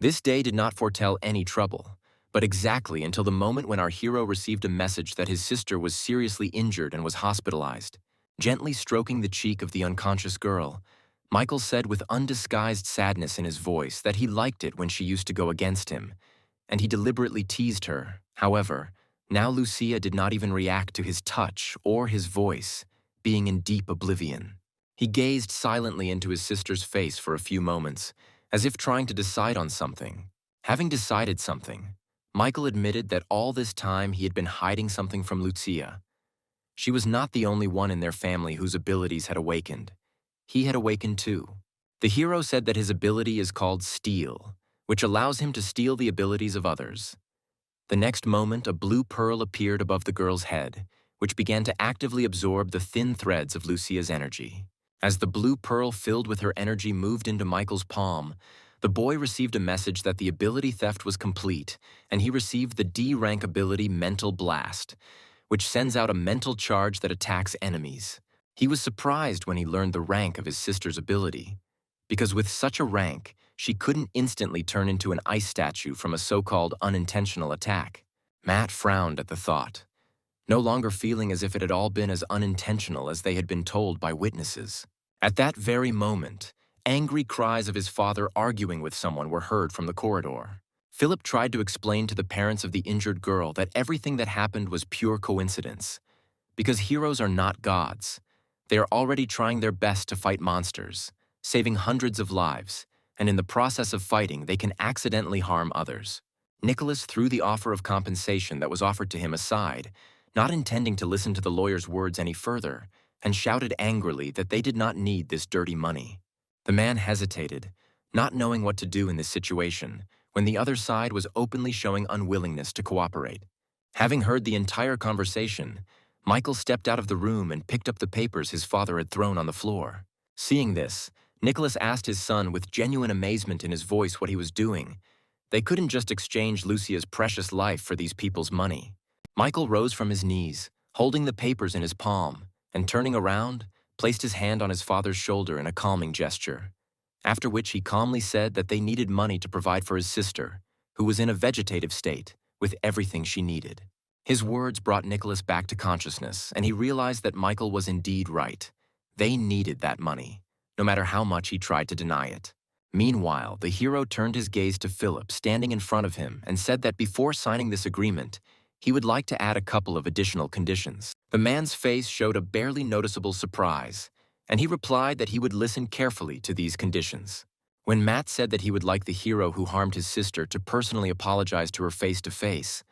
This day did not foretell any trouble, but exactly until the moment when our hero received a message that his sister was seriously injured and was hospitalized. Gently stroking the cheek of the unconscious girl, Michael said with undisguised sadness in his voice that he liked it when she used to go against him, and he deliberately teased her. However, now Lucia did not even react to his touch or his voice, being in deep oblivion. He gazed silently into his sister's face for a few moments, as if trying to decide on something. Having decided something, Michael admitted that all this time he had been hiding something from Lucia. She was not the only one in their family whose abilities had awakened. He had awakened too. The hero said that his ability is called Steal, which allows him to steal the abilities of others. The next moment, a blue pearl appeared above the girl's head, which began to actively absorb the thin threads of Lucia's energy. As the blue pearl filled with her energy moved into Michael's palm, the boy received a message that the ability theft was complete, and he received the D-rank ability Mental Blast, which sends out a mental charge that attacks enemies. He was surprised when he learned the rank of his sister's ability, because with such a rank, she couldn't instantly turn into an ice statue from a so-called unintentional attack. Matt frowned at the thought, no longer feeling as if it had all been as unintentional as they had been told by witnesses. At that very moment, angry cries of his father arguing with someone were heard from the corridor. Philip tried to explain to the parents of the injured girl that everything that happened was pure coincidence, because heroes are not gods. They are already trying their best to fight monsters, saving hundreds of lives, and in the process of fighting, they can accidentally harm others. Nicholas threw the offer of compensation that was offered to him aside, not intending to listen to the lawyer's words any further, and shouted angrily that they did not need this dirty money. The man hesitated, not knowing what to do in this situation, when the other side was openly showing unwillingness to cooperate. Having heard the entire conversation, Michael stepped out of the room and picked up the papers his father had thrown on the floor. Seeing this, Nicholas asked his son with genuine amazement in his voice what he was doing. They couldn't just exchange Lucia's precious life for these people's money. Michael rose from his knees, holding the papers in his palm, and turning around, placed his hand on his father's shoulder in a calming gesture, after which he calmly said that they needed money to provide for his sister, who was in a vegetative state, with everything she needed. His words brought Nicholas back to consciousness, and he realized that Michael was indeed right. They needed that money, no matter how much he tried to deny it. Meanwhile, the hero turned his gaze to Philip, standing in front of him, and said that before signing this agreement, he would like to add a couple of additional conditions. The man's face showed a barely noticeable surprise, and he replied that he would listen carefully to these conditions. When Matt said that he would like the hero who harmed his sister to personally apologize to her face-to-face,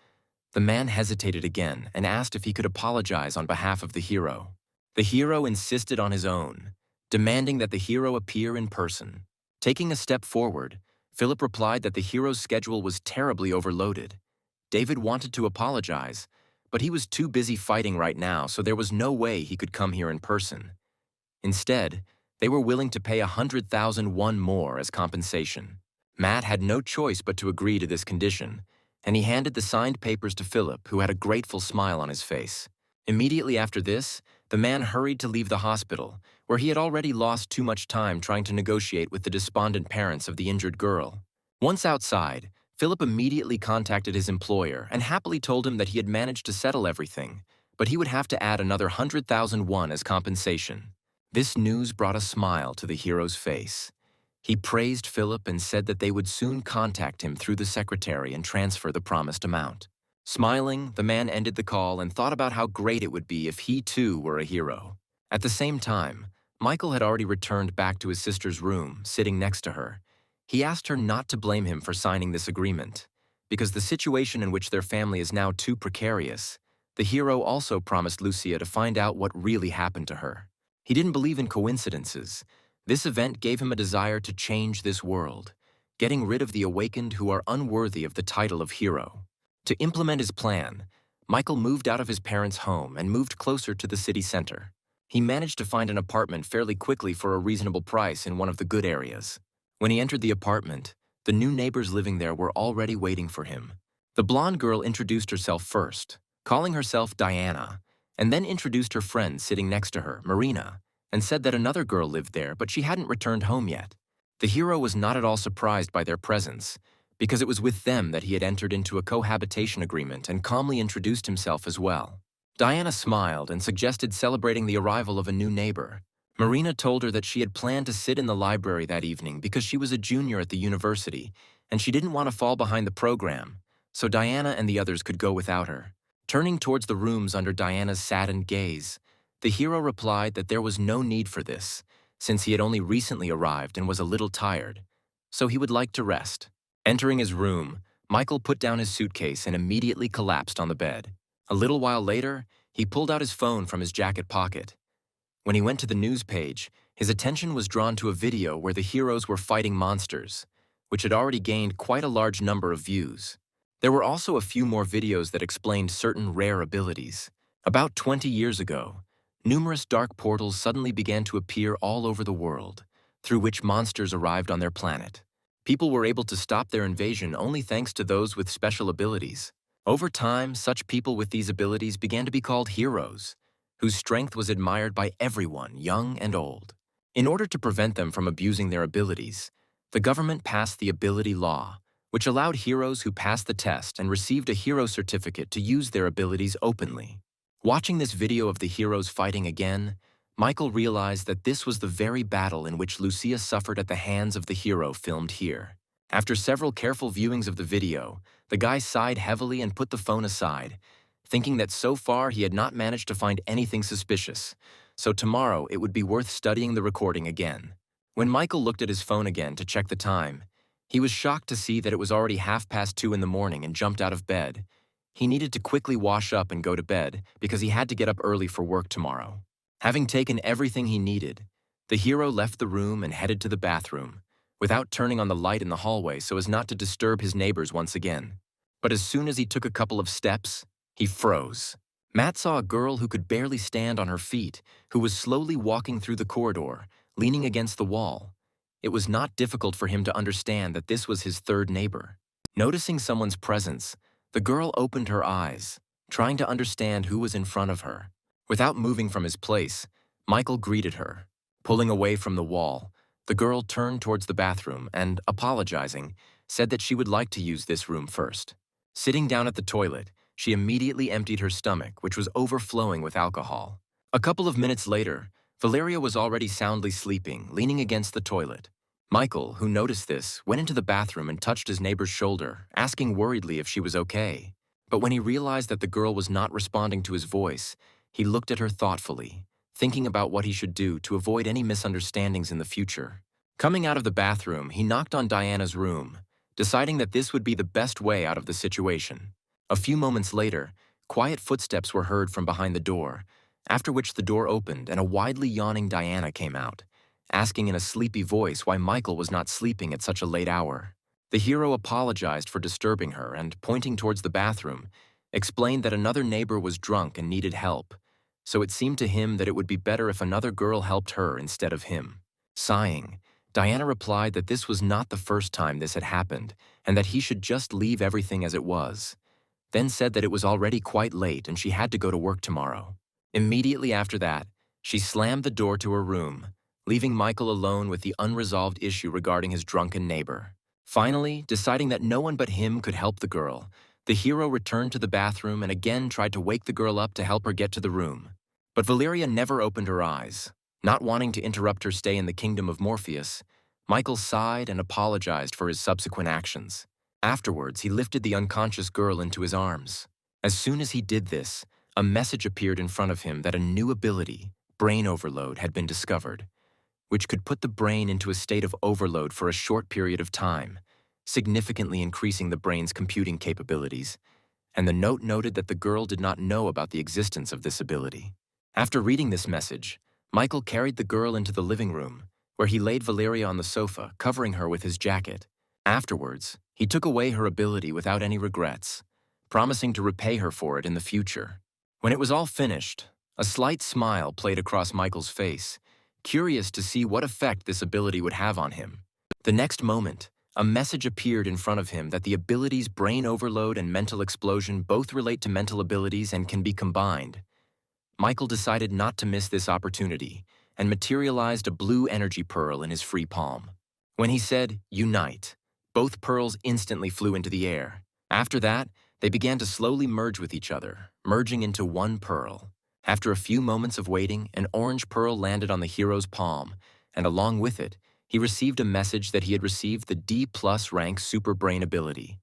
the man hesitated again and asked if he could apologize on behalf of the hero. The hero insisted on his own, demanding that the hero appear in person. Taking a step forward, Philip replied that the hero's schedule was terribly overloaded. David wanted to apologize, but he was too busy fighting right now, so there was no way he could come here in person. Instead, they were willing to pay 100,001 more as compensation. Matt had no choice but to agree to this condition, and he handed the signed papers to Philip, who had a grateful smile on his face. Immediately after this, the man hurried to leave the hospital, where he had already lost too much time trying to negotiate with the despondent parents of the injured girl. Once outside, Philip immediately contacted his employer and happily told him that he had managed to settle everything, but he would have to add another 100,001 as compensation. This news brought a smile to the hero's face. He praised Philip and said that they would soon contact him through the secretary and transfer the promised amount. Smiling, the man ended the call and thought about how great it would be if he too were a hero. At the same time, Michael had already returned back to his sister's room, sitting next to her. He asked her not to blame him for signing this agreement, because the situation in which their family is now too precarious. The hero also promised Lucia to find out what really happened to her. He didn't believe in coincidences. This event gave him a desire to change this world, getting rid of the awakened who are unworthy of the title of hero. To implement his plan, Michael moved out of his parents' home and moved closer to the city center. He managed to find an apartment fairly quickly for a reasonable price in one of the good areas. When he entered the apartment, the new neighbors living there were already waiting for him. The blonde girl introduced herself first, calling herself Diana, and then introduced her friend sitting next to her, Marina, and said that another girl lived there, but she hadn't returned home yet. The hero was not at all surprised by their presence, because it was with them that he had entered into a cohabitation agreement and calmly introduced himself as well. Diana smiled and suggested celebrating the arrival of a new neighbor. Marina told her that she had planned to sit in the library that evening because she was a junior at the university and she didn't want to fall behind the program, so Diana and the others could go without her. Turning towards the rooms under Diana's saddened gaze, the hero replied that there was no need for this, since he had only recently arrived and was a little tired, so he would like to rest. Entering his room, Michael put down his suitcase and immediately collapsed on the bed. A little while later, he pulled out his phone from his jacket pocket. When he went to the news page, his attention was drawn to a video where the heroes were fighting monsters, which had already gained quite a large number of views. There were also a few more videos that explained certain rare abilities. About 20 years ago, numerous dark portals suddenly began to appear all over the world, through which monsters arrived on their planet. People were able to stop their invasion only thanks to those with special abilities. Over time, such people with these abilities began to be called heroes, whose strength was admired by everyone, young and old. In order to prevent them from abusing their abilities, the government passed the Ability Law, which allowed heroes who passed the test and received a hero certificate to use their abilities openly. Watching this video of the heroes fighting again, Michael realized that this was the very battle in which Lucia suffered at the hands of the hero filmed here. After several careful viewings of the video, the guy sighed heavily and put the phone aside, thinking that so far he had not managed to find anything suspicious, so tomorrow it would be worth studying the recording again. When Michael looked at his phone again to check the time, he was shocked to see that it was already 2:30 in the morning and jumped out of bed. He needed to quickly wash up and go to bed because he had to get up early for work tomorrow. Having taken everything he needed, the hero left the room and headed to the bathroom, without turning on the light in the hallway so as not to disturb his neighbors once again. But as soon as he took a couple of steps, he froze. Matt saw a girl who could barely stand on her feet, who was slowly walking through the corridor, leaning against the wall. It was not difficult for him to understand that this was his third neighbor. Noticing someone's presence, the girl opened her eyes, trying to understand who was in front of her. Without moving from his place, Michael greeted her. Pulling away from the wall, the girl turned towards the bathroom and, apologizing, said that she would like to use this room first. Sitting down at the toilet, she immediately emptied her stomach, which was overflowing with alcohol. A couple of minutes later, Valeria was already soundly sleeping, leaning against the toilet. Michael, who noticed this, went into the bathroom and touched his neighbor's shoulder, asking worriedly if she was okay. But when he realized that the girl was not responding to his voice, he looked at her thoughtfully, thinking about what he should do to avoid any misunderstandings in the future. Coming out of the bathroom, he knocked on Diana's room, deciding that this would be the best way out of the situation. A few moments later, quiet footsteps were heard from behind the door, after which the door opened and a widely yawning Diana came out, asking in a sleepy voice why Michael was not sleeping at such a late hour. The hero apologized for disturbing her and, pointing towards the bathroom, explained that another neighbor was drunk and needed help, so it seemed to him that it would be better if another girl helped her instead of him. Sighing, Diana replied that this was not the first time this had happened and that he should just leave everything as it was, then said that it was already quite late and she had to go to work tomorrow. Immediately after that, she slammed the door to her room, leaving Michael alone with the unresolved issue regarding his drunken neighbor. Finally, deciding that no one but him could help the girl, the hero returned to the bathroom and again tried to wake the girl up to help her get to the room. But Valeria never opened her eyes. Not wanting to interrupt her stay in the kingdom of Morpheus, Michael sighed and apologized for his subsequent actions. Afterwards, he lifted the unconscious girl into his arms. As soon as he did this, a message appeared in front of him that a new ability, brain overload, had been discovered, which could put the brain into a state of overload for a short period of time, significantly increasing the brain's computing capabilities, and the note noted that the girl did not know about the existence of this ability. After reading this message, Michael carried the girl into the living room, where he laid Valeria on the sofa, covering her with his jacket. Afterwards, he took away her ability without any regrets, promising to repay her for it in the future. When it was all finished, a slight smile played across Michael's face, curious to see what effect this ability would have on him. The next moment, a message appeared in front of him that the abilities brain overload and mental explosion both relate to mental abilities and can be combined. Michael decided not to miss this opportunity and materialized a blue energy pearl in his free palm. When he said, "Unite," Both pearls instantly flew into the air. After that, they began to slowly merge with each other, merging into one pearl. After a few moments of waiting, an orange pearl landed on the hero's palm, and along with it, he received a message that he had received the D+ rank super brain ability,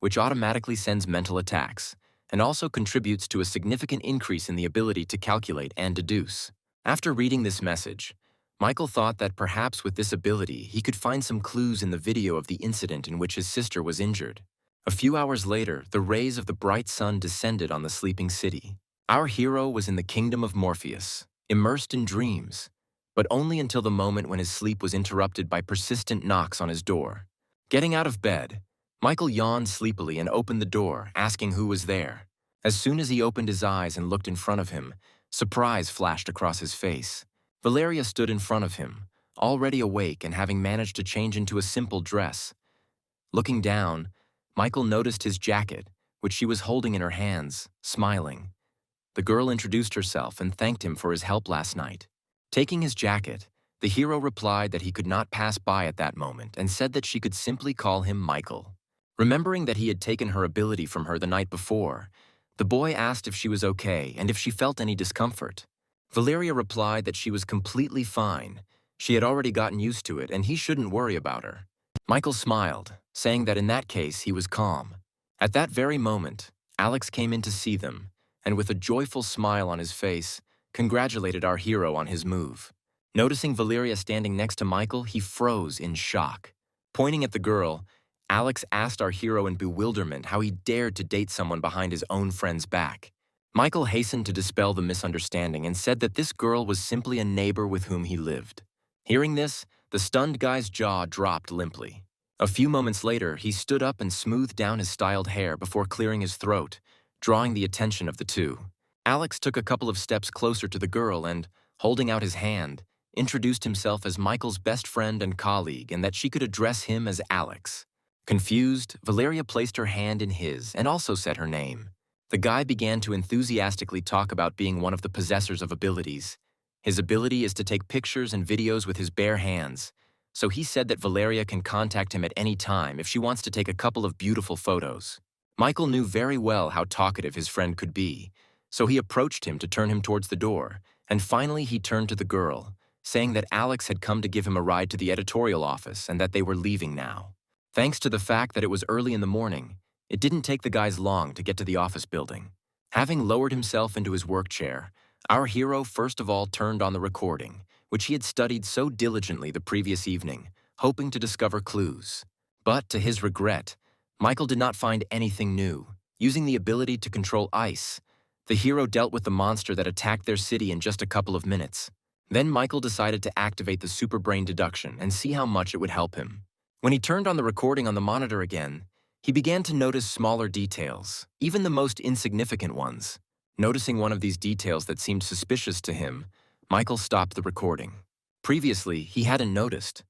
which automatically sends mental attacks, and also contributes to a significant increase in the ability to calculate and deduce. After reading this message, Michael thought that perhaps with this ability he could find some clues in the video of the incident in which his sister was injured. A few hours later, the rays of the bright sun descended on the sleeping city. Our hero was in the kingdom of Morpheus, immersed in dreams, but only until the moment when his sleep was interrupted by persistent knocks on his door. Getting out of bed, Michael yawned sleepily and opened the door, asking who was there. As soon as he opened his eyes and looked in front of him, surprise flashed across his face. Valeria stood in front of him, already awake and having managed to change into a simple dress. Looking down, Michael noticed his jacket, which she was holding in her hands, smiling. The girl introduced herself and thanked him for his help last night. Taking his jacket, the hero replied that he could not pass by at that moment and said that she could simply call him Michael. Remembering that he had taken her ability from her the night before, the boy asked if she was okay and if she felt any discomfort. Valeria replied that she was completely fine. She had already gotten used to it and he shouldn't worry about her. Michael smiled, saying that in that case he was calm. At that very moment, Alex came in to see them, and with a joyful smile on his face, congratulated our hero on his move. Noticing Valeria standing next to Michael, he froze in shock. Pointing at the girl, Alex asked our hero in bewilderment how he dared to date someone behind his own friend's back. Michael hastened to dispel the misunderstanding and said that this girl was simply a neighbor with whom he lived. Hearing this, the stunned guy's jaw dropped limply. A few moments later, he stood up and smoothed down his styled hair before clearing his throat, drawing the attention of the two. Alex took a couple of steps closer to the girl and, holding out his hand, introduced himself as Michael's best friend and colleague and that she could address him as Alex. Confused, Valeria placed her hand in his and also said her name. The guy began to enthusiastically talk about being one of the possessors of abilities. His ability is to take pictures and videos with his bare hands, so he said that Valeria can contact him at any time if she wants to take a couple of beautiful photos. Michael knew very well how talkative his friend could be, so he approached him to turn him towards the door, and finally he turned to the girl, saying that Alex had come to give him a ride to the editorial office and that they were leaving now. Thanks to the fact that it was early in the morning, it didn't take the guys long to get to the office building. Having lowered himself into his work chair, our hero first of all turned on the recording, which he had studied so diligently the previous evening, hoping to discover clues. But, to his regret, Michael did not find anything new. Using the ability to control ice, the hero dealt with the monster that attacked their city in just a couple of minutes. Then Michael decided to activate the super brain deduction and see how much it would help him. When he turned on the recording on the monitor again, he began to notice smaller details, even the most insignificant ones. Noticing one of these details that seemed suspicious to him, Michael stopped the recording. Previously, he hadn't noticed,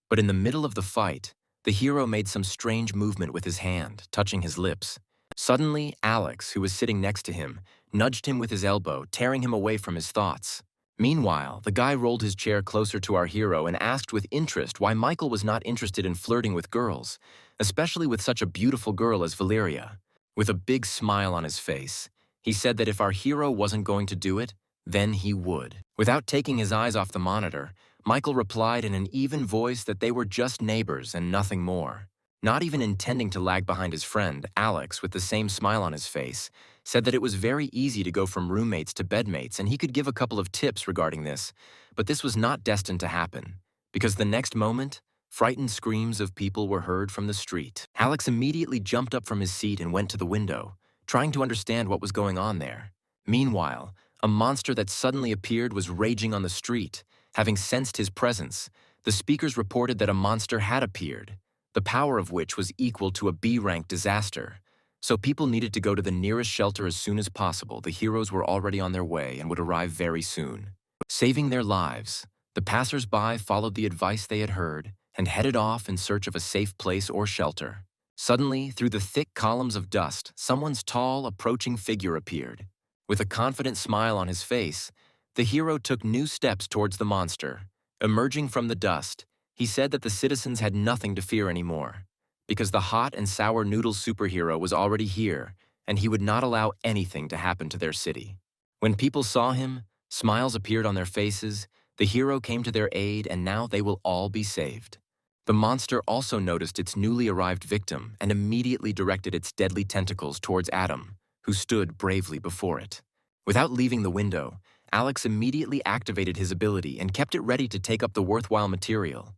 but in the middle of the fight, the hero made some strange movement with his hand, touching his lips. Suddenly, Alex, who was sitting next to him, nudged him with his elbow, tearing him away from his thoughts. Meanwhile, the guy rolled his chair closer to our hero and asked with interest why Michael was not interested in flirting with girls, especially with such a beautiful girl as Valeria. With a big smile on his face, he said that if our hero wasn't going to do it, then he would. Without taking his eyes off the monitor, Michael replied in an even voice that they were just neighbors and nothing more. Not even intending to lag behind his friend, Alex, with the same smile on his face, said that it was very easy to go from roommates to bedmates and he could give a couple of tips regarding this, but this was not destined to happen, because the next moment, frightened screams of people were heard from the street. Alex immediately jumped up from his seat and went to the window, trying to understand what was going on there. Meanwhile, a monster that suddenly appeared was raging on the street. Having sensed his presence, the speakers reported that a monster had appeared, the power of which was equal to a B-rank disaster. So people needed to go to the nearest shelter as soon as possible. The heroes were already on their way and would arrive very soon. Saving their lives, the passers-by followed the advice they had heard and headed off in search of a safe place or shelter. Suddenly, through the thick columns of dust, someone's tall, approaching figure appeared. With a confident smile on his face, the hero took new steps towards the monster. Emerging from the dust, he said that the citizens had nothing to fear anymore. because the hot and sour noodle superhero was already here, and he would not allow anything to happen to their city. When people saw him, smiles appeared on their faces, the hero came to their aid, and now they will all be saved. The monster also noticed its newly arrived victim and immediately directed its deadly tentacles towards Adam, who stood bravely before it. Without leaving the window, Alex immediately activated his ability and kept it ready to take up the worthwhile material.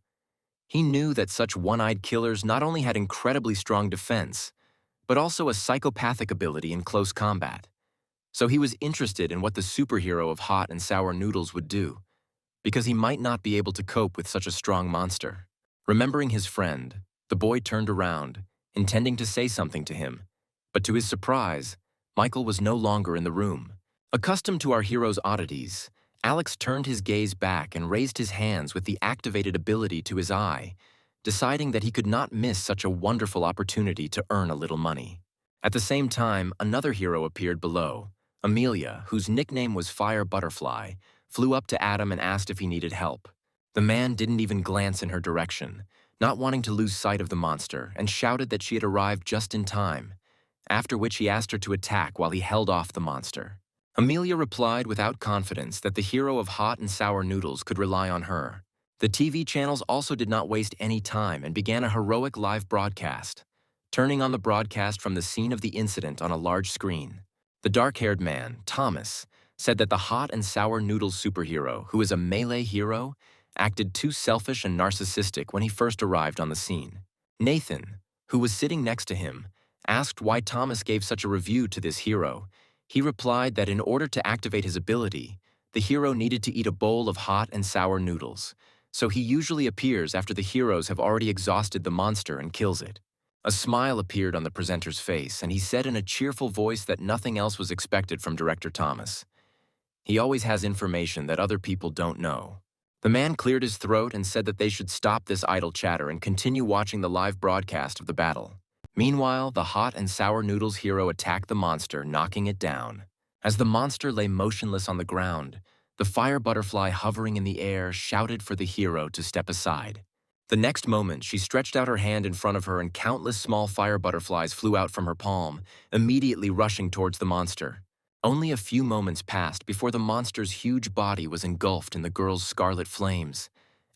He knew that such one-eyed killers not only had incredibly strong defense, but also a psychopathic ability in close combat. So he was interested in what the superhero of hot and sour noodles would do, because he might not be able to cope with such a strong monster. Remembering his friend, the boy turned around, intending to say something to him, but to his surprise, Michael was no longer in the room. Accustomed to our hero's oddities, Alex turned his gaze back and raised his hands with the activated ability to his eye, deciding that he could not miss such a wonderful opportunity to earn a little money. At the same time, another hero appeared below. Amelia, whose nickname was Fire Butterfly, flew up to Adam and asked if he needed help. The man didn't even glance in her direction, not wanting to lose sight of the monster, and shouted that she had arrived just in time, after which he asked her to attack while he held off the monster. Amelia replied without confidence that the hero of hot and sour noodles could rely on her. The TV channels also did not waste any time and began a heroic live broadcast, turning on the broadcast from the scene of the incident on a large screen. The dark-haired man, Thomas, said that the hot and sour noodles superhero, who is a melee hero, acted too selfish and narcissistic when he first arrived on the scene. Nathan, who was sitting next to him, asked why Thomas gave such a review to this hero. He replied that in order to activate his ability, the hero needed to eat a bowl of hot and sour noodles, so he usually appears after the heroes have already exhausted the monster and kills it. A smile appeared on the presenter's face, and he said in a cheerful voice that nothing else was expected from Director Thomas. He always has information that other people don't know. The man cleared his throat and said that they should stop this idle chatter and continue watching the live broadcast of the battle. Meanwhile, the hot and sour noodles hero attacked the monster, knocking it down. As the monster lay motionless on the ground, the fire butterfly hovering in the air shouted for the hero to step aside. The next moment, she stretched out her hand in front of her and countless small fire butterflies flew out from her palm, immediately rushing towards the monster. Only a few moments passed before the monster's huge body was engulfed in the girl's scarlet flames.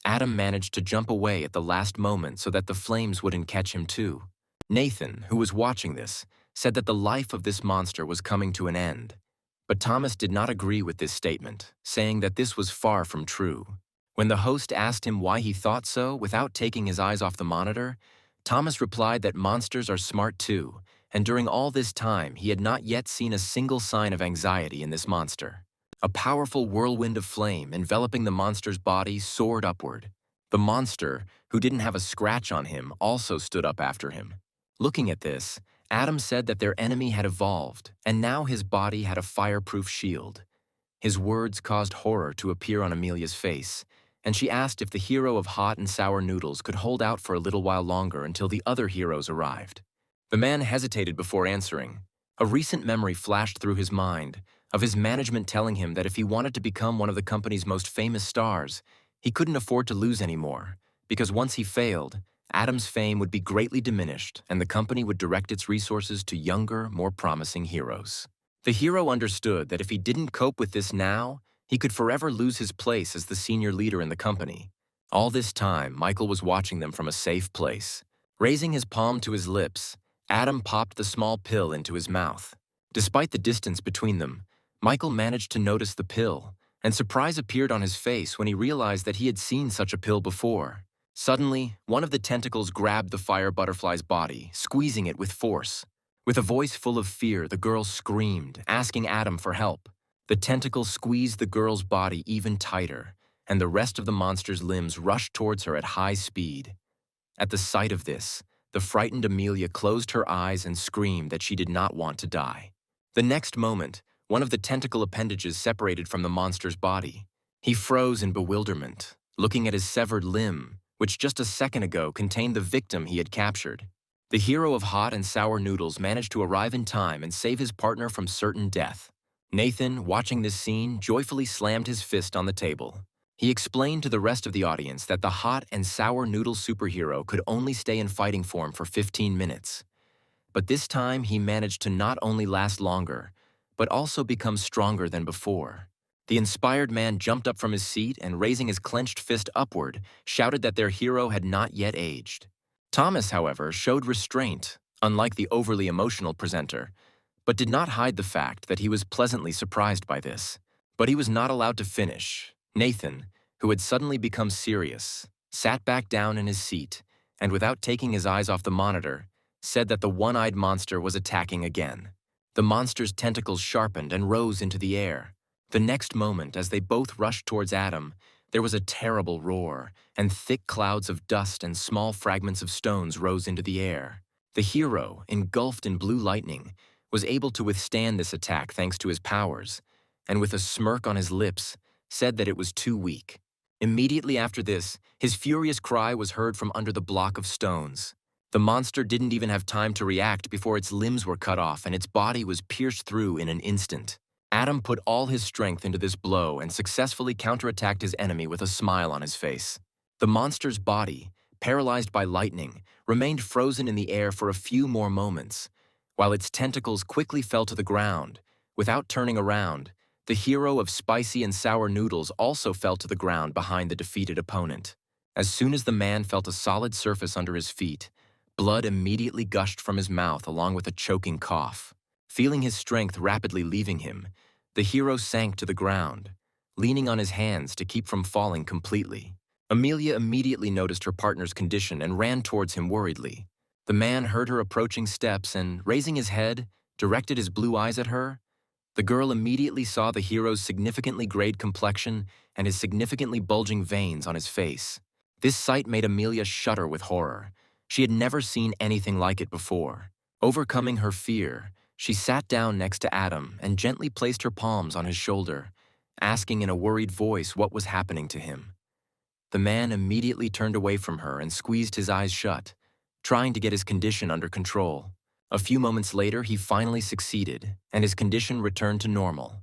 Adam managed to jump away at the last moment so that the flames wouldn't catch him too. Nathan, who was watching this, said that the life of this monster was coming to an end. But Thomas did not agree with this statement, saying that this was far from true. When the host asked him why he thought so without taking his eyes off the monitor, Thomas replied that monsters are smart too, and during all this time he had not yet seen a single sign of anxiety in this monster. A powerful whirlwind of flame enveloping the monster's body soared upward. The monster, who didn't have a scratch on him, also stood up after him. Looking at this, Adam said that their enemy had evolved, and now his body had a fireproof shield. His words caused horror to appear on Amelia's face, and she asked if the hero of hot and sour noodles could hold out for a little while longer until the other heroes arrived. The man hesitated before answering. A recent memory flashed through his mind of his management telling him that if he wanted to become one of the company's most famous stars, he couldn't afford to lose anymore, because once he failed, Adam's fame would be greatly diminished and the company would direct its resources to younger, more promising heroes. The hero understood that if he didn't cope with this now, he could forever lose his place as the senior leader in the company. All this time, Michael was watching them from a safe place. Raising his palm to his lips, Adam popped the small pill into his mouth. Despite the distance between them, Michael managed to notice the pill, and surprise appeared on his face when he realized that he had seen such a pill before. Suddenly, one of the tentacles grabbed the fire butterfly's body, squeezing it with force. With a voice full of fear, the girl screamed, asking Adam for help. The tentacle squeezed the girl's body even tighter, and the rest of the monster's limbs rushed towards her at high speed. At the sight of this, the frightened Amelia closed her eyes and screamed that she did not want to die. The next moment, one of the tentacle appendages separated from the monster's body. He froze in bewilderment, looking at his severed limb, which just a second ago contained the victim he had captured. The hero of hot and sour noodles managed to arrive in time and save his partner from certain death. Nathan, watching this scene, joyfully slammed his fist on the table. He explained to the rest of the audience that the hot and sour noodle superhero could only stay in fighting form for 15 minutes. But this time he managed to not only last longer, but also become stronger than before. The inspired man jumped up from his seat and, raising his clenched fist upward, shouted that their hero had not yet aged. Thomas, however, showed restraint, unlike the overly emotional presenter, but did not hide the fact that he was pleasantly surprised by this. But he was not allowed to finish. Nathan, who had suddenly become serious, sat back down in his seat and, without taking his eyes off the monitor, said that the one-eyed monster was attacking again. The monster's tentacles sharpened and rose into the air. The next moment, as they both rushed towards Adam, there was a terrible roar, and thick clouds of dust and small fragments of stones rose into the air. The hero, engulfed in blue lightning, was able to withstand this attack thanks to his powers, and with a smirk on his lips, said that it was too weak. Immediately after this, his furious cry was heard from under the block of stones. The monster didn't even have time to react before its limbs were cut off and its body was pierced through in an instant. Adam put all his strength into this blow and successfully counterattacked his enemy with a smile on his face. The monster's body, paralyzed by lightning, remained frozen in the air for a few more moments, while its tentacles quickly fell to the ground. Without turning around, the hero of spicy and sour noodles also fell to the ground behind the defeated opponent. As soon as the man felt a solid surface under his feet, blood immediately gushed from his mouth along with a choking cough. Feeling his strength rapidly leaving him, the hero sank to the ground, leaning on his hands to keep from falling completely. Amelia immediately noticed her partner's condition and ran towards him worriedly. The man heard her approaching steps and, raising his head, directed his blue eyes at her. The girl immediately saw the hero's significantly grayed complexion and his significantly bulging veins on his face. This sight made Amelia shudder with horror. She had never seen anything like it before. Overcoming her fear, she sat down next to Adam and gently placed her palms on his shoulder, asking in a worried voice what was happening to him. The man immediately turned away from her and squeezed his eyes shut, trying to get his condition under control. A few moments later, he finally succeeded, and his condition returned to normal.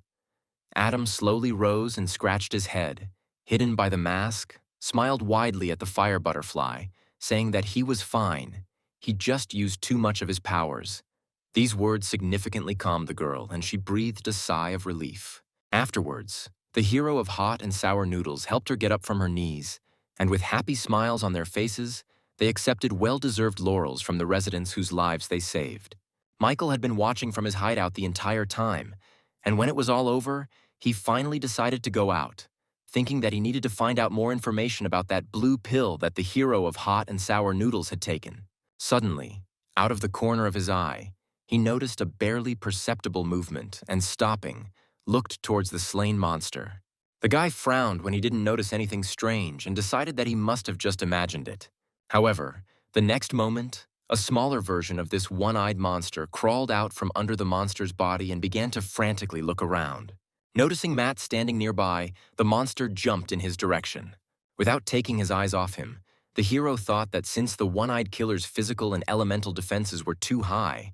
Adam slowly rose and scratched his head, hidden by the mask, smiled widely at the fire butterfly, saying that he was fine. He just used too much of his powers. These words significantly calmed the girl, and she breathed a sigh of relief. Afterwards, the hero of hot and sour noodles helped her get up from her knees, and with happy smiles on their faces, they accepted well-deserved laurels from the residents whose lives they saved. Michael had been watching from his hideout the entire time, and when it was all over, he finally decided to go out, thinking that he needed to find out more information about that blue pill that the hero of hot and sour noodles had taken. Suddenly, out of the corner of his eye, he noticed a barely perceptible movement and, stopping, looked towards the slain monster. The guy frowned when he didn't notice anything strange and decided that he must have just imagined it. However, the next moment, a smaller version of this one-eyed monster crawled out from under the monster's body and began to frantically look around. Noticing Matt standing nearby, the monster jumped in his direction. Without taking his eyes off him, the hero thought that since the one-eyed killer's physical and elemental defenses were too high,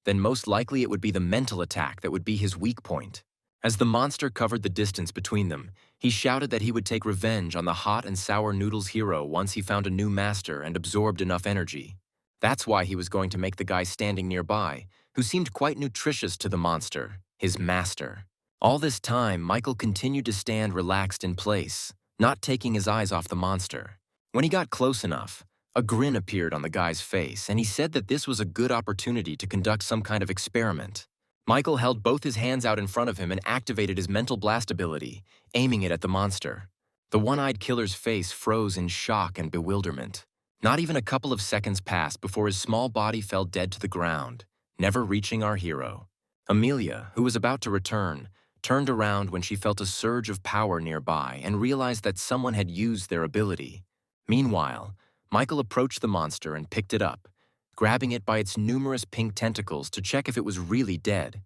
then most likely it would be the mental attack that would be his weak point. As the monster covered the distance between them, he shouted that he would take revenge on the hot and sour noodles hero once he found a new master and absorbed enough energy. That's why he was going to make the guy standing nearby, who seemed quite nutritious to the monster, his master. All this time, Michael continued to stand relaxed in place, not taking his eyes off the monster. When he got close enough, a grin appeared on the guy's face, and he said that this was a good opportunity to conduct some kind of experiment. Michael held both his hands out in front of him and activated his mental blast ability, aiming it at the monster. The one-eyed killer's face froze in shock and bewilderment. Not even a couple of seconds passed before his small body fell dead to the ground, never reaching our hero. Amelia, who was about to return, turned around when she felt a surge of power nearby and realized that someone had used their ability. Meanwhile, Michael approached the monster and picked it up, grabbing it by its numerous pink tentacles to check if it was really dead.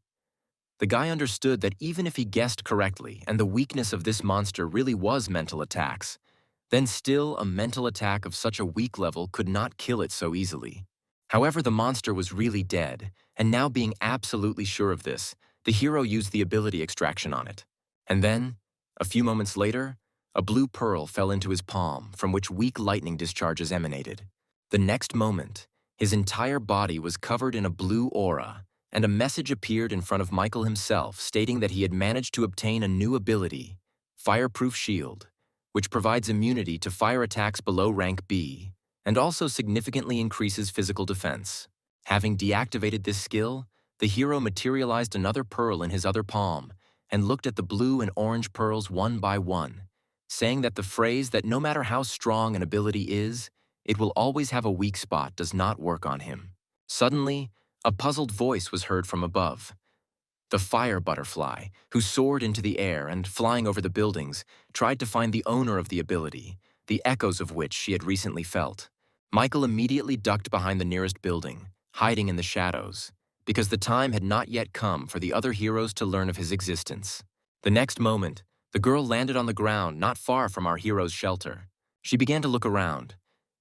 The guy understood that even if he guessed correctly and the weakness of this monster really was mental attacks, then still a mental attack of such a weak level could not kill it so easily. However, the monster was really dead, and now being absolutely sure of this, the hero used the ability extraction on it. And then, a few moments later, A blue pearl fell into his palm, from which weak lightning discharges emanated. The next moment, his entire body was covered in a blue aura, and a message appeared in front of Michael himself stating that he had managed to obtain a new ability, Fireproof Shield, which provides immunity to fire attacks below rank B, and also significantly increases physical defense. Having deactivated this skill, the hero materialized another pearl in his other palm and looked at the blue and orange pearls one by one, saying that the phrase that no matter how strong an ability is, it will always have a weak spot does not work on him. Suddenly, a puzzled voice was heard from above. The fire butterfly, who soared into the air and, flying over the buildings, tried to find the owner of the ability, the echoes of which she had recently felt. Michael immediately ducked behind the nearest building, hiding in the shadows, because the time had not yet come for the other heroes to learn of his existence. The next moment, the girl landed on the ground not far from our hero's shelter. She began to look around,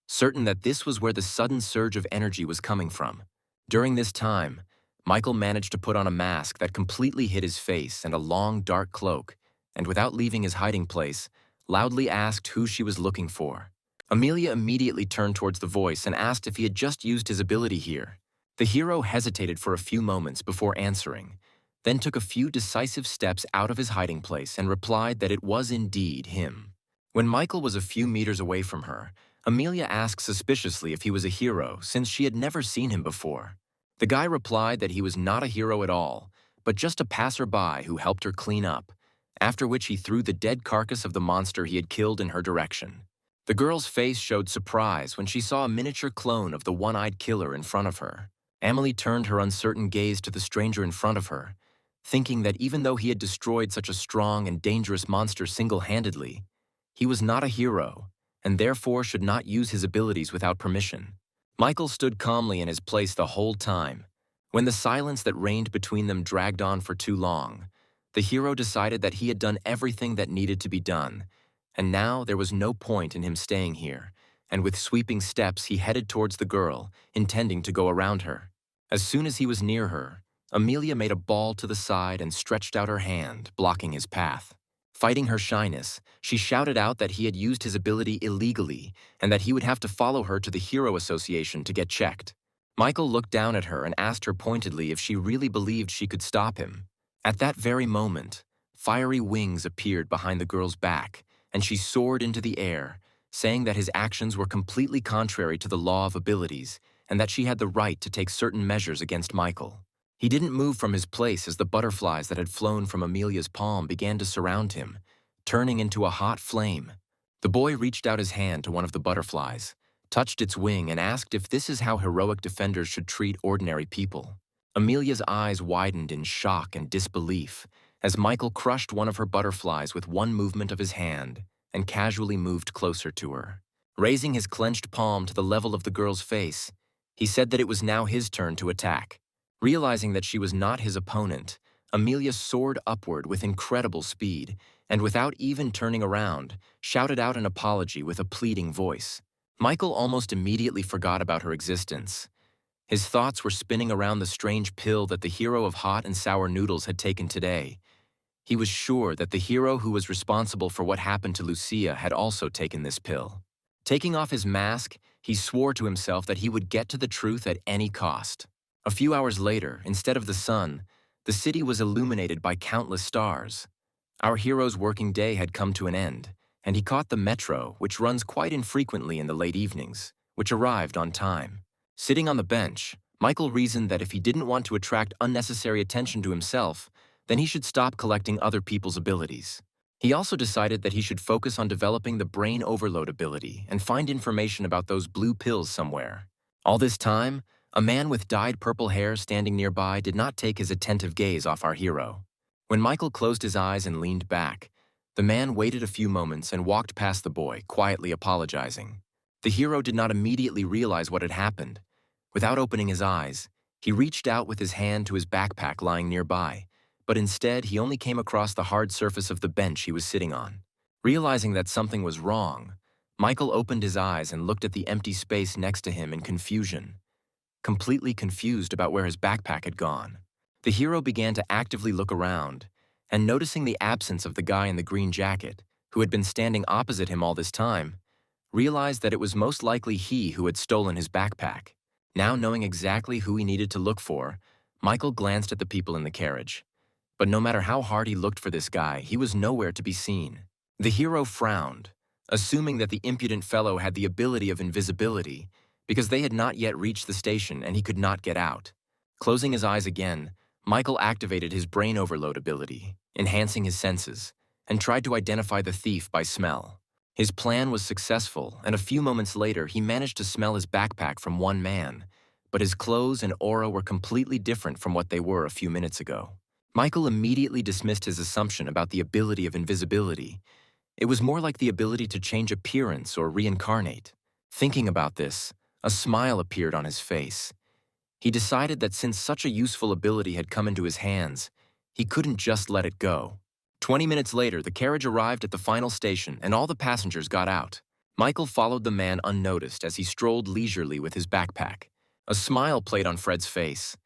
certain that this was where the sudden surge of energy was coming from. During this time, Michael managed to put on a mask that completely hid his face and a long, dark cloak, and without leaving his hiding place, loudly asked who she was looking for. Amelia immediately turned towards the voice and asked if he had just used his ability here. The hero hesitated for a few moments before answering, then took a few decisive steps out of his hiding place and replied that it was indeed him. When Michael was a few meters away from her, Amelia asked suspiciously if he was a hero since she had never seen him before. The guy replied that he was not a hero at all, but just a passerby who helped her clean up, after which he threw the dead carcass of the monster he had killed in her direction. The girl's face showed surprise when she saw a miniature clone of the one-eyed killer in front of her. Emily turned her uncertain gaze to the stranger in front of her, thinking that even though he had destroyed such a strong and dangerous monster single-handedly, he was not a hero, and therefore should not use his abilities without permission. Michael stood calmly in his place the whole time. When the silence that reigned between them dragged on for too long, the hero decided that he had done everything that needed to be done, and now there was no point in him staying here, and with sweeping steps he headed towards the girl, intending to go around her. As soon as he was near her, Amelia made a ball to the side and stretched out her hand, blocking his path. Fighting her shyness, she shouted out that he had used his ability illegally and that he would have to follow her to the Hero Association to get checked. Michael looked down at her and asked her pointedly if she really believed she could stop him. At that very moment, fiery wings appeared behind the girl's back, and she soared into the air, saying that his actions were completely contrary to the law of abilities and that she had the right to take certain measures against Michael. He didn't move from his place as the butterflies that had flown from Amelia's palm began to surround him, turning into a hot flame. The boy reached out his hand to one of the butterflies, touched its wing, and asked if this is how heroic defenders should treat ordinary people. Amelia's eyes widened in shock and disbelief as Michael crushed one of her butterflies with one movement of his hand and casually moved closer to her. Raising his clenched palm to the level of the girl's face, he said that it was now his turn to attack. Realizing that she was not his opponent, Amelia soared upward with incredible speed and, without even turning around, shouted out an apology with a pleading voice. Michael almost immediately forgot about her existence. His thoughts were spinning around the strange pill that the hero of hot and sour noodles had taken today. He was sure that the hero who was responsible for what happened to Lucia had also taken this pill. Taking off his mask, he swore to himself that he would get to the truth at any cost. A few hours later, instead of the sun, the city was illuminated by countless stars. Our hero's working day had come to an end, and he caught the metro, which runs quite infrequently in the late evenings, which arrived on time. Sitting on the bench, Michael reasoned that if he didn't want to attract unnecessary attention to himself, then he should stop collecting other people's abilities. He also decided that he should focus on developing the brain overload ability and find information about those blue pills somewhere. All this time, a man with dyed purple hair standing nearby did not take his attentive gaze off our hero. When Michael closed his eyes and leaned back, the man waited a few moments and walked past the boy, quietly apologizing. The hero did not immediately realize what had happened. Without opening his eyes, he reached out with his hand to his backpack lying nearby, but instead he only came across the hard surface of the bench he was sitting on. Realizing that something was wrong, Michael opened his eyes and looked at the empty space next to him in confusion. Completely confused about where his backpack had gone, the hero began to actively look around, and noticing the absence of the guy in the green jacket, who had been standing opposite him all this time, realized that it was most likely he who had stolen his backpack. Now knowing exactly who he needed to look for, Michael glanced at the people in the carriage. But no matter how hard he looked for this guy, he was nowhere to be seen. The hero frowned, assuming that the impudent fellow had the ability of invisibility, because they had not yet reached the station and he could not get out. Closing his eyes again, Michael activated his brain overload ability, enhancing his senses, and tried to identify the thief by smell. His plan was successful, and a few moments later he managed to smell his backpack from one man, but his clothes and aura were completely different from what they were a few minutes ago. Michael immediately dismissed his assumption about the ability of invisibility. It was more like the ability to change appearance or reincarnate. Thinking about this, a smile appeared on his face. He decided that since such a useful ability had come into his hands, he couldn't just let it go. 20 minutes later, the carriage arrived at the final station and all the passengers got out. Michael followed the man unnoticed as he strolled leisurely with his backpack. A smile played on Fred's face.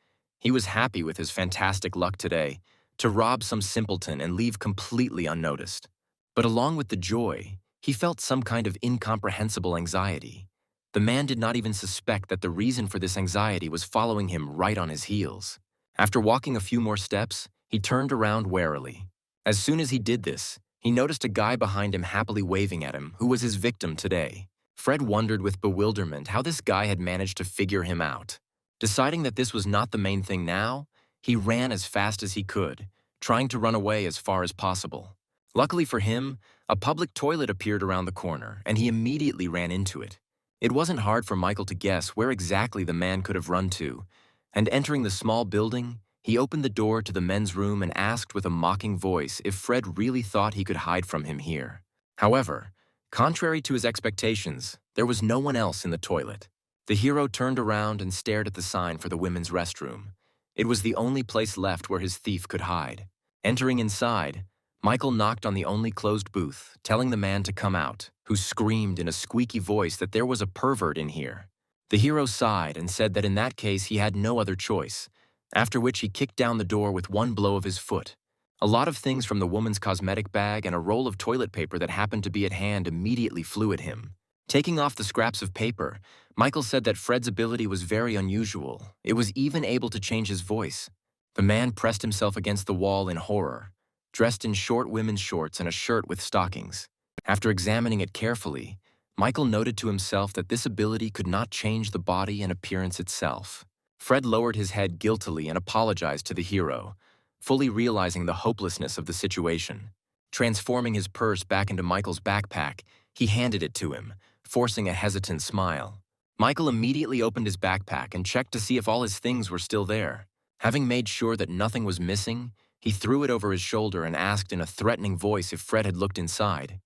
He was happy with his fantastic luck today, to rob some simpleton and leave completely unnoticed. But along with the joy, he felt some kind of incomprehensible anxiety. The man did not even suspect that the reason for this anxiety was following him right on his heels. After walking a few more steps, he turned around warily. As soon as he did this, he noticed a guy behind him happily waving at him, who was his victim today. Fred wondered with bewilderment how this guy had managed to figure him out. Deciding that this was not the main thing now, he ran as fast as he could, trying to run away as far as possible. Luckily for him, a public toilet appeared around the corner, and he immediately ran into it. It wasn't hard for Michael to guess where exactly the man could have run to, and entering the small building, he opened the door to the men's room and asked with a mocking voice if Fred really thought he could hide from him here. However, contrary to his expectations, there was no one else in the toilet. The hero turned around and stared at the sign for the women's restroom. It was the only place left where his thief could hide. Entering inside, Michael knocked on the only closed booth, telling the man to come out, who screamed in a squeaky voice that there was a pervert in here. The hero sighed and said that in that case he had no other choice, after which he kicked down the door with one blow of his foot. A lot of things from the woman's cosmetic bag and a roll of toilet paper that happened to be at hand immediately flew at him. Taking off the scraps of paper, Michael said that Fred's ability was very unusual. It was even able to change his voice. The man pressed himself against the wall in horror, dressed in short women's shorts and a shirt with stockings. After examining it carefully, Michael noted to himself that this ability could not change the body and appearance itself. Fred lowered his head guiltily and apologized to the hero, fully realizing the hopelessness of the situation. Transforming his purse back into Michael's backpack, he handed it to him, forcing a hesitant smile. Michael immediately opened his backpack and checked to see if all his things were still there. Having made sure that nothing was missing, he threw it over his shoulder and asked in a threatening voice if Fred had looked inside.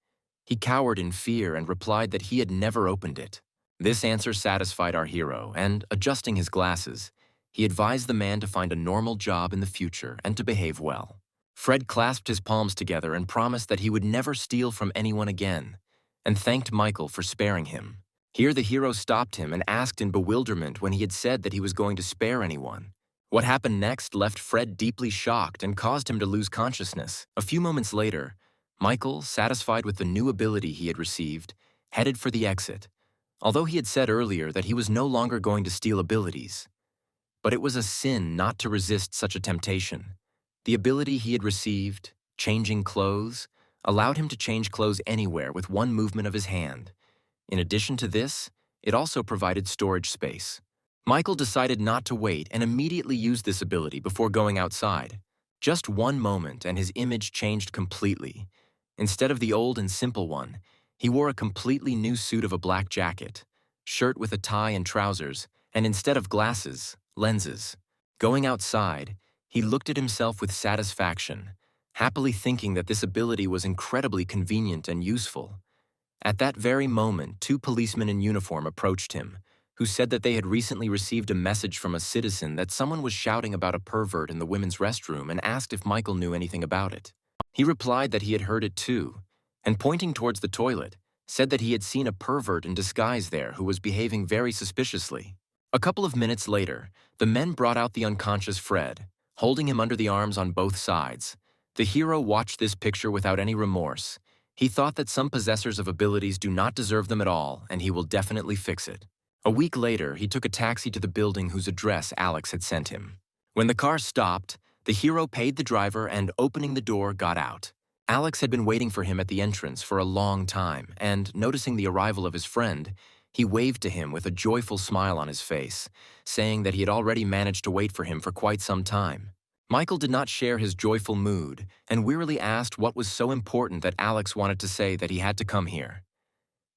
He cowered in fear and replied that he had never opened it. This answer satisfied our hero, and, adjusting his glasses, he advised the man to find a normal job in the future and to behave well. Fred clasped his palms together and promised that he would never steal from anyone again, and thanked Michael for sparing him. Here the hero stopped him and asked in bewilderment when he had said that he was going to spare anyone. What happened next left Fred deeply shocked and caused him to lose consciousness. A few moments later, Michael, satisfied with the new ability he had received, headed for the exit, although he had said earlier that he was no longer going to steal abilities. But it was a sin not to resist such a temptation. The ability he had received, changing clothes, allowed him to change clothes anywhere with one movement of his hand. In addition to this, it also provided storage space. Michael decided not to wait and immediately used this ability before going outside. Just one moment and his image changed completely. Instead of the old and simple one, he wore a completely new suit of a black jacket, shirt with a tie and trousers, and instead of glasses, lenses. Going outside, he looked at himself with satisfaction, happily thinking that this ability was incredibly convenient and useful. At that very moment, two policemen in uniform approached him, who said that they had recently received a message from a citizen that someone was shouting about a pervert in the women's restroom and asked if Michael knew anything about it. He replied that he had heard it too, and pointing towards the toilet, said that he had seen a pervert in disguise there who was behaving very suspiciously. A couple of minutes later, the men brought out the unconscious Fred, holding him under the arms on both sides. The hero watched this picture without any remorse. He thought that some possessors of abilities do not deserve them at all, and he will definitely fix it. A week later, he took a taxi to the building whose address Alex had sent him. When the car stopped, the hero paid the driver and, opening the door, got out. Alex had been waiting for him at the entrance for a long time, and, noticing the arrival of his friend, he waved to him with a joyful smile on his face, saying that he had already managed to wait for him for quite some time. Michael did not share his joyful mood and wearily asked what was so important that Alex wanted to say that he had to come here.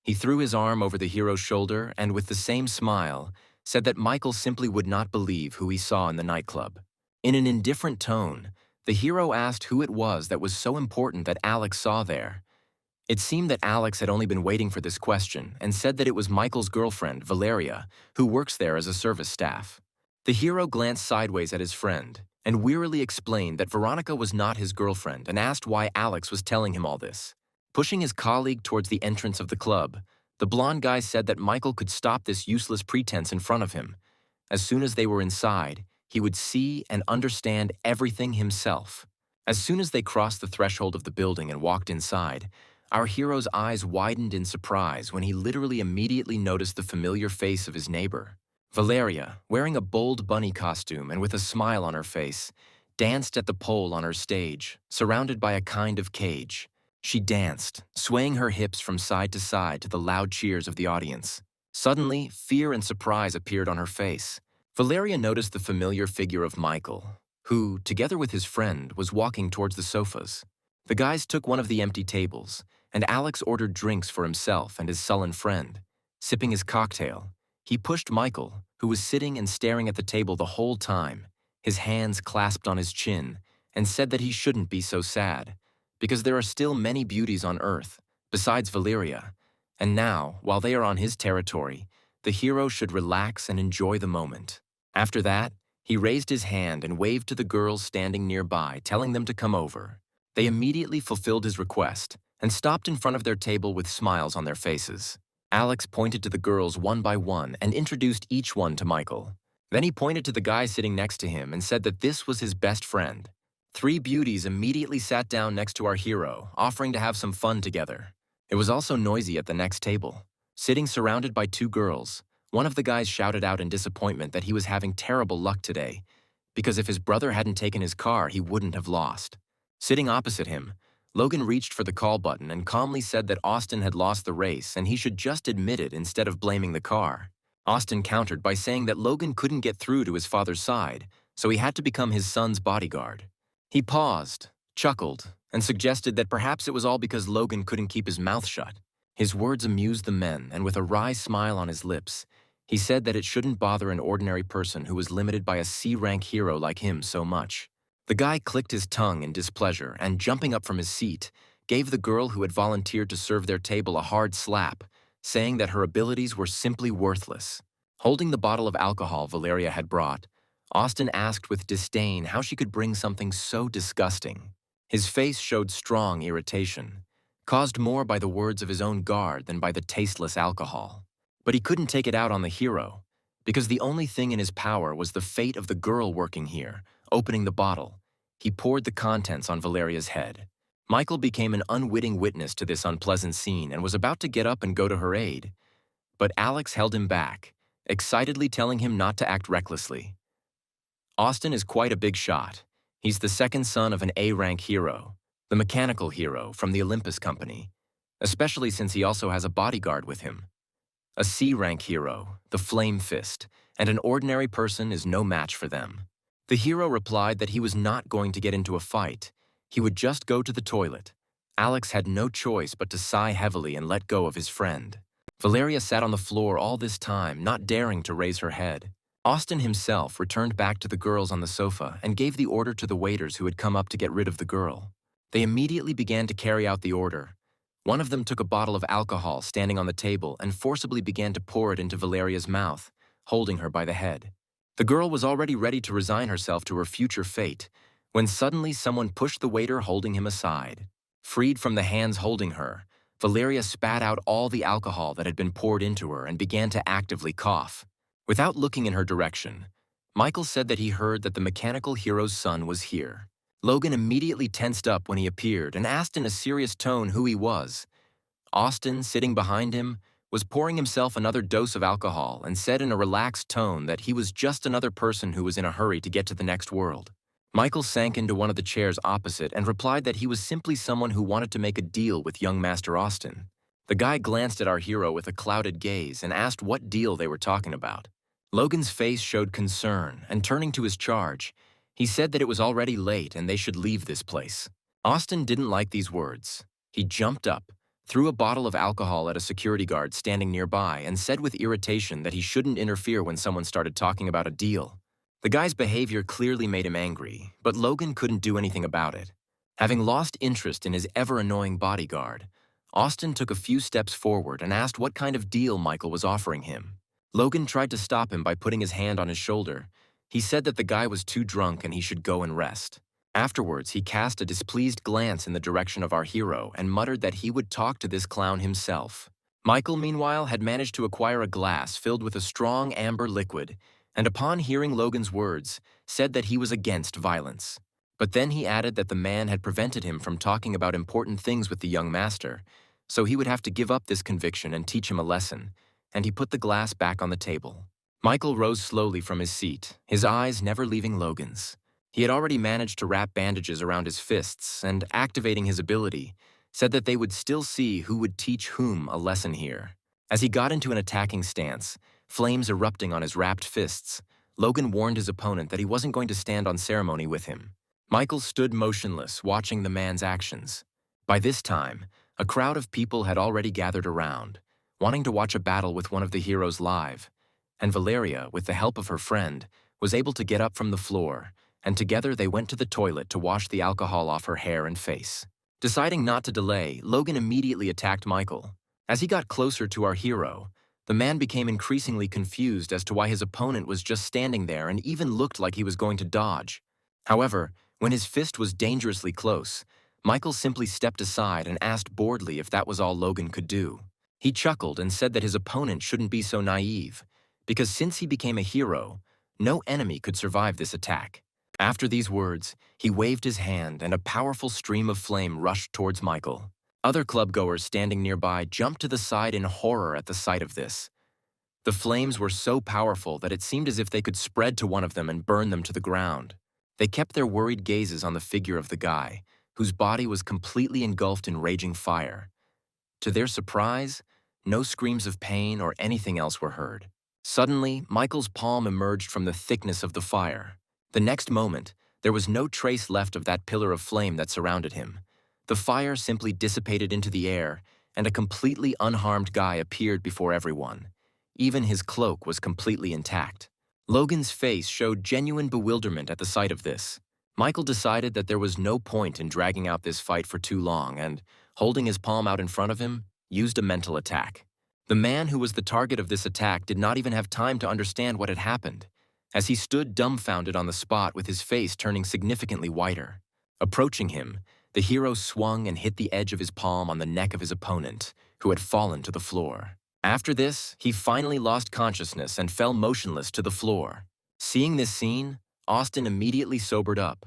He threw his arm over the hero's shoulder and, with the same smile, said that Michael simply would not believe who he saw in the nightclub. In an indifferent tone, the hero asked who it was that was so important that Alex saw there. It seemed that Alex had only been waiting for this question and said that it was Michael's girlfriend, Valeria, who works there as a service staff. The hero glanced sideways at his friend and wearily explained that Veronica was not his girlfriend and asked why Alex was telling him all this. Pushing his colleague towards the entrance of the club, the blonde guy said that Michael could stop this useless pretense in front of him. As soon as they were inside, he would see and understand everything himself. As soon as they crossed the threshold of the building and walked inside, our hero's eyes widened in surprise when he literally immediately noticed the familiar face of his neighbor. Valeria, wearing a bold bunny costume and with a smile on her face, danced at the pole on her stage, surrounded by a kind of cage. She danced, swaying her hips from side to side to the loud cheers of the audience. Suddenly, fear and surprise appeared on her face. Valeria noticed the familiar figure of Michael, who, together with his friend, was walking towards the sofas. The guys took one of the empty tables, and Alex ordered drinks for himself and his sullen friend. Sipping his cocktail, he pushed Michael, who was sitting and staring at the table the whole time, his hands clasped on his chin, and said that he shouldn't be so sad, because there are still many beauties on Earth, besides Valeria, and now, while they are on his territory, the hero should relax and enjoy the moment. After that, he raised his hand and waved to the girls standing nearby, telling them to come over. They immediately fulfilled his request and stopped in front of their table with smiles on their faces. Alex pointed to the girls one by one and introduced each one to Michael. Then he pointed to the guy sitting next to him and said that this was his best friend. Three beauties immediately sat down next to our hero, offering to have some fun together. It was also noisy at the next table. Sitting surrounded by two girls, one of the guys shouted out in disappointment that he was having terrible luck today, because if his brother hadn't taken his car, he wouldn't have lost. Sitting opposite him, Logan reached for the call button and calmly said that Austin had lost the race and he should just admit it instead of blaming the car. Austin countered by saying that Logan couldn't get through to his father's side, so he had to become his son's bodyguard. He paused, chuckled, and suggested that perhaps it was all because Logan couldn't keep his mouth shut. His words amused the men, and with a wry smile on his lips, he said that it shouldn't bother an ordinary person who was limited by a C-rank hero like him so much. The guy clicked his tongue in displeasure and, jumping up from his seat, gave the girl who had volunteered to serve their table a hard slap, saying that her abilities were simply worthless. Holding the bottle of alcohol Valeria had brought, Austin asked with disdain how she could bring something so disgusting. His face showed strong irritation, caused more by the words of his own guard than by the tasteless alcohol. But he couldn't take it out on the hero, because the only thing in his power was the fate of the girl working here. Opening the bottle, he poured the contents on Valeria's head. Michael became an unwitting witness to this unpleasant scene and was about to get up and go to her aid. But Alex held him back, excitedly telling him not to act recklessly. Austin is quite a big shot. He's the second son of an A-rank hero, the mechanical hero from the Olympus Company, especially since he also has a bodyguard with him. A C-rank hero, the Flame Fist, and an ordinary person is no match for them. The hero replied that he was not going to get into a fight. He would just go to the toilet. Alex had no choice but to sigh heavily and let go of his friend. Valeria sat on the floor all this time, not daring to raise her head. Austin himself returned back to the girls on the sofa and gave the order to the waiters who had come up to get rid of the girl. They immediately began to carry out the order. One of them took a bottle of alcohol standing on the table and forcibly began to pour it into Valeria's mouth, holding her by the head. The girl was already ready to resign herself to her future fate, when suddenly someone pushed the waiter holding him aside. Freed from the hands holding her, Valeria spat out all the alcohol that had been poured into her and began to actively cough. Without looking in her direction, Michael said that he heard that the mechanical hero's son was here. Logan immediately tensed up when he appeared and asked in a serious tone who he was. Austin, sitting behind him, was pouring himself another dose of alcohol and said in a relaxed tone that he was just another person who was in a hurry to get to the next world. Michael sank into one of the chairs opposite and replied that he was simply someone who wanted to make a deal with young Master Austin. The guy glanced at our hero with a clouded gaze and asked what deal they were talking about. Logan's face showed concern, and turning to his charge, he said that it was already late and they should leave this place. Austin didn't like these words. He jumped up, threw a bottle of alcohol at a security guard standing nearby, and said with irritation that he shouldn't interfere when someone started talking about a deal. The guy's behavior clearly made him angry, but Logan couldn't do anything about it. Having lost interest in his ever-annoying bodyguard, Austin took a few steps forward and asked what kind of deal Michael was offering him. Logan tried to stop him by putting his hand on his shoulder. He said that the guy was too drunk and he should go and rest. Afterwards, he cast a displeased glance in the direction of our hero and muttered that he would talk to this clown himself. Michael, meanwhile, had managed to acquire a glass filled with a strong amber liquid, and upon hearing Logan's words, said that he was against violence. But then he added that the man had prevented him from talking about important things with the young master, so he would have to give up this conviction and teach him a lesson, and he put the glass back on the table. Michael rose slowly from his seat, his eyes never leaving Logan's. He had already managed to wrap bandages around his fists, and activating his ability, said that they would still see who would teach whom a lesson here. As he got into an attacking stance, flames erupting on his wrapped fists, Logan warned his opponent that he wasn't going to stand on ceremony with him. Michael stood motionless, watching the man's actions. By this time, a crowd of people had already gathered around, wanting to watch a battle with one of the heroes live, and Valeria, with the help of her friend, was able to get up from the floor, and together they went to the toilet to wash the alcohol off her hair and face. Deciding not to delay, Logan immediately attacked Michael. As he got closer to our hero, the man became increasingly confused as to why his opponent was just standing there and even looked like he was going to dodge. However, when his fist was dangerously close, Michael simply stepped aside and asked boredly if that was all Logan could do. He chuckled and said that his opponent shouldn't be so naive, because since he became a hero, no enemy could survive this attack. After these words, he waved his hand and a powerful stream of flame rushed towards Michael. Other clubgoers standing nearby jumped to the side in horror at the sight of this. The flames were so powerful that it seemed as if they could spread to one of them and burn them to the ground. They kept their worried gazes on the figure of the guy, whose body was completely engulfed in raging fire. To their surprise, no screams of pain or anything else were heard. Suddenly, Michael's palm emerged from the thickness of the fire. The next moment, there was no trace left of that pillar of flame that surrounded him. The fire simply dissipated into the air, and a completely unharmed guy appeared before everyone. Even his cloak was completely intact. Logan's face showed genuine bewilderment at the sight of this. Michael decided that there was no point in dragging out this fight for too long and, holding his palm out in front of him, used a mental attack. The man who was the target of this attack did not even have time to understand what had happened, as he stood dumbfounded on the spot with his face turning significantly whiter. Approaching him, the hero swung and hit the edge of his palm on the neck of his opponent, who had fallen to the floor. After this, he finally lost consciousness and fell motionless to the floor. Seeing this scene, Austin immediately sobered up.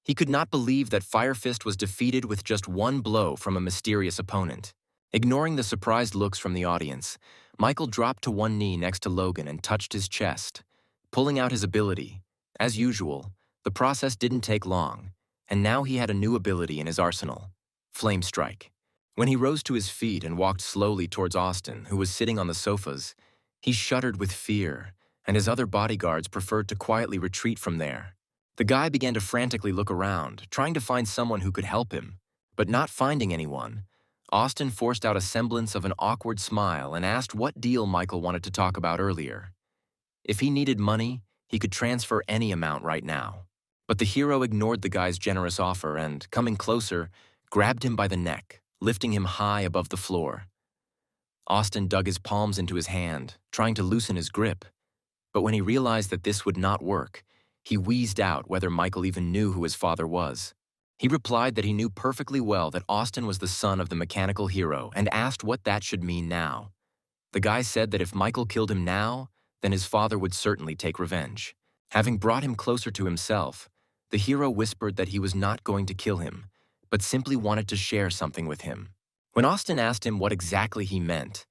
He could not believe that Fire Fist was defeated with just one blow from a mysterious opponent. Ignoring the surprised looks from the audience, Michael dropped to one knee next to Logan and touched his chest. Pulling out his ability, as usual, the process didn't take long, and now he had a new ability in his arsenal, Flame Strike. When he rose to his feet and walked slowly towards Austin, who was sitting on the sofas, he shuddered with fear, and his other bodyguards preferred to quietly retreat from there. The guy began to frantically look around, trying to find someone who could help him, but not finding anyone, Austin forced out a semblance of an awkward smile and asked what deal Michael wanted to talk about earlier. If he needed money, he could transfer any amount right now. But the hero ignored the guy's generous offer and, coming closer, grabbed him by the neck, lifting him high above the floor. Austin dug his palms into his hand, trying to loosen his grip. But when he realized that this would not work, he wheezed out whether Michael even knew who his father was. He replied that he knew perfectly well that Austin was the son of the mechanical hero and asked what that should mean now. The guy said that if Michael killed him now, then his father would certainly take revenge. Having brought him closer to himself, The hero whispered that he was not going to kill him, but simply wanted to share something with him. When Austin asked him what exactly he meant,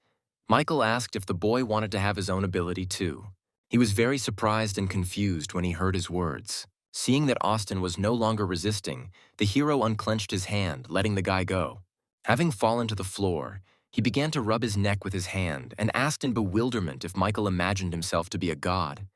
Michael asked if the boy wanted to have his own ability too. He was very surprised and confused when he heard his words. Seeing that Austin was no longer resisting, the hero unclenched his hand, letting the guy go. Having fallen to the floor, he began to rub his neck with his hand and asked in bewilderment if Michael imagined himself to be a god.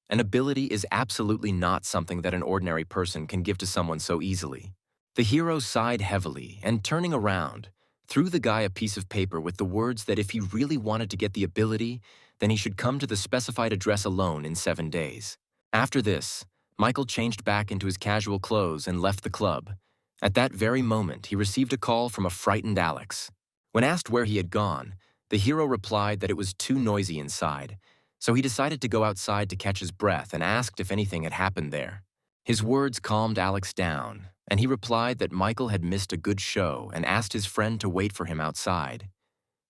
An ability is absolutely not something that an ordinary person can give to someone so easily. The hero sighed heavily and, turning around, threw the guy a piece of paper with the words that if he really wanted to get the ability, then he should come to the specified address alone in 7 days. After this, Michael changed back into his casual clothes and left the club. At that very moment, he received a call from a frightened Alex. When asked where he had gone, the hero replied that it was too noisy inside, so he decided to go outside to catch his breath and asked if anything had happened there. His words calmed Alex down, and he replied that Michael had missed a good show and asked his friend to wait for him outside.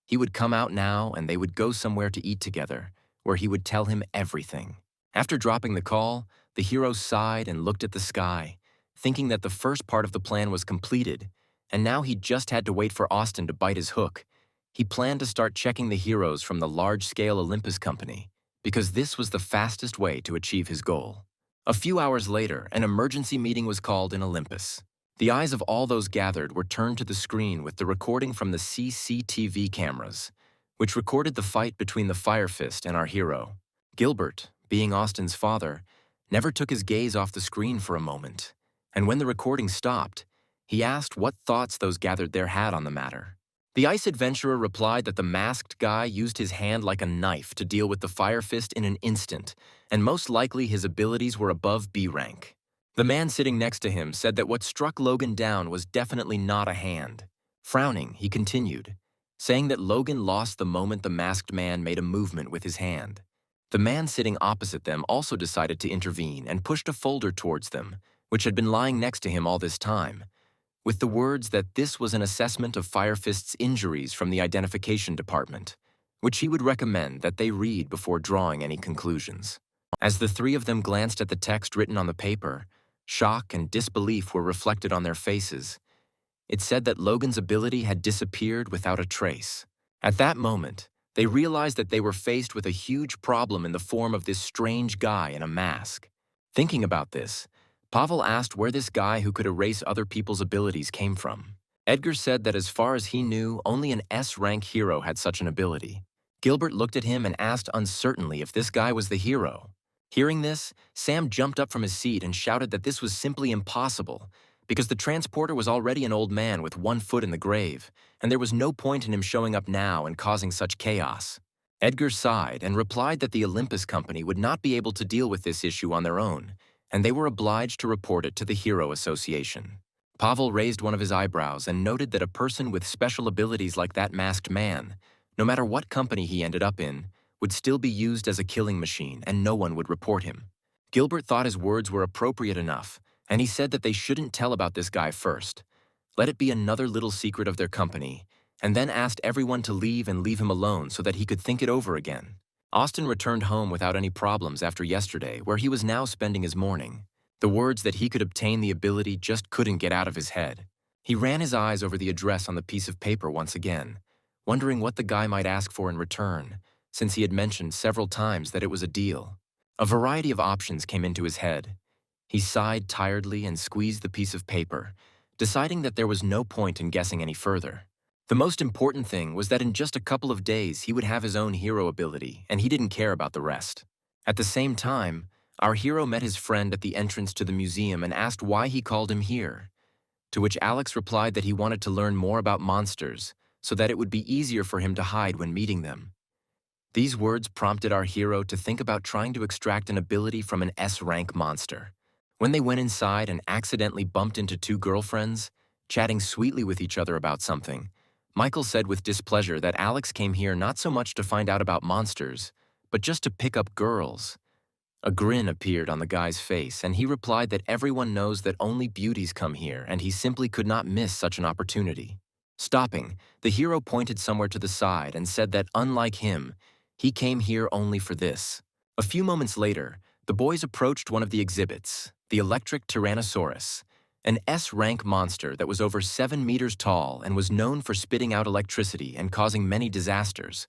He would come out now and they would go somewhere to eat together, where he would tell him everything. After dropping the call, the hero sighed and looked at the sky, thinking that the first part of the plan was completed, and now he just had to wait for Austin to bite his hook. He planned to start checking the heroes from the large-scale Olympus company, because this was the fastest way to achieve his goal. A few hours later, an emergency meeting was called in Olympus. The eyes of all those gathered were turned to the screen with the recording from the CCTV cameras, which recorded the fight between the Fire Fist and our hero. Gilbert, being Austin's father, never took his gaze off the screen for a moment, and when the recording stopped, he asked what thoughts those gathered there had on the matter. The ice adventurer replied that the masked guy used his hand like a knife to deal with the Fire Fist in an instant, and most likely his abilities were above B rank. The man sitting next to him said that what struck Logan down was definitely not a hand. Frowning, he continued, saying that Logan lost the moment the masked man made a movement with his hand. The man sitting opposite them also decided to intervene and pushed a folder towards them, which had been lying next to him all this time, with the words that this was an assessment of Fire Fist's injuries from the identification department, which he would recommend that they read before drawing any conclusions. As the three of them glanced at the text written on the paper, shock and disbelief were reflected on their faces. It said that Logan's ability had disappeared without a trace. At that moment, they realized that they were faced with a huge problem in the form of this strange guy in a mask. Thinking about this, Pavel asked where this guy who could erase other people's abilities came from. Edgar said that as far as he knew, only an S-rank hero had such an ability. Gilbert looked at him and asked uncertainly if this guy was the hero. Hearing this, Sam jumped up from his seat and shouted that this was simply impossible, because the transporter was already an old man with one foot in the grave, and there was no point in him showing up now and causing such chaos. Edgar sighed and replied that the Olympus company would not be able to deal with this issue on their own, and they were obliged to report it to the Hero Association. Pavel raised one of his eyebrows and noted that a person with special abilities like that masked man, no matter what company he ended up in, would still be used as a killing machine and no one would report him. Gilbert thought his words were appropriate enough, and he said that they shouldn't tell about this guy first. Let it be another little secret of their company, and then asked everyone to leave and leave him alone so that he could think it over again. Austin returned home without any problems after yesterday, where he was now spending his morning. The words that he could obtain the ability just couldn't get out of his head. He ran his eyes over the address on the piece of paper once again, wondering what the guy might ask for in return, since he had mentioned several times that it was a deal. A variety of options came into his head. He sighed tiredly and squeezed the piece of paper, deciding that there was no point in guessing any further. The most important thing was that in just a couple of days he would have his own hero ability, and he didn't care about the rest. At the same time, our hero met his friend at the entrance to the museum and asked why he called him here, to which Alex replied that he wanted to learn more about monsters so that it would be easier for him to hide when meeting them. These words prompted our hero to think about trying to extract an ability from an S-rank monster. When they went inside and accidentally bumped into two girlfriends, chatting sweetly with each other about something, Michael said with displeasure that Alex came here not so much to find out about monsters, but just to pick up girls. A grin appeared on the guy's face, and he replied that everyone knows that only beauties come here, and he simply could not miss such an opportunity. Stopping, the hero pointed somewhere to the side and said that, unlike him, he came here only for this. A few moments later, the boys approached one of the exhibits. the electric Tyrannosaurus, an S-rank monster that was over 7 meters tall and was known for spitting out electricity and causing many disasters,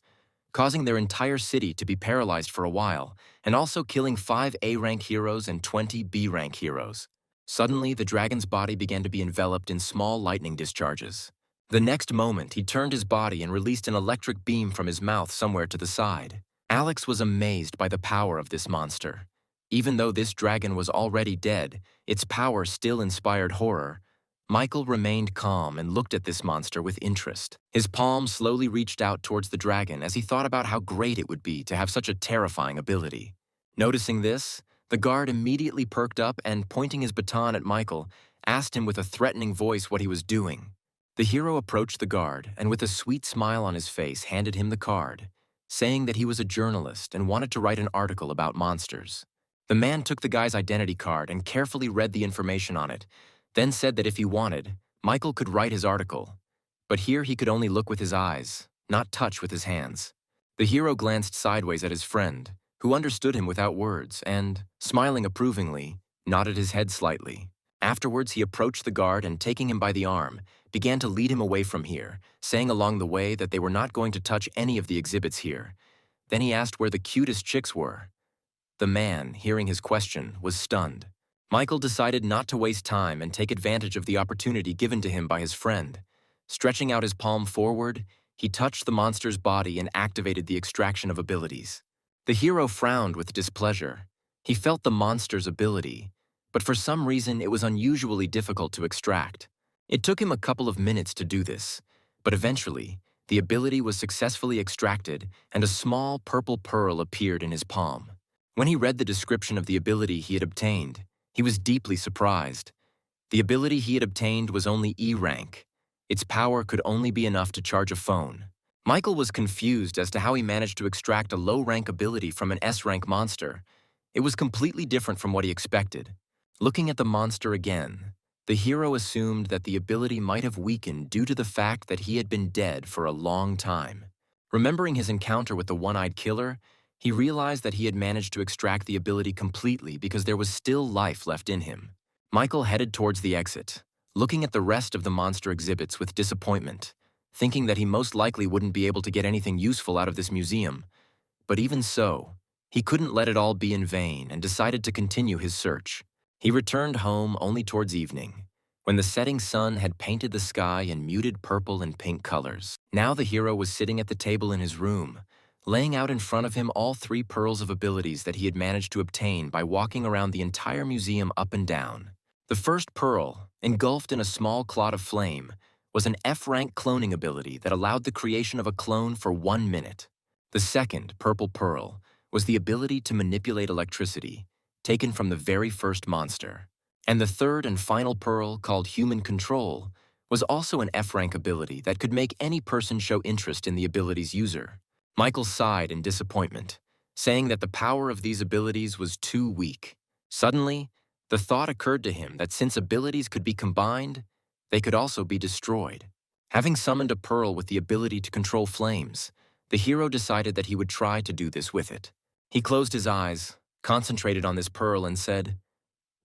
causing their entire city to be paralyzed for a while, and also killing 5 A-rank heroes and 20 B-rank heroes. Suddenly, the dragon's body began to be enveloped in small lightning discharges. The next moment, he turned his body and released an electric beam from his mouth somewhere to the side. Alex was amazed by the power of this monster. Even though this dragon was already dead, its power still inspired horror. Michael remained calm and looked at this monster with interest. His palm slowly reached out towards the dragon as he thought about how great it would be to have such a terrifying ability. Noticing this, the guard immediately perked up and, pointing his baton at Michael, asked him with a threatening voice what he was doing. The hero approached the guard and with a sweet smile on his face handed him the card, saying that he was a journalist and wanted to write an article about monsters. The man took the guy's identity card and carefully read the information on it, then said that if he wanted, Michael could write his article. But here he could only look with his eyes, not touch with his hands. The hero glanced sideways at his friend, who understood him without words and, smiling approvingly, nodded his head slightly. Afterwards, he approached the guard and, taking him by the arm, began to lead him away from here, saying along the way that they were not going to touch any of the exhibits here. Then he asked where the cutest chicks were. The man, hearing his question, was stunned. Michael decided not to waste time and take advantage of the opportunity given to him by his friend. Stretching out his palm forward, he touched the monster's body and activated the extraction of abilities. The hero frowned with displeasure. He felt the monster's ability, but for some reason it was unusually difficult to extract. It took him a couple of minutes to do this, but eventually, the ability was successfully extracted and a small purple pearl appeared in his palm. When he read the description of the ability he had obtained, he was deeply surprised. The ability he had obtained was only E rank. Its power could only be enough to charge a phone. Michael was confused as to how he managed to extract a low-rank ability from an S-rank monster. It was completely different from what he expected. Looking at the monster again, the hero assumed that the ability might have weakened due to the fact that he had been dead for a long time. Remembering his encounter with the one-eyed killer, he realized that he had managed to extract the ability completely because there was still life left in him. Michael headed towards the exit, looking at the rest of the monster exhibits with disappointment, thinking that he most likely wouldn't be able to get anything useful out of this museum. But even so, he couldn't let it all be in vain and decided to continue his search. He returned home only towards evening, when the setting sun had painted the sky in muted purple and pink colors. Now the hero was sitting at the table in his room, laying out in front of him all 3 pearls of abilities that he had managed to obtain by walking around the entire museum up and down. The first pearl, engulfed in a small clot of flame, was an F-rank cloning ability that allowed the creation of a clone for 1 minute. The second, purple pearl, was the ability to manipulate electricity, taken from the very first monster. And the third and final pearl, called human control, was also an F-rank ability that could make any person show interest in the ability's user. Michael sighed in disappointment, saying that the power of these abilities was too weak. Suddenly, the thought occurred to him that since abilities could be combined, they could also be destroyed. Having summoned a pearl with the ability to control flames, the hero decided that he would try to do this with it. He closed his eyes, concentrated on this pearl, and said,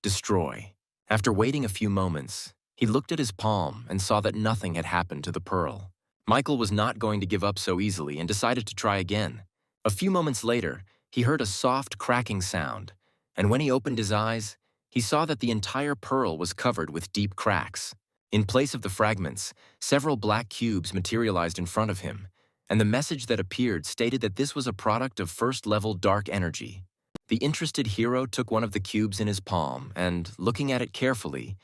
"Destroy." After waiting a few moments, he looked at his palm and saw that nothing had happened to the pearl. Michael was not going to give up so easily and decided to try again. A few moments later, he heard a soft cracking sound, and when he opened his eyes, he saw that the entire pearl was covered with deep cracks. In place of the fragments, several black cubes materialized in front of him, and the message that appeared stated that this was a product of first-level dark energy. The interested hero took one of the cubes in his palm and, looking at it carefully,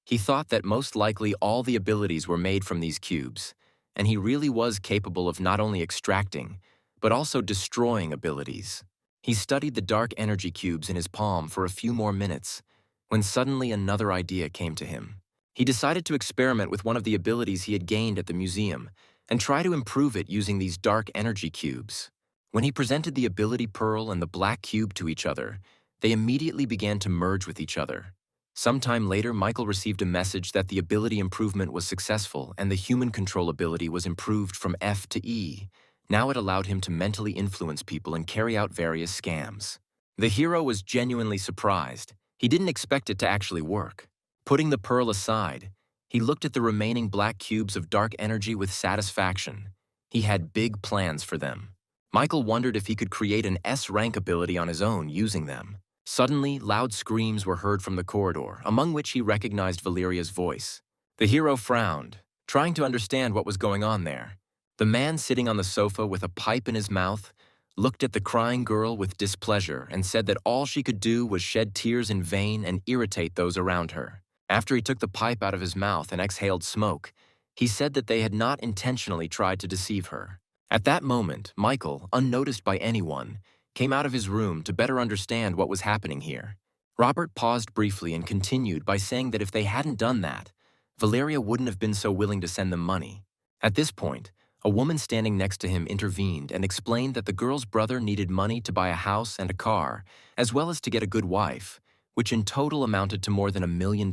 he thought that most likely all the abilities were made from these cubes, and he really was capable of not only extracting, but also destroying abilities. He studied the dark energy cubes in his palm for a few more minutes, when suddenly another idea came to him. He decided to experiment with one of the abilities he had gained at the museum and try to improve it using these dark energy cubes. When he presented the ability pearl and the black cube to each other, they immediately began to merge with each other. Sometime later, Michael received a message that the ability improvement was successful and the human control ability was improved from F to E. Now it allowed him to mentally influence people and carry out various scams. The hero was genuinely surprised. He didn't expect it to actually work. Putting the pearl aside, he looked at the remaining black cubes of dark energy with satisfaction. He had big plans for them. Michael wondered if he could create an S-rank ability on his own using them. Suddenly, loud screams were heard from the corridor, among which he recognized Valeria's voice. The hero frowned, trying to understand what was going on there. The man sitting on the sofa with a pipe in his mouth looked at the crying girl with displeasure and said that all she could do was shed tears in vain and irritate those around her. After he took the pipe out of his mouth and exhaled smoke, he said that they had not intentionally tried to deceive her. At that moment, Michael, unnoticed by anyone, came out of his room to better understand what was happening here. Robert paused briefly and continued by saying that if they hadn't done that, Valeria wouldn't have been so willing to send them money. At this point, a woman standing next to him intervened and explained that the girl's brother needed money to buy a house and a car, as well as to get a good wife, which in total amounted to more than $1 million.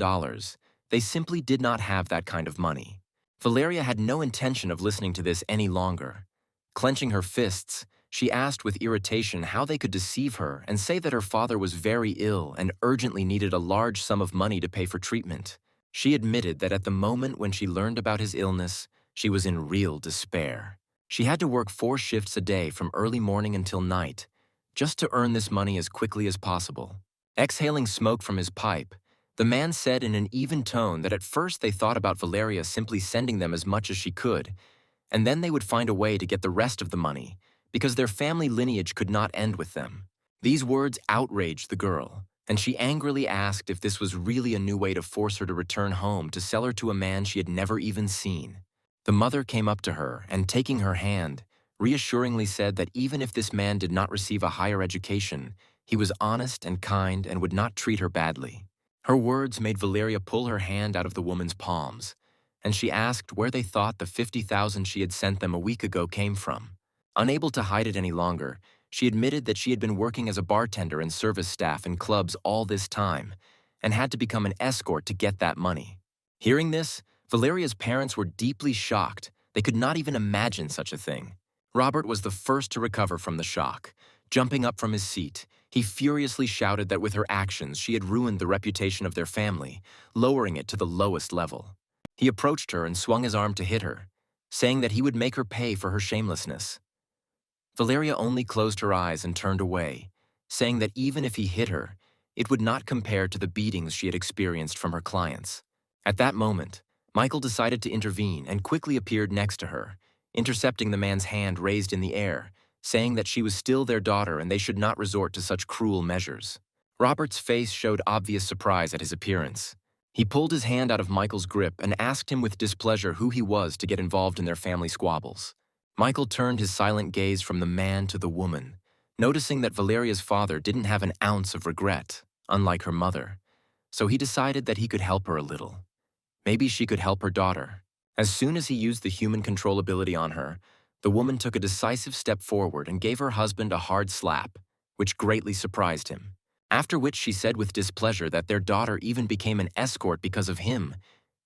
They simply did not have that kind of money. Valeria had no intention of listening to this any longer. Clenching her fists, she asked with irritation how they could deceive her and say that her father was very ill and urgently needed a large sum of money to pay for treatment. She admitted that at the moment when she learned about his illness, she was in real despair. She had to work 4 shifts a day from early morning until night, just to earn this money as quickly as possible. Exhaling smoke from his pipe, the man said in an even tone that at first they thought about Valeria simply sending them as much as she could, and then they would find a way to get the rest of the money, because their family lineage could not end with them. These words outraged the girl, and she angrily asked if this was really a new way to force her to return home to sell her to a man she had never even seen. The mother came up to her and, taking her hand, reassuringly said that even if this man did not receive a higher education, he was honest and kind and would not treat her badly. Her words made Valeria pull her hand out of the woman's palms, and she asked where they thought the $50,000 she had sent them a week ago came from. Unable to hide it any longer, she admitted that she had been working as a bartender and service staff in clubs all this time and had to become an escort to get that money. Hearing this, Valeria's parents were deeply shocked. They could not even imagine such a thing. Robert was the first to recover from the shock. Jumping up from his seat, he furiously shouted that with her actions she had ruined the reputation of their family, lowering it to the lowest level. He approached her and swung his arm to hit her, saying that he would make her pay for her shamelessness. Valeria only closed her eyes and turned away, saying that even if he hit her, it would not compare to the beatings she had experienced from her clients. At that moment, Michael decided to intervene and quickly appeared next to her, intercepting the man's hand raised in the air, saying that she was still their daughter and they should not resort to such cruel measures. Robert's face showed obvious surprise at his appearance. He pulled his hand out of Michael's grip and asked him with displeasure who he was to get involved in their family squabbles. Michael turned his silent gaze from the man to the woman, noticing that Valeria's father didn't have an ounce of regret, unlike her mother, so he decided that he could help her a little. Maybe she could help her daughter. As soon as he used the human control ability on her, the woman took a decisive step forward and gave her husband a hard slap, which greatly surprised him. After which she said with displeasure that their daughter even became an escort because of him.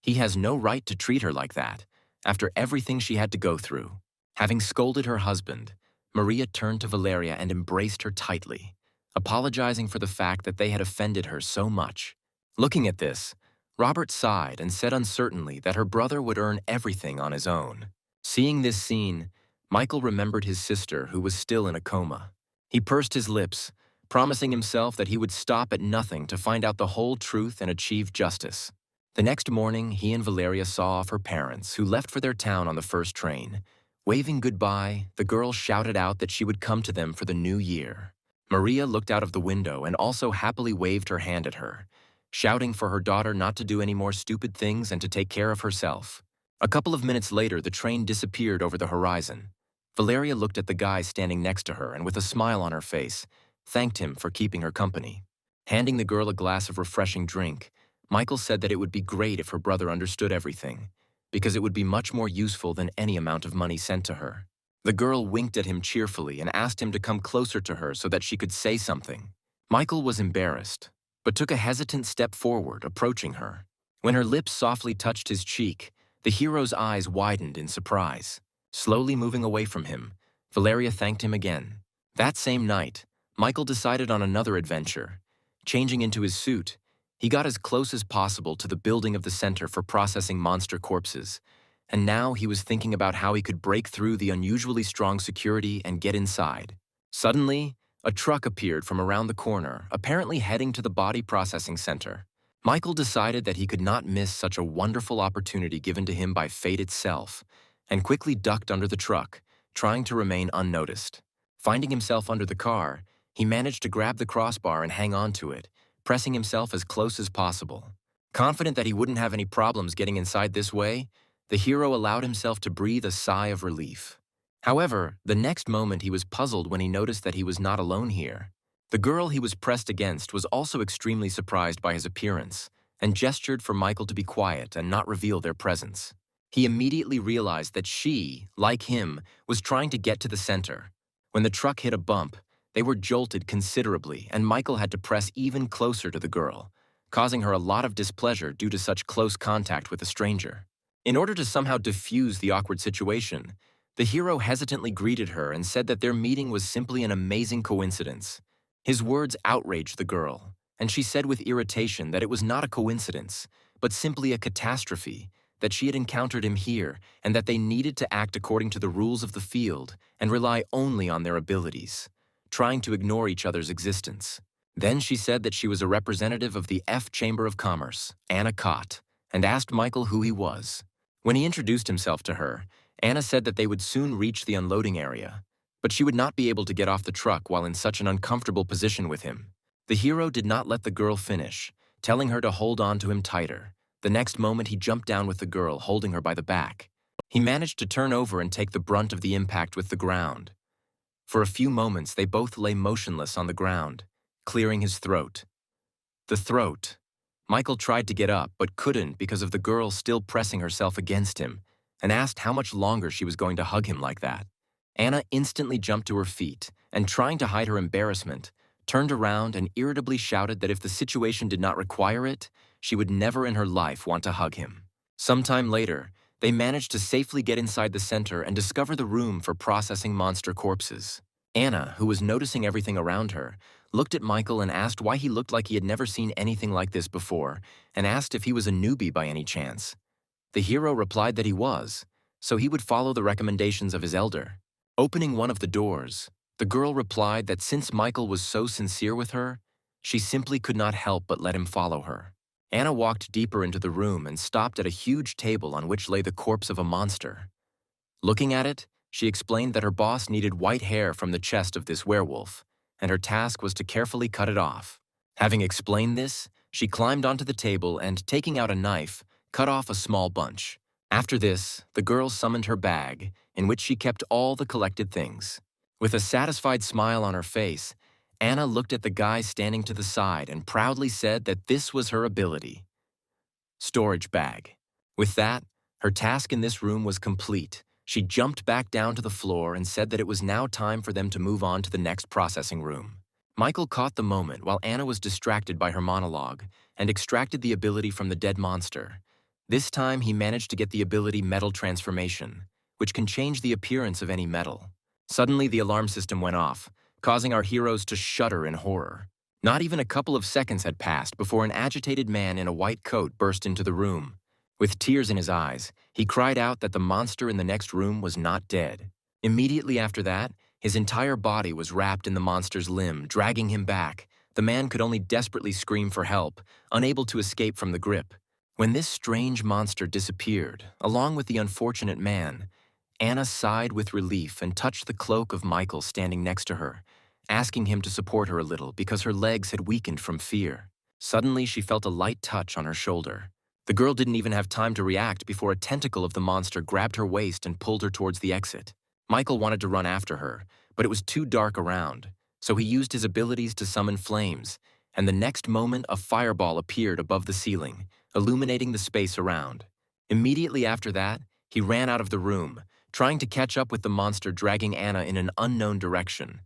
He has no right to treat her like that, after everything she had to go through. Having scolded her husband, Maria turned to Valeria and embraced her tightly, apologizing for the fact that they had offended her so much. Looking at this, Robert sighed and said uncertainly that her brother would earn everything on his own. Seeing this scene, Michael remembered his sister who was still in a coma. He pursed his lips, promising himself that he would stop at nothing to find out the whole truth and achieve justice. The next morning, he and Valeria saw off her parents, who left for their town on the first train. Waving goodbye, the girl shouted out that she would come to them for the new year. Maria looked out of the window and also happily waved her hand at her, shouting for her daughter not to do any more stupid things and to take care of herself. A couple of minutes later, the train disappeared over the horizon. Valeria looked at the guy standing next to her and, with a smile on her face, thanked him for keeping her company. Handing the girl a glass of refreshing drink, Michael said that it would be great if her brother understood everything, because it would be much more useful than any amount of money sent to her. The girl winked at him cheerfully and asked him to come closer to her so that she could say something. Michael was embarrassed, but took a hesitant step forward, approaching her. When her lips softly touched his cheek, the hero's eyes widened in surprise. Slowly moving away from him, Valeria thanked him again. That same night, Michael decided on another adventure. Changing into his suit, he got as close as possible to the building of the center for processing monster corpses, and now he was thinking about how he could break through the unusually strong security and get inside. Suddenly, a truck appeared from around the corner, apparently heading to the body processing center. Michael decided that he could not miss such a wonderful opportunity given to him by fate itself, and quickly ducked under the truck, trying to remain unnoticed. Finding himself under the car, he managed to grab the crossbar and hang on to it, pressing himself as close as possible. Confident that he wouldn't have any problems getting inside this way, the hero allowed himself to breathe a sigh of relief. However, the next moment he was puzzled when he noticed that he was not alone here. The girl he was pressed against was also extremely surprised by his appearance, and gestured for Michael to be quiet and not reveal their presence. He immediately realized that she, like him, was trying to get to the center. When the truck hit a bump, they were jolted considerably, and Michael had to press even closer to the girl, causing her a lot of displeasure due to such close contact with a stranger. In order to somehow diffuse the awkward situation, the hero hesitantly greeted her and said that their meeting was simply an amazing coincidence. His words outraged the girl, and she said with irritation that it was not a coincidence, but simply a catastrophe, that she had encountered him here and that they needed to act according to the rules of the field and rely only on their abilities, trying to ignore each other's existence. Then she said that she was a representative of the F Chamber of Commerce, Anna Cott, and asked Michael who he was. When he introduced himself to her, Anna said that they would soon reach the unloading area, but she would not be able to get off the truck while in such an uncomfortable position with him. The hero did not let the girl finish, telling her to hold on to him tighter. The next moment he jumped down with the girl, holding her by the back. He managed to turn over and take the brunt of the impact with the ground. For a few moments they both lay motionless on the ground, clearing his throat. The throat. Michael tried to get up but couldn't because of the girl still pressing herself against him, and asked how much longer she was going to hug him like that. Anna instantly jumped to her feet and, trying to hide her embarrassment, turned around and irritably shouted that if the situation did not require it, she would never in her life want to hug him. Sometime later, they managed to safely get inside the center and discover the room for processing monster corpses. Anna, who was noticing everything around her, looked at Michael and asked why he looked like he had never seen anything like this before, and asked if he was a newbie by any chance. The hero replied that he was, so he would follow the recommendations of his elder. Opening one of the doors, the girl replied that since Michael was so sincere with her, she simply could not help but let him follow her. Anna walked deeper into the room and stopped at a huge table on which lay the corpse of a monster. Looking at it, she explained that her boss needed white hair from the chest of this werewolf, and her task was to carefully cut it off. Having explained this, she climbed onto the table and, taking out a knife, cut off a small bunch. After this, the girl summoned her bag, in which she kept all the collected things. With a satisfied smile on her face, Anna looked at the guy standing to the side and proudly said that this was her ability. Storage bag. With that, her task in this room was complete. She jumped back down to the floor and said that it was now time for them to move on to the next processing room. Michael caught the moment while Anna was distracted by her monologue and extracted the ability from the dead monster. This time, he managed to get the ability Metal Transformation, which can change the appearance of any metal. Suddenly, the alarm system went off, causing our heroes to shudder in horror. Not even a couple of seconds had passed before an agitated man in a white coat burst into the room. With tears in his eyes, he cried out that the monster in the next room was not dead. Immediately after that, his entire body was wrapped in the monster's limb, dragging him back. The man could only desperately scream for help, unable to escape from the grip. When this strange monster disappeared, along with the unfortunate man, Anna sighed with relief and touched the cloak of Michael standing next to her, asking him to support her a little because her legs had weakened from fear. Suddenly, she felt a light touch on her shoulder. The girl didn't even have time to react before a tentacle of the monster grabbed her waist and pulled her towards the exit. Michael wanted to run after her, but it was too dark around, so he used his abilities to summon flames, and the next moment a fireball appeared above the ceiling, illuminating the space around. Immediately after that, he ran out of the room, trying to catch up with the monster dragging Anna in an unknown direction.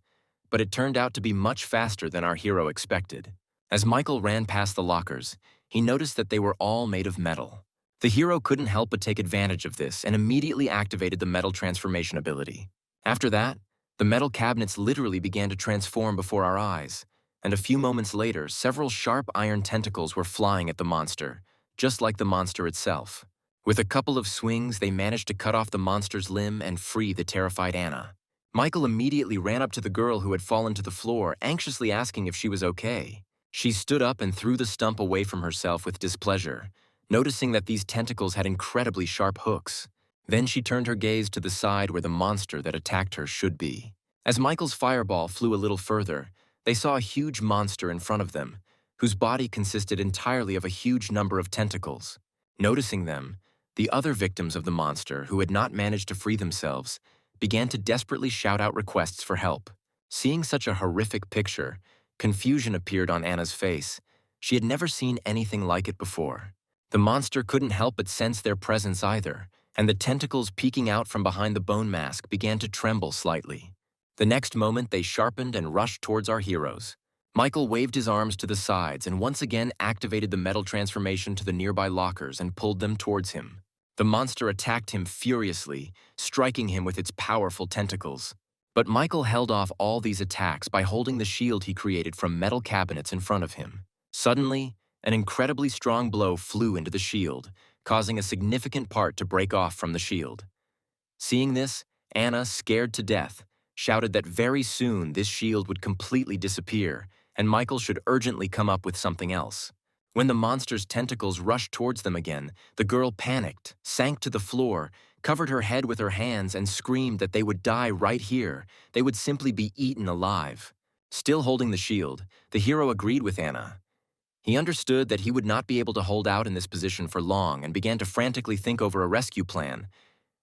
But it turned out to be much faster than our hero expected. As Michael ran past the lockers, he noticed that they were all made of metal. The hero couldn't help but take advantage of this and immediately activated the metal transformation ability. After that, the metal cabinets literally began to transform before our eyes, and a few moments later, several sharp iron tentacles were flying at the monster, just like the monster itself. With a couple of swings, they managed to cut off the monster's limb and free the terrified Anna. Michael immediately ran up to the girl who had fallen to the floor, anxiously asking if she was okay. She stood up and threw the stump away from herself with displeasure, noticing that these tentacles had incredibly sharp hooks. Then she turned her gaze to the side where the monster that attacked her should be. As Michael's fireball flew a little further, they saw a huge monster in front of them, whose body consisted entirely of a huge number of tentacles. Noticing them, the other victims of the monster, who had not managed to free themselves, began to desperately shout out requests for help. Seeing such a horrific picture, confusion appeared on Anna's face. She had never seen anything like it before. The monster couldn't help but sense their presence either, and the tentacles peeking out from behind the bone mask began to tremble slightly. The next moment, they sharpened and rushed towards our heroes. Michael waved his arms to the sides and once again activated the metal transformation to the nearby lockers and pulled them towards him. The monster attacked him furiously, striking him with its powerful tentacles. But Michael held off all these attacks by holding the shield he created from metal cabinets in front of him. Suddenly, an incredibly strong blow flew into the shield, causing a significant part to break off from the shield. Seeing this, Anna, scared to death, shouted that very soon this shield would completely disappear, and Michael should urgently come up with something else. When the monster's tentacles rushed towards them again, the girl panicked, sank to the floor, covered her head with her hands, and screamed that they would die right here. They would simply be eaten alive. Still holding the shield, the hero agreed with Anna. He understood that he would not be able to hold out in this position for long and began to frantically think over a rescue plan,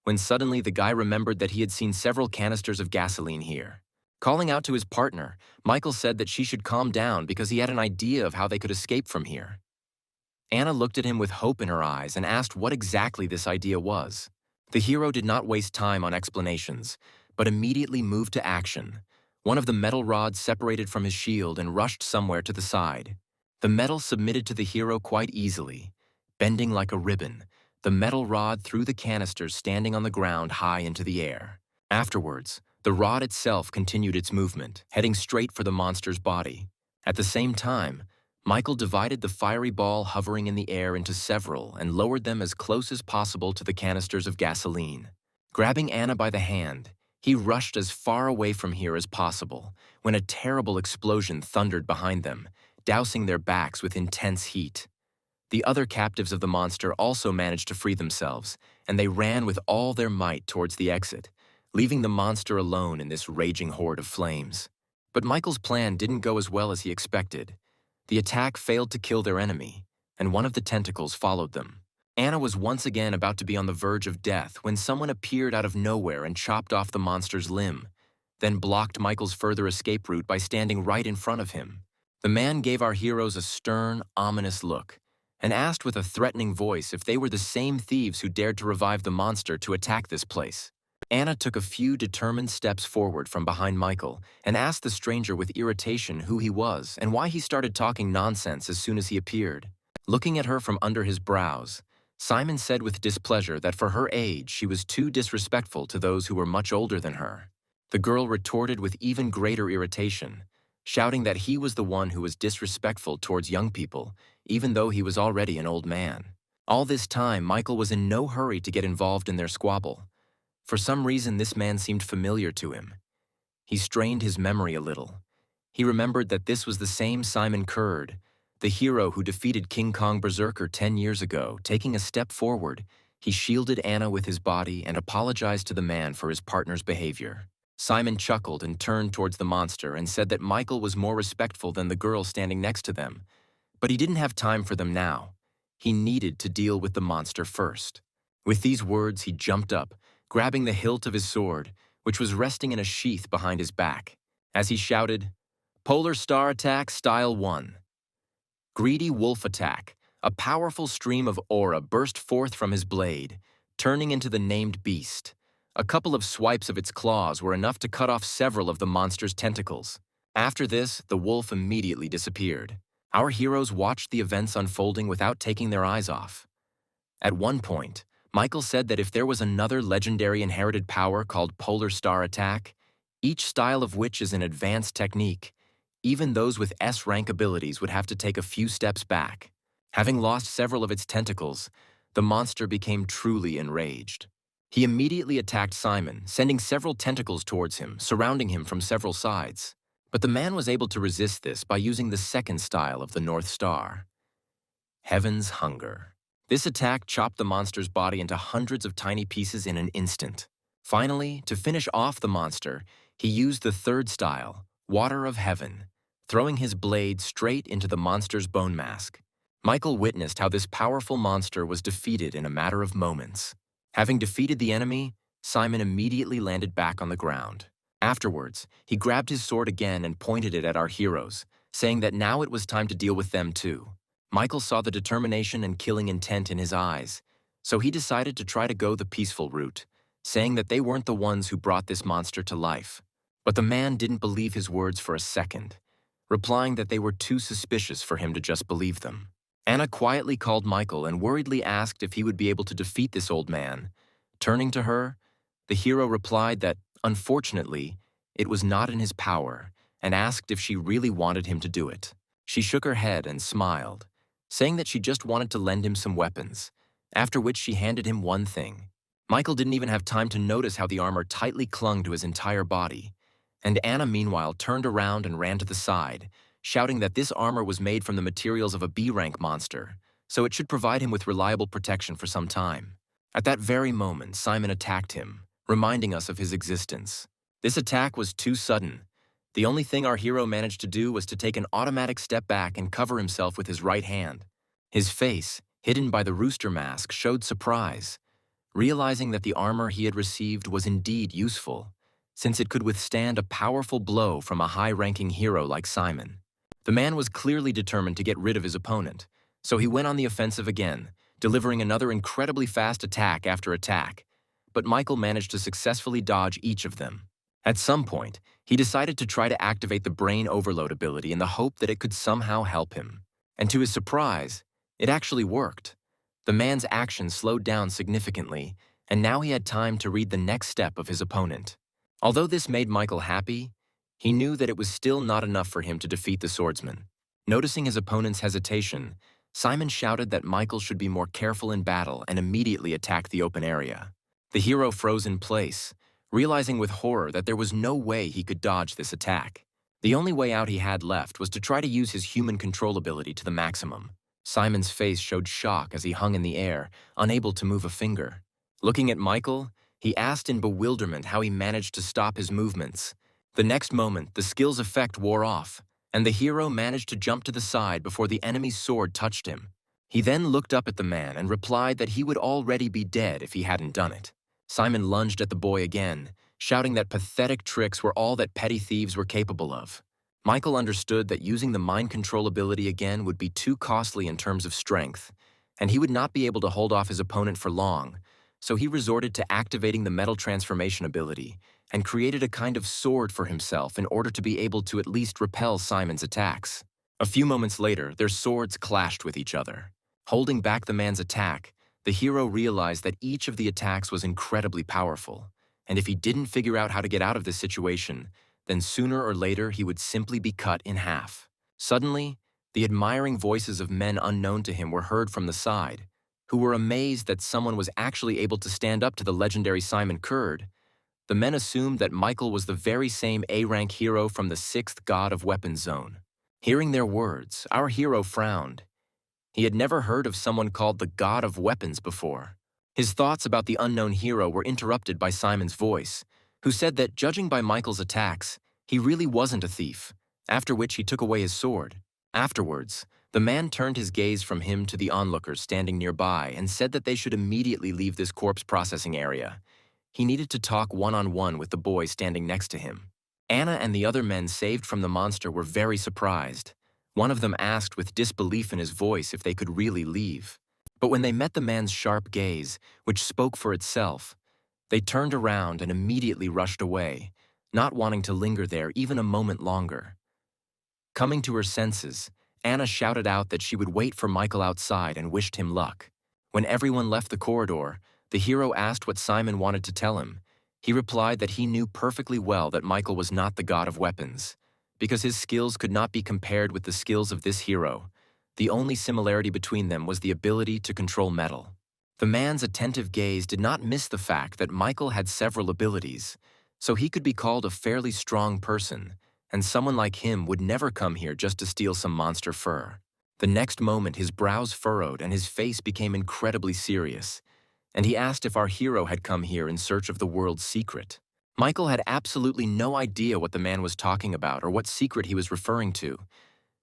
when suddenly the guy remembered that he had seen several canisters of gasoline here. Calling out to his partner, Michael said that she should calm down because he had an idea of how they could escape from here. Anna looked at him with hope in her eyes and asked what exactly this idea was. The hero did not waste time on explanations, but immediately moved to action. One of the metal rods separated from his shield and rushed somewhere to the side. The metal submitted to the hero quite easily. Bending like a ribbon, the metal rod threw the canisters standing on the ground high into the air. Afterwards, the rod itself continued its movement, heading straight for the monster's body. At the same time, Michael divided the fiery ball hovering in the air into several and lowered them as close as possible to the canisters of gasoline. Grabbing Anna by the hand, he rushed as far away from here as possible when a terrible explosion thundered behind them, dousing their backs with intense heat. The other captives of the monster also managed to free themselves, and they ran with all their might towards the exit, leaving the monster alone in this raging horde of flames. But Michael's plan didn't go as well as he expected. The attack failed to kill their enemy, and one of the tentacles followed them. Anna was once again about to be on the verge of death when someone appeared out of nowhere and chopped off the monster's limb, then blocked Michael's further escape route by standing right in front of him. The man gave our heroes a stern, ominous look, and asked with a threatening voice if they were the same thieves who dared to revive the monster to attack this place. Anna took a few determined steps forward from behind Michael and asked the stranger with irritation who he was and why he started talking nonsense as soon as he appeared. Looking at her from under his brows, Simon said with displeasure that for her age she was too disrespectful to those who were much older than her. The girl retorted with even greater irritation, shouting that he was the one who was disrespectful towards young people, even though he was already an old man. All this time, Michael was in no hurry to get involved in their squabble. For some reason, this man seemed familiar to him. He strained his memory a little. He remembered that this was the same Simon Kurd, the hero who defeated King Kong Berserker 10 years ago. Taking a step forward, he shielded Anna with his body and apologized to the man for his partner's behavior. Simon chuckled and turned towards the monster and said that Michael was more respectful than the girl standing next to them. But he didn't have time for them now. He needed to deal with the monster first. With these words, he jumped up, grabbing the hilt of his sword, which was resting in a sheath behind his back, as he shouted, "Polar Star Attack Style 1. Greedy Wolf Attack." A powerful stream of aura burst forth from his blade, turning into the named beast. A couple of swipes of its claws were enough to cut off several of the monster's tentacles. After this, the wolf immediately disappeared. Our heroes watched the events unfolding without taking their eyes off. At one point, Michael said that if there was another legendary inherited power called Polar Star Attack, each style of which is an advanced technique, even those with S-rank abilities would have to take a few steps back. Having lost several of its tentacles, the monster became truly enraged. He immediately attacked Simon, sending several tentacles towards him, surrounding him from several sides. But the man was able to resist this by using the second style of the North Star, Heaven's Hunger. This attack chopped the monster's body into hundreds of tiny pieces in an instant. Finally, to finish off the monster, he used the third style, Water of Heaven, throwing his blade straight into the monster's bone mask. Michael witnessed how this powerful monster was defeated in a matter of moments. Having defeated the enemy, Simon immediately landed back on the ground. Afterwards, he grabbed his sword again and pointed it at our heroes, saying that now it was time to deal with them too. Michael saw the determination and killing intent in his eyes, so he decided to try to go the peaceful route, saying that they weren't the ones who brought this monster to life. But the man didn't believe his words for a second, replying that they were too suspicious for him to just believe them. Anna quietly called Michael and worriedly asked if he would be able to defeat this old man. Turning to her, the hero replied that, unfortunately, it was not in his power, and asked if she really wanted him to do it. She shook her head and smiled, saying that she just wanted to lend him some weapons, after which she handed him one thing. Michael didn't even have time to notice how the armor tightly clung to his entire body, and Anna meanwhile turned around and ran to the side, shouting that this armor was made from the materials of a B-rank monster, so it should provide him with reliable protection for some time. At that very moment, Simon attacked him, reminding us of his existence. This attack was too sudden. The only thing our hero managed to do was to take an automatic step back and cover himself with his right hand. His face, hidden by the rooster mask, showed surprise, realizing that the armor he had received was indeed useful, since it could withstand a powerful blow from a high-ranking hero like Simon. The man was clearly determined to get rid of his opponent, so he went on the offensive again, delivering another incredibly fast attack after attack, but Michael managed to successfully dodge each of them. At some point, he decided to try to activate the brain overload ability in the hope that it could somehow help him. And to his surprise, it actually worked. The man's action slowed down significantly, and now he had time to read the next step of his opponent. Although this made Michael happy, he knew that it was still not enough for him to defeat the swordsman. Noticing his opponent's hesitation, Simon shouted that Michael should be more careful in battle and immediately attack the open area. The hero froze in place, realizing with horror that there was no way he could dodge this attack. The only way out he had left was to try to use his human control ability to the maximum. Simon's face showed shock as he hung in the air, unable to move a finger. Looking at Michael, he asked in bewilderment how he managed to stop his movements. The next moment, the skill's effect wore off, and the hero managed to jump to the side before the enemy's sword touched him. He then looked up at the man and replied that he would already be dead if he hadn't done it. Simon lunged at the boy again, shouting that pathetic tricks were all that petty thieves were capable of. Michael understood that using the mind control ability again would be too costly in terms of strength, and he would not be able to hold off his opponent for long, so he resorted to activating the metal transformation ability and created a kind of sword for himself in order to be able to at least repel Simon's attacks. A few moments later, their swords clashed with each other. Holding back the man's attack, the hero realized that each of the attacks was incredibly powerful, and if he didn't figure out how to get out of this situation, then sooner or later he would simply be cut in half. Suddenly, the admiring voices of men unknown to him were heard from the side, who were amazed that someone was actually able to stand up to the legendary Simon Kurd. The men assumed that Michael was the very same A-rank hero from the 6th God of Weapons Zone. Hearing their words, our hero frowned. He had never heard of someone called the God of Weapons before. His thoughts about the unknown hero were interrupted by Simon's voice, who said that, judging by Michael's attacks, he really wasn't a thief, after which he took away his sword. Afterwards, the man turned his gaze from him to the onlookers standing nearby and said that they should immediately leave this corpse processing area. He needed to talk one-on-one with the boy standing next to him. Anna and the other men saved from the monster were very surprised. One of them asked with disbelief in his voice if they could really leave. But when they met the man's sharp gaze, which spoke for itself, they turned around and immediately rushed away, not wanting to linger there even a moment longer. Coming to her senses, Anna shouted out that she would wait for Michael outside and wished him luck. When everyone left the corridor, the hero asked what Simon wanted to tell him. He replied that he knew perfectly well that Michael was not the God of Weapons, because his skills could not be compared with the skills of this hero. The only similarity between them was the ability to control metal. The man's attentive gaze did not miss the fact that Michael had several abilities, so he could be called a fairly strong person, and someone like him would never come here just to steal some monster fur. The next moment, his brows furrowed and his face became incredibly serious, and he asked if our hero had come here in search of the world's secret. Michael had absolutely no idea what the man was talking about or what secret he was referring to,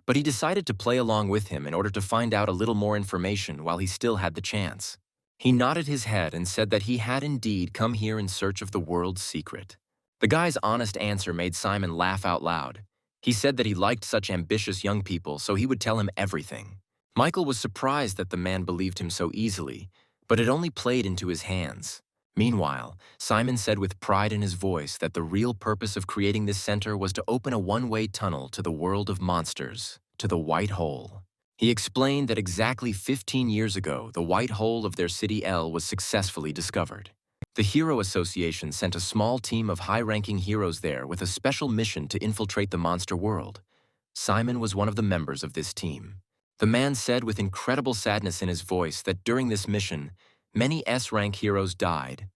but he decided to play along with him in order to find out a little more information while he still had the chance. He nodded his head and said that he had indeed come here in search of the world's secret. The guy's honest answer made Simon laugh out loud. He said that he liked such ambitious young people, so he would tell him everything. Michael was surprised that the man believed him so easily, but it only played into his hands. Meanwhile, Simon said with pride in his voice that the real purpose of creating this center was to open a one-way tunnel to the world of monsters, to the White Hole. He explained that exactly 15 years ago, the White Hole of their city L was successfully discovered. The Hero Association sent a small team of high-ranking heroes there with a special mission to infiltrate the monster world. Simon was one of the members of this team. The man said with incredible sadness in his voice that during this mission, many S-rank heroes died.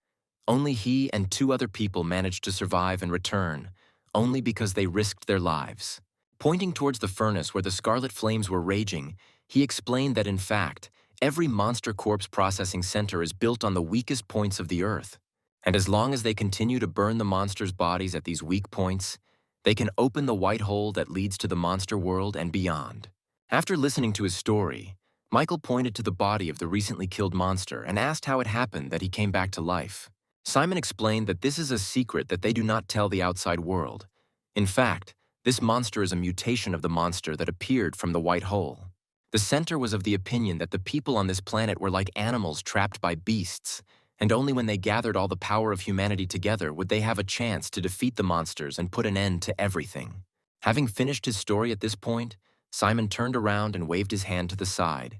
Only he and 2 other people managed to survive and return, only because they risked their lives. Pointing towards the furnace where the scarlet flames were raging, he explained that in fact, every monster corpse processing center is built on the weakest points of the earth, and as long as they continue to burn the monsters' bodies at these weak points, they can open the white hole that leads to the monster world and beyond. After listening to his story, Michael pointed to the body of the recently killed monster and asked how it happened that he came back to life. Simon explained that this is a secret that they do not tell the outside world. In fact, this monster is a mutation of the monster that appeared from the white hole. The center was of the opinion that the people on this planet were like animals trapped by beasts, and only when they gathered all the power of humanity together would they have a chance to defeat the monsters and put an end to everything. Having finished his story at this point, Simon turned around and waved his hand to the side.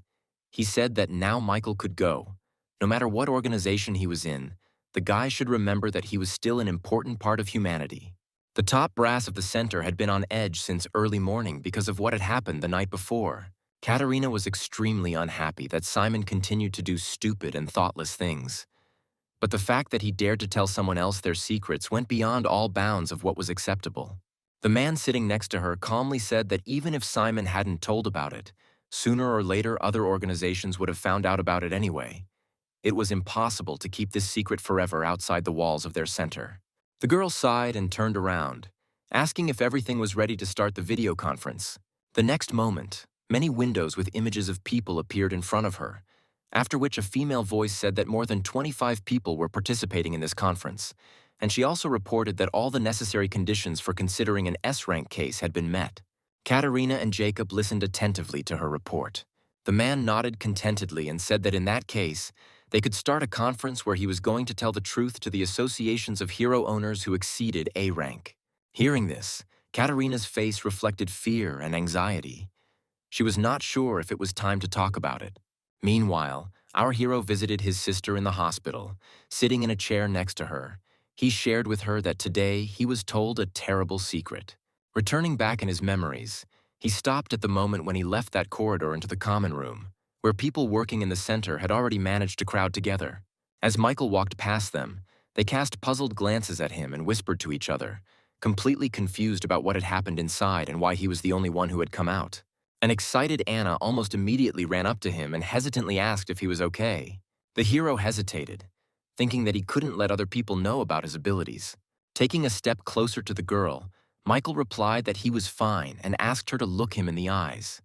He said that now Michael could go. No matter what organization he was in, the guy should remember that he was still an important part of humanity. The top brass of the center had been on edge since early morning because of what had happened the night before. Katerina was extremely unhappy that Simon continued to do stupid and thoughtless things. But the fact that he dared to tell someone else their secrets went beyond all bounds of what was acceptable. The man sitting next to her calmly said that even if Simon hadn't told about it, sooner or later other organizations would have found out about it anyway. It was impossible to keep this secret forever outside the walls of their center. The girl sighed and turned around, asking if everything was ready to start the video conference. The next moment, many windows with images of people appeared in front of her, after which a female voice said that more than 25 people were participating in this conference, and she also reported that all the necessary conditions for considering an S-rank case had been met. Katerina and Jacob listened attentively to her report. The man nodded contentedly and said that in that case, they could start a conference where he was going to tell the truth to the associations of hero owners who exceeded A rank. Hearing this, Katerina's face reflected fear and anxiety. She was not sure if it was time to talk about it. Meanwhile, our hero visited his sister in the hospital, sitting in a chair next to her. He shared with her that today he was told a terrible secret. Returning back in his memories, he stopped at the moment when he left that corridor into the common room, where people working in the center had already managed to crowd together. As Michael walked past them, they cast puzzled glances at him and whispered to each other, completely confused about what had happened inside and why he was the only one who had come out. An excited Anna almost immediately ran up to him and hesitantly asked if he was okay. The hero hesitated, thinking that he couldn't let other people know about his abilities. Taking a step closer to the girl, Michael replied that he was fine and asked her to look him in the eyes.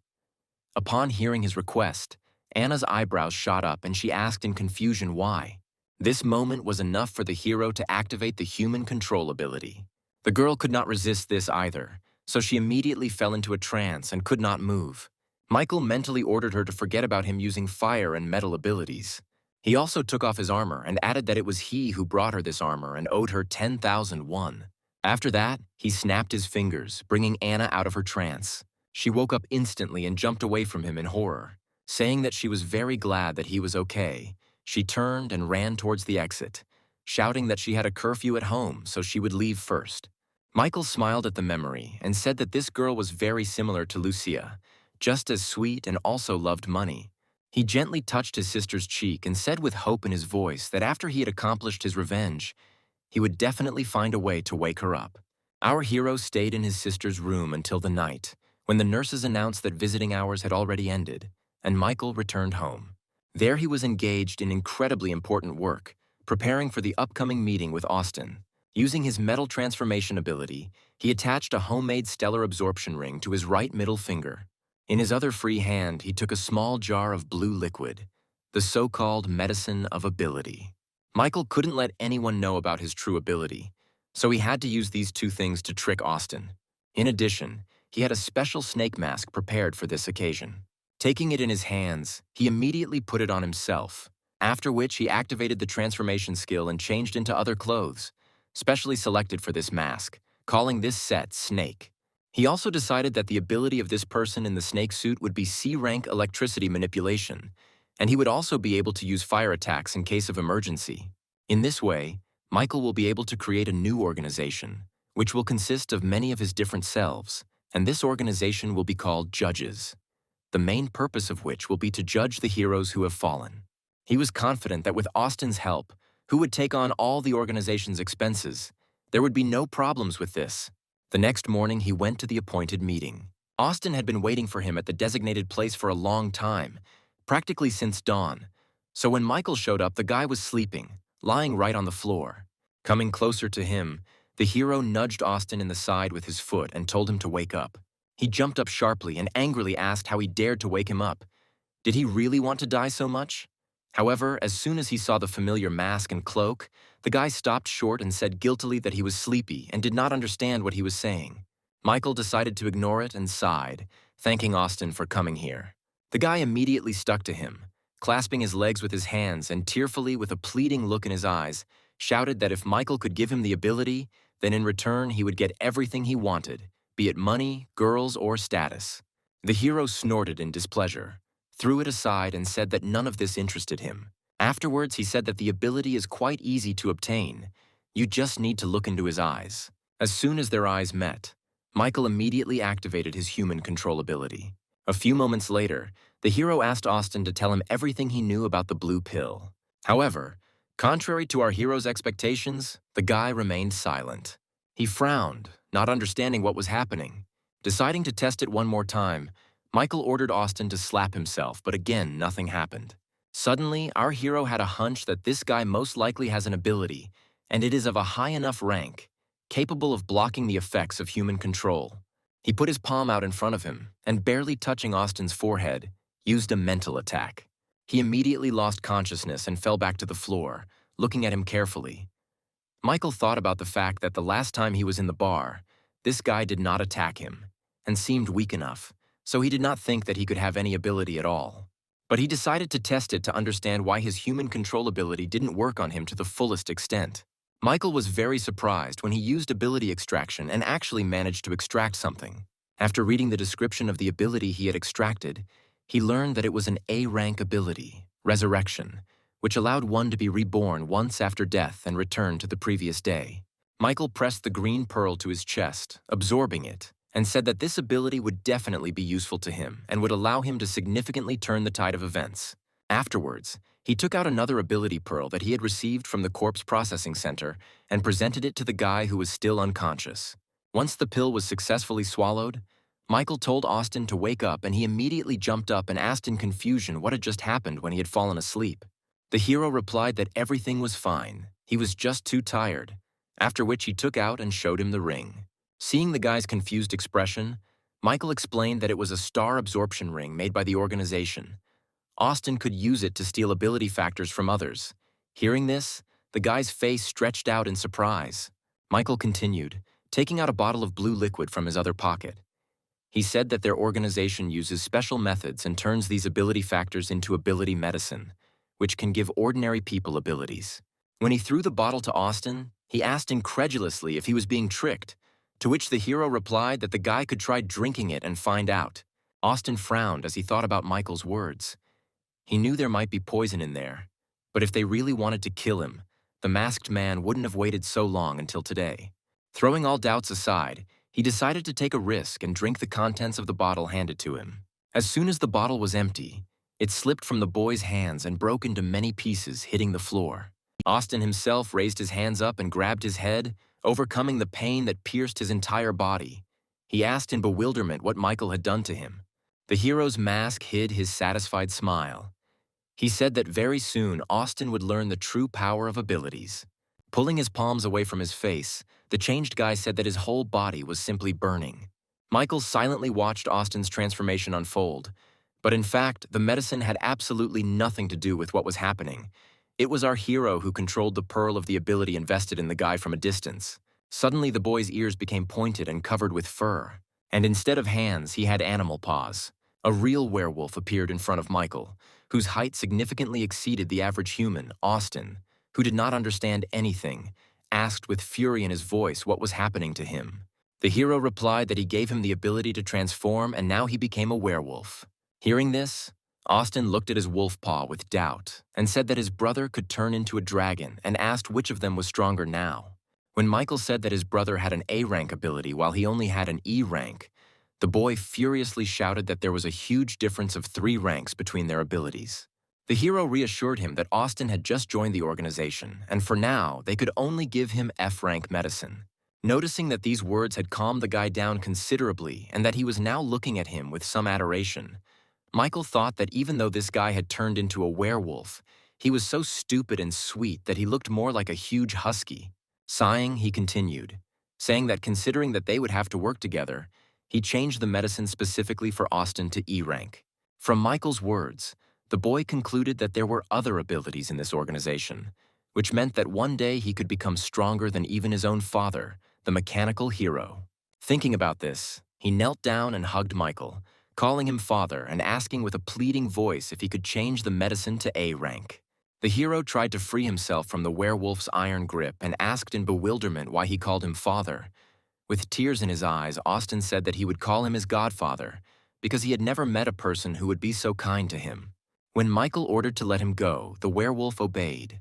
Upon hearing his request, Anna's eyebrows shot up and she asked in confusion why. This moment was enough for the hero to activate the human control ability. The girl could not resist this either, so she immediately fell into a trance and could not move. Michael mentally ordered her to forget about him using fire and metal abilities. He also took off his armor and added that it was he who brought her this armor and owed her 10,001. After that, he snapped his fingers, bringing Anna out of her trance. She woke up instantly and jumped away from him in horror. Saying that she was very glad that he was okay, she turned and ran towards the exit, shouting that she had a curfew at home so she would leave first. Michael smiled at the memory and said that this girl was very similar to Lucia, just as sweet and also loved money. He gently touched his sister's cheek and said with hope in his voice that after he had accomplished his revenge, he would definitely find a way to wake her up. Our hero stayed in his sister's room until the night, when the nurses announced that visiting hours had already ended, and Michael returned home. There he was engaged in incredibly important work, preparing for the upcoming meeting with Austin. Using his metal transformation ability, he attached a homemade stellar absorption ring to his right middle finger. In his other free hand, he took a small jar of blue liquid, the so-called medicine of ability. Michael couldn't let anyone know about his true ability, so he had to use these two things to trick Austin. In addition, he had a special snake mask prepared for this occasion. Taking it in his hands, he immediately put it on himself, after which he activated the transformation skill and changed into other clothes, specially selected for this mask, calling this set Snake. He also decided that the ability of this person in the snake suit would be C-rank electricity manipulation, and he would also be able to use fire attacks in case of emergency. In this way, Michael will be able to create a new organization, which will consist of many of his different selves, and this organization will be called Judges, the main purpose of which will be to judge the heroes who have fallen. He was confident that with Austin's help, who would take on all the organization's expenses, there would be no problems with this. The next morning, he went to the appointed meeting. Austin had been waiting for him at the designated place for a long time, practically since dawn. So when Michael showed up, the guy was sleeping, lying right on the floor. Coming closer to him, the hero nudged Austin in the side with his foot and told him to wake up. He jumped up sharply and angrily asked how he dared to wake him up. Did he really want to die so much? However, as soon as he saw the familiar mask and cloak, the guy stopped short and said guiltily that he was sleepy and did not understand what he was saying. Michael decided to ignore it and sighed, thanking Austin for coming here. The guy immediately stuck to him, clasping his legs with his hands and tearfully, with a pleading look in his eyes, shouted that if Michael could give him the ability, then in return he would get everything he wanted, be it money, girls, or status. The hero snorted in displeasure, threw it aside, and said that none of this interested him. Afterwards, he said that the ability is quite easy to obtain. You just need to look into his eyes. As soon as their eyes met, Michael immediately activated his human control ability. A few moments later, the hero asked Austin to tell him everything he knew about the blue pill. However, contrary to our hero's expectations, the guy remained silent. He frowned, not understanding what was happening. Deciding to test it one more time, Michael ordered Austin to slap himself, but again, nothing happened. Suddenly, our hero had a hunch that this guy most likely has an ability, and it is of a high enough rank, capable of blocking the effects of human control. He put his palm out in front of him, and barely touching Austin's forehead, used a mental attack. He immediately lost consciousness and fell back to the floor, looking at him carefully. Michael thought about the fact that the last time he was in the bar, this guy did not attack him, and seemed weak enough, so he did not think that he could have any ability at all. But he decided to test it to understand why his human control ability didn't work on him to the fullest extent. Michael was very surprised when he used ability extraction and actually managed to extract something. After reading the description of the ability he had extracted, he learned that it was an A-rank ability, Resurrection, which allowed one to be reborn once after death and return to the previous day. Michael pressed the green pearl to his chest, absorbing it, and said that this ability would definitely be useful to him and would allow him to significantly turn the tide of events. Afterwards, he took out another ability pearl that he had received from the corpse processing center and presented it to the guy who was still unconscious. Once the pill was successfully swallowed, Michael told Austin to wake up, and he immediately jumped up and asked in confusion what had just happened when he had fallen asleep. The hero replied that everything was fine, he was just too tired, after which he took out and showed him the ring. Seeing the guy's confused expression, Michael explained that it was a star absorption ring made by the organization. Austin could use it to steal ability factors from others. Hearing this, the guy's face stretched out in surprise. Michael continued, taking out a bottle of blue liquid from his other pocket. He said that their organization uses special methods and turns these ability factors into ability medicine, which can give ordinary people abilities. When he threw the bottle to Austin, he asked incredulously if he was being tricked, to which the hero replied that the guy could try drinking it and find out. Austin frowned as he thought about Michael's words. He knew there might be poison in there, but if they really wanted to kill him, the masked man wouldn't have waited so long until today. Throwing all doubts aside, he decided to take a risk and drink the contents of the bottle handed to him. As soon as the bottle was empty, it slipped from the boy's hands and broke into many pieces, hitting the floor. Austin himself raised his hands up and grabbed his head, overcoming the pain that pierced his entire body. He asked in bewilderment what Michael had done to him. The hero's mask hid his satisfied smile. He said that very soon Austin would learn the true power of abilities. Pulling his palms away from his face, the changed guy said that his whole body was simply burning. Michael silently watched Austin's transformation unfold, but in fact, the medicine had absolutely nothing to do with what was happening. It was our hero who controlled the pearl of the ability invested in the guy from a distance. Suddenly, the boy's ears became pointed and covered with fur, and instead of hands, he had animal paws. A real werewolf appeared in front of Michael, whose height significantly exceeded the average human. Austin, who did not understand anything, asked with fury in his voice what was happening to him. The hero replied that he gave him the ability to transform and now he became a werewolf. Hearing this, Austin looked at his wolf paw with doubt and said that his brother could turn into a dragon and asked which of them was stronger now. When Michael said that his brother had an A-rank ability while he only had an E-rank, the boy furiously shouted that there was a huge difference of 3 ranks between their abilities. The hero reassured him that Austin had just joined the organization, and for now, they could only give him F-rank medicine. Noticing that these words had calmed the guy down considerably and that he was now looking at him with some adoration, Michael thought that even though this guy had turned into a werewolf, he was so stupid and sweet that he looked more like a huge husky. Sighing, he continued, saying that considering that they would have to work together, he changed the medicine specifically for Austin to E-rank. From Michael's words, the boy concluded that there were other abilities in this organization, which meant that one day he could become stronger than even his own father, the mechanical hero. Thinking about this, he knelt down and hugged Michael, calling him father and asking with a pleading voice if he could change the medicine to A rank. The hero tried to free himself from the werewolf's iron grip and asked in bewilderment why he called him father. With tears in his eyes, Austin said that he would call him his godfather because he had never met a person who would be so kind to him. When Michael ordered to let him go, the werewolf obeyed.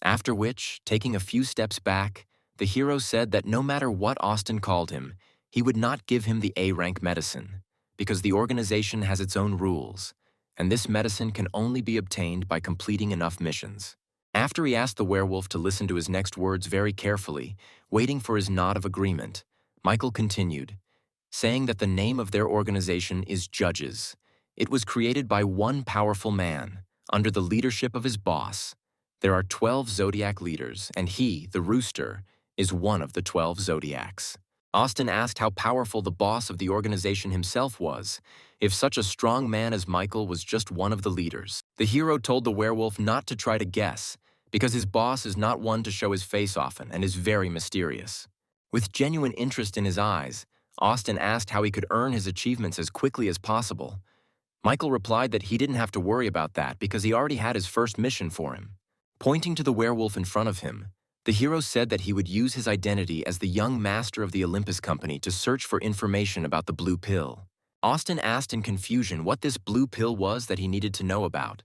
After which, taking a few steps back, the hero said that no matter what Austin called him, he would not give him the A-rank medicine, because the organization has its own rules, and this medicine can only be obtained by completing enough missions. After he asked the werewolf to listen to his next words very carefully, waiting for his nod of agreement, Michael continued, saying that the name of their organization is Judges. It was created by one powerful man, under the leadership of his boss. There are 12 Zodiac leaders, and he, the Rooster, is one of the 12 Zodiacs. Austin asked how powerful the boss of the organization himself was, if such a strong man as Michael was just one of the leaders. The hero told the werewolf not to try to guess, because his boss is not one to show his face often and is very mysterious. With genuine interest in his eyes, Austin asked how he could earn his achievements as quickly as possible. Michael replied that he didn't have to worry about that because he already had his first mission for him. Pointing to the werewolf in front of him, the hero said that he would use his identity as the young master of the Olympus Company to search for information about the blue pill. Austin asked in confusion what this blue pill was that he needed to know about,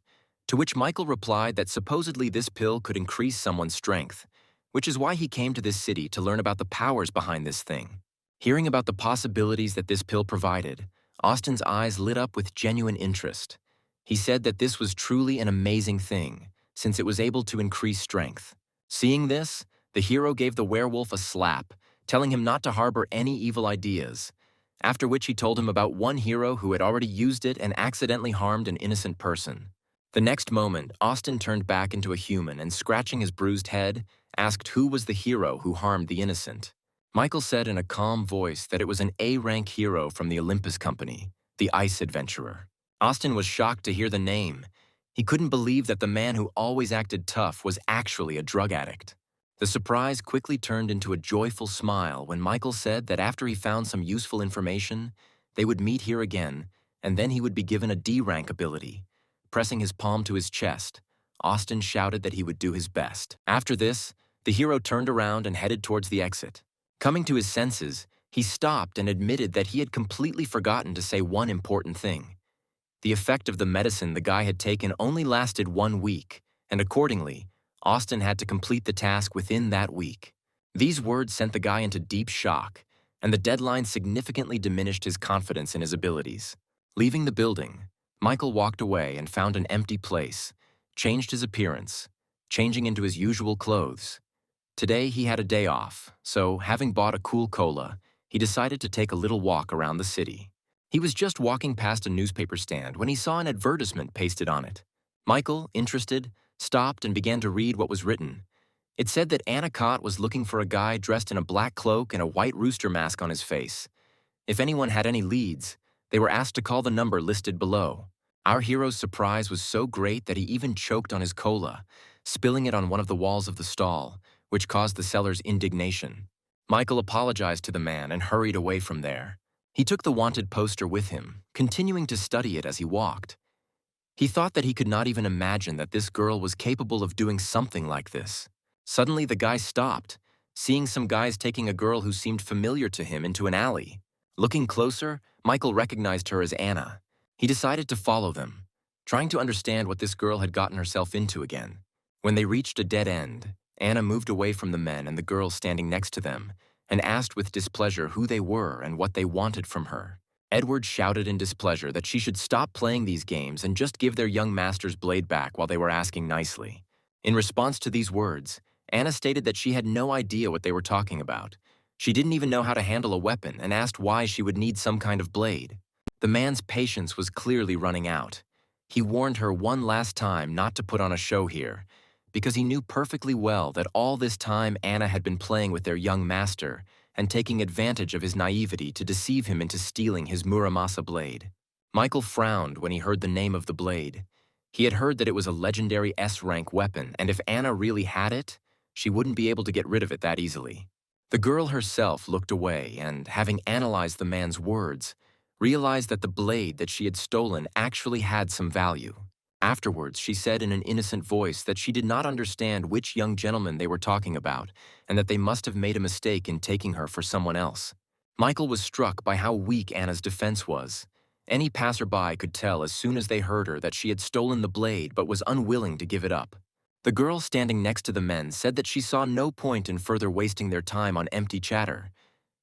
to which Michael replied that supposedly this pill could increase someone's strength, which is why he came to this city to learn about the powers behind this thing. Hearing about the possibilities that this pill provided, Austin's eyes lit up with genuine interest. He said that this was truly an amazing thing, since it was able to increase strength. Seeing this, the hero gave the werewolf a slap, telling him not to harbor any evil ideas, after which he told him about one hero who had already used it and accidentally harmed an innocent person. The next moment, Austin turned back into a human and, scratching his bruised head, asked who was the hero who harmed the innocent. Michael said in a calm voice that it was an A-rank hero from the Olympus Company, the Ice Adventurer. Austin was shocked to hear the name. He couldn't believe that the man who always acted tough was actually a drug addict. The surprise quickly turned into a joyful smile when Michael said that after he found some useful information, they would meet here again, and then he would be given a D-rank ability. Pressing his palm to his chest, Austin shouted that he would do his best. After this, the hero turned around and headed towards the exit. Coming to his senses, he stopped and admitted that he had completely forgotten to say one important thing. The effect of the medicine the guy had taken only lasted 1 week, and accordingly, Austin had to complete the task within that week. These words sent the guy into deep shock, and the deadline significantly diminished his confidence in his abilities. Leaving the building, Michael walked away and found an empty place, changed his appearance, changing into his usual clothes. Today he had a day off, so having bought a cool cola, he decided to take a little walk around the city. He was just walking past a newspaper stand when he saw an advertisement pasted on it. Michael, interested, stopped and began to read what was written. It said that ManhwaCapped was looking for a guy dressed in a black cloak and a white rooster mask on his face. If anyone had any leads, they were asked to call the number listed below. Our hero's surprise was so great that he even choked on his cola, spilling it on one of the walls of the stall, which caused the seller's indignation. Michael apologized to the man and hurried away from there. He took the wanted poster with him, continuing to study it as he walked. He thought that he could not even imagine that this girl was capable of doing something like this. Suddenly, the guy stopped, seeing some guys taking a girl who seemed familiar to him into an alley. Looking closer, Michael recognized her as Anna. He decided to follow them, trying to understand what this girl had gotten herself into again. When they reached a dead end, Anna moved away from the men and the girl standing next to them, and asked with displeasure who they were and what they wanted from her. Edward shouted in displeasure that she should stop playing these games and just give their young master's blade back while they were asking nicely. In response to these words, Anna stated that she had no idea what they were talking about. She didn't even know how to handle a weapon and asked why she would need some kind of blade. The man's patience was clearly running out. He warned her one last time not to put on a show here, because he knew perfectly well that all this time Anna had been playing with their young master and taking advantage of his naivety to deceive him into stealing his Muramasa blade. Michael frowned when he heard the name of the blade. He had heard that it was a legendary S-rank weapon, and if Anna really had it, she wouldn't be able to get rid of it that easily. The girl herself looked away and, having analyzed the man's words, realized that the blade that she had stolen actually had some value. Afterwards, she said in an innocent voice that she did not understand which young gentleman they were talking about and that they must have made a mistake in taking her for someone else. Michael was struck by how weak Anna's defense was. Any passerby could tell as soon as they heard her that she had stolen the blade but was unwilling to give it up. The girl standing next to the men said that she saw no point in further wasting their time on empty chatter.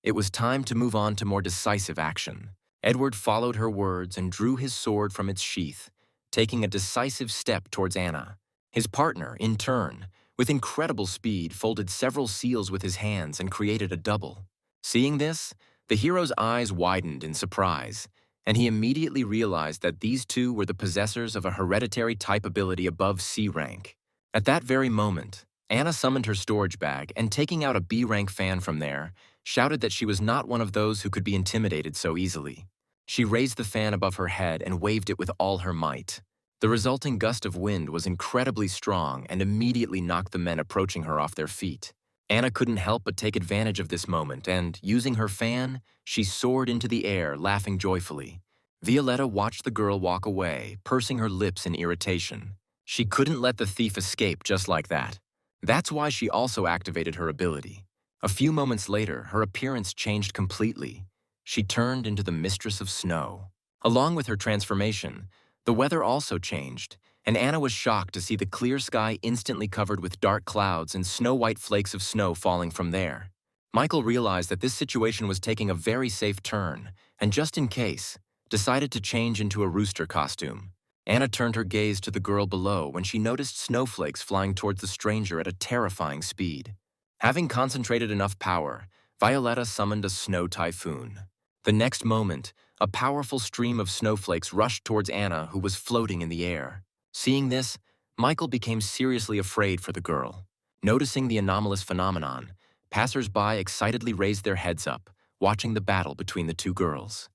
It was time to move on to more decisive action. Edward followed her words and drew his sword from its sheath, taking a decisive step towards Anna. His partner, in turn, with incredible speed, folded several seals with his hands and created a double. Seeing this, the hero's eyes widened in surprise, and he immediately realized that these two were the possessors of a hereditary type ability above C rank. At that very moment, Anna summoned her storage bag and, taking out a B-rank fan from there, shouted that she was not one of those who could be intimidated so easily. She raised the fan above her head and waved it with all her might. The resulting gust of wind was incredibly strong and immediately knocked the men approaching her off their feet. Anna couldn't help but take advantage of this moment and, using her fan, she soared into the air, laughing joyfully. Violetta watched the girl walk away, pursing her lips in irritation. She couldn't let the thief escape just like that. That's why she also activated her ability. A few moments later, her appearance changed completely. She turned into the Mistress of Snow. Along with her transformation, the weather also changed, and Anna was shocked to see the clear sky instantly covered with dark clouds and snow-white flakes of snow falling from there. Michael realized that this situation was taking a very safe turn, and just in case, decided to change into a rooster costume. Anna turned her gaze to the girl below when she noticed snowflakes flying towards the stranger at a terrifying speed. Having concentrated enough power, Violetta summoned a snow typhoon. The next moment, a powerful stream of snowflakes rushed towards Anna, who was floating in the air. Seeing this, Michael became seriously afraid for the girl. Noticing the anomalous phenomenon, passers-by excitedly raised their heads up, watching the battle between the two girls.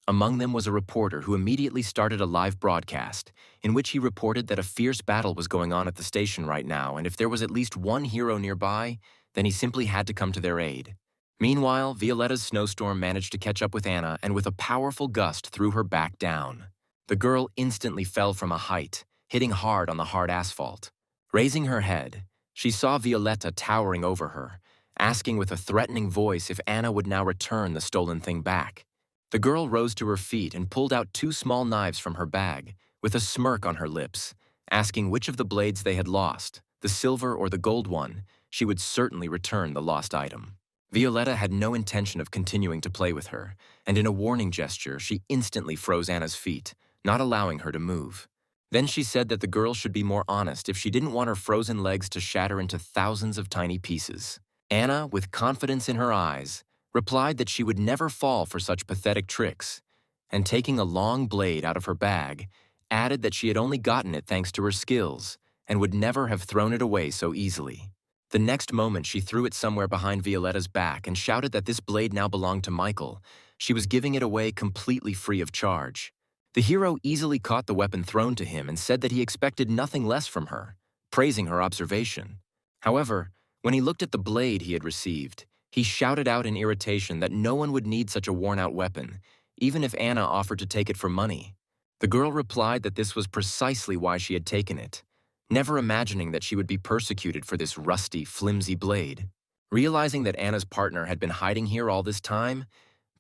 Among them was a reporter who immediately started a live broadcast, in which he reported that a fierce battle was going on at the station right now, and if there was at least one hero nearby, then he simply had to come to their aid. Meanwhile, Violetta's snowstorm managed to catch up with Anna and with a powerful gust threw her back down. The girl instantly fell from a height, hitting hard on the hard asphalt. Raising her head, she saw Violetta towering over her, asking with a threatening voice if Anna would now return the stolen thing back. The girl rose to her feet and pulled out two small knives from her bag, with a smirk on her lips, asking which of the blades they had lost, the silver or the gold one. she would certainly return the lost item. Violetta had no intention of continuing to play with her, and in a warning gesture, she instantly froze Anna's feet, not allowing her to move. Then she said that the girl should be more honest if she didn't want her frozen legs to shatter into thousands of tiny pieces. Anna, with confidence in her eyes, replied that she would never fall for such pathetic tricks, and taking a long blade out of her bag, added that she had only gotten it thanks to her skills and would never have thrown it away so easily. The next moment, she threw it somewhere behind Violetta's back and shouted that this blade now belonged to Michael. She was giving it away completely free of charge. The hero easily caught the weapon thrown to him and said that he expected nothing less from her, praising her observation. However, when he looked at the blade he had received, he shouted out in irritation that no one would need such a worn-out weapon, even if Anna offered to take it for money. The girl replied that this was precisely why she had taken it, never imagining that she would be persecuted for this rusty, flimsy blade. Realizing that Anna's partner had been hiding here all this time,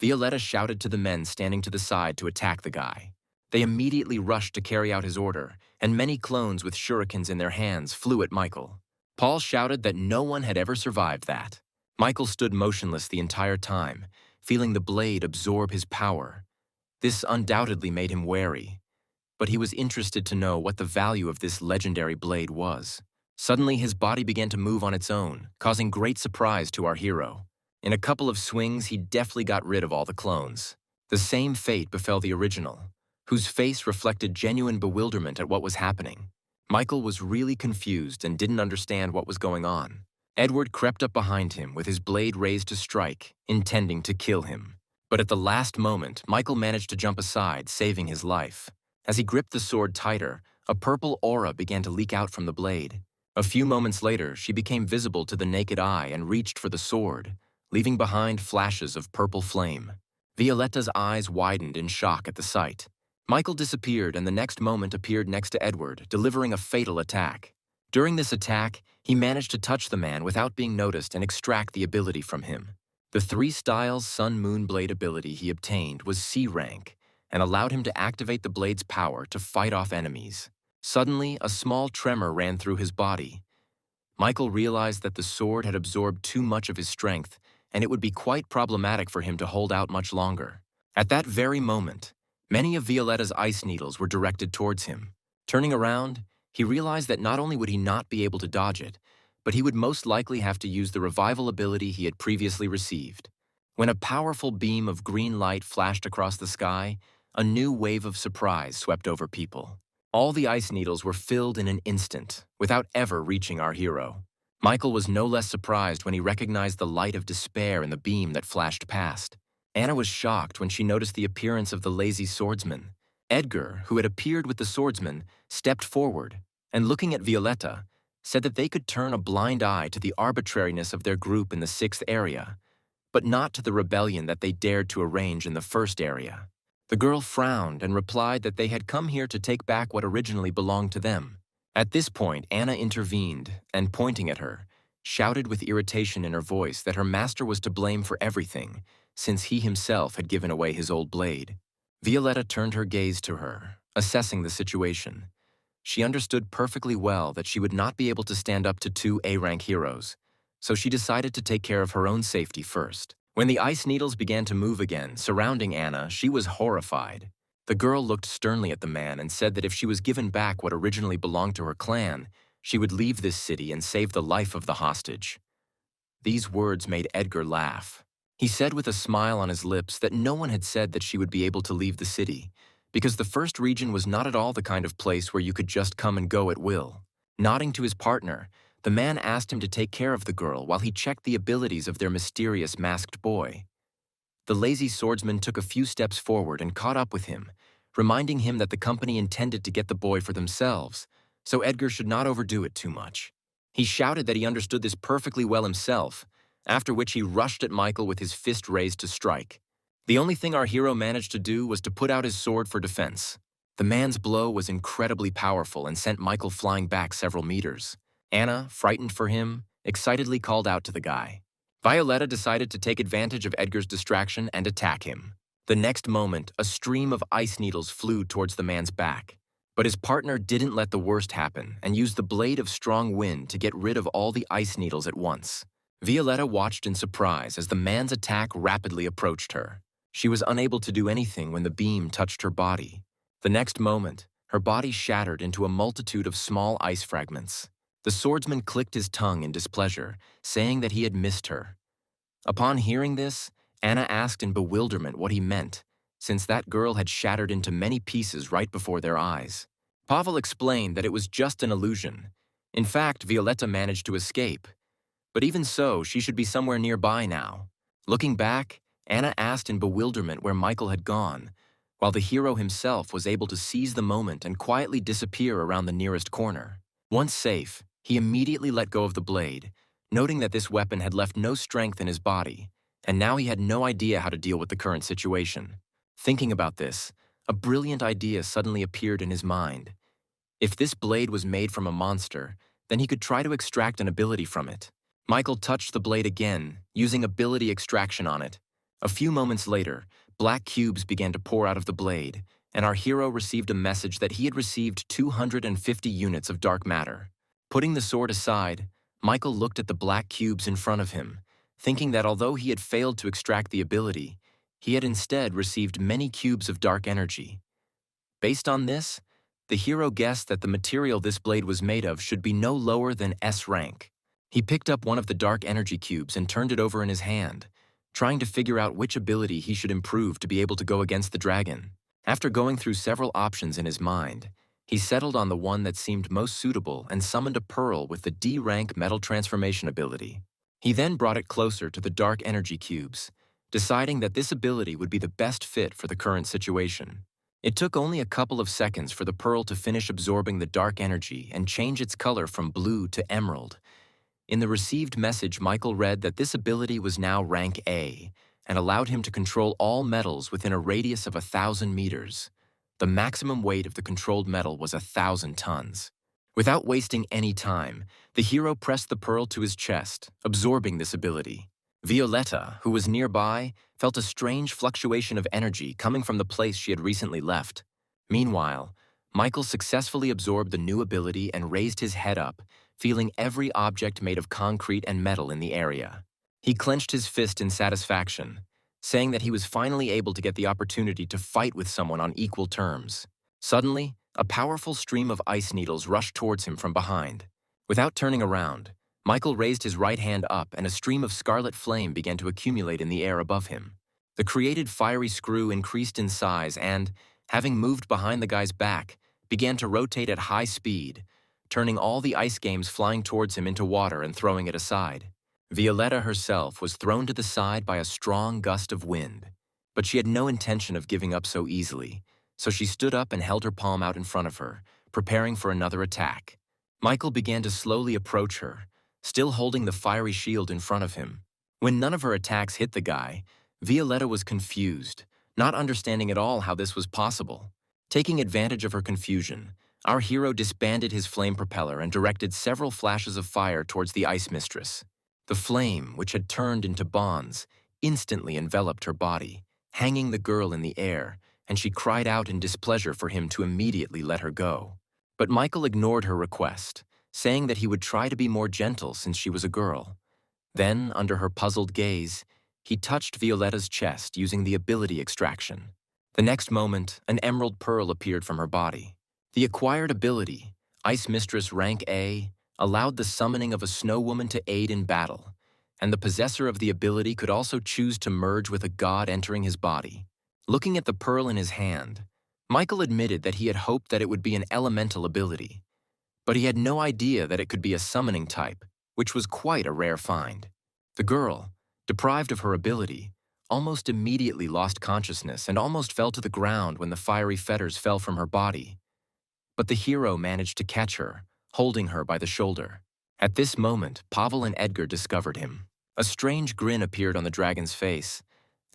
Violetta shouted to the men standing to the side to attack the guy. They immediately rushed to carry out his order, and many clones with shurikens in their hands flew at Michael. Paul shouted that no one had ever survived that. Michael stood motionless the entire time, feeling the blade absorb his power. This undoubtedly made him wary, but he was interested to know what the value of this legendary blade was. Suddenly, his body began to move on its own, causing great surprise to our hero. In a couple of swings, he deftly got rid of all the clones. The same fate befell the original, whose face reflected genuine bewilderment at what was happening. Michael was really confused and didn't understand what was going on. Edward crept up behind him with his blade raised to strike, intending to kill him. But at the last moment, Michael managed to jump aside, saving his life. As he gripped the sword tighter, a purple aura began to leak out from the blade. A few moments later, she became visible to the naked eye and reached for the sword, leaving behind flashes of purple flame. Violetta's eyes widened in shock at the sight. Michael disappeared and the next moment appeared next to Edward, delivering a fatal attack. During this attack, he managed to touch the man without being noticed and extract the ability from him. The 3 styles Sun-Moon Blade ability he obtained was C rank and allowed him to activate the blade's power to fight off enemies. Suddenly, a small tremor ran through his body. Michael realized that the sword had absorbed too much of his strength, and it would be quite problematic for him to hold out much longer. At that very moment, many of Violetta's ice needles were directed towards him. Turning around, he realized that not only would he not be able to dodge it, but he would most likely have to use the revival ability he had previously received. When a powerful beam of green light flashed across the sky, a new wave of surprise swept over people. All the ice needles were filled in an instant, without ever reaching our hero. Michael was no less surprised when he recognized the light of despair in the beam that flashed past. Anna was shocked when she noticed the appearance of the lazy swordsman. Edgar, who had appeared with the swordsman, stepped forward, and looking at Violetta, said that they could turn a blind eye to the arbitrariness of their group in the 6th area, but not to the rebellion that they dared to arrange in the 1st area. The girl frowned and replied that they had come here to take back what originally belonged to them. At this point, Anna intervened and, pointing at her, shouted with irritation in her voice that her master was to blame for everything, since he himself had given away his old blade. Violetta turned her gaze to her, assessing the situation. She understood perfectly well that she would not be able to stand up to 2 A-rank heroes, so she decided to take care of her own safety first. When the ice needles began to move again, surrounding Anna, she was horrified. The girl looked sternly at the man and said that if she was given back what originally belonged to her clan, she would leave this city and save the life of the hostage. These words made Edgar laugh. He said with a smile on his lips that no one had said that she would be able to leave the city, because the 1st region was not at all the kind of place where you could just come and go at will. Nodding to his partner, the man asked him to take care of the girl while he checked the abilities of their mysterious masked boy. The lazy swordsman took a few steps forward and caught up with him, reminding him that the company intended to get the boy for themselves, so Edgar should not overdo it too much. He shouted that he understood this perfectly well himself, after which he rushed at Michael with his fist raised to strike. The only thing our hero managed to do was to put out his sword for defense. The man's blow was incredibly powerful and sent Michael flying back several meters. Anna, frightened for him, excitedly called out to the guy. Violetta decided to take advantage of Edgar's distraction and attack him. The next moment, a stream of ice needles flew towards the man's back. But his partner didn't let the worst happen and used the blade of strong wind to get rid of all the ice needles at once. Violetta watched in surprise as the man's attack rapidly approached her. She was unable to do anything when the beam touched her body. The next moment, her body shattered into a multitude of small ice fragments. The swordsman clicked his tongue in displeasure, saying that he had missed her. Upon hearing this, Anna asked in bewilderment what he meant, since that girl had shattered into many pieces right before their eyes. Pavel explained that it was just an illusion. In fact, Violetta managed to escape. But even so, she should be somewhere nearby now. Looking back, Anna asked in bewilderment where Michael had gone, while the hero himself was able to seize the moment and quietly disappear around the nearest corner. Once safe, he immediately let go of the blade, noting that this weapon had left no strength in his body, and now he had no idea how to deal with the current situation. Thinking about this, a brilliant idea suddenly appeared in his mind. If this blade was made from a monster, then he could try to extract an ability from it. Michael touched the blade again, using ability extraction on it. A few moments later, black cubes began to pour out of the blade, and our hero received a message that he had received 250 units of dark matter. Putting the sword aside, Michael looked at the black cubes in front of him, thinking that although he had failed to extract the ability, he had instead received many cubes of dark energy. Based on this, the hero guessed that the material this blade was made of should be no lower than S rank. He picked up one of the dark energy cubes and turned it over in his hand, trying to figure out which ability he should improve to be able to go against the dragon. After going through several options in his mind, he settled on the one that seemed most suitable and summoned a pearl with the D rank metal transformation ability. He then brought it closer to the dark energy cubes, deciding that this ability would be the best fit for the current situation. It took only a couple of seconds for the pearl to finish absorbing the dark energy and change its color from blue to emerald. In the received message, Michael read that this ability was now rank A and allowed him to control all metals within a radius of 1,000 meters. The maximum weight of the controlled metal was 1,000 tons. Without wasting any time, the hero pressed the pearl to his chest, absorbing this ability. Violetta, who was nearby, felt a strange fluctuation of energy coming from the place she had recently left. Meanwhile, Michael successfully absorbed the new ability and raised his head up, feeling every object made of concrete and metal in the area. He clenched his fist in satisfaction, saying that he was finally able to get the opportunity to fight with someone on equal terms. Suddenly, a powerful stream of ice needles rushed towards him from behind. Without turning around, Michael raised his right hand up and a stream of scarlet flame began to accumulate in the air above him. The created fiery screw increased in size and, having moved behind the guy's back, began to rotate at high speed, turning all the ice games flying towards him into water and throwing it aside. Violetta herself was thrown to the side by a strong gust of wind, but she had no intention of giving up so easily, so she stood up and held her palm out in front of her, preparing for another attack. Michael began to slowly approach her, still holding the fiery shield in front of him. When none of her attacks hit the guy, Violetta was confused, not understanding at all how this was possible. Taking advantage of her confusion, our hero disbanded his flame propeller and directed several flashes of fire towards the ice mistress. The flame, which had turned into bonds, instantly enveloped her body, hanging the girl in the air, and she cried out in displeasure for him to immediately let her go. But Michael ignored her request, saying that he would try to be more gentle since she was a girl. Then, under her puzzled gaze, he touched Violetta's chest using the ability extraction. The next moment, an emerald pearl appeared from her body. The acquired ability, Ice Mistress Rank A, allowed the summoning of a snow woman to aid in battle, and the possessor of the ability could also choose to merge with a god entering his body. Looking at the pearl in his hand, Michael admitted that he had hoped that it would be an elemental ability, but he had no idea that it could be a summoning type, which was quite a rare find. The girl, deprived of her ability, almost immediately lost consciousness and almost fell to the ground when the fiery fetters fell from her body. But the hero managed to catch her, holding her by the shoulder. At this moment, Pavel and Edgar discovered him. A strange grin appeared on the dragon's face,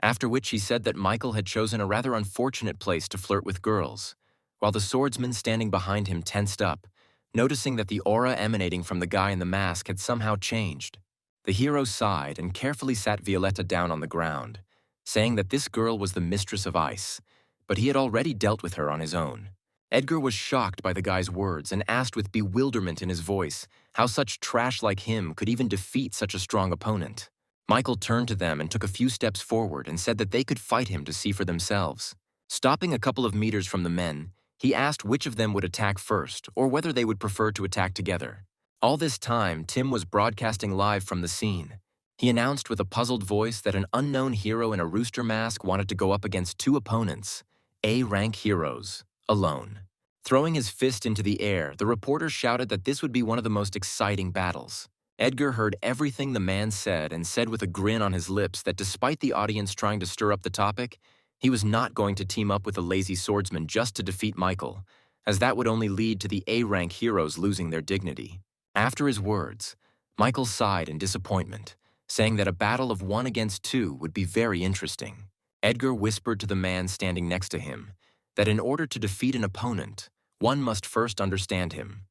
after which he said that Michael had chosen a rather unfortunate place to flirt with girls, while the swordsman standing behind him tensed up, noticing that the aura emanating from the guy in the mask had somehow changed. The hero sighed and carefully sat Violetta down on the ground, saying that this girl was the mistress of ice, but he had already dealt with her on his own. Edgar was shocked by the guy's words and asked with bewilderment in his voice how such trash like him could even defeat such a strong opponent. Michael turned to them and took a few steps forward and said that they could fight him to see for themselves. Stopping a couple of meters from the men, he asked which of them would attack first or whether they would prefer to attack together. All this time, Tim was broadcasting live from the scene. He announced with a puzzled voice that an unknown hero in a rooster mask wanted to go up against two opponents, A-rank heroes, alone. Throwing his fist into the air, the reporter shouted that this would be one of the most exciting battles. Edgar heard everything the man said and said with a grin on his lips that despite the audience trying to stir up the topic, he was not going to team up with a lazy swordsman just to defeat Michael, as that would only lead to the A-rank heroes losing their dignity. After his words, Michael sighed in disappointment, saying that a battle of 1 against 2 would be very interesting. Edgar whispered to the man standing next to him that in order to defeat an opponent, one must first understand him.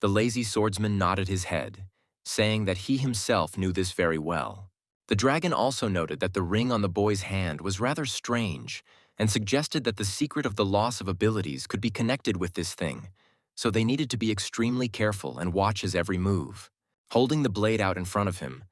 The lazy swordsman nodded his head, saying that he himself knew this very well. The dragon also noted that the ring on the boy's hand was rather strange and suggested that the secret of the loss of abilities could be connected with this thing, so they needed to be extremely careful and watch his every move. Holding the blade out in front of him,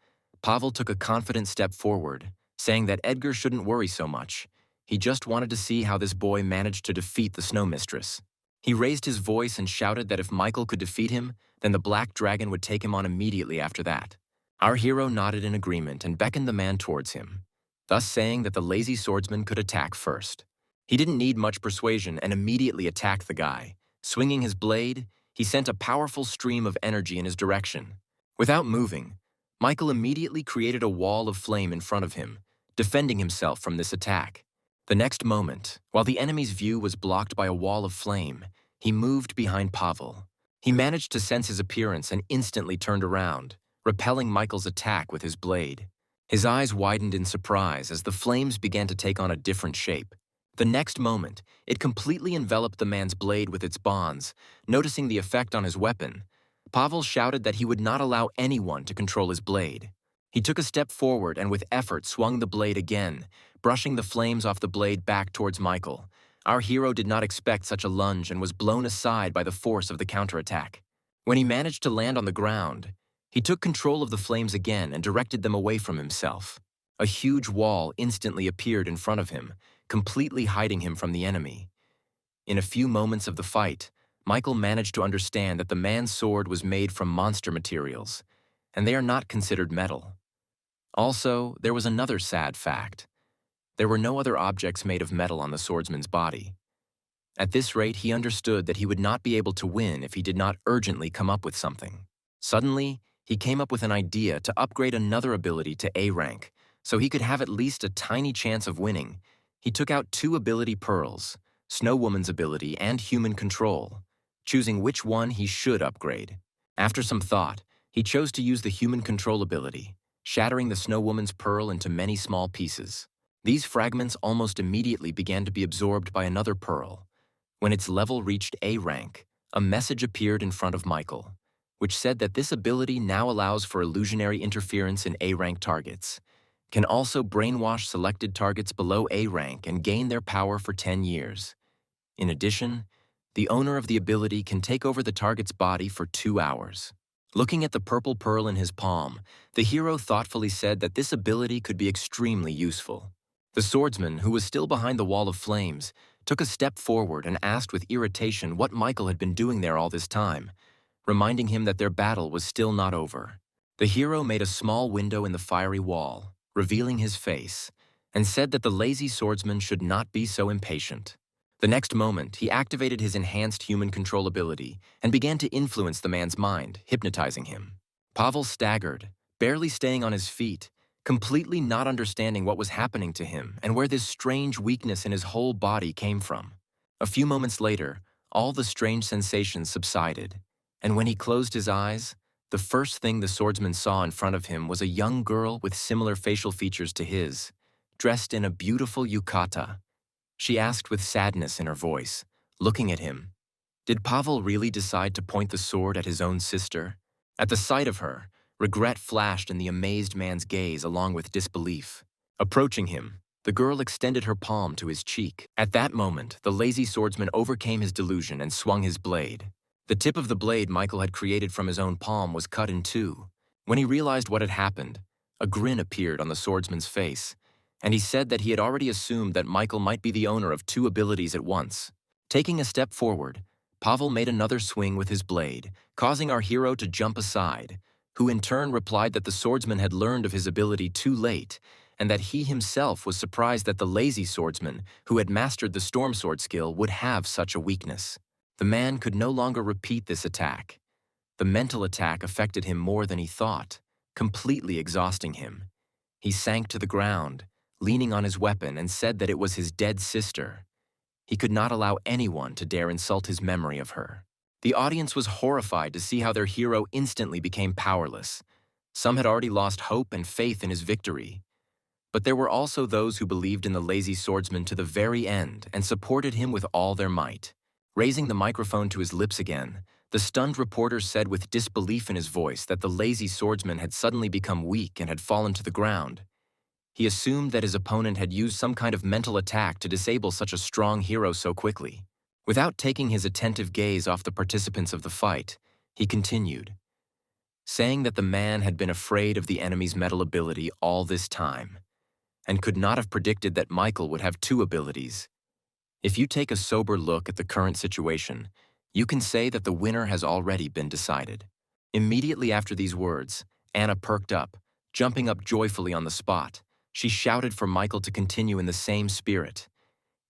Pavel took a confident step forward, saying that Edgar shouldn't worry so much. He just wanted to see how this boy managed to defeat the snow mistress. He raised his voice and shouted that if Michael could defeat him, then the black dragon would take him on immediately after that. Our hero nodded in agreement and beckoned the man towards him, thus saying that the lazy swordsman could attack first. He didn't need much persuasion and immediately attacked the guy. Swinging his blade, he sent a powerful stream of energy in his direction. Without moving, Michael immediately created a wall of flame in front of him, defending himself from this attack. The next moment, while the enemy's view was blocked by a wall of flame, he moved behind Pavel. He managed to sense his appearance and instantly turned around, repelling Michael's attack with his blade. His eyes widened in surprise as the flames began to take on a different shape. The next moment, it completely enveloped the man's blade with its bonds. Noticing the effect on his weapon, Pavel shouted that he would not allow anyone to control his blade. He took a step forward and with effort swung the blade again, brushing the flames off the blade back towards Michael. Our hero did not expect such a lunge and was blown aside by the force of the counterattack. When he managed to land on the ground, he took control of the flames again and directed them away from himself. A huge wall instantly appeared in front of him, completely hiding him from the enemy. In a few moments of the fight, Michael managed to understand that the man's sword was made from monster materials, and they are not considered metal. Also, there was another sad fact. There were no other objects made of metal on the swordsman's body. At this rate, he understood that he would not be able to win if he did not urgently come up with something. Suddenly, he came up with an idea to upgrade another ability to A rank, so he could have at least a tiny chance of winning. He took out 2 ability pearls, Snow Woman's ability and human control, choosing which one he should upgrade. After some thought, he chose to use the human control ability, shattering the Snow Woman's pearl into many small pieces. These fragments almost immediately began to be absorbed by another pearl. When its level reached A rank, a message appeared in front of Michael, which said that this ability now allows for illusionary interference in A rank targets, can also brainwash selected targets below A rank and gain their power for 10 years. In addition, the owner of the ability can take over the target's body for 2 hours. Looking at the purple pearl in his palm, the hero thoughtfully said that this ability could be extremely useful. The swordsman, who was still behind the wall of flames, took a step forward and asked with irritation what Michael had been doing there all this time, reminding him that their battle was still not over. The hero made a small window in the fiery wall, revealing his face, and said that the lazy swordsman should not be so impatient. The next moment, he activated his enhanced human control ability and began to influence the man's mind, hypnotizing him. Pavel staggered, barely staying on his feet, completely not understanding what was happening to him and where this strange weakness in his whole body came from. A few moments later, all the strange sensations subsided, and when he closed his eyes, the first thing the swordsman saw in front of him was a young girl with similar facial features to his, dressed in a beautiful yukata. She asked with sadness in her voice, looking at him, did Pavel really decide to point the sword at his own sister? At the sight of her, regret flashed in the amazed man's gaze along with disbelief. Approaching him, The girl extended her palm to his cheek. At that moment, the lazy swordsman overcame his delusion and swung his blade. The tip of the blade Michael had created from his own palm was cut in two. When he realized what had happened, a grin appeared on the swordsman's face, and he said that he had already assumed that Michael might be the owner of two abilities at once. Taking a step forward, Pavel made another swing with his blade, causing our hero to jump aside, who in turn replied that the swordsman had learned of his ability too late, and that he himself was surprised that the lazy swordsman, who had mastered the storm sword skill, would have such a weakness. The man could no longer repeat this attack. The mental attack affected him more than he thought, completely exhausting him. He sank to the ground, leaning on his weapon, and said that it was his dead sister. He could not allow anyone to dare insult his memory of her. The audience was horrified to see how their hero instantly became powerless. Some had already lost hope and faith in his victory. But there were also those who believed in the lazy swordsman to the very end and supported him with all their might. Raising the microphone to his lips again, the stunned reporter said with disbelief in his voice that the lazy swordsman had suddenly become weak and had fallen to the ground. He assumed that his opponent had used some kind of mental attack to disable such a strong hero so quickly. Without taking his attentive gaze off the participants of the fight, he continued, saying that the man had been afraid of the enemy's metal ability all this time, and could not have predicted that Michael would have two abilities. If you take a sober look at the current situation, you can say that the winner has already been decided. Immediately after these words, Anna perked up, jumping up joyfully on the spot. She shouted for Michael to continue in the same spirit.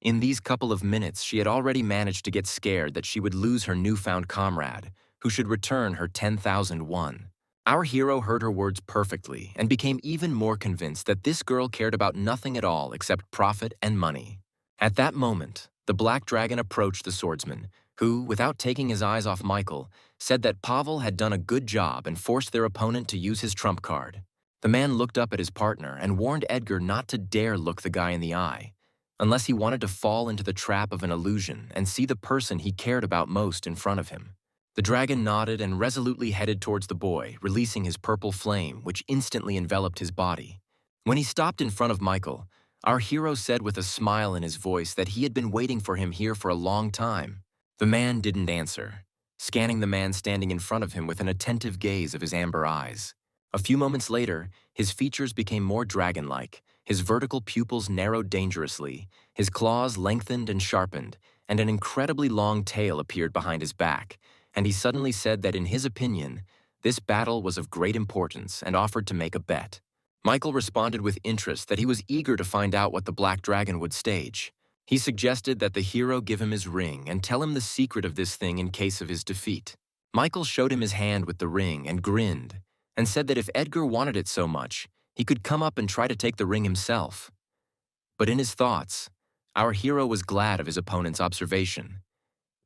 In these couple of minutes, she had already managed to get scared that she would lose her newfound comrade, who should return her 10,001. Our hero heard her words perfectly and became even more convinced that this girl cared about nothing at all except profit and money. At that moment, the black dragon approached the swordsman, who, without taking his eyes off Michael, said that Pavel had done a good job and forced their opponent to use his trump card. The man looked up at his partner and warned Edgar not to dare look the guy in the eye, unless he wanted to fall into the trap of an illusion and see the person he cared about most in front of him. The dragon nodded and resolutely headed towards the boy, releasing his purple flame, which instantly enveloped his body. When he stopped in front of Michael, our hero said with a smile in his voice that he had been waiting for him here for a long time. The man didn't answer, scanning the man standing in front of him with an attentive gaze of his amber eyes. A few moments later, his features became more dragon-like, his vertical pupils narrowed dangerously, his claws lengthened and sharpened, and an incredibly long tail appeared behind his back, and he suddenly said that in his opinion, this battle was of great importance and offered to make a bet. Michael responded with interest that he was eager to find out what the black dragon would stage. He suggested that the hero give him his ring and tell him the secret of this thing in case of his defeat. Michael showed him his hand with the ring and grinned, and said that if Edgar wanted it so much, he could come up and try to take the ring himself. But in his thoughts, our hero was glad of his opponent's observation,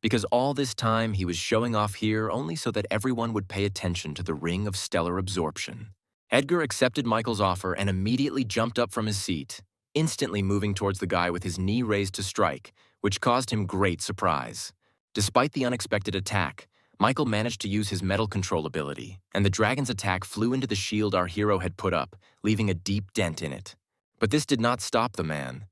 because all this time he was showing off here only so that everyone would pay attention to the ring of stellar absorption. Edgar accepted Michael's offer and immediately jumped up from his seat, instantly moving towards the guy with his knee raised to strike, which caused him great surprise. Despite the unexpected attack, Michael managed to use his metal control ability, and the dragon's attack flew into the shield our hero had put up, leaving a deep dent in it. But this did not stop the man.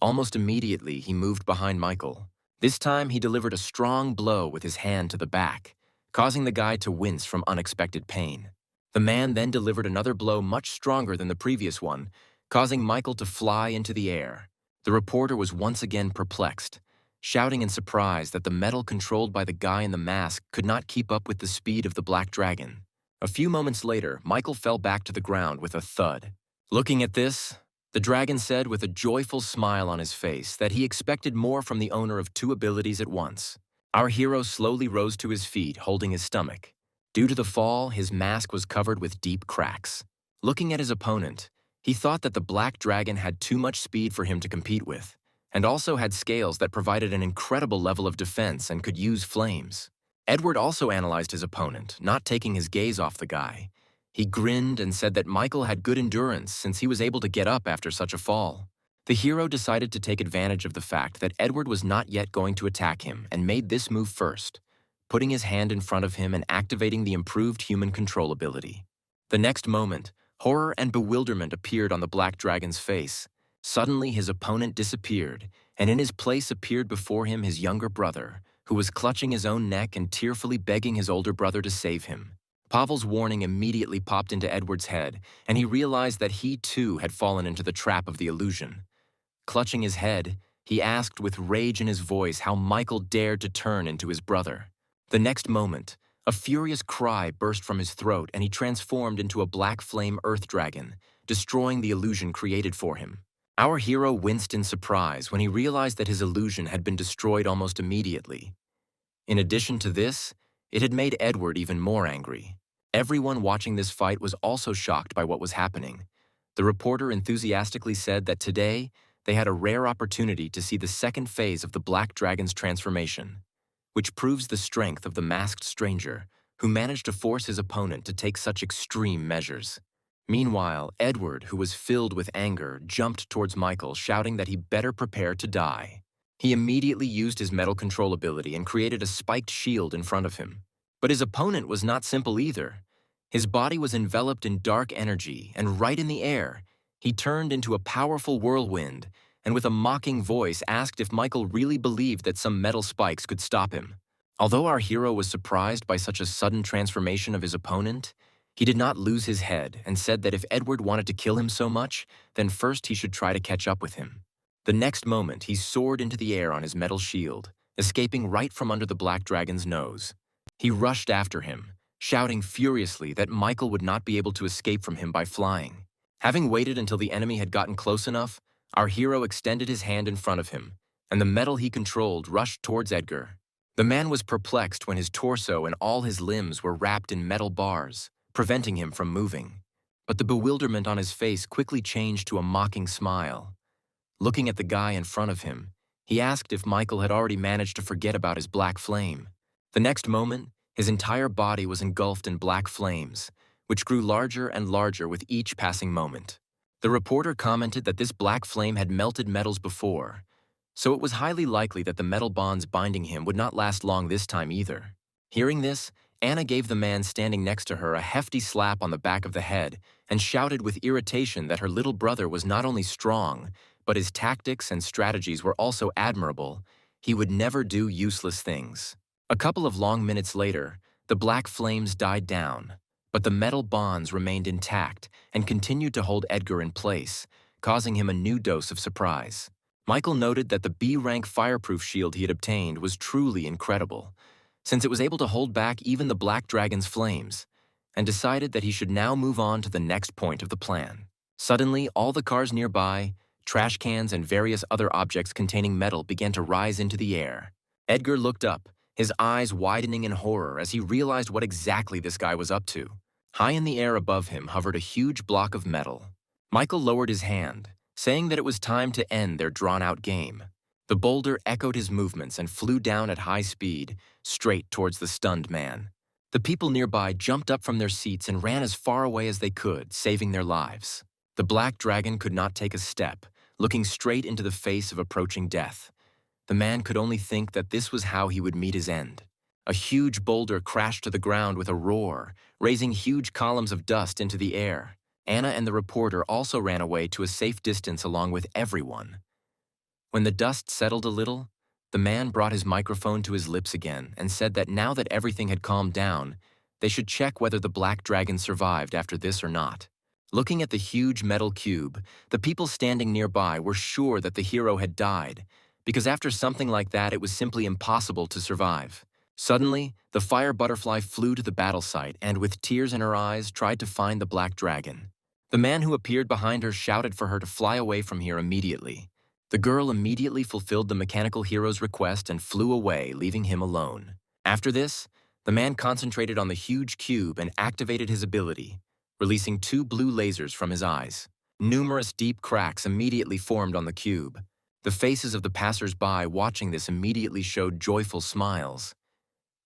Almost immediately, he moved behind Michael. This time, he delivered a strong blow with his hand to the back, causing the guy to wince from unexpected pain. The man then delivered another blow much stronger than the previous one, causing Michael to fly into the air. The reporter was once again perplexed, shouting in surprise that the metal controlled by the guy in the mask could not keep up with the speed of the black dragon. A few moments later, Michael fell back to the ground with a thud. Looking at this, the dragon said with a joyful smile on his face that he expected more from the owner of two abilities at once. Our hero slowly rose to his feet, holding his stomach. Due to the fall, his mask was covered with deep cracks. Looking at his opponent, he thought that the black dragon had too much speed for him to compete with, and also had scales that provided an incredible level of defense and could use flames. Edward also analyzed his opponent, not taking his gaze off the guy. He grinned and said that Michael had good endurance since he was able to get up after such a fall. The hero decided to take advantage of the fact that Edward was not yet going to attack him and made this move first, putting his hand in front of him and activating the improved human control ability. The next moment, horror and bewilderment appeared on the black dragon's face. Suddenly, his opponent disappeared, and in his place appeared before him his younger brother, who was clutching his own neck and tearfully begging his older brother to save him. Pavel's warning immediately popped into Edward's head, and he realized that he too had fallen into the trap of the illusion. Clutching his head, he asked with rage in his voice how Michael dared to turn into his brother. The next moment, a furious cry burst from his throat and he transformed into a black flame earth dragon, destroying the illusion created for him. Our hero winced in surprise when he realized that his illusion had been destroyed almost immediately. In addition to this, it had made Edward even more angry. Everyone watching this fight was also shocked by what was happening. The reporter enthusiastically said that today, they had a rare opportunity to see the second phase of the Black Dragon's transformation, which proves the strength of the masked stranger who managed to force his opponent to take such extreme measures. Meanwhile, Edward, who was filled with anger, jumped towards Michael, shouting that he better prepare to die. He immediately used his metal control ability and created a spiked shield in front of him. But his opponent was not simple either. His body was enveloped in dark energy, and right in the air, he turned into a powerful whirlwind, and with a mocking voice asked if Michael really believed that some metal spikes could stop him. Although our hero was surprised by such a sudden transformation of his opponent, he did not lose his head and said that if Edward wanted to kill him so much, then first he should try to catch up with him. The next moment, he soared into the air on his metal shield, escaping right from under the Black Dragon's nose. He rushed after him, shouting furiously that Michael would not be able to escape from him by flying. Having waited until the enemy had gotten close enough, our hero extended his hand in front of him, and the metal he controlled rushed towards Edgar. The man was perplexed when his torso and all his limbs were wrapped in metal bars, preventing him from moving. But the bewilderment on his face quickly changed to a mocking smile. Looking at the guy in front of him, he asked if Michael had already managed to forget about his black flame. The next moment, his entire body was engulfed in black flames, which grew larger and larger with each passing moment. The reporter commented that this black flame had melted metals before, so it was highly likely that the metal bonds binding him would not last long this time either. Hearing this, Anna gave the man standing next to her a hefty slap on the back of the head and shouted with irritation that her little brother was not only strong, but his tactics and strategies were also admirable. He would never do useless things. A couple of long minutes later, the black flames died down, but the metal bonds remained intact and continued to hold Edgar in place, causing him a new dose of surprise. Michael noted that the B-rank fireproof shield he had obtained was truly incredible, since it was able to hold back even the Black Dragon's flames, and decided that he should now move on to the next point of the plan. Suddenly, all the cars nearby, trash cans, and various other objects containing metal began to rise into the air. Edgar looked up, his eyes widening in horror as he realized what exactly this guy was up to. High in the air above him hovered a huge block of metal. Michael lowered his hand, saying that it was time to end their drawn-out game. The boulder echoed his movements and flew down at high speed, straight towards the stunned man. The people nearby jumped up from their seats and ran as far away as they could, saving their lives. The Black Dragon could not take a step, looking straight into the face of approaching death. The man could only think that this was how he would meet his end. A huge boulder crashed to the ground with a roar, raising huge columns of dust into the air. Anna and the reporter also ran away to a safe distance along with everyone. When the dust settled a little, the man brought his microphone to his lips again and said that now that everything had calmed down, they should check whether the Black Dragon survived after this or not. Looking at the huge metal cube, the people standing nearby were sure that the hero had died, because after something like that it was simply impossible to survive. Suddenly, the fire butterfly flew to the battle site and, with tears in her eyes, tried to find the Black Dragon. The man who appeared behind her shouted for her to fly away from here immediately. The girl immediately fulfilled the mechanical hero's request and flew away, leaving him alone. After this, the man concentrated on the huge cube and activated his ability, releasing 2 blue lasers from his eyes. Numerous deep cracks immediately formed on the cube. The faces of the passers-by watching this immediately showed joyful smiles.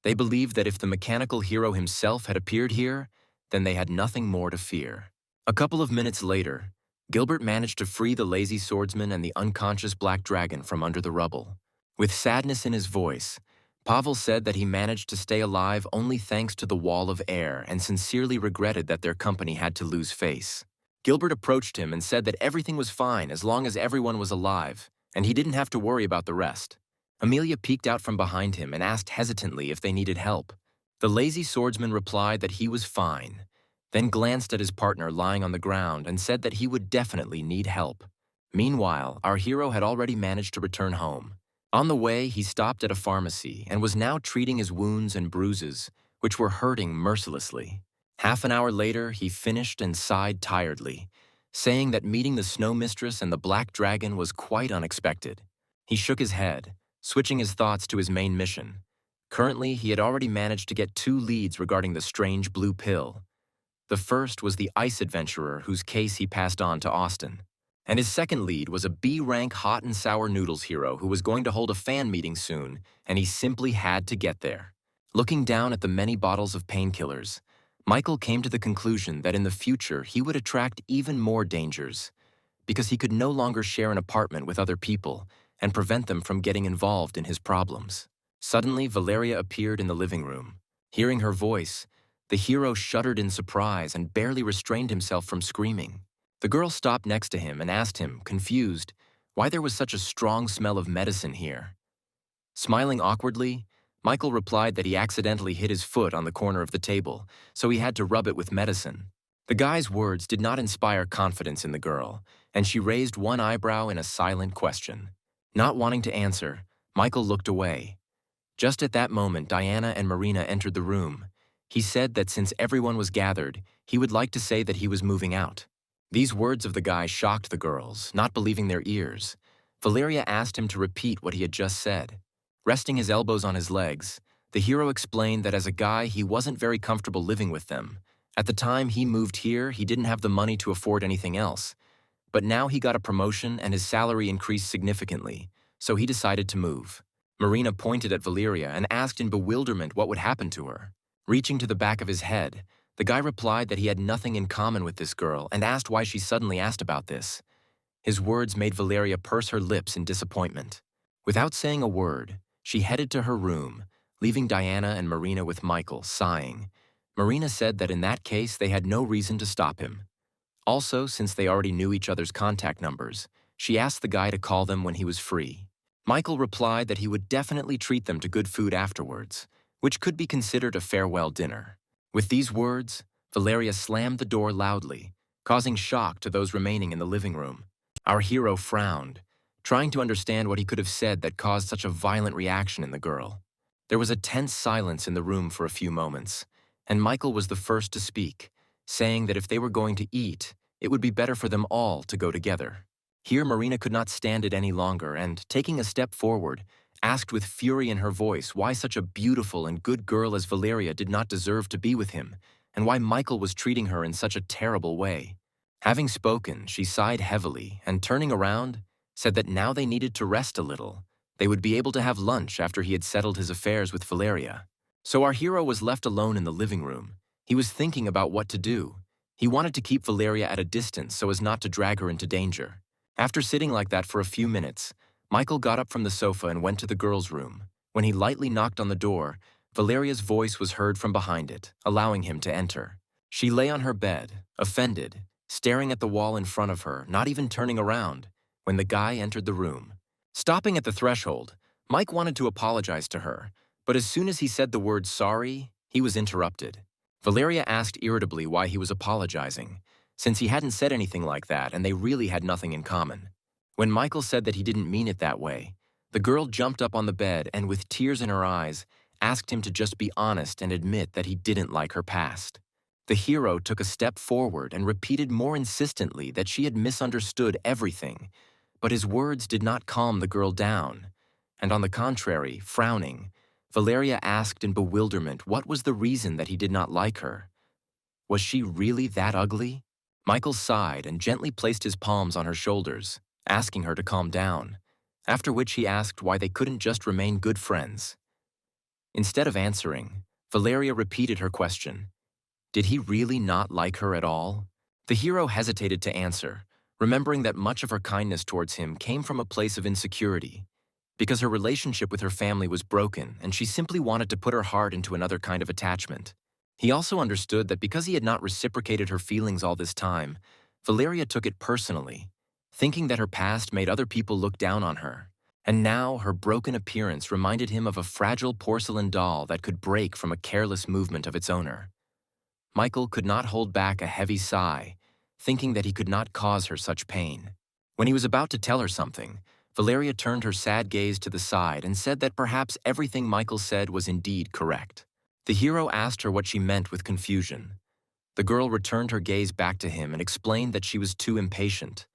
They believed that if the mechanical hero himself had appeared here, then they had nothing more to fear. A couple of minutes later, Gilbert managed to free the lazy swordsman and the unconscious Black Dragon from under the rubble. With sadness in his voice, Pavel said that he managed to stay alive only thanks to the wall of air and sincerely regretted that their company had to lose face. Gilbert approached him and said that everything was fine as long as everyone was alive, and he didn't have to worry about the rest. Amelia peeked out from behind him and asked hesitantly if they needed help. The lazy swordsman replied that he was fine, then glanced at his partner lying on the ground and said that he would definitely need help. Meanwhile, our hero had already managed to return home. On the way, he stopped at a pharmacy and was now treating his wounds and bruises, which were hurting mercilessly. Half an hour later, he finished and sighed tiredly, saying that meeting the Snow Mistress and the Black Dragon was quite unexpected. He shook his head, switching his thoughts to his main mission. Currently, he had already managed to get 2 leads regarding the strange blue pill. The first was the ice adventurer whose case he passed on to Austin. And his second lead was a B-rank hot and sour noodles hero who was going to hold a fan meeting soon, and he simply had to get there. Looking down at the many bottles of painkillers, Michael came to the conclusion that in the future he would attract even more dangers, because he could no longer share an apartment with other people and prevent them from getting involved in his problems. Suddenly, Valeria appeared in the living room. Hearing her voice, the hero shuddered in surprise and barely restrained himself from screaming. The girl stopped next to him and asked him, confused, why there was such a strong smell of medicine here. Smiling awkwardly, Michael replied that he accidentally hit his foot on the corner of the table, so he had to rub it with medicine. The guy's words did not inspire confidence in the girl, and she raised one eyebrow in a silent question. Not wanting to answer, Michael looked away. Just at that moment, Diana and Marina entered the room. He said that since everyone was gathered, he would like to say that he was moving out. These words of the guy shocked the girls, not believing their ears. Valeria asked him to repeat what he had just said. Resting his elbows on his legs, the hero explained that as a guy, he wasn't very comfortable living with them. At the time he moved here, he didn't have the money to afford anything else. But now he got a promotion and his salary increased significantly, so he decided to move. Marina pointed at Valeria and asked in bewilderment what would happen to her. Reaching to the back of his head, the guy replied that he had nothing in common with this girl and asked why she suddenly asked about this. His words made Valeria purse her lips in disappointment. Without saying a word, she headed to her room, leaving Diana and Marina with Michael, sighing. Marina said that in that case they had no reason to stop him. Also, since they already knew each other's contact numbers, she asked the guy to call them when he was free. Michael replied that he would definitely treat them to good food afterwards, which could be considered a farewell dinner. With these words, Valeria slammed the door loudly, causing shock to those remaining in the living room. Our hero frowned, trying to understand what he could have said that caused such a violent reaction in the girl. There was a tense silence in the room for a few moments, and Michael was the first to speak, saying that if they were going to eat, it would be better for them all to go together. Here Marina could not stand it any longer and, taking a step forward, asked with fury in her voice why such a beautiful and good girl as Valeria did not deserve to be with him, and why Michael was treating her in such a terrible way. Having spoken, she sighed heavily and, turning around, said that now they needed to rest a little. They would be able to have lunch after he had settled his affairs with Valeria. So our hero was left alone in the living room. He was thinking about what to do. He wanted to keep Valeria at a distance so as not to drag her into danger. After sitting like that for a few minutes, Michael got up from the sofa and went to the girls' room. When he lightly knocked on the door, Valeria's voice was heard from behind it, allowing him to enter. She lay on her bed, offended, staring at the wall in front of her, not even turning around, when the guy entered the room. Stopping at the threshold, Mike wanted to apologize to her, but as soon as he said the word sorry, he was interrupted. Valeria asked irritably why he was apologizing, since he hadn't said anything like that and they really had nothing in common. When Michael said that he didn't mean it that way, the girl jumped up on the bed and with tears in her eyes, asked him to just be honest and admit that he didn't like her past. The hero took a step forward and repeated more insistently that she had misunderstood everything, but his words did not calm the girl down, and on the contrary, frowning, Valeria asked in bewilderment what was the reason that he did not like her. Was she really that ugly? Michael sighed and gently placed his palms on her shoulders, asking her to calm down, after which he asked why they couldn't just remain good friends. Instead of answering, Valeria repeated her question. Did he really not like her at all? The hero hesitated to answer, remembering that much of her kindness towards him came from a place of insecurity, because her relationship with her family was broken and she simply wanted to put her heart into another kind of attachment. He also understood that because he had not reciprocated her feelings all this time, Valeria took it personally, thinking that her past made other people look down on her. And now her broken appearance reminded him of a fragile porcelain doll that could break from a careless movement of its owner. Michael could not hold back a heavy sigh, thinking that he could not cause her such pain. When he was about to tell her something, Valeria turned her sad gaze to the side and said that perhaps everything Michael said was indeed correct. The hero asked her what she meant with confusion. The girl returned her gaze back to him and explained that she was too impatient.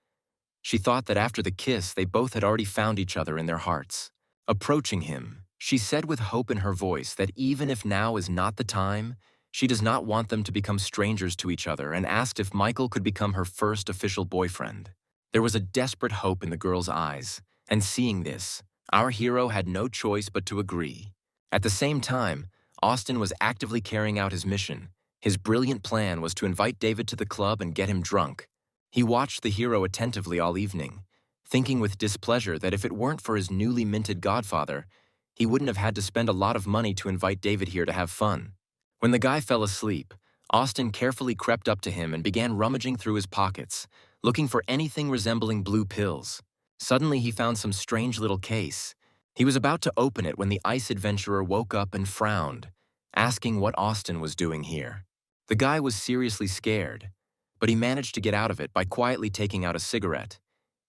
She thought that after the kiss, they both had already found each other in their hearts. Approaching him, she said with hope in her voice that even if now is not the time, she does not want them to become strangers to each other, and asked if Michael could become her first official boyfriend. There was a desperate hope in the girl's eyes, and seeing this, our hero had no choice but to agree. At the same time, Austin was actively carrying out his mission. His brilliant plan was to invite David to the club and get him drunk. He watched the hero attentively all evening, thinking with displeasure that if it weren't for his newly minted godfather, he wouldn't have had to spend a lot of money to invite David here to have fun. When the guy fell asleep, Austin carefully crept up to him and began rummaging through his pockets, looking for anything resembling blue pills. Suddenly he found some strange little case. He was about to open it when the ice adventurer woke up and frowned, asking what Austin was doing here. The guy was seriously scared, but he managed to get out of it by quietly taking out a cigarette.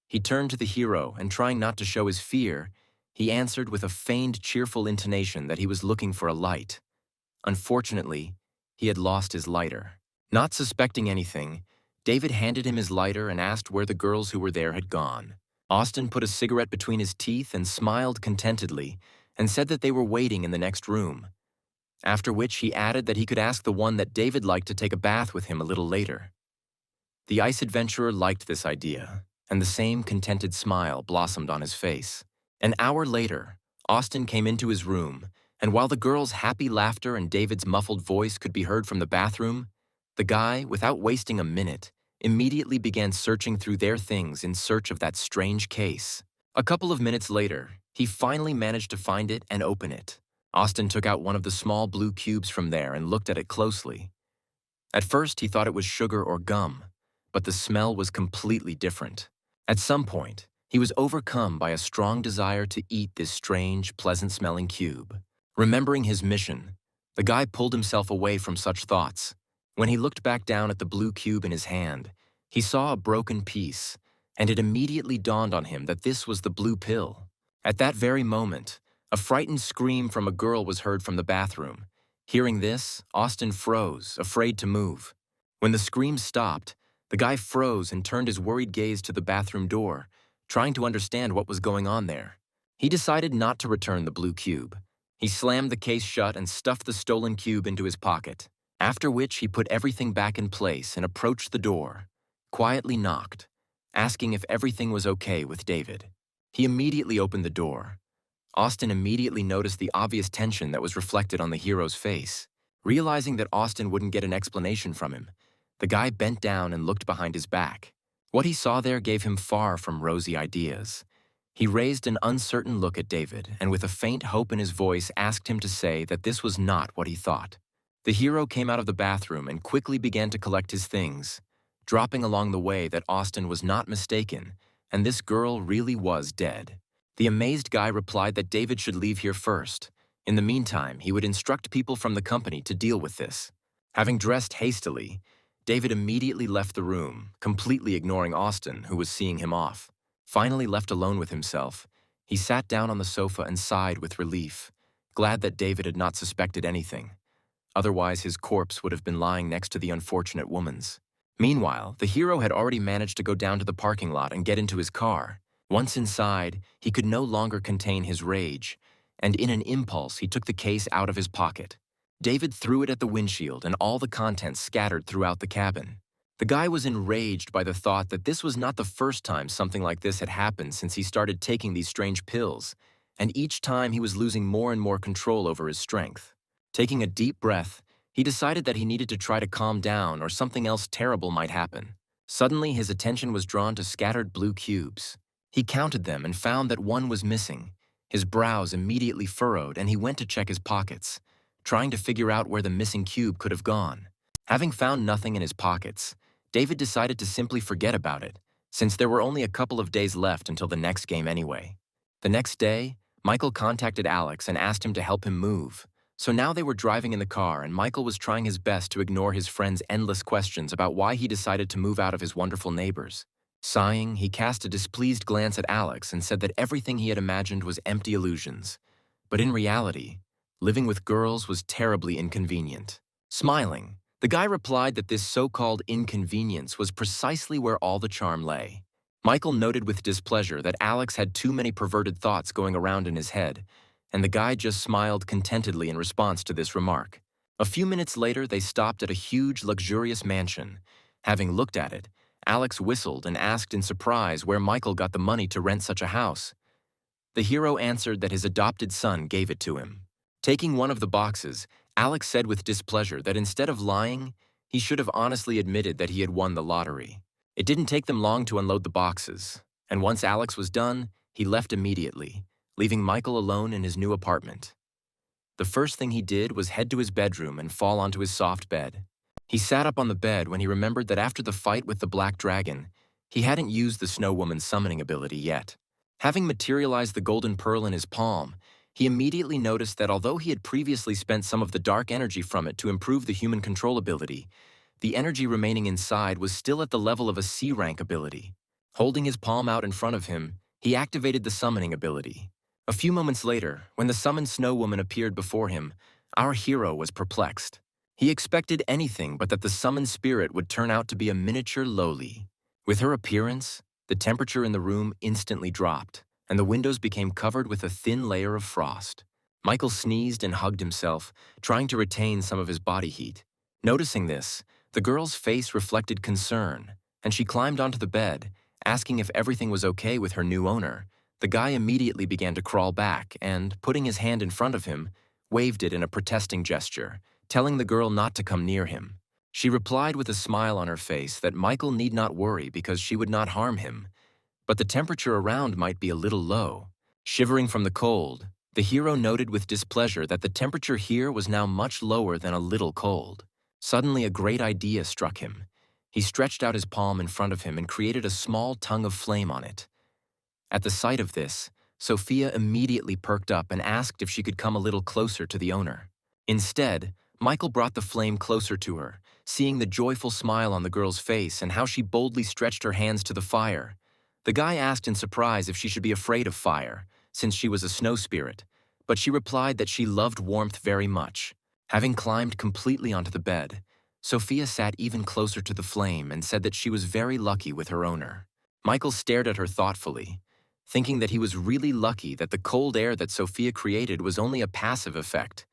He turned to the hero and, trying not to show his fear, he answered with a feigned cheerful intonation that he was looking for a light. Unfortunately, he had lost his lighter. Not suspecting anything, David handed him his lighter and asked where the girls who were there had gone. Austin put a cigarette between his teeth and smiled contentedly and said that they were waiting in the next room. After which he added that he could ask the one that David liked to take a bath with him a little later. The ice adventurer liked this idea, and the same contented smile blossomed on his face. An hour later, Austin came into his room, and while the girls' happy laughter and David's muffled voice could be heard from the bathroom, the guy, without wasting a minute, immediately began searching through their things in search of that strange case. A couple of minutes later, he finally managed to find it and open it. Austin took out one of the small blue cubes from there and looked at it closely. At first, he thought it was sugar or gum, but the smell was completely different. At some point, he was overcome by a strong desire to eat this strange, pleasant-smelling cube. Remembering his mission, the guy pulled himself away from such thoughts. When he looked back down at the blue cube in his hand, he saw a broken piece, and it immediately dawned on him that this was the blue pill. At that very moment, a frightened scream from a girl was heard from the bathroom. Hearing this, Austin froze, afraid to move. When the scream stopped, the guy froze and turned his worried gaze to the bathroom door, trying to understand what was going on there. He decided not to return the blue cube. He slammed the case shut and stuffed the stolen cube into his pocket, after which he put everything back in place and approached the door, quietly knocked, asking if everything was okay with David. He immediately opened the door. Austin immediately noticed the obvious tension that was reflected on the hero's face. Realizing that Austin wouldn't get an explanation from him, the guy bent down and looked behind his back. What he saw there gave him far from rosy ideas. He raised an uncertain look at David and with a faint hope in his voice asked him to say that this was not what he thought. The hero came out of the bathroom and quickly began to collect his things, dropping along the way that Austin was not mistaken and this girl really was dead. The amazed guy replied that David should leave here first. In the meantime, he would instruct people from the company to deal with this. Having dressed hastily, David immediately left the room, completely ignoring Austin, who was seeing him off. Finally left alone with himself, he sat down on the sofa and sighed with relief, glad that David had not suspected anything. Otherwise, his corpse would have been lying next to the unfortunate woman's. Meanwhile, the hero had already managed to go down to the parking lot and get into his car. Once inside, he could no longer contain his rage, and in an impulse, he took the case out of his pocket. David threw it at the windshield and all the contents scattered throughout the cabin. The guy was enraged by the thought that this was not the first time something like this had happened since he started taking these strange pills, and each time he was losing more and more control over his strength. Taking a deep breath, he decided that he needed to try to calm down or something else terrible might happen. Suddenly, his attention was drawn to scattered blue cubes. He counted them and found that one was missing. His brows immediately furrowed and he went to check his pockets, trying to figure out where the missing cube could have gone. Having found nothing in his pockets, David decided to simply forget about it, since there were only a couple of days left until the next game anyway. The next day, Michael contacted Alex and asked him to help him move. So now they were driving in the car, and Michael was trying his best to ignore his friend's endless questions about why he decided to move out of his wonderful neighbors. Sighing, he cast a displeased glance at Alex and said that everything he had imagined was empty illusions. But in reality, living with girls was terribly inconvenient. Smiling, the guy replied that this so-called inconvenience was precisely where all the charm lay. Michael noted with displeasure that Alex had too many perverted thoughts going around in his head, and the guy just smiled contentedly in response to this remark. A few minutes later, they stopped at a huge, luxurious mansion. Having looked at it, Alex whistled and asked in surprise where Michael got the money to rent such a house. The hero answered that his adopted son gave it to him. Taking one of the boxes, Alex said with displeasure that instead of lying, he should have honestly admitted that he had won the lottery. It didn't take them long to unload the boxes, and once Alex was done, he left immediately, leaving Michael alone in his new apartment. The first thing he did was head to his bedroom and fall onto his soft bed. He sat up on the bed when he remembered that after the fight with the Black Dragon, he hadn't used the Snow Woman's summoning ability yet. Having materialized the golden pearl in his palm, he immediately noticed that although he had previously spent some of the dark energy from it to improve the human control ability, the energy remaining inside was still at the level of a C-rank ability. Holding his palm out in front of him, he activated the summoning ability. A few moments later, when the summoned Snow Woman appeared before him, our hero was perplexed. He expected anything but that the summoned spirit would turn out to be a miniature loli. With her appearance, the temperature in the room instantly dropped, and the windows became covered with a thin layer of frost. Michael sneezed and hugged himself, trying to retain some of his body heat. Noticing this, the girl's face reflected concern, and she climbed onto the bed, asking if everything was okay with her new owner. The guy immediately began to crawl back and, putting his hand in front of him, waved it in a protesting gesture, telling the girl not to come near him. She replied with a smile on her face that Michael need not worry because she would not harm him, but the temperature around might be a little low. Shivering from the cold, the hero noted with displeasure that the temperature here was now much lower than a little cold. Suddenly, a great idea struck him. He stretched out his palm in front of him and created a small tongue of flame on it. At the sight of this, Sophia immediately perked up and asked if she could come a little closer to the owner. Instead, Michael brought the flame closer to her, seeing the joyful smile on the girl's face and how she boldly stretched her hands to the fire. The guy asked in surprise if she should be afraid of fire, since she was a snow spirit, but she replied that she loved warmth very much. Having climbed completely onto the bed, Sophia sat even closer to the flame and said that she was very lucky with her owner. Michael stared at her thoughtfully, thinking that he was really lucky that the cold air that Sophia created was only a passive effect.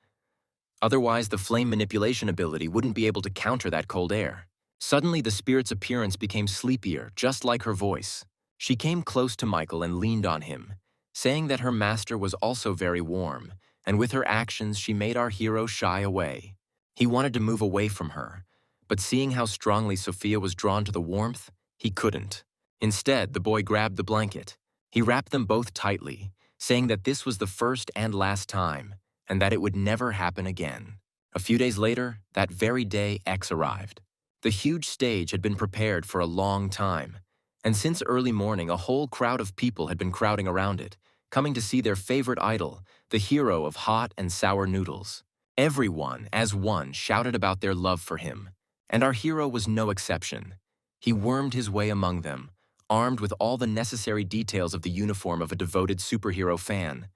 Otherwise, the flame manipulation ability wouldn't be able to counter that cold air. Suddenly, the spirit's appearance became sleepier, just like her voice. She came close to Michael and leaned on him, saying that her master was also very warm, and with her actions she made our hero shy away. He wanted to move away from her, but seeing how strongly Sophia was drawn to the warmth, he couldn't. Instead, the boy grabbed the blanket. He wrapped them both tightly, saying that this was the first and last time, and that it would never happen again. A few days later, that very day, X arrived. The huge stage had been prepared for a long time, and since early morning a whole crowd of people had been crowding around it, coming to see their favorite idol, the hero of hot and sour noodles. Everyone, as one, shouted about their love for him, and our hero was no exception. He wormed his way among them, armed with all the necessary details of the uniform of a devoted superhero fan.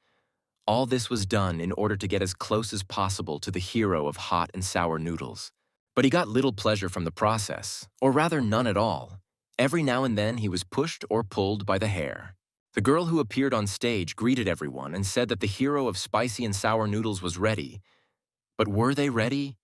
All this was done in order to get as close as possible to the hero of hot and sour noodles. But he got little pleasure from the process, or rather none at all. Every now and then he was pushed or pulled by the hair. The girl who appeared on stage greeted everyone and said that the hero of spicy and sour noodles was ready. But were they ready?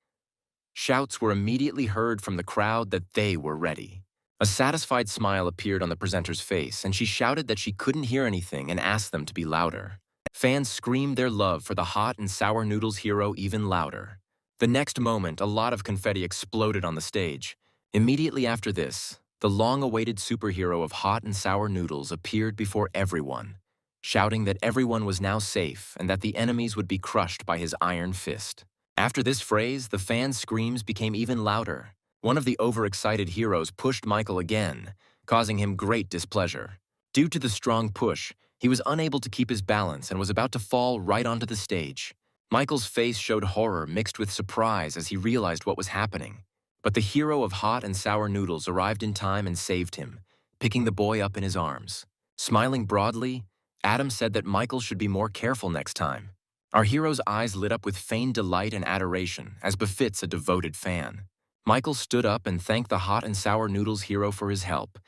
Shouts were immediately heard from the crowd that they were ready. A satisfied smile appeared on the presenter's face, and she shouted that she couldn't hear anything and asked them to be louder. Fans screamed their love for the hot and sour noodles hero even louder. The next moment, a lot of confetti exploded on the stage. Immediately after this, the long-awaited superhero of hot and sour noodles appeared before everyone, shouting that everyone was now safe and that the enemies would be crushed by his iron fist. After this phrase, the fans' screams became even louder. One of the overexcited heroes pushed Michael again, causing him great displeasure. Due to the strong push, he was unable to keep his balance and was about to fall right onto the stage. Michael's face showed horror mixed with surprise as he realized what was happening. But the hero of hot and sour noodles arrived in time and saved him, picking the boy up in his arms. Smiling broadly, Adam said that Michael should be more careful next time. Our hero's eyes lit up with feigned delight and adoration, as befits a devoted fan. Michael stood up and thanked the hot and sour noodles hero for his help,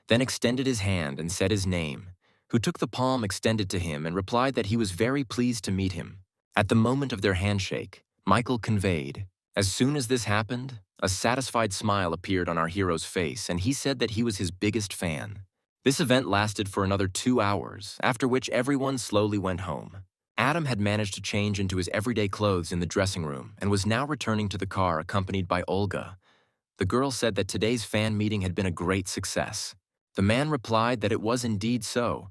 then extended his hand and said his name, who took the palm extended to him and replied that he was very pleased to meet him. At the moment of their handshake, Michael conveyed. As soon as this happened, a satisfied smile appeared on our hero's face, and he said that he was his biggest fan. This event lasted for another 2 hours, after which everyone slowly went home. Adam had managed to change into his everyday clothes in the dressing room and was now returning to the car accompanied by Olga. The girl said that today's fan meeting had been a great success. The man replied that it was indeed so,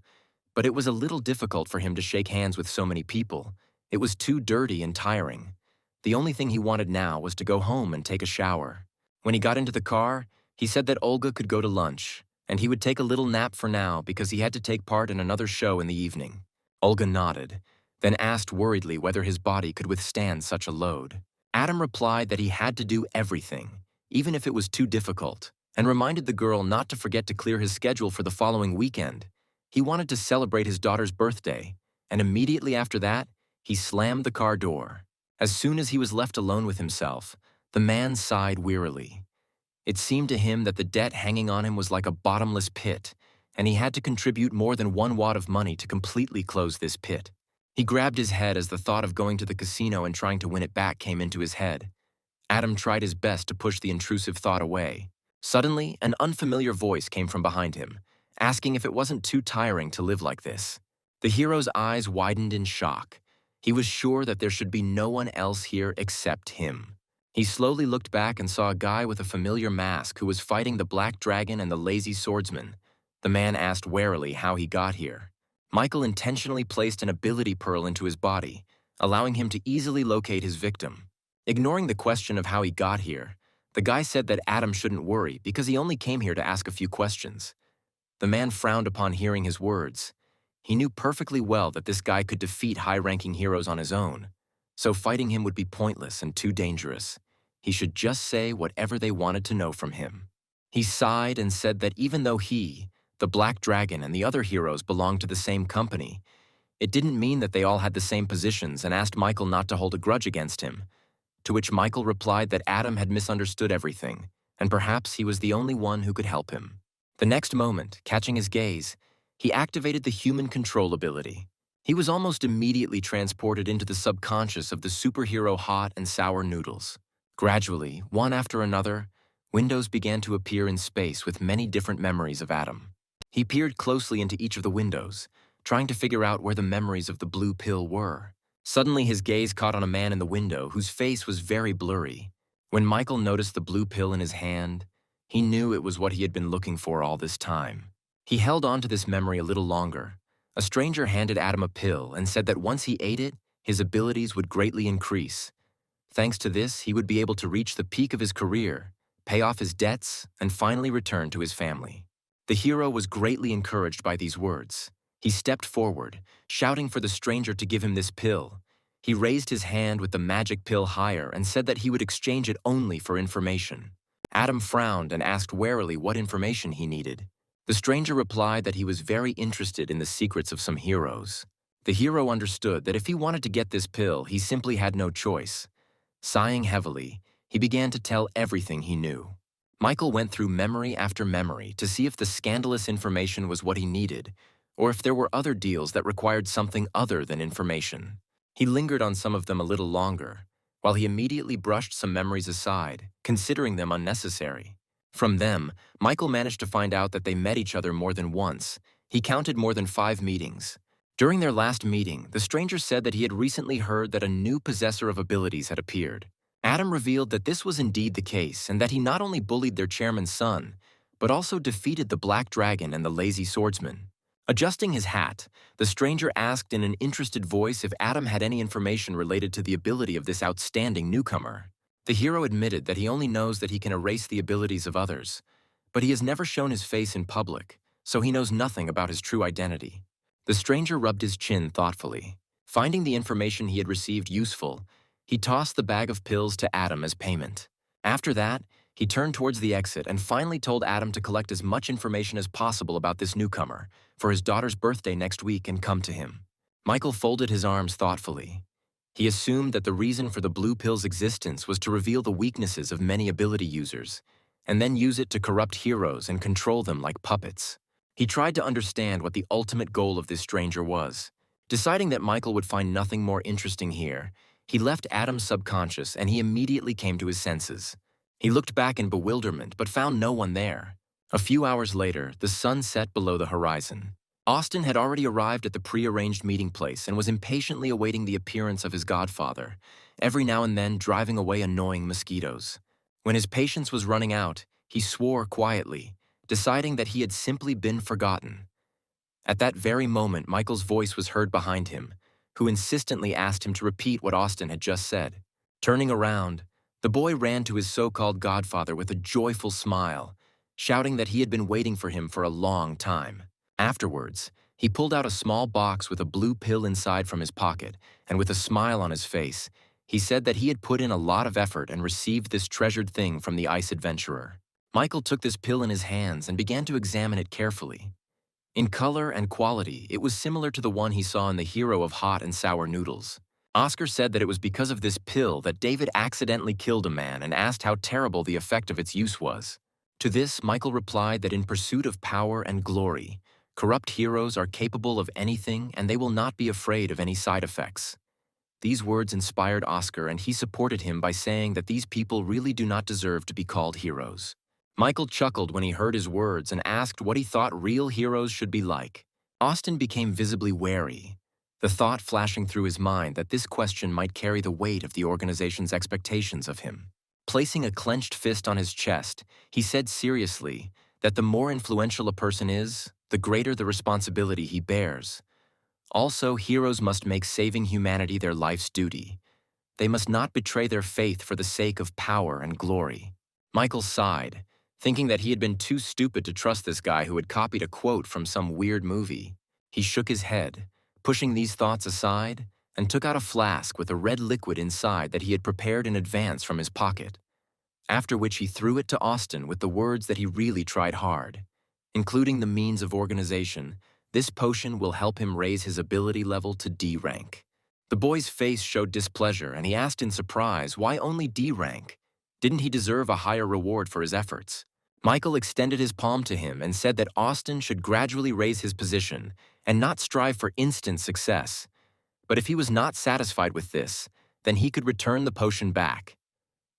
but it was a little difficult for him to shake hands with so many people. It was too dirty and tiring. The only thing he wanted now was to go home and take a shower. When he got into the car, he said that Olga could go to lunch, and he would take a little nap for now because he had to take part in another show in the evening. Olga nodded, then asked worriedly whether his body could withstand such a load. Adam replied that he had to do everything, even if it was too difficult, and reminded the girl not to forget to clear his schedule for the following weekend. He wanted to celebrate his daughter's birthday, and immediately after that, he slammed the car door. As soon as he was left alone with himself, the man sighed wearily. It seemed to him that the debt hanging on him was like a bottomless pit, and he had to contribute more than 1 wad of money to completely close this pit. He grabbed his head as the thought of going to the casino and trying to win it back came into his head. Adam tried his best to push the intrusive thought away. Suddenly, an unfamiliar voice came from behind him, asking if it wasn't too tiring to live like this. The hero's eyes widened in shock. He was sure that there should be no one else here except him. He slowly looked back and saw a guy with a familiar mask who was fighting the black dragon and the lazy swordsman. The man asked warily how he got here. Michael intentionally placed an ability pearl into his body, allowing him to easily locate his victim. Ignoring the question of how he got here, the guy said that Adam shouldn't worry because he only came here to ask a few questions. The man frowned upon hearing his words. He knew perfectly well that this guy could defeat high-ranking heroes on his own, so fighting him would be pointless and too dangerous. He should just say whatever they wanted to know from him. He sighed and said that even though he, the Black Dragon, and the other heroes belonged to the same company, it didn't mean that they all had the same positions, and asked Michael not to hold a grudge against him. To which Michael replied that Adam had misunderstood everything, and perhaps he was the only one who could help him. The next moment, catching his gaze, he activated the human control ability. He was almost immediately transported into the subconscious of the superhero hot and sour noodles. Gradually, one after another, windows began to appear in space with many different memories of Adam. He peered closely into each of the windows, trying to figure out where the memories of the blue pill were. Suddenly, his gaze caught on a man in the window whose face was very blurry. When Michael noticed the blue pill in his hand, he knew it was what he had been looking for all this time. He held on to this memory a little longer. A stranger handed Adam a pill and said that once he ate it, his abilities would greatly increase. Thanks to this, he would be able to reach the peak of his career, pay off his debts, and finally return to his family. The hero was greatly encouraged by these words. He stepped forward, shouting for the stranger to give him this pill. He raised his hand with the magic pill higher and said that he would exchange it only for information. Adam frowned and asked warily what information he needed. The stranger replied that he was very interested in the secrets of some heroes. The hero understood that if he wanted to get this pill, he simply had no choice. Sighing heavily, he began to tell everything he knew. Michael went through memory after memory to see if the scandalous information was what he needed, or if there were other deals that required something other than information. He lingered on some of them a little longer, while he immediately brushed some memories aside, considering them unnecessary. From them, Michael managed to find out that they met each other more than once. He counted more than 5 meetings. During their last meeting, the stranger said that he had recently heard that a new possessor of abilities had appeared. Adam revealed that this was indeed the case, and that he not only bullied their chairman's son, but also defeated the Black Dragon and the lazy swordsman. Adjusting his hat, the stranger asked in an interested voice if Adam had any information related to the ability of this outstanding newcomer. The hero admitted that he only knows that he can erase the abilities of others, but he has never shown his face in public, so he knows nothing about his true identity. The stranger rubbed his chin thoughtfully. Finding the information he had received useful, he tossed the bag of pills to Adam as payment. After that, he turned towards the exit and finally told Adam to collect as much information as possible about this newcomer for his daughter's birthday next week and come to him. Michael folded his arms thoughtfully. He assumed that the reason for the blue pill's existence was to reveal the weaknesses of many ability users, and then use it to corrupt heroes and control them like puppets. He tried to understand what the ultimate goal of this stranger was. Deciding that Michael would find nothing more interesting here, he left Adam's subconscious and he immediately came to his senses. He looked back in bewilderment but found no one there. A few hours later, the sun set below the horizon. Austin had already arrived at the pre-arranged meeting place and was impatiently awaiting the appearance of his godfather, every now and then driving away annoying mosquitoes. When his patience was running out, he swore quietly, deciding that he had simply been forgotten. At that very moment, Michael's voice was heard behind him, who insistently asked him to repeat what Austin had just said. Turning around, the boy ran to his so-called godfather with a joyful smile, shouting that he had been waiting for him for a long time. Afterwards, he pulled out a small box with a blue pill inside from his pocket, and with a smile on his face, he said that he had put in a lot of effort and received this treasured thing from the ice adventurer. Michael took this pill in his hands and began to examine it carefully. In color and quality, it was similar to the one he saw in the hero of hot and sour noodles. Oscar said that it was because of this pill that David accidentally killed a man and asked how terrible the effect of its use was. To this, Michael replied that in pursuit of power and glory, corrupt heroes are capable of anything and they will not be afraid of any side effects. These words inspired Oscar and he supported him by saying that these people really do not deserve to be called heroes. Michael chuckled when he heard his words and asked what he thought real heroes should be like. Austin became visibly wary, the thought flashing through his mind that this question might carry the weight of the organization's expectations of him. Placing a clenched fist on his chest, he said seriously that the more influential a person is, the greater the responsibility he bears. Also, heroes must make saving humanity their life's duty. They must not betray their faith for the sake of power and glory. Michael sighed, thinking that he had been too stupid to trust this guy who had copied a quote from some weird movie. He shook his head, pushing these thoughts aside, and took out a flask with a red liquid inside that he had prepared in advance from his pocket. After which he threw it to Austin with the words that he really tried hard. Including the means of organization, this potion will help him raise his ability level to D rank. The boy's face showed displeasure and he asked in surprise why only D rank? Didn't he deserve a higher reward for his efforts? Michael extended his palm to him and said that Austin should gradually raise his position and not strive for instant success. But if he was not satisfied with this, then he could return the potion back.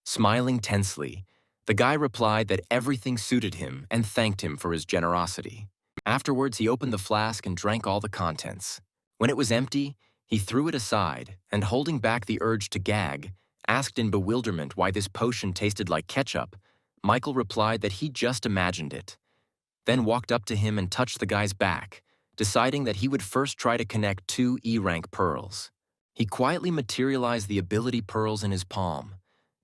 Smiling tensely, the guy replied that everything suited him and thanked him for his generosity. Afterwards, he opened the flask and drank all the contents. When it was empty, he threw it aside and, holding back the urge to gag, asked in bewilderment why this potion tasted like ketchup. Michael replied that he just imagined it, then walked up to him and touched the guy's back, deciding that he would first try to connect 2 E-rank pearls. He quietly materialized the ability pearls in his palm.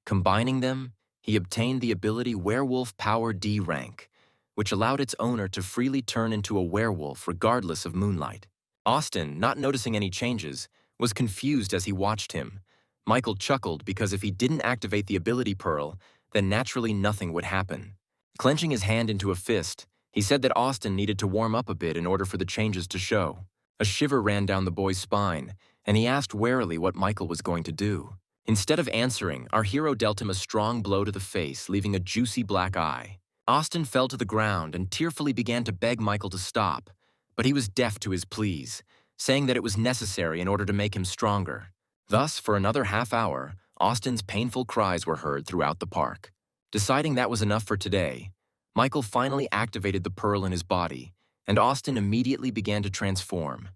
Combining them, he obtained the ability Werewolf Power D rank, which allowed its owner to freely turn into a werewolf regardless of moonlight. Austin, not noticing any changes, was confused as he watched him. Michael chuckled because if he didn't activate the ability pearl, then naturally nothing would happen. Clenching his hand into a fist, he said that Austin needed to warm up a bit in order for the changes to show. A shiver ran down the boy's spine, and he asked warily what Michael was going to do. Instead of answering, our hero dealt him a strong blow to the face, leaving a juicy black eye. Austin fell to the ground and tearfully began to beg Michael to stop, but he was deaf to his pleas, saying that it was necessary in order to make him stronger. Thus, for another half hour, Austin's painful cries were heard throughout the park. Deciding that was enough for today, Michael finally activated the pearl in his body, and Austin immediately began to transform.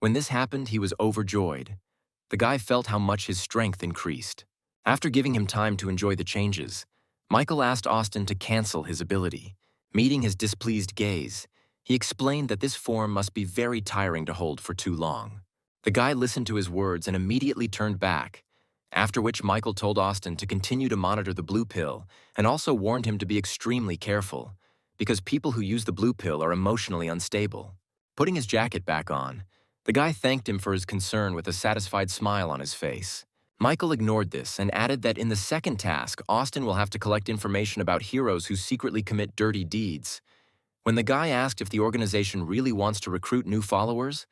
When this happened, he was overjoyed. The guy felt how much his strength increased. After giving him time to enjoy the changes, Michael asked Austin to cancel his ability. Meeting his displeased gaze, he explained that this form must be very tiring to hold for too long. The guy listened to his words and immediately turned back, After which Michael told Austin to continue to monitor the blue pill and also warned him to be extremely careful, because people who use the blue pill are emotionally unstable. Putting his jacket back on, the guy thanked him for his concern with a satisfied smile on his face. Michael ignored this and added that in the second task, Austin will have to collect information about heroes who secretly commit dirty deeds. When the guy asked if the organization really wants to recruit new followers,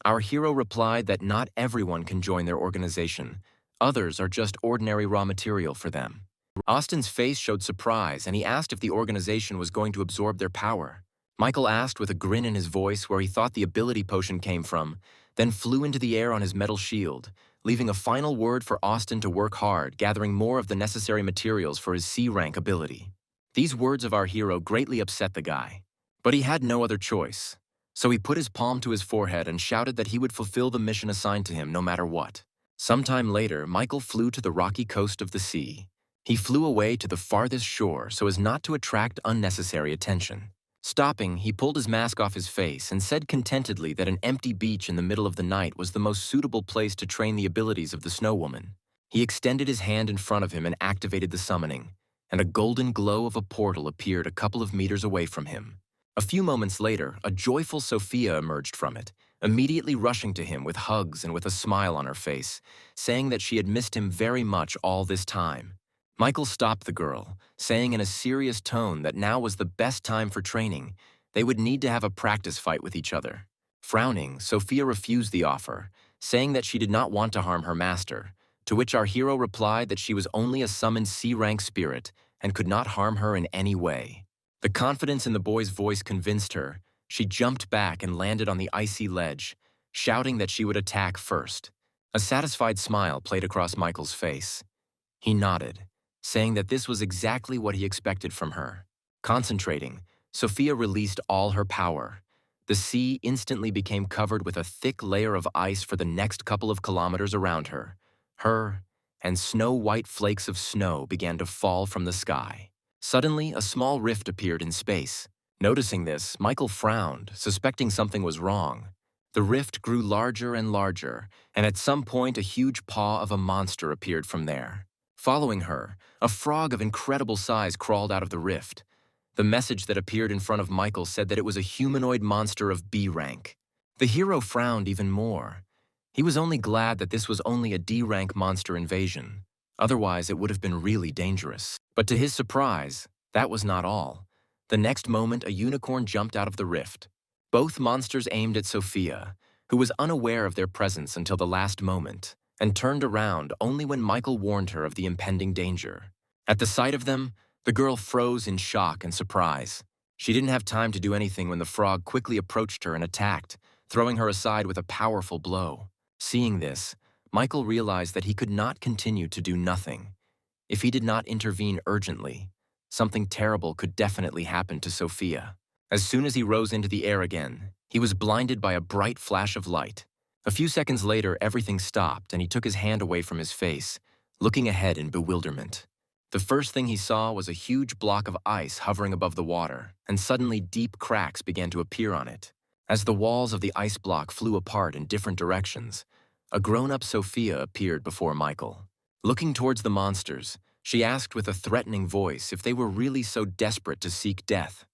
our hero replied that not everyone can join their organization. Others are just ordinary raw material for them. Austin's face showed surprise, and he asked if the organization was going to absorb their power. Michael asked with a grin in his voice where he thought the ability potion came from, then flew into the air on his metal shield, leaving a final word for Austin to work hard, gathering more of the necessary materials for his C-rank ability. These words of our hero greatly upset the guy, but he had no other choice. So he put his palm to his forehead and shouted that he would fulfill the mission assigned to him no matter what. Sometime later, Michael flew to the rocky coast of the sea. He flew away to the farthest shore so as not to attract unnecessary attention. Stopping, he pulled his mask off his face and said contentedly that an empty beach in the middle of the night was the most suitable place to train the abilities of the Snow Woman. He extended his hand in front of him and activated the summoning, and a golden glow of a portal appeared a couple of meters away from him. A few moments later, a joyful Sophia emerged from it, immediately rushing to him with hugs and with a smile on her face, saying that she had missed him very much all this time. Michael stopped the girl, saying in a serious tone that now was the best time for training. They would need to have a practice fight with each other. Frowning, Sophia refused the offer, saying that she did not want to harm her master, to which our hero replied that she was only a summoned C-rank spirit and could not harm her in any way. The confidence in the boy's voice convinced her. She jumped back and landed on the icy ledge, shouting that she would attack first. A satisfied smile played across Michael's face. He nodded, saying that this was exactly what he expected from her. Concentrating, Sophia released all her power. The sea instantly became covered with a thick layer of ice for the next couple of kilometers around her. And snow-white flakes of snow began to fall from the sky. Suddenly, a small rift appeared in space. Noticing this, Michael frowned, suspecting something was wrong. The rift grew larger and larger, and at some point a huge paw of a monster appeared from there. Following her, a frog of incredible size crawled out of the rift. The message that appeared in front of Michael said that it was a humanoid monster of B rank. The hero frowned even more. He was only glad that this was only a D-rank monster invasion. Otherwise, it would have been really dangerous. But to his surprise, that was not all. The next moment, a unicorn jumped out of the rift. Both monsters aimed at Sophia, who was unaware of their presence until the last moment, and turned around only when Michael warned her of the impending danger. At the sight of them, the girl froze in shock and surprise. She didn't have time to do anything when the frog quickly approached her and attacked, throwing her aside with a powerful blow. Seeing this, Michael realized that he could not continue to do nothing. If he did not intervene urgently, something terrible could definitely happen to Sophia. As soon as he rose into the air again, he was blinded by a bright flash of light. A few seconds later, everything stopped and he took his hand away from his face, looking ahead in bewilderment. The first thing he saw was a huge block of ice hovering above the water, and suddenly deep cracks began to appear on it. As the walls of the ice block flew apart in different directions, a grown-up Sophia appeared before Michael. Looking towards the monsters, she asked with a threatening voice if they were really so desperate to seek death.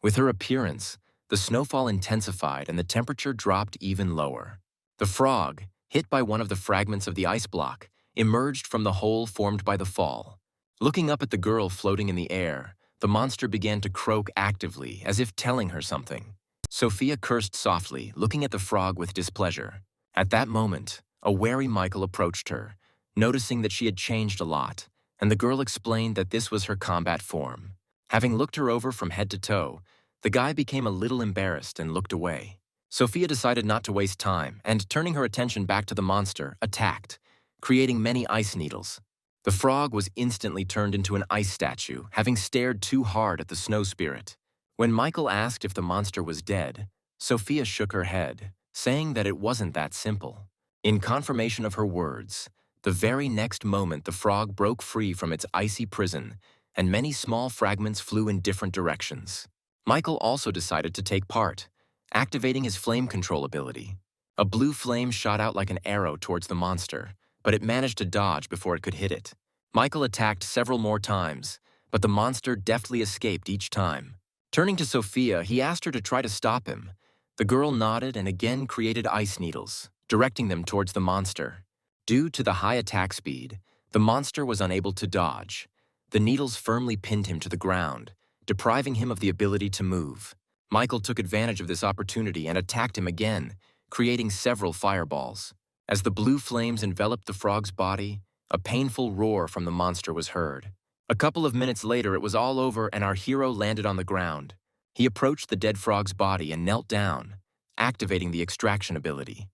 With her appearance, the snowfall intensified and the temperature dropped even lower. The frog, hit by one of the fragments of the ice block, emerged from the hole formed by the fall. Looking up at the girl floating in the air, the monster began to croak actively, as if telling her something. Sophia cursed softly, looking at the frog with displeasure. At that moment, a wary Michael approached her, noticing that she had changed a lot, and the girl explained that this was her combat form. Having looked her over from head to toe, the guy became a little embarrassed and looked away. Sophia decided not to waste time, and turning her attention back to the monster, attacked, creating many ice needles. The frog was instantly turned into an ice statue, having stared too hard at the snow spirit. When Michael asked if the monster was dead, Sophia shook her head, saying that it wasn't that simple. In confirmation of her words, the very next moment the frog broke free from its icy prison, and many small fragments flew in different directions. Michael also decided to take part, activating his flame control ability. A blue flame shot out like an arrow towards the monster, but it managed to dodge before it could hit it. Michael attacked several more times, but the monster deftly escaped each time. Turning to Sophia, he asked her to try to stop him. The girl nodded and again created ice needles, directing them towards the monster. Due to the high attack speed, the monster was unable to dodge. The needles firmly pinned him to the ground, depriving him of the ability to move. Michael took advantage of this opportunity and attacked him again, creating several fireballs. As the blue flames enveloped the frog's body, a painful roar from the monster was heard. A couple of minutes later, it was all over and our hero landed on the ground. He approached the dead frog's body and knelt down, activating the extraction ability.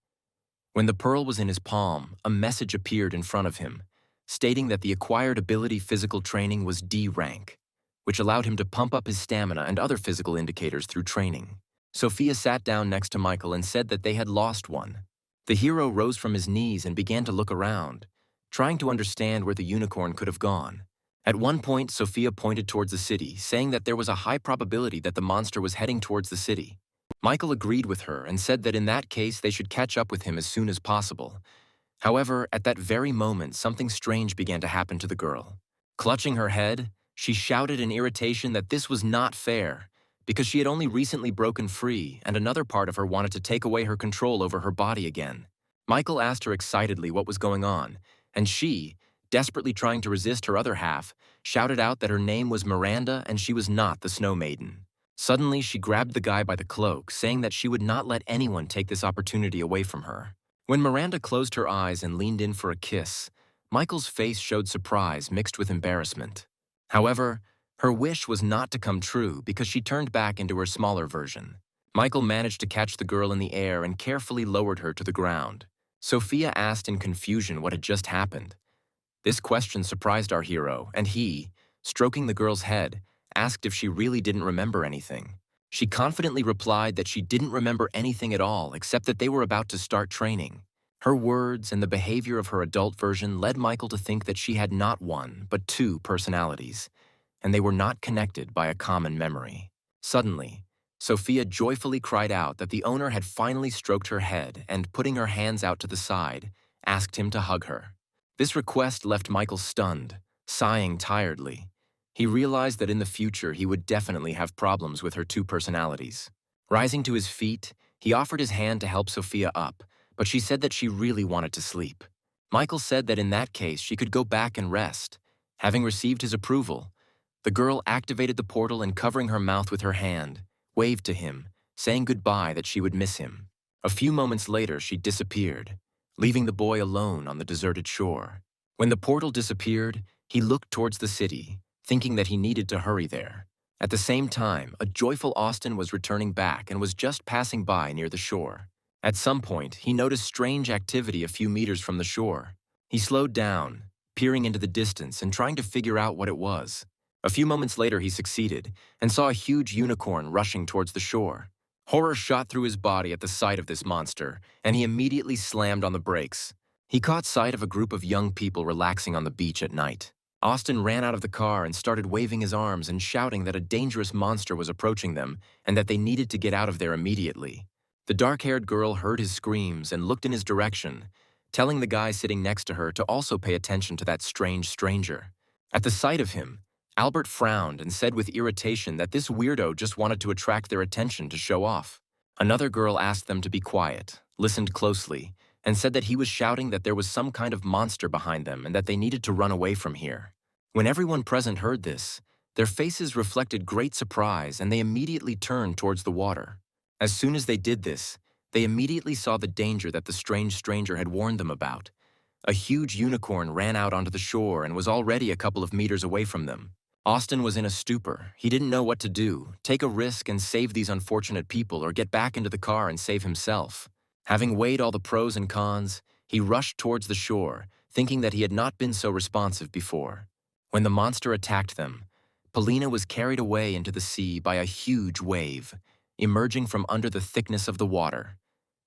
When the pearl was in his palm, a message appeared in front of him, stating that the acquired ability physical training was D rank, which allowed him to pump up his stamina and other physical indicators through training. Sophia sat down next to Michael and said that they had lost one. The hero rose from his knees and began to look around, trying to understand where the unicorn could have gone. At one point, Sophia pointed towards the city, saying that there was a high probability that the monster was heading towards the city. Michael agreed with her and said that in that case they should catch up with him as soon as possible. However, at that very moment, something strange began to happen to the girl. Clutching her head, she shouted in irritation that this was not fair, because she had only recently broken free and another part of her wanted to take away her control over her body again. Michael asked her excitedly what was going on, and she, desperately trying to resist her other half, shouted out that her name was Miranda and she was not the Snow Maiden. Suddenly, she grabbed the guy by the cloak, saying that she would not let anyone take this opportunity away from her. When Miranda closed her eyes and leaned in for a kiss, Michael's face showed surprise mixed with embarrassment. However, her wish was not to come true because she turned back into her smaller version. Michael managed to catch the girl in the air and carefully lowered her to the ground. Sophia asked in confusion what had just happened. This question surprised our hero, and he, stroking the girl's head, asked if she really didn't remember anything. She confidently replied that she didn't remember anything at all except that they were about to start training. Her words and the behavior of her adult version led Michael to think that she had not one, but two personalities, and they were not connected by a common memory. Suddenly, Sophia joyfully cried out that the owner had finally stroked her head and, putting her hands out to the side, asked him to hug her. This request left Michael stunned, sighing tiredly. He realized that in the future he would definitely have problems with her two personalities. Rising to his feet, he offered his hand to help Sophia up, but she said that she really wanted to sleep. Michael said that in that case she could go back and rest. Having received his approval, the girl activated the portal and, covering her mouth with her hand, waved to him, saying goodbye that she would miss him. A few moments later, she disappeared, leaving the boy alone on the deserted shore. When the portal disappeared, he looked towards the city, thinking that he needed to hurry there. At the same time, a joyful Austin was returning back and was just passing by near the shore. At some point, he noticed strange activity a few meters from the shore. He slowed down, peering into the distance and trying to figure out what it was. A few moments later, he succeeded and saw a huge unicorn rushing towards the shore. Horror shot through his body at the sight of this monster, and he immediately slammed on the brakes. He caught sight of a group of young people relaxing on the beach at night. Austin ran out of the car and started waving his arms and shouting that a dangerous monster was approaching them and that they needed to get out of there immediately. The dark-haired girl heard his screams and looked in his direction, telling the guy sitting next to her to also pay attention to that strange stranger. At the sight of him, Albert frowned and said with irritation that this weirdo just wanted to attract their attention to show off. Another girl asked them to be quiet, listened closely, and said that he was shouting that there was some kind of monster behind them and that they needed to run away from here. When everyone present heard this, their faces reflected great surprise and they immediately turned towards the water. As soon as they did this, they immediately saw the danger that the strange stranger had warned them about. A huge unicorn ran out onto the shore and was already a couple of meters away from them. Austin was in a stupor. He didn't know what to do, take a risk and save these unfortunate people or get back into the car and save himself. Having weighed all the pros and cons, he rushed towards the shore, thinking that he had not been so responsive before. When the monster attacked them, Polina was carried away into the sea by a huge wave, emerging from under the thickness of the water.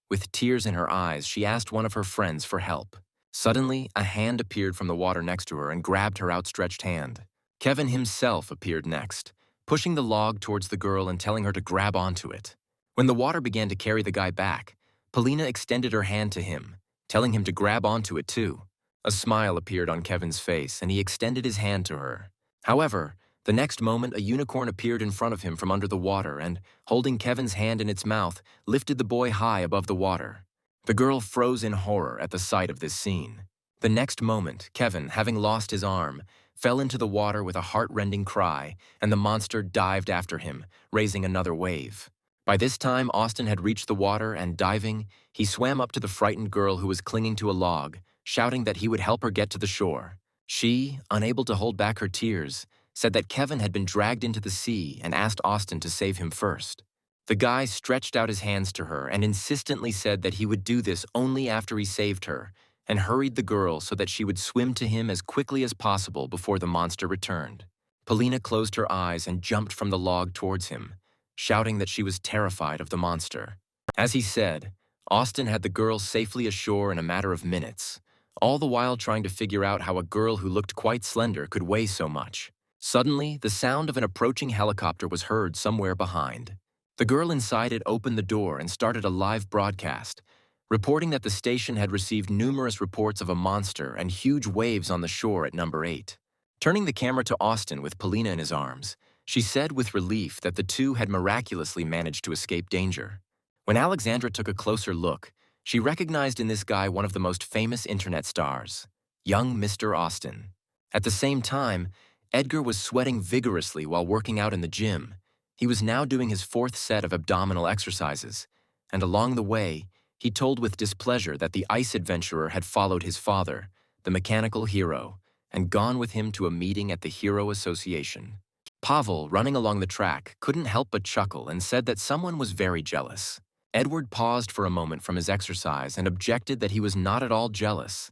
With tears in her eyes, she asked one of her friends for help. Suddenly, a hand appeared from the water next to her and grabbed her outstretched hand. Kevin himself appeared next, pushing the log towards the girl and telling her to grab onto it. When the water began to carry the guy back, Polina extended her hand to him, telling him to grab onto it too. A smile appeared on Kevin's face, and he extended his hand to her. However, the next moment a unicorn appeared in front of him from under the water and, holding Kevin's hand in its mouth, lifted the boy high above the water. The girl froze in horror at the sight of this scene. The next moment, Kevin, having lost his arm, fell into the water with a heart-rending cry, and the monster dived after him, raising another wave. By this time, Austin had reached the water and, diving, he swam up to the frightened girl who was clinging to a log, shouting that he would help her get to the shore. She, unable to hold back her tears, said that Kevin had been dragged into the sea and asked Austin to save him first. The guy stretched out his hands to her and insistently said that he would do this only after he saved her, and hurried the girl so that she would swim to him as quickly as possible before the monster returned. Polina closed her eyes and jumped from the log towards him, shouting that she was terrified of the monster. As he said, Austin had the girl safely ashore in a matter of minutes, all the while trying to figure out how a girl who looked quite slender could weigh so much. Suddenly, the sound of an approaching helicopter was heard somewhere behind. The girl inside it opened the door and started a live broadcast, reporting that the station had received numerous reports of a monster and huge waves on the shore at number 8. Turning the camera to Austin with Polina in his arms, she said with relief that the two had miraculously managed to escape danger. When Alexandra took a closer look, she recognized in this guy one of the most famous internet stars, young Mr. Austin. At the same time, Edgar was sweating vigorously while working out in the gym. He was now doing his 4th set of abdominal exercises, and along the way, he told with displeasure that the ice adventurer had followed his father, the mechanical hero, and gone with him to a meeting at the Hero Association. Pavel, running along the track, couldn't help but chuckle and said that someone was very jealous. Edward paused for a moment from his exercise and objected that he was not at all jealous,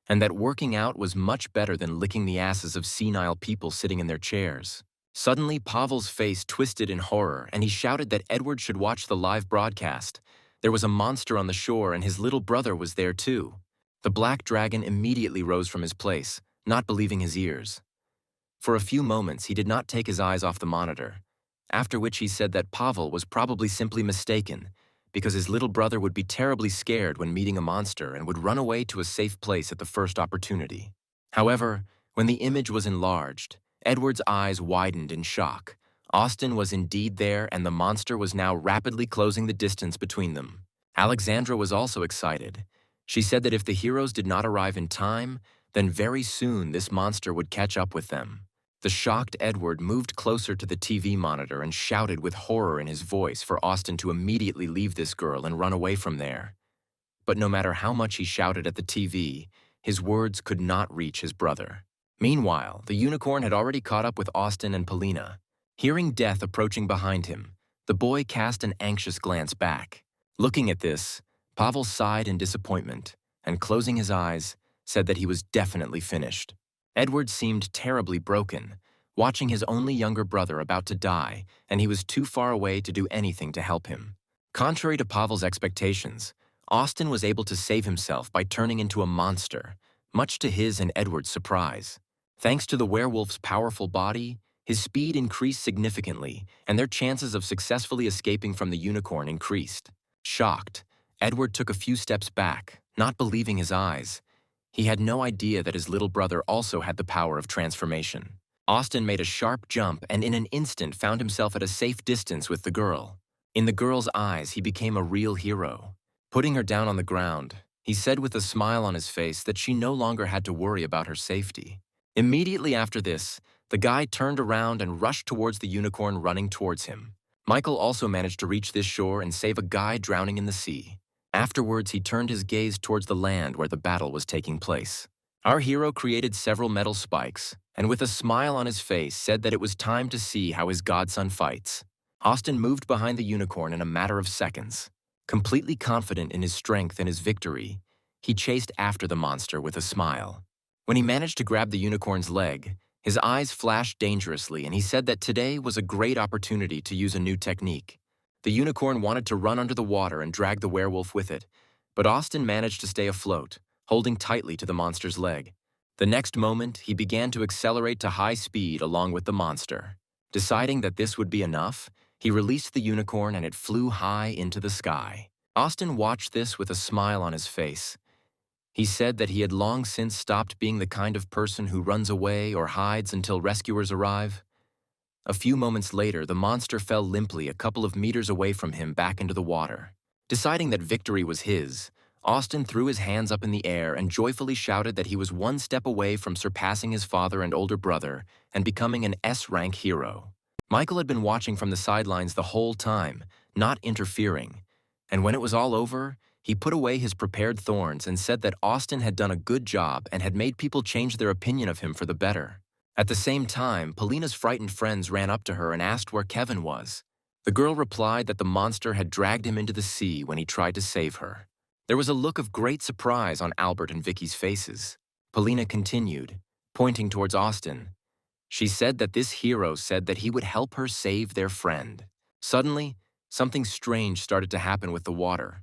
and that working out was much better than licking the asses of senile people sitting in their chairs. Suddenly, Pavel's face twisted in horror, and he shouted that Edward should watch the live broadcast. There was a monster on the shore, and his little brother was there too. The black dragon immediately rose from his place, not believing his ears. For a few moments, he did not take his eyes off the monitor, after which he said that Pavel was probably simply mistaken, because his little brother would be terribly scared when meeting a monster and would run away to a safe place at the first opportunity. However, when the image was enlarged, Edward's eyes widened in shock. Austin was indeed there, and the monster was now rapidly closing the distance between them. Alexandra was also excited. She said that if the heroes did not arrive in time, then very soon this monster would catch up with them. The shocked Edward moved closer to the TV monitor and shouted with horror in his voice for Austin to immediately leave this girl and run away from there. But no matter how much he shouted at the TV, his words could not reach his brother. Meanwhile, the unicorn had already caught up with Austin and Polina. Hearing death approaching behind him, the boy cast an anxious glance back. Looking at this, Pavel sighed in disappointment and, closing his eyes, said that he was definitely finished. Edward seemed terribly broken, watching his only younger brother about to die, and he was too far away to do anything to help him. Contrary to Pavel's expectations, Austin was able to save himself by turning into a monster, much to his and Edward's surprise. Thanks to the werewolf's powerful body, his speed increased significantly, and their chances of successfully escaping from the unicorn increased. Shocked, Edward took a few steps back, not believing his eyes. He had no idea that his little brother also had the power of transformation. Austin made a sharp jump and in an instant found himself at a safe distance with the girl. In the girl's eyes, he became a real hero. Putting her down on the ground, he said with a smile on his face that she no longer had to worry about her safety. Immediately after this, the guy turned around and rushed towards the unicorn running towards him. Michael also managed to reach this shore and save a guy drowning in the sea. Afterwards, he turned his gaze towards the land where the battle was taking place. Our hero created several metal spikes, and with a smile on his face said that it was time to see how his godson fights. Austin moved behind the unicorn in a matter of seconds. Completely confident in his strength and his victory, he chased after the monster with a smile. When he managed to grab the unicorn's leg, his eyes flashed dangerously, and he said that today was a great opportunity to use a new technique. The unicorn wanted to run under the water and drag the werewolf with it, but Austin managed to stay afloat, holding tightly to the monster's leg. The next moment, he began to accelerate to high speed along with the monster. Deciding that this would be enough, he released the unicorn and it flew high into the sky. Austin watched this with a smile on his face. He said that he had long since stopped being the kind of person who runs away or hides until rescuers arrive. A few moments later, the monster fell limply a couple of meters away from him back into the water. Deciding that victory was his, Austin threw his hands up in the air and joyfully shouted that he was one step away from surpassing his father and older brother and becoming an S-rank hero. Michael had been watching from the sidelines the whole time, not interfering, and when it was all over, he put away his prepared thorns and said that Austin had done a good job and had made people change their opinion of him for the better. At the same time, Polina's frightened friends ran up to her and asked where Kevin was. The girl replied that the monster had dragged him into the sea when he tried to save her. There was a look of great surprise on Albert and Vicky's faces. Polina continued, pointing towards Austin. She said that this hero said that he would help her save their friend. Suddenly, something strange started to happen with the water.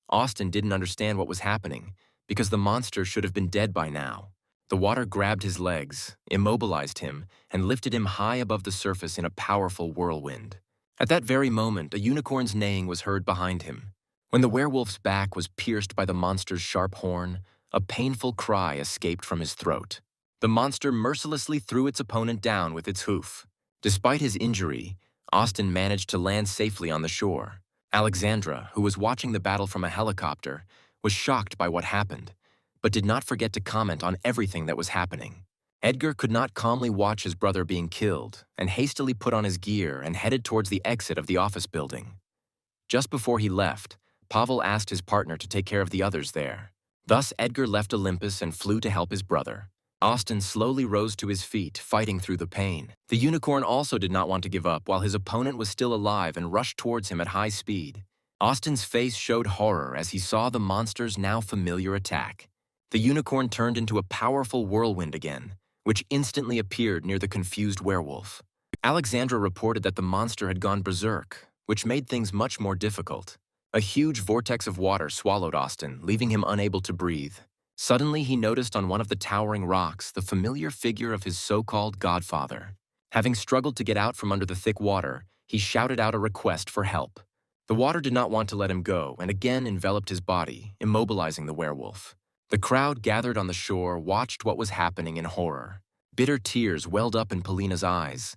Austin didn't understand what was happening, because the monster should have been dead by now. The water grabbed his legs, immobilized him, and lifted him high above the surface in a powerful whirlwind. At that very moment, a unicorn's neighing was heard behind him. When the werewolf's back was pierced by the monster's sharp horn, a painful cry escaped from his throat. The monster mercilessly threw its opponent down with its hoof. Despite his injury, Austin managed to land safely on the shore. Alexandra, who was watching the battle from a helicopter, was shocked by what happened, but did not forget to comment on everything that was happening. Edgar could not calmly watch his brother being killed and hastily put on his gear and headed towards the exit of the office building. Just before he left, Pavel asked his partner to take care of the others there. Thus, Edgar left Olympus and flew to help his brother. Austin slowly rose to his feet, fighting through the pain. The unicorn also did not want to give up while his opponent was still alive and rushed towards him at high speed. Austin's face showed horror as he saw the monster's now familiar attack. The unicorn turned into a powerful whirlwind again, which instantly appeared near the confused werewolf. Alexandra reported that the monster had gone berserk, which made things much more difficult. A huge vortex of water swallowed Austin, leaving him unable to breathe. Suddenly, he noticed on one of the towering rocks the familiar figure of his so-called godfather. Having struggled to get out from under the thick water, he shouted out a request for help. The water did not want to let him go and again enveloped his body, immobilizing the werewolf. The crowd gathered on the shore watched what was happening in horror. Bitter tears welled up in Polina's eyes.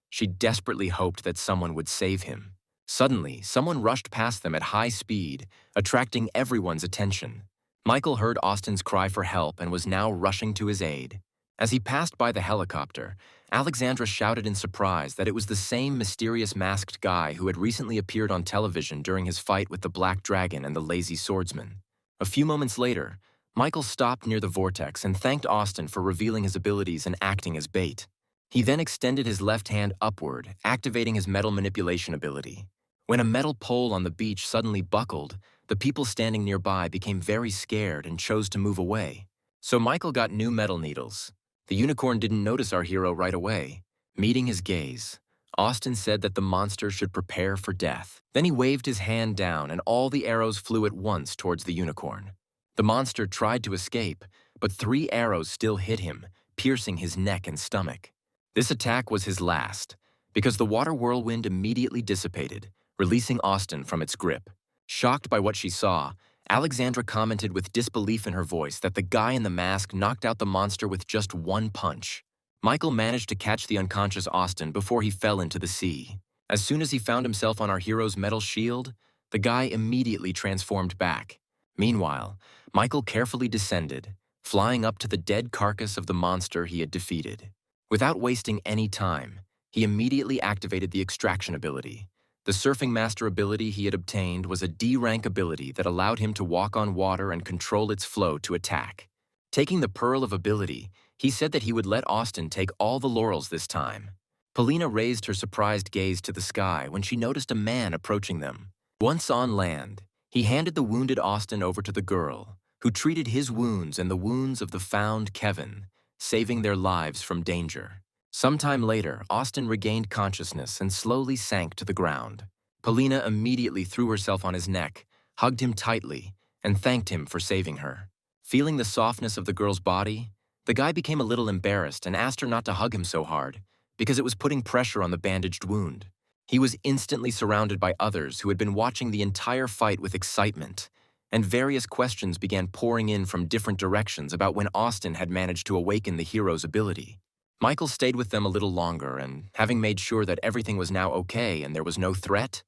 She desperately hoped that someone would save him. Suddenly, someone rushed past them at high speed, attracting everyone's attention. Michael heard Austin's cry for help and was now rushing to his aid. As he passed by the helicopter, Alexandra shouted in surprise that it was the same mysterious masked guy who had recently appeared on television during his fight with the Black Dragon and the Lazy Swordsman. A few moments later, Michael stopped near the vortex and thanked Austin for revealing his abilities and acting as bait. He then extended his left hand upward, activating his metal manipulation ability. When a metal pole on the beach suddenly buckled, the people standing nearby became very scared and chose to move away. So Michael got new metal needles. The unicorn didn't notice our hero right away. Meeting his gaze, Austin said that the monster should prepare for death. Then he waved his hand down and all the arrows flew at once towards the unicorn. The monster tried to escape, but 3 arrows still hit him, piercing his neck and stomach. This attack was his last, because the water whirlwind immediately dissipated, releasing Austin from its grip. Shocked by what she saw, Alexandra commented with disbelief in her voice that the guy in the mask knocked out the monster with just 1 punch. Michael managed to catch the unconscious Austin before he fell into the sea. As soon as he found himself on our hero's metal shield, the guy immediately transformed back. Meanwhile, Michael carefully descended, flying up to the dead carcass of the monster he had defeated. Without wasting any time, he immediately activated the extraction ability. The Surfing Master ability he had obtained was a D-rank ability that allowed him to walk on water and control its flow to attack. Taking the Pearl of Ability, he said that he would let Austin take all the laurels this time. Polina raised her surprised gaze to the sky when she noticed a man approaching them. Once on land, he handed the wounded Austin over to the girl, who treated his wounds and the wounds of the found Kevin, saving their lives from danger. Sometime later, Austin regained consciousness and slowly sank to the ground. Polina immediately threw herself on his neck, hugged him tightly, and thanked him for saving her. Feeling the softness of the girl's body, the guy became a little embarrassed and asked her not to hug him so hard, because it was putting pressure on the bandaged wound. He was instantly surrounded by others who had been watching the entire fight with excitement. and various questions began pouring in from different directions about when Austin had managed to awaken the hero's ability. Michael stayed with them a little longer and, having made sure that everything was now okay and there was no threat,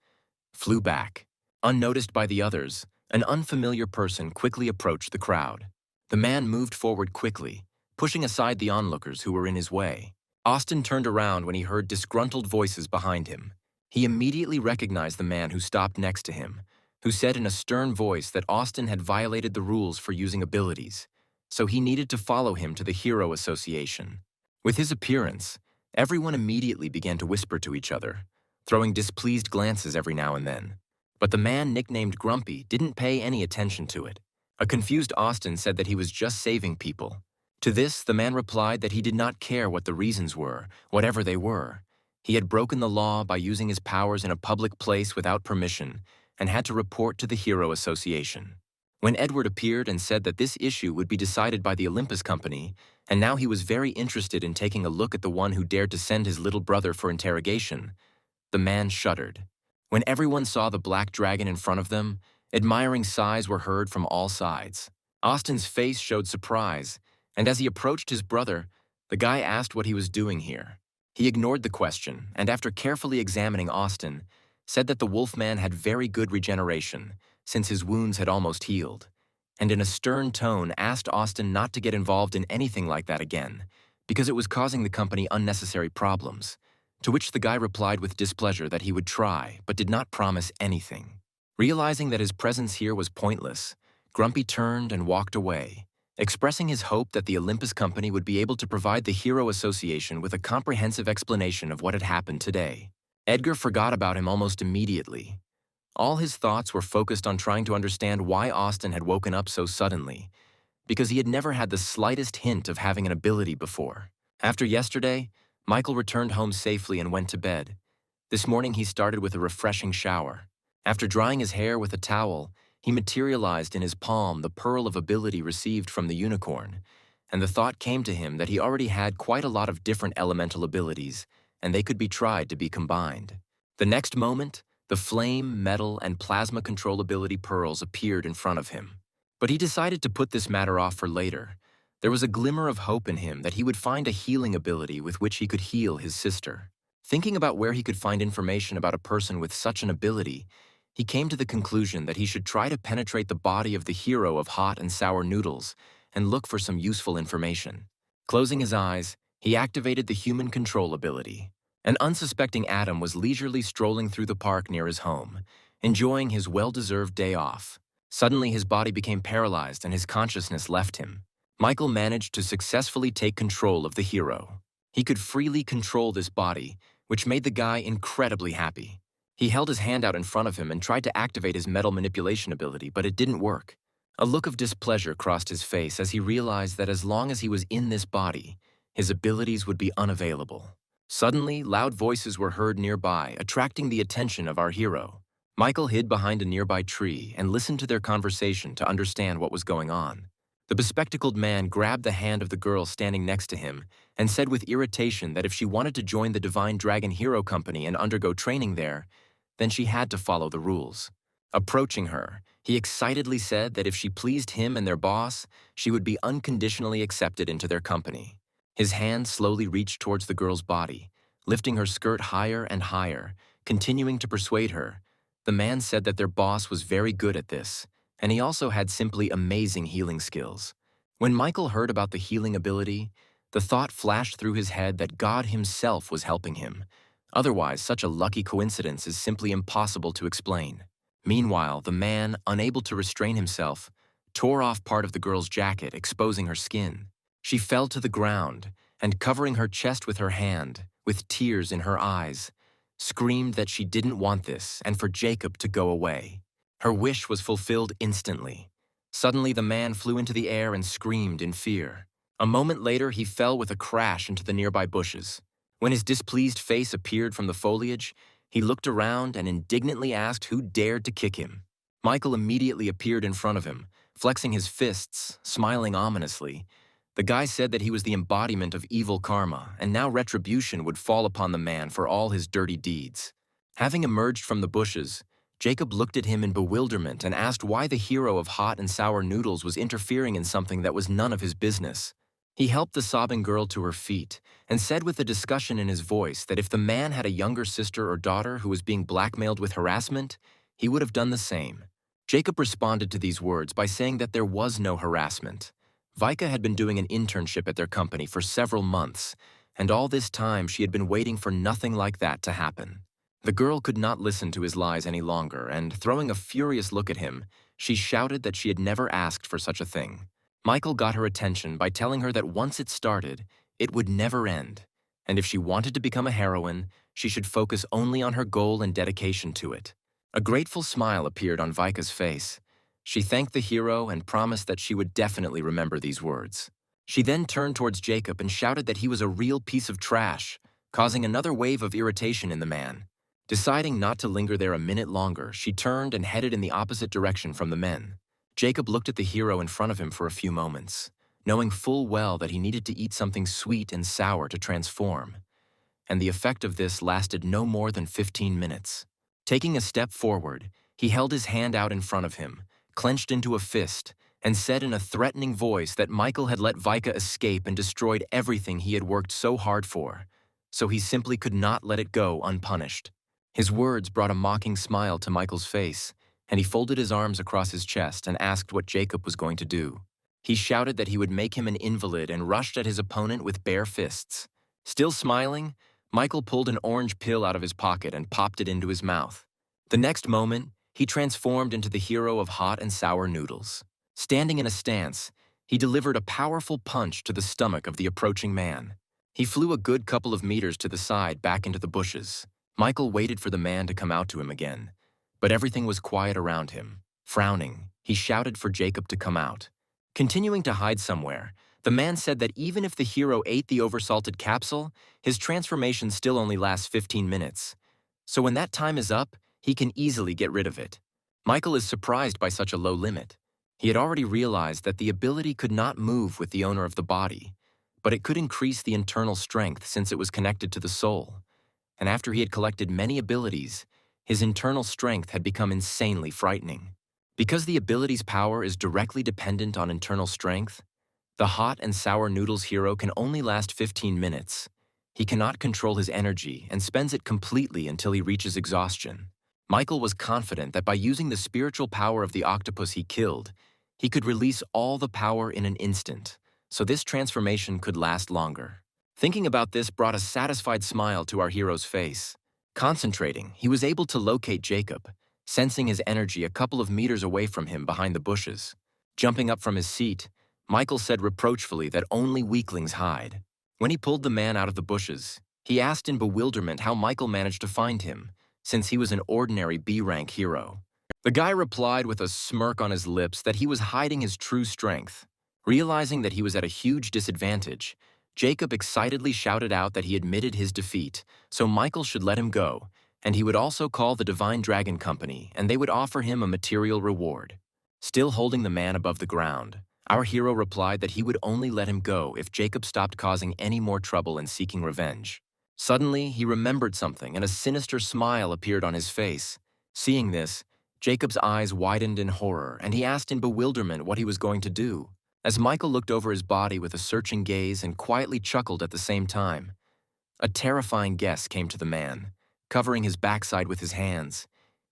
flew back. Unnoticed by the others, an unfamiliar person quickly approached the crowd. The man moved forward quickly, pushing aside the onlookers who were in his way. Austin turned around when he heard disgruntled voices behind him. He immediately recognized the man who stopped next to him, who said in a stern voice that Austin had violated the rules for using abilities, so he needed to follow him to the Hero Association. With his appearance, everyone immediately began to whisper to each other, throwing displeased glances every now and then. But the man nicknamed Grumpy didn't pay any attention to it. A confused Austin said that he was just saving people. To this, the man replied that he did not care what the reasons were, whatever they were. He had broken the law by using his powers in a public place without permission and had to report to the Hero Association. When Edward appeared and said that this issue would be decided by the Olympus Company, and now he was very interested in taking a look at the one who dared to send his little brother for interrogation, the man shuddered. When everyone saw the black dragon in front of them, admiring sighs were heard from all sides. Austin's face showed surprise, and as he approached his brother, the guy asked what he was doing here. He ignored the question, and after carefully examining Austin, said that the Wolfman had very good regeneration, since his wounds had almost healed, and in a stern tone asked Austin not to get involved in anything like that again, because it was causing the company unnecessary problems, to which the guy replied with displeasure that he would try, but did not promise anything. Realizing that his presence here was pointless, Grumpy turned and walked away, expressing his hope that the Olympus Company would be able to provide the Hero Association with a comprehensive explanation of what had happened today. Edgar forgot about him almost immediately. All his thoughts were focused on trying to understand why Austin had woken up so suddenly, because he had never had the slightest hint of having an ability before. After yesterday, Michael returned home safely and went to bed. This morning he started with a refreshing shower. After drying his hair with a towel, he materialized in his palm the pearl of ability received from the unicorn, and the thought came to him that he already had quite a lot of different elemental abilities, and they could be tried to be combined. The next moment, the flame, metal, and plasma control ability pearls appeared in front of him. But he decided to put this matter off for later. There was a glimmer of hope in him that he would find a healing ability with which he could heal his sister. Thinking about where he could find information about a person with such an ability, he came to the conclusion that he should try to penetrate the body of the hero of hot and sour noodles and look for some useful information. Closing his eyes, he activated the human control ability. An unsuspecting Adam was leisurely strolling through the park near his home, enjoying his well-deserved day off. Suddenly, his body became paralyzed and his consciousness left him. Michael managed to successfully take control of the hero. He could freely control this body, which made the guy incredibly happy. He held his hand out in front of him and tried to activate his metal manipulation ability, but it didn't work. A look of displeasure crossed his face as he realized that as long as he was in this body, his abilities would be unavailable. Suddenly, loud voices were heard nearby, attracting the attention of our hero. Michael hid behind a nearby tree and listened to their conversation to understand what was going on. The bespectacled man grabbed the hand of the girl standing next to him and said with irritation that if she wanted to join the Divine Dragon Hero Company and undergo training there, then she had to follow the rules. Approaching her, he excitedly said that if she pleased him and their boss, she would be unconditionally accepted into their company. His hand slowly reached towards the girl's body, lifting her skirt higher and higher, continuing to persuade her. The man said that their boss was very good at this, and he also had simply amazing healing skills. When Michael heard about the healing ability, the thought flashed through his head that God himself was helping him. Otherwise, such a lucky coincidence is simply impossible to explain. Meanwhile, the man, unable to restrain himself, tore off part of the girl's jacket, exposing her skin. She fell to the ground and, covering her chest with her hand, with tears in her eyes, screamed that she didn't want this and for Jacob to go away. Her wish was fulfilled instantly. Suddenly, the man flew into the air and screamed in fear. A moment later, he fell with a crash into the nearby bushes. When his displeased face appeared from the foliage, he looked around and indignantly asked who dared to kick him. Michael immediately appeared in front of him, flexing his fists, smiling ominously. The guy said that he was the embodiment of evil karma, and now retribution would fall upon the man for all his dirty deeds. Having emerged from the bushes, Jacob looked at him in bewilderment and asked why the hero of hot and sour noodles was interfering in something that was none of his business. He helped the sobbing girl to her feet and said with a discussion in his voice that if the man had a younger sister or daughter who was being blackmailed with harassment, he would have done the same. Jacob responded to these words by saying that there was no harassment. Vika had been doing an internship at their company for several months, and all this time she had been waiting for nothing like that to happen. The girl could not listen to his lies any longer, and throwing a furious look at him, she shouted that she had never asked for such a thing. Michael got her attention by telling her that once it started, it would never end, and if she wanted to become a heroine, she should focus only on her goal and dedication to it. A grateful smile appeared on Vika's face. She thanked the hero and promised that she would definitely remember these words. She then turned towards Jacob and shouted that he was a real piece of trash, causing another wave of irritation in the man. Deciding not to linger there a minute longer, she turned and headed in the opposite direction from the men. Jacob looked at the hero in front of him for a few moments, knowing full well that he needed to eat something sweet and sour to transform, and the effect of this lasted no more than 15 minutes. Taking a step forward, he held his hand out in front of him, clenched into a fist, and said in a threatening voice that Michael had let Vika escape and destroyed everything he had worked so hard for, so he simply could not let it go unpunished. His words brought a mocking smile to Michael's face, and he folded his arms across his chest and asked what Jacob was going to do. He shouted that he would make him an invalid and rushed at his opponent with bare fists. Still smiling, Michael pulled an orange pill out of his pocket and popped it into his mouth. The next moment, he transformed into the hero of hot and sour noodles. Standing in a stance, he delivered a powerful punch to the stomach of the approaching man. He flew a good couple of meters to the side back into the bushes. Michael waited for the man to come out to him again, but everything was quiet around him. Frowning, he shouted for Jacob to come out. Continuing to hide somewhere, the man said that even if the hero ate the oversalted capsule, his transformation still only lasts 15 minutes. So when that time is up, he can easily get rid of it. Michael is surprised by such a low limit. He had already realized that the ability could not move with the owner of the body, but it could increase the internal strength since it was connected to the soul. And after he had collected many abilities, his internal strength had become insanely frightening. Because the ability's power is directly dependent on internal strength, the hot and sour noodles hero can only last 15 minutes. He cannot control his energy and spends it completely until he reaches exhaustion. Michael was confident that by using the spiritual power of the octopus he killed, he could release all the power in an instant, so this transformation could last longer. Thinking about this brought a satisfied smile to our hero's face. Concentrating, he was able to locate Jacob, sensing his energy a couple of meters away from him behind the bushes. Jumping up from his seat, Michael said reproachfully that only weaklings hide. When he pulled the man out of the bushes, he asked in bewilderment how Michael managed to find him, since he was an ordinary B-rank hero. The guy replied with a smirk on his lips that he was hiding his true strength. Realizing that he was at a huge disadvantage, Jacob excitedly shouted out that he admitted his defeat, so Michael should let him go, and he would also call the Divine Dragon Company, and they would offer him a material reward. Still holding the man above the ground, our hero replied that he would only let him go if Jacob stopped causing any more trouble and seeking revenge. Suddenly, he remembered something, and a sinister smile appeared on his face. Seeing this, Jacob's eyes widened in horror, and he asked in bewilderment what he was going to do. As Michael looked over his body with a searching gaze and quietly chuckled at the same time, a terrifying guess came to the man, covering his backside with his hands.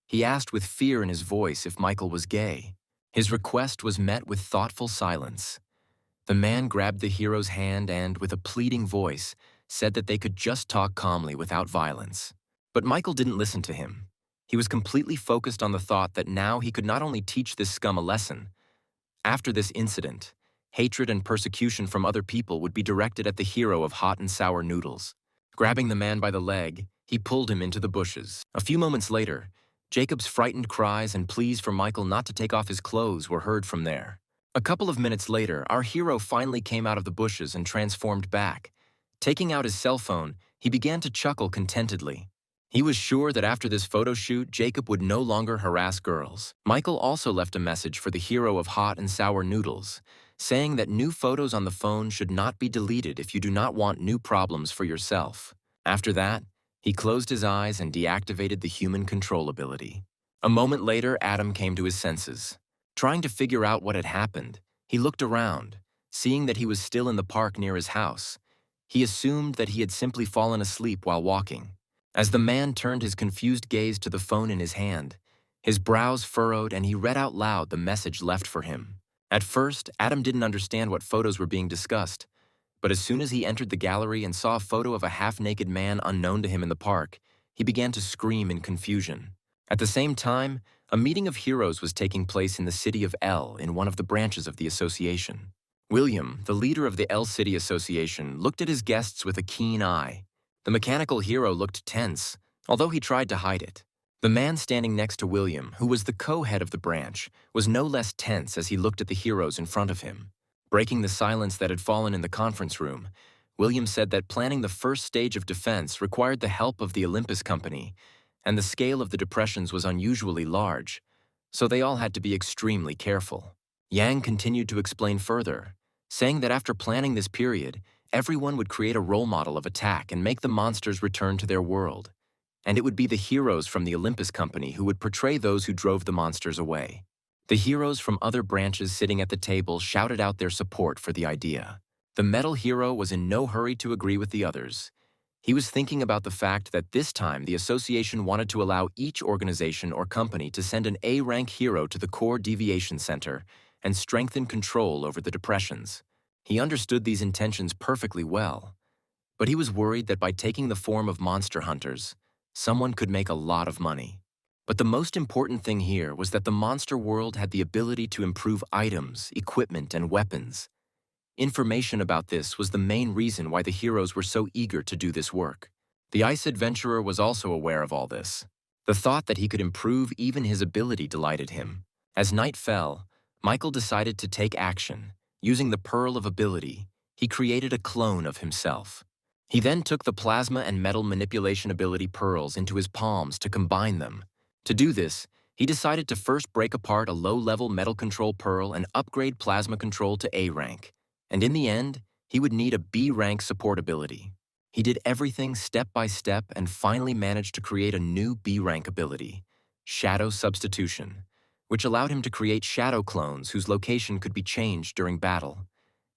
He asked with fear in his voice if Michael was gay. His request was met with thoughtful silence. The man grabbed the hero's hand and, with a pleading voice, said that they could just talk calmly without violence. But Michael didn't listen to him. He was completely focused on the thought that now he could not only teach this scum a lesson. After this incident, hatred and persecution from other people would be directed at the hero of hot and sour noodles. Grabbing the man by the leg, he pulled him into the bushes. A few moments later, Jacob's frightened cries and pleas for Michael not to take off his clothes were heard from there. A couple of minutes later, our hero finally came out of the bushes and transformed back. Taking out his cell phone, he began to chuckle contentedly. He was sure that after this photo shoot, Jacob would no longer harass girls. Michael also left a message for the hero of hot and sour noodles, saying that new photos on the phone should not be deleted if you do not want new problems for yourself. After that, he closed his eyes and deactivated the human control ability. A moment later, Adam came to his senses. Trying to figure out what had happened, he looked around, seeing that he was still in the park near his house. He assumed that he had simply fallen asleep while walking. As the man turned his confused gaze to the phone in his hand, his brows furrowed and he read out loud the message left for him. At first, Adam didn't understand what photos were being discussed, but as soon as he entered the gallery and saw a photo of a half-naked man unknown to him in the park, he began to scream in confusion. At the same time, a meeting of heroes was taking place in the city of L in one of the branches of the association. William, the leader of the L City Association, looked at his guests with a keen eye. The mechanical hero looked tense, although he tried to hide it. The man standing next to William, who was the co-head of the branch, was no less tense as he looked at the heroes in front of him. Breaking the silence that had fallen in the conference room, William said that planning the first stage of defense required the help of the Olympus Company, and the scale of the depressions was unusually large, so they all had to be extremely careful. Yang continued to explain further, saying that after planning this period, everyone would create a role model of attack and make the monsters return to their world. And it would be the heroes from the Olympus Company who would portray those who drove the monsters away. The heroes from other branches sitting at the table shouted out their support for the idea. The metal hero was in no hurry to agree with the others. He was thinking about the fact that this time the association wanted to allow each organization or company to send an A-rank hero to the core deviation center and strengthen control over the depressions. He understood these intentions perfectly well, but he was worried that by taking the form of monster hunters, someone could make a lot of money. But the most important thing here was that the monster world had the ability to improve items, equipment, and weapons. Information about this was the main reason why the heroes were so eager to do this work. The ice adventurer was also aware of all this. The thought that he could improve even his ability delighted him. As night fell, Michael decided to take action. Using the Pearl of Ability, he created a clone of himself. He then took the plasma and metal manipulation ability pearls into his palms to combine them. To do this, he decided to first break apart a low-level metal control pearl and upgrade plasma control to A rank. And in the end, he would need a B rank support ability. He did everything step by step and finally managed to create a new B rank ability, Shadow Substitution, which allowed him to create shadow clones whose location could be changed during battle.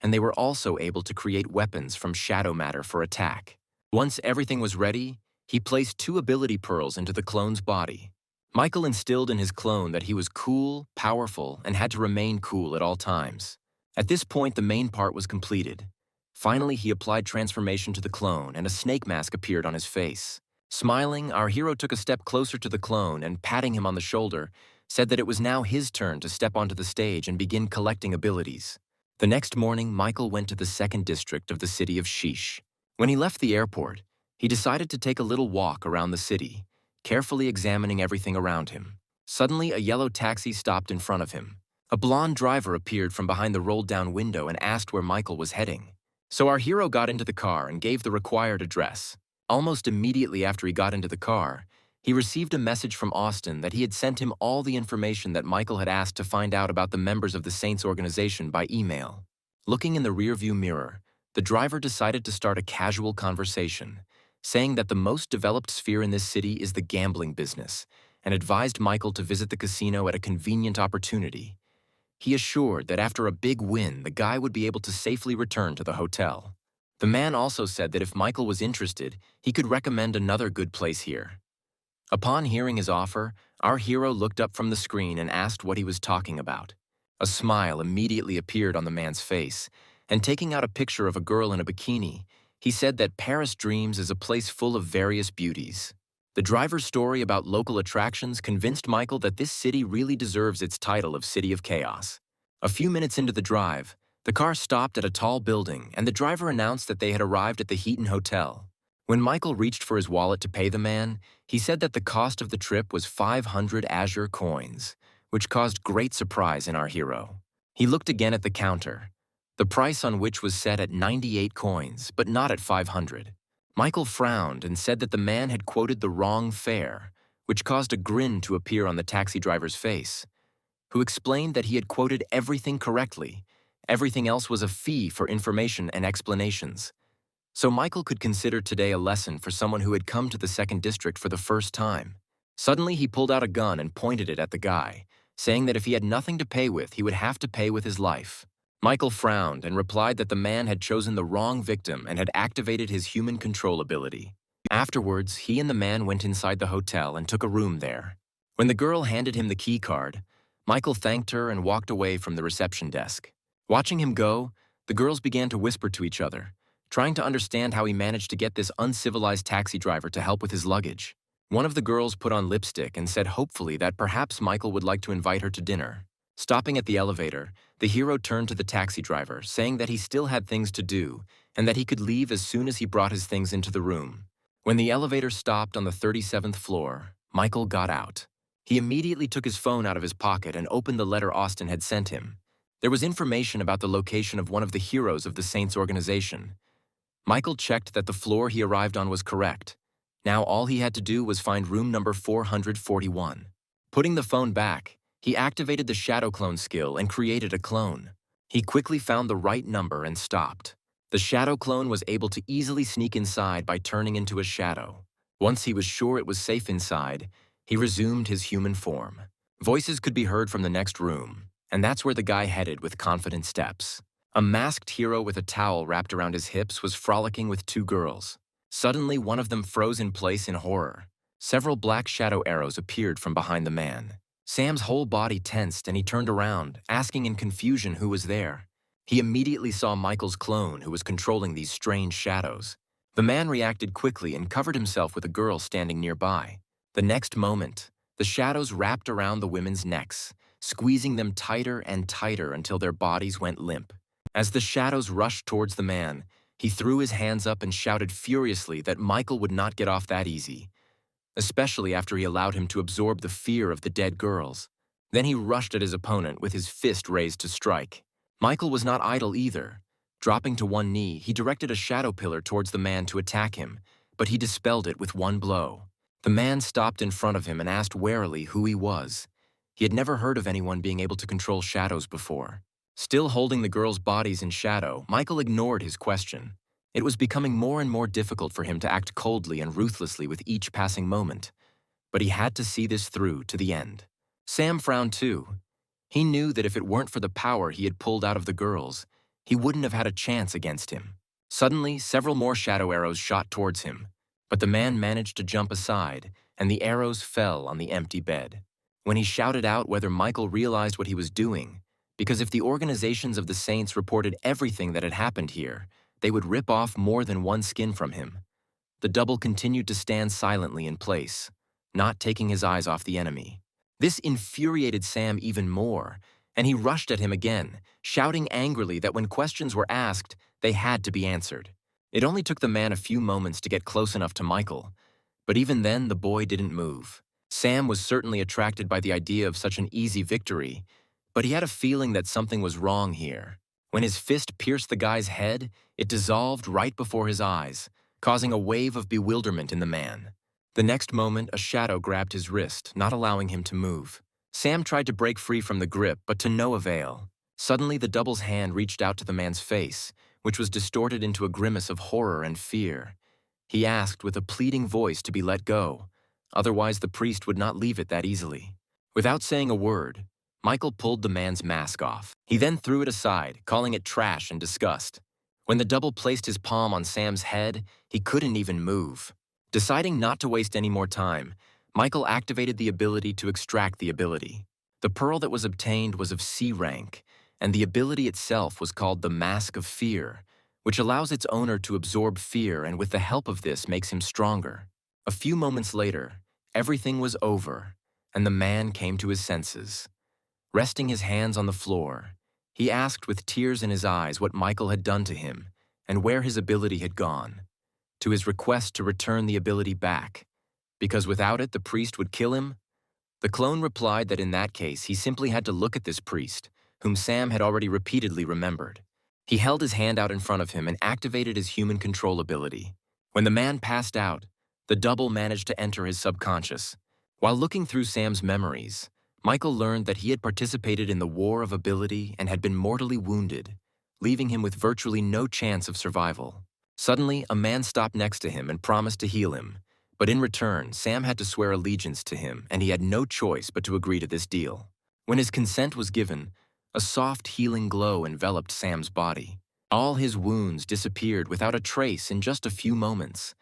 And they were also able to create weapons from shadow matter for attack. Once everything was ready, he placed 2 ability pearls into the clone's body. Michael instilled in his clone that he was cool, powerful, and had to remain cool at all times. At this point, the main part was completed. Finally, he applied transformation to the clone, and a snake mask appeared on his face. Smiling, our hero took a step closer to the clone and, patting him on the shoulder, said that it was now his turn to step onto the stage and begin collecting abilities. The next morning, Michael went to the 2nd district of the city of Sheesh. When he left the airport, he decided to take a little walk around the city, carefully examining everything around him. Suddenly, a yellow taxi stopped in front of him. A blonde driver appeared from behind the rolled-down window and asked where Michael was heading. So our hero got into the car and gave the required address. Almost immediately after he got into the car, he received a message from Austin that he had sent him all the information that Michael had asked to find out about the members of the Saints organization by email. Looking in the rearview mirror, the driver decided to start a casual conversation, saying that the most developed sphere in this city is the gambling business, and advised Michael to visit the casino at a convenient opportunity. He assured that after a big win, the guy would be able to safely return to the hotel. The man also said that if Michael was interested, he could recommend another good place here. Upon hearing his offer, our hero looked up from the screen and asked what he was talking about. A smile immediately appeared on the man's face, and taking out a picture of a girl in a bikini, he said that Paris Dreams is a place full of various beauties. The driver's story about local attractions convinced Michael that this city really deserves its title of City of Chaos. A few minutes into the drive, the car stopped at a tall building, and the driver announced that they had arrived at the Heaton Hotel. When Michael reached for his wallet to pay the man, he said that the cost of the trip was 500 Azure coins, which caused great surprise in our hero. He looked again at the counter, the price on which was set at 98 coins, but not at 500. Michael frowned and said that the man had quoted the wrong fare, which caused a grin to appear on the taxi driver's face, who explained that he had quoted everything correctly. Everything else was a fee for information and explanations. So Michael could consider today a lesson for someone who had come to the 2nd district for the first time. Suddenly, he pulled out a gun and pointed it at the guy, saying that if he had nothing to pay with, he would have to pay with his life. Michael frowned and replied that the man had chosen the wrong victim and had activated his human control ability. Afterwards, he and the man went inside the hotel and took a room there. When the girl handed him the key card, Michael thanked her and walked away from the reception desk. Watching him go, the girls began to whisper to each other, trying to understand how he managed to get this uncivilized taxi driver to help with his luggage. One of the girls put on lipstick and said hopefully that perhaps Michael would like to invite her to dinner. Stopping at the elevator, the hero turned to the taxi driver, saying that he still had things to do and that he could leave as soon as he brought his things into the room. When the elevator stopped on the 37th floor, Michael got out. He immediately took his phone out of his pocket and opened the letter Austin had sent him. There was information about the location of one of the heroes of the Saints organization. Michael checked that the floor he arrived on was correct. Now all he had to do was find room number 441. Putting the phone back, he activated the shadow clone skill and created a clone. He quickly found the right number and stopped. The shadow clone was able to easily sneak inside by turning into a shadow. Once he was sure it was safe inside, he resumed his human form. Voices could be heard from the next room, and that's where the guy headed with confident steps. A masked hero with a towel wrapped around his hips was frolicking with two girls. Suddenly, one of them froze in place in horror. Several black shadow arrows appeared from behind the man. Sam's whole body tensed and he turned around, asking in confusion who was there. He immediately saw Michael's clone who was controlling these strange shadows. The man reacted quickly and covered himself with a girl standing nearby. The next moment, the shadows wrapped around the women's necks, squeezing them tighter and tighter until their bodies went limp. As the shadows rushed towards the man, he threw his hands up and shouted furiously that Michael would not get off that easy, especially after he allowed him to absorb the fear of the dead girls. Then he rushed at his opponent with his fist raised to strike. Michael was not idle either. Dropping to one knee, he directed a shadow pillar towards the man to attack him, but he dispelled it with one blow. The man stopped in front of him and asked warily who he was. He had never heard of anyone being able to control shadows before. Still holding the girls' bodies in shadow, Michael ignored his question. It was becoming more and more difficult for him to act coldly and ruthlessly with each passing moment, but he had to see this through to the end. Sam frowned too. He knew that if it weren't for the power he had pulled out of the girls, he wouldn't have had a chance against him. Suddenly, several more shadow arrows shot towards him, but the man managed to jump aside, and the arrows fell on the empty bed. When he shouted out whether Michael realized what he was doing, because if the organizations of the Saints reported everything that had happened here, they would rip off more than one skin from him. The double continued to stand silently in place, not taking his eyes off the enemy. This infuriated Sam even more, and he rushed at him again, shouting angrily that when questions were asked, they had to be answered. It only took the man a few moments to get close enough to Michael, but even then the boy didn't move. Sam was certainly attracted by the idea of such an easy victory, but he had a feeling that something was wrong here. When his fist pierced the guy's head, it dissolved right before his eyes, causing a wave of bewilderment in the man. The next moment, a shadow grabbed his wrist, not allowing him to move. Sam tried to break free from the grip, but to no avail. Suddenly, the double's hand reached out to the man's face, which was distorted into a grimace of horror and fear. He asked with a pleading voice to be let go, otherwise the priest would not leave it that easily. Without saying a word, Michael pulled the man's mask off. He then threw it aside, calling it trash and disgust. When the double placed his palm on Sam's head, he couldn't even move. Deciding not to waste any more time, Michael activated the ability to extract the ability. The pearl that was obtained was of C rank, and the ability itself was called the Mask of Fear, which allows its owner to absorb fear and with the help of this makes him stronger. A few moments later, everything was over, and the man came to his senses. Resting his hands on the floor, he asked with tears in his eyes what Michael had done to him and where his ability had gone. To his request to return the ability back, because without it the priest would kill him, the clone replied that in that case he simply had to look at this priest, whom Sam had already repeatedly remembered. He held his hand out in front of him and activated his human control ability. When the man passed out, the double managed to enter his subconscious. While looking through Sam's memories, Michael learned that he had participated in the War of Ability and had been mortally wounded, leaving him with virtually no chance of survival. Suddenly, a man stopped next to him and promised to heal him, But in return, Sam had to swear allegiance to him, and he had no choice but to agree to this deal. When his consent was given, a soft, healing glow enveloped Sam's body. All his wounds disappeared without a trace in just a few moments.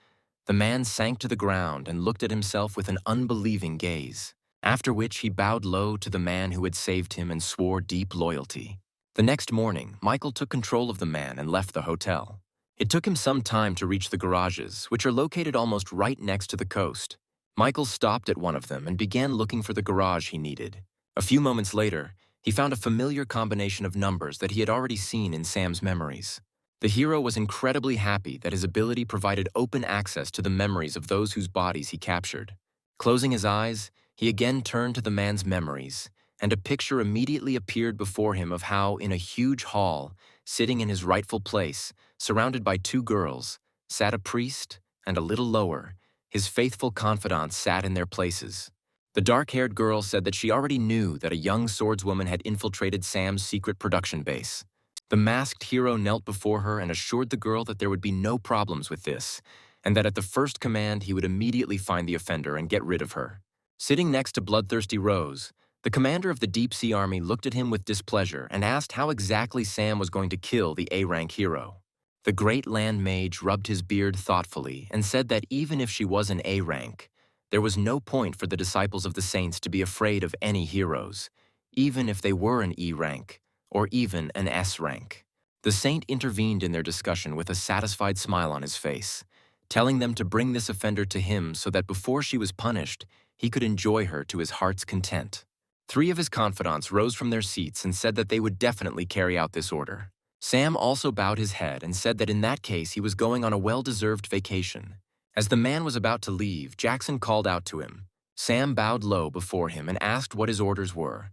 The man sank to the ground and looked at himself with an unbelieving gaze, after which he bowed low to the man who had saved him and swore deep loyalty. The next morning, Michael took control of the man and left the hotel. It took him some time to reach the garages, which are located almost right next to the coast. Michael stopped at one of them and began looking for the garage he needed. A few moments later, he found a familiar combination of numbers that he had already seen in Sam's memories. The hero was incredibly happy that his ability provided open access to the memories of those whose bodies he captured. Closing his eyes, he again turned to the man's memories, and a picture immediately appeared before him of how, in a huge hall, sitting in his rightful place, surrounded by two girls, sat a priest, and a little lower, his faithful confidants sat in their places. The dark-haired girl said that she already knew that a young swordswoman had infiltrated Sam's secret production base. The masked hero knelt before her and assured the girl that there would be no problems with this, and that at the first command he would immediately find the offender and get rid of her. Sitting next to bloodthirsty Rose, the commander of the Deep-Sea Army looked at him with displeasure and asked how exactly Sam was going to kill the A-rank hero. The great land mage rubbed his beard thoughtfully and said that even if she was an A-rank, there was no point for the disciples of the saints to be afraid of any heroes, even if they were an E-rank, or even an S-rank. The saint intervened in their discussion with a satisfied smile on his face, telling them to bring this offender to him so that before she was punished, he could enjoy her to his heart's content. 3 of his confidants rose from their seats and said that they would definitely carry out this order. Sam also bowed his head and said that in that case he was going on a well-deserved vacation. As the man was about to leave, Jackson called out to him. Sam bowed low before him and asked what his orders were.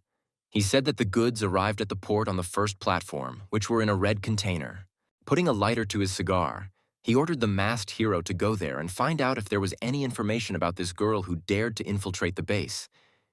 He said that the goods arrived at the port on the first platform, which were in a red container. Putting a lighter to his cigar, he ordered the masked hero to go there and find out if there was any information about this girl who dared to infiltrate the base.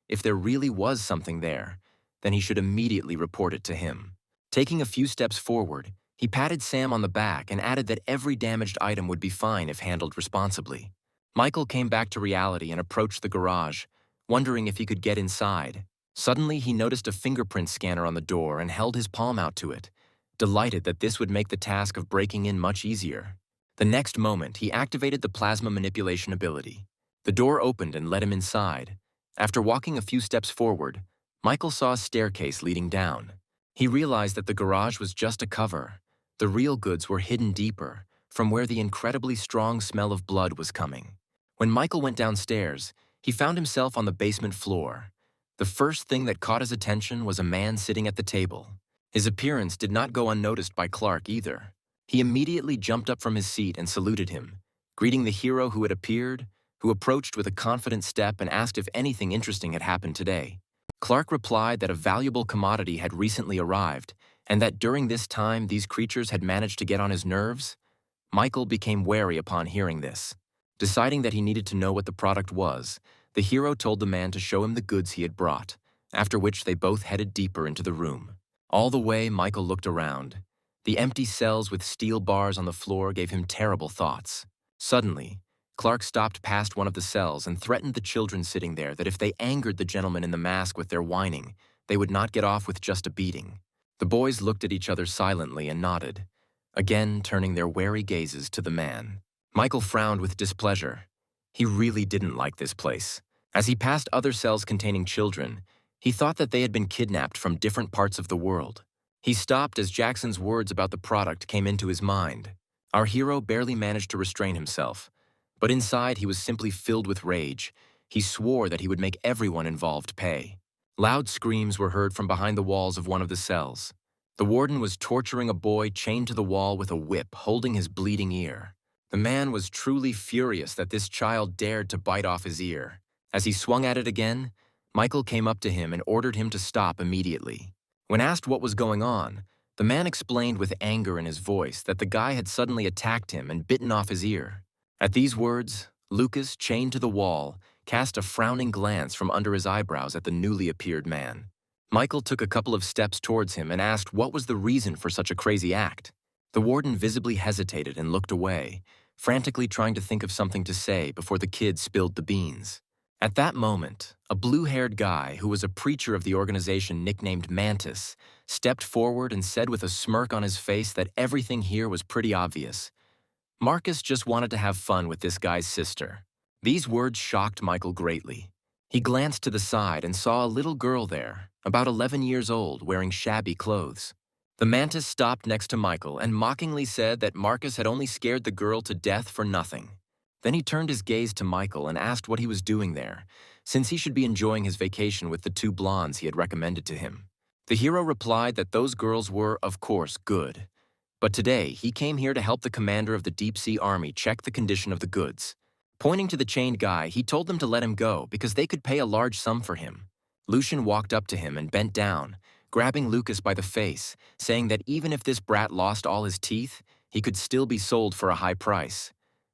If there really was something there, then he should immediately report it to him. Taking a few steps forward, he patted Sam on the back and added that every damaged item would be fine if handled responsibly. Michael came back to reality and approached the garage, wondering if he could get inside. Suddenly, he noticed a fingerprint scanner on the door and held his palm out to it, delighted that this would make the task of breaking in much easier. The next moment, he activated the plasma manipulation ability. The door opened and let him inside. After walking a few steps forward, Michael saw a staircase leading down. He realized that the garage was just a cover. The real goods were hidden deeper, from where the incredibly strong smell of blood was coming. When Michael went downstairs, he found himself on the basement floor. The first thing that caught his attention was a man sitting at the table. His appearance did not go unnoticed by Clark either. He immediately jumped up from his seat and saluted him, greeting the hero who had appeared, who approached with a confident step and asked if anything interesting had happened today. Clark replied that a valuable commodity had recently arrived, and that during this time these creatures had managed to get on his nerves. Michael became wary upon hearing this. Deciding that he needed to know what the product was, the hero told the man to show him the goods he had brought, after which they both headed deeper into the room. All the way, Michael looked around. The empty cells with steel bars on the floor gave him terrible thoughts. Suddenly, Clark stopped past one of the cells and threatened the children sitting there that if they angered the gentleman in the mask with their whining, they would not get off with just a beating. The boys looked at each other silently and nodded, again turning their wary gazes to the man. Michael frowned with displeasure. He really didn't like this place. As he passed other cells containing children, he thought that they had been kidnapped from different parts of the world. He stopped as Jackson's words about the product came into his mind. Our hero barely managed to restrain himself, but inside he was simply filled with rage. He swore that he would make everyone involved pay. Loud screams were heard from behind the walls of one of the cells. The warden was torturing a boy chained to the wall with a whip, holding his bleeding ear. The man was truly furious that this child dared to bite off his ear. As he swung at it again, Michael came up to him and ordered him to stop immediately. When asked what was going on, the man explained with anger in his voice that the guy had suddenly attacked him and bitten off his ear. At these words, Lucas, chained to the wall, cast a frowning glance from under his eyebrows at the newly appeared man. Michael took a couple of steps towards him and asked what was the reason for such a crazy act. The warden visibly hesitated and looked away, frantically trying to think of something to say before the kid spilled the beans. At that moment, a blue-haired guy who was a preacher of the organization nicknamed Mantis stepped forward and said with a smirk on his face that everything here was pretty obvious. Marcus just wanted to have fun with this guy's sister. These words shocked Michael greatly. He glanced to the side and saw a little girl there, about 11 years old, wearing shabby clothes. The Mantis stopped next to Michael and mockingly said that Marcus had only scared the girl to death for nothing. Then he turned his gaze to Michael and asked what he was doing there, since he should be enjoying his vacation with the two blondes he had recommended to him. The hero replied that those girls were, of course, good. But today, he came here to help the commander of the deep-sea army check the condition of the goods. Pointing to the chained guy, he told them to let him go because they could pay a large sum for him. Lucian walked up to him and bent down, grabbing Lucas by the face, saying that even if this brat lost all his teeth, he could still be sold for a high price.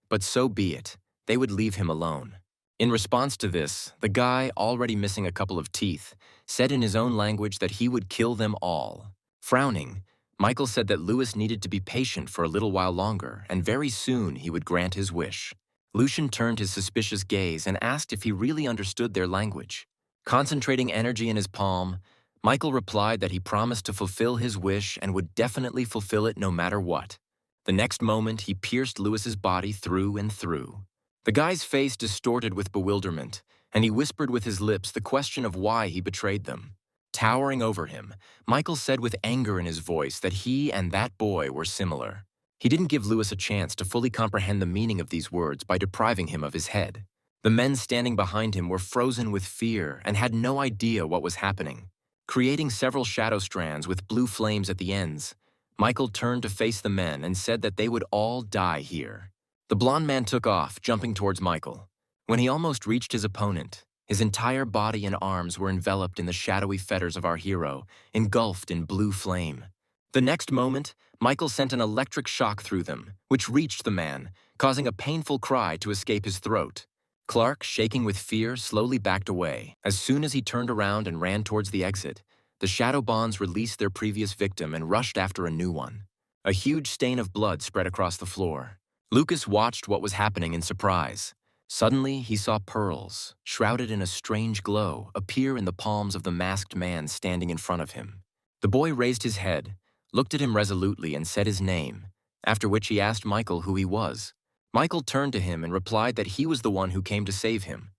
But so be it, they would leave him alone. In response to this, the guy, already missing a couple of teeth, said in his own language that he would kill them all. Frowning, Michael said that Lewis needed to be patient for a little while longer, and very soon he would grant his wish. Lucian turned his suspicious gaze and asked if he really understood their language. Concentrating energy in his palm, Michael replied that he promised to fulfill his wish and would definitely fulfill it no matter what. The next moment, he pierced Lewis's body through and through. The guy's face distorted with bewilderment, and he whispered with his lips the question of why he betrayed them. Towering over him, Michael said with anger in his voice that he and that boy were similar. He didn't give Lewis a chance to fully comprehend the meaning of these words by depriving him of his head. The men standing behind him were frozen with fear and had no idea what was happening. Creating several shadow strands with blue flames at the ends, Michael turned to face the men and said that they would all die here. The blonde man took off, jumping towards Michael. When he almost reached his opponent, his entire body and arms were enveloped in the shadowy fetters of our hero, engulfed in blue flame. The next moment, Michael sent an electric shock through them, which reached the man, causing a painful cry to escape his throat. Clark, shaking with fear, slowly backed away. As soon as he turned around and ran towards the exit, the shadow bonds released their previous victim and rushed after a new one. A huge stain of blood spread across the floor. Lucas watched what was happening in surprise. Suddenly, he saw pearls, shrouded in a strange glow, appear in the palms of the masked man standing in front of him. The boy raised his head, looked at him resolutely and said his name, after which he asked Michael who he was. Michael turned to him and replied that he was the one who came to save him.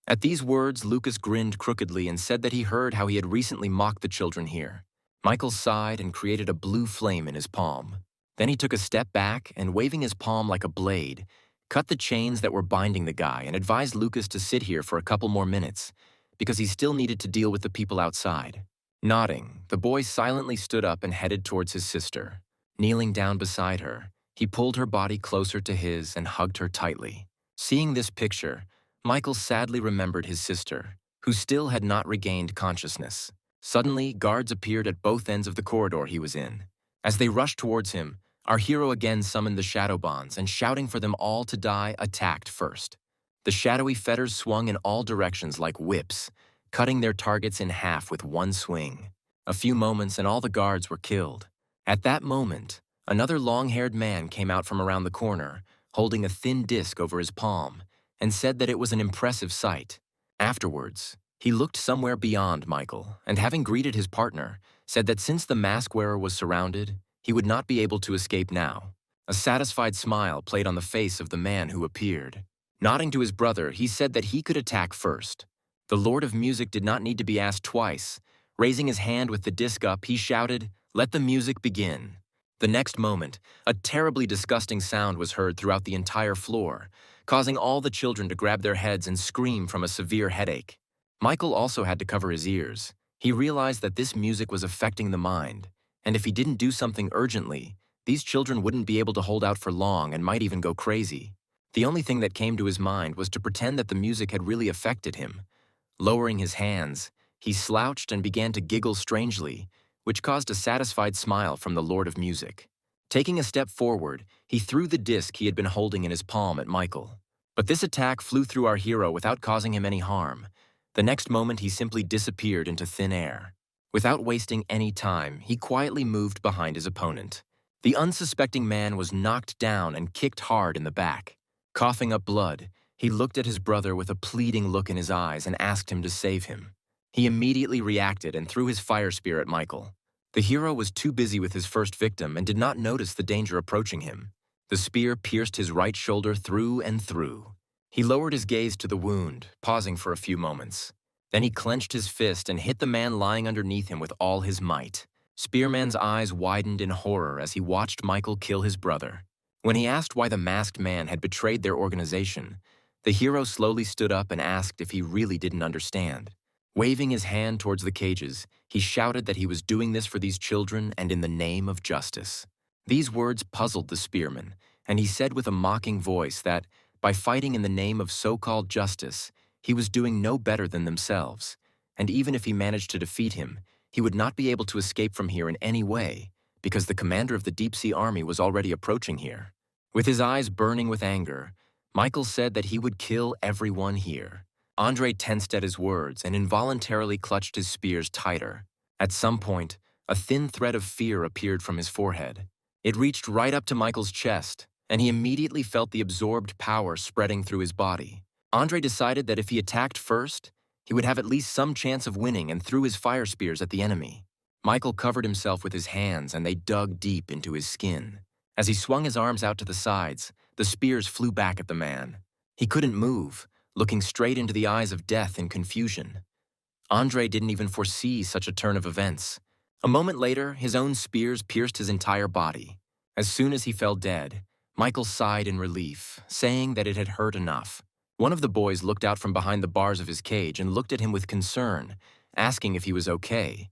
At these words, Lucas grinned crookedly and said that he heard how he had recently mocked the children here. Michael sighed and created a blue flame in his palm. Then he took a step back and, waving his palm like a blade, cut the chains that were binding the guy and advised Lucas to sit here for a couple more minutes, because he still needed to deal with the people outside. Nodding, the boy silently stood up and headed towards his sister. Kneeling down beside her, he pulled her body closer to his and hugged her tightly. Seeing this picture, Michael sadly remembered his sister, who still had not regained consciousness. Suddenly, guards appeared at both ends of the corridor he was in. As they rushed towards him, our hero again summoned the shadow bonds and, shouting for them all to die, attacked first. The shadowy fetters swung in all directions like whips, cutting their targets in half with one swing. A few moments and all the guards were killed. At that moment, another long-haired man came out from around the corner, holding a thin disc over his palm, and said that it was an impressive sight. Afterwards, he looked somewhere beyond Michael, and having greeted his partner, said that since the mask wearer was surrounded, he would not be able to escape now. A satisfied smile played on the face of the man who appeared. Nodding to his brother, he said that he could attack first. The Lord of Music did not need to be asked twice. Raising his hand with the disc up, he shouted, "Let the music begin." The next moment, a terribly disgusting sound was heard throughout the entire floor, causing all the children to grab their heads and scream from a severe headache. Michael also had to cover his ears. He realized that this music was affecting the mind, and if he didn't do something urgently, these children wouldn't be able to hold out for long and might even go crazy. The only thing that came to his mind was to pretend that the music had really affected him. Lowering his hands, he slouched and began to giggle strangely, which caused a satisfied smile from the Lord of Music. Taking a step forward, he threw the disc he had been holding in his palm at Michael. But this attack flew through our hero without causing him any harm. The next moment, he simply disappeared into thin air. Without wasting any time, he quietly moved behind his opponent. The unsuspecting man was knocked down and kicked hard in the back. Coughing up blood, he looked at his brother with a pleading look in his eyes and asked him to save him. He immediately reacted and threw his fire spear at Michael. The hero was too busy with his first victim and did not notice the danger approaching him. The spear pierced his right shoulder through and through. He lowered his gaze to the wound, pausing for a few moments. Then he clenched his fist and hit the man lying underneath him with all his might. Spearman's eyes widened in horror as he watched Michael kill his brother. When he asked why the masked man had betrayed their organization, the hero slowly stood up and asked if he really didn't understand. Waving his hand towards the cages, he shouted that he was doing this for these children and in the name of justice. These words puzzled the spearman, and he said with a mocking voice that, by fighting in the name of so-called justice, he was doing no better than themselves, and even if he managed to defeat him, he would not be able to escape from here in any way, because the commander of the deep-sea army was already approaching here. With his eyes burning with anger, Michael said that he would kill everyone here. Andre tensed at his words and involuntarily clutched his spears tighter. At some point, a thin thread of fear appeared from his forehead. It reached right up to Michael's chest, and he immediately felt the absorbed power spreading through his body. Andre decided that if he attacked first, he would have at least some chance of winning and threw his fire spears at the enemy. Michael covered himself with his hands and they dug deep into his skin. As he swung his arms out to the sides, the spears flew back at the man. He couldn't move, looking straight into the eyes of death in confusion. Andre didn't even foresee such a turn of events. A moment later, his own spears pierced his entire body. As soon as he fell dead, Michael sighed in relief, saying that it had hurt enough. One of the boys looked out from behind the bars of his cage and looked at him with concern, asking if he was okay,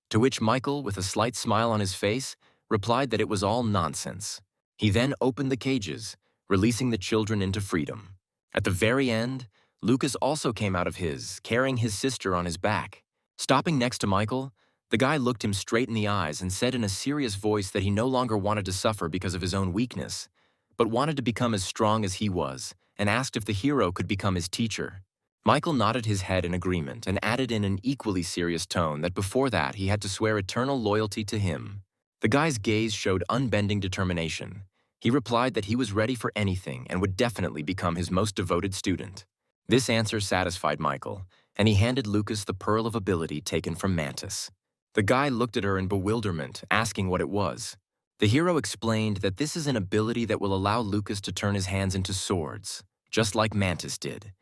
to which Michael, with a slight smile on his face, replied that it was all nonsense. He then opened the cages, releasing the children into freedom. At the very end, Lucas also came out of his, carrying his sister on his back. Stopping next to Michael, the guy looked him straight in the eyes and said in a serious voice that he no longer wanted to suffer because of his own weakness, but wanted to become as strong as he was, and asked if the hero could become his teacher. Michael nodded his head in agreement and added in an equally serious tone that before that he had to swear eternal loyalty to him. The guy's gaze showed unbending determination. He replied that he was ready for anything and would definitely become his most devoted student. This answer satisfied Michael, and he handed Lucas the pearl of ability taken from Mantis. The guy looked at her in bewilderment, asking what it was. The hero explained that this is an ability that will allow Lucas to turn his hands into swords, just like Mantis did,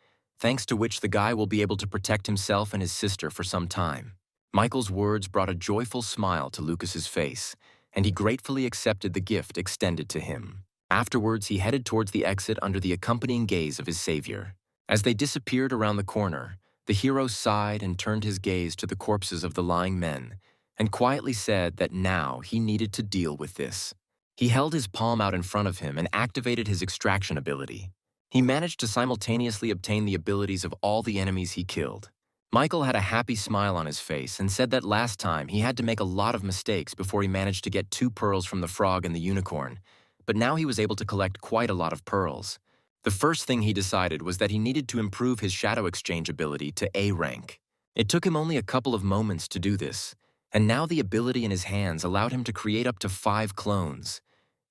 thanks to which the guy will be able to protect himself and his sister for some time. Michael's words brought a joyful smile to Lucas's face, and he gratefully accepted the gift extended to him. Afterwards, he headed towards the exit under the accompanying gaze of his savior. As they disappeared around the corner, the hero sighed and turned his gaze to the corpses of the lying men, and quietly said that now he needed to deal with this. He held his palm out in front of him and activated his extraction ability. He managed to simultaneously obtain the abilities of all the enemies he killed. Michael had a happy smile on his face and said that last time he had to make a lot of mistakes before he managed to get 2 pearls from the frog and the unicorn, but now he was able to collect quite a lot of pearls. The first thing he decided was that he needed to improve his shadow exchange ability to A rank. It took him only a couple of moments to do this, and now the ability in his hands allowed him to create up to 5 clones,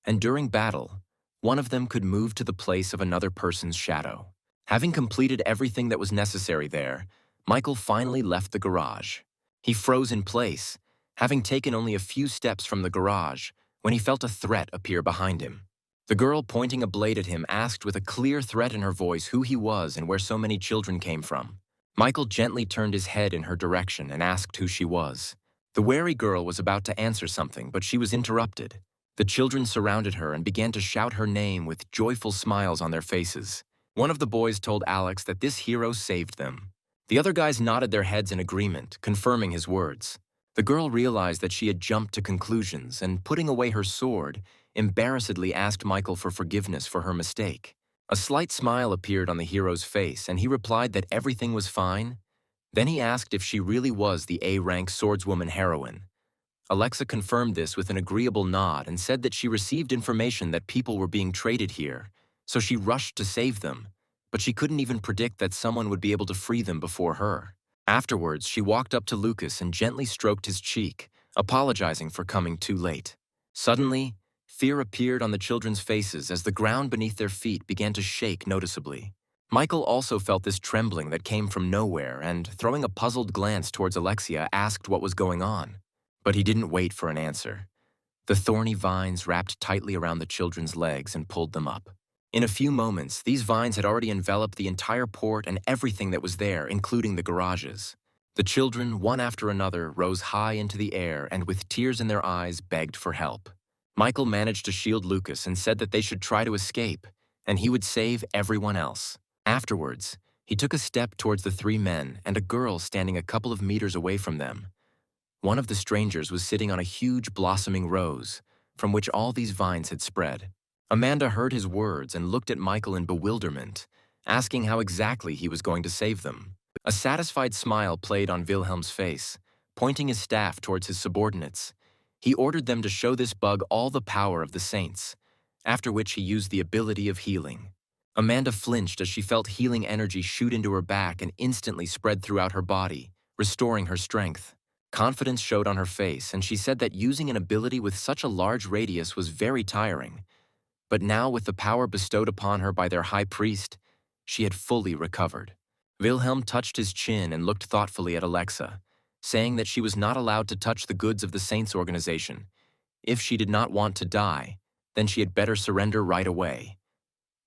and during battle, one of them could move to the place of another person's shadow. Having completed everything that was necessary there, Michael finally left the garage. He froze in place, having taken only a few steps from the garage when he felt a threat appear behind him. The girl pointing a blade at him asked with a clear threat in her voice who he was and where so many children came from. Michael gently turned his head in her direction and asked who she was. The wary girl was about to answer something, but she was interrupted. The children surrounded her and began to shout her name with joyful smiles on their faces. One of the boys told Alex that this hero saved them. The other guys nodded their heads in agreement, confirming his words. The girl realized that she had jumped to conclusions and, putting away her sword, embarrassedly asked Michael for forgiveness for her mistake. A slight smile appeared on the hero's face, and he replied that everything was fine. Then he asked if she really was the A-rank swordswoman heroine. Alexa confirmed this with an agreeable nod and said that she received information that people were being traded here, so she rushed to save them, but she couldn't even predict that someone would be able to free them before her. Afterwards, she walked up to Lucas and gently stroked his cheek, apologizing for coming too late. Suddenly, Fear appeared on the children's faces as the ground beneath their feet began to shake noticeably. Michael also felt this trembling that came from nowhere and, throwing a puzzled glance towards Alexia, asked what was going on. But he didn't wait for an answer. The thorny vines wrapped tightly around the children's legs and pulled them up. In a few moments, these vines had already enveloped the entire port and everything that was there, including the garages. The children, one after another, rose high into the air and with tears in their eyes begged for help. Michael managed to shield Lucas and said that they should try to escape, and he would save everyone else. Afterwards, he took a step towards the three men and a girl standing a couple of meters away from them. One of the strangers was sitting on a huge blossoming rose, from which all these vines had spread. Amanda heard his words and looked at Michael in bewilderment, asking how exactly he was going to save them. A satisfied smile played on Wilhelm's face, pointing his staff towards his subordinates. He ordered them to show this bug all the power of the saints, after which he used the ability of healing. Amanda flinched as she felt healing energy shoot into her back and instantly spread throughout her body, restoring her strength. Confidence showed on her face, and she said that using an ability with such a large radius was very tiring. But now, with the power bestowed upon her by their high priest, she had fully recovered. Wilhelm touched his chin and looked thoughtfully at Alexa, saying that she was not allowed to touch the goods of the Saints organization. If she did not want to die, then she had better surrender right away.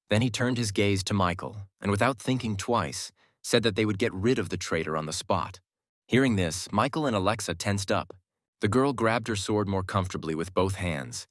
Then he turned his gaze to Michael, and without thinking twice, said that they would get rid of the traitor on the spot. Hearing this, Michael and Alexa tensed up. The girl grabbed her sword more comfortably with both hands.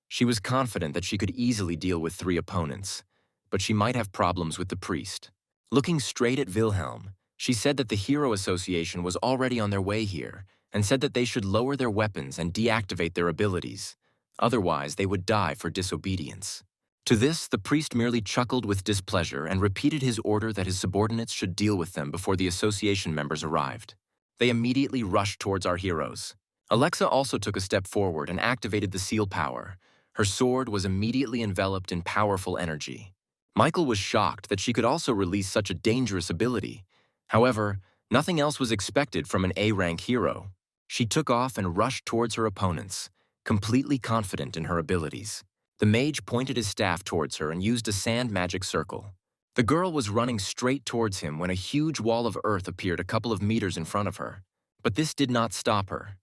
She was confident that she could easily deal with 3 opponents, but she might have problems with the priest. Looking straight at Wilhelm, she said that the Hero Association was already on their way here, and said that they should lower their weapons and deactivate their abilities. Otherwise, they would die for disobedience. To this, the priest merely chuckled with displeasure and repeated his order that his subordinates should deal with them before the association members arrived. They immediately rushed towards our heroes. Alexa also took a step forward and activated the seal power. Her sword was immediately enveloped in powerful energy. Michael was shocked that she could also release such a dangerous ability. However, nothing else was expected from an A-rank hero. She took off and rushed towards her opponents, completely confident in her abilities. The mage pointed his staff towards her and used a sand magic circle. The girl was running straight towards him when a huge wall of earth appeared a couple of meters in front of her. But this did not stop her.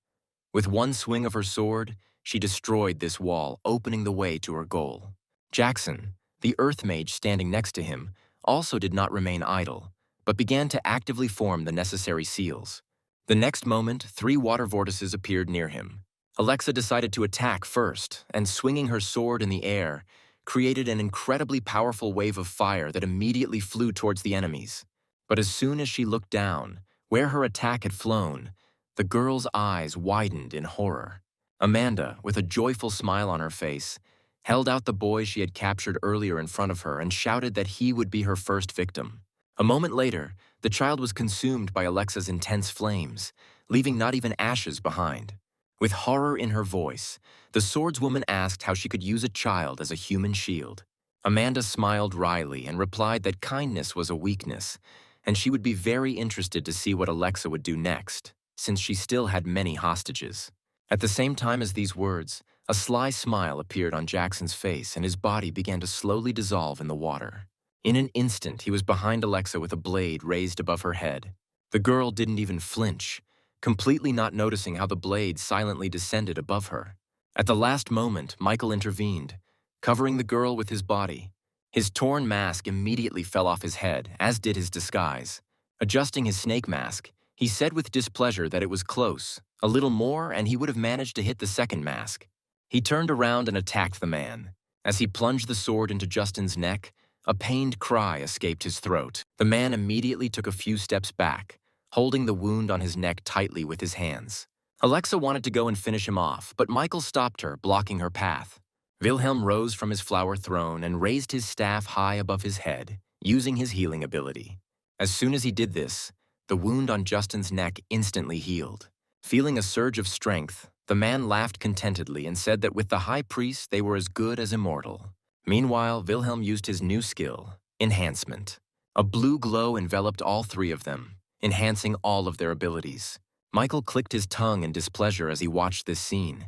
With one swing of her sword, she destroyed this wall, opening the way to her goal. Jackson, the earth mage standing next to him, also did not remain idle, but began to actively form the necessary seals. The next moment, 3 water vortices appeared near him. Alexa decided to attack first, and swinging her sword in the air, created an incredibly powerful wave of fire that immediately flew towards the enemies. But as soon as she looked down, where her attack had flown, the girl's eyes widened in horror. Amanda, with a joyful smile on her face, held out the boy she had captured earlier in front of her and shouted that he would be her first victim. A moment later, the child was consumed by Alexa's intense flames, leaving not even ashes behind. With horror in her voice, the swordswoman asked how she could use a child as a human shield. Amanda smiled wryly and replied that kindness was a weakness, and she would be very interested to see what Alexa would do next, since she still had many hostages. At the same time as these words, a sly smile appeared on Jackson's face and his body began to slowly dissolve in the water. In an instant, he was behind Alexa with a blade raised above her head. The girl didn't even flinch, completely not noticing how the blade silently descended above her. At the last moment, Michael intervened, covering the girl with his body. His torn mask immediately fell off his head, as did his disguise. Adjusting his snake mask, he said with displeasure that it was close. A little more and he would have managed to hit the second mask. He turned around and attacked the man. As he plunged the sword into Justin's neck, a pained cry escaped his throat. The man immediately took a few steps back, holding the wound on his neck tightly with his hands. Alexa wanted to go and finish him off, but Michael stopped her, blocking her path. Wilhelm rose from his flower throne and raised his staff high above his head, using his healing ability. As soon as he did this, the wound on Justin's neck instantly healed. Feeling a surge of strength, the man laughed contentedly and said that with the high priest they were as good as immortal. Meanwhile, Wilhelm used his new skill, enhancement. A blue glow enveloped all 3 of them, enhancing all of their abilities. Michael clicked his tongue in displeasure as he watched this scene.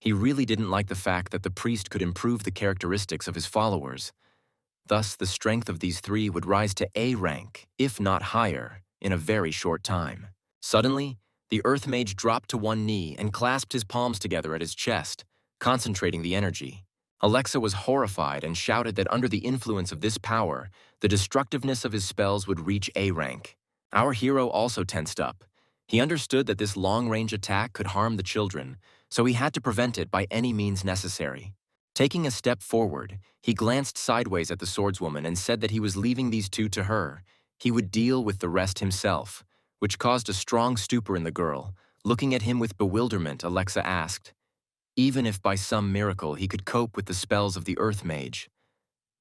He really didn't like the fact that the priest could improve the characteristics of his followers. Thus, the strength of these three would rise to A rank, if not higher, in a very short time. Suddenly, the Earth Mage dropped to one knee and clasped his palms together at his chest, concentrating the energy. Alexa was horrified and shouted that under the influence of this power, the destructiveness of his spells would reach A rank. Our hero also tensed up. He understood that this long-range attack could harm the children, so he had to prevent it by any means necessary. Taking a step forward, he glanced sideways at the swordswoman and said that he was leaving these two to her. He would deal with the rest himself, which caused a strong stupor in the girl. Looking at him with bewilderment, Alexa asked, even if by some miracle he could cope with the spells of the Earth Mage.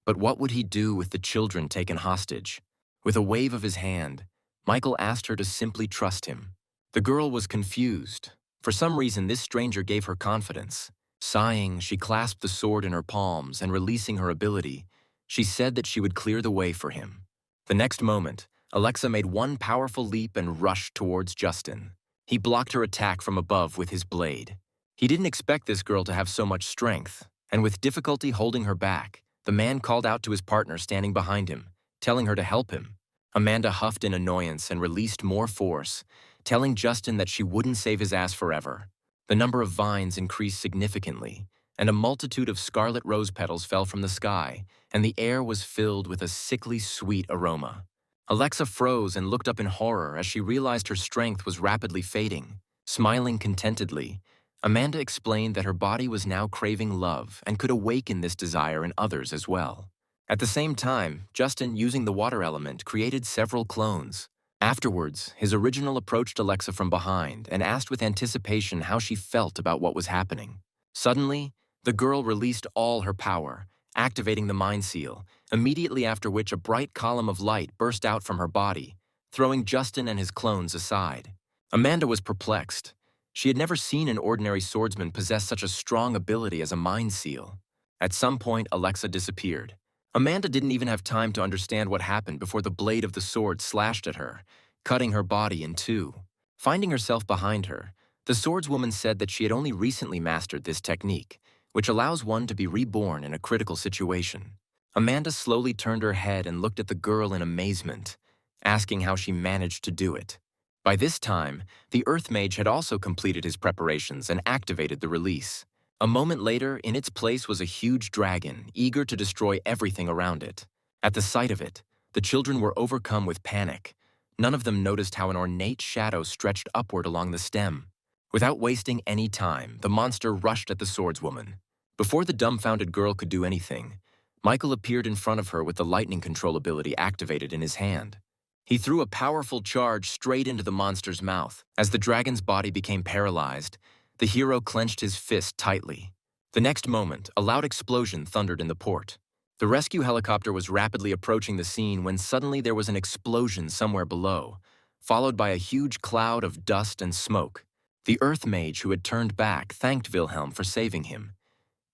But what would he do with the children taken hostage? With a wave of his hand, Michael asked her to simply trust him. The girl was confused. For some reason, this stranger gave her confidence. Sighing, she clasped the sword in her palms and releasing her ability, she said that she would clear the way for him. The next moment, Alexa made one powerful leap and rushed towards Justin. He blocked her attack from above with his blade. He didn't expect this girl to have so much strength, and with difficulty holding her back, the man called out to his partner standing behind him, telling her to help him. Amanda huffed in annoyance and released more force, telling Justin that she wouldn't save his ass forever. The number of vines increased significantly, and a multitude of scarlet rose petals fell from the sky, and the air was filled with a sickly sweet aroma. Alexa froze and looked up in horror as she realized her strength was rapidly fading. Smiling contentedly, Amanda explained that her body was now craving love and could awaken this desire in others as well. At the same time, Justin, using the water element, created several clones. Afterwards, his original approached Alexa from behind and asked with anticipation how she felt about what was happening. Suddenly, the girl released all her power, activating the Mind Seal, immediately after which a bright column of light burst out from her body, throwing Justin and his clones aside. Amanda was perplexed. She had never seen an ordinary swordsman possess such a strong ability as a Mind Seal. At some point, Alexa disappeared. Amanda didn't even have time to understand what happened before the blade of the sword slashed at her, cutting her body in two. Finding herself behind her, the swordswoman said that she had only recently mastered this technique, which allows one to be reborn in a critical situation. Amanda slowly turned her head and looked at the girl in amazement, asking how she managed to do it. By this time, the Earth Mage had also completed his preparations and activated the release. A moment later, in its place was a huge dragon, eager to destroy everything around it. At the sight of it, the children were overcome with panic. None of them noticed how an ornate shadow stretched upward along the stem. Without wasting any time, the monster rushed at the swordswoman. Before the dumbfounded girl could do anything, Michael appeared in front of her with the lightning control ability activated in his hand. He threw a powerful charge straight into the monster's mouth. As the dragon's body became paralyzed, the hero clenched his fist tightly. The next moment, a loud explosion thundered in the port. The rescue helicopter was rapidly approaching the scene when suddenly there was an explosion somewhere below, followed by a huge cloud of dust and smoke. The Earth Mage who had turned back thanked Wilhelm for saving him.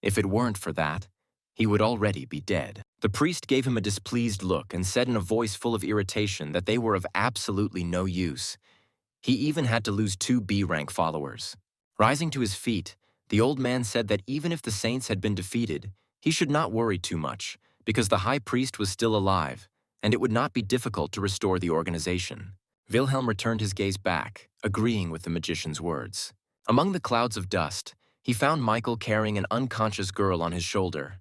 If it weren't for that, he would already be dead. The priest gave him a displeased look and said in a voice full of irritation that they were of absolutely no use. He even had to lose 2 B-rank followers. Rising to his feet, the old man said that even if the saints had been defeated, he should not worry too much, because the high priest was still alive, and it would not be difficult to restore the organization. Wilhelm returned his gaze back, agreeing with the magician's words. Among the clouds of dust, he found Michael carrying an unconscious girl on his shoulder.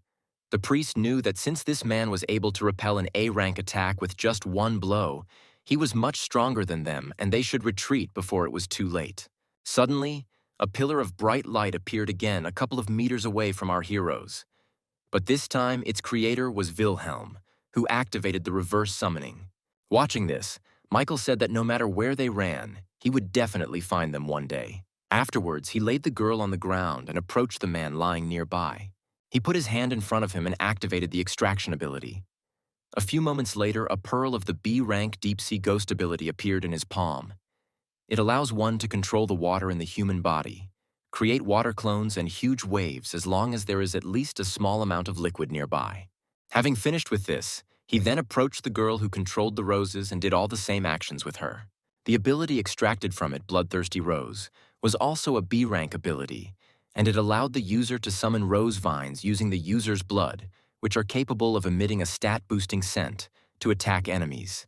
The priest knew that since this man was able to repel an A-rank attack with just 1 blow, he was much stronger than them and they should retreat before it was too late. Suddenly, a pillar of bright light appeared again a couple of meters away from our heroes. But this time, its creator was Wilhelm, who activated the reverse summoning. Watching this, Michael said that no matter where they ran, he would definitely find them one day. Afterwards, he laid the girl on the ground and approached the man lying nearby. He put his hand in front of him and activated the extraction ability. A few moments later, a pearl of the B-rank deep-sea ghost ability appeared in his palm. It allows one to control the water in the human body, create water clones and huge waves as long as there is at least a small amount of liquid nearby. Having finished with this, he then approached the girl who controlled the roses and did all the same actions with her. The ability extracted from it, Bloodthirsty Rose, was also a B-rank ability, and it allowed the user to summon rose vines using the user's blood, which are capable of emitting a stat-boosting scent, to attack enemies.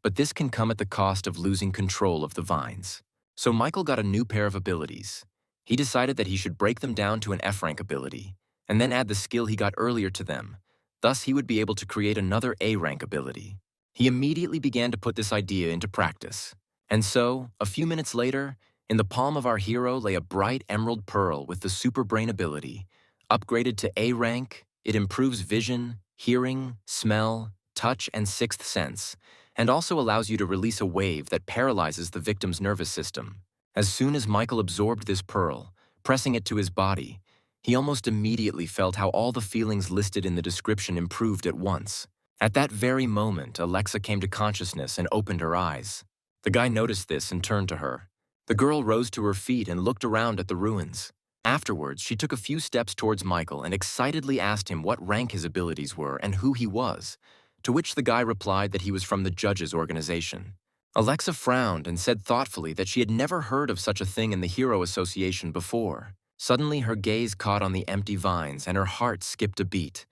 But this can come at the cost of losing control of the vines. So Michael got a new pair of abilities. He decided that he should break them down to an F-rank ability, and then add the skill he got earlier to them. Thus, he would be able to create another A-rank ability. He immediately began to put this idea into practice. And so, a few minutes later, in the palm of our hero lay a bright emerald pearl with the super brain ability. Upgraded to A rank, it improves vision, hearing, smell, touch, and sixth sense, and also allows you to release a wave that paralyzes the victim's nervous system. As soon as Michael absorbed this pearl, pressing it to his body, he almost immediately felt how all the feelings listed in the description improved at once. At that very moment, Alexa came to consciousness and opened her eyes. The guy noticed this and turned to her. The girl rose to her feet and looked around at the ruins. Afterwards, she took a few steps towards Michael and excitedly asked him what rank his abilities were and who he was, to which the guy replied that he was from the judges' organization. Alexa frowned and said thoughtfully that she had never heard of such a thing in the Hero Association before. Suddenly, her gaze caught on the empty vines and her heart skipped a beat.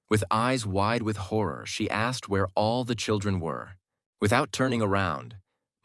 With eyes wide with horror, she asked where all the children were. Without turning around,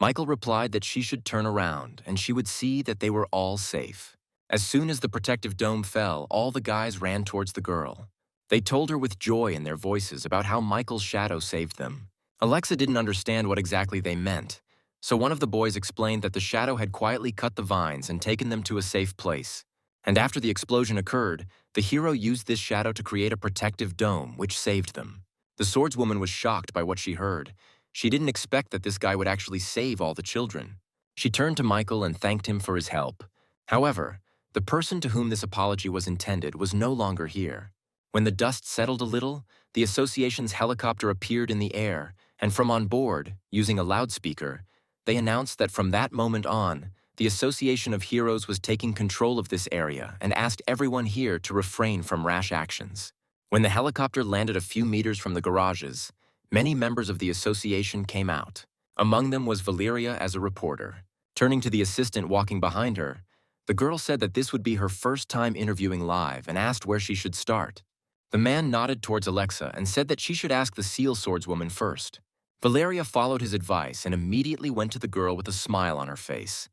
Michael replied that she should turn around and she would see that they were all safe. As soon as the protective dome fell, all the guys ran towards the girl. They told her with joy in their voices about how Michael's shadow saved them. Alexa didn't understand what exactly they meant, so one of the boys explained that the shadow had quietly cut the vines and taken them to a safe place. And after the explosion occurred, the hero used this shadow to create a protective dome, which saved them. The swordswoman was shocked by what she heard. She didn't expect that this guy would actually save all the children. She turned to Michael and thanked him for his help. However, the person to whom this apology was intended was no longer here. When the dust settled a little, the association's helicopter appeared in the air, and from on board, using a loudspeaker, they announced that from that moment on, the Association of Heroes was taking control of this area and asked everyone here to refrain from rash actions. When the helicopter landed a few meters from the garages, many members of the association came out. Among them was Valeria as a reporter. Turning to the assistant walking behind her, the girl said that this would be her first time interviewing live and asked where she should start. The man nodded towards Alexa and said that she should ask the seal swordswoman first. Valeria followed his advice and immediately went to the girl with a smile on her face.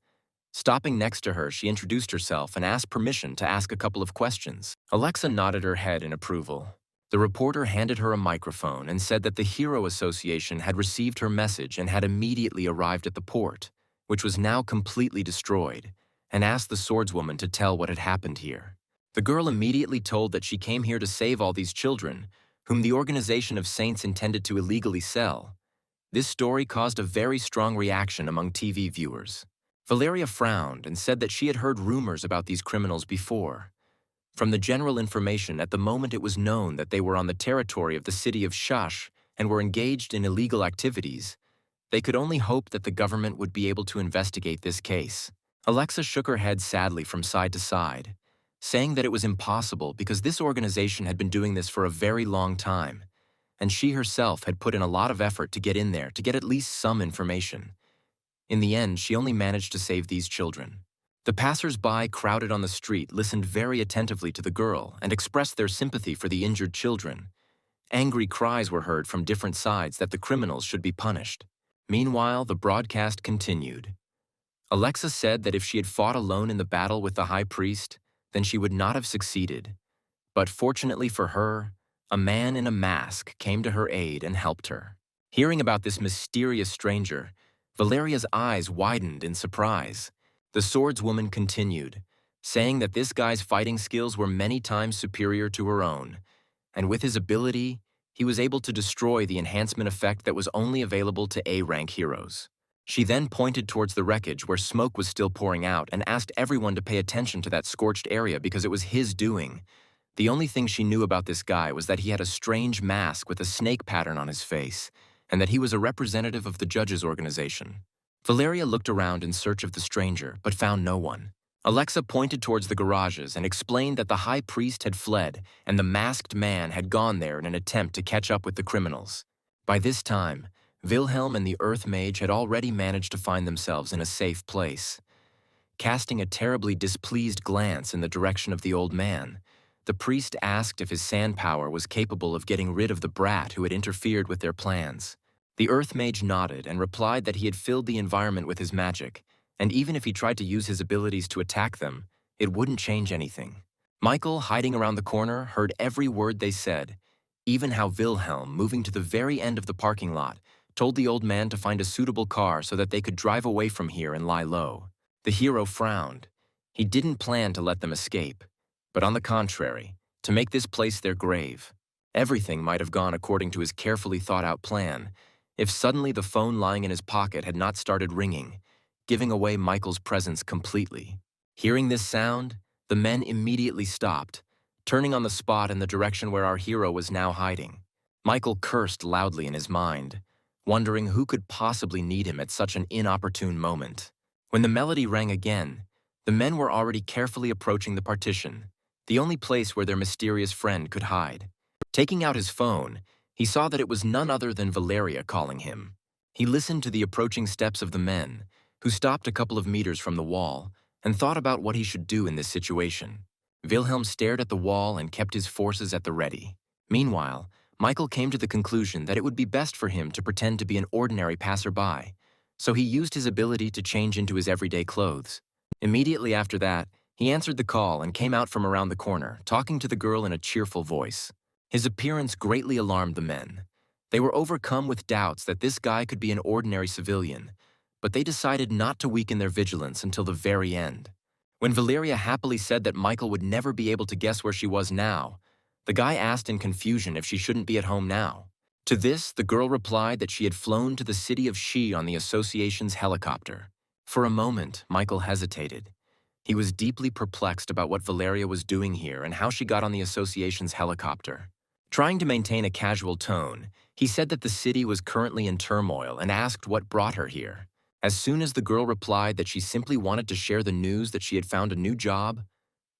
Stopping next to her, she introduced herself and asked permission to ask a couple of questions. Alexa nodded her head in approval. The reporter handed her a microphone and said that the Hero Association had received her message and had immediately arrived at the port, which was now completely destroyed, and asked the swordswoman to tell what had happened here. The girl immediately told that she came here to save all these children, whom the Organization of Saints intended to illegally sell. This story caused a very strong reaction among TV viewers. Valeria frowned and said that she had heard rumors about these criminals before. From the general information, at the moment it was known that they were on the territory of the city of Shash and were engaged in illegal activities. They could only hope that the government would be able to investigate this case. Alexa shook her head sadly from side to side, saying that it was impossible because this organization had been doing this for a very long time, and she herself had put in a lot of effort to get in there to get at least some information. In the end, she only managed to save these children. The passers-by crowded on the street listened very attentively to the girl and expressed their sympathy for the injured children. Angry cries were heard from different sides that the criminals should be punished. Meanwhile, the broadcast continued. Alexa said that if she had fought alone in the battle with the high priest, then she would not have succeeded. But fortunately for her, a man in a mask came to her aid and helped her. Hearing about this mysterious stranger, Valeria's eyes widened in surprise. The swordswoman continued, saying that this guy's fighting skills were many times superior to her own, and with his ability, he was able to destroy the enhancement effect that was only available to A-rank heroes. She then pointed towards the wreckage where smoke was still pouring out and asked everyone to pay attention to that scorched area because it was his doing. The only thing she knew about this guy was that he had a strange mask with a snake pattern on his face, and that he was a representative of the judges' organization. Valeria looked around in search of the stranger, but found no one. Alexa pointed towards the garages and explained that the high priest had fled and the masked man had gone there in an attempt to catch up with the criminals. By this time, Wilhelm and the Earth Mage had already managed to find themselves in a safe place. Casting a terribly displeased glance in the direction of the old man, the priest asked if his sand power was capable of getting rid of the brat who had interfered with their plans. The earth mage nodded and replied that he had filled the environment with his magic, and even if he tried to use his abilities to attack them, it wouldn't change anything. Michael, hiding around the corner, heard every word they said, even how Wilhelm, moving to the very end of the parking lot, told the old man to find a suitable car so that they could drive away from here and lie low. The hero frowned. He didn't plan to let them escape, but on the contrary, to make this place their grave. Everything might have gone according to his carefully thought-out plan, if suddenly the phone lying in his pocket had not started ringing, giving away Michael's presence completely. Hearing this sound, the men immediately stopped, turning on the spot in the direction where our hero was now hiding. Michael cursed loudly in his mind, wondering who could possibly need him at such an inopportune moment. When the melody rang again, the men were already carefully approaching the partition, the only place where their mysterious friend could hide. Taking out his phone, he saw that it was none other than Valeria calling him. He listened to the approaching steps of the men, who stopped a couple of meters from the wall, and thought about what he should do in this situation. Wilhelm stared at the wall and kept his forces at the ready. Meanwhile, Michael came to the conclusion that it would be best for him to pretend to be an ordinary passerby, so he used his ability to change into his everyday clothes. Immediately after that, he answered the call and came out from around the corner, talking to the girl in a cheerful voice. His appearance greatly alarmed the men. They were overcome with doubts that this guy could be an ordinary civilian, but they decided not to weaken their vigilance until the very end. When Valeria happily said that Michael would never be able to guess where she was now, the guy asked in confusion if she shouldn't be at home now. To this, the girl replied that she had flown to the city of Shi on the association's helicopter. For a moment, Michael hesitated. He was deeply perplexed about what Valeria was doing here and how she got on the association's helicopter. Trying to maintain a casual tone, he said that the city was currently in turmoil and asked what brought her here. As soon as the girl replied that she simply wanted to share the news that she had found a new job,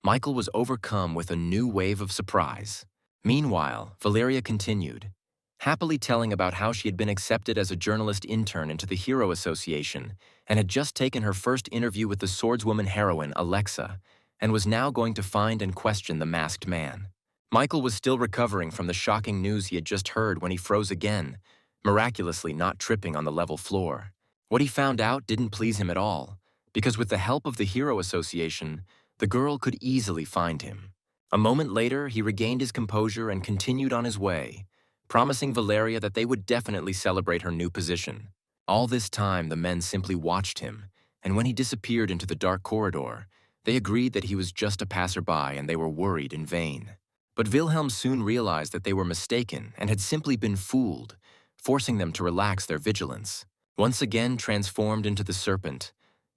Michael was overcome with a new wave of surprise. Meanwhile, Valeria continued, happily telling about how she had been accepted as a journalist intern into the Hero Association and had just taken her first interview with the swordswoman heroine, Alexa, and was now going to find and question the masked man. Michael was still recovering from the shocking news he had just heard when he froze again, miraculously not tripping on the level floor. What he found out didn't please him at all, because with the help of the Hero Association, the girl could easily find him. A moment later, he regained his composure and continued on his way, promising Valeria that they would definitely celebrate her new position. All this time, the men simply watched him, and when he disappeared into the dark corridor, they agreed that he was just a passerby and they were worried in vain. But Wilhelm soon realized that they were mistaken and had simply been fooled, forcing them to relax their vigilance. Once again transformed into the serpent,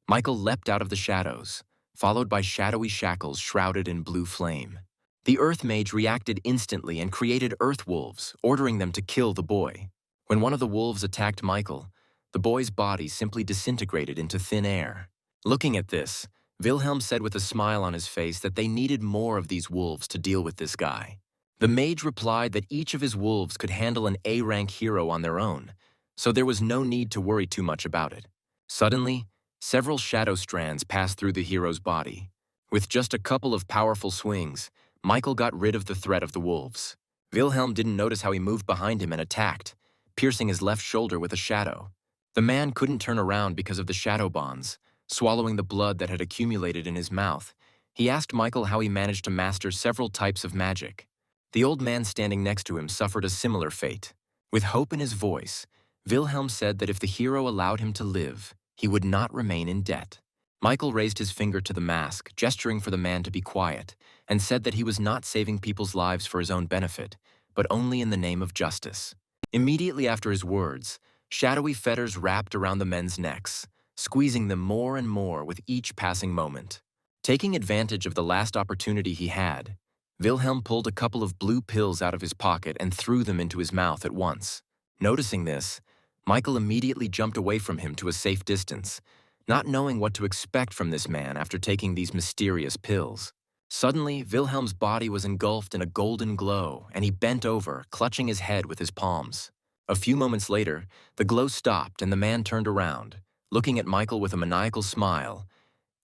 Michael leapt out of the shadows, followed by shadowy shackles shrouded in blue flame. The Earth Mage reacted instantly and created Earth Wolves, ordering them to kill the boy. When one of the wolves attacked Michael, the boy's body simply disintegrated into thin air. Looking at this, Wilhelm said with a smile on his face that they needed more of these wolves to deal with this guy. The mage replied that each of his wolves could handle an A-rank hero on their own, so there was no need to worry too much about it. Suddenly, several shadow strands passed through the hero's body. With just a couple of powerful swings, Michael got rid of the threat of the wolves. Wilhelm didn't notice how he moved behind him and attacked, piercing his left shoulder with a shadow. The man couldn't turn around because of the shadow bonds, swallowing the blood that had accumulated in his mouth. He asked Michael how he managed to master several types of magic. The old man standing next to him suffered a similar fate. With hope in his voice, Wilhelm said that if the hero allowed him to live, he would not remain in debt. Michael raised his finger to the mask, gesturing for the man to be quiet, and said that he was not saving people's lives for his own benefit, but only in the name of justice. Immediately after his words, shadowy fetters wrapped around the men's necks, squeezing them more and more with each passing moment. Taking advantage of the last opportunity he had, Wilhelm pulled a couple of blue pills out of his pocket and threw them into his mouth at once. Noticing this, Michael immediately jumped away from him to a safe distance, not knowing what to expect from this man after taking these mysterious pills. Suddenly, Wilhelm's body was engulfed in a golden glow, and he bent over, clutching his head with his palms. A few moments later, the glow stopped and the man turned around, looking at Michael with a maniacal smile,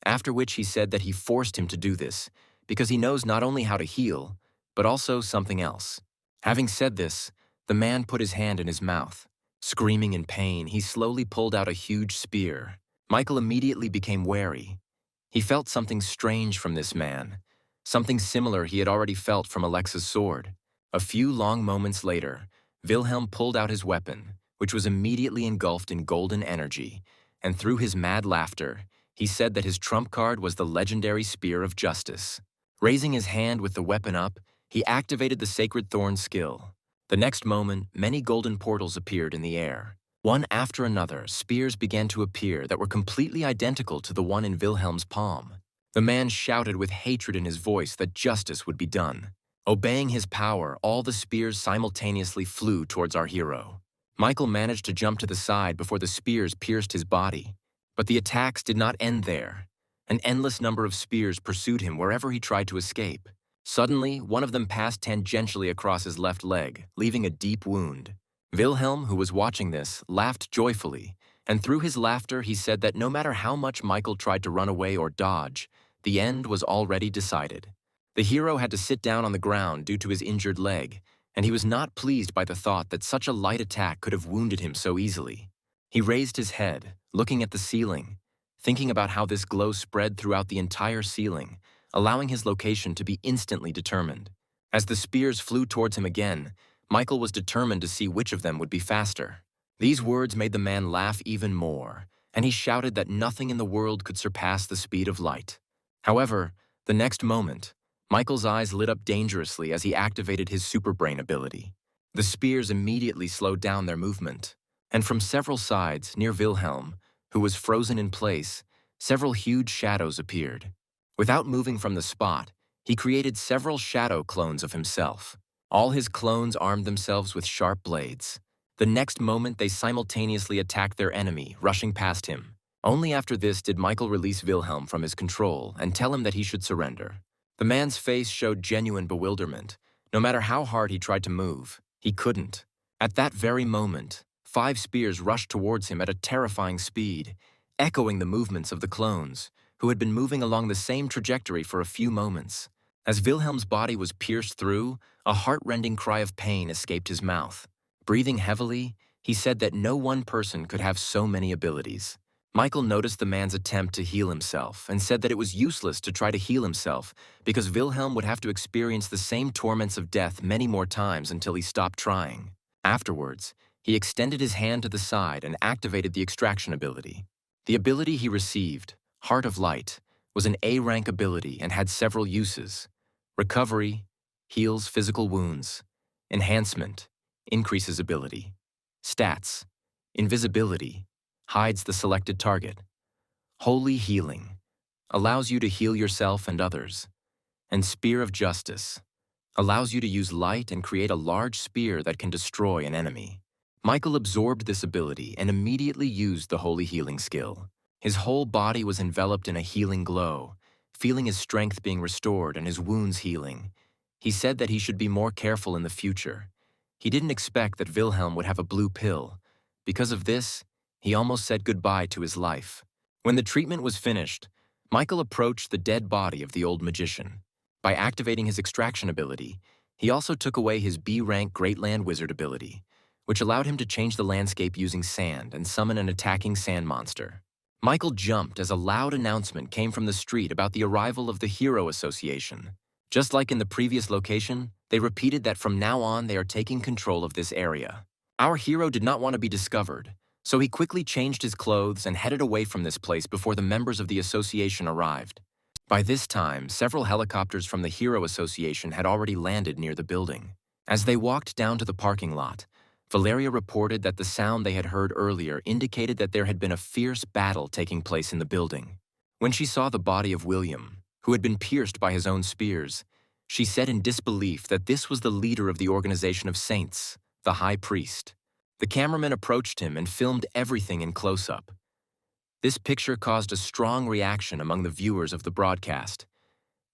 after which he said that he forced him to do this because he knows not only how to heal, but also something else. Having said this, the man put his hand in his mouth. Screaming in pain, he slowly pulled out a huge spear. Michael immediately became wary. He felt something strange from this man, something similar he had already felt from Alexa's sword. A few long moments later, Wilhelm pulled out his weapon, which was immediately engulfed in golden energy, and through his mad laughter, he said that his trump card was the legendary Spear of Justice. Raising his hand with the weapon up, he activated the Sacred Thorn skill. The next moment, many golden portals appeared in the air. One after another, spears began to appear that were completely identical to the one in Wilhelm's palm. The man shouted with hatred in his voice that justice would be done. Obeying his power, all the spears simultaneously flew towards our hero. Michael managed to jump to the side before the spears pierced his body. But the attacks did not end there. An endless number of spears pursued him wherever he tried to escape. Suddenly, one of them passed tangentially across his left leg, leaving a deep wound. Wilhelm, who was watching this, laughed joyfully, and through his laughter he said that no matter how much Michael tried to run away or dodge, the end was already decided. The hero had to sit down on the ground due to his injured leg, and he was not pleased by the thought that such a light attack could have wounded him so easily. He raised his head, looking at the ceiling, thinking about how this glow spread throughout the entire ceiling, allowing his location to be instantly determined. As the spears flew towards him again, Michael was determined to see which of them would be faster. These words made the man laugh even more, and he shouted that nothing in the world could surpass the speed of light. However, the next moment, Michael's eyes lit up dangerously as he activated his superbrain ability. The spears immediately slowed down their movement, and from several sides, near Wilhelm, who was frozen in place, several huge shadows appeared. Without moving from the spot, he created several shadow clones of himself. All his clones armed themselves with sharp blades. The next moment, they simultaneously attacked their enemy, rushing past him. Only after this did Michael release Wilhelm from his control and tell him that he should surrender. The man's face showed genuine bewilderment. No matter how hard he tried to move, he couldn't. At that very moment, 5 spears rushed towards him at a terrifying speed, echoing the movements of the clones, who had been moving along the same trajectory for a few moments. As Wilhelm's body was pierced through, a heart-rending cry of pain escaped his mouth. Breathing heavily, he said that no one person could have so many abilities. Michael noticed the man's attempt to heal himself and said that it was useless to try to heal himself because Wilhelm would have to experience the same torments of death many more times until he stopped trying. Afterwards, he extended his hand to the side and activated the extraction ability. The ability he received, Heart of Light, was an A-rank ability and had several uses. Recovery, heals physical wounds. Enhancement, increases ability. Stats, invisibility, hides the selected target. Holy Healing, allows you to heal yourself and others. And Spear of Justice, allows you to use light and create a large spear that can destroy an enemy. Michael absorbed this ability and immediately used the Holy Healing skill. His whole body was enveloped in a healing glow, feeling his strength being restored and his wounds healing. He said that he should be more careful in the future. He didn't expect that Wilhelm would have a blue pill. Because of this, he almost said goodbye to his life. When the treatment was finished, Michael approached the dead body of the old magician. By activating his extraction ability, he also took away his B-rank Great Land Wizard ability, which allowed him to change the landscape using sand and summon an attacking sand monster. Michael jumped as a loud announcement came from the street about the arrival of the Hero Association. Just like in the previous location, they repeated that from now on they are taking control of this area. Our hero did not want to be discovered, so he quickly changed his clothes and headed away from this place before the members of the association arrived. By this time, several helicopters from the Hero Association had already landed near the building. As they walked down to the parking lot, Valeria reported that the sound they had heard earlier indicated that there had been a fierce battle taking place in the building. When she saw the body of William, who had been pierced by his own spears, she said in disbelief that this was the leader of the Organization of Saints, the High Priest. The cameraman approached him and filmed everything in close-up. This picture caused a strong reaction among the viewers of the broadcast.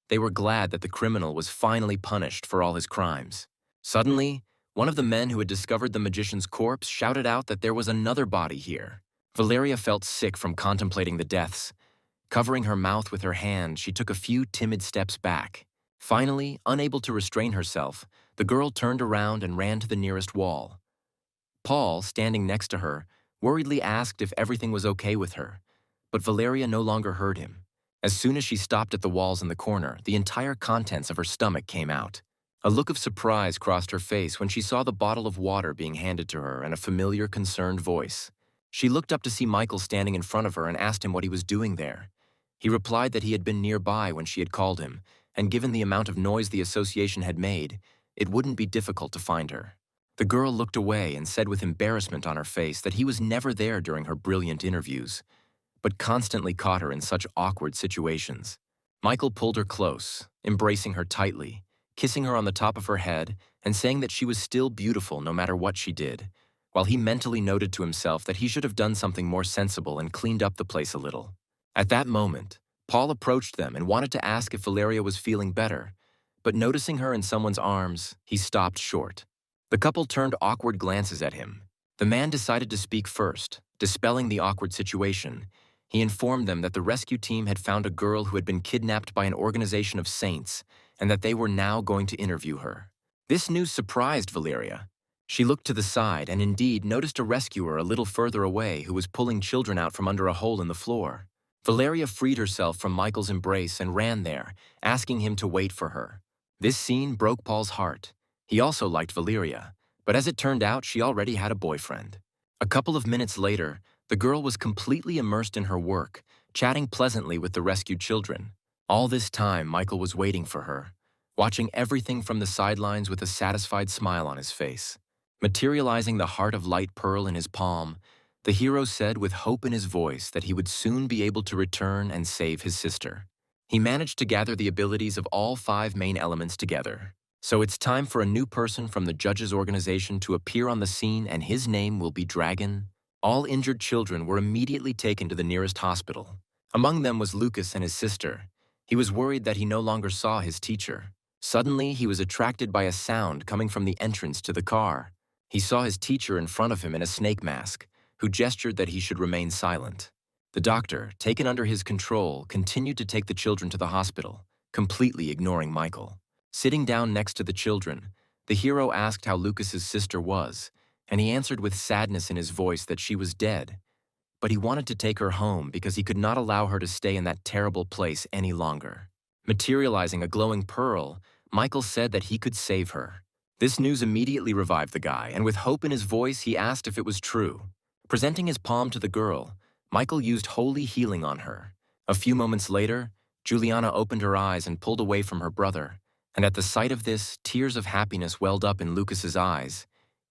They were glad that the criminal was finally punished for all his crimes. Suddenly, one of the men who had discovered the magician's corpse shouted out that there was another body here. Valeria felt sick from contemplating the deaths. Covering her mouth with her hand, she took a few timid steps back. Finally, unable to restrain herself, the girl turned around and ran to the nearest wall. Paul, standing next to her, worriedly asked if everything was okay with her, but Valeria no longer heard him. As soon as she stopped at the walls in the corner, the entire contents of her stomach came out. A look of surprise crossed her face when she saw the bottle of water being handed to her and a familiar, concerned voice. She looked up to see Michael standing in front of her and asked him what he was doing there. He replied that he had been nearby when she had called him, and given the amount of noise the association had made, it wouldn't be difficult to find her. The girl looked away and said with embarrassment on her face that he was never there during her brilliant interviews, but constantly caught her in such awkward situations. Michael pulled her close, embracing her tightly, kissing her on the top of her head and saying that she was still beautiful no matter what she did, while he mentally noted to himself that he should have done something more sensible and cleaned up the place a little. At that moment, Paul approached them and wanted to ask if Valeria was feeling better, but noticing her in someone's arms, he stopped short. The couple turned awkward glances at him. The man decided to speak first, dispelling the awkward situation. He informed them that the rescue team had found a girl who had been kidnapped by an organization of saints and that they were now going to interview her. This news surprised Valeria. She looked to the side and indeed noticed a rescuer a little further away who was pulling children out from under a hole in the floor. Valeria freed herself from Michael's embrace and ran there, asking him to wait for her. This scene broke Paul's heart. He also liked Valeria, but as it turned out, she already had a boyfriend. A couple of minutes later, the girl was completely immersed in her work, chatting pleasantly with the rescued children. All this time, Michael was waiting for her, watching everything from the sidelines with a satisfied smile on his face. Materializing the heart of light pearl in his palm, the hero said with hope in his voice that he would soon be able to return and save his sister. He managed to gather the abilities of all 5 main elements together. So it's time for a new person from the judges' organization to appear on the scene, and his name will be Dragon. All injured children were immediately taken to the nearest hospital. Among them was Lucas and his sister. He was worried that he no longer saw his teacher. Suddenly, he was attracted by a sound coming from the entrance to the car. He saw his teacher in front of him in a snake mask, who gestured that he should remain silent. The doctor, taken under his control, continued to take the children to the hospital, completely ignoring Michael. Sitting down next to the children, the hero asked how Lucas's sister was, and he answered with sadness in his voice that she was dead. But he wanted to take her home because he could not allow her to stay in that terrible place any longer. Materializing a glowing pearl, Michael said that he could save her. This news immediately revived the guy, and with hope in his voice, he asked if it was true. Presenting his palm to the girl, Michael used holy healing on her. A few moments later, Juliana opened her eyes and pulled away from her brother, and at the sight of this, tears of happiness welled up in Lucas's eyes.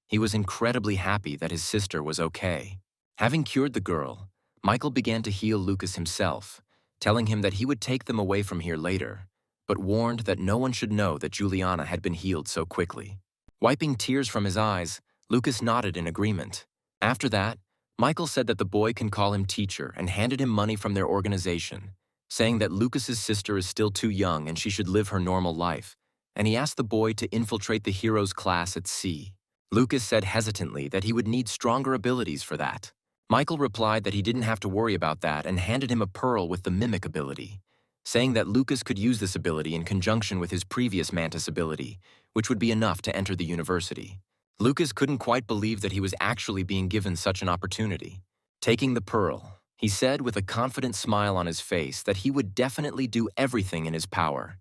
He was incredibly happy that his sister was okay. Having cured the girl, Michael began to heal Lucas himself, telling him that he would take them away from here later, but warned that no one should know that Juliana had been healed so quickly. Wiping tears from his eyes, Lucas nodded in agreement. After that, Michael said that the boy can call him teacher and handed him money from their organization, saying that Lucas's sister is still too young and she should live her normal life, and he asked the boy to infiltrate the hero's class at sea. Lucas said hesitantly that he would need stronger abilities for that. Michael replied that he didn't have to worry about that and handed him a pearl with the mimic ability, saying that Lucas could use this ability in conjunction with his previous mantis ability, which would be enough to enter the university. Lucas couldn't quite believe that he was actually being given such an opportunity. Taking the pearl, he said with a confident smile on his face that he would definitely do everything in his power.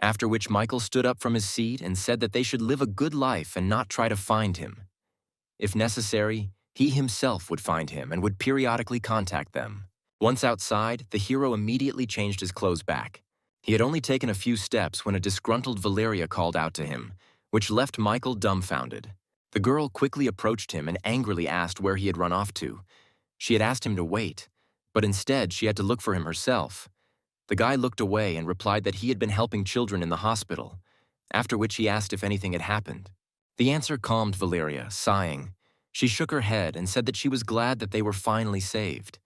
After which Michael stood up from his seat and said that they should live a good life and not try to find him. If necessary, he himself would find him and would periodically contact them. Once outside, the hero immediately changed his clothes back. He had only taken a few steps when a disgruntled Valeria called out to him, which left Michael dumbfounded. The girl quickly approached him and angrily asked where he had run off to. She had asked him to wait, but instead she had to look for him herself. The guy looked away and replied that he had been helping children in the hospital, after which he asked if anything had happened. The answer calmed Valeria, sighing. She shook her head and said that she was glad that they were finally saved.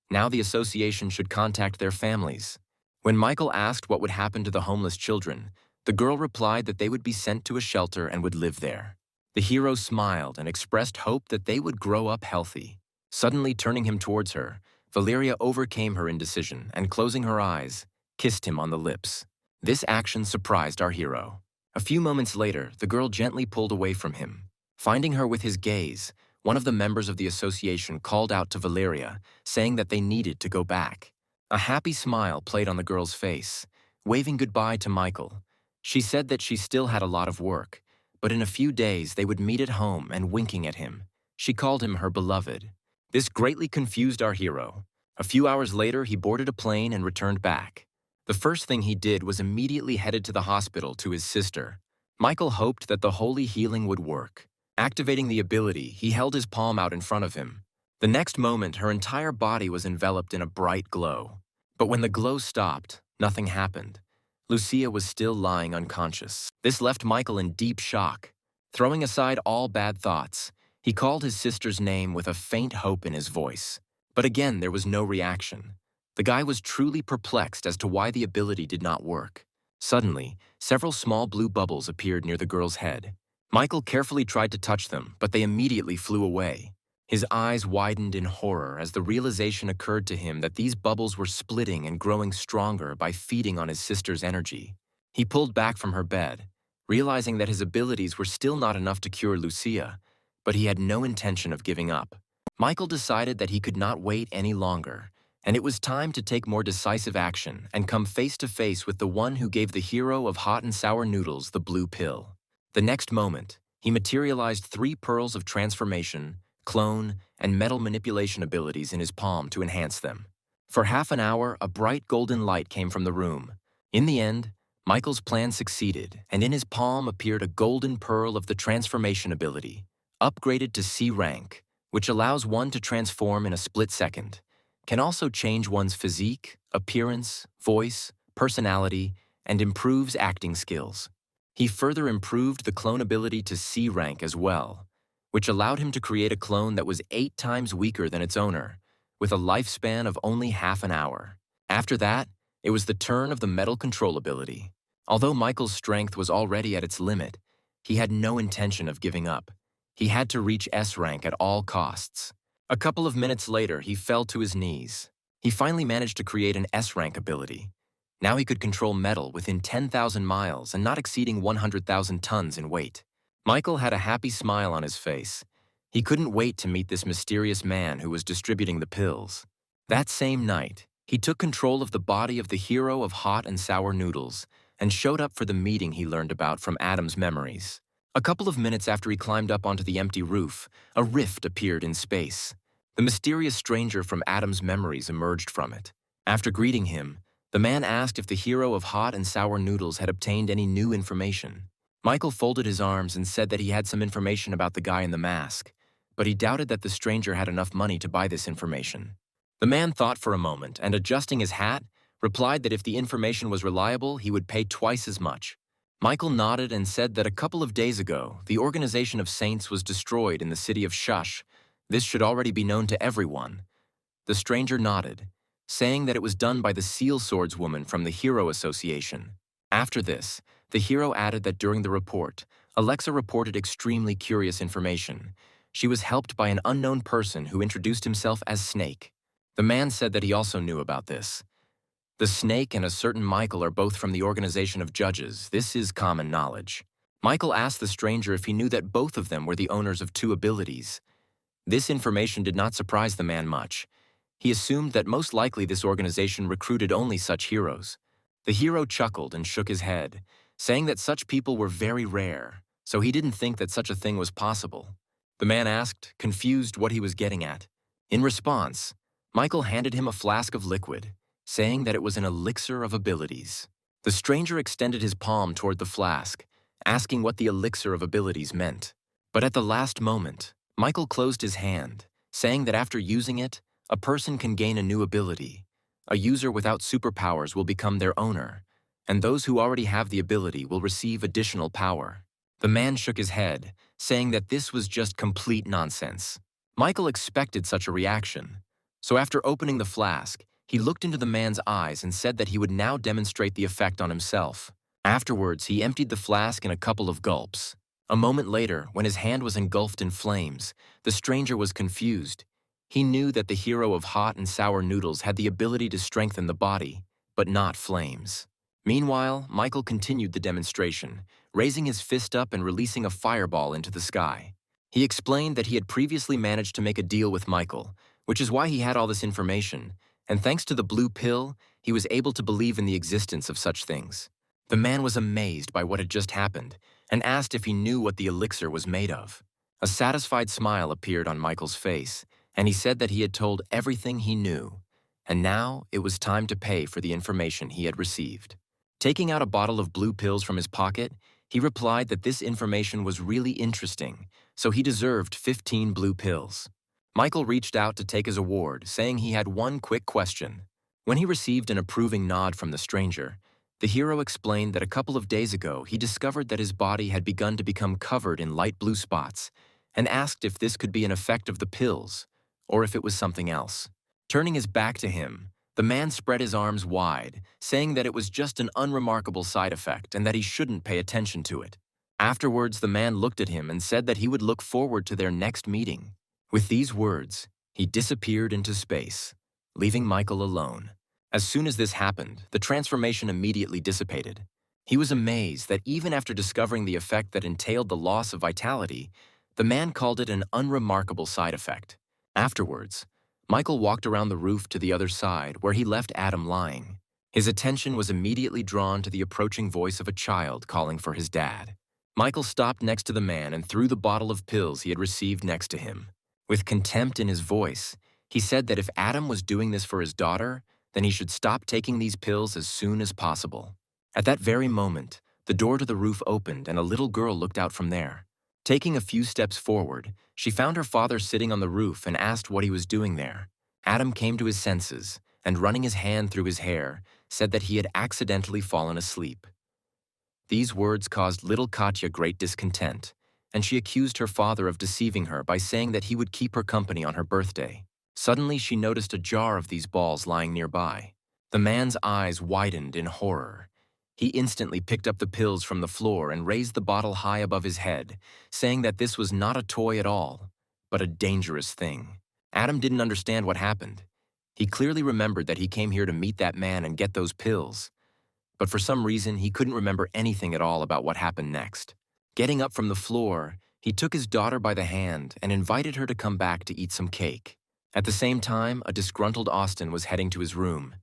Now the association should contact their families. When Michael asked what would happen to the homeless children, the girl replied that they would be sent to a shelter and would live there. The hero smiled and expressed hope that they would grow up healthy. Suddenly turning him towards her, Valeria overcame her indecision and, closing her eyes, kissed him on the lips. This action surprised our hero. A few moments later, the girl gently pulled away from him. Finding her with his gaze, one of the members of the association called out to Valeria, saying that they needed to go back. A happy smile played on the girl's face, waving goodbye to Michael. She said that she still had a lot of work, but in a few days they would meet at home, and winking at him, she called him her beloved. This greatly confused our hero. A few hours later, he boarded a plane and returned back. The first thing he did was immediately headed to the hospital to his sister. Michael hoped that the holy healing would work. Activating the ability, he held his palm out in front of him. The next moment, her entire body was enveloped in a bright glow. But when the glow stopped, nothing happened. Lucia was still lying unconscious. This left Michael in deep shock. Throwing aside all bad thoughts, he called his sister's name with a faint hope in his voice. But again, there was no reaction. The guy was truly perplexed as to why the ability did not work. Suddenly, several small blue bubbles appeared near the girl's head. Michael carefully tried to touch them, but they immediately flew away. His eyes widened in horror as the realization occurred to him that these bubbles were splitting and growing stronger by feeding on his sister's energy. He pulled back from her bed, realizing that his abilities were still not enough to cure Lucia, but he had no intention of giving up. Michael decided that he could not wait any longer, and it was time to take more decisive action and come face to face with the one who gave the hero of hot and sour noodles the blue pill. The next moment, he materialized 3 pearls of transformation, clone, and metal manipulation abilities in his palm to enhance them. For half an hour, a bright golden light came from the room. In the end, Michael's plan succeeded, and in his palm appeared a golden pearl of the transformation ability, upgraded to C rank, which allows one to transform in a split second. Can also change one's physique, appearance, voice, personality, and improves acting skills. He further improved the clone ability to C rank as well, which allowed him to create a clone that was 8 times weaker than its owner, with a lifespan of only half an hour. After that, it was the turn of the metal control ability. Although Michael's strength was already at its limit, he had no intention of giving up. He had to reach S rank at all costs. A couple of minutes later, he fell to his knees. He finally managed to create an S rank ability. Now he could control metal within 10,000 miles and not exceeding 100,000 tons in weight. Michael had a happy smile on his face. He couldn't wait to meet this mysterious man who was distributing the pills. That same night, he took control of the body of the hero of hot and sour noodles and showed up for the meeting he learned about from Adam's memories. A couple of minutes after he climbed up onto the empty roof, a rift appeared in space. The mysterious stranger from Adam's memories emerged from it. After greeting him, the man asked if the hero of hot and sour noodles had obtained any new information. Michael folded his arms and said that he had some information about the guy in the mask, but he doubted that the stranger had enough money to buy this information. The man thought for a moment and, adjusting his hat, replied that if the information was reliable, he would pay twice as much. Michael nodded and said that a couple of days ago, the organization of saints was destroyed in the city of Shush. This should already be known to everyone. The stranger nodded, saying that it was done by the Seal Swordswoman from the Hero Association. After this, the hero added that during the report, Alexa reported extremely curious information. She was helped by an unknown person who introduced himself as Snake. The man said that he also knew about this. The Snake and a certain Michael are both from the organization of judges. This is common knowledge. Michael asked the stranger if he knew that both of them were the owners of 2 abilities. This information did not surprise the man much. He assumed that most likely this organization recruited only such heroes. The hero chuckled and shook his head, saying that such people were very rare, so he didn't think that such a thing was possible. The man asked, confused, what he was getting at. In response, Michael handed him a flask of liquid, saying that it was an elixir of abilities. The stranger extended his palm toward the flask, asking what the elixir of abilities meant. But at the last moment, Michael closed his hand, saying that after using it, a person can gain a new ability. A user without superpowers will become their owner, and those who already have the ability will receive additional power. The man shook his head, saying that this was just complete nonsense. Michael expected such a reaction, so after opening the flask, he looked into the man's eyes and said that he would now demonstrate the effect on himself. Afterwards, he emptied the flask in a couple of gulps. A moment later, when his hand was engulfed in flames, the stranger was confused. He knew that the hero of hot and sour noodles had the ability to strengthen the body, but not flames. Meanwhile, Michael continued the demonstration, raising his fist up and releasing a fireball into the sky. He explained that he had previously managed to make a deal with Michael, which is why he had all this information, and thanks to the blue pill, he was able to believe in the existence of such things. The man was amazed by what had just happened and asked if he knew what the elixir was made of. A satisfied smile appeared on Michael's face, and he said that he had told everything he knew, and now it was time to pay for the information he had received. Taking out a bottle of blue pills from his pocket, he replied that this information was really interesting, so he deserved 15 blue pills. Michael reached out to take his award, saying he had one quick question. When he received an approving nod from the stranger, the hero explained that a couple of days ago he discovered that his body had begun to become covered in light blue spots, and asked if this could be an effect of the pills, or if it was something else. Turning his back to him, the man spread his arms wide, saying that it was just an unremarkable side effect and that he shouldn't pay attention to it. Afterwards, the man looked at him and said that he would look forward to their next meeting. With these words, he disappeared into space, leaving Michael alone. As soon as this happened, the transformation immediately dissipated. He was amazed that even after discovering the effect that entailed the loss of vitality, the man called it an unremarkable side effect. Afterwards, Michael walked around the roof to the other side where he left Adam lying. His attention was immediately drawn to the approaching voice of a child calling for his dad. Michael stopped next to the man and threw the bottle of pills he had received next to him. With contempt in his voice, he said that if Adam was doing this for his daughter, then he should stop taking these pills as soon as possible. At that very moment, the door to the roof opened and a little girl looked out from there. Taking a few steps forward, she found her father sitting on the roof and asked what he was doing there. Adam came to his senses and, running his hand through his hair, said that he had accidentally fallen asleep. These words caused little Katya great discontent, and she accused her father of deceiving her by saying that he would keep her company on her birthday. Suddenly, she noticed a jar of these balls lying nearby. The man's eyes widened in horror. He instantly picked up the pills from the floor and raised the bottle high above his head, saying that this was not a toy at all, but a dangerous thing. Adam didn't understand what happened. He clearly remembered that he came here to meet that man and get those pills, but for some reason he couldn't remember anything at all about what happened next. Getting up from the floor, he took his daughter by the hand and invited her to come back to eat some cake. At the same time, a disgruntled Austin was heading to his room.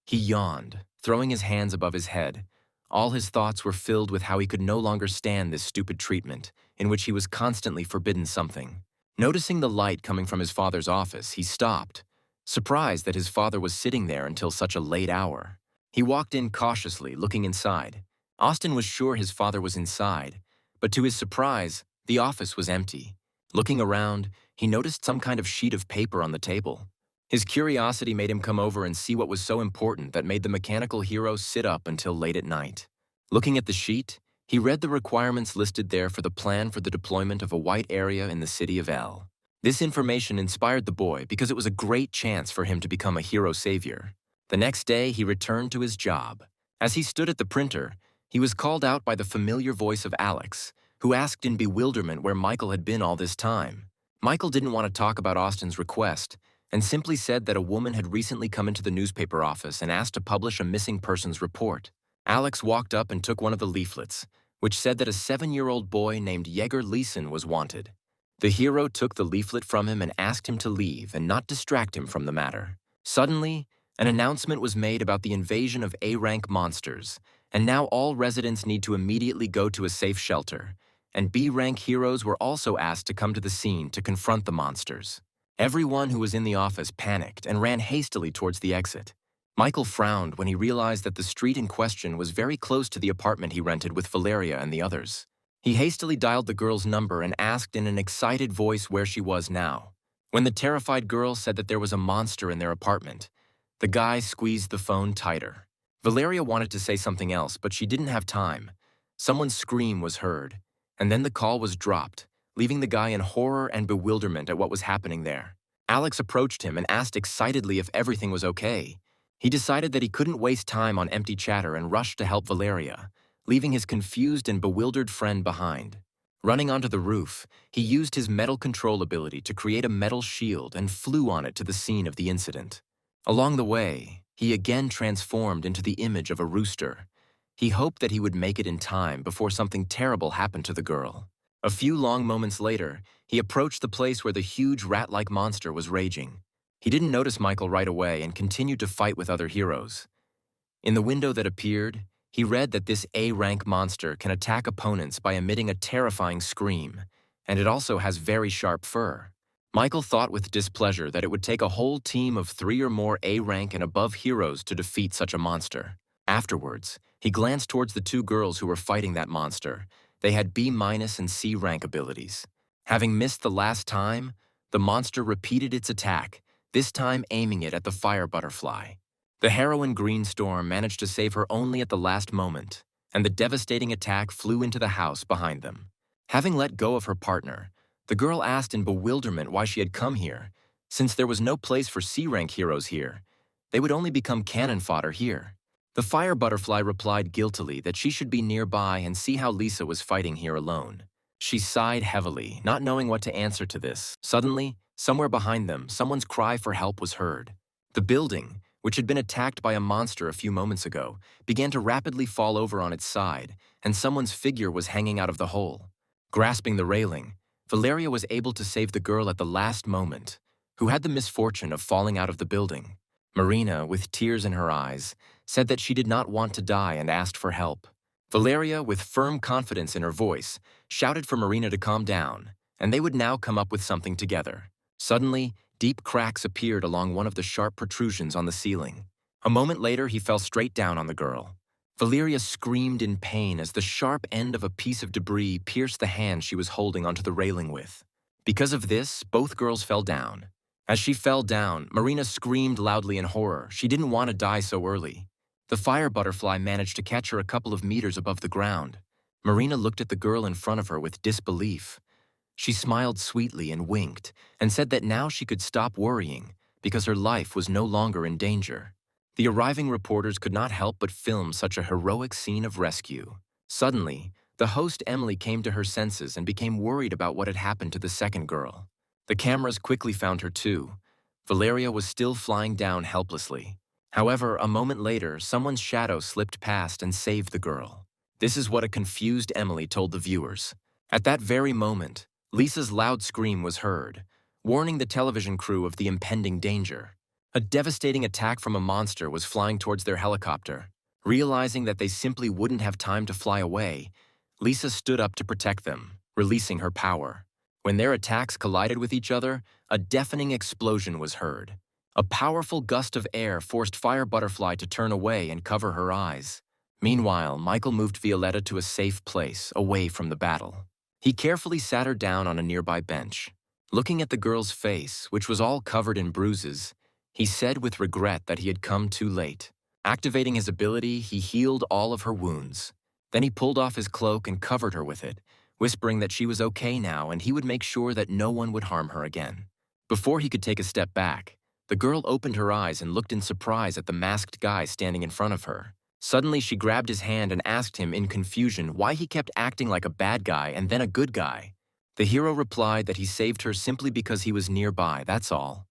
He yawned, throwing his hands above his head. All his thoughts were filled with how he could no longer stand this stupid treatment, in which he was constantly forbidden something. Noticing the light coming from his father's office, he stopped, surprised that his father was sitting there until such a late hour. He walked in cautiously, looking inside. Austin was sure his father was inside, but to his surprise, the office was empty. Looking around, he noticed some kind of sheet of paper on the table. His curiosity made him come over and see what was so important that made the mechanical hero sit up until late at night. Looking at the sheet, he read the requirements listed there for the plan for the deployment of a white area in the city of L. This information inspired the boy because it was a great chance for him to become a hero savior. The next day, he returned to his job. As he stood at the printer, he was called out by the familiar voice of Alex, who asked in bewilderment where Michael had been all this time. Michael didn't want to talk about Austin's request, and simply said that a woman had recently come into the newspaper office and asked to publish a missing persons report. Alex walked up and took one of the leaflets, which said that a 7-year-old boy named Yeager Leeson was wanted. The hero took the leaflet from him and asked him to leave and not distract him from the matter. Suddenly, an announcement was made about the invasion of A-rank monsters, and now all residents need to immediately go to a safe shelter, and B-rank heroes were also asked to come to the scene to confront the monsters. Everyone who was in the office panicked and ran hastily towards the exit. Michael frowned when he realized that the street in question was very close to the apartment he rented with Valeria and the others. He hastily dialed the girl's number and asked in an excited voice where she was now. When the terrified girl said that there was a monster in their apartment, the guy squeezed the phone tighter. Valeria wanted to say something else, but she didn't have time. Someone's scream was heard, and then the call was dropped, leaving the guy in horror and bewilderment at what was happening there. Alex approached him and asked excitedly if everything was okay. He decided that he couldn't waste time on empty chatter and rushed to help Valeria, leaving his confused and bewildered friend behind. Running onto the roof, he used his metal control ability to create a metal shield and flew on it to the scene of the incident. Along the way, he again transformed into the image of a rooster. He hoped that he would make it in time before something terrible happened to the girl. A few long moments later, he approached the place where the huge rat-like monster was raging. He didn't notice Michael right away and continued to fight with other heroes. In the window that appeared, he read that this A-rank monster can attack opponents by emitting a terrifying scream, and it also has very sharp fur. Michael thought with displeasure that it would take a whole team of 3 or more A-rank and above heroes to defeat such a monster. Afterwards, he glanced towards the 2 girls who were fighting that monster. They had B- and C rank abilities. Having missed the last time, the monster repeated its attack, this time aiming it at the fire butterfly. The heroine Greenstorm managed to save her only at the last moment, and the devastating attack flew into the house behind them. Having let go of her partner, the girl asked in bewilderment why she had come here. Since there was no place for C-rank heroes here, they would only become cannon fodder here. The fire butterfly replied guiltily that she should be nearby and see how Lisa was fighting here alone. She sighed heavily, not knowing what to answer to this. Suddenly, somewhere behind them, someone's cry for help was heard. The building, which had been attacked by a monster a few moments ago, began to rapidly fall over on its side, and someone's figure was hanging out of the hole. Grasping the railing, Valeria was able to save the girl at the last moment, who had the misfortune of falling out of the building. Marina, with tears in her eyes, said that she did not want to die and asked for help. Valeria, with firm confidence in her voice, shouted for Marina to calm down, and they would now come up with something together. Suddenly, deep cracks appeared along one of the sharp protrusions on the ceiling. A moment later, he fell straight down on the girl. Valeria screamed in pain as the sharp end of a piece of debris pierced the hand she was holding onto the railing with. Because of this, both girls fell down. As she fell down, Marina screamed loudly in horror. She didn't want to die so early. The fire butterfly managed to catch her a couple of meters above the ground. Marina looked at the girl in front of her with disbelief. She smiled sweetly and winked, and said that now she could stop worrying because her life was no longer in danger. The arriving reporters could not help but film such a heroic scene of rescue. Suddenly, the host Emily came to her senses and became worried about what had happened to the second girl. The cameras quickly found her too. Valeria was still flying down helplessly. However, a moment later, someone's shadow slipped past and saved the girl. This is what a confused Emily told the viewers. At that very moment, Lisa's loud scream was heard, warning the television crew of the impending danger. A devastating attack from a monster was flying towards their helicopter. Realizing that they simply wouldn't have time to fly away, Lisa stood up to protect them, releasing her power. When their attacks collided with each other, a deafening explosion was heard. A powerful gust of air forced Fire Butterfly to turn away and cover her eyes. Meanwhile, Michael moved Violetta to a safe place, away from the battle. He carefully sat her down on a nearby bench. Looking at the girl's face, which was all covered in bruises, he said with regret that he had come too late. Activating his ability, he healed all of her wounds. Then he pulled off his cloak and covered her with it, whispering that she was okay now and he would make sure that no one would harm her again. Before he could take a step back, the girl opened her eyes and looked in surprise at the masked guy standing in front of her. Suddenly, she grabbed his hand and asked him in confusion why he kept acting like a bad guy and then a good guy. The hero replied that he saved her simply because he was nearby, that's all.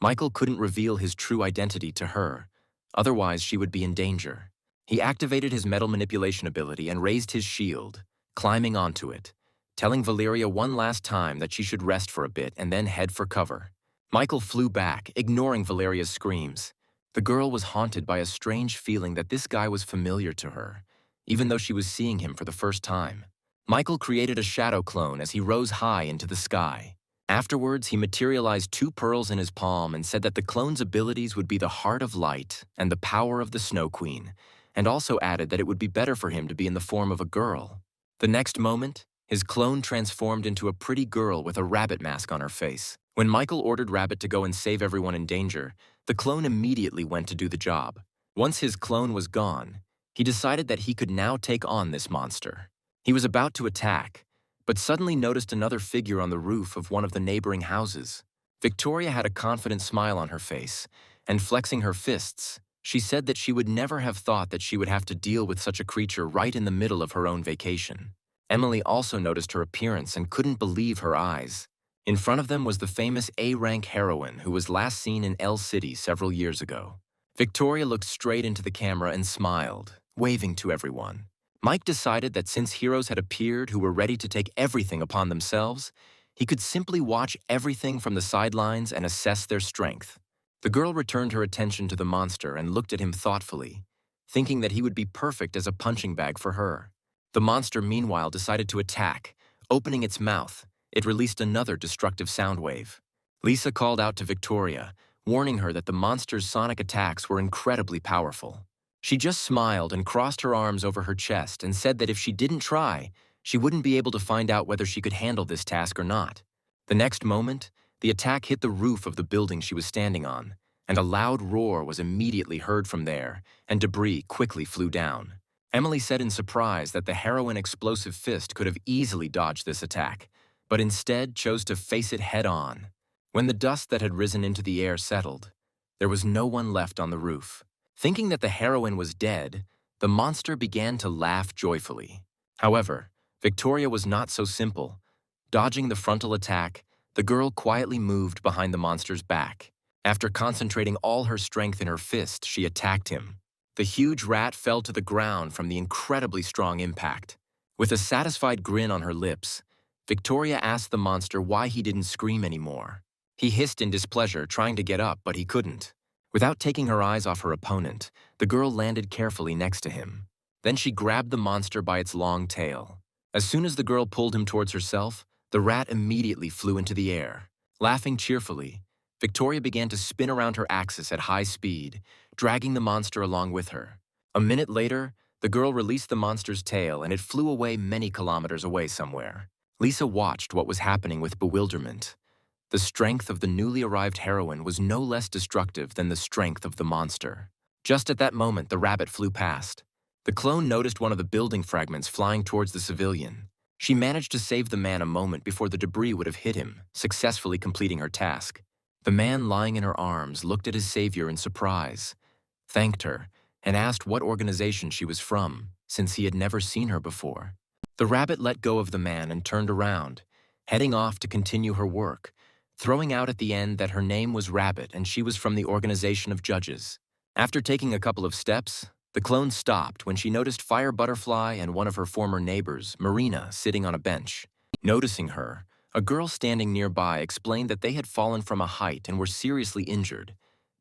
Michael couldn't reveal his true identity to her, otherwise she would be in danger. He activated his metal manipulation ability and raised his shield, climbing onto it, telling Valeria one last time that she should rest for a bit and then head for cover. Michael flew back, ignoring Valeria's screams. The girl was haunted by a strange feeling that this guy was familiar to her, even though she was seeing him for the first time. Michael created a shadow clone as he rose high into the sky. Afterwards, he materialized 2 pearls in his palm and said that the clone's abilities would be the heart of light and the power of the Snow Queen, and also added that it would be better for him to be in the form of a girl. The next moment, his clone transformed into a pretty girl with a rabbit mask on her face. When Michael ordered Rabbit to go and save everyone in danger, the clone immediately went to do the job. Once his clone was gone, he decided that he could now take on this monster. He was about to attack, but suddenly noticed another figure on the roof of one of the neighboring houses. Victoria had a confident smile on her face, and flexing her fists, she said that she would never have thought that she would have to deal with such a creature right in the middle of her own vacation. Emily also noticed her appearance and couldn't believe her eyes. In front of them was the famous A-rank heroine who was last seen in L City several years ago. Victoria looked straight into the camera and smiled, waving to everyone. Mike decided that since heroes had appeared who were ready to take everything upon themselves, he could simply watch everything from the sidelines and assess their strength. The girl returned her attention to the monster and looked at him thoughtfully, thinking that he would be perfect as a punching bag for her. The monster, meanwhile, decided to attack. Opening its mouth, it released another destructive sound wave. Lisa called out to Victoria, warning her that the monster's sonic attacks were incredibly powerful. She just smiled and crossed her arms over her chest and said that if she didn't try, she wouldn't be able to find out whether she could handle this task or not. The next moment, the attack hit the roof of the building she was standing on, and a loud roar was immediately heard from there, and debris quickly flew down. Emily said in surprise that the heroine explosive fist could have easily dodged this attack, but instead chose to face it head-on. When the dust that had risen into the air settled, there was no one left on the roof. Thinking that the heroine was dead, the monster began to laugh joyfully. However, Victoria was not so simple. Dodging the frontal attack, the girl quietly moved behind the monster's back. After concentrating all her strength in her fist, she attacked him. The huge rat fell to the ground from the incredibly strong impact. With a satisfied grin on her lips, Victoria asked the monster why he didn't scream anymore. He hissed in displeasure, trying to get up, but he couldn't. Without taking her eyes off her opponent, the girl landed carefully next to him. Then she grabbed the monster by its long tail. As soon as the girl pulled him towards herself, the rat immediately flew into the air. Laughing cheerfully, Victoria began to spin around her axis at high speed, dragging the monster along with her. A minute later, the girl released the monster's tail and it flew away many kilometers away somewhere. Lisa watched what was happening with bewilderment. The strength of the newly arrived heroine was no less destructive than the strength of the monster. Just at that moment, the rabbit flew past. The clone noticed one of the building fragments flying towards the civilian. She managed to save the man a moment before the debris would have hit him, successfully completing her task. The man lying in her arms looked at his savior in surprise, thanked her, and asked what organization she was from, since he had never seen her before. The rabbit let go of the man and turned around, heading off to continue her work, throwing out at the end that her name was Rabbit and she was from the organization of judges. After taking a couple of steps, the clone stopped when she noticed Fire Butterfly and one of her former neighbors, Marina, sitting on a bench. Noticing her, a girl standing nearby explained that they had fallen from a height and were seriously injured,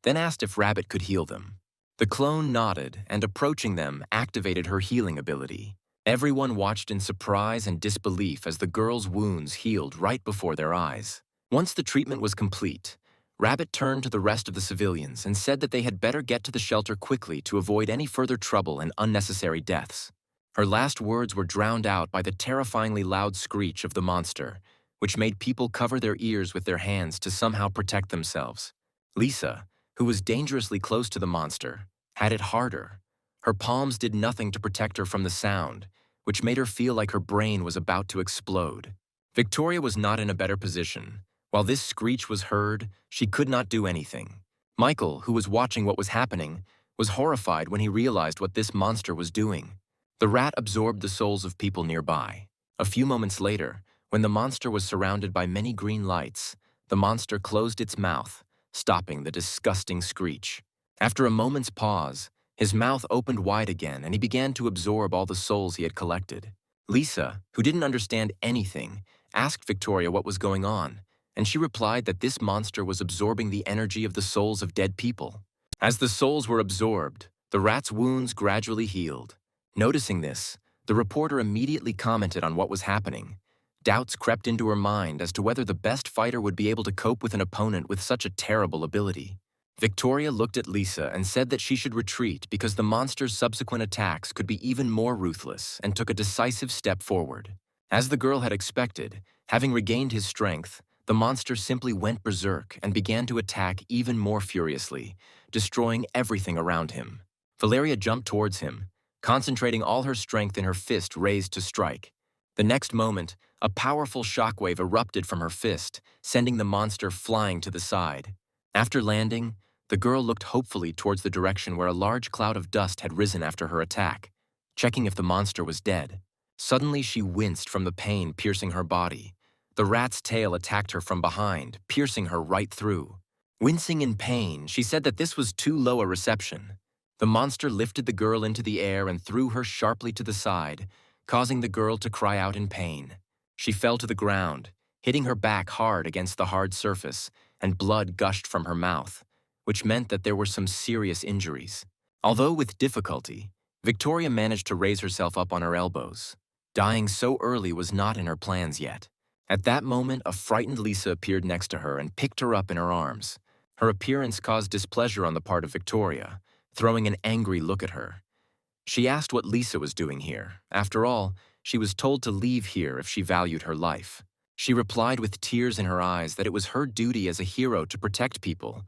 then asked if Rabbit could heal them. The clone nodded and, approaching them, activated her healing ability. Everyone watched in surprise and disbelief as the girl's wounds healed right before their eyes. Once the treatment was complete, Rabbit turned to the rest of the civilians and said that they had better get to the shelter quickly to avoid any further trouble and unnecessary deaths. Her last words were drowned out by the terrifyingly loud screech of the monster, which made people cover their ears with their hands to somehow protect themselves. Lisa, who was dangerously close to the monster, had it harder. Her palms did nothing to protect her from the sound, which made her feel like her brain was about to explode. Victoria was not in a better position. While this screech was heard, she could not do anything. Michael, who was watching what was happening, was horrified when he realized what this monster was doing. The rat absorbed the souls of people nearby. A few moments later, when the monster was surrounded by many green lights, the monster closed its mouth, stopping the disgusting screech. After a moment's pause, his mouth opened wide again and he began to absorb all the souls he had collected. Lisa, who didn't understand anything, asked Victoria what was going on, and she replied that this monster was absorbing the energy of the souls of dead people. As the souls were absorbed, the rat's wounds gradually healed. Noticing this, the reporter immediately commented on what was happening. Doubts crept into her mind as to whether the best fighter would be able to cope with an opponent with such a terrible ability. Victoria looked at Lisa and said that she should retreat because the monster's subsequent attacks could be even more ruthless, and took a decisive step forward. As the girl had expected, having regained his strength, the monster simply went berserk and began to attack even more furiously, destroying everything around him. Valeria jumped towards him, concentrating all her strength in her fist raised to strike. The next moment, a powerful shockwave erupted from her fist, sending the monster flying to the side. After landing, the girl looked hopefully towards the direction where a large cloud of dust had risen after her attack, checking if the monster was dead. Suddenly, she winced from the pain piercing her body. The rat's tail attacked her from behind, piercing her right through. Wincing in pain, she said that this was too low a reception. The monster lifted the girl into the air and threw her sharply to the side, causing the girl to cry out in pain. She fell to the ground, hitting her back hard against the hard surface, and blood gushed from her mouth, which meant that there were some serious injuries. Although with difficulty, Victoria managed to raise herself up on her elbows. Dying so early was not in her plans yet. At that moment, a frightened Lisa appeared next to her and picked her up in her arms. Her appearance caused displeasure on the part of Victoria, throwing an angry look at her. She asked what Lisa was doing here. After all, she was told to leave here if she valued her life. She replied with tears in her eyes that it was her duty as a hero to protect people,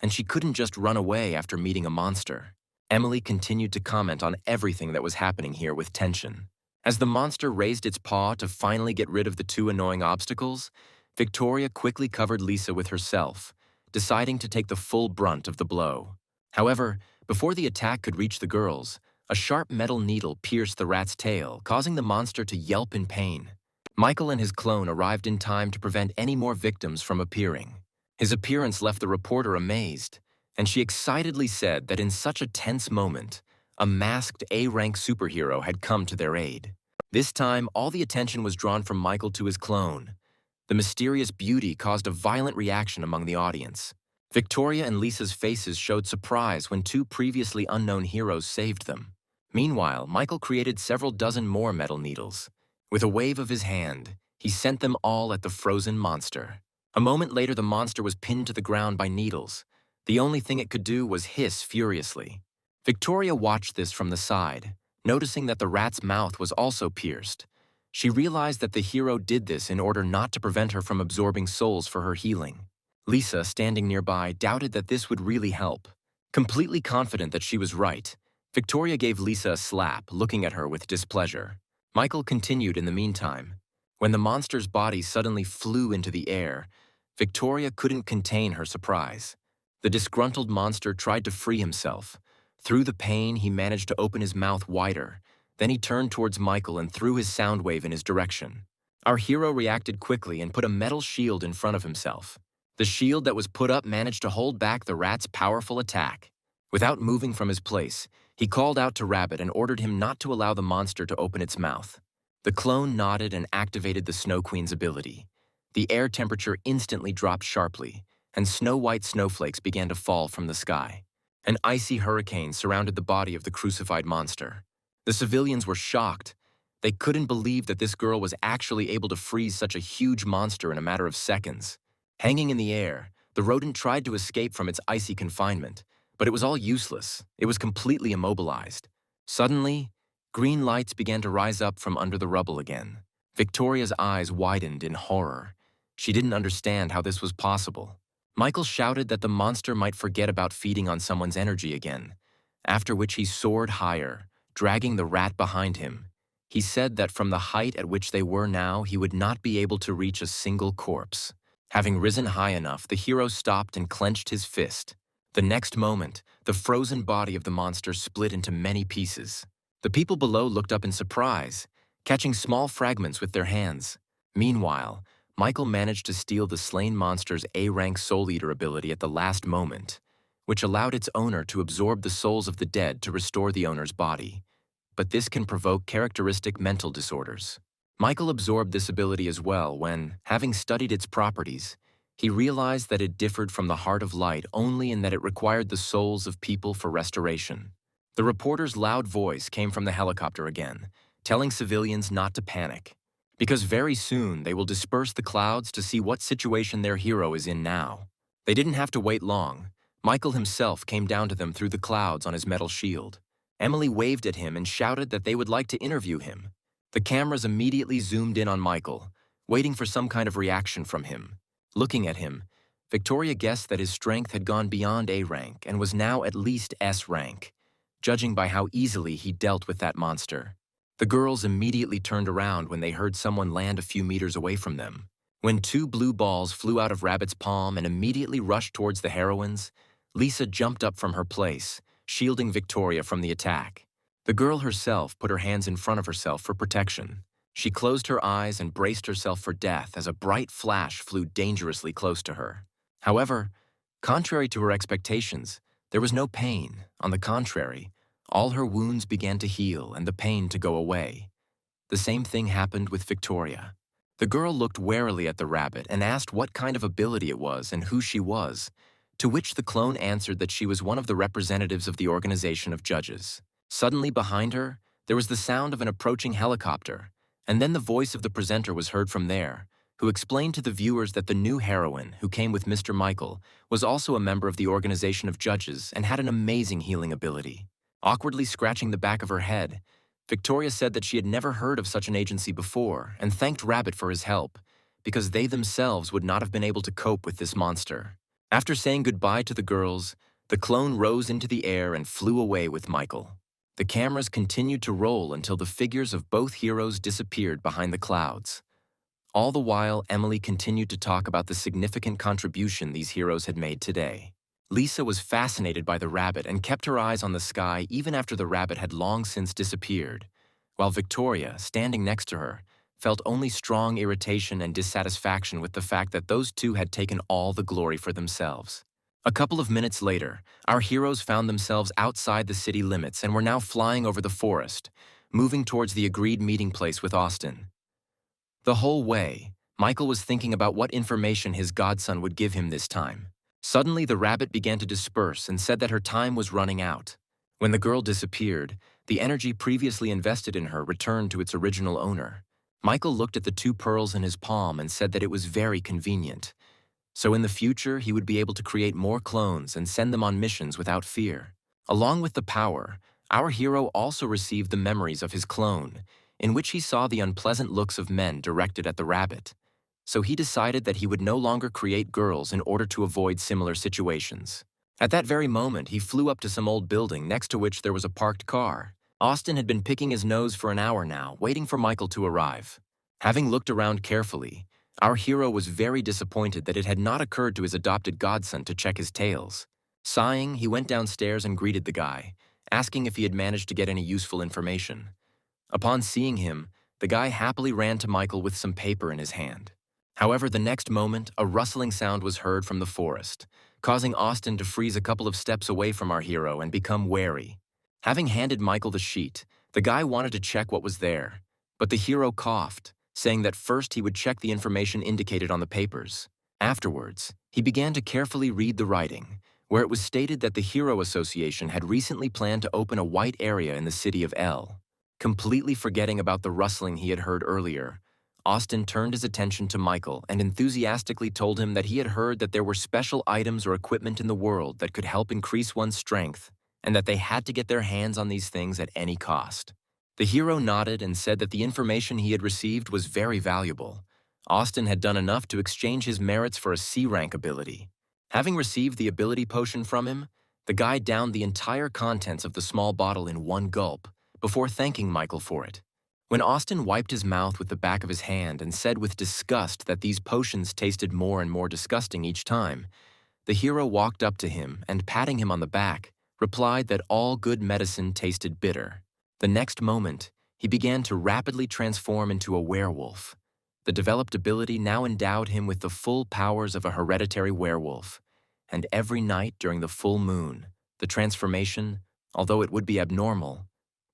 and she couldn't just run away after meeting a monster. Emily continued to comment on everything that was happening here with tension. As the monster raised its paw to finally get rid of the two annoying obstacles, Victoria quickly covered Lisa with herself, deciding to take the full brunt of the blow. However, before the attack could reach the girls, a sharp metal needle pierced the rat's tail, causing the monster to yelp in pain. Michael and his clone arrived in time to prevent any more victims from appearing. His appearance left the reporter amazed, and she excitedly said that in such a tense moment, a masked A-rank superhero had come to their aid. This time, all the attention was drawn from Michael to his clone. The mysterious beauty caused a violent reaction among the audience. Victoria and Lisa's faces showed surprise when two previously unknown heroes saved them. Meanwhile, Michael created several dozen more metal needles. With a wave of his hand, he sent them all at the frozen monster. A moment later, the monster was pinned to the ground by needles. The only thing it could do was hiss furiously. Victoria watched this from the side, noticing that the rat's mouth was also pierced. She realized that the hero did this in order not to prevent her from absorbing souls for her healing. Lisa, standing nearby, doubted that this would really help. Completely confident that she was right, Victoria gave Lisa a slap, looking at her with displeasure. Michael continued in the meantime. When the monster's body suddenly flew into the air, Victoria couldn't contain her surprise. The disgruntled monster tried to free himself. Through the pain, he managed to open his mouth wider. Then he turned towards Michael and threw his sound wave in his direction. Our hero reacted quickly and put a metal shield in front of himself. The shield that was put up managed to hold back the rat's powerful attack. Without moving from his place, he called out to Rabbit and ordered him not to allow the monster to open its mouth. The clone nodded and activated the Snow Queen's ability. The air temperature instantly dropped sharply, and snow-white snowflakes began to fall from the sky. An icy hurricane surrounded the body of the crucified monster. The civilians were shocked. They couldn't believe that this girl was actually able to freeze such a huge monster in a matter of seconds. Hanging in the air, the rodent tried to escape from its icy confinement, but it was all useless. It was completely immobilized. Suddenly, green lights began to rise up from under the rubble again. Victoria's eyes widened in horror. She didn't understand how this was possible. Michael shouted that the monster might forget about feeding on someone's energy again, after which he soared higher, dragging the rat behind him. He said that from the height at which they were now, he would not be able to reach a single corpse. Having risen high enough, the hero stopped and clenched his fist. The next moment, the frozen body of the monster split into many pieces. The people below looked up in surprise, catching small fragments with their hands. Meanwhile, Michael managed to steal the slain monster's A-rank Soul Eater ability at the last moment, which allowed its owner to absorb the souls of the dead to restore the owner's body. But this can provoke characteristic mental disorders. Michael absorbed this ability as well when, having studied its properties, he realized that it differed from the Heart of Light only in that it required the souls of people for restoration. The reporter's loud voice came from the helicopter again, telling civilians not to panic, because very soon they will disperse the clouds to see what situation their hero is in now. They didn't have to wait long. Michael himself came down to them through the clouds on his metal shield. Emily waved at him and shouted that they would like to interview him. The cameras immediately zoomed in on Michael, waiting for some kind of reaction from him. Looking at him, Victoria guessed that his strength had gone beyond A rank and was now at least S rank, judging by how easily he dealt with that monster. The girls immediately turned around when they heard someone land a few meters away from them. When two blue balls flew out of Rabbit's palm and immediately rushed towards the heroines, Lisa jumped up from her place, shielding Victoria from the attack. The girl herself put her hands in front of herself for protection. She closed her eyes and braced herself for death as a bright flash flew dangerously close to her. However, contrary to her expectations, there was no pain. On the contrary, all her wounds began to heal and the pain to go away. The same thing happened with Victoria. The girl looked warily at the rabbit and asked what kind of ability it was and who she was, to which the clone answered that she was one of the representatives of the organization of judges. Suddenly behind her, there was the sound of an approaching helicopter, and then the voice of the presenter was heard from there, who explained to the viewers that the new heroine, who came with Mr. Michael, was also a member of the organization of judges and had an amazing healing ability. Awkwardly scratching the back of her head, Victoria said that she had never heard of such an agency before and thanked Rabbit for his help, because they themselves would not have been able to cope with this monster. After saying goodbye to the girls, the clone rose into the air and flew away with Michael. The cameras continued to roll until the figures of both heroes disappeared behind the clouds. All the while, Emily continued to talk about the significant contribution these heroes had made today. Lisa was fascinated by the rabbit and kept her eyes on the sky even after the rabbit had long since disappeared, while Victoria, standing next to her, felt only strong irritation and dissatisfaction with the fact that those two had taken all the glory for themselves. A couple of minutes later, our heroes found themselves outside the city limits and were now flying over the forest, moving towards the agreed meeting place with Austin. The whole way, Michael was thinking about what information his godson would give him this time. Suddenly, the rabbit began to disperse and said that her time was running out. When the girl disappeared, the energy previously invested in her returned to its original owner. Michael looked at the 2 pearls in his palm and said that it was very convenient. So in the future, he would be able to create more clones and send them on missions without fear. Along with the power, our hero also received the memories of his clone, in which he saw the unpleasant looks of men directed at the rabbit. So he decided that he would no longer create girls in order to avoid similar situations. At that very moment, he flew up to some old building next to which there was a parked car. Austin had been picking his nose for an hour now, waiting for Michael to arrive. Having looked around carefully, our hero was very disappointed that it had not occurred to his adopted godson to check his tails. Sighing, he went downstairs and greeted the guy, asking if he had managed to get any useful information. Upon seeing him, the guy happily ran to Michael with some paper in his hand. However, the next moment, a rustling sound was heard from the forest, causing Austin to freeze a couple of steps away from our hero and become wary. Having handed Michael the sheet, the guy wanted to check what was there, but the hero coughed, saying that first he would check the information indicated on the papers. Afterwards, he began to carefully read the writing, where it was stated that the Hero Association had recently planned to open a white area in the city of L. Completely forgetting about the rustling he had heard earlier, Austin turned his attention to Michael and enthusiastically told him that he had heard that there were special items or equipment in the world that could help increase one's strength, and that they had to get their hands on these things at any cost. The hero nodded and said that the information he had received was very valuable. Austin had done enough to exchange his merits for a C-rank ability. Having received the ability potion from him, the guy downed the entire contents of the small bottle in one gulp, before thanking Michael for it. When Austin wiped his mouth with the back of his hand and said with disgust that these potions tasted more and more disgusting each time, the hero walked up to him and, patting him on the back, replied that all good medicine tasted bitter. The next moment, he began to rapidly transform into a werewolf. The developed ability now endowed him with the full powers of a hereditary werewolf, and every night during the full moon, the transformation, although it would be abnormal,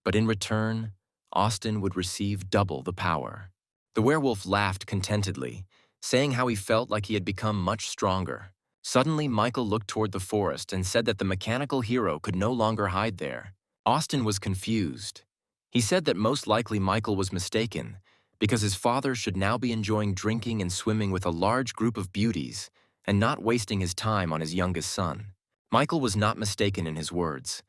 but in return, Austin would receive double the power. The werewolf laughed contentedly, saying how he felt like he had become much stronger. Suddenly, Michael looked toward the forest and said that the mechanical hero could no longer hide there. Austin was confused. He said that most likely Michael was mistaken, because his father should now be enjoying drinking and swimming with a large group of beauties and not wasting his time on his youngest son. Michael was not mistaken in his words.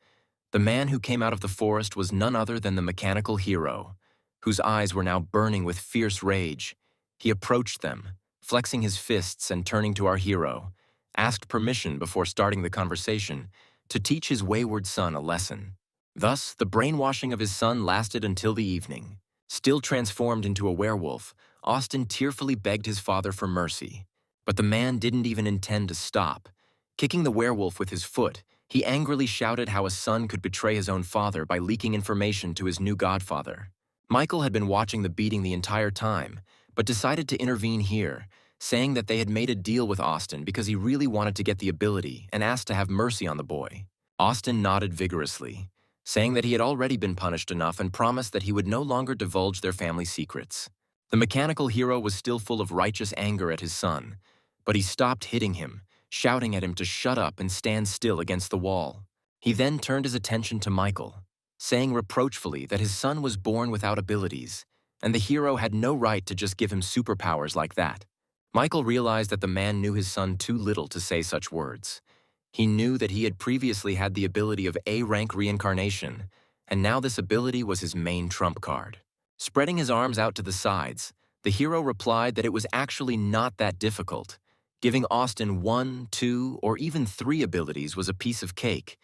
The man who came out of the forest was none other than the mechanical hero, whose eyes were now burning with fierce rage. He approached them, flexing his fists and turning to our hero, asked permission before starting the conversation to teach his wayward son a lesson. Thus, the brainwashing of his son lasted until the evening. Still transformed into a werewolf, Austin tearfully begged his father for mercy. But the man didn't even intend to stop. Kicking the werewolf with his foot, He angrily shouted how a son could betray his own father by leaking information to his new godfather. Michael had been watching the beating the entire time, but decided to intervene here, saying that they had made a deal with Austin because he really wanted to get the ability and asked to have mercy on the boy. Austin nodded vigorously, saying that he had already been punished enough and promised that he would no longer divulge their family secrets. The mechanical hero was still full of righteous anger at his son, but he stopped hitting him, shouting at him to shut up and stand still against the wall. He then turned his attention to Michael, saying reproachfully that his son was born without abilities, and the hero had no right to just give him superpowers like that. Michael realized that the man knew his son too little to say such words. He knew that he had previously had the ability of A-rank reincarnation, and now this ability was his main trump card. Spreading his arms out to the sides, the hero replied that it was actually not that difficult. Giving Austin 1, 2, or even 3 abilities was a piece of cake.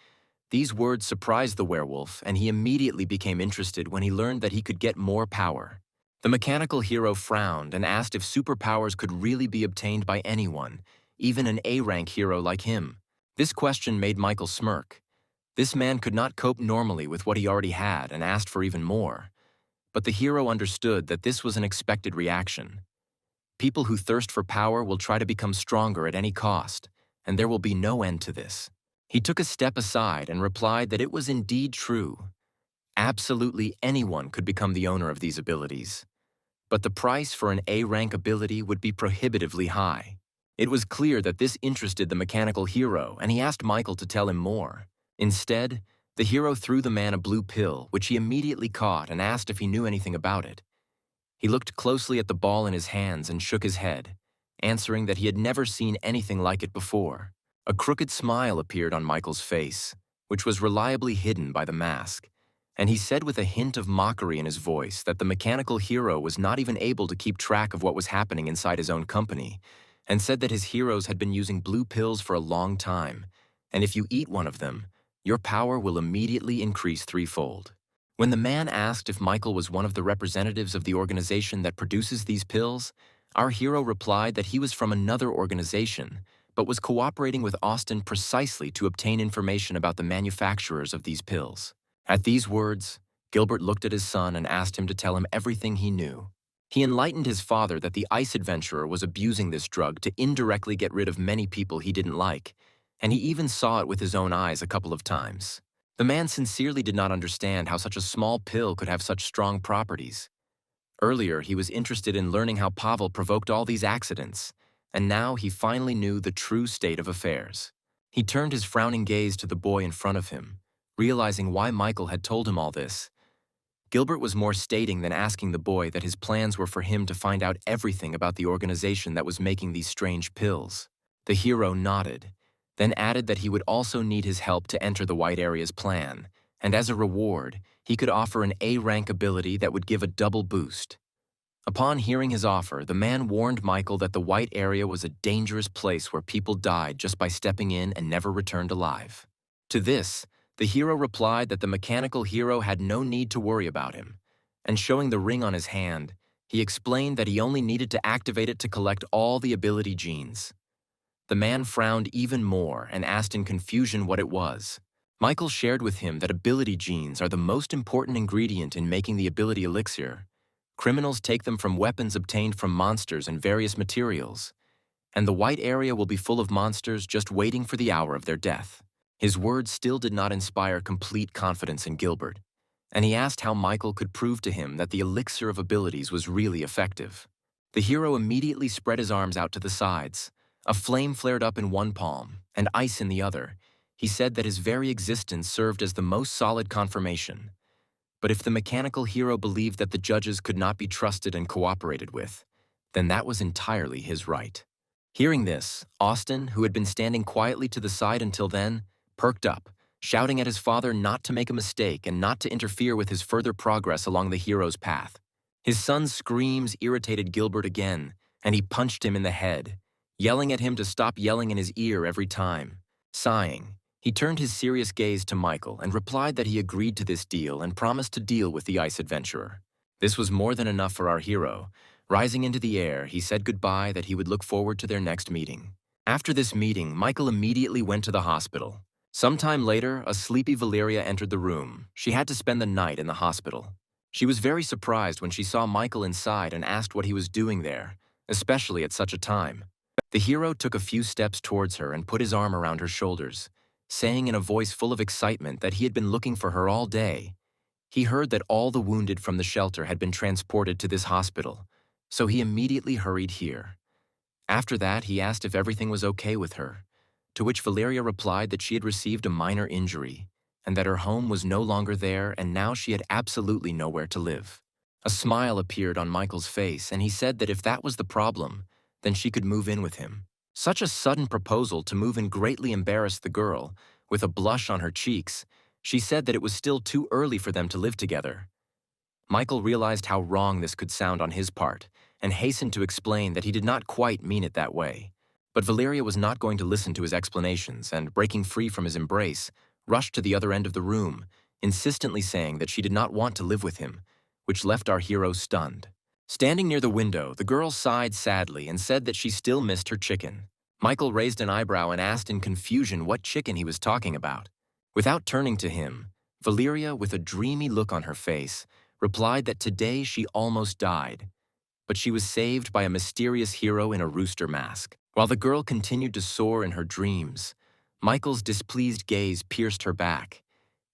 These words surprised the werewolf, and he immediately became interested when he learned that he could get more power. The mechanical hero frowned and asked if superpowers could really be obtained by anyone, even an A-rank hero like him. This question made Michael smirk. This man could not cope normally with what he already had and asked for even more. But the hero understood that this was an expected reaction. People who thirst for power will try to become stronger at any cost, and there will be no end to this. He took a step aside and replied that it was indeed true. Absolutely anyone could become the owner of these abilities. But the price for an A-rank ability would be prohibitively high. It was clear that this interested the mechanical hero, and he asked Michael to tell him more. Instead, the hero threw the man a blue pill, which he immediately caught and asked if he knew anything about it. He looked closely at the ball in his hands and shook his head, answering that he had never seen anything like it before. A crooked smile appeared on Michael's face, which was reliably hidden by the mask, and he said with a hint of mockery in his voice that the mechanical hero was not even able to keep track of what was happening inside his own company, and said that his heroes had been using blue pills for a long time, and if you eat one of them, your power will immediately increase 3-fold. When the man asked if Michael was one of the representatives of the organization that produces these pills, our hero replied that he was from another organization, but was cooperating with Austin precisely to obtain information about the manufacturers of these pills. At these words, Gilbert looked at his son and asked him to tell him everything he knew. He enlightened his father that the ice adventurer was abusing this drug to indirectly get rid of many people he didn't like, and he even saw it with his own eyes a couple of times. The man sincerely did not understand how such a small pill could have such strong properties. Earlier, he was interested in learning how Pavel provoked all these accidents, and now he finally knew the true state of affairs. He turned his frowning gaze to the boy in front of him, realizing why Michael had told him all this. Gilbert was more stating than asking the boy that his plans were for him to find out everything about the organization that was making these strange pills. The hero nodded, then added that he would also need his help to enter the White Area's plan, and as a reward, he could offer an A-rank ability that would give a double boost. Upon hearing his offer, the man warned Michael that the White Area was a dangerous place where people died just by stepping in and never returned alive. To this, the hero replied that the mechanical hero had no need to worry about him, and showing the ring on his hand, he explained that he only needed to activate it to collect all the ability genes. The man frowned even more and asked in confusion what it was. Michael shared with him that ability genes are the most important ingredient in making the ability elixir. Criminals take them from weapons obtained from monsters and various materials, and the White Area will be full of monsters just waiting for the hour of their death. His words still did not inspire complete confidence in Gilbert, and he asked how Michael could prove to him that the elixir of abilities was really effective. The hero immediately spread his arms out to the sides. A flame flared up in one palm, and ice in the other. He said that his very existence served as the most solid confirmation. But if the mechanical hero believed that the judges could not be trusted and cooperated with, then that was entirely his right. Hearing this, Austin, who had been standing quietly to the side until then, perked up, shouting at his father not to make a mistake and not to interfere with his further progress along the hero's path. His son's screams irritated Gilbert again, and he punched him in the head, yelling at him to stop yelling in his ear every time. Sighing, he turned his serious gaze to Michael and replied that he agreed to this deal and promised to deal with the ice adventurer. This was more than enough for our hero. Rising into the air, he said goodbye that he would look forward to their next meeting. After this meeting, Michael immediately went to the hospital. Sometime later, a sleepy Valeria entered the room. She had to spend the night in the hospital. She was very surprised when she saw Michael inside and asked what he was doing there, especially at such a time. The hero took a few steps towards her and put his arm around her shoulders, saying in a voice full of excitement that he had been looking for her all day. He heard that all the wounded from the shelter had been transported to this hospital, so he immediately hurried here. After that, he asked if everything was okay with her, to which Valeria replied that she had received a minor injury, and that her home was no longer there and now she had absolutely nowhere to live. A smile appeared on Michael's face, and he said that if that was the problem, then she could move in with him. Such a sudden proposal to move in greatly embarrassed the girl. With a blush on her cheeks, she said that it was still too early for them to live together. Michael realized how wrong this could sound on his part, and hastened to explain that he did not quite mean it that way. But Valeria was not going to listen to his explanations, and breaking free from his embrace, rushed to the other end of the room, insistently saying that she did not want to live with him, which left our hero stunned. Standing near the window, the girl sighed sadly and said that she still missed her chicken. Michael raised an eyebrow and asked in confusion what chicken he was talking about. Without turning to him, Valeria, with a dreamy look on her face, replied that today she almost died, but she was saved by a mysterious hero in a rooster mask. While the girl continued to soar in her dreams, Michael's displeased gaze pierced her back.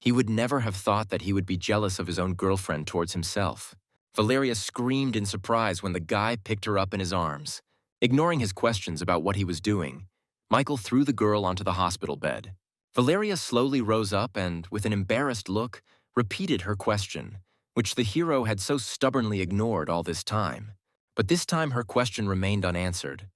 He would never have thought that he would be jealous of his own girlfriend towards himself. Valeria screamed in surprise when the guy picked her up in his arms. Ignoring his questions about what he was doing, Michael threw the girl onto the hospital bed. Valeria slowly rose up and, with an embarrassed look, repeated her question, which the hero had so stubbornly ignored all this time. But this time her question remained unanswered.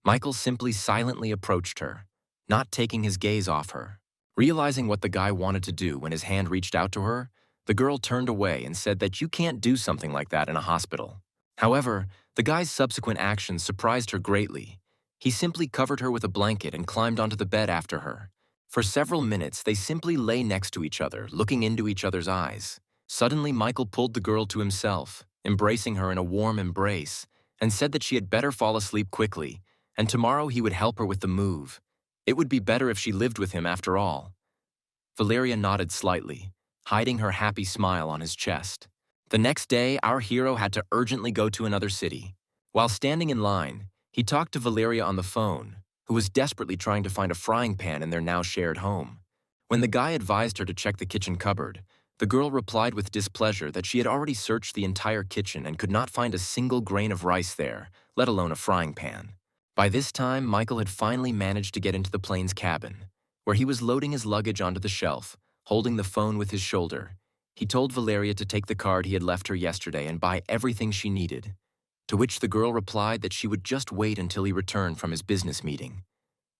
Michael simply silently approached her, not taking his gaze off her. Realizing what the guy wanted to do when his hand reached out to her, the girl turned away and said that you can't do something like that in a hospital. However, the guy's subsequent actions surprised her greatly. He simply covered her with a blanket and climbed onto the bed after her. For several minutes, they simply lay next to each other, looking into each other's eyes. Suddenly, Michael pulled the girl to himself, embracing her in a warm embrace, and said that she had better fall asleep quickly, and tomorrow he would help her with the move. It would be better if she lived with him after all. Valeria nodded slightly, hiding her happy smile on his chest. The next day, our hero had to urgently go to another city. While standing in line, he talked to Valeria on the phone, who was desperately trying to find a frying pan in their now shared home. When the guy advised her to check the kitchen cupboard, the girl replied with displeasure that she had already searched the entire kitchen and could not find a single grain of rice there, let alone a frying pan. By this time, Michael had finally managed to get into the plane's cabin, where he was loading his luggage onto the shelf, holding the phone with his shoulder. He told Valeria to take the card he had left her yesterday and buy everything she needed, to which the girl replied that she would just wait until he returned from his business meeting,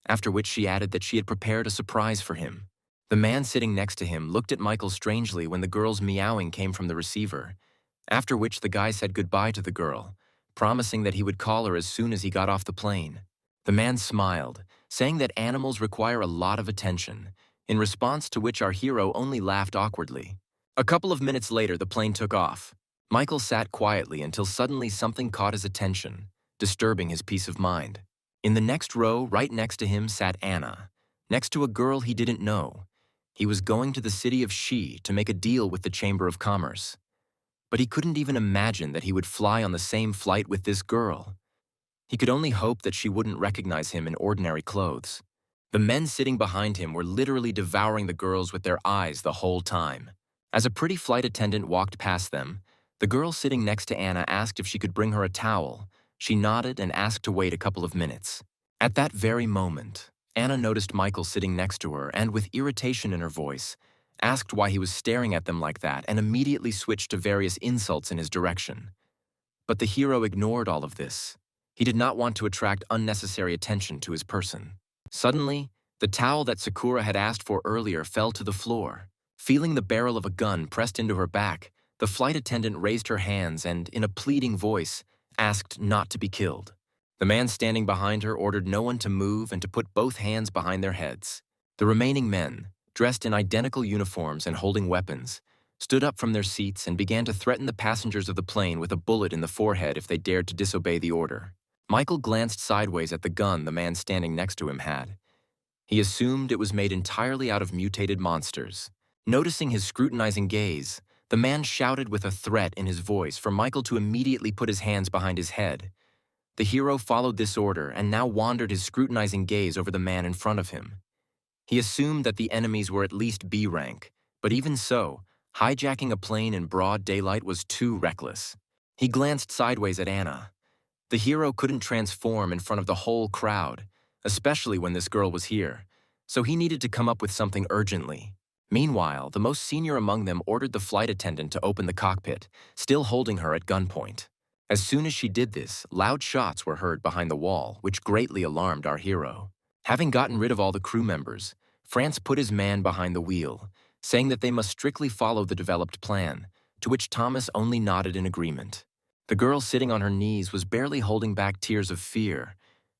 after which she added that she had prepared a surprise for him. The man sitting next to him looked at Michael strangely when the girl's meowing came from the receiver, after which the guy said goodbye to the girl, promising that he would call her as soon as he got off the plane. The man smiled, saying that animals require a lot of attention, in response to which our hero only laughed awkwardly. A couple of minutes later, the plane took off. Michael sat quietly until suddenly something caught his attention, disturbing his peace of mind. In the next row, right next to him, sat Anna, next to a girl he didn't know. He was going to the city of Shi to make a deal with the Chamber of Commerce. But he couldn't even imagine that he would fly on the same flight with this girl. He could only hope that she wouldn't recognize him in ordinary clothes. The men sitting behind him were literally devouring the girls with their eyes the whole time. As a pretty flight attendant walked past them, the girl sitting next to Anna asked if she could bring her a towel. She nodded and asked to wait a couple of minutes. At that very moment, Anna noticed Michael sitting next to her and, with irritation in her voice, asked why he was staring at them like that and immediately switched to various insults in his direction. But the hero ignored all of this. He did not want to attract unnecessary attention to his person. Suddenly, the towel that Sakura had asked for earlier fell to the floor. Feeling the barrel of a gun pressed into her back, the flight attendant raised her hands and, in a pleading voice, asked not to be killed. The man standing behind her ordered no one to move and to put both hands behind their heads. The remaining men, dressed in identical uniforms and holding weapons, stood up from their seats and began to threaten the passengers of the plane with a bullet in the forehead if they dared to disobey the order. Michael glanced sideways at the gun the man standing next to him had. He assumed it was made entirely out of mutated monsters. Noticing his scrutinizing gaze, the man shouted with a threat in his voice for Michael to immediately put his hands behind his head. The hero followed this order and now wandered his scrutinizing gaze over the man in front of him. He assumed that the enemies were at least B rank, but even so, hijacking a plane in broad daylight was too reckless. He glanced sideways at Anna. The hero couldn't transform in front of the whole crowd, especially when this girl was here, so he needed to come up with something urgently. Meanwhile, the most senior among them ordered the flight attendant to open the cockpit, still holding her at gunpoint. As soon as she did this, loud shots were heard behind the wall, which greatly alarmed our hero. Having gotten rid of all the crew members, France put his man behind the wheel, saying that they must strictly follow the developed plan, to which Thomas only nodded in agreement. The girl sitting on her knees was barely holding back tears of fear.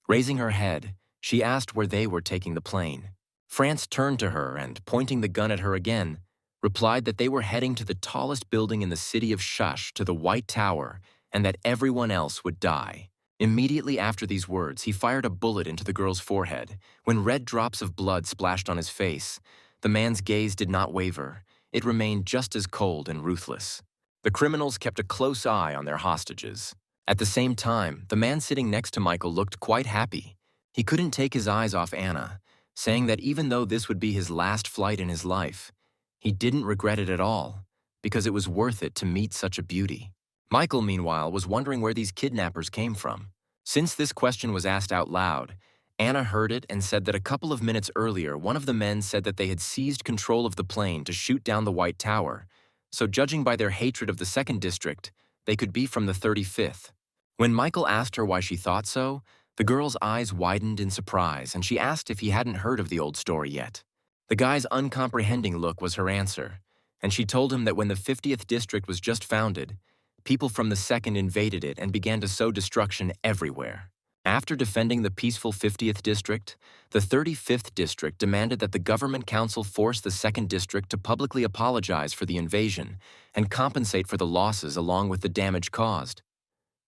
Raising her head, she asked where they were taking the plane. France turned to her and, pointing the gun at her again, replied that they were heading to the tallest building in the city of Shush, to the White Tower, and that everyone else would die. Immediately after these words, he fired a bullet into the girl's forehead. When red drops of blood splashed on his face, the man's gaze did not waver. It remained just as cold and ruthless. The criminals kept a close eye on their hostages. At the same time, the man sitting next to Michael looked quite happy. He couldn't take his eyes off Anna, saying that even though this would be his last flight in his life, he didn't regret it at all, because it was worth it to meet such a beauty. Michael, meanwhile, was wondering where these kidnappers came from. Since this question was asked out loud, Anna heard it and said that a couple of minutes earlier, one of the men said that they had seized control of the plane to shoot down the White Tower, so judging by their hatred of the 2nd District, they could be from the 35th. When Michael asked her why she thought so, the girl's eyes widened in surprise, and she asked if he hadn't heard of the old story yet. The guy's uncomprehending look was her answer, and she told him that when the 50th District was just founded, people from the 2nd invaded it and began to sow destruction everywhere. After defending the peaceful 50th District, the 35th District demanded that the Government Council force the 2nd District to publicly apologize for the invasion and compensate for the losses along with the damage caused.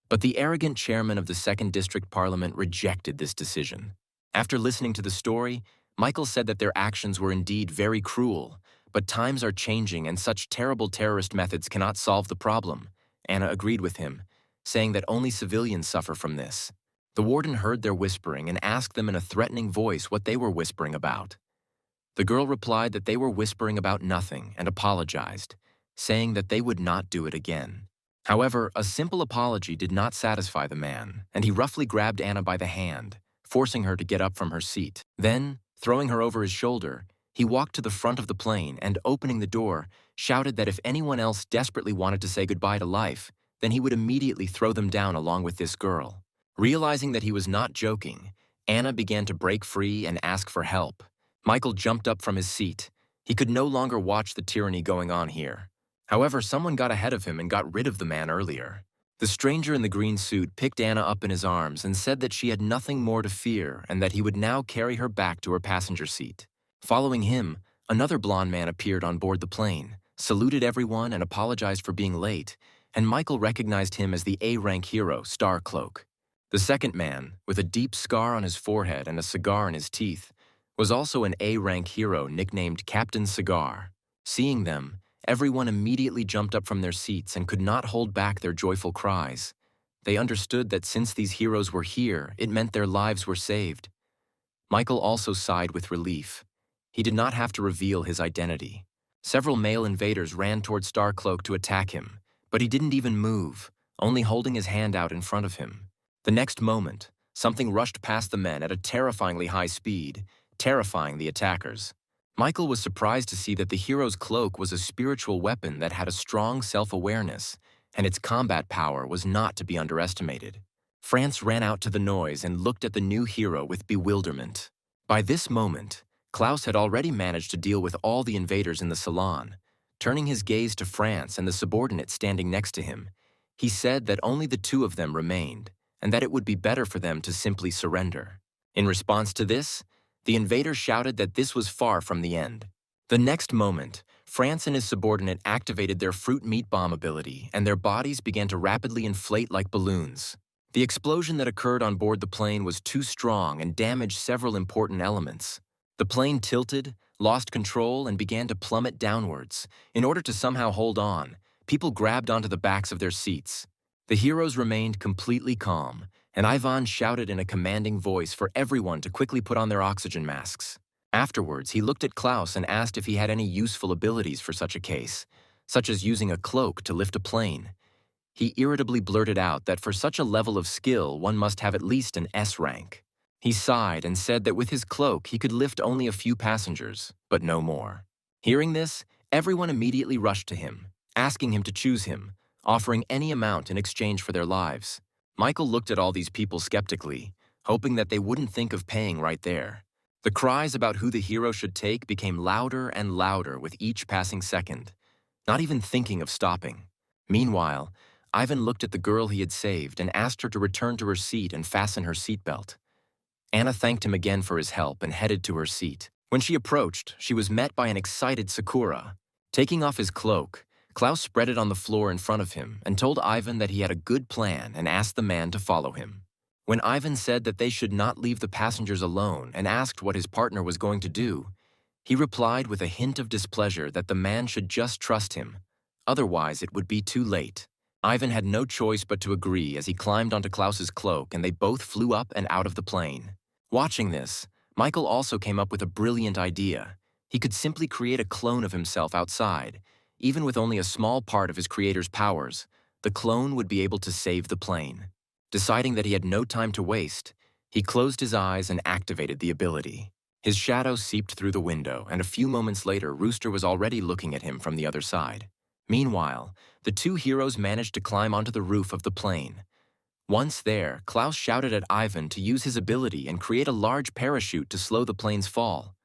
But the arrogant chairman of the 2nd District Parliament rejected this decision. After listening to the story, Michael said that their actions were indeed very cruel, but times are changing and such terrible terrorist methods cannot solve the problem. Anna agreed with him, saying that only civilians suffer from this. The warden heard their whispering and asked them in a threatening voice what they were whispering about. The girl replied that they were whispering about nothing and apologized, saying that they would not do it again. However, a simple apology did not satisfy the man, and he roughly grabbed Anna by the hand, forcing her to get up from her seat. Then, throwing her over his shoulder, he walked to the front of the plane and, opening the door, shouted that if anyone else desperately wanted to say goodbye to life, then he would immediately throw them down along with this girl. Realizing that he was not joking, Anna began to break free and ask for help. Michael jumped up from his seat. He could no longer watch the tyranny going on here. However, someone got ahead of him and got rid of the man earlier. The stranger in the green suit picked Anna up in his arms and said that she had nothing more to fear and that he would now carry her back to her passenger seat. Following him, another blonde man appeared on board the plane, saluted everyone and apologized for being late, and Michael recognized him as the A-rank hero, Starcloak. The second man, with a deep scar on his forehead and a cigar in his teeth, was also an A-rank hero nicknamed Captain Cigar. Seeing them, everyone immediately jumped up from their seats and could not hold back their joyful cries. They understood that since these heroes were here, it meant their lives were saved. Michael also sighed with relief. He did not have to reveal his identity. Several male invaders ran toward Starcloak to attack him, but he didn't even move, only holding his hand out in front of him. The next moment, something rushed past the men at a terrifyingly high speed, terrifying the attackers. Michael was surprised to see that the hero's cloak was a spiritual weapon that had a strong self-awareness, and its combat power was not to be underestimated. France ran out to the noise and looked at the new hero with bewilderment. By this moment, Klaus had already managed to deal with all the invaders in the salon. Turning his gaze to France and the subordinate standing next to him, he said that only the two of them remained, and that it would be better for them to simply surrender. In response to this, the invader shouted that this was far from the end. The next moment, France and his subordinate activated their fruit meat bomb ability, and their bodies began to rapidly inflate like balloons. The explosion that occurred on board the plane was too strong and damaged several important elements. The plane tilted, lost control, and began to plummet downwards. In order to somehow hold on, people grabbed onto the backs of their seats. The heroes remained completely calm, and Ivan shouted in a commanding voice for everyone to quickly put on their oxygen masks. Afterwards, he looked at Klaus and asked if he had any useful abilities for such a case, such as using a cloak to lift a plane. He irritably blurted out that for such a level of skill, one must have at least an S rank. He sighed and said that with his cloak, he could lift only a few passengers, but no more. Hearing this, everyone immediately rushed to him, asking him to choose him, offering any amount in exchange for their lives. Michael looked at all these people skeptically, hoping that they wouldn't think of paying right there. The cries about who the hero should take became louder and louder with each passing second, not even thinking of stopping. Meanwhile, Ivan looked at the girl he had saved and asked her to return to her seat and fasten her seatbelt. Anna thanked him again for his help and headed to her seat. When she approached, she was met by an excited Sakura. Taking off his cloak, Klaus spread it on the floor in front of him and told Ivan that he had a good plan and asked the man to follow him. When Ivan said that they should not leave the passengers alone and asked what his partner was going to do, he replied with a hint of displeasure that the man should just trust him. Otherwise, it would be too late. Ivan had no choice but to agree as he climbed onto Klaus's cloak and they both flew up and out of the plane. Watching this, Michael also came up with a brilliant idea. He could simply create a clone of himself outside. Even with only a small part of his creator's powers, the clone would be able to save the plane. Deciding that he had no time to waste, he closed his eyes and activated the ability. His shadow seeped through the window, and a few moments later, Rooster was already looking at him from the other side. Meanwhile, the two heroes managed to climb onto the roof of the plane. Once there, Klaus shouted at Ivan to use his ability and create a large parachute to slow the plane's fall.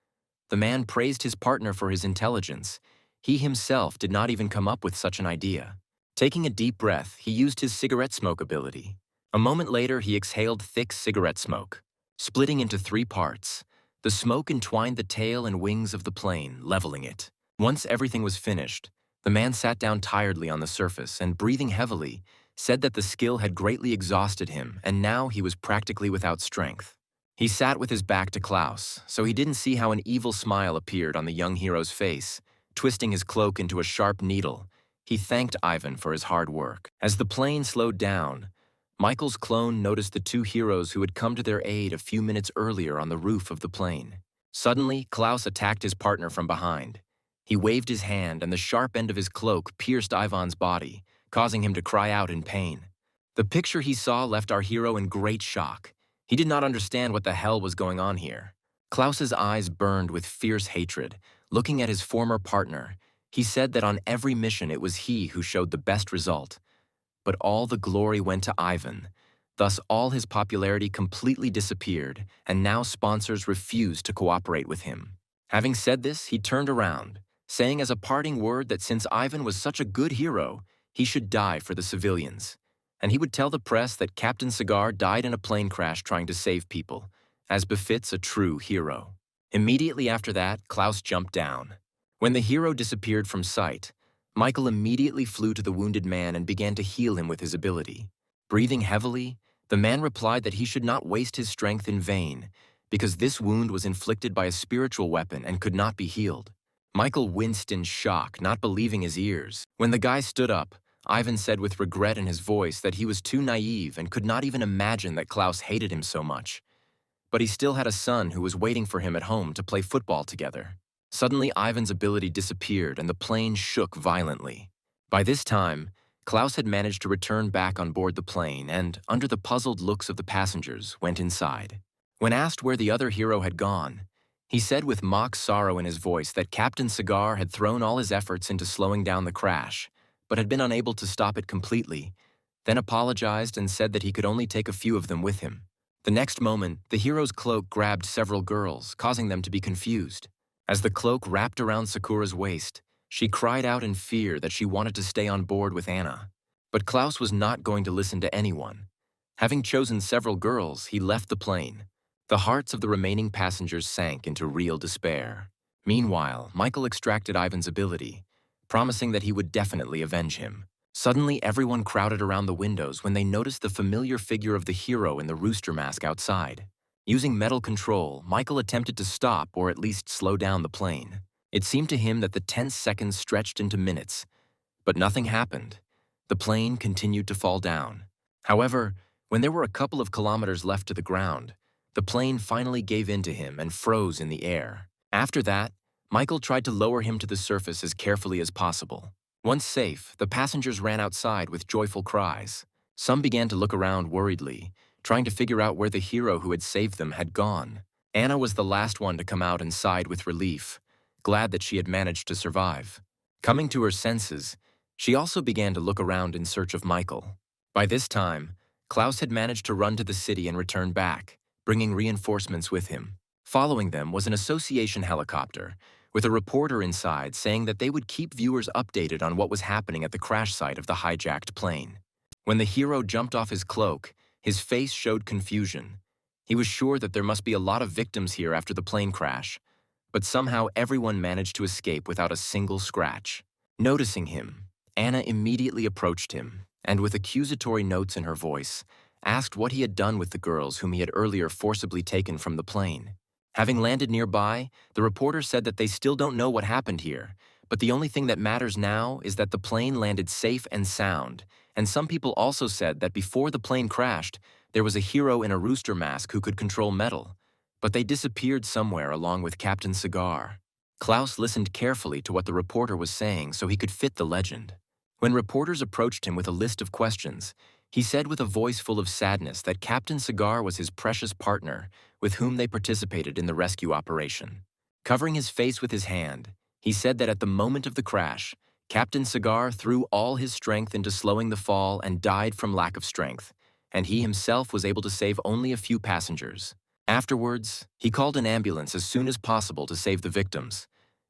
The man praised his partner for his intelligence. He himself did not even come up with such an idea. Taking a deep breath, he used his cigarette smoke ability. A moment later, he exhaled thick cigarette smoke. Splitting into 3 parts, the smoke entwined the tail and wings of the plane, leveling it. Once everything was finished, the man sat down tiredly on the surface and, breathing heavily, said that the skill had greatly exhausted him and now he was practically without strength. He sat with his back to Klaus, so he didn't see how an evil smile appeared on the young hero's face. Twisting his cloak into a sharp needle, he thanked Ivan for his hard work. As the plane slowed down, Michael's clone noticed the two heroes who had come to their aid a few minutes earlier on the roof of the plane. Suddenly, Klaus attacked his partner from behind. He waved his hand and the sharp end of his cloak pierced Ivan's body, causing him to cry out in pain. The picture he saw left our hero in great shock. He did not understand what the hell was going on here. Klaus's eyes burned with fierce hatred. Looking at his former partner, he said that on every mission it was he who showed the best result. But all the glory went to Ivan. Thus all his popularity completely disappeared, and now sponsors refused to cooperate with him. Having said this, he turned around, saying as a parting word that since Ivan was such a good hero, he should die for the civilians. And he would tell the press that Captain Cigar died in a plane crash trying to save people, as befits a true hero. Immediately after that, Klaus jumped down. When the hero disappeared from sight, Michael immediately flew to the wounded man and began to heal him with his ability. Breathing heavily, the man replied that he should not waste his strength in vain, because this wound was inflicted by a spiritual weapon and could not be healed. Michael winced in shock, not believing his ears. When the guy stood up, Ivan said with regret in his voice that he was too naive and could not even imagine that Klaus hated him so much. But he still had a son who was waiting for him at home to play football together. Suddenly, Ivan's ability disappeared and the plane shook violently. By this time, Klaus had managed to return back on board the plane and, under the puzzled looks of the passengers, went inside. When asked where the other hero had gone, he said with mock sorrow in his voice that Captain Cigar had thrown all his efforts into slowing down the crash, but had been unable to stop it completely, then apologized and said that he could only take a few of them with him. The next moment, the hero's cloak grabbed several girls, causing them to be confused. As the cloak wrapped around Sakura's waist, she cried out in fear that she wanted to stay on board with Anna. But Klaus was not going to listen to anyone. Having chosen several girls, he left the plane. The hearts of the remaining passengers sank into real despair. Meanwhile, Michael extracted Ivan's ability, promising that he would definitely avenge him. Suddenly, everyone crowded around the windows when they noticed the familiar figure of the hero in the rooster mask outside. Using metal control, Michael attempted to stop or at least slow down the plane. It seemed to him that the tense seconds stretched into minutes, but nothing happened. The plane continued to fall down. However, when there were a couple of kilometers left to the ground, the plane finally gave in to him and froze in the air. After that, Michael tried to lower him to the surface as carefully as possible. Once safe, the passengers ran outside with joyful cries. Some began to look around worriedly, trying to figure out where the hero who had saved them had gone. Anna was the last one to come out and sighed with relief, glad that she had managed to survive. Coming to her senses, she also began to look around in search of Michael. By this time, Klaus had managed to run to the city and return back, bringing reinforcements with him. Following them was an association helicopter, with a reporter inside saying that they would keep viewers updated on what was happening at the crash site of the hijacked plane. When the hero jumped off his cloak, his face showed confusion. He was sure that there must be a lot of victims here after the plane crash, but somehow everyone managed to escape without a single scratch. Noticing him, Anna immediately approached him, and with accusatory notes in her voice, asked what he had done with the girls whom he had earlier forcibly taken from the plane. Having landed nearby, the reporter said that they still don't know what happened here, but the only thing that matters now is that the plane landed safe and sound, and some people also said that before the plane crashed, there was a hero in a rooster mask who could control metal, but they disappeared somewhere along with Captain Cigar. Klaus listened carefully to what the reporter was saying so he could fit the legend. When reporters approached him with a list of questions, he said with a voice full of sadness that Captain Cigar was his precious partner with whom they participated in the rescue operation. Covering his face with his hand, he said that at the moment of the crash, Captain Cigar threw all his strength into slowing the fall and died from lack of strength, and he himself was able to save only a few passengers. Afterwards, he called an ambulance as soon as possible to save the victims,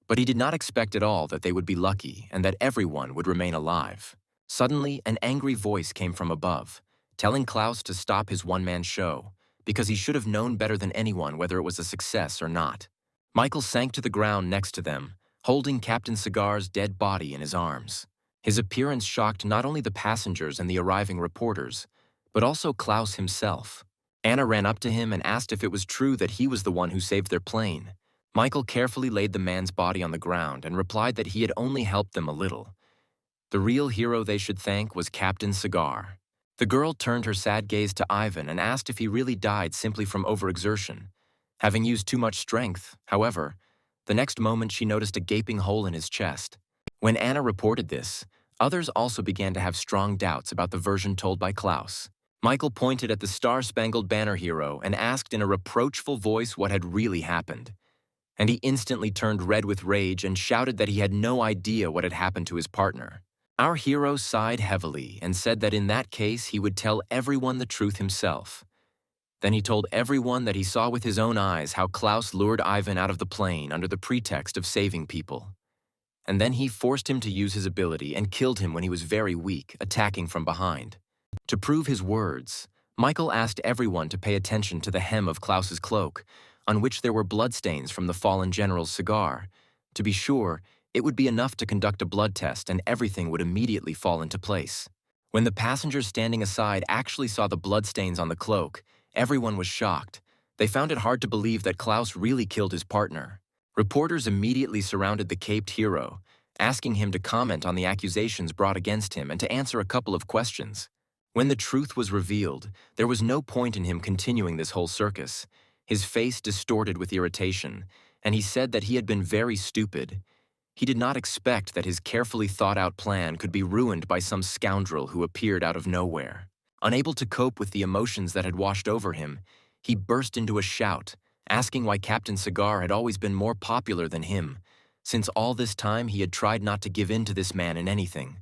but he did not expect at all that they would be lucky and that everyone would remain alive. Suddenly, an angry voice came from above, telling Klaus to stop his one-man show, because he should have known better than anyone whether it was a success or not. Michael sank to the ground next to them, holding Captain Cigar's dead body in his arms. His appearance shocked not only the passengers and the arriving reporters, but also Klaus himself. Anna ran up to him and asked if it was true that he was the one who saved their plane. Michael carefully laid the man's body on the ground and replied that he had only helped them a little. The real hero they should thank was Captain Cigar. The girl turned her sad gaze to Ivan and asked if he really died simply from overexertion. Having used too much strength, however, the next moment she noticed a gaping hole in his chest. When Anna reported this, others also began to have strong doubts about the version told by Klaus. Michael pointed at the Star-Spangled Banner hero and asked in a reproachful voice what had really happened. And he instantly turned red with rage and shouted that he had no idea what had happened to his partner. Our hero sighed heavily and said that in that case he would tell everyone the truth himself. Then he told everyone that he saw with his own eyes how Klaus lured Ivan out of the plane under the pretext of saving people. And then he forced him to use his ability and killed him when he was very weak, attacking from behind. To prove his words, Michael asked everyone to pay attention to the hem of Klaus's cloak, on which there were bloodstains from the fallen general's cigar. To be sure, it would be enough to conduct a blood test and everything would immediately fall into place. When the passengers standing aside actually saw the bloodstains on the cloak, everyone was shocked. They found it hard to believe that Klaus really killed his partner. Reporters immediately surrounded the caped hero, asking him to comment on the accusations brought against him and to answer a couple of questions. When the truth was revealed, there was no point in him continuing this whole circus. His face distorted with irritation, and he said that he had been very stupid. He did not expect that his carefully thought-out plan could be ruined by some scoundrel who appeared out of nowhere. Unable to cope with the emotions that had washed over him, he burst into a shout, asking why Captain Cigar had always been more popular than him, since all this time he had tried not to give in to this man in anything.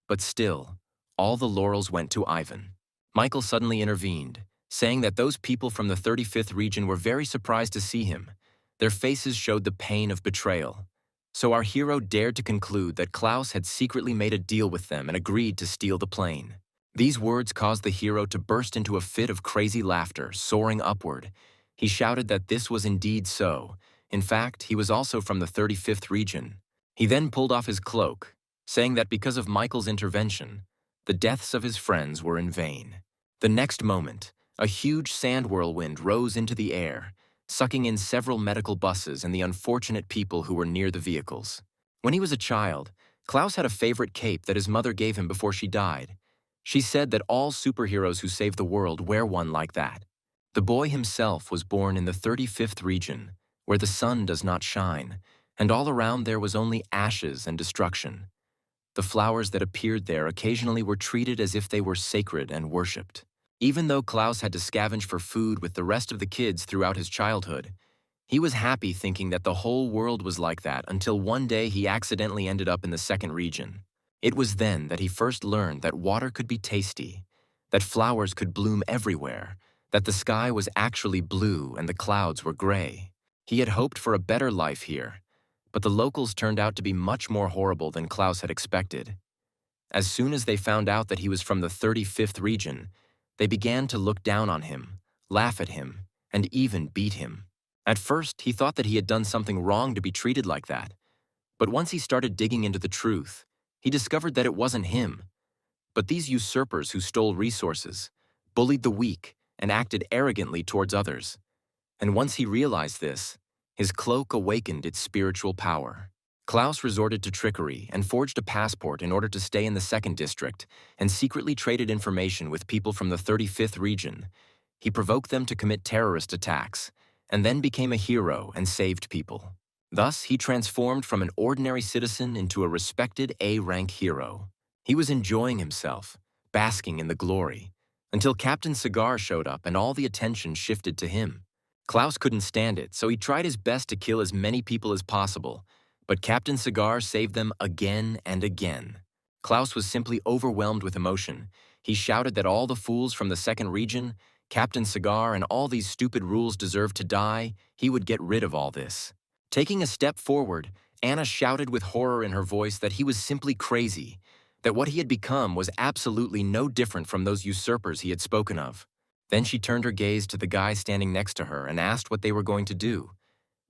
But still, all the laurels went to Ivan. Michael suddenly intervened, saying that those people from the 35th region were very surprised to see him. Their faces showed the pain of betrayal. So our hero dared to conclude that Klaus had secretly made a deal with them and agreed to steal the plane. These words caused the hero to burst into a fit of crazy laughter, soaring upward. He shouted that this was indeed so. In fact, he was also from the 35th region. He then pulled off his cloak, saying that because of Michael's intervention, the deaths of his friends were in vain. The next moment, A huge sand whirlwind rose into the air, sucking in several medical buses and the unfortunate people who were near the vehicles. When he was a child, Klaus had a favorite cape that his mother gave him before she died. She said that all superheroes who save the world wear one like that. The boy himself was born in the 35th region, where the sun does not shine, and all around there was only ashes and destruction. The flowers that appeared there occasionally were treated as if they were sacred and worshipped. Even though Klaus had to scavenge for food with the rest of the kids throughout his childhood, he was happy thinking that the whole world was like that until one day he accidentally ended up in the second region. It was then that he first learned that water could be tasty, that flowers could bloom everywhere, that the sky was actually blue and the clouds were gray. He had hoped for a better life here, but the locals turned out to be much more horrible than Klaus had expected. As soon as they found out that he was from the 35th region, they began to look down on him, laugh at him, and even beat him. At first, he thought that he had done something wrong to be treated like that. But once he started digging into the truth, he discovered that it wasn't him, but these usurpers who stole resources, bullied the weak, and acted arrogantly towards others. And once he realized this, his cloak awakened its spiritual power. Klaus resorted to trickery and forged a passport in order to stay in the 2nd district and secretly traded information with people from the 35th region. He provoked them to commit terrorist attacks, and then became a hero and saved people. Thus, he transformed from an ordinary citizen into a respected A-rank hero. He was enjoying himself, basking in the glory, until Captain Cigar showed up and all the attention shifted to him. Klaus couldn't stand it, so he tried his best to kill as many people as possible, but Captain Cigar saved them again and again. Klaus was simply overwhelmed with emotion. He shouted that all the fools from the 2nd region, Captain Cigar, and all these stupid rules deserved to die. He would get rid of all this. Taking a step forward, Anna shouted with horror in her voice that he was simply crazy, that what he had become was absolutely no different from those usurpers he had spoken of. Then she turned her gaze to the guy standing next to her and asked what they were going to do,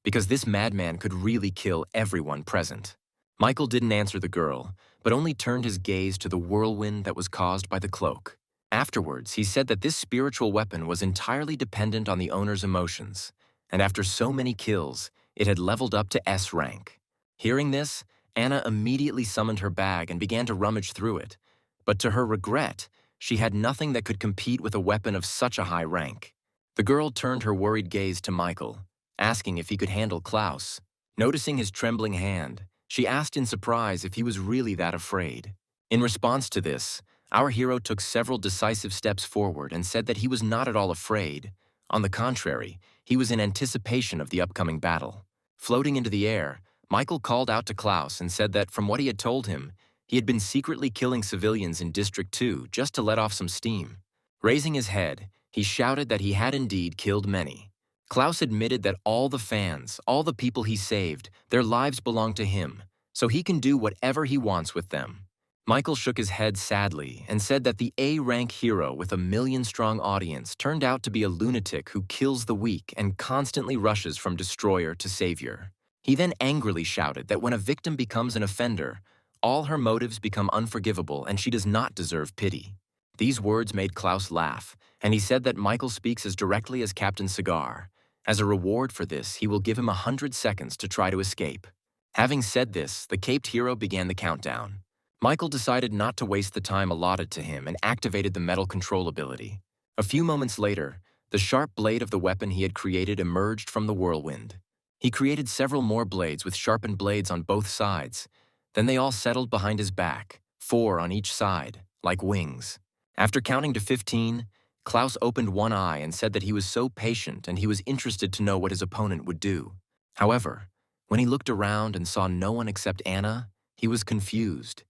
because this madman could really kill everyone present. Michael didn't answer the girl, but only turned his gaze to the whirlwind that was caused by the cloak. Afterwards, he said that this spiritual weapon was entirely dependent on the owner's emotions, and after so many kills, it had leveled up to S rank. Hearing this, Anna immediately summoned her bag and began to rummage through it, but to her regret, she had nothing that could compete with a weapon of such a high rank. The girl turned her worried gaze to Michael, asking if he could handle Klaus. Noticing his trembling hand, she asked in surprise if he was really that afraid. In response to this, our hero took several decisive steps forward and said that he was not at all afraid. On the contrary, he was in anticipation of the upcoming battle. Floating into the air, Michael called out to Klaus and said that from what he had told him, he had been secretly killing civilians in District 2 just to let off some steam. Raising his head, he shouted that he had indeed killed many. Klaus admitted that all the fans, all the people he saved, their lives belong to him, so he can do whatever he wants with them. Michael shook his head sadly and said that the A-rank hero with a million-strong audience turned out to be a lunatic who kills the weak and constantly rushes from destroyer to savior. He then angrily shouted that when a victim becomes an offender, all her motives become unforgivable and she does not deserve pity. These words made Klaus laugh, and he said that Michael speaks as directly as Captain Cigar. As a reward for this, he will give him 100 seconds to try to escape. Having said this, the caped hero began the countdown. Michael decided not to waste the time allotted to him and activated the metal control ability. A few moments later, the sharp blade of the weapon he had created emerged from the whirlwind. He created several more blades with sharpened blades on both sides. Then they all settled behind his back, 4 on each side, like wings. After counting to 15, Klaus opened one eye and said that he was so patient and he was interested to know what his opponent would do. However, when he looked around and saw no one except Anna, he was confused.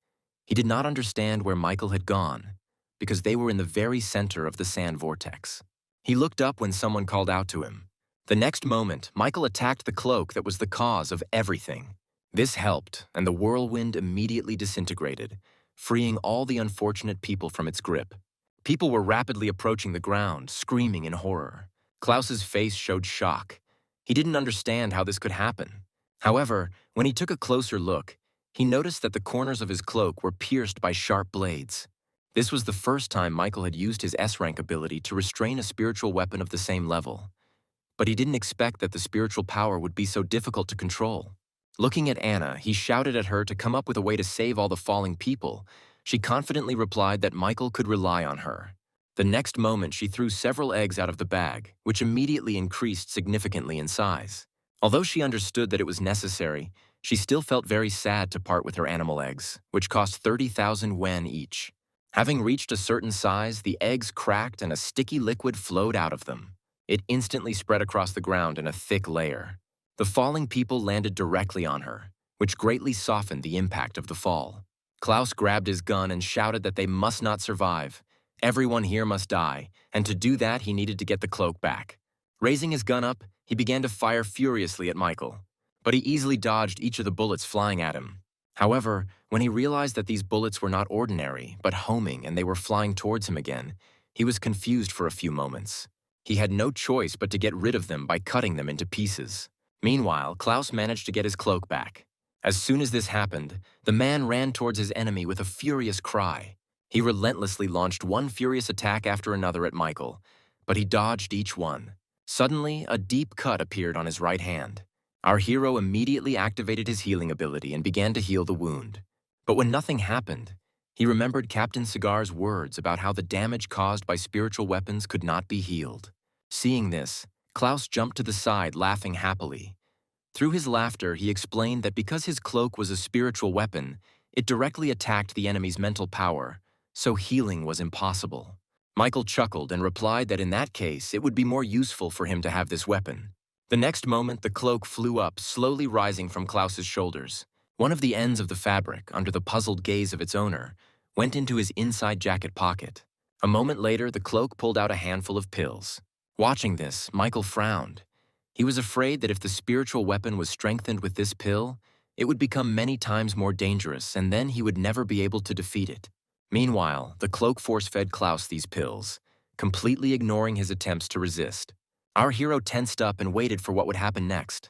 He did not understand where Michael had gone, because they were in the very center of the sand vortex. He looked up when someone called out to him. The next moment, Michael attacked the cloak that was the cause of everything. This helped, and the whirlwind immediately disintegrated, freeing all the unfortunate people from its grip. People were rapidly approaching the ground, screaming in horror. Klaus's face showed shock. He didn't understand how this could happen. However, when he took a closer look, he noticed that the corners of his cloak were pierced by sharp blades. This was the first time Michael had used his S-rank ability to restrain a spiritual weapon of the same level. But he didn't expect that the spiritual power would be so difficult to control. Looking at Anna, he shouted at her to come up with a way to save all the falling people. She confidently replied that Michael could rely on her. The next moment, she threw several eggs out of the bag, which immediately increased significantly in size. Although she understood that it was necessary, she still felt very sad to part with her animal eggs, which cost 30,000 yen each. Having reached a certain size, the eggs cracked and a sticky liquid flowed out of them. It instantly spread across the ground in a thick layer. The falling people landed directly on her, which greatly softened the impact of the fall. Klaus grabbed his gun and shouted that they must not survive. Everyone here must die, and to do that he needed to get the cloak back. Raising his gun up, he began to fire furiously at Michael, but he easily dodged each of the bullets flying at him. However, when he realized that these bullets were not ordinary, but homing and they were flying towards him again, he was confused for a few moments. He had no choice but to get rid of them by cutting them into pieces. Meanwhile, Klaus managed to get his cloak back. As soon as this happened, the man ran towards his enemy with a furious cry. He relentlessly launched one furious attack after another at Michael, but he dodged each one. Suddenly, a deep cut appeared on his right hand. Our hero immediately activated his healing ability and began to heal the wound. But when nothing happened, he remembered Captain Cigar's words about how the damage caused by spiritual weapons could not be healed. Seeing this, Klaus jumped to the side, laughing happily. Through his laughter, he explained that because his cloak was a spiritual weapon, it directly attacked the enemy's mental power, so healing was impossible. Michael chuckled and replied that in that case, it would be more useful for him to have this weapon. The next moment, the cloak flew up, slowly rising from Klaus's shoulders. One of the ends of the fabric, under the puzzled gaze of its owner, went into his inside jacket pocket. A moment later, the cloak pulled out a handful of pills. Watching this, Michael frowned. He was afraid that if the spiritual weapon was strengthened with this pill, it would become many times more dangerous, and then he would never be able to defeat it. Meanwhile, the cloak force-fed Klaus these pills, completely ignoring his attempts to resist. Our hero tensed up and waited for what would happen next.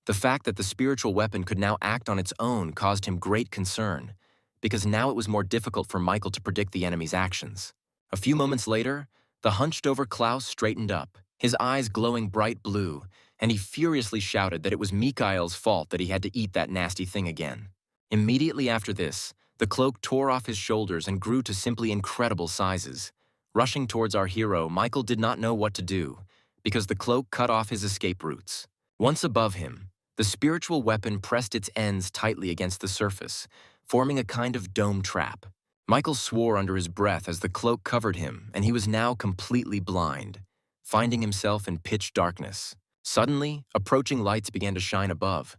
The fact that the spiritual weapon could now act on its own caused him great concern, because now it was more difficult for Michael to predict the enemy's actions. A few moments later, the hunched-over Klaus straightened up, his eyes glowing bright blue, and he furiously shouted that it was Mikhail's fault that he had to eat that nasty thing again. Immediately after this, the cloak tore off his shoulders and grew to simply incredible sizes. Rushing towards our hero, Michael did not know what to do, because the cloak cut off his escape routes. Once above him, the spiritual weapon pressed its ends tightly against the surface, forming a kind of dome trap. Michael swore under his breath as the cloak covered him, and he was now completely blind, finding himself in pitch darkness. Suddenly, approaching lights began to shine above.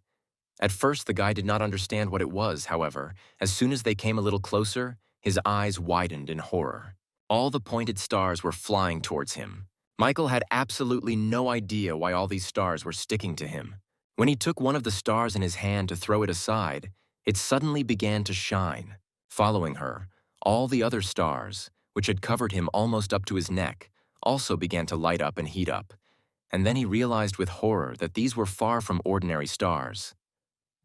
At first, the guy did not understand what it was, however. As soon as they came a little closer, his eyes widened in horror. All the pointed stars were flying towards him. Michael had absolutely no idea why all these stars were sticking to him. When he took one of the stars in his hand to throw it aside, it suddenly began to shine. Following her, all the other stars, which had covered him almost up to his neck, also began to light up and heat up. And then he realized with horror that these were far from ordinary stars,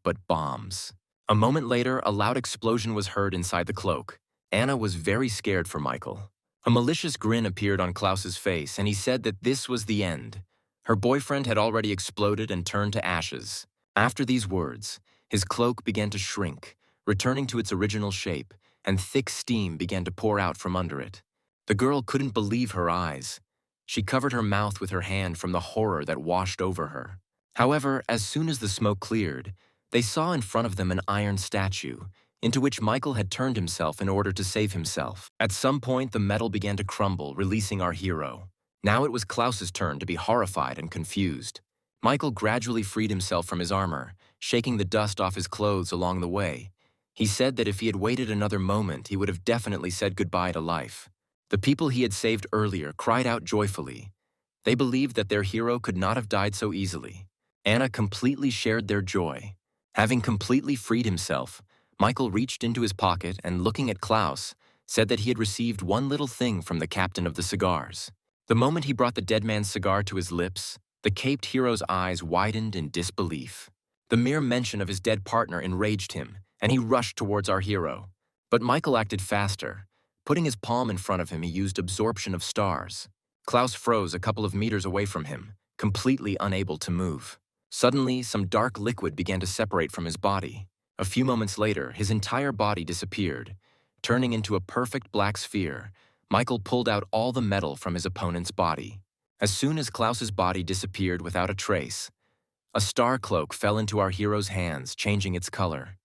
but bombs. A moment later, a loud explosion was heard inside the cloak. Anna was very scared for Michael. A malicious grin appeared on Klaus's face, and he said that this was the end. Her boyfriend had already exploded and turned to ashes. After these words, his cloak began to shrink, returning to its original shape, and thick steam began to pour out from under it. The girl couldn't believe her eyes. She covered her mouth with her hand from the horror that washed over her. However, as soon as the smoke cleared, they saw in front of them an iron statue, into which Michael had turned himself in order to save himself. At some point, the metal began to crumble, releasing our hero. Now it was Klaus's turn to be horrified and confused. Michael gradually freed himself from his armor, shaking the dust off his clothes along the way. He said that if he had waited another moment, he would have definitely said goodbye to life. The people he had saved earlier cried out joyfully. They believed that their hero could not have died so easily. Anna completely shared their joy. Having completely freed himself, Michael reached into his pocket and, looking at Klaus, said that he had received one little thing from the captain of the cigars. The moment he brought the dead man's cigar to his lips, the caped hero's eyes widened in disbelief. The mere mention of his dead partner enraged him, and he rushed towards our hero. But Michael acted faster. Putting his palm in front of him, he used absorption of stars. Klaus froze a couple of meters away from him, completely unable to move. Suddenly, some dark liquid began to separate from his body. A few moments later, his entire body disappeared. Turning into a perfect black sphere, Michael pulled out all the metal from his opponent's body. As soon as Klaus's body disappeared without a trace, a star cloak fell into our hero's hands, changing its color.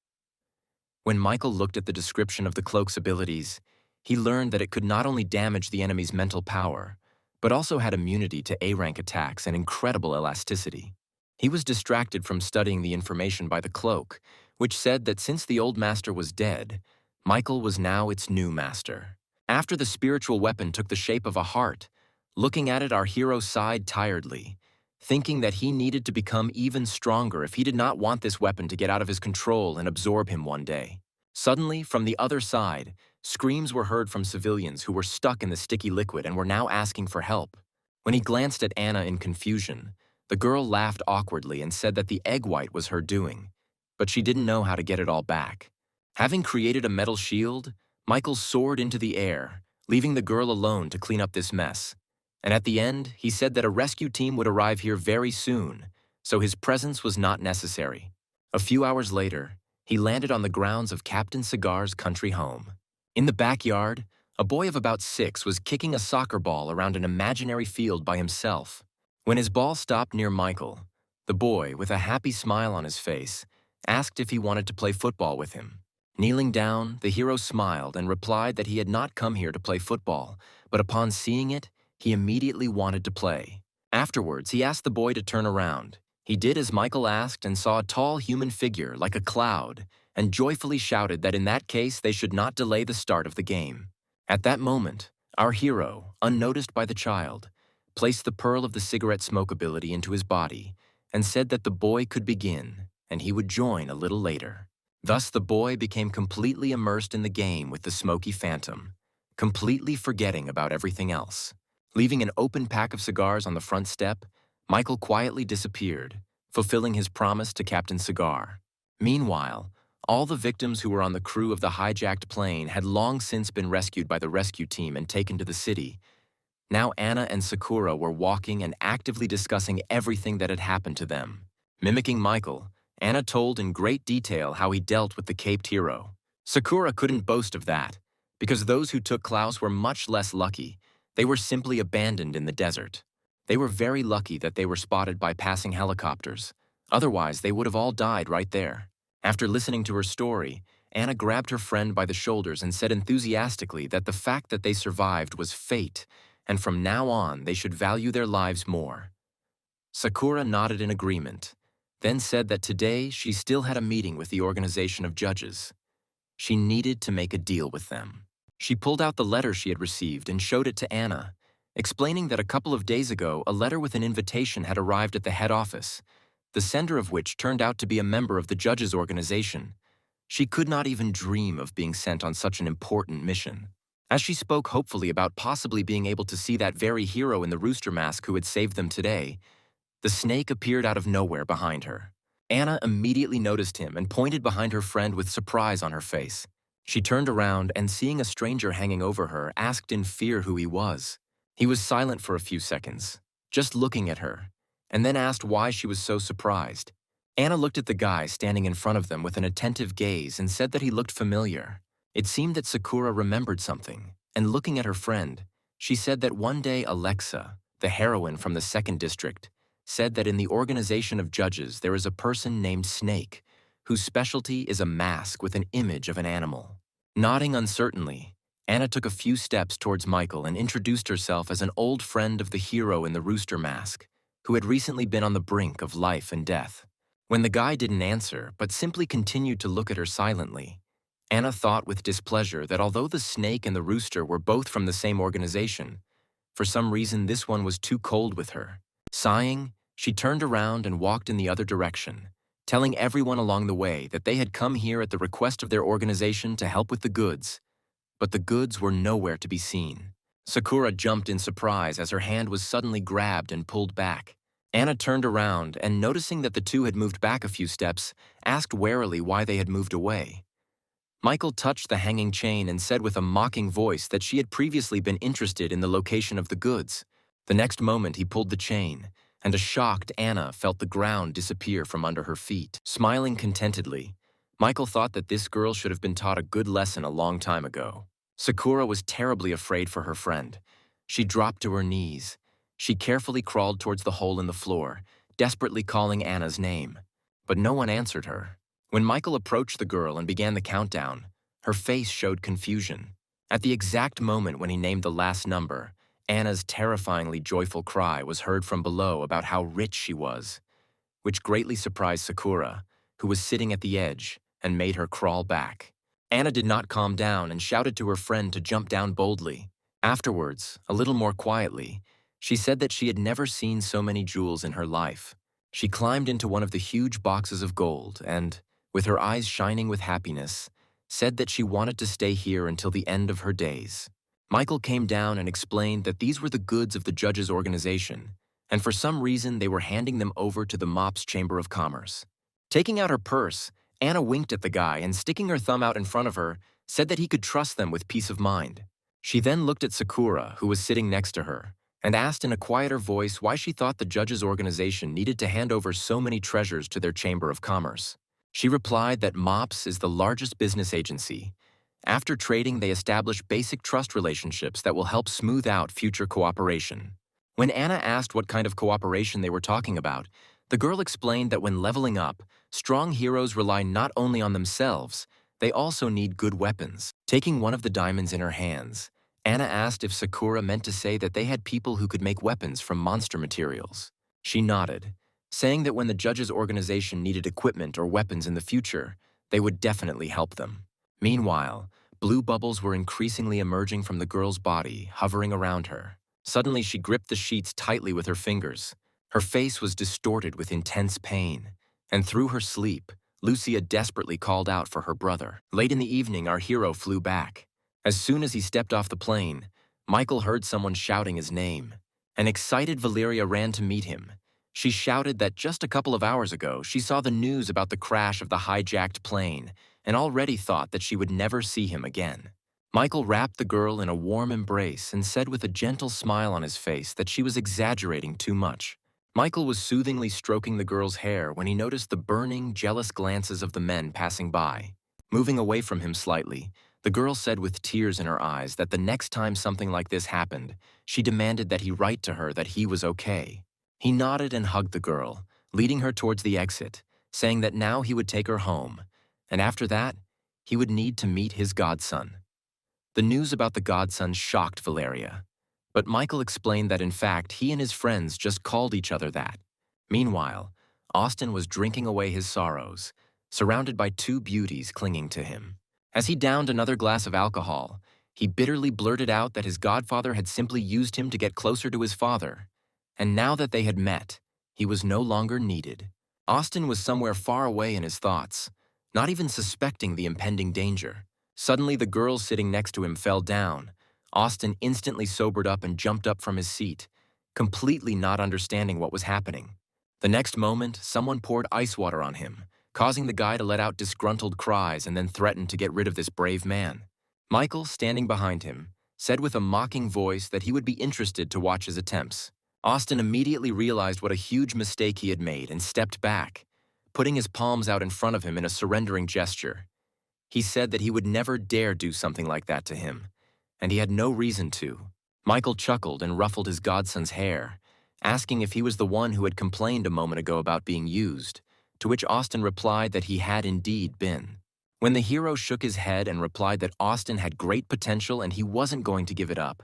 When Michael looked at the description of the cloak's abilities, he learned that it could not only damage the enemy's mental power, but also had immunity to A-rank attacks and incredible elasticity. He was distracted from studying the information by the cloak, which said that since the old master was dead, Michael was now its new master. After the spiritual weapon took the shape of a heart, looking at it, our hero sighed tiredly, thinking that he needed to become even stronger if he did not want this weapon to get out of his control and absorb him one day. Suddenly, from the other side, screams were heard from civilians who were stuck in the sticky liquid and were now asking for help. When he glanced at Anna in confusion, the girl laughed awkwardly and said that the egg white was her doing, but she didn't know how to get it all back. Having created a metal shield, Michael soared into the air, leaving the girl alone to clean up this mess. And at the end, he said that a rescue team would arrive here very soon, so his presence was not necessary. A few hours later, he landed on the grounds of Captain Cigar's country home. In the backyard, a boy of about 6 was kicking a soccer ball around an imaginary field by himself. When his ball stopped near Michael, the boy, with a happy smile on his face, asked if he wanted to play football with him. Kneeling down, the hero smiled and replied that he had not come here to play football, but upon seeing it, he immediately wanted to play. Afterwards, he asked the boy to turn around. He did as Michael asked and saw a tall human figure like a cloud, and joyfully shouted that in that case they should not delay the start of the game. At that moment, our hero, unnoticed by the child, placed the pearl of the cigarette smoke ability into his body and said that the boy could begin and he would join a little later. Thus the boy became completely immersed in the game with the smoky phantom, completely forgetting about everything else. Leaving an open pack of cigars on the front step, Michael quietly disappeared, fulfilling his promise to Captain Cigar. Meanwhile, all the victims who were on the crew of the hijacked plane had long since been rescued by the rescue team and taken to the city. Now Anna and Sakura were walking and actively discussing everything that had happened to them. Mimicking Michael, Anna told in great detail how he dealt with the caped hero. Sakura couldn't boast of that, because those who took Klaus were much less lucky. They were simply abandoned in the desert. They were very lucky that they were spotted by passing helicopters. Otherwise, they would have all died right there. After listening to her story, Anna grabbed her friend by the shoulders and said enthusiastically that the fact that they survived was fate, and from now on they should value their lives more. Sakura nodded in agreement, then said that today she still had a meeting with the organization of judges. She needed to make a deal with them. She pulled out the letter she had received and showed it to Anna, explaining that a couple of days ago a letter with an invitation had arrived at the head office, the sender of which turned out to be a member of the judges' organization. She could not even dream of being sent on such an important mission. As she spoke hopefully about possibly being able to see that very hero in the rooster mask who had saved them today, the snake appeared out of nowhere behind her. Anna immediately noticed him and pointed behind her friend with surprise on her face. She turned around and, seeing a stranger hanging over her, asked in fear who he was. He was silent for a few seconds, just looking at her, and then asked why she was so surprised. Anna looked at the guy standing in front of them with an attentive gaze and said that he looked familiar. It seemed that Sakura remembered something, and looking at her friend, she said that one day Alexa, the heroine from the 2nd District, said that in the organization of judges there is a person named Snake, whose specialty is a mask with an image of an animal. Nodding uncertainly, Anna took a few steps towards Michael and introduced herself as an old friend of the hero in the rooster mask, who had recently been on the brink of life and death. When the guy didn't answer, but simply continued to look at her silently, Anna thought with displeasure that although the snake and the rooster were both from the same organization, for some reason this one was too cold with her. Sighing, she turned around and walked in the other direction, telling everyone along the way that they had come here at the request of their organization to help with the goods. But the goods were nowhere to be seen. Sakura jumped in surprise as her hand was suddenly grabbed and pulled back. Anna turned around and, noticing that the two had moved back a few steps, asked warily why they had moved away. Michael touched the hanging chain and said with a mocking voice that she had previously been interested in the location of the goods. The next moment he pulled the chain, and a shocked Anna felt the ground disappear from under her feet. Smiling contentedly, Michael thought that this girl should have been taught a good lesson a long time ago. Sakura was terribly afraid for her friend. She dropped to her knees. She carefully crawled towards the hole in the floor, desperately calling Anna's name. But no one answered her. When Michael approached the girl and began the countdown, her face showed confusion. At the exact moment when he named the last number, Anna's terrifyingly joyful cry was heard from below about how rich she was, which greatly surprised Sakura, who was sitting at the edge, and made her crawl back. Anna did not calm down and shouted to her friend to jump down boldly. Afterwards, a little more quietly, she said that she had never seen so many jewels in her life. She climbed into one of the huge boxes of gold and, with her eyes shining with happiness, said that she wanted to stay here until the end of her days. Michael came down and explained that these were the goods of the judges' organization, and for some reason they were handing them over to the MOP's Chamber of Commerce. Taking out her purse, Anna winked at the guy and, sticking her thumb out in front of her, said that he could trust them with peace of mind. She then looked at Sakura, who was sitting next to her, and asked in a quieter voice why she thought the judges' organization needed to hand over so many treasures to their Chamber of Commerce. She replied that MOPS is the largest business agency. After trading, they establish basic trust relationships that will help smooth out future cooperation. When Anna asked what kind of cooperation they were talking about, the girl explained that when leveling up, strong heroes rely not only on themselves, they also need good weapons. Taking one of the diamonds in her hands, Anna asked if Sakura meant to say that they had people who could make weapons from monster materials. She nodded, saying that when the judges' organization needed equipment or weapons in the future, they would definitely help them. Meanwhile, blue bubbles were increasingly emerging from the girl's body, hovering around her. Suddenly, she gripped the sheets tightly with her fingers. Her face was distorted with intense pain, and through her sleep, Lucia desperately called out for her brother. Late in the evening, our hero flew back. As soon as he stepped off the plane, Michael heard someone shouting his name. An excited Valeria ran to meet him. She shouted that just a couple of hours ago, she saw the news about the crash of the hijacked plane and already thought that she would never see him again. Michael wrapped the girl in a warm embrace and said with a gentle smile on his face that she was exaggerating too much. Michael was soothingly stroking the girl's hair when he noticed the burning, jealous glances of the men passing by. Moving away from him slightly, the girl said with tears in her eyes that the next time something like this happened, she demanded that he write to her that he was okay. He nodded and hugged the girl, leading her towards the exit, saying that now he would take her home, and after that, he would need to meet his godson. The news about the godson shocked Valeria, but Michael explained that in fact he and his friends just called each other that. Meanwhile, Austin was drinking away his sorrows, surrounded by two beauties clinging to him. As he downed another glass of alcohol, he bitterly blurted out that his godfather had simply used him to get closer to his father, and now that they had met, he was no longer needed. Austin was somewhere far away in his thoughts, not even suspecting the impending danger. Suddenly, the girl sitting next to him fell down. Austin instantly sobered up and jumped up from his seat, completely not understanding what was happening. The next moment, someone poured ice water on him, causing the guy to let out disgruntled cries and then threaten to get rid of this brave man. Michael, standing behind him, said with a mocking voice that he would be interested to watch his attempts. Austin immediately realized what a huge mistake he had made and stepped back, putting his palms out in front of him in a surrendering gesture. He said that he would never dare do something like that to him, and he had no reason to. Michael chuckled and ruffled his godson's hair, asking if he was the one who had complained a moment ago about being used, to which Austin replied that he had indeed been. When the hero shook his head and replied that Austin had great potential and he wasn't going to give it up,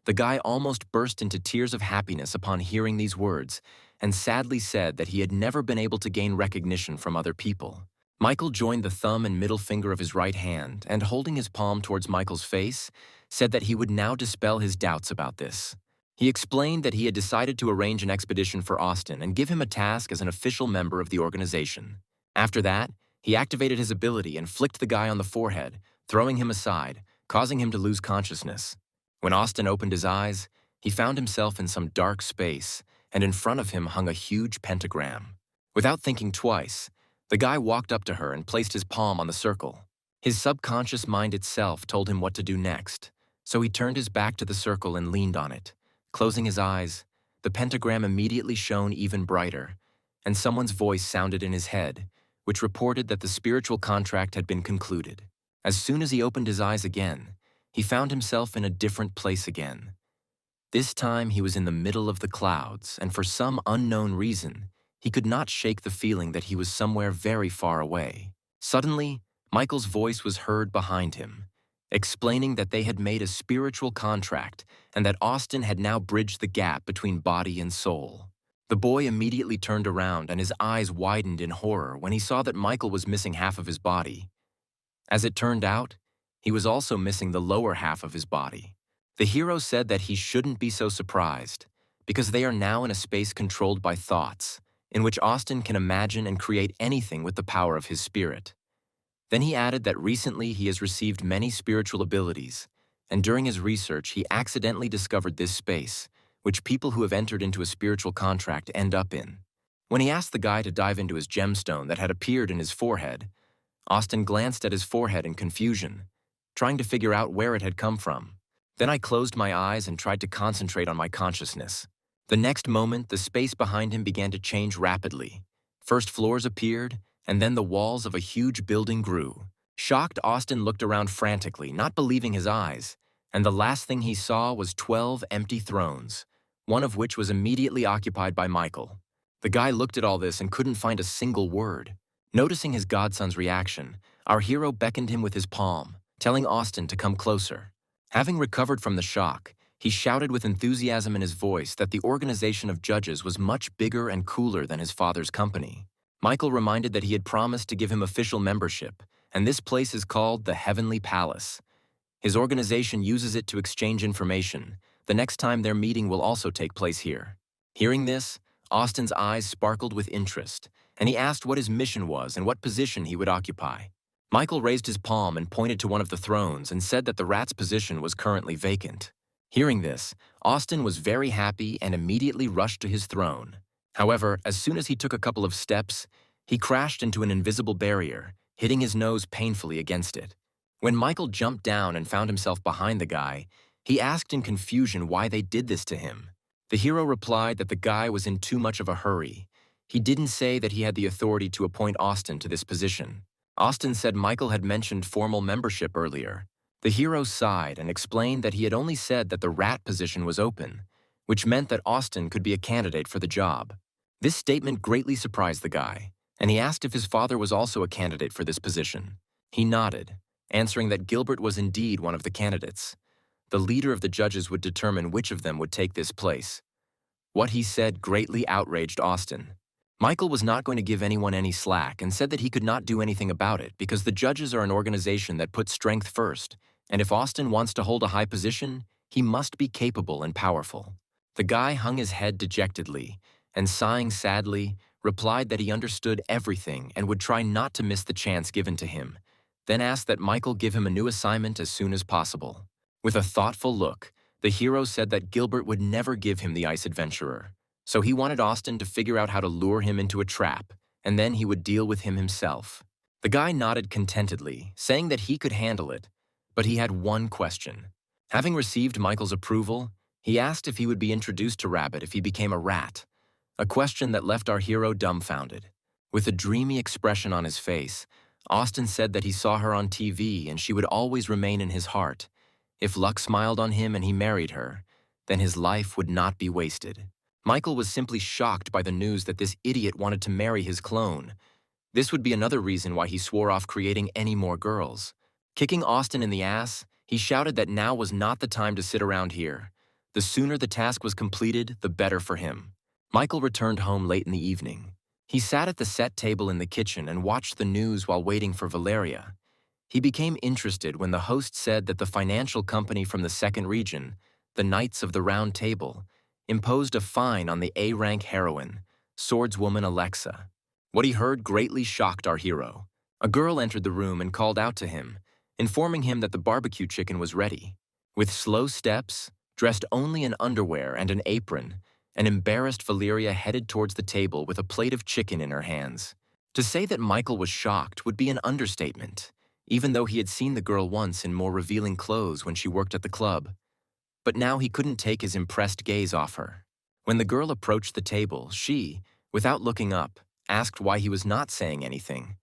the guy almost burst into tears of happiness upon hearing these words and sadly said that he had never been able to gain recognition from other people. Michael joined the thumb and middle finger of his right hand and, holding his palm towards Michael's face, said that he would now dispel his doubts about this. He explained that he had decided to arrange an expedition for Austin and give him a task as an official member of the organization. After that, he activated his ability and flicked the guy on the forehead, throwing him aside, causing him to lose consciousness. When Austin opened his eyes, he found himself in some dark space, and in front of him hung a huge pentagram. Without thinking twice, the guy walked up to her and placed his palm on the circle. His subconscious mind itself told him what to do next, so he turned his back to the circle and leaned on it. Closing his eyes, the pentagram immediately shone even brighter, and someone's voice sounded in his head, which reported that the spiritual contract had been concluded. As soon as he opened his eyes again, he found himself in a different place again. This time he was in the middle of the clouds, and for some unknown reason, he could not shake the feeling that he was somewhere very far away. Suddenly, Michael's voice was heard behind him, explaining that they had made a spiritual contract and that Austin had now bridged the gap between body and soul. The boy immediately turned around and his eyes widened in horror when he saw that Michael was missing half of his body. As it turned out, he was also missing the lower half of his body. The hero said that he shouldn't be so surprised, because they are now in a space controlled by thoughts, in which Austin can imagine and create anything with the power of his spirit. Then he added that recently he has received many spiritual abilities, and during his research he accidentally discovered this space, which people who have entered into a spiritual contract end up in. When he asked the guy to dive into his gemstone that had appeared in his forehead, Austin glanced at his forehead in confusion, trying to figure out where it had come from. Then I closed my eyes and tried to concentrate on my consciousness. The next moment, the space behind him began to change rapidly. First floors appeared, and then the walls of a huge building grew. Shocked, Austin looked around frantically, not believing his eyes, and the last thing he saw was 12 empty thrones, one of which was immediately occupied by Michael. The guy looked at all this and couldn't find a single word. Noticing his godson's reaction, our hero beckoned him with his palm, telling Austin to come closer. Having recovered from the shock, he shouted with enthusiasm in his voice that the organization of judges was much bigger and cooler than his father's company. Michael reminded that he had promised to give him official membership, and this place is called the Heavenly Palace. His organization uses it to exchange information. The next time their meeting will also take place here. Hearing this, Austin's eyes sparkled with interest, and he asked what his mission was and what position he would occupy. Michael raised his palm and pointed to one of the thrones and said that the rat's position was currently vacant. Hearing this, Austin was very happy and immediately rushed to his throne. However, as soon as he took a couple of steps, he crashed into an invisible barrier, hitting his nose painfully against it. When Michael jumped down and found himself behind the guy, he asked in confusion why they did this to him. The hero replied that the guy was in too much of a hurry. He didn't say that he had the authority to appoint Austin to this position. Austin said Michael had mentioned formal membership earlier. The hero sighed and explained that he had only said that the rat position was open, which meant that Austin could be a candidate for the job. This statement greatly surprised the guy, and he asked if his father was also a candidate for this position. He nodded, answering that Gilbert was indeed one of the candidates. The leader of the judges would determine which of them would take this place. What he said greatly outraged Austin. Michael was not going to give anyone any slack and said that he could not do anything about it because the judges are an organization that puts strength first, and if Austin wants to hold a high position, he must be capable and powerful. The guy hung his head dejectedly and, sighing sadly, replied that he understood everything and would try not to miss the chance given to him, then asked that Michael give him a new assignment as soon as possible. With a thoughtful look, the hero said that Gilbert would never give him the ice adventurer, so he wanted Austin to figure out how to lure him into a trap, and then he would deal with him himself. The guy nodded contentedly, saying that he could handle it, but he had one question. Having received Michael's approval, he asked if he would be introduced to Rabbit if he became a rat, a question that left our hero dumbfounded. With a dreamy expression on his face, Austin said that he saw her on TV and she would always remain in his heart. If luck smiled on him and he married her, then his life would not be wasted. Michael was simply shocked by the news that this idiot wanted to marry his clone. This would be another reason why he swore off creating any more girls. Kicking Austin in the ass, he shouted that now was not the time to sit around here. The sooner the task was completed, the better for him. Michael returned home late in the evening. He sat at the set table in the kitchen and watched the news while waiting for Valeria. He became interested when the host said that the financial company from the second region, the Knights of the Round Table, imposed a fine on the A-rank heroine, swordswoman Alexa. What he heard greatly shocked our hero. A girl entered the room and called out to him, informing him that the barbecue chicken was ready. With slow steps, dressed only in underwear and an apron, an embarrassed Valeria headed towards the table with a plate of chicken in her hands. To say that Michael was shocked would be an understatement. even though he had seen the girl once in more revealing clothes when she worked at the club. But now he couldn't take his impressed gaze off her. When the girl approached the table, she, without looking up, asked why he was not saying anything.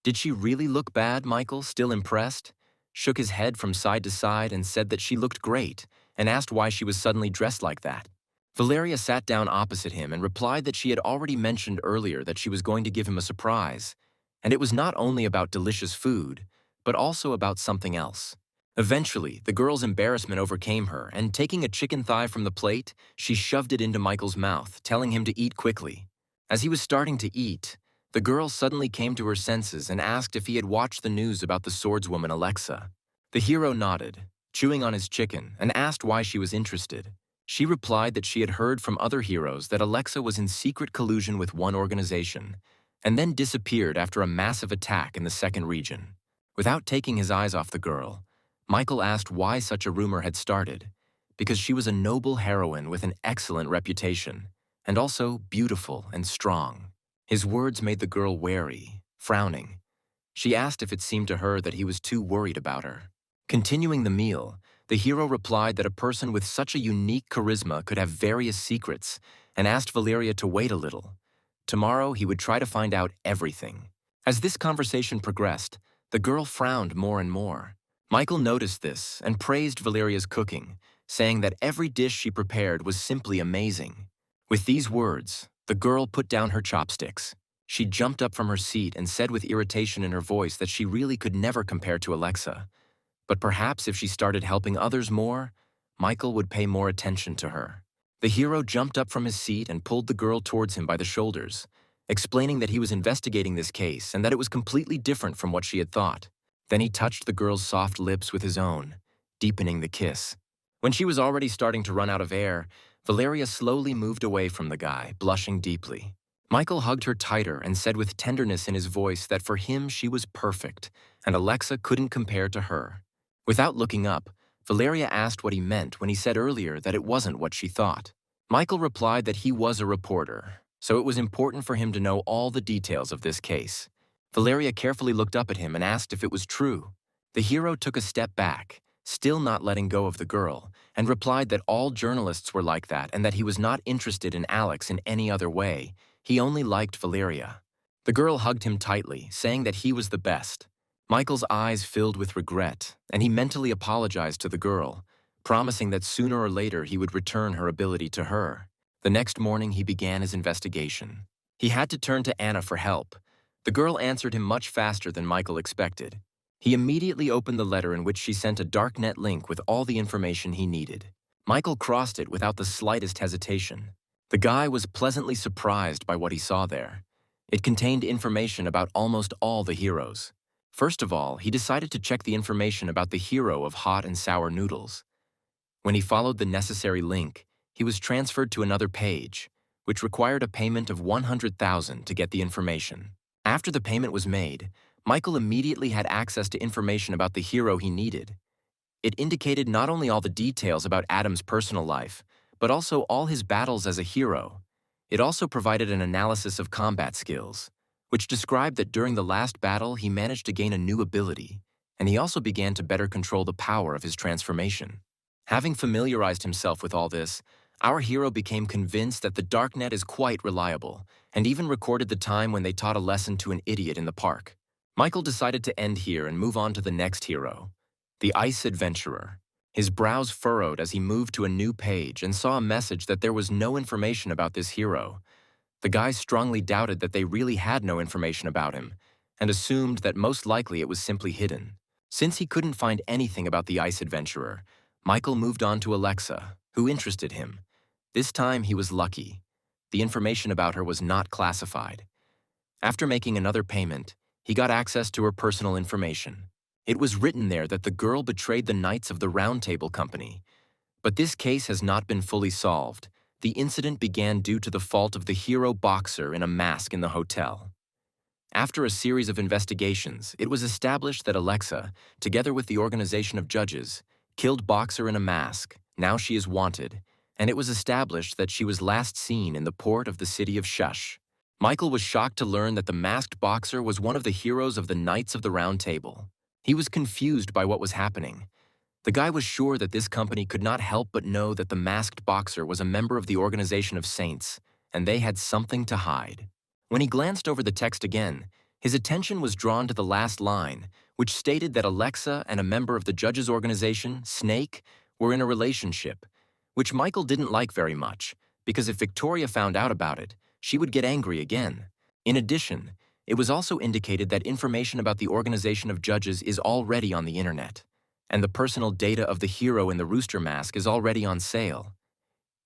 Did she really look bad? Michael, still impressed, shook his head from side to side and said that she looked great, and asked why she was suddenly dressed like that. Valeria sat down opposite him and replied that she had already mentioned earlier that she was going to give him a surprise, and it was not only about delicious food, but also about something else. Eventually, the girl's embarrassment overcame her, and taking a chicken thigh from the plate, she shoved it into Michael's mouth, telling him to eat quickly. As he was starting to eat, the girl suddenly came to her senses and asked if he had watched the news about the swordswoman Alexa. The hero nodded, chewing on his chicken, and asked why she was interested. She replied that she had heard from other heroes that Alexa was in secret collusion with one organization, and then disappeared after a massive attack in the second region. Without taking his eyes off the girl, Michael asked why such a rumor had started, because she was a noble heroine with an excellent reputation, and also beautiful and strong. His words made the girl wary, frowning. She asked if it seemed to her that he was too worried about her. Continuing the meal, the hero replied that a person with such a unique charisma could have various secrets, and asked Valeria to wait a little. Tomorrow he would try to find out everything. As this conversation progressed, the girl frowned more and more. Michael noticed this and praised Valeria's cooking, saying that every dish she prepared was simply amazing. With these words, the girl put down her chopsticks. She jumped up from her seat and said with irritation in her voice that she really could never compare to Alexa. But perhaps if she started helping others more, Michael would pay more attention to her. The hero jumped up from his seat and pulled the girl towards him by the shoulders, explaining that he was investigating this case and that it was completely different from what she had thought. Then he touched the girl's soft lips with his own, deepening the kiss. When she was already starting to run out of air, Valeria slowly moved away from the guy, blushing deeply. Michael hugged her tighter and said with tenderness in his voice that for him she was perfect, and Alexa couldn't compare to her. Without looking up, Valeria asked what he meant when he said earlier that it wasn't what she thought. Michael replied that he was a reporter, so it was important for him to know all the details of this case. Valeria carefully looked up at him and asked if it was true. The hero took a step back, still not letting go of the girl, and replied that all journalists were like that and that he was not interested in Alex in any other way. He only liked Valeria. The girl hugged him tightly, saying that he was the best. Michael's eyes filled with regret, and he mentally apologized to the girl, promising that sooner or later he would return her ability to her. The next morning he began his investigation. He had to turn to Anna for help. The girl answered him much faster than Michael expected. He immediately opened the letter in which she sent a darknet link with all the information he needed. Michael crossed it without the slightest hesitation. The guy was pleasantly surprised by what he saw there. It contained information about almost all the heroes. First of all, he decided to check the information about the hero of hot and sour noodles. When he followed the necessary link, he was transferred to another page, which required a payment of 100,000 to get the information. After the payment was made, Michael immediately had access to information about the hero he needed. It indicated not only all the details about Adam's personal life, but also all his battles as a hero. It also provided an analysis of combat skills, which described that during the last battle he managed to gain a new ability, and he also began to better control the power of his transformation. Having familiarized himself with all this, our hero became convinced that the darknet is quite reliable, and even recorded the time when they taught a lesson to an idiot in the park. Michael decided to end here and move on to the next hero, the Ice Adventurer. His brows furrowed as he moved to a new page and saw a message that there was no information about this hero. The guy strongly doubted that they really had no information about him, and assumed that most likely it was simply hidden. Since he couldn't find anything about the Ice Adventurer, Michael moved on to Alexa, who interested him. This time he was lucky. The information about her was not classified. After making another payment, he got access to her personal information. It was written there that the girl betrayed the Knights of the Round Table Company. But this case has not been fully solved. The incident began due to the fault of the hero boxer in a mask in the hotel. After a series of investigations, it was established that Alexa, together with the organization of judges, killed Boxer in a mask. Now she is wanted, and it was established that she was last seen in the port of the city of Shush. Michael was shocked to learn that the masked boxer was one of the heroes of the Knights of the Round Table. He was confused by what was happening. The guy was sure that this company could not help but know that the masked boxer was a member of the Organization of Saints, and they had something to hide. When he glanced over the text again, his attention was drawn to the last line, which stated that Alexa and a member of the judges' organization, Snake, were in a relationship, which Michael didn't like very much, because if Victoria found out about it, she would get angry again. In addition, it was also indicated that information about the Organization of Judges is already on the internet, and the personal data of the hero in the rooster mask is already on sale.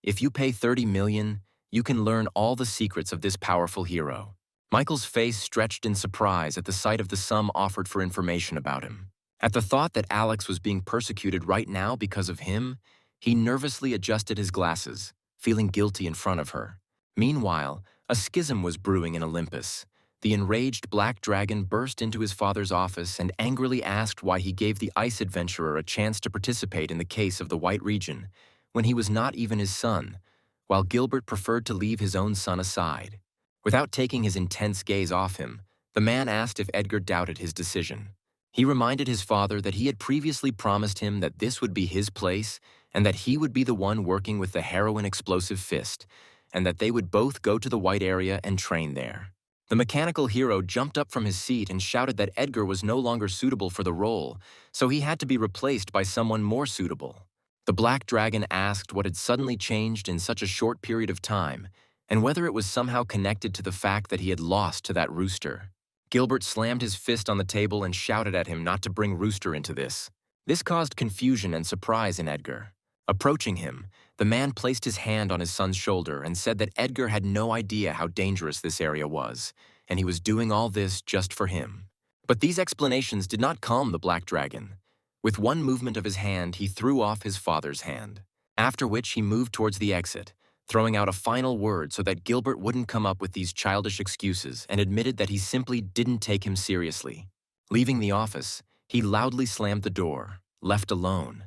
If you pay 30 million, you can learn all the secrets of this powerful hero. Michael's face stretched in surprise at the sight of the sum offered for information about him. At the thought that Alex was being persecuted right now because of him, he nervously adjusted his glasses, feeling guilty in front of her. Meanwhile, a schism was brewing in Olympus. The enraged black dragon burst into his father's office and angrily asked why he gave the ice adventurer a chance to participate in the case of the White Region, when he was not even his son, while Gilbert preferred to leave his own son aside. Without taking his intense gaze off him, the man asked if Edgar doubted his decision. He reminded his father that he had previously promised him that this would be his place and that he would be the one working with the heroin explosive fist, and that they would both go to the white area and train there. The mechanical hero jumped up from his seat and shouted that Edgar was no longer suitable for the role, so he had to be replaced by someone more suitable. The black dragon asked what had suddenly changed in such a short period of time, and whether it was somehow connected to the fact that he had lost to that rooster. Gilbert slammed his fist on the table and shouted at him not to bring Rooster into this. This caused confusion and surprise in Edgar. Approaching him, the man placed his hand on his son's shoulder and said that Edgar had no idea how dangerous this area was, and he was doing all this just for him. But these explanations did not calm the black dragon. With one movement of his hand, he threw off his father's hand, after which he moved towards the exit, throwing out a final word so that Gilbert wouldn't come up with these childish excuses, and admitted that he simply didn't take him seriously. Leaving the office, he loudly slammed the door, left alone.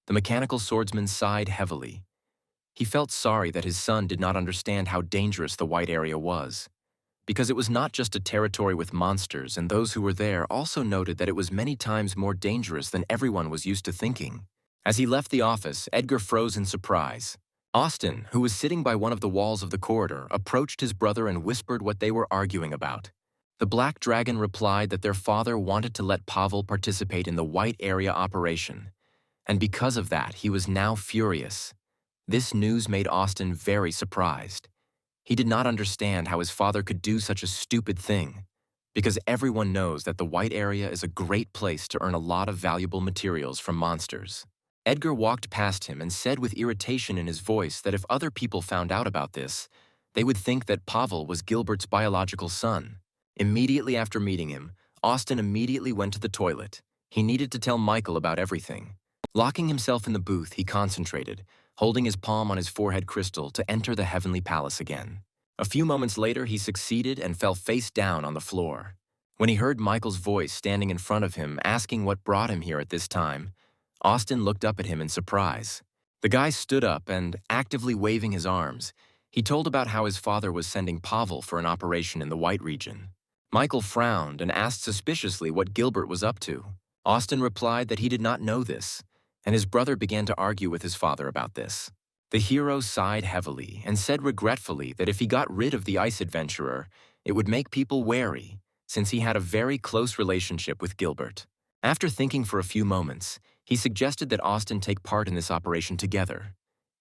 The mechanical swordsman sighed heavily. He felt sorry that his son did not understand how dangerous the white area was, because it was not just a territory with monsters, and those who were there also noted that it was many times more dangerous than everyone was used to thinking. As he left the office, Edgar froze in surprise. Austin, who was sitting by one of the walls of the corridor, approached his brother and whispered what they were arguing about. The black dragon replied that their father wanted to let Pavel participate in the white area operation, and because of that, he was now furious. This news made Austin very surprised. He did not understand how his father could do such a stupid thing, because everyone knows that the white area is a great place to earn a lot of valuable materials from monsters. Edgar walked past him and said with irritation in his voice that if other people found out about this, they would think that Pavel was Gilbert's biological son. Immediately after meeting him, Austin immediately went to the toilet. He needed to tell Michael about everything. Locking himself in the booth, he concentrated, holding his palm on his forehead crystal to enter the heavenly palace again. A few moments later, he succeeded and fell face down on the floor. When he heard Michael's voice standing in front of him asking what brought him here at this time, Austin looked up at him in surprise. The guy stood up and, actively waving his arms, he told about how his father was sending Pavel for an operation in the White Region. Michael frowned and asked suspiciously what Gilbert was up to. Austin replied that he did not know this, and his brother began to argue with his father about this. The hero sighed heavily and said regretfully that if he got rid of the ice adventurer, it would make people wary, since he had a very close relationship with Gilbert. After thinking for a few moments, he suggested that Austin take part in this operation together.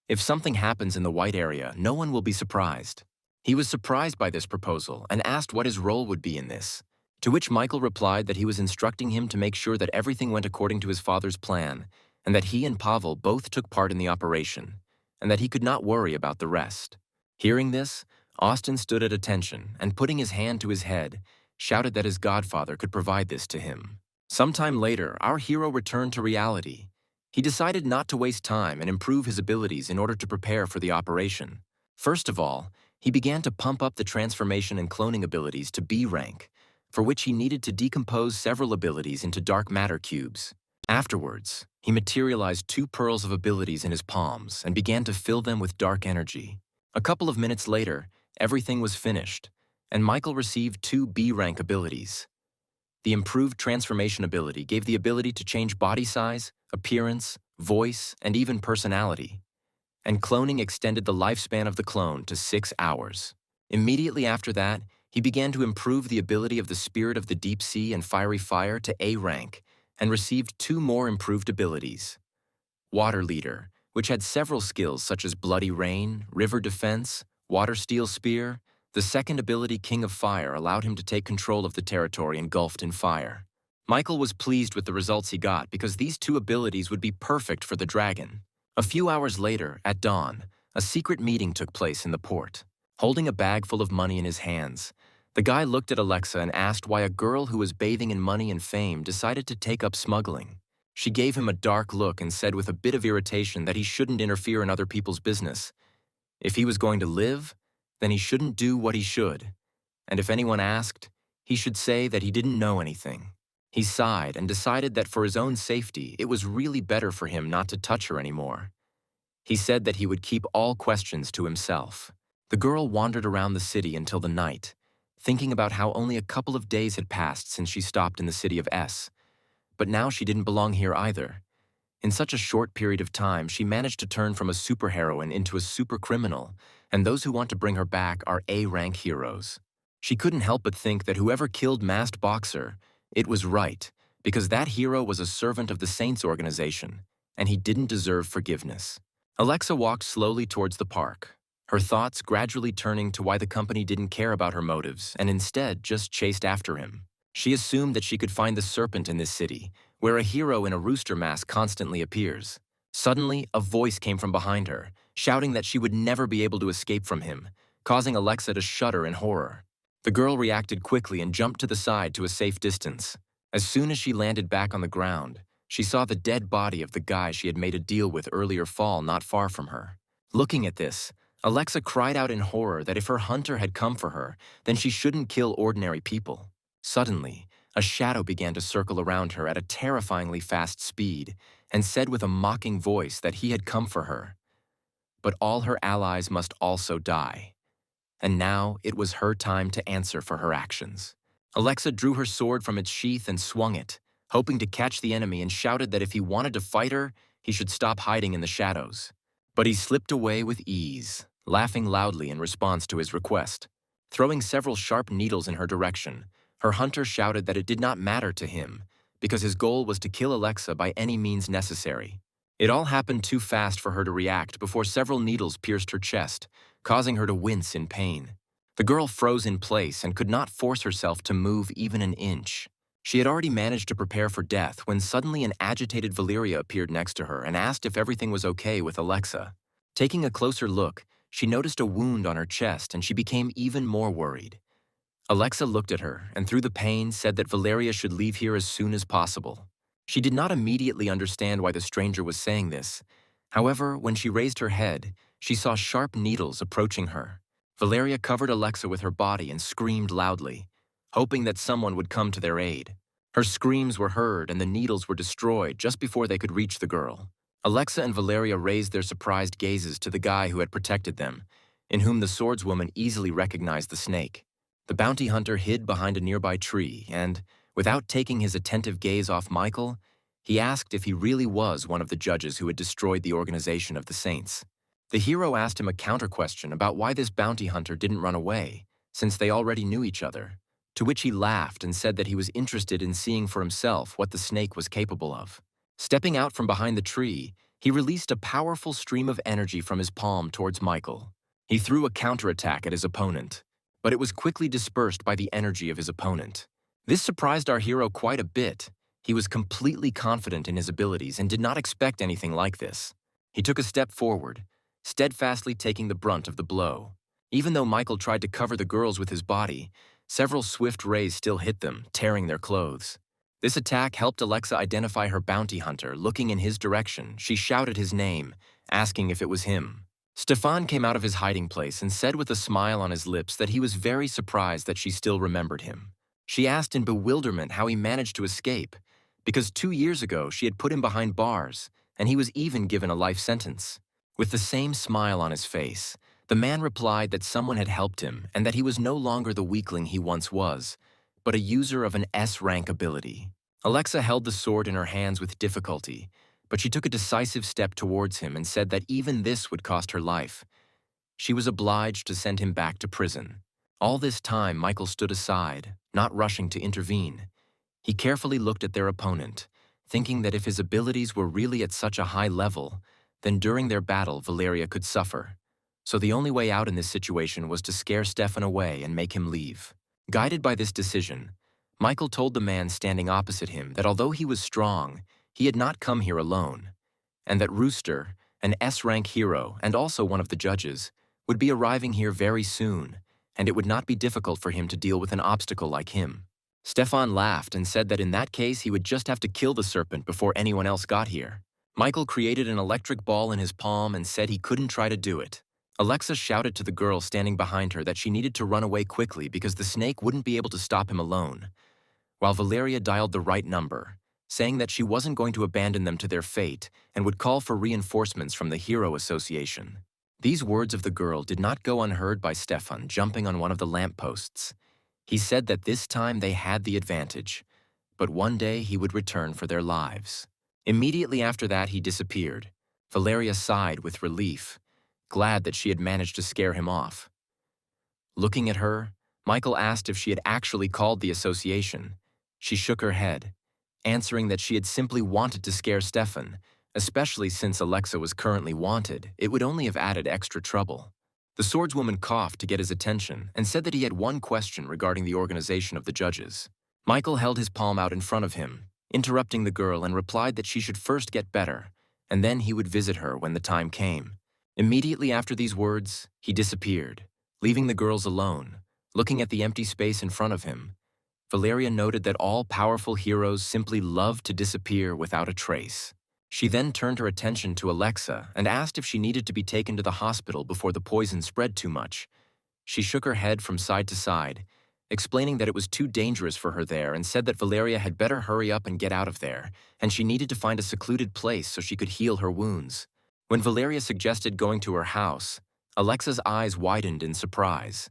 If something happens in the white area, no one will be surprised. He was surprised by this proposal and asked what his role would be in this, to which Michael replied that he was instructing him to make sure that everything went according to his father's plan, and that he and Pavel both took part in the operation, and that he could not worry about the rest. Hearing this, Austin stood at attention and, putting his hand to his head, shouted that his godfather could provide this to him. Sometime later, our hero returned to reality. He decided not to waste time and improve his abilities in order to prepare for the operation. First of all, he began to pump up the transformation and cloning abilities to B rank, for which he needed to decompose several abilities into dark matter cubes. Afterwards, he materialized 2 pearls of abilities in his palms and began to fill them with dark energy. A couple of minutes later, everything was finished, and Michael received 2 B rank abilities. The improved transformation ability gave the ability to change body size, appearance, voice, and even personality. And cloning extended the lifespan of the clone to 6 hours. Immediately after that, he began to improve the ability of the Spirit of the Deep Sea and Fiery Fire to A rank, and received 2 more improved abilities. Water Leader, which had several skills such as Bloody Rain, River Defense, Water Steel Spear. The second ability, King of Fire, allowed him to take control of the territory engulfed in fire. Michael was pleased with the results he got because these 2 abilities would be perfect for the dragon. A few hours later, at dawn, a secret meeting took place in the port. Holding a bag full of money in his hands, the guy looked at Alexa and asked why a girl who was bathing in money and fame decided to take up smuggling. She gave him a dark look and said with a bit of irritation that he shouldn't interfere in other people's business. If he was going to live, then he shouldn't do what he should. And if anyone asked, he should say that he didn't know anything. He sighed and decided that for his own safety, it was really better for him not to touch her anymore. He said that he would keep all questions to himself. The girl wandered around the city until the night, thinking about how only a couple of days had passed since she stopped in the city of S. But now she didn't belong here either. In such a short period of time, she managed to turn from a superheroine into a supercriminal, and those who want to bring her back are A-rank heroes. She couldn't help but think that whoever killed Masked Boxer, it was right, because that hero was a servant of the Saints organization, and he didn't deserve forgiveness. Alexa walked slowly towards the park, her thoughts gradually turning to why the company didn't care about her motives and instead just chased after him. She assumed that she could find the serpent in this city, where a hero in a rooster mask constantly appears. Suddenly, a voice came from behind her, shouting that she would never be able to escape from him, causing Alexa to shudder in horror. The girl reacted quickly and jumped to the side to a safe distance. As soon as she landed back on the ground, she saw the dead body of the guy she had made a deal with earlier fall not far from her. Looking at this, Alexa cried out in horror that if her hunter had come for her, then she shouldn't kill ordinary people. Suddenly, a shadow began to circle around her at a terrifyingly fast speed and said with a mocking voice that he had come for her. But all her allies must also die. And now it was her time to answer for her actions. Alexa drew her sword from its sheath and swung it, hoping to catch the enemy, and shouted that if he wanted to fight her, he should stop hiding in the shadows. But he slipped away with ease, laughing loudly in response to his request. Throwing several sharp needles in her direction, her hunter shouted that it did not matter to him, because his goal was to kill Alexa by any means necessary. It all happened too fast for her to react before several needles pierced her chest, causing her to wince in pain. The girl froze in place and could not force herself to move even an inch. She had already managed to prepare for death when suddenly an agitated Valeria appeared next to her and asked if everything was okay with Alexa. Taking a closer look, she noticed a wound on her chest and she became even more worried. Alexa looked at her and through the pain said that Valeria should leave here as soon as possible. She did not immediately understand why the stranger was saying this. However, when she raised her head, she saw sharp needles approaching her. Valeria covered Alexa with her body and screamed loudly, hoping that someone would come to their aid. Her screams were heard and the needles were destroyed just before they could reach the girl. Alexa and Valeria raised their surprised gazes to the guy who had protected them, in whom the swordswoman easily recognized the snake. The bounty hunter hid behind a nearby tree and, without taking his attentive gaze off Michael, he asked if he really was one of the judges who had destroyed the organization of the Saints. The hero asked him a counter-question about why this bounty hunter didn't run away, since they already knew each other, to which he laughed and said that he was interested in seeing for himself what the snake was capable of. Stepping out from behind the tree, he released a powerful stream of energy from his palm towards Michael. He threw a counterattack at his opponent, but it was quickly dispersed by the energy of his opponent. This surprised our hero quite a bit. He was completely confident in his abilities and did not expect anything like this. He took a step forward, steadfastly taking the brunt of the blow. Even though Michael tried to cover the girls with his body, several swift rays still hit them, tearing their clothes. This attack helped Alexa identify her bounty hunter. Looking in his direction, she shouted his name, asking if it was him. Stefan came out of his hiding place and said with a smile on his lips that he was very surprised that she still remembered him. She asked in bewilderment how he managed to escape, because 2 years ago she had put him behind bars, and he was even given a life sentence. With the same smile on his face, the man replied that someone had helped him and that he was no longer the weakling he once was, but a user of an S-rank ability. Alexa held the sword in her hands with difficulty, but she took a decisive step towards him and said that even this would cost her life. She was obliged to send him back to prison. All this time, Michael stood aside, not rushing to intervene. He carefully looked at their opponent, thinking that if his abilities were really at such a high level, then during their battle, Valeria could suffer. So the only way out in this situation was to scare Stefan away and make him leave. Guided by this decision, Michael told the man standing opposite him that although he was strong, he had not come here alone, and that Rooster, an S-rank hero and also one of the judges, would be arriving here very soon, and it would not be difficult for him to deal with an obstacle like him. Stefan laughed and said that in that case he would just have to kill the serpent before anyone else got here. Michael created an electric ball in his palm and said he couldn't try to do it. Alexa shouted to the girl standing behind her that she needed to run away quickly because the snake wouldn't be able to stop him alone, while Valeria dialed the right number, saying that she wasn't going to abandon them to their fate and would call for reinforcements from the Hero Association. These words of the girl did not go unheard by Stefan, jumping on one of the lampposts. He said that this time they had the advantage, but one day he would return for their lives. Immediately after that, he disappeared. Valeria sighed with relief, glad that she had managed to scare him off. Looking at her, Michael asked if she had actually called the association. She shook her head, answering that she had simply wanted to scare Stefan, especially since Alexa was currently wanted. It would only have added extra trouble. The swordswoman coughed to get his attention and said that he had one question regarding the organization of the judges. Michael held his palm out in front of him, interrupting the girl, and replied that she should first get better, and then he would visit her when the time came. Immediately after these words, he disappeared, leaving the girls alone, looking at the empty space in front of him. Valeria noted that all powerful heroes simply love to disappear without a trace. She then turned her attention to Alexa and asked if she needed to be taken to the hospital before the poison spread too much. She shook her head from side to side, explaining that it was too dangerous for her there, and said that Valeria had better hurry up and get out of there, and she needed to find a secluded place so she could heal her wounds. When Valeria suggested going to her house, Alexa's eyes widened in surprise.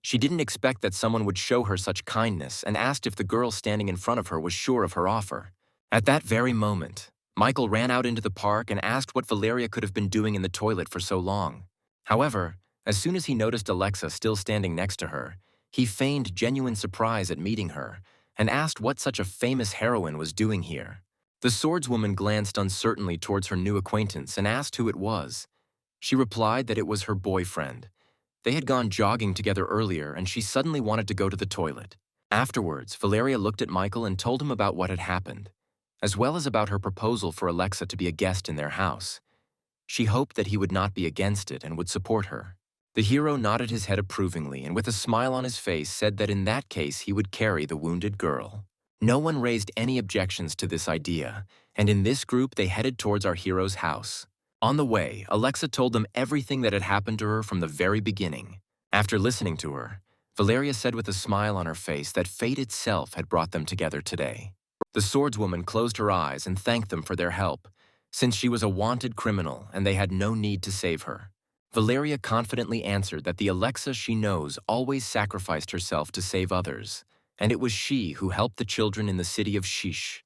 She didn't expect that someone would show her such kindness and asked if the girl standing in front of her was sure of her offer. At that very moment, Michael ran out into the park and asked what Valeria could have been doing in the toilet for so long. However, as soon as he noticed Alexa still standing next to her, he feigned genuine surprise at meeting her and asked what such a famous heroine was doing here. The swordswoman glanced uncertainly towards her new acquaintance and asked who it was. She replied that it was her boyfriend. They had gone jogging together earlier and she suddenly wanted to go to the toilet. Afterwards, Valeria looked at Michael and told him about what had happened, as well as about her proposal for Alexa to be a guest in their house. She hoped that he would not be against it and would support her. The hero nodded his head approvingly and with a smile on his face said that in that case he would carry the wounded girl. No one raised any objections to this idea, and in this group they headed towards our hero's house. On the way, Alexa told them everything that had happened to her from the very beginning. After listening to her, Valeria said with a smile on her face that fate itself had brought them together today. The swordswoman closed her eyes and thanked them for their help, since she was a wanted criminal and they had no need to save her. Valeria confidently answered that the Alexa she knows always sacrificed herself to save others, and it was she who helped the children in the city of Shish,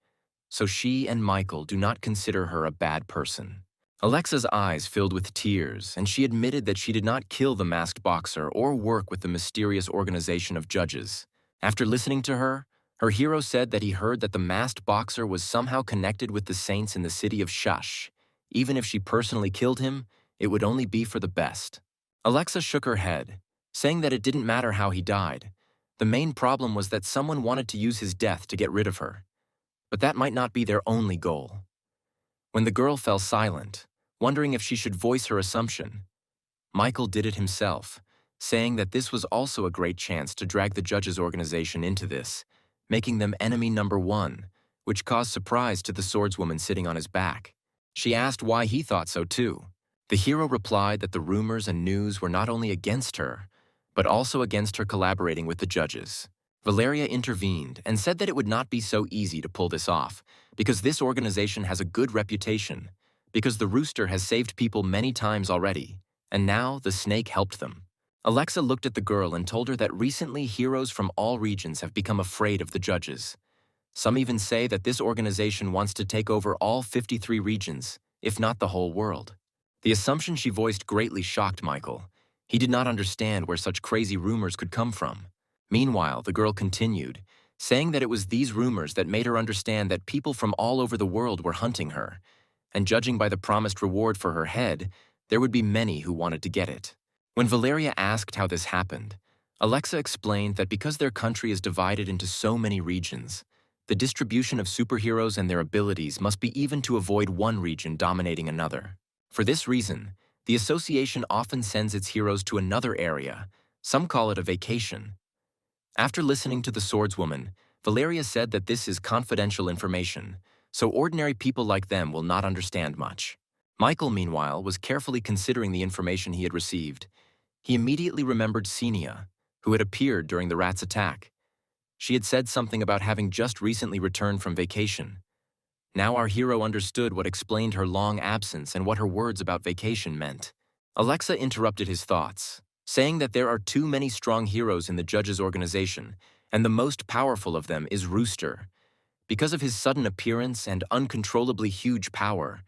so she and Michael do not consider her a bad person. Alexa's eyes filled with tears, and she admitted that she did not kill the masked boxer or work with the mysterious organization of judges. After listening to her, her hero said that he heard that the masked boxer was somehow connected with the saints in the city of Shash. Even if she personally killed him, it would only be for the best. Alexa shook her head, saying that it didn't matter how he died. The main problem was that someone wanted to use his death to get rid of her. But that might not be their only goal. When the girl fell silent, wondering if she should voice her assumption, Michael did it himself, saying that this was also a great chance to drag the judges' organization into this, making them enemy number one, which caused surprise to the swordswoman sitting on his back. She asked why he thought so too. The hero replied that the rumors and news were not only against her, but also against her collaborating with the judges. Valeria intervened and said that it would not be so easy to pull this off, because this organization has a good reputation, because the rooster has saved people many times already, and now the snake helped them. Alexa looked at the girl and told her that recently heroes from all regions have become afraid of the judges. Some even say that this organization wants to take over all 53 regions, if not the whole world. The assumption she voiced greatly shocked Michael. He did not understand where such crazy rumors could come from. Meanwhile, the girl continued, saying that it was these rumors that made her understand that people from all over the world were hunting her, and judging by the promised reward for her head, there would be many who wanted to get it. When Valeria asked how this happened, Alexa explained that because their country is divided into so many regions, the distribution of superheroes and their abilities must be even to avoid one region dominating another. For this reason, the association often sends its heroes to another area. Some call it a vacation. After listening to the swordswoman, Valeria said that this is confidential information, so ordinary people like them will not understand much. Michael, meanwhile, was carefully considering the information he had received. He immediately remembered Xenia, who had appeared during the rat's attack. She had said something about having just recently returned from vacation. Now our hero understood what explained her long absence and what her words about vacation meant. Alexa interrupted his thoughts, saying that there are too many strong heroes in the judges' organization, and the most powerful of them is Rooster. Because of his sudden appearance and uncontrollably huge power,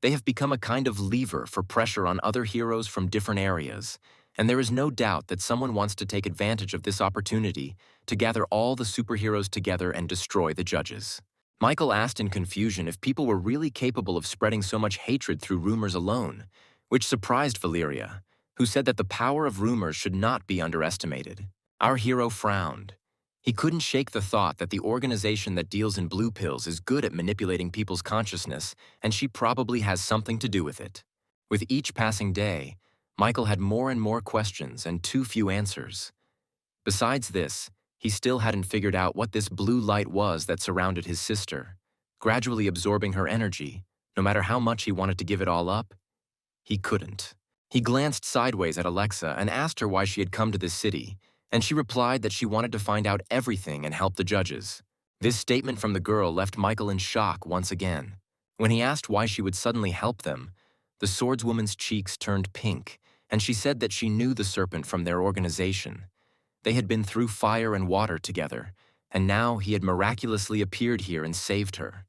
they have become a kind of lever for pressure on other heroes from different areas, and there is no doubt that someone wants to take advantage of this opportunity to gather all the superheroes together and destroy the judges. Michael asked in confusion if people were really capable of spreading so much hatred through rumors alone, which surprised Valeria, who said that the power of rumors should not be underestimated. Our hero frowned. He couldn't shake the thought that the organization that deals in blue pills is good at manipulating people's consciousness, and she probably has something to do with it. With each passing day, Michael had more and more questions and too few answers. Besides this, he still hadn't figured out what this blue light was that surrounded his sister, gradually absorbing her energy. No matter how much he wanted to give it all up, he couldn't. He glanced sideways at Alexa and asked her why she had come to this city, and she replied that she wanted to find out everything and help the judges. This statement from the girl left Michael in shock once again. When he asked why she would suddenly help them, the swordswoman's cheeks turned pink, and she said that she knew the serpent from their organization. They had been through fire and water together, and now he had miraculously appeared here and saved her.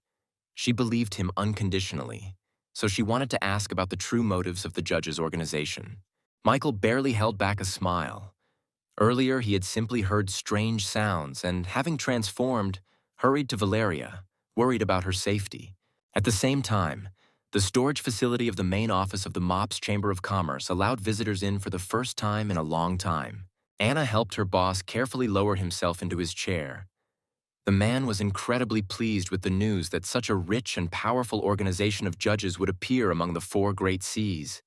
She believed him unconditionally, so she wanted to ask about the true motives of the judges' organization. Michael barely held back a smile. Earlier, he had simply heard strange sounds and, having transformed, hurried to Valeria, worried about her safety. At the same time, the storage facility of the main office of the MOPS Chamber of Commerce allowed visitors in for the first time in a long time. Anna helped her boss carefully lower himself into his chair. The man was incredibly pleased with the news that such a rich and powerful organization of judges would appear among the four great seas.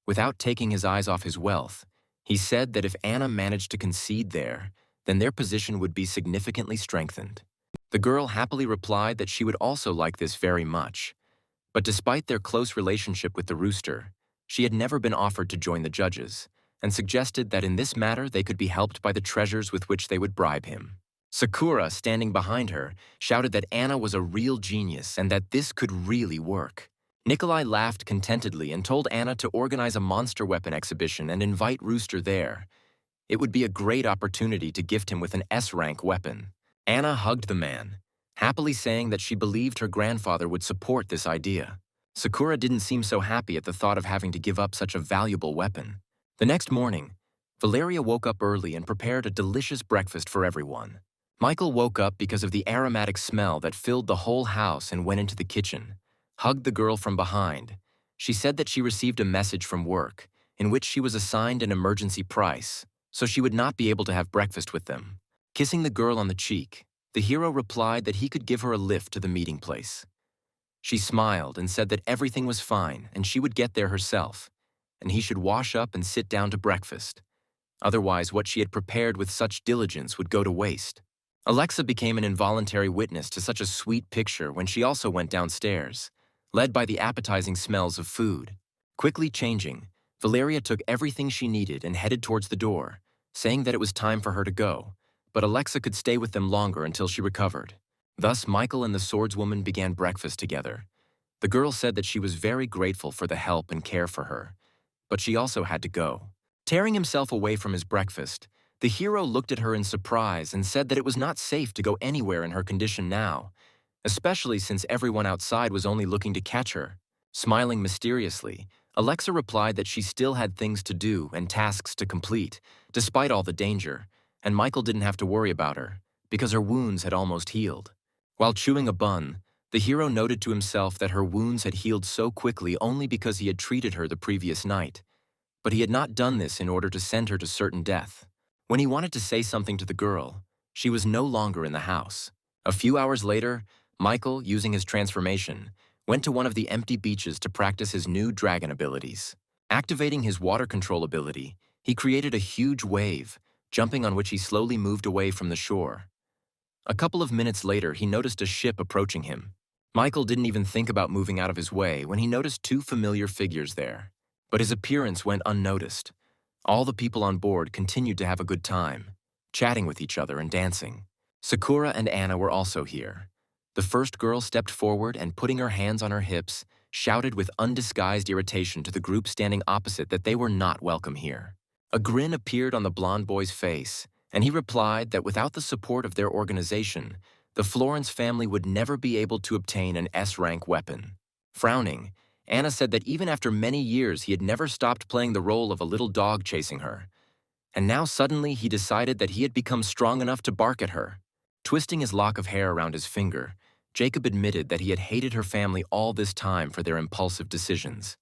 Without taking his eyes off his wealth, he said that if Anna managed to concede there, then their position would be significantly strengthened. The girl happily replied that she would also like this very much. But despite their close relationship with the rooster, she had never been offered to join the judges, and suggested that in this matter they could be helped by the treasures with which they would bribe him. Sakura, standing behind her, shouted that Anna was a real genius and that this could really work. Nikolai laughed contentedly and told Anna to organize a monster weapon exhibition and invite Rooster there. It would be a great opportunity to gift him with an S-rank weapon. Anna hugged the man, happily saying that she believed her grandfather would support this idea. Sakura didn't seem so happy at the thought of having to give up such a valuable weapon. The next morning, Valeria woke up early and prepared a delicious breakfast for everyone. Michael woke up because of the aromatic smell that filled the whole house and went into the kitchen, hugged the girl from behind. She said that she received a message from work, in which she was assigned an emergency price, so she would not be able to have breakfast with them. Kissing the girl on the cheek, the hero replied that he could give her a lift to the meeting place. She smiled and said that everything was fine and she would get there herself, and he should wash up and sit down to breakfast. Otherwise, what she had prepared with such diligence would go to waste. Alexa became an involuntary witness to such a sweet picture when she also went downstairs, led by the appetizing smells of food. Quickly changing, Valeria took everything she needed and headed towards the door, saying that it was time for her to go, but Alexa could stay with them longer until she recovered. Thus, Michael and the swordswoman began breakfast together. The girl said that she was very grateful for the help and care for her, but she also had to go. Tearing himself away from his breakfast, the hero looked at her in surprise and said that it was not safe to go anywhere in her condition now, especially since everyone outside was only looking to catch her. Smiling mysteriously, Alexa replied that she still had things to do and tasks to complete, despite all the danger, and Michael didn't have to worry about her, because her wounds had almost healed. While chewing a bun, the hero noted to himself that her wounds had healed so quickly only because he had treated her the previous night. But he had not done this in order to send her to certain death. When he wanted to say something to the girl, she was no longer in the house. A few hours later, Michael, using his transformation, went to one of the empty beaches to practice his new dragon abilities. Activating his water control ability, he created a huge wave, jumping on which he slowly moved away from the shore. A couple of minutes later, he noticed a ship approaching him. Michael didn't even think about moving out of his way when he noticed two familiar figures there. But his appearance went unnoticed. All the people on board continued to have a good time, chatting with each other and dancing. Sakura and Anna were also here. The first girl stepped forward and, putting her hands on her hips, shouted with undisguised irritation to the group standing opposite that they were not welcome here. A grin appeared on the blonde boy's face, and he replied that without the support of their organization, the Florence family would never be able to obtain an S-rank weapon. Frowning, Anna said that even after many years he had never stopped playing the role of a little dog chasing her. And now suddenly he decided that he had become strong enough to bark at her. Twisting his lock of hair around his finger, Jacob admitted that he had hated her family all this time for their impulsive decisions.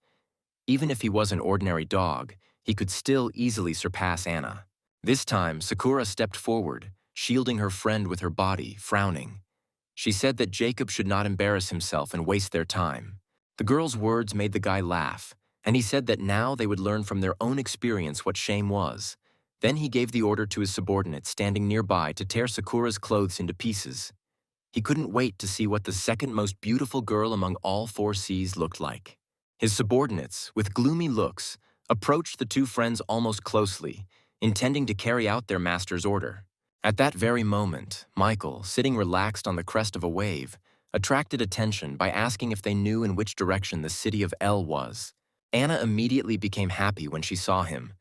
Even if he was an ordinary dog, he could still easily surpass Anna. This time, Sakura stepped forward, shielding her friend with her body, frowning. She said that Jacob should not embarrass himself and waste their time. The girl's words made the guy laugh, and he said that now they would learn from their own experience what shame was. Then he gave the order to his subordinate standing nearby to tear Sakura's clothes into pieces. He couldn't wait to see what the second most beautiful girl among all four seas looked like. His subordinates, with gloomy looks, approached the two friends almost closely, intending to carry out their master's order. At that very moment, Michael, sitting relaxed on the crest of a wave, attracted attention by asking if they knew in which direction the city of El was. Anna immediately became happy when she saw him,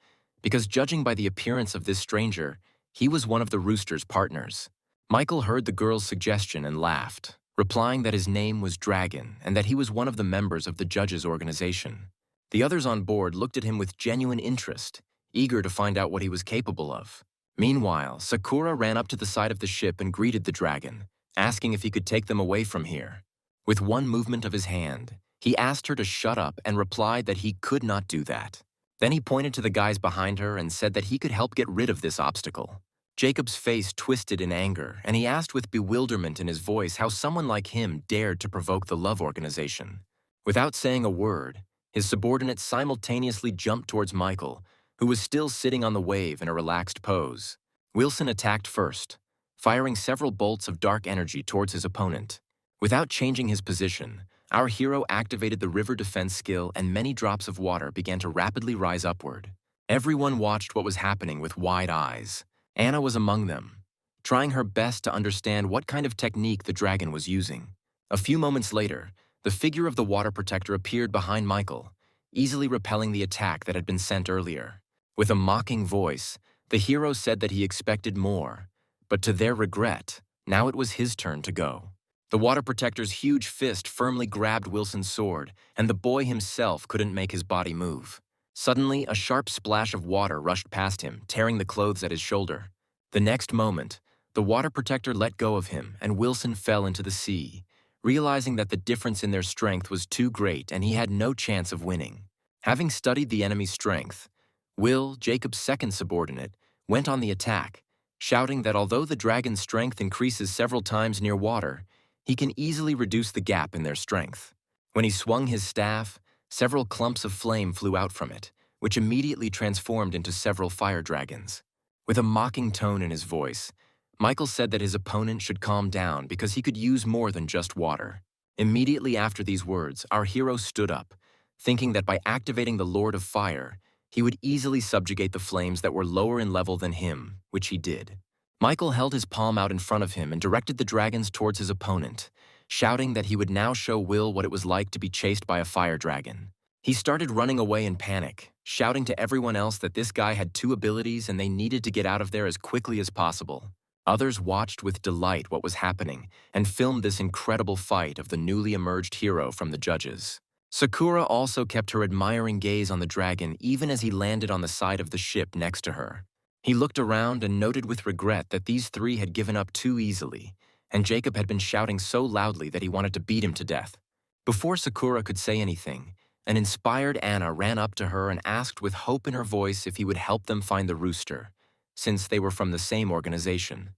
because judging by the appearance of this stranger, he was one of the rooster's partners. Michael heard the girl's suggestion and laughed, replying that his name was Dragon and that he was one of the members of the judges' organization. The others on board looked at him with genuine interest, eager to find out what he was capable of. Meanwhile, Sakura ran up to the side of the ship and greeted the dragon, asking if he could take them away from here. With one movement of his hand, he asked her to shut up and replied that he could not do that. Then he pointed to the guys behind her and said that he could help get rid of this obstacle. Jacob's face twisted in anger, and he asked with bewilderment in his voice how someone like him dared to provoke the love organization. Without saying a word, his subordinate simultaneously jumped towards Michael, who was still sitting on the wave in a relaxed pose. Wilson attacked first, firing several bolts of dark energy towards his opponent. Without changing his position, our hero activated the river defense skill and many drops of water began to rapidly rise upward. Everyone watched what was happening with wide eyes. Anna was among them, trying her best to understand what kind of technique the dragon was using. A few moments later, the figure of the water protector appeared behind Michael, easily repelling the attack that had been sent earlier. With a mocking voice, the hero said that he expected more, but to their regret, now it was his turn to go. The water protector's huge fist firmly grabbed Wilson's sword, and the boy himself couldn't make his body move. Suddenly, a sharp splash of water rushed past him, tearing the clothes at his shoulder. The next moment, the water protector let go of him, and Wilson fell into the sea, realizing that the difference in their strength was too great and he had no chance of winning. Having studied the enemy's strength, Will, Jacob's second subordinate, went on the attack, shouting that although the dragon's strength increases several times near water, he can easily reduce the gap in their strength. When he swung his staff, several clumps of flame flew out from it, which immediately transformed into several fire dragons. With a mocking tone in his voice, Michael said that his opponent should calm down because he could use more than just water. Immediately after these words, our hero stood up, thinking that by activating the Lord of Fire, he would easily subjugate the flames that were lower in level than him, which he did. Michael held his palm out in front of him and directed the dragons towards his opponent, shouting that he would now show Will what it was like to be chased by a fire dragon. He started running away in panic, shouting to everyone else that this guy had two abilities and they needed to get out of there as quickly as possible. Others watched with delight what was happening and filmed this incredible fight of the newly emerged hero from the judges. Sakura also kept her admiring gaze on the dragon even as he landed on the side of the ship next to her. He looked around and noted with regret that these three had given up too easily, and Jacob had been shouting so loudly that he wanted to beat him to death. Before Sakura could say anything, an inspired Anna ran up to her and asked with hope in her voice if he would help them find the rooster, since they were from the same organization.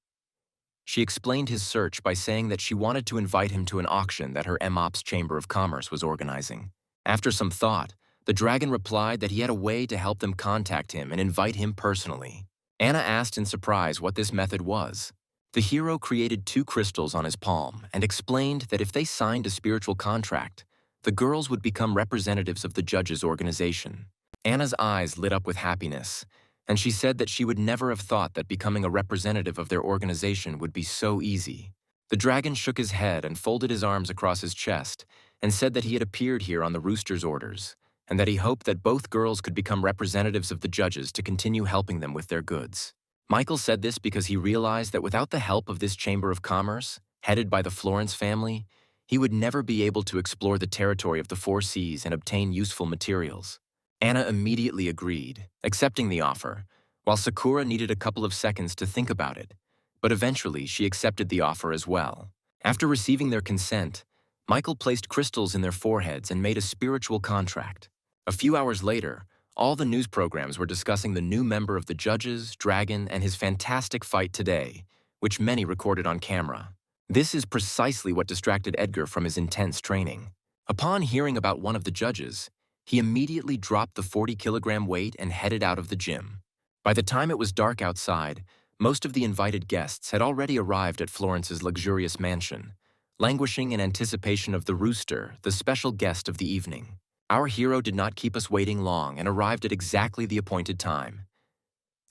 She explained his search by saying that she wanted to invite him to an auction that her MOP's Chamber of Commerce was organizing. After some thought, the dragon replied that he had a way to help them contact him and invite him personally. Anna asked in surprise what this method was. The hero created 2 crystals on his palm and explained that if they signed a spiritual contract, the girls would become representatives of the judges' organization. Anna's eyes lit up with happiness, and she said that she would never have thought that becoming a representative of their organization would be so easy. The dragon shook his head and folded his arms across his chest and said that he had appeared here on the rooster's orders, and that he hoped that both girls could become representatives of the judges to continue helping them with their goods. Michael said this because he realized that without the help of this Chamber of Commerce, headed by the Florence family, he would never be able to explore the territory of the 4 seas and obtain useful materials. Anna immediately agreed, accepting the offer, while Sakura needed a couple of seconds to think about it, but eventually she accepted the offer as well. After receiving their consent, Michael placed crystals in their foreheads and made a spiritual contract. A few hours later, all the news programs were discussing the new member of the judges, Dragon, and his fantastic fight today, which many recorded on camera. This is precisely what distracted Edgar from his intense training. Upon hearing about one of the judges, he immediately dropped the 40-kilogram weight and headed out of the gym. By the time it was dark outside, most of the invited guests had already arrived at Florence's luxurious mansion, languishing in anticipation of the rooster, the special guest of the evening. Our hero did not keep us waiting long and arrived at exactly the appointed time.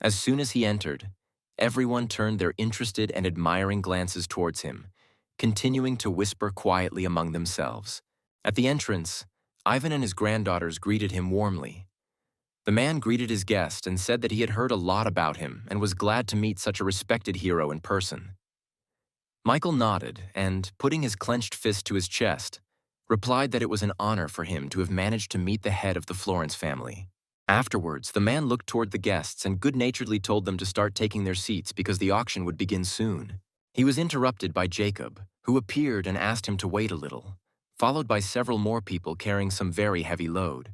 As soon as he entered, everyone turned their interested and admiring glances towards him, continuing to whisper quietly among themselves. At the entrance, Ivan and his granddaughters greeted him warmly. The man greeted his guest and said that he had heard a lot about him and was glad to meet such a respected hero in person. Michael nodded and, putting his clenched fist to his chest, replied that it was an honor for him to have managed to meet the head of the Florence family. Afterwards, the man looked toward the guests and good-naturedly told them to start taking their seats because the auction would begin soon. He was interrupted by Jacob, who appeared and asked him to wait a little, followed by several more people carrying some very heavy load.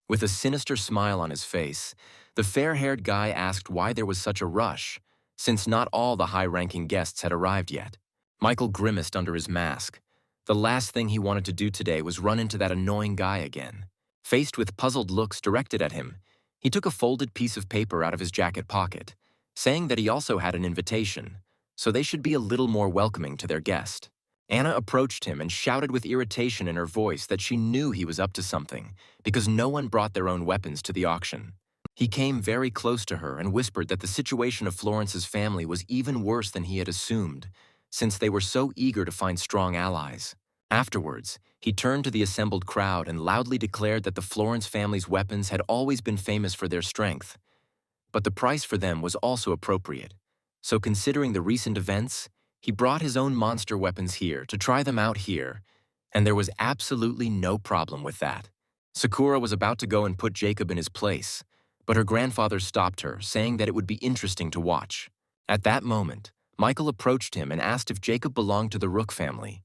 With a sinister smile on his face, the fair-haired guy asked why there was such a rush, since not all the high-ranking guests had arrived yet. Michael grimaced under his mask. The last thing he wanted to do today was run into that annoying guy again. Faced with puzzled looks directed at him, he took a folded piece of paper out of his jacket pocket, saying that he also had an invitation, so they should be a little more welcoming to their guest. Anna approached him and shouted with irritation in her voice that she knew he was up to something, because no one brought their own weapons to the auction. He came very close to her and whispered that the situation of Florence's family was even worse than he had assumed, since they were so eager to find strong allies. Afterwards, he turned to the assembled crowd and loudly declared that the Florence family's weapons had always been famous for their strength, but the price for them was also appropriate. So considering the recent events, he brought his own monster weapons here to try them out here, and there was absolutely no problem with that. Sakura was about to go and put Jacob in his place, but her grandfather stopped her, saying that it would be interesting to watch. At that moment, Michael approached him and asked if Jacob belonged to the Rook family.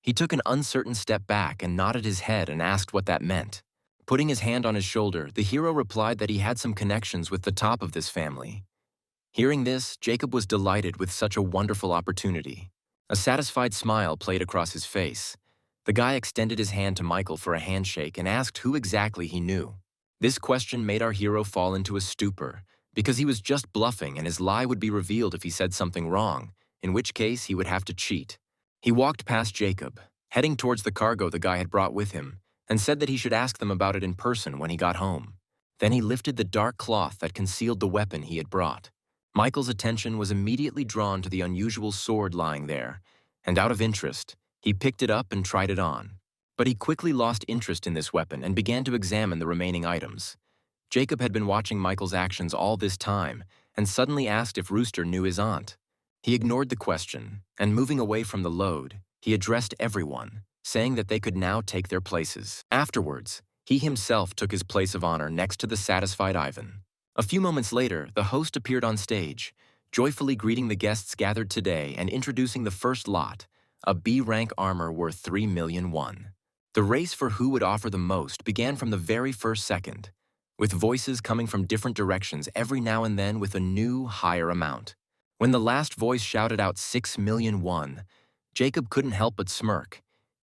He took an uncertain step back and nodded his head and asked what that meant. Putting his hand on his shoulder, the hero replied that he had some connections with the top of this family. Hearing this, Jacob was delighted with such a wonderful opportunity. A satisfied smile played across his face. The guy extended his hand to Michael for a handshake and asked who exactly he knew. This question made our hero fall into a stupor, because he was just bluffing and his lie would be revealed if he said something wrong, in which case he would have to cheat. He walked past Jacob, heading towards the cargo the guy had brought with him, and said that he should ask them about it in person when he got home. Then he lifted the dark cloth that concealed the weapon he had brought. Michael's attention was immediately drawn to the unusual sword lying there, and out of interest, he picked it up and tried it on. But he quickly lost interest in this weapon and began to examine the remaining items. Jacob had been watching Michael's actions all this time and suddenly asked if Rooster knew his aunt. He ignored the question, and moving away from the load, he addressed everyone, saying that they could now take their places. Afterwards, he himself took his place of honor next to the satisfied Ivan. A few moments later, the host appeared on stage, joyfully greeting the guests gathered today and introducing the first lot, a B-rank armor worth 3,000,001. The race for who would offer the most began from the very first second, with voices coming from different directions every now and then with a new, higher amount. When the last voice shouted out 6,000,001, Jacob couldn't help but smirk.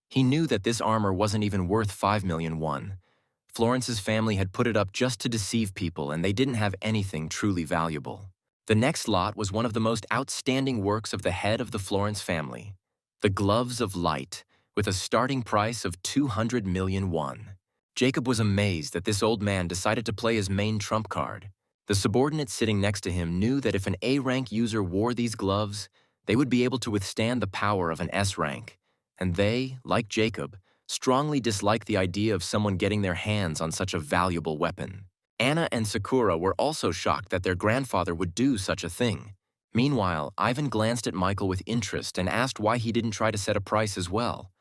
He knew that this armor wasn't even worth 5,000,001. Florence's family had put it up just to deceive people, and they didn't have anything truly valuable. The next lot was one of the most outstanding works of the head of the Florence family, the Gloves of Light, with a starting price of 200,000,001. Jacob was amazed that this old man decided to play his main trump card. The subordinate sitting next to him knew that if an A-rank user wore these gloves, they would be able to withstand the power of an S-rank, and they, like Jacob, strongly disliked the idea of someone getting their hands on such a valuable weapon. Anna and Sakura were also shocked that their grandfather would do such a thing. Meanwhile, Ivan glanced at Michael with interest and asked why he didn't try to set a price as well.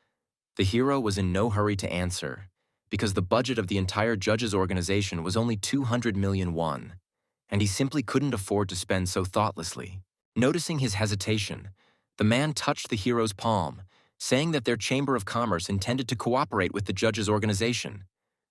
The hero was in no hurry to answer, because the budget of the entire judges' organization was only 200,000,001, and he simply couldn't afford to spend so thoughtlessly. Noticing his hesitation, the man touched the hero's palm, saying that their Chamber of Commerce intended to cooperate with the judges' organization,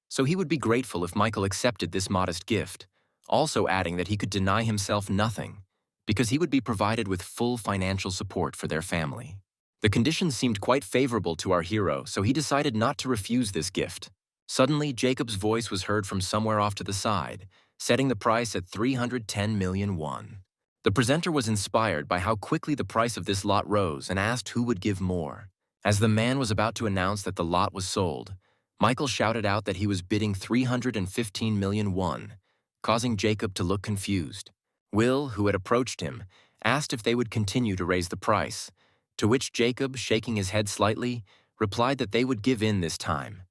so he would be grateful if Michael accepted this modest gift, also adding that he could deny himself nothing, because he would be provided with full financial support for their family. The conditions seemed quite favorable to our hero, so he decided not to refuse this gift. Suddenly, Jacob's voice was heard from somewhere off to the side, setting the price at 310,000,001. The presenter was inspired by how quickly the price of this lot rose and asked who would give more. As the man was about to announce that the lot was sold, Michael shouted out that he was bidding 315,000,001, causing Jacob to look confused. Will, who had approached him, asked if they would continue to raise the price, to which Jacob, shaking his head slightly, replied that they would give in this time.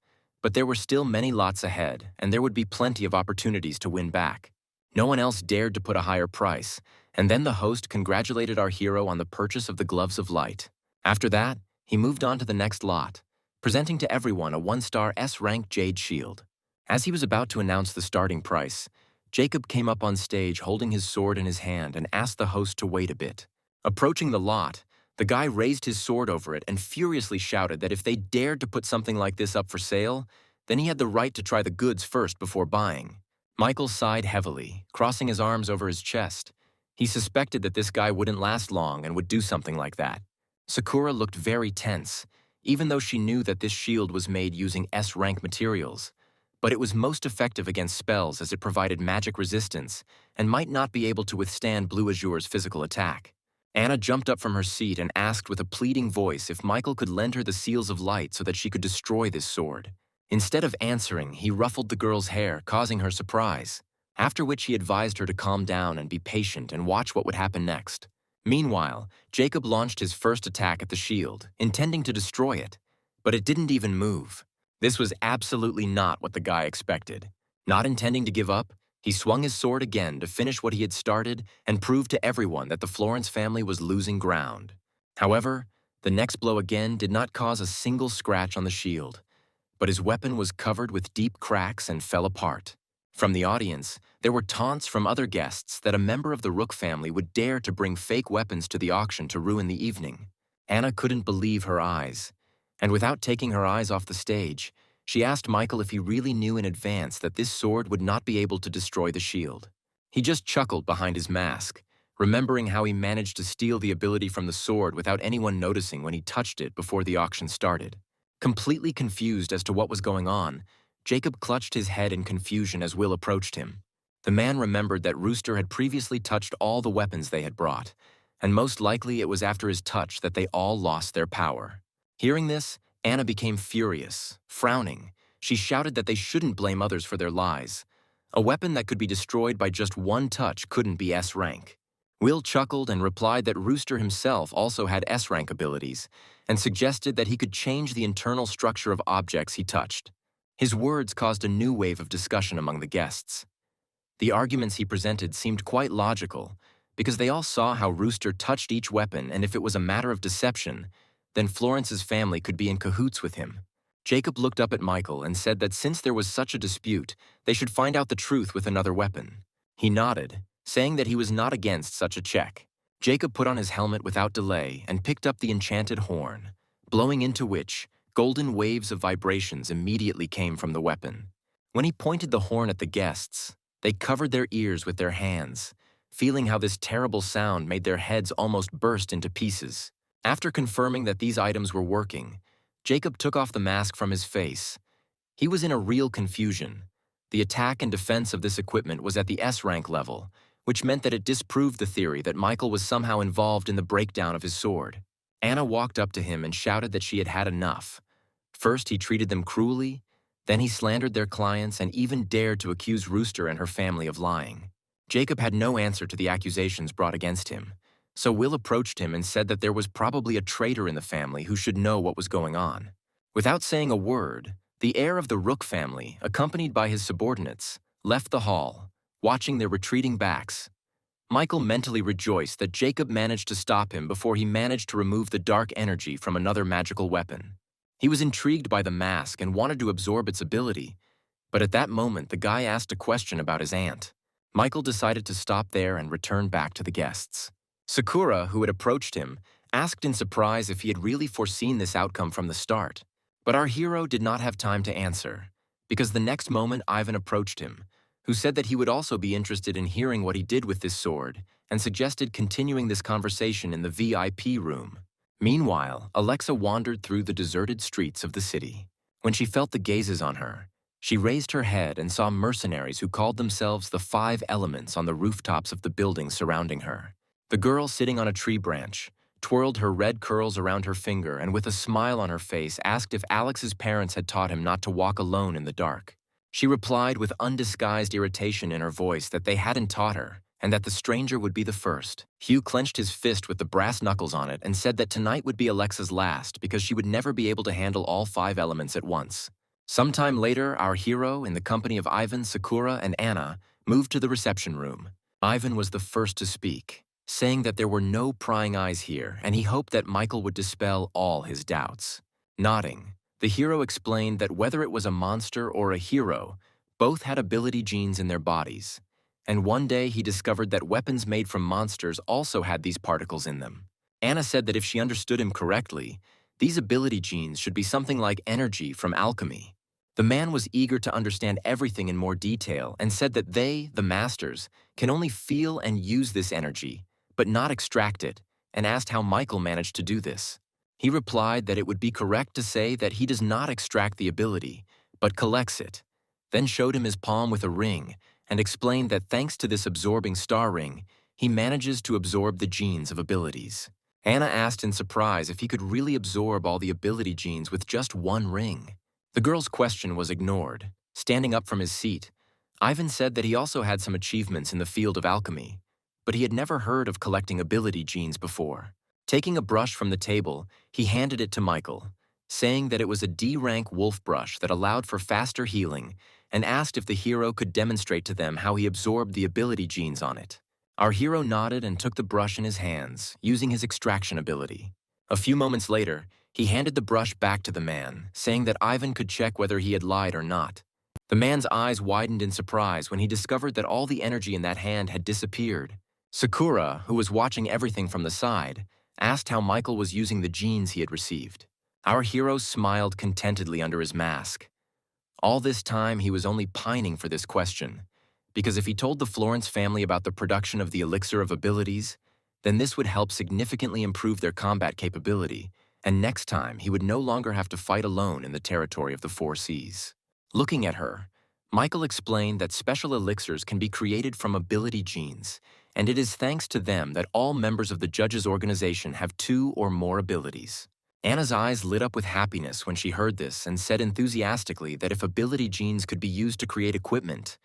But there were still many lots ahead, and there would be plenty of opportunities to win back. No one else dared to put a higher price, and then the host congratulated our hero on the purchase of the Gloves of Light. After that, he moved on to the next lot, presenting to everyone a 1-star S-rank jade shield. As he was about to announce the starting price, Jacob came up on stage holding his sword in his hand and asked the host to wait a bit. Approaching the lot, the guy raised his sword over it and furiously shouted that if they dared to put something like this up for sale, then he had the right to try the goods first before buying. Michael sighed heavily, crossing his arms over his chest. He suspected that this guy wouldn't last long and would do something like that. Sakura looked very tense, even though she knew that this shield was made using S-rank materials, but it was most effective against spells as it provided magic resistance and might not be able to withstand Blue Azure's physical attack. Anna jumped up from her seat and asked with a pleading voice if Michael could lend her the seals of light so that she could destroy this sword. Instead of answering, he ruffled the girl's hair, causing her surprise, after which he advised her to calm down and be patient and watch what would happen next. Meanwhile, Jacob launched his first attack at the shield, intending to destroy it, but it didn't even move. This was absolutely not what the guy expected. Not intending to give up, he swung his sword again to finish what he had started and prove to everyone that the Florence family was losing ground. However, the next blow again did not cause a single scratch on the shield, but his weapon was covered with deep cracks and fell apart. From the audience, there were taunts from other guests that a member of the Rook family would dare to bring fake weapons to the auction to ruin the evening. Anna couldn't believe her eyes, and without taking her eyes off the stage, she asked Michael if he really knew in advance that this sword would not be able to destroy the shield. He just chuckled behind his mask, remembering how he managed to steal the ability from the sword without anyone noticing when he touched it before the auction started. Completely confused as to what was going on, Jacob clutched his head in confusion as Will approached him. The man remembered that Rooster had previously touched all the weapons they had brought, and most likely it was after his touch that they all lost their power. Hearing this, Anna became furious. Frowning, she shouted that they shouldn't blame others for their lies. A weapon that could be destroyed by just one touch couldn't be S-rank. Will chuckled and replied that Rooster himself also had S-rank abilities and suggested that he could change the internal structure of objects he touched. His words caused a new wave of discussion among the guests. The arguments he presented seemed quite logical because they all saw how Rooster touched each weapon, and if it was a matter of deception, then Florence's family could be in cahoots with him. Jacob looked up at Michael and said that since there was such a dispute, they should find out the truth with another weapon. He nodded, saying that he was not against such a check. Jacob put on his helmet without delay and picked up the enchanted horn, blowing into which golden waves of vibrations immediately came from the weapon. When he pointed the horn at the guests, they covered their ears with their hands, feeling how this terrible sound made their heads almost burst into pieces. After confirming that these items were working, Jacob took off the mask from his face. He was in a real confusion. The attack and defense of this equipment was at the S-rank level, which meant that it disproved the theory that Michael was somehow involved in the breakdown of his sword. Anna walked up to him and shouted that she had had enough. First, he treated them cruelly, then he slandered their clients and even dared to accuse Rooster and her family of lying. Jacob had no answer to the accusations brought against him, so Will approached him and said that there was probably a traitor in the family who should know what was going on. Without saying a word, the heir of the Rook family, accompanied by his subordinates, left the hall, watching their retreating backs. Michael mentally rejoiced that Jacob managed to stop him before he managed to remove the dark energy from another magical weapon. He was intrigued by the mask and wanted to absorb its ability, but at that moment the guy asked a question about his aunt. Michael decided to stop there and return back to the guests. Sakura, who had approached him, asked in surprise if he had really foreseen this outcome from the start. But our hero did not have time to answer, because the next moment Ivan approached him, who said that he would also be interested in hearing what he did with this sword, and suggested continuing this conversation in the VIP room. Meanwhile, Alexa wandered through the deserted streets of the city. When she felt the gazes on her, she raised her head and saw mercenaries who called themselves the 5 Elements on the rooftops of the buildings surrounding her. The girl sitting on a tree branch twirled her red curls around her finger and with a smile on her face asked if Alex's parents had taught him not to walk alone in the dark. She replied with undisguised irritation in her voice that they hadn't taught her, and that the stranger would be the first. Hugh clenched his fist with the brass knuckles on it and said that tonight would be Alexa's last because she would never be able to handle all 5 elements at once. Sometime later, our hero, in the company of Ivan, Sakura, and Anna, moved to the reception room. Ivan was the first to speak, saying that there were no prying eyes here and he hoped that Michael would dispel all his doubts. Nodding, the hero explained that whether it was a monster or a hero, both had ability genes in their bodies. And one day he discovered that weapons made from monsters also had these particles in them. Anna said that if she understood him correctly, these ability genes should be something like energy from alchemy. The man was eager to understand everything in more detail and said that they, the masters, can only feel and use this energy, but not extract it, and asked how Michael managed to do this. He replied that it would be correct to say that he does not extract the ability, but collects it, then showed him his palm with a ring, and explained that thanks to this absorbing star ring, he manages to absorb the genes of abilities. Anna asked in surprise if he could really absorb all the ability genes with just one ring. The girl's question was ignored. Standing up from his seat, Ivan said that he also had some achievements in the field of alchemy, but he had never heard of collecting ability genes before. Taking a brush from the table, he handed it to Michael, saying that it was a D-rank wolf brush that allowed for faster healing, and asked if the hero could demonstrate to them how he absorbed the ability genes on it. Our hero nodded and took the brush in his hands, using his extraction ability. A few moments later, he handed the brush back to the man, saying that Ivan could check whether he had lied or not. The man's eyes widened in surprise when he discovered that all the energy in that hand had disappeared. Sakura, who was watching everything from the side, asked how Michael was using the genes he had received. Our hero smiled contentedly under his mask. All this time, he was only pining for this question, because if he told the Florence family about the production of the elixir of abilities, then this would help significantly improve their combat capability, and next time he would no longer have to fight alone in the territory of the 4 seas. Looking at her, Michael explained that special elixirs can be created from ability genes, and it is thanks to them that all members of the judges' organization have 2 or more abilities. Anna's eyes lit up with happiness when she heard this and said enthusiastically that if ability genes could be used to create equipment,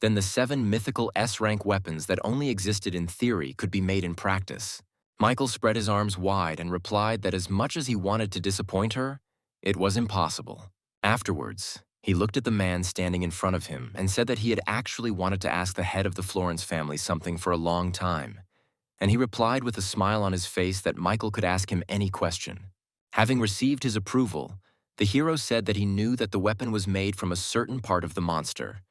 then the 7 mythical S-rank weapons that only existed in theory could be made in practice. Michael spread his arms wide and replied that as much as he wanted to disappoint her, it was impossible. Afterwards, he looked at the man standing in front of him and said that he had actually wanted to ask the head of the Florence family something for a long time, and he replied with a smile on his face that Michael could ask him any question. Having received his approval, the hero said that he knew that the weapon was made from a certain part of the monster,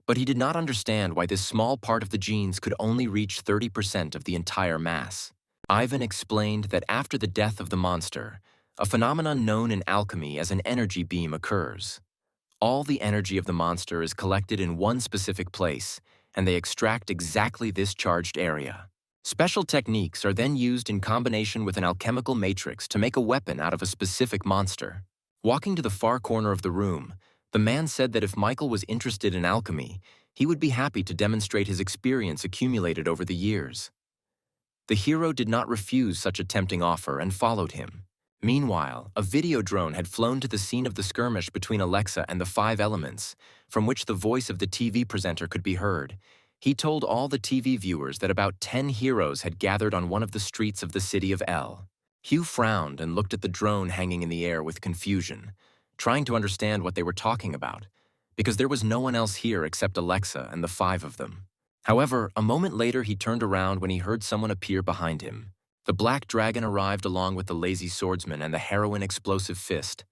but he did not understand why this small part of the genes could only reach 30% of the entire mass. Ivan explained that after the death of the monster, a phenomenon known in alchemy as an energy beam occurs. All the energy of the monster is collected in one specific place, and they extract exactly this charged area. Special techniques are then used in combination with an alchemical matrix to make a weapon out of a specific monster. Walking to the far corner of the room, the man said that if Michael was interested in alchemy, he would be happy to demonstrate his experience accumulated over the years. The hero did not refuse such a tempting offer and followed him. Meanwhile, a video drone had flown to the scene of the skirmish between Alexa and the 5 elements, from which the voice of the TV presenter could be heard. He told all the TV viewers that about 10 heroes had gathered on one of the streets of the city of L. Hugh frowned and looked at the drone hanging in the air with confusion, trying to understand what they were talking about, because there was no one else here except Alexa and the 5 of them. However, a moment later he turned around when he heard someone appear behind him. The black dragon arrived along with the lazy swordsman and the heroine explosive fist.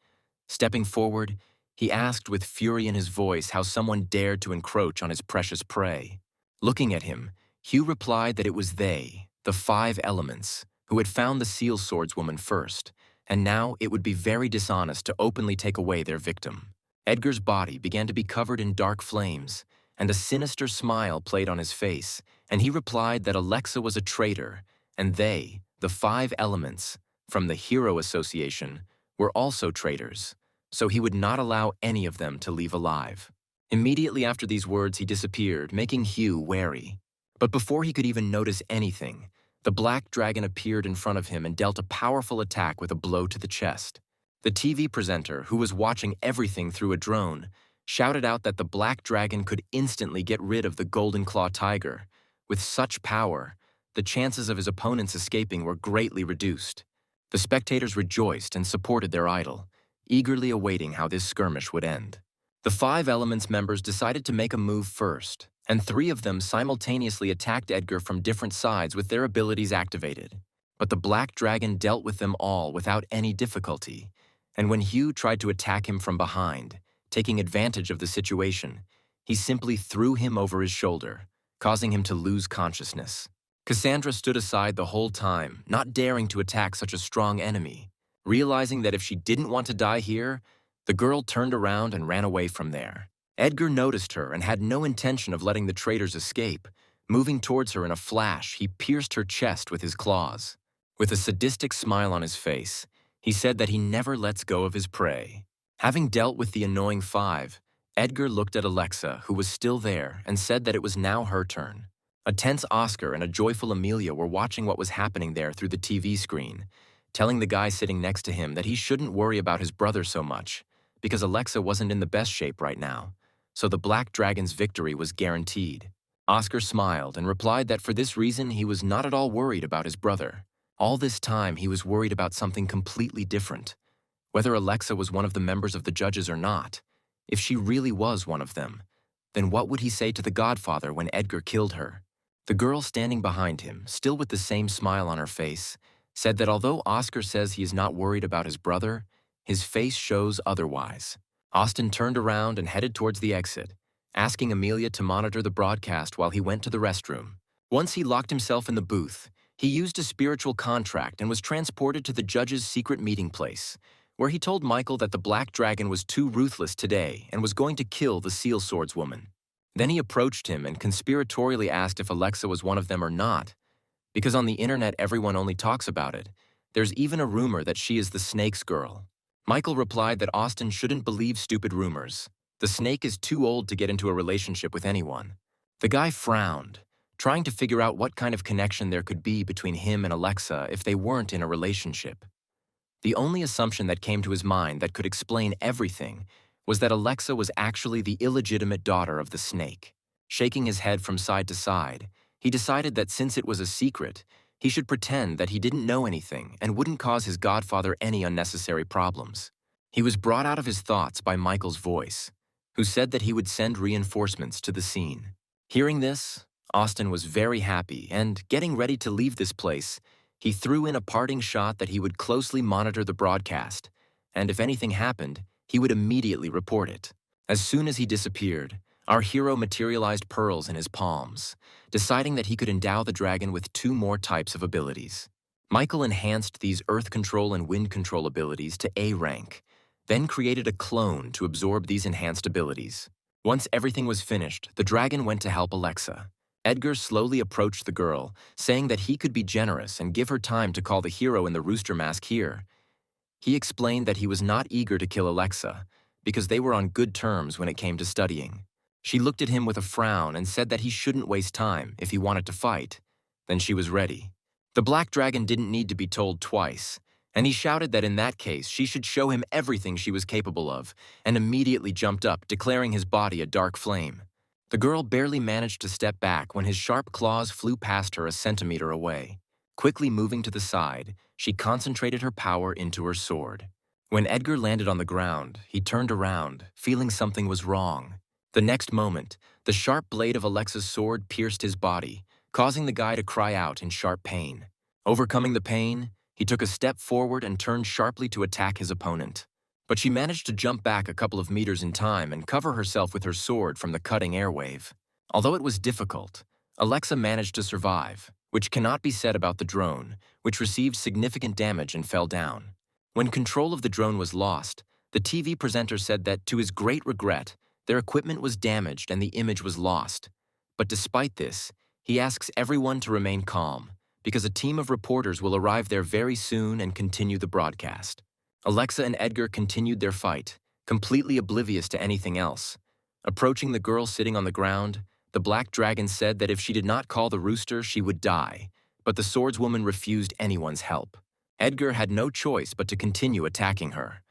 Stepping forward, he asked with fury in his voice how someone dared to encroach on his precious prey. Looking at him, Hugh replied that it was they, the 5 elements, who had found the seal swordswoman first, and now it would be very dishonest to openly take away their victim. Edgar's body began to be covered in dark flames, and a sinister smile played on his face, and he replied that Alexa was a traitor, and they, the 5 elements, from the Hero Association, were also traitors, so he would not allow any of them to leave alive. Immediately after these words, he disappeared, making Hugh wary. But before he could even notice anything, the black dragon appeared in front of him and dealt a powerful attack with a blow to the chest. The TV presenter, who was watching everything through a drone, shouted out that the black dragon could instantly get rid of the golden claw tiger. With such power, the chances of his opponents escaping were greatly reduced. The spectators rejoiced and supported their idol, eagerly awaiting how this skirmish would end. The 5 Elements members decided to make a move first, and 3 of them simultaneously attacked Edgar from different sides with their abilities activated. But the black dragon dealt with them all without any difficulty, and when Hugh tried to attack him from behind, taking advantage of the situation, he simply threw him over his shoulder, causing him to lose consciousness. Cassandra stood aside the whole time, not daring to attack such a strong enemy. Realizing that if she didn't want to die here, the girl turned around and ran away from there. Edgar noticed her and had no intention of letting the traitors escape. Moving towards her in a flash, he pierced her chest with his claws. With a sadistic smile on his face, he said that he never lets go of his prey. Having dealt with the annoying 5, Edgar looked at Alexa, who was still there, and said that it was now her turn. A tense Oscar and a joyful Amelia were watching what was happening there through the TV screen, telling the guy sitting next to him that he shouldn't worry about his brother so much, because Alexa wasn't in the best shape right now, so the Black Dragon's victory was guaranteed. Oscar smiled and replied that for this reason he was not at all worried about his brother. All this time he was worried about something completely different. Whether Alexa was one of the members of the judges or not, if she really was one of them, then what would he say to the Godfather when Edgar killed her? The girl standing behind him, still with the same smile on her face, said that although Oscar says he is not worried about his brother, his face shows otherwise. Austin turned around and headed towards the exit, asking Amelia to monitor the broadcast while he went to the restroom. Once he locked himself in the booth, he used a spiritual contract and was transported to the judge's secret meeting place, where he told Michael that the Black Dragon was too ruthless today and was going to kill the Seal Swordswoman. Then he approached him and conspiratorially asked if Alexa was one of them or not, because on the internet everyone only talks about it. There's even a rumor that she is the Snake's girl. Michael replied that Austin shouldn't believe stupid rumors. The Snake is too old to get into a relationship with anyone. The guy frowned, trying to figure out what kind of connection there could be between him and Alexa if they weren't in a relationship. The only assumption that came to his mind that could explain everything was that Alexa was actually the illegitimate daughter of the Snake. Shaking his head from side to side, he decided that since it was a secret, he should pretend that he didn't know anything and wouldn't cause his godfather any unnecessary problems. He was brought out of his thoughts by Michael's voice, who said that he would send reinforcements to the scene. Hearing this, Austin was very happy, and getting ready to leave this place, he threw in a parting shot that he would closely monitor the broadcast, and if anything happened, he would immediately report it. As soon as he disappeared, our hero materialized pearls in his palms, deciding that he could endow the dragon with 2 more types of abilities. Michael enhanced these earth control and wind control abilities to A rank, then created a clone to absorb these enhanced abilities. Once everything was finished, the dragon went to help Alexa. Edgar slowly approached the girl, saying that he could be generous and give her time to call the hero in the rooster mask here. He explained that he was not eager to kill Alexa, because they were on good terms when it came to studying. She looked at him with a frown and said that he shouldn't waste time if he wanted to fight. Then she was ready. The black dragon didn't need to be told twice, and he shouted that in that case she should show him everything she was capable of, and immediately jumped up, declaring his body a dark flame. The girl barely managed to step back when his sharp claws flew past her a centimeter away. Quickly moving to the side, she concentrated her power into her sword. When Edgar landed on the ground, he turned around, feeling something was wrong. The next moment, the sharp blade of Alexa's sword pierced his body, causing the guy to cry out in sharp pain. Overcoming the pain, he took a step forward and turned sharply to attack his opponent. But she managed to jump back a couple of meters in time and cover herself with her sword from the cutting airwave. Although it was difficult, Alexa managed to survive, which cannot be said about the drone, which received significant damage and fell down. When control of the drone was lost, the TV presenter said that, to his great regret, their equipment was damaged and the image was lost. But despite this, he asks everyone to remain calm, because a team of reporters will arrive there very soon and continue the broadcast. Alexa and Edgar continued their fight, completely oblivious to anything else. Approaching the girl sitting on the ground, the black dragon said that if she did not call the rooster, she would die, but the swordswoman refused anyone's help. Edgar had no choice but to continue attacking her,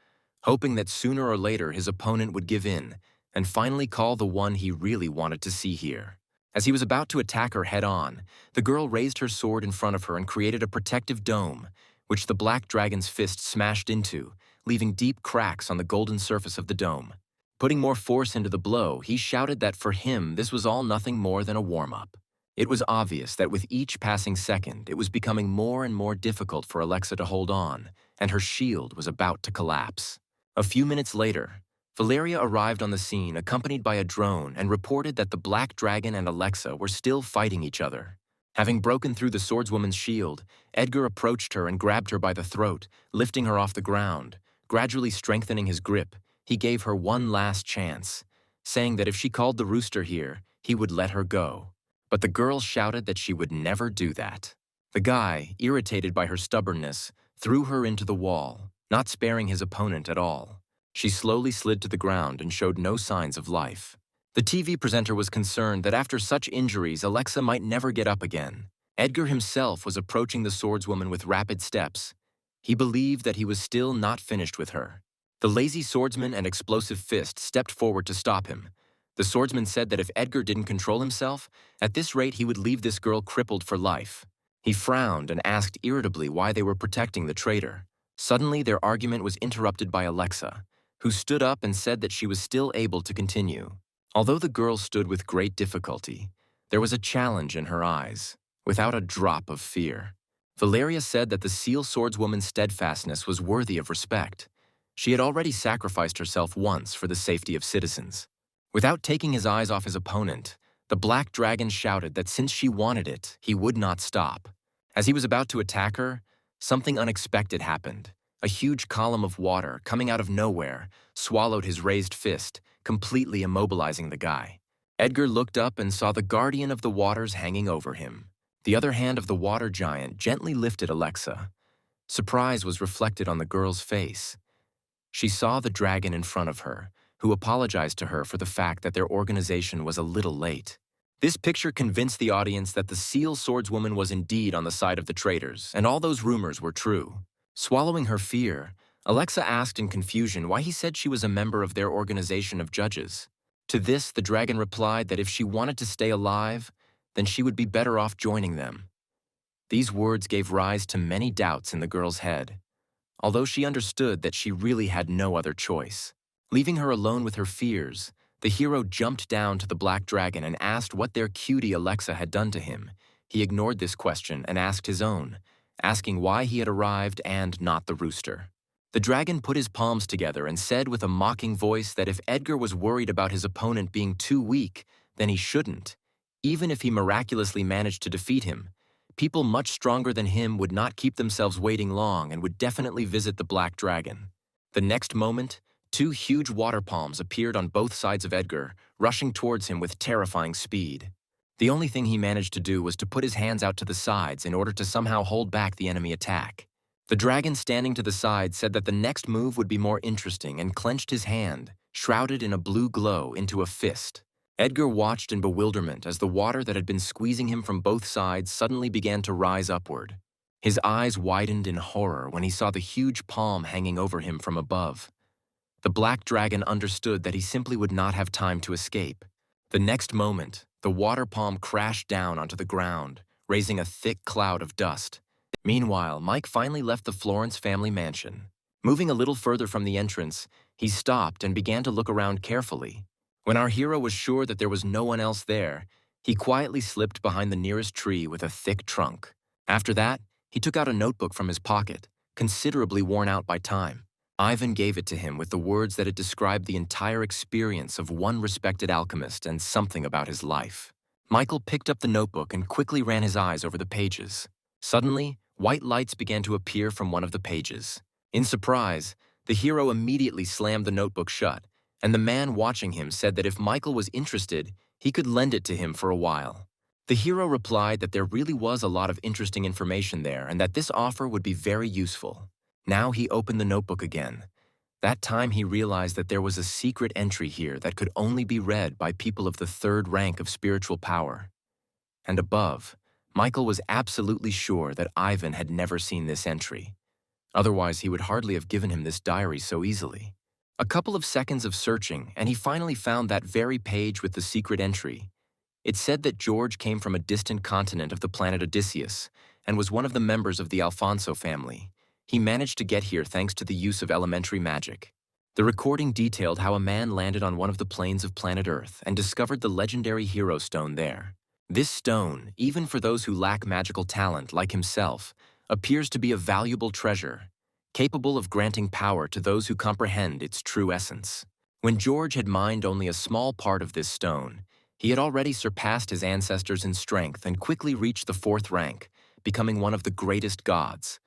hoping that sooner or later his opponent would give in and finally call the one he really wanted to see here. As he was about to attack her head-on, the girl raised her sword in front of her and created a protective dome, which the black dragon's fist smashed into, leaving deep cracks on the golden surface of the dome. Putting more force into the blow, he shouted that for him this was all nothing more than a warm-up. It was obvious that with each passing second, it was becoming more and more difficult for Alexa to hold on, and her shield was about to collapse. A few minutes later, Valeria arrived on the scene accompanied by a drone and reported that the black dragon and Alexa were still fighting each other. Having broken through the swordswoman's shield, Edgar approached her and grabbed her by the throat, lifting her off the ground. Gradually strengthening his grip, he gave her one last chance, saying that if she called the rooster here, he would let her go. But the girl shouted that she would never do that. The guy, irritated by her stubbornness, threw her into the wall, not sparing his opponent at all. She slowly slid to the ground and showed no signs of life. The TV presenter was concerned that after such injuries, Alexa might never get up again. Edgar himself was approaching the swordswoman with rapid steps. He believed that he was still not finished with her. The lazy swordsman and explosive fist stepped forward to stop him. The swordsman said that if Edgar didn't control himself, at this rate he would leave this girl crippled for life. He frowned and asked irritably why they were protecting the traitor. Suddenly their argument was interrupted by Alexa, who stood up and said that she was still able to continue. Although the girl stood with great difficulty, there was a challenge in her eyes, without a drop of fear. Valeria said that the seal swordswoman's steadfastness was worthy of respect. She had already sacrificed herself once for the safety of citizens. Without taking his eyes off his opponent, the black dragon shouted that since she wanted it, he would not stop. As he was about to attack her, something unexpected happened. A huge column of water, coming out of nowhere, swallowed his raised fist, completely immobilizing the guy. Edgar looked up and saw the guardian of the waters hanging over him. The other hand of the water giant gently lifted Alexa. Surprise was reflected on the girl's face. She saw the dragon in front of her, who apologized to her for the fact that their organization was a little late. This picture convinced the audience that the seal swordswoman was indeed on the side of the traitors, and all those rumors were true. Swallowing her fear, Alexa asked in confusion why he said she was a member of their organization of judges. To this, the dragon replied that if she wanted to stay alive, then she would be better off joining them. These words gave rise to many doubts in the girl's head, although she understood that she really had no other choice. Leaving her alone with her fears, the hero jumped down to the black dragon and asked what their cutie Alexa had done to him. He ignored this question and asked his own, asking why he had arrived and not the rooster. The dragon put his palms together and said with a mocking voice that if Edgar was worried about his opponent being too weak, then he shouldn't. Even if he miraculously managed to defeat him, people much stronger than him would not keep themselves waiting long and would definitely visit the black dragon. The next moment, two huge water palms appeared on both sides of Edgar, rushing towards him with terrifying speed. The only thing he managed to do was to put his hands out to the sides in order to somehow hold back the enemy attack. The dragon standing to the side said that the next move would be more interesting and clenched his hand, shrouded in a blue glow, into a fist. Edgar watched in bewilderment as the water that had been squeezing him from both sides suddenly began to rise upward. His eyes widened in horror when he saw the huge palm hanging over him from above. The black dragon understood that he simply would not have time to escape. The next moment, the water palm crashed down onto the ground, raising a thick cloud of dust. Meanwhile, Mike finally left the Florence family mansion. Moving a little further from the entrance, he stopped and began to look around carefully. When our hero was sure that there was no one else there, he quietly slipped behind the nearest tree with a thick trunk. After that, he took out a notebook from his pocket, considerably worn out by time. Ivan gave it to him with the words that it described the entire experience of one respected alchemist and something about his life. Michael picked up the notebook and quickly ran his eyes over the pages. Suddenly, white lights began to appear from one of the pages. In surprise, the hero immediately slammed the notebook shut, and the man watching him said that if Michael was interested, he could lend it to him for a while. The hero replied that there really was a lot of interesting information there and that this offer would be very useful. Now he opened the notebook again. That time he realized that there was a secret entry here that could only be read by people of the third rank of spiritual power. And above, Michael was absolutely sure that Ivan had never seen this entry. Otherwise, he would hardly have given him this diary so easily. A couple of seconds of searching, and he finally found that very page with the secret entry. It said that George came from a distant continent of the planet Odysseus and was one of the members of the Alfonso family. He managed to get here thanks to the use of elementary magic. The recording detailed how a man landed on one of the plains of planet Earth and discovered the legendary hero stone there. This stone, even for those who lack magical talent like himself, appears to be a valuable treasure, capable of granting power to those who comprehend its true essence. When George had mined only a small part of this stone, he had already surpassed his ancestors in strength and quickly reached the 4th rank, becoming one of the greatest gods.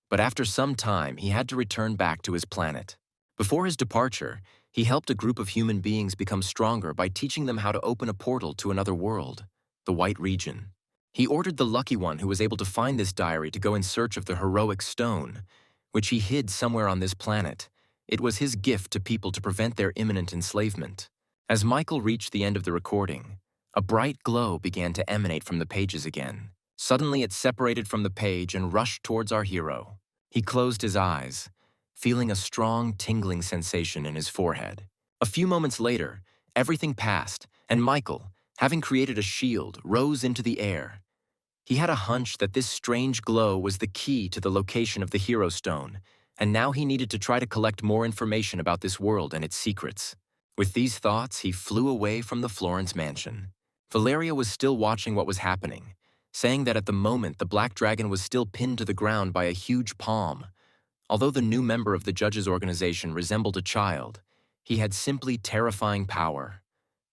But after some time, he had to return back to his planet. Before his departure, he helped a group of human beings become stronger by teaching them how to open a portal to another world, the White Region. He ordered the lucky one who was able to find this diary to go in search of the heroic stone, which he hid somewhere on this planet. It was his gift to people to prevent their imminent enslavement. As Michael reached the end of the recording, a bright glow began to emanate from the pages again. Suddenly it separated from the page and rushed towards our hero. He closed his eyes, feeling a strong tingling sensation in his forehead. A few moments later, everything passed, and Michael, having created a shield, rose into the air. He had a hunch that this strange glow was the key to the location of the hero stone, and now he needed to try to collect more information about this world and its secrets. With these thoughts, he flew away from the Florence mansion. Valeria was still watching what was happening, saying that at the moment the black dragon was still pinned to the ground by a huge palm. Although the new member of the judges' organization resembled a child, he had simply terrifying power.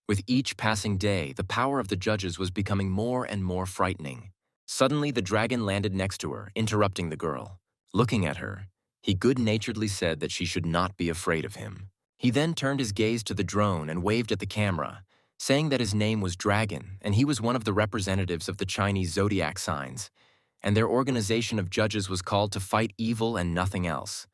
With each passing day, the power of the judges was becoming more and more frightening. Suddenly, the dragon landed next to her, interrupting the girl. Looking at her, he good-naturedly said that she should not be afraid of him. He then turned his gaze to the drone and waved at the camera, saying that his name was Dragon, and he was one of the representatives of the Chinese zodiac signs, and their organization of judges was called to fight evil and nothing else,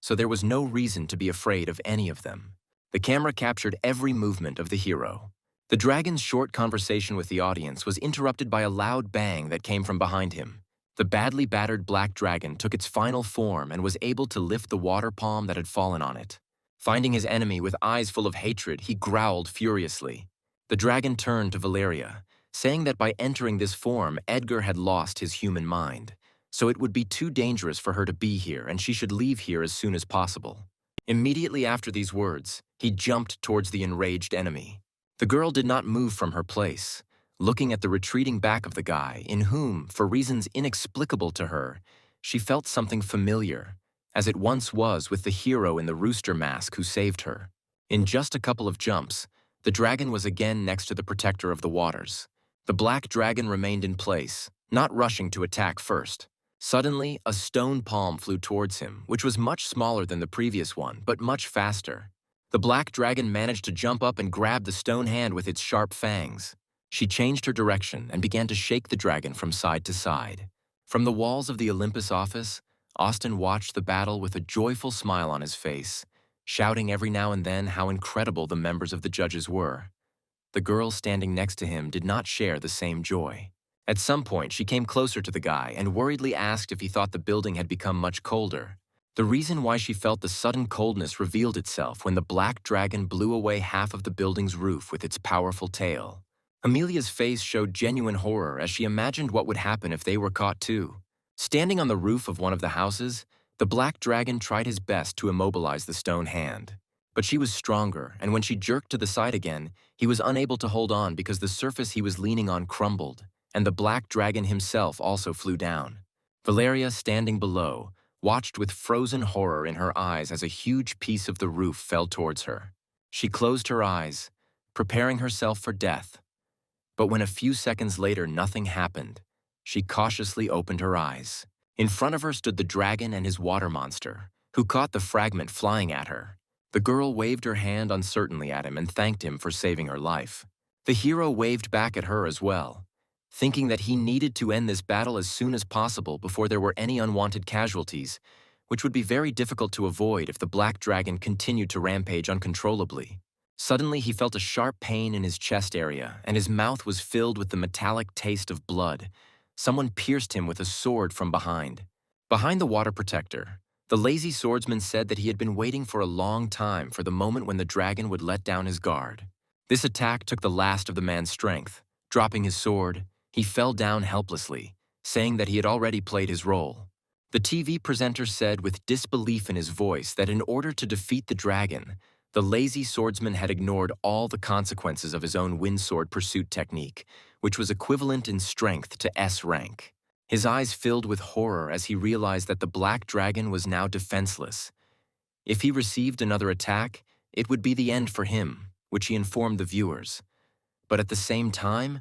so there was no reason to be afraid of any of them. The camera captured every movement of the hero. The dragon's short conversation with the audience was interrupted by a loud bang that came from behind him. The badly battered black dragon took its final form and was able to lift the water palm that had fallen on it. Finding his enemy with eyes full of hatred, he growled furiously. The dragon turned to Valeria, saying that by entering this form, Edgar had lost his human mind, so it would be too dangerous for her to be here and she should leave here as soon as possible. Immediately after these words, he jumped towards the enraged enemy. The girl did not move from her place, looking at the retreating back of the guy, in whom, for reasons inexplicable to her, she felt something familiar, as it once was with the hero in the rooster mask who saved her. In just a couple of jumps, the dragon was again next to the protector of the waters. The black dragon remained in place, not rushing to attack first. Suddenly, a stone palm flew towards him, which was much smaller than the previous one, but much faster. The black dragon managed to jump up and grab the stone hand with its sharp fangs. She changed her direction and began to shake the dragon from side to side. From the walls of the Olympus office, Austin watched the battle with a joyful smile on his face, shouting every now and then how incredible the members of the judges were. The girl standing next to him did not share the same joy. At some point, she came closer to the guy and worriedly asked if he thought the building had become much colder. The reason why she felt the sudden coldness revealed itself when the black dragon blew away half of the building's roof with its powerful tail. Amelia's face showed genuine horror as she imagined what would happen if they were caught too. Standing on the roof of one of the houses, the black dragon tried his best to immobilize the stone hand. But she was stronger, and when she jerked to the side again, he was unable to hold on because the surface he was leaning on crumbled, and the black dragon himself also flew down. Valeria, standing below, watched with frozen horror in her eyes as a huge piece of the roof fell towards her. She closed her eyes, preparing herself for death. But when a few seconds later nothing happened, she cautiously opened her eyes. In front of her stood the dragon and his water monster, who caught the fragment flying at her. The girl waved her hand uncertainly at him and thanked him for saving her life. The hero waved back at her as well, thinking that he needed to end this battle as soon as possible before there were any unwanted casualties, which would be very difficult to avoid if the black dragon continued to rampage uncontrollably. Suddenly, he felt a sharp pain in his chest area, and his mouth was filled with the metallic taste of blood. Someone pierced him with a sword from behind. Behind the water protector, the lazy swordsman said that he had been waiting for a long time for the moment when the dragon would let down his guard. This attack took the last of the man's strength. Dropping his sword, he fell down helplessly, saying that he had already played his role. The TV presenter said with disbelief in his voice that in order to defeat the dragon, the lazy swordsman had ignored all the consequences of his own windsword pursuit technique, which was equivalent in strength to S rank. His eyes filled with horror as he realized that the black dragon was now defenseless. If he received another attack, it would be the end for him, which he informed the viewers. But at the same time,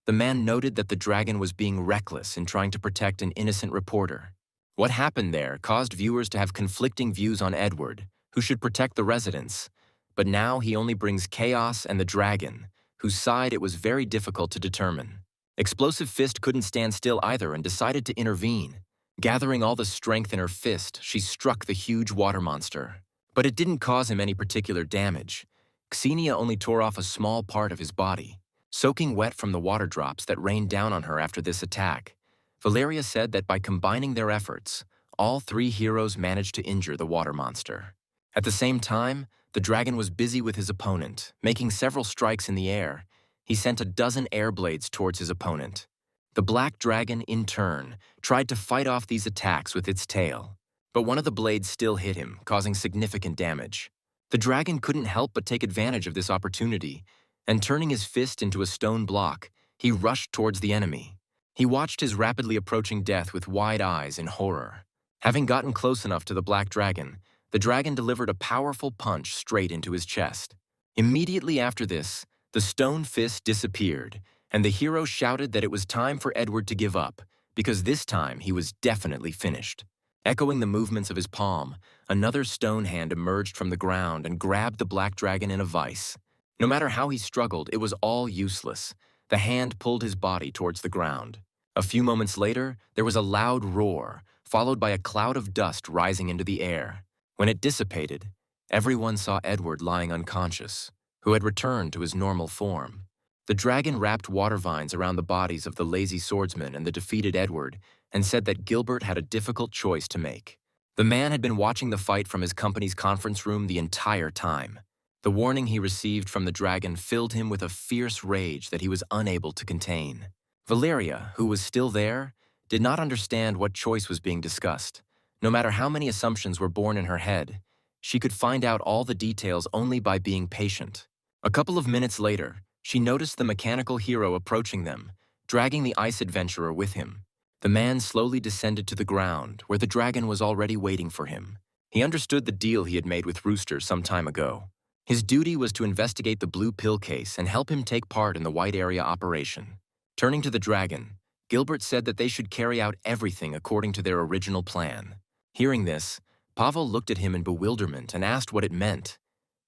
the man noted that the dragon was being reckless in trying to protect an innocent reporter. What happened there caused viewers to have conflicting views on Edward, who should protect the residents, but now he only brings chaos and the dragon, whose side it was very difficult to determine. Explosive Fist couldn't stand still either and decided to intervene. Gathering all the strength in her fist, she struck the huge water monster. But it didn't cause him any particular damage. Xenia only tore off a small part of his body. Soaking wet from the water drops that rained down on her after this attack, Valeria said that by combining their efforts, all three heroes managed to injure the water monster. At the same time, the dragon was busy with his opponent, making several strikes in the air. He sent a dozen air blades towards his opponent. The black dragon, in turn, tried to fight off these attacks with its tail, but one of the blades still hit him, causing significant damage. The dragon couldn't help but take advantage of this opportunity, and turning his fist into a stone block, he rushed towards the enemy. He watched his rapidly approaching death with wide eyes in horror. Having gotten close enough to the black dragon, the dragon delivered a powerful punch straight into his chest. Immediately after this, the stone fist disappeared, and the hero shouted that it was time for Edward to give up, because this time he was definitely finished. Echoing the movements of his palm, another stone hand emerged from the ground and grabbed the black dragon in a vice. No matter how he struggled, it was all useless. The hand pulled his body towards the ground. A few moments later, there was a loud roar, followed by a cloud of dust rising into the air. When it dissipated, everyone saw Edward lying unconscious, who had returned to his normal form. The dragon wrapped water vines around the bodies of the lazy swordsman and the defeated Edward and said that Gilbert had a difficult choice to make. The man had been watching the fight from his company's conference room the entire time. The warning he received from the dragon filled him with a fierce rage that he was unable to contain. Valeria, who was still there, did not understand what choice was being discussed. No matter how many assumptions were born in her head, she could find out all the details only by being patient. A couple of minutes later, she noticed the mechanical hero approaching them, dragging the ice adventurer with him. The man slowly descended to the ground, where the dragon was already waiting for him. He understood the deal he had made with Rooster some time ago. His duty was to investigate the blue pill case and help him take part in the white area operation. Turning to the dragon, Gilbert said that they should carry out everything according to their original plan. Hearing this, Pavel looked at him in bewilderment and asked what it meant.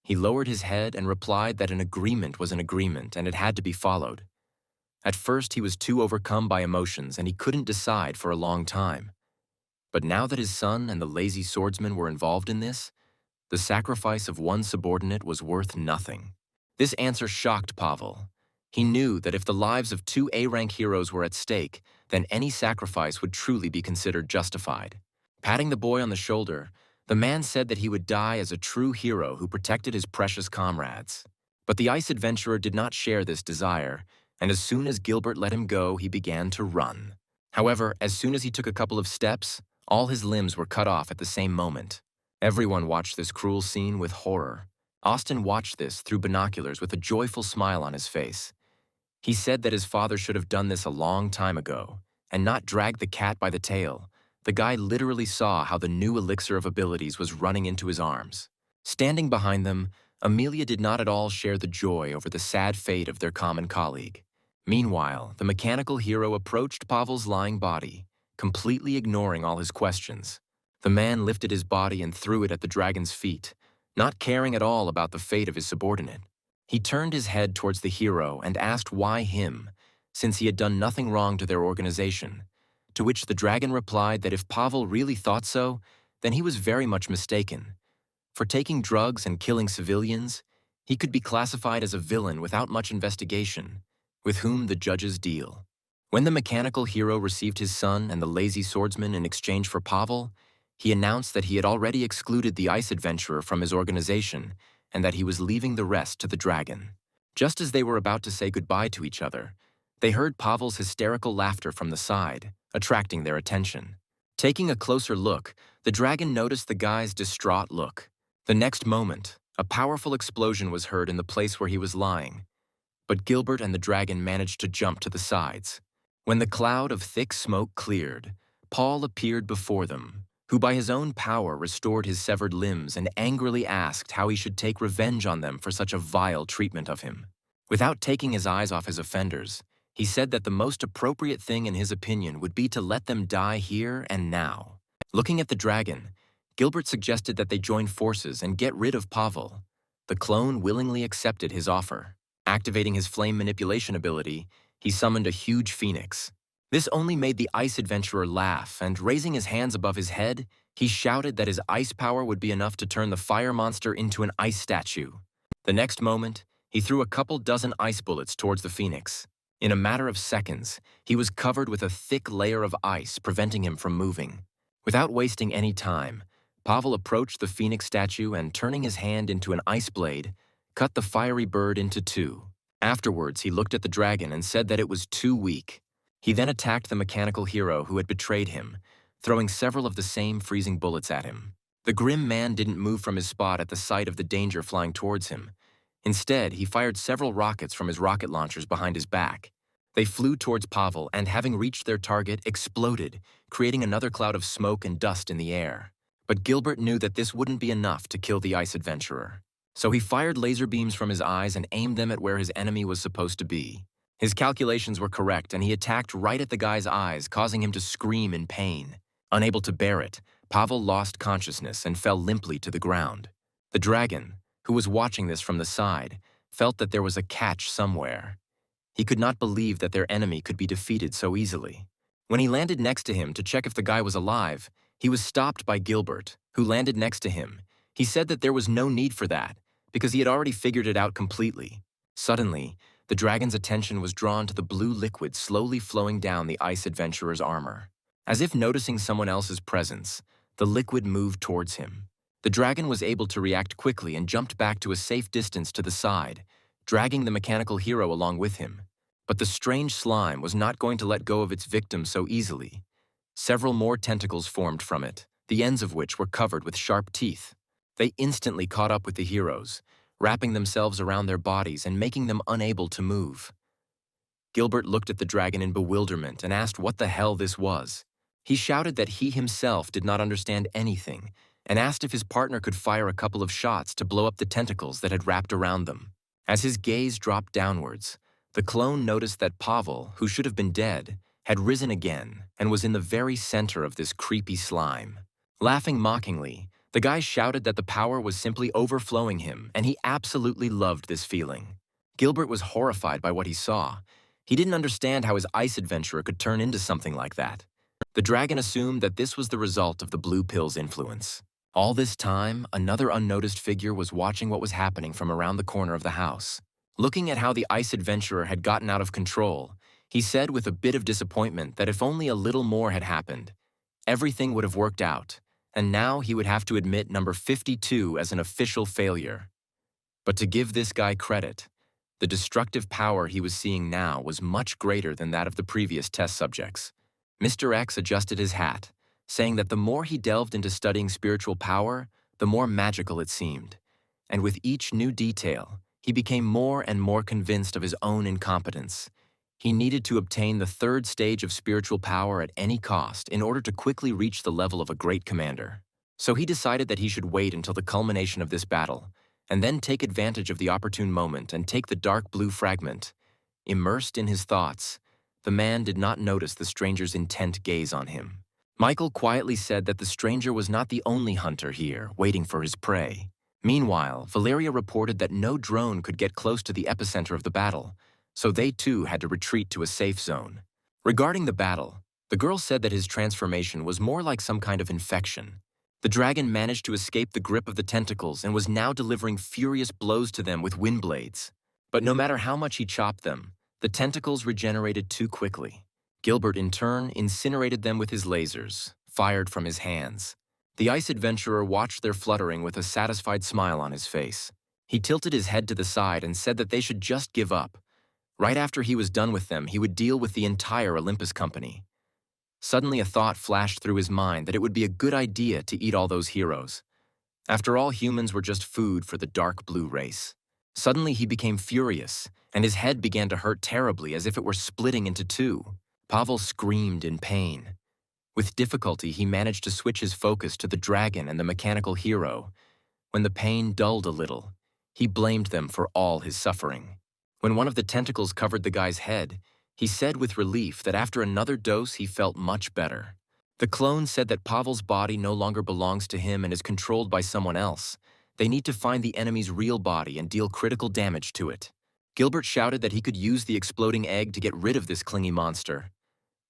He lowered his head and replied that an agreement was an agreement and it had to be followed. At first, he was too overcome by emotions and he couldn't decide for a long time. But now that his son and the lazy swordsman were involved in this, the sacrifice of one subordinate was worth nothing. This answer shocked Pavel. He knew that if the lives of two A-rank heroes were at stake, then any sacrifice would truly be considered justified. Patting the boy on the shoulder, the man said that he would die as a true hero who protected his precious comrades. But the ice adventurer did not share this desire, and as soon as Gilbert let him go, he began to run. However, as soon as he took a couple of steps, all his limbs were cut off at the same moment. Everyone watched this cruel scene with horror. Austin watched this through binoculars with a joyful smile on his face. He said that his father should have done this a long time ago, and not dragged the cat by the tail. The guy literally saw how the new elixir of abilities was running into his arms. Standing behind them, Amelia did not at all share the joy over the sad fate of their common colleague. Meanwhile, the mechanical hero approached Pavel's lying body, completely ignoring all his questions. The man lifted his body and threw it at the dragon's feet, not caring at all about the fate of his subordinate. He turned his head towards the hero and asked why him, since he had done nothing wrong to their organization, to which the dragon replied that if Pavel really thought so, then he was very much mistaken. For taking drugs and killing civilians, he could be classified as a villain without much investigation, with whom the judges deal. When the mechanical hero received his son and the lazy swordsman in exchange for Pavel, he announced that he had already excluded the ice adventurer from his organization and that he was leaving the rest to the dragon. Just as they were about to say goodbye to each other, they heard Pavel's hysterical laughter from the side, attracting their attention. Taking a closer look, the dragon noticed the guy's distraught look. The next moment, a powerful explosion was heard in the place where he was lying, but Gilbert and the dragon managed to jump to the sides. When the cloud of thick smoke cleared, Paul appeared before them, who by his own power restored his severed limbs and angrily asked how he should take revenge on them for such a vile treatment of him. Without taking his eyes off his offenders, he said that the most appropriate thing in his opinion would be to let them die here and now. Looking at the dragon, Gilbert suggested that they join forces and get rid of Pavel. The clone willingly accepted his offer. Activating his flame manipulation ability, he summoned a huge phoenix. This only made the ice adventurer laugh, and raising his hands above his head, he shouted that his ice power would be enough to turn the fire monster into an ice statue. The next moment, he threw a couple dozen ice bullets towards the phoenix. In a matter of seconds, he was covered with a thick layer of ice, preventing him from moving. Without wasting any time, Pavel approached the phoenix statue and, turning his hand into an ice blade, cut the fiery bird into two. Afterwards, he looked at the dragon and said that it was too weak. He then attacked the mechanical hero who had betrayed him, throwing several of the same freezing bullets at him. The grim man didn't move from his spot at the sight of the danger flying towards him. Instead, he fired several rockets from his rocket launchers behind his back. They flew towards Pavel and, having reached their target, exploded, creating another cloud of smoke and dust in the air. But Gilbert knew that this wouldn't be enough to kill the ice adventurer. So he fired laser beams from his eyes and aimed them at where his enemy was supposed to be. His calculations were correct, and he attacked right at the guy's eyes, causing him to scream in pain. Unable to bear it, Pavel lost consciousness and fell limply to the ground. The dragon, who was watching this from the side, felt that there was a catch somewhere. He could not believe that their enemy could be defeated so easily. When he landed next to him to check if the guy was alive, he was stopped by Gilbert, who landed next to him. He said that there was no need for that, because he had already figured it out completely. Suddenly, the dragon's attention was drawn to the blue liquid slowly flowing down the ice adventurer's armor. As if noticing someone else's presence, The liquid moved towards him. The dragon was able to react quickly and jumped back to a safe distance to the side, dragging the mechanical hero along with him. But the strange slime was not going to let go of its victim so easily. Several more tentacles formed from it, the ends of which were covered with sharp teeth. They instantly caught up with the heroes, wrapping themselves around their bodies and making them unable to move. Gilbert looked at the dragon in bewilderment and asked what the hell this was. He shouted that he himself did not understand anything and asked if his partner could fire a couple of shots to blow up the tentacles that had wrapped around them. As his gaze dropped downwards, the clone noticed that Pavel, who should have been dead, had risen again and was in the very center of this creepy slime. Laughing mockingly, the guy shouted that the power was simply overflowing him, and he absolutely loved this feeling. Gilbert was horrified by what he saw. He didn't understand how his ice adventurer could turn into something like that. The dragon assumed that this was the result of the blue pill's influence. All this time, another unnoticed figure was watching what was happening from around the corner of the house. Looking at how the ice adventurer had gotten out of control, he said with a bit of disappointment that if only a little more had happened, everything would have worked out, and now he would have to admit number 52 as an official failure. But to give this guy credit, the destructive power he was seeing now was much greater than that of the previous test subjects. Mr. X adjusted his hat, saying that the more he delved into studying spiritual power, the more magical it seemed. And with each new detail, he became more and more convinced of his own incompetence. He needed to obtain the third stage of spiritual power at any cost in order to quickly reach the level of a great commander. So he decided that he should wait until the culmination of this battle, and then take advantage of the opportune moment and take the dark blue fragment. Immersed in his thoughts, the man did not notice the stranger's intent gaze on him. Michael quietly said that the stranger was not the only hunter here, waiting for his prey. Meanwhile, Valeria reported that no drone could get close to the epicenter of the battle, so they too had to retreat to a safe zone. Regarding the battle, the girl said that his transformation was more like some kind of infection. The dragon managed to escape the grip of the tentacles and was now delivering furious blows to them with wind blades. But no matter how much he chopped them, the tentacles regenerated too quickly. Gilbert, in turn, incinerated them with his lasers, fired from his hands. The ice adventurer watched their fluttering with a satisfied smile on his face. He tilted his head to the side and said that they should just give up. Right after he was done with them, he would deal with the entire Olympus company. Suddenly a thought flashed through his mind that it would be a good idea to eat all those heroes. After all, humans were just food for the dark blue race. Suddenly he became furious, and his head began to hurt terribly as if it were splitting into two. Pavel screamed in pain. With difficulty, he managed to switch his focus to the dragon and the mechanical hero. When the pain dulled a little, he blamed them for all his suffering. When one of the tentacles covered the guy's head, he said with relief that after another dose he felt much better. The clone said that Pavel's body no longer belongs to him and is controlled by someone else. They need to find the enemy's real body and deal critical damage to it. Gilbert shouted that he could use the exploding egg to get rid of this clingy monster.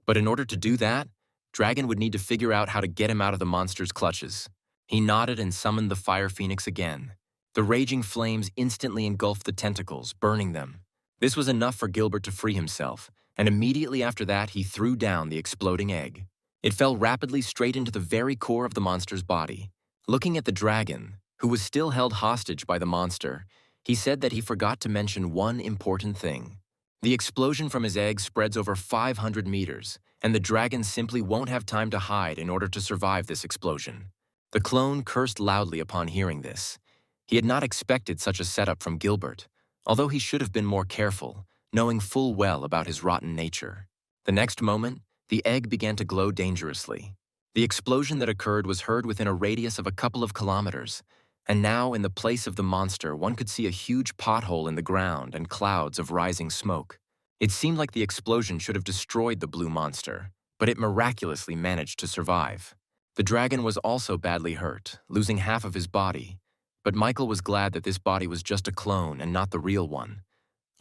But in order to do that, Dragon would need to figure out how to get him out of the monster's clutches. He nodded and summoned the fire phoenix again. The raging flames instantly engulfed the tentacles, burning them. This was enough for Gilbert to free himself, and immediately after that he threw down the exploding egg. It fell rapidly straight into the very core of the monster's body. Looking at the dragon, who was still held hostage by the monster, he said that he forgot to mention one important thing. The explosion from his egg spreads over 500 meters, and the dragon simply won't have time to hide in order to survive this explosion. The clone cursed loudly upon hearing this. He had not expected such a setup from Gilbert, although he should have been more careful, knowing full well about his rotten nature. The next moment, the egg began to glow dangerously. The explosion that occurred was heard within a radius of a couple of kilometers, and now in the place of the monster one could see a huge pothole in the ground and clouds of rising smoke. It seemed like the explosion should have destroyed the blue monster, but it miraculously managed to survive. The dragon was also badly hurt, losing half of his body, but Michael was glad that this body was just a clone and not the real one.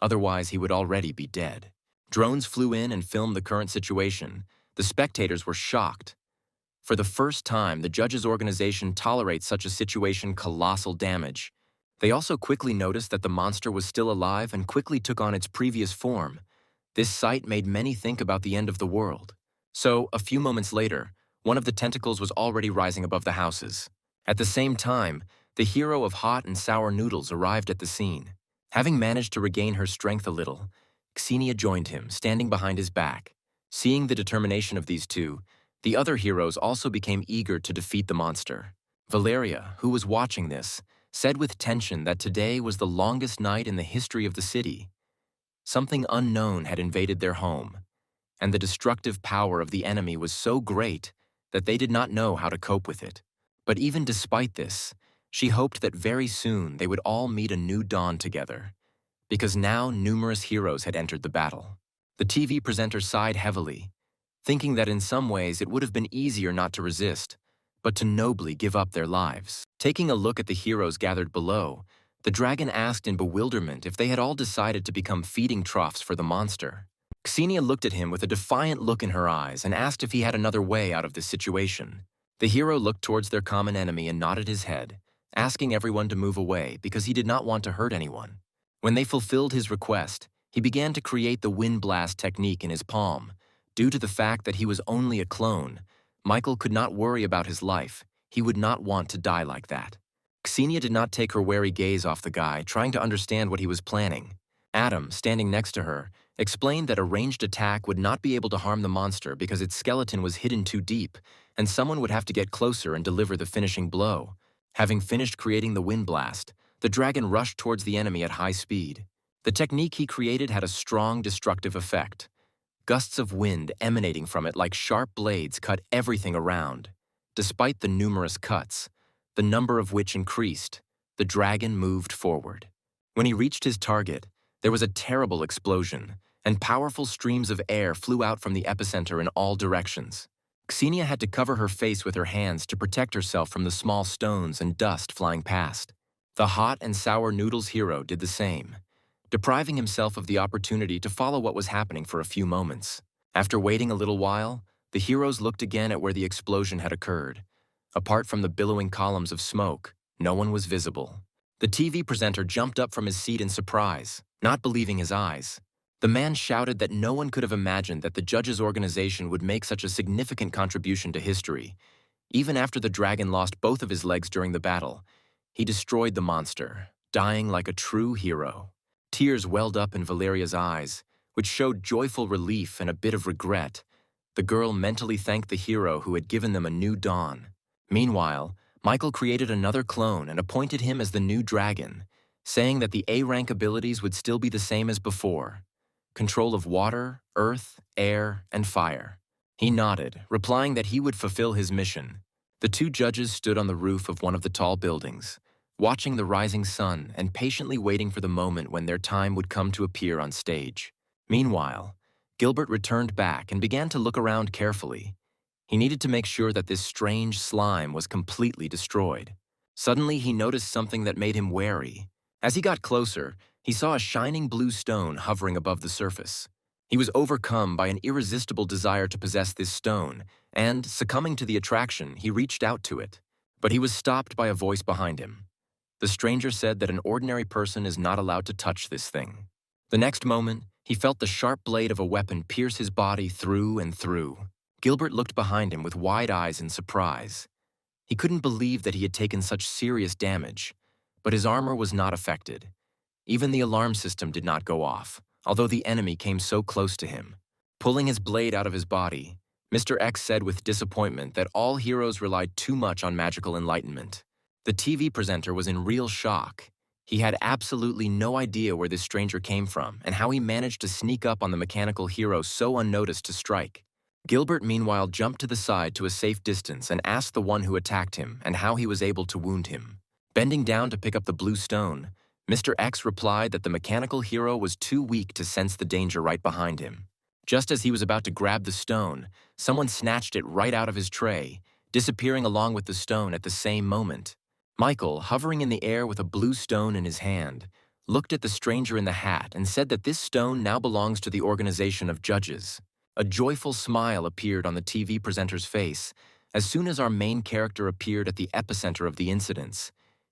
Otherwise, he would already be dead. Drones flew in and filmed the current situation. The spectators were shocked. For the first time, the judges' organization tolerates such a situation colossal damage. They also quickly noticed that the monster was still alive and quickly took on its previous form. This sight made many think about the end of the world. So, a few moments later, one of the tentacles was already rising above the houses. At the same time, the hero of hot and sour noodles arrived at the scene. Having managed to regain her strength a little, Xenia joined him, standing behind his back. Seeing the determination of these two, the other heroes also became eager to defeat the monster. Valeria, who was watching this, said with tension that today was the longest night in the history of the city. Something unknown had invaded their home, and the destructive power of the enemy was so great that they did not know how to cope with it. But even despite this, she hoped that very soon they would all meet a new dawn together, because now numerous heroes had entered the battle. The TV presenter sighed heavily, thinking that in some ways it would have been easier not to resist, but to nobly give up their lives. Taking a look at the heroes gathered below, the dragon asked in bewilderment if they had all decided to become feeding troughs for the monster. Xenia looked at him with a defiant look in her eyes and asked if he had another way out of this situation. The hero looked towards their common enemy and nodded his head, asking everyone to move away because he did not want to hurt anyone. When they fulfilled his request, he began to create the wind blast technique in his palm. Due to the fact that he was only a clone, Michael could not worry about his life. He would not want to die like that. Xenia did not take her wary gaze off the guy, trying to understand what he was planning. Adam, standing next to her, explained that a ranged attack would not be able to harm the monster because its skeleton was hidden too deep, and someone would have to get closer and deliver the finishing blow. Having finished creating the wind blast, the dragon rushed towards the enemy at high speed. The technique he created had a strong destructive effect. Gusts of wind emanating from it like sharp blades cut everything around. Despite the numerous cuts, the number of which increased, the dragon moved forward. When he reached his target, there was a terrible explosion, and powerful streams of air flew out from the epicenter in all directions. Xenia had to cover her face with her hands to protect herself from the small stones and dust flying past. The hot and sour noodles hero did the same, depriving himself of the opportunity to follow what was happening for a few moments. After waiting a little while, the heroes looked again at where the explosion had occurred. Apart from the billowing columns of smoke, no one was visible. The TV presenter jumped up from his seat in surprise, not believing his eyes. The man shouted that no one could have imagined that the judges' organization would make such a significant contribution to history. Even after the dragon lost both of his legs during the battle, he destroyed the monster, dying like a true hero. Tears welled up in Valeria's eyes, which showed joyful relief and a bit of regret. The girl mentally thanked the hero who had given them a new dawn. Meanwhile, Michael created another clone and appointed him as the new dragon, saying that the A-rank abilities would still be the same as before: control of water, earth, air, and fire. He nodded, replying that he would fulfill his mission. The two judges stood on the roof of one of the tall buildings, watching the rising sun and patiently waiting for the moment when their time would come to appear on stage. Meanwhile, Gilbert returned back and began to look around carefully. He needed to make sure that this strange slime was completely destroyed. Suddenly, he noticed something that made him wary. As he got closer, he saw a shining blue stone hovering above the surface. He was overcome by an irresistible desire to possess this stone, and, succumbing to the attraction, he reached out to it. But he was stopped by a voice behind him. The stranger said that an ordinary person is not allowed to touch this thing. The next moment, he felt the sharp blade of a weapon pierce his body through and through. Gilbert looked behind him with wide eyes in surprise. He couldn't believe that he had taken such serious damage, but his armor was not affected. Even the alarm system did not go off, although the enemy came so close to him. Pulling his blade out of his body, Mr. X said with disappointment that all heroes relied too much on magical enlightenment. The TV presenter was in real shock. He had absolutely no idea where this stranger came from and how he managed to sneak up on the mechanical hero so unnoticed to strike. Gilbert meanwhile jumped to the side to a safe distance and asked the one who attacked him and how he was able to wound him. Bending down to pick up the blue stone, Mr. X replied that the mechanical hero was too weak to sense the danger right behind him. Just as he was about to grab the stone, someone snatched it right out of his tray, disappearing along with the stone at the same moment. Michael, hovering in the air with a blue stone in his hand, looked at the stranger in the hat and said that this stone now belongs to the organization of judges. A joyful smile appeared on the TV presenter's face as soon as our main character appeared at the epicenter of the incidents.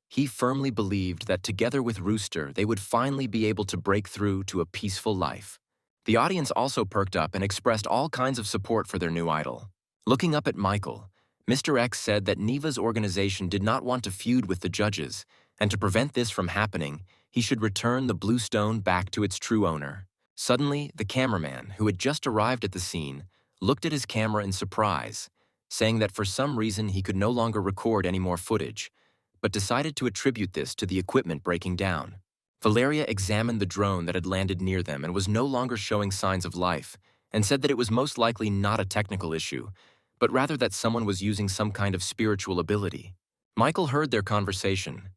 He firmly believed that together with Rooster, they would finally be able to break through to a peaceful life. The audience also perked up and expressed all kinds of support for their new idol. Looking up at Michael, Mr. X said that Neva's organization did not want to feud with the judges, and to prevent this from happening, he should return the blue stone back to its true owner. Suddenly, the cameraman, who had just arrived at the scene, looked at his camera in surprise, saying that for some reason he could no longer record any more footage, but decided to attribute this to the equipment breaking down. Valeria examined the drone that had landed near them and was no longer showing signs of life, and said that it was most likely not a technical issue, but rather that someone was using some kind of spiritual ability. Michael heard their conversation.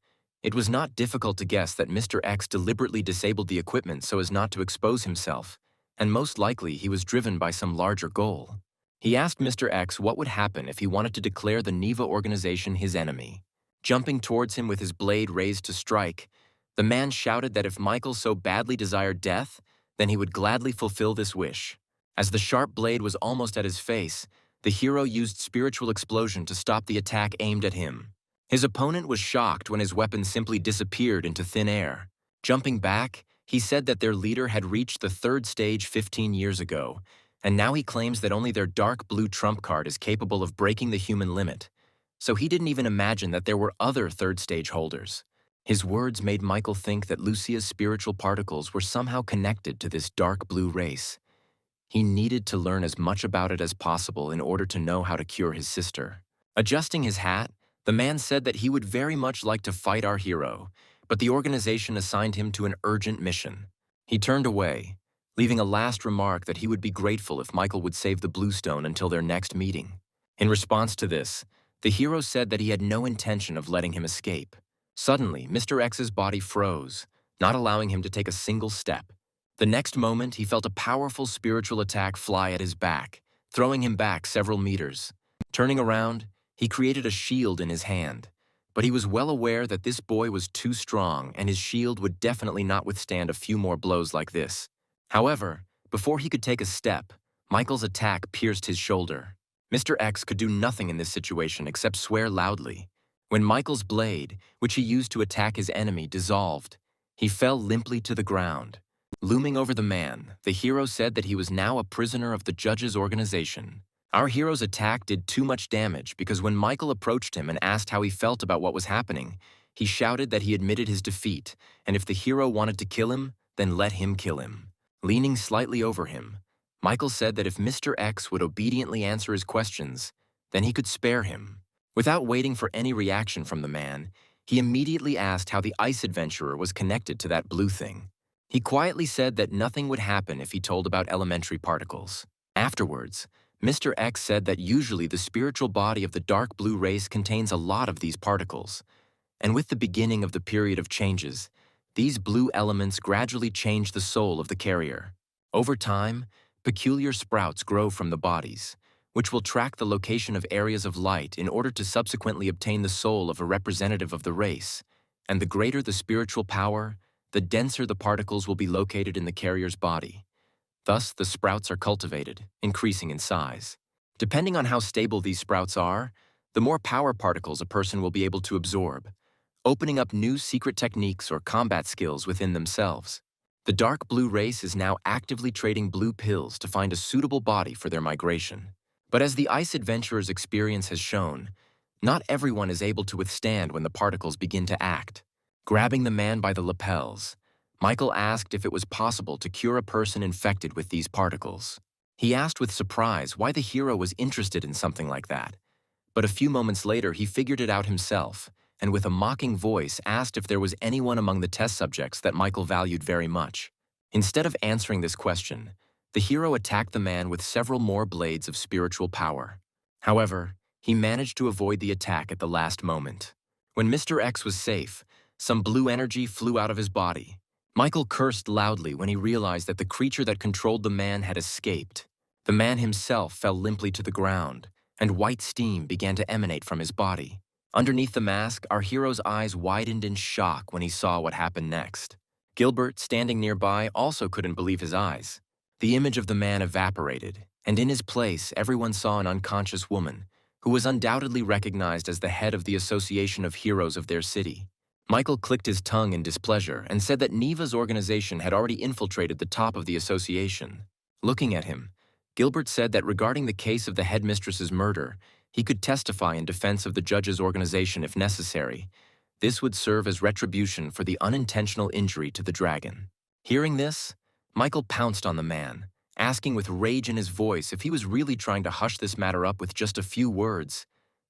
It was not difficult to guess that Mr. X deliberately disabled the equipment so as not to expose himself, and most likely he was driven by some larger goal. He asked Mr. X what would happen if he wanted to declare the Neva organization his enemy. Jumping towards him with his blade raised to strike, the man shouted that if Michael so badly desired death, then he would gladly fulfill this wish. As the sharp blade was almost at his face, the hero used spiritual explosion to stop the attack aimed at him. His opponent was shocked when his weapon simply disappeared into thin air. Jumping back, he said that their leader had reached the third stage 15 years ago, and now he claims that only their dark blue trump card is capable of breaking the human limit. So he didn't even imagine that there were other third stage holders. His words made Michael think that Lucia's spiritual particles were somehow connected to this dark blue race. He needed to learn as much about it as possible in order to know how to cure his sister. Adjusting his hat, the man said that he would very much like to fight our hero, but the organization assigned him to an urgent mission. He turned away, leaving a last remark that he would be grateful if Michael would save the blue stone until their next meeting. In response to this, the hero said that he had no intention of letting him escape. Suddenly, Mr. X's body froze, not allowing him to take a single step. The next moment, he felt a powerful spiritual attack fly at his back, throwing him back several meters. Turning around, he created a shield in his hand, but he was well aware that this boy was too strong and his shield would definitely not withstand a few more blows like this. However, before he could take a step, Michael's attack pierced his shoulder. Mr. X could do nothing in this situation except swear loudly. When Michael's blade, which he used to attack his enemy, dissolved, he fell limply to the ground. Looming over the man, the hero said that he was now a prisoner of the judge's organization. Our hero's attack did too much damage because when Michael approached him and asked how he felt about what was happening, he shouted that he admitted his defeat, and if the hero wanted to kill him, then let him kill him. Leaning slightly over him, Michael said that if Mr. X would obediently answer his questions, then he could spare him. Without waiting for any reaction from the man, he immediately asked how the ice adventurer was connected to that blue thing. He quietly said that nothing would happen if he told about elementary particles. Afterwards, Mr. X said that usually the spiritual body of the dark blue race contains a lot of these particles, and with the beginning of the period of changes, these blue elements gradually change the soul of the carrier. Over time, peculiar sprouts grow from the bodies, which will track the location of areas of light in order to subsequently obtain the soul of a representative of the race, and the greater the spiritual power, the denser the particles will be located in the carrier's body. Thus, the sprouts are cultivated, increasing in size. Depending on how stable these sprouts are, the more power particles a person will be able to absorb, opening up new secret techniques or combat skills within themselves. The dark blue race is now actively trading blue pills to find a suitable body for their migration. But as the ice adventurer's experience has shown, not everyone is able to withstand when the particles begin to act. Grabbing the man by the lapels, Michael asked if it was possible to cure a person infected with these particles. He asked with surprise why the hero was interested in something like that. But a few moments later, he figured it out himself, and with a mocking voice asked if there was anyone among the test subjects that Michael valued very much. Instead of answering this question, the hero attacked the man with several more blades of spiritual power. However, he managed to avoid the attack at the last moment. When Mr. X was safe, some blue energy flew out of his body. Michael cursed loudly when he realized that the creature that controlled the man had escaped. The man himself fell limply to the ground, and white steam began to emanate from his body. Underneath the mask, our hero's eyes widened in shock when he saw what happened next. Gilbert, standing nearby, also couldn't believe his eyes. The image of the man evaporated, and in his place, everyone saw an unconscious woman, who was undoubtedly recognized as the head of the Association of Heroes of their city. Michael clicked his tongue in displeasure and said that Neva's organization had already infiltrated the top of the association. Looking at him, Gilbert said that regarding the case of the headmistress's murder, he could testify in defense of the judge's organization if necessary. This would serve as retribution for the unintentional injury to the dragon. Hearing this, Michael pounced on the man, asking with rage in his voice if he was really trying to hush this matter up with just a few words.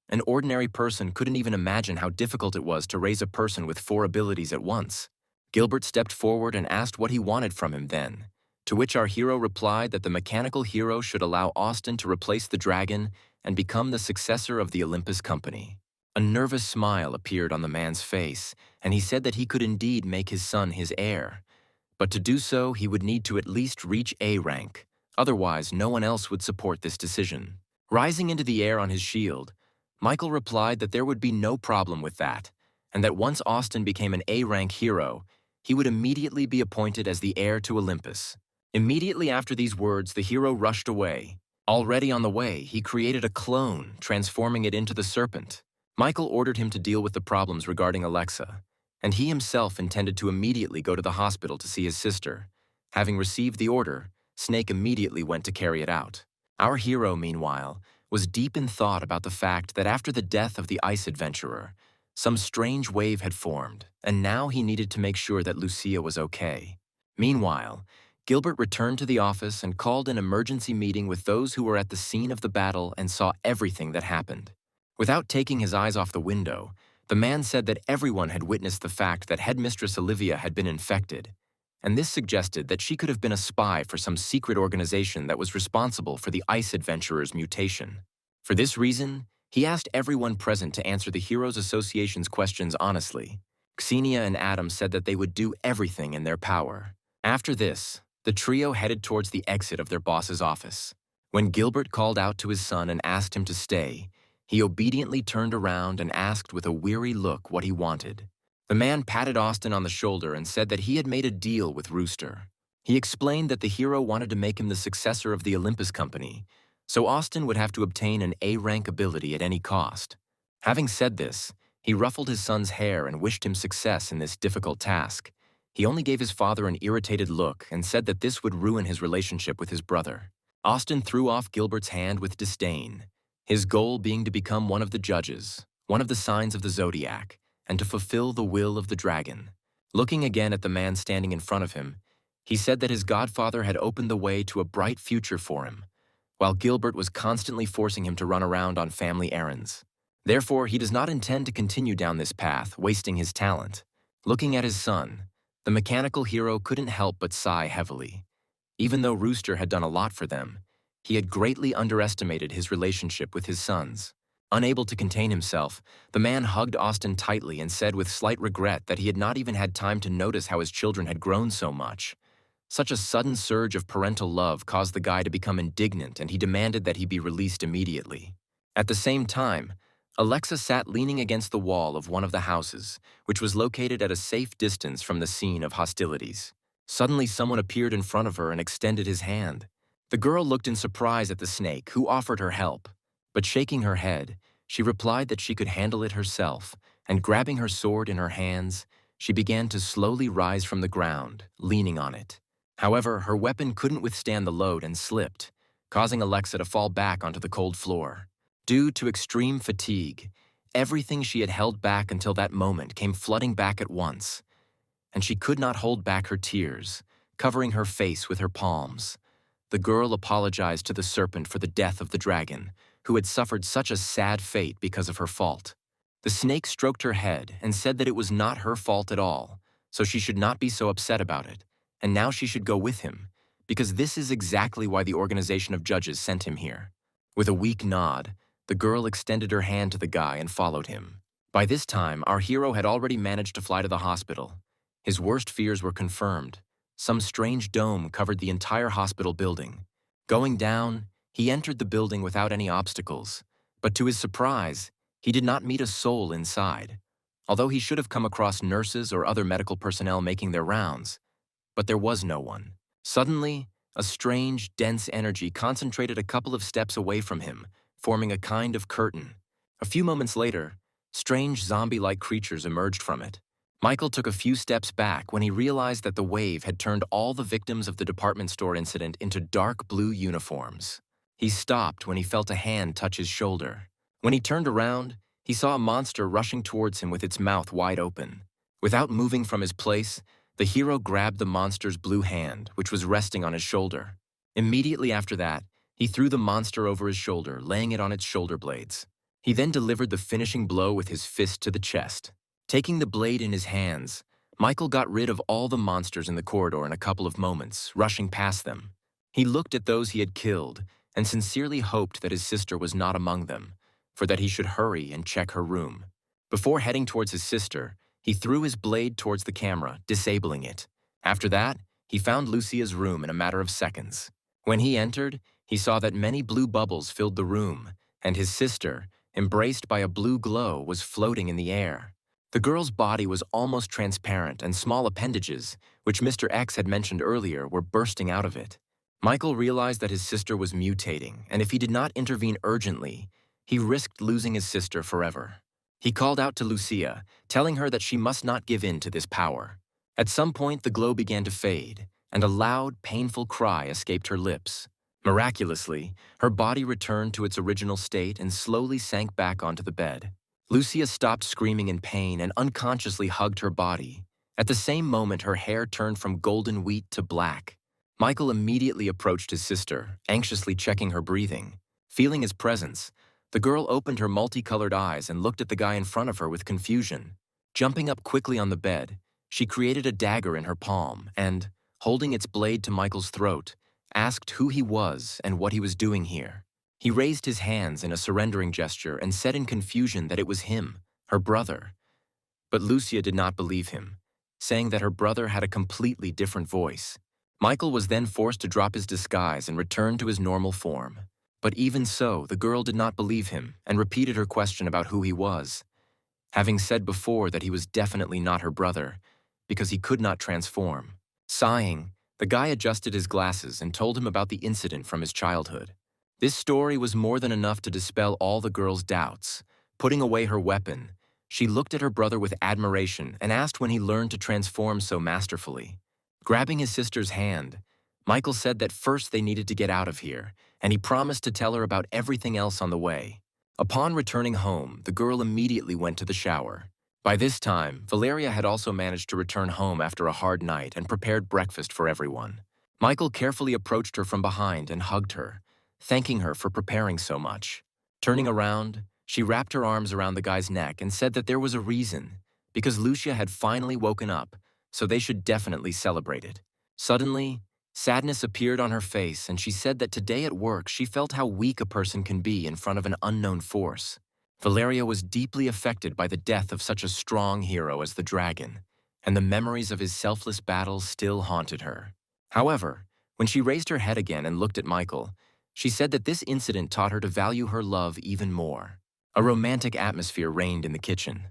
An ordinary person couldn't even imagine how difficult it was to raise a person with 4 abilities at once. Gilbert stepped forward and asked what he wanted from him then, to which our hero replied that the mechanical hero should allow Austin to replace the dragon and become the successor of the Olympus Company. A nervous smile appeared on the man's face, and he said that he could indeed make his son his heir. But to do so, he would need to at least reach A rank. Otherwise, no one else would support this decision. Rising into the air on his shield, Michael replied that there would be no problem with that, and that once Austin became an A-rank hero, he would immediately be appointed as the heir to Olympus. Immediately after these words, the hero rushed away. Already on the way, he created a clone, transforming it into the serpent. Michael ordered him to deal with the problems regarding Alexa, and he himself intended to immediately go to the hospital to see his sister. Having received the order, Snake immediately went to carry it out. Our hero, meanwhile, was deep in thought about the fact that after the death of the ice adventurer, some strange wave had formed, and now he needed to make sure that Lucia was okay. Meanwhile, Gilbert returned to the office and called an emergency meeting with those who were at the scene of the battle and saw everything that happened. Without taking his eyes off the window, the man said that everyone had witnessed the fact that Headmistress Olivia had been infected, and this suggested that she could have been a spy for some secret organization that was responsible for the ice adventurer's mutation. For this reason, he asked everyone present to answer the Heroes Association's questions honestly. Xenia and Adam said that they would do everything in their power. After this, the trio headed towards the exit of their boss's office. When Gilbert called out to his son and asked him to stay, he obediently turned around and asked with a weary look what he wanted. The man patted Austin on the shoulder and said that he had made a deal with Rooster. He explained that the hero wanted to make him the successor of the Olympus Company, so Austin would have to obtain an A-rank ability at any cost. Having said this, he ruffled his son's hair and wished him success in this difficult task. He only gave his father an irritated look and said that this would ruin his relationship with his brother. Austin threw off Gilbert's hand with disdain, his goal being to become one of the judges, one of the signs of the zodiac, and to fulfill the will of the dragon. Looking again at the man standing in front of him, he said that his godfather had opened the way to a bright future for him, while Gilbert was constantly forcing him to run around on family errands. Therefore, he does not intend to continue down this path, wasting his talent. Looking at his son, the mechanical hero couldn't help but sigh heavily. Even though Rooster had done a lot for them, he had greatly underestimated his relationship with his sons. Unable to contain himself, the man hugged Austin tightly and said with slight regret that he had not even had time to notice how his children had grown so much. Such a sudden surge of parental love caused the guy to become indignant, and he demanded that he be released immediately. At the same time, Alexa sat leaning against the wall of one of the houses, which was located at a safe distance from the scene of hostilities. Suddenly, someone appeared in front of her and extended his hand. The girl looked in surprise at the snake, who offered her help. But shaking her head, she replied that she could handle it herself, and grabbing her sword in her hands, she began to slowly rise from the ground, leaning on it. However, her weapon couldn't withstand the load and slipped, causing Alexa to fall back onto the cold floor. Due to extreme fatigue, everything she had held back until that moment came flooding back at once, and she could not hold back her tears, covering her face with her palms. The girl apologized to the serpent for the death of the dragon, who had suffered such a sad fate because of her fault. The snake stroked her head and said that it was not her fault at all, so she should not be so upset about it, and now she should go with him, because this is exactly why the organization of judges sent him here. With a weak nod, the girl extended her hand to the guy and followed him. By this time, our hero had already managed to fly to the hospital. His worst fears were confirmed. Some strange dome covered the entire hospital building. Going down, he entered the building without any obstacles, but to his surprise, he did not meet a soul inside, although he should have come across nurses or other medical personnel making their rounds. But there was no one. Suddenly, a strange, dense energy concentrated a couple of steps away from him, forming a kind of curtain. A few moments later, strange zombie-like creatures emerged from it. Michael took a few steps back when he realized that the wave had turned all the victims of the department store incident into dark blue uniforms. He stopped when he felt a hand touch his shoulder. When he turned around, he saw a monster rushing towards him with its mouth wide open. Without moving from his place, the hero grabbed the monster's blue hand, which was resting on his shoulder. Immediately after that, he threw the monster over his shoulder, laying it on its shoulder blades. He then delivered the finishing blow with his fist to the chest. Taking the blade in his hands, Michael got rid of all the monsters in the corridor in a couple of moments, rushing past them. He looked at those he had killed and sincerely hoped that his sister was not among them, for that he should hurry and check her room. Before heading towards his sister, he threw his blade towards the camera, disabling it. After that, he found Lucia's room in a matter of seconds. When he entered, he saw that many blue bubbles filled the room, and his sister, embraced by a blue glow, was floating in the air. The girl's body was almost transparent, and small appendages, which Mr. X had mentioned earlier, were bursting out of it. Michael realized that his sister was mutating, and if he did not intervene urgently, he risked losing his sister forever. He called out to Lucia, telling her that she must not give in to this power. At some point, the glow began to fade, and a loud, painful cry escaped her lips. Miraculously, her body returned to its original state and slowly sank back onto the bed. Lucia stopped screaming in pain and unconsciously hugged her body. At the same moment, her hair turned from golden wheat to black. Michael immediately approached his sister, anxiously checking her breathing. Feeling his presence, the girl opened her multicolored eyes and looked at the guy in front of her with confusion. Jumping up quickly on the bed, she created a dagger in her palm and, holding its blade to Michael's throat, asked who he was and what he was doing here. He raised his hands in a surrendering gesture and said in confusion that it was him, her brother. But Lucia did not believe him, saying that her brother had a completely different voice. Michael was then forced to drop his disguise and return to his normal form. But even so, the girl did not believe him and repeated her question about who he was, having said before that he was definitely not her brother, because he could not transform. Sighing, the guy adjusted his glasses and told him about the incident from his childhood. This story was more than enough to dispel all the girl's doubts. Putting away her weapon, she looked at her brother with admiration and asked when he learned to transform so masterfully. Grabbing his sister's hand, Michael said that first they needed to get out of here, and he promised to tell her about everything else on the way. Upon returning home, the girl immediately went to the shower. By this time, Valeria had also managed to return home after a hard night and prepared breakfast for everyone. Michael carefully approached her from behind and hugged her, thanking her for preparing so much. Turning around, she wrapped her arms around the guy's neck and said that there was a reason, because Lucia had finally woken up, so they should definitely celebrate it. Suddenly, sadness appeared on her face, and she said that today at work she felt how weak a person can be in front of an unknown force. Valeria was deeply affected by the death of such a strong hero as the dragon, and the memories of his selfless battles still haunted her. However, when she raised her head again and looked at Michael, she said that this incident taught her to value her love even more. A romantic atmosphere reigned in the kitchen.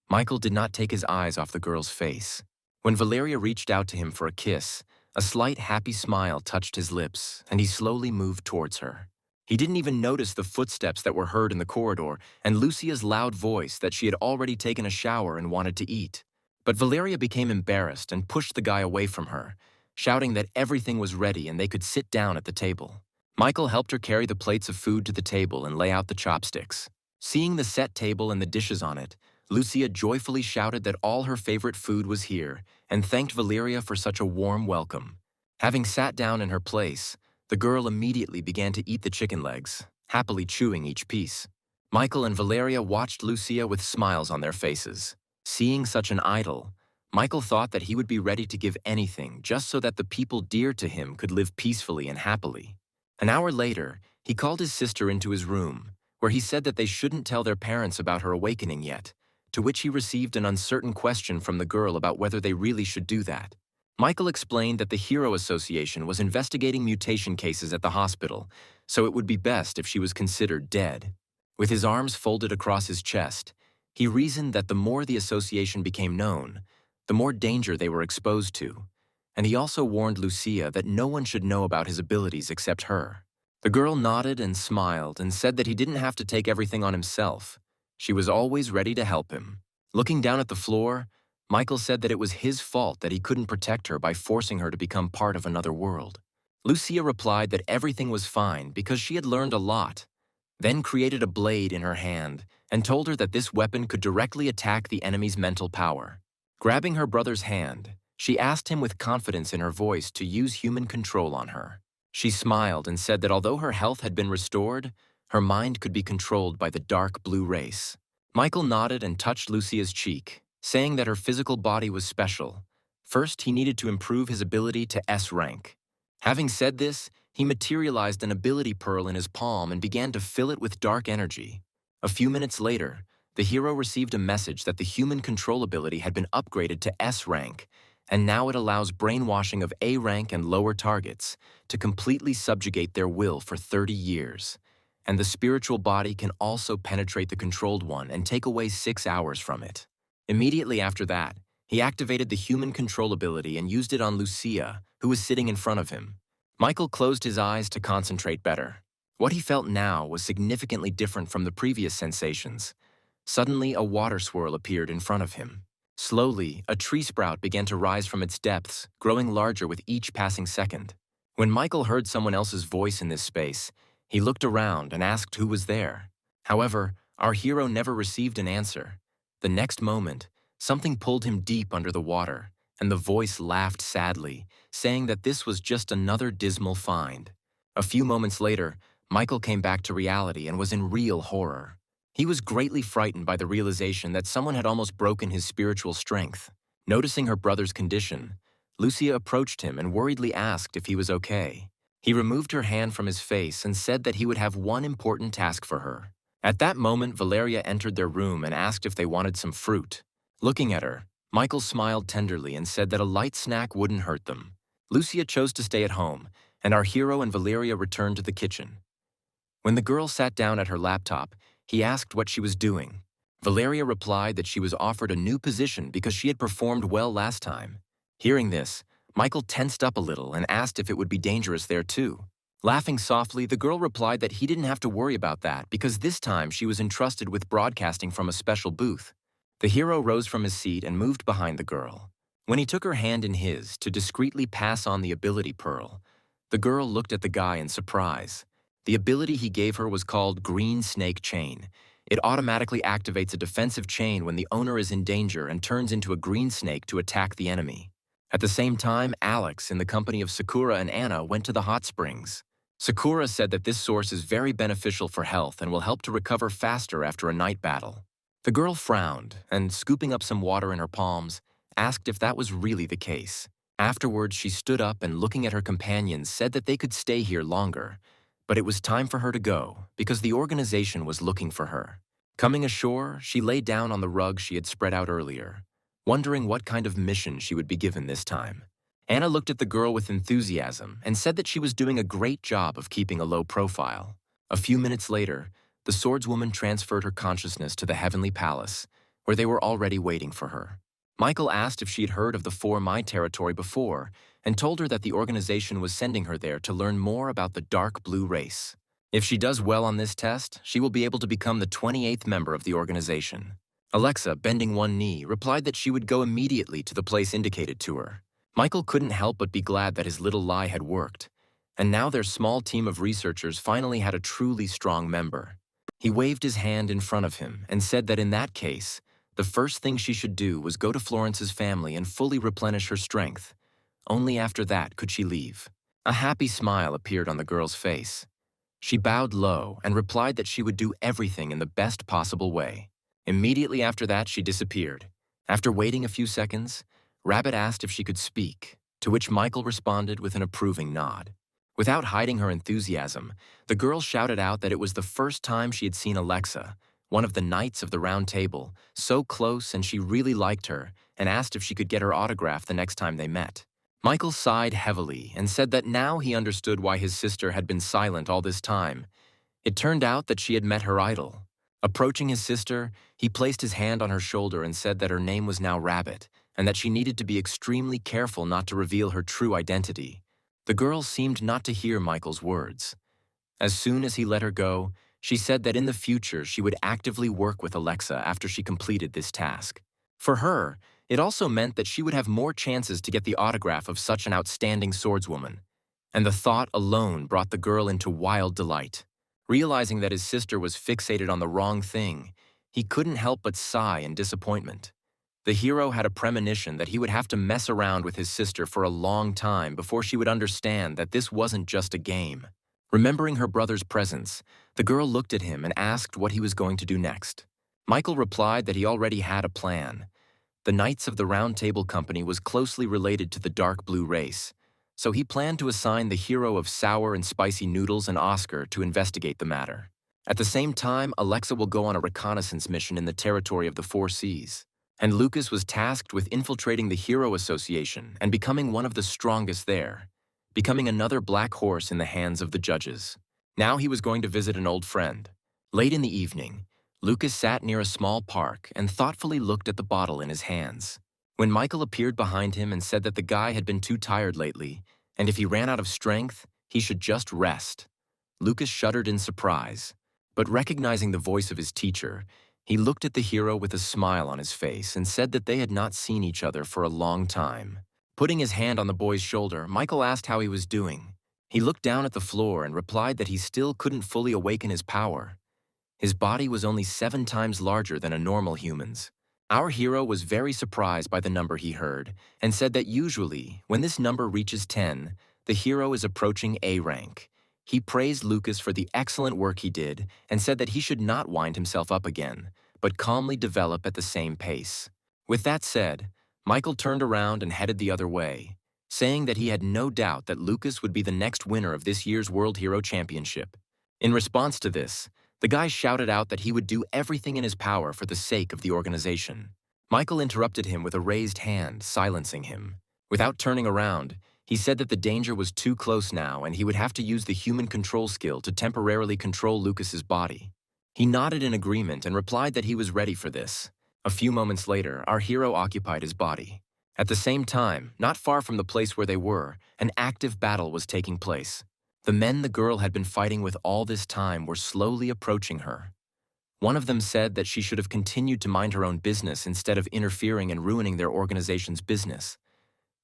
Michael did not take his eyes off the girl's face. When Valeria reached out to him for a kiss, a slight happy smile touched his lips, and he slowly moved towards her. He didn't even notice the footsteps that were heard in the corridor and Lucia's loud voice that she had already taken a shower and wanted to eat. But Valeria became embarrassed and pushed the guy away from her, shouting that everything was ready and they could sit down at the table. Michael helped her carry the plates of food to the table and lay out the chopsticks. Seeing the set table and the dishes on it, Lucia joyfully shouted that all her favorite food was here and thanked Valeria for such a warm welcome. Having sat down in her place, the girl immediately began to eat the chicken legs, happily chewing each piece. Michael and Valeria watched Lucia with smiles on their faces. Seeing such an idol, Michael thought that he would be ready to give anything just so that the people dear to him could live peacefully and happily. An hour later, he called his sister into his room, where he said that they shouldn't tell their parents about her awakening yet, to which he received an uncertain question from the girl about whether they really should do that. Michael explained that the Hero Association was investigating mutation cases at the hospital, so it would be best if she was considered dead. With his arms folded across his chest, he reasoned that the more the association became known, the more danger they were exposed to, and he also warned Lucia that no one should know about his abilities except her. The girl nodded and smiled and said that he didn't have to take everything on himself. She was always ready to help him. Looking down at the floor, Michael said that it was his fault that he couldn't protect her by forcing her to become part of another world. Lucia replied that everything was fine because she had learned a lot, then created a blade in her hand and told her that this weapon could directly attack the enemy's mental power. Grabbing her brother's hand, she asked him with confidence in her voice to use human control on her. She smiled and said that although her health had been restored, her mind could be controlled by the dark blue race. Michael nodded and touched Lucia's cheek, saying that her physical body was special. First, he needed to improve his ability to S rank. Having said this, he materialized an ability pearl in his palm and began to fill it with dark energy. A few minutes later, the hero received a message that the human control ability had been upgraded to S rank, and now it allows brainwashing of A rank and lower targets to completely subjugate their will for 30 years. And the spiritual body can also penetrate the controlled one and take away 6 hours from it. Immediately after that, he activated the human control ability and used it on Lucia, who was sitting in front of him. Michael closed his eyes to concentrate better. What he felt now was significantly different from the previous sensations. Suddenly, a water swirl appeared in front of him. Slowly, a tree sprout began to rise from its depths, growing larger with each passing second. When Michael heard someone else's voice in this space, he looked around and asked who was there. However, our hero never received an answer. The next moment, something pulled him deep under the water, and the voice laughed sadly, saying that this was just another dismal find. A few moments later, Michael came back to reality and was in real horror. He was greatly frightened by the realization that someone had almost broken his spiritual strength. Noticing her brother's condition, Lucia approached him and worriedly asked if he was okay. He removed her hand from his face and said that he would have one important task for her. At that moment, Valeria entered their room and asked if they wanted some fruit. Looking at her, Michael smiled tenderly and said that a light snack wouldn't hurt them. Lucia chose to stay at home, and our hero and Valeria returned to the kitchen. When the girl sat down at her laptop, he asked what she was doing. Valeria replied that she was offered a new position because she had performed well last time. Hearing this, Michael tensed up a little and asked if it would be dangerous there too. Laughing softly, the girl replied that he didn't have to worry about that because this time she was entrusted with broadcasting from a special booth. The hero rose from his seat and moved behind the girl. When he took her hand in his to discreetly pass on the ability pearl, the girl looked at the guy in surprise. The ability he gave her was called Green Snake Chain. It automatically activates a defensive chain when the owner is in danger and turns into a green snake to attack the enemy. At the same time, Alex, in the company of Sakura and Anna, went to the hot springs. Sakura said that this source is very beneficial for health and will help to recover faster after a night battle. The girl frowned and, scooping up some water in her palms, asked if that was really the case. Afterwards, she stood up and, looking at her companions, said that they could stay here longer, but it was time for her to go because the organization was looking for her. Coming ashore, she lay down on the rug she had spread out earlier, wondering what kind of mission she would be given this time. Anna looked at the girl with enthusiasm and said that she was doing a great job of keeping a low profile. A few minutes later, the swordswoman transferred her consciousness to the Heavenly Palace, where they were already waiting for her. Michael asked if she had heard of the 4 My Territory before and told her that the organization was sending her there to learn more about the dark blue race. If she does well on this test, she will be able to become the 28th member of the organization. Alexa, bending one knee, replied that she would go immediately to the place indicated to her. Michael couldn't help but be glad that his little lie had worked, and now their small team of researchers finally had a truly strong member. He waved his hand in front of him and said that in that case, the first thing she should do was go to Florence's family and fully replenish her strength. Only after that could she leave. A happy smile appeared on the girl's face. She bowed low and replied that she would do everything in the best possible way. Immediately after that, she disappeared. After waiting a few seconds, Rabbit asked if she could speak, to which Michael responded with an approving nod. Without hiding her enthusiasm, the girl shouted out that it was the first time she had seen Alexa, one of the Knights of the Round Table, so close and she really liked her, and asked if she could get her autograph the next time they met. Michael sighed heavily and said that now he understood why his sister had been silent all this time. It turned out that she had met her idol. Approaching his sister, he placed his hand on her shoulder and said that her name was now Rabbit, and that she needed to be extremely careful not to reveal her true identity. The girl seemed not to hear Michael's words. As soon as he let her go, she said that in the future she would actively work with Alexa after she completed this task. For her, It also meant that she would have more chances to get the autograph of such an outstanding swordswoman. And the thought alone brought the girl into wild delight. Realizing that his sister was fixated on the wrong thing, he couldn't help but sigh in disappointment. The hero had a premonition that he would have to mess around with his sister for a long time before she would understand that this wasn't just a game. Remembering her brother's presence, the girl looked at him and asked what he was going to do next. Michael replied that he already had a plan. The Knights of the Round Table Company was closely related to the dark blue race, so he planned to assign the hero of sour and spicy noodles and Oscar to investigate the matter. At the same time, Alexa will go on a reconnaissance mission in the territory of the Four Seas, and Lucas was tasked with infiltrating the Hero Association and becoming one of the strongest there, becoming another black horse in the hands of the judges. Now he was going to visit an old friend. Late in the evening, Lucas sat near a small park and thoughtfully looked at the bottle in his hands. When Michael appeared behind him and said that the guy had been too tired lately, and if he ran out of strength, he should just rest, Lucas shuddered in surprise. But recognizing the voice of his teacher, he looked at the hero with a smile on his face and said that they had not seen each other for a long time. Putting his hand on the boy's shoulder, Michael asked how he was doing. He looked down at the floor and replied that he still couldn't fully awaken his power. His body was only 7 times larger than a normal human's. Our hero was very surprised by the number he heard and said that usually, when this number reaches 10, the hero is approaching A rank. He praised Lucas for the excellent work he did and said that he should not wind himself up again, but calmly develop at the same pace. With that said, Michael turned around and headed the other way, saying that he had no doubt that Lucas would be the next winner of this year's World Hero Championship. In response to this, the guy shouted out that he would do everything in his power for the sake of the organization. Michael interrupted him with a raised hand, silencing him. Without turning around, he said that the danger was too close now and he would have to use the human control skill to temporarily control Lucas's body. He nodded in agreement and replied that he was ready for this. A few moments later, our hero occupied his body. At the same time, not far from the place where they were, an active battle was taking place. The men the girl had been fighting with all this time were slowly approaching her. One of them said that she should have continued to mind her own business instead of interfering and ruining their organization's business.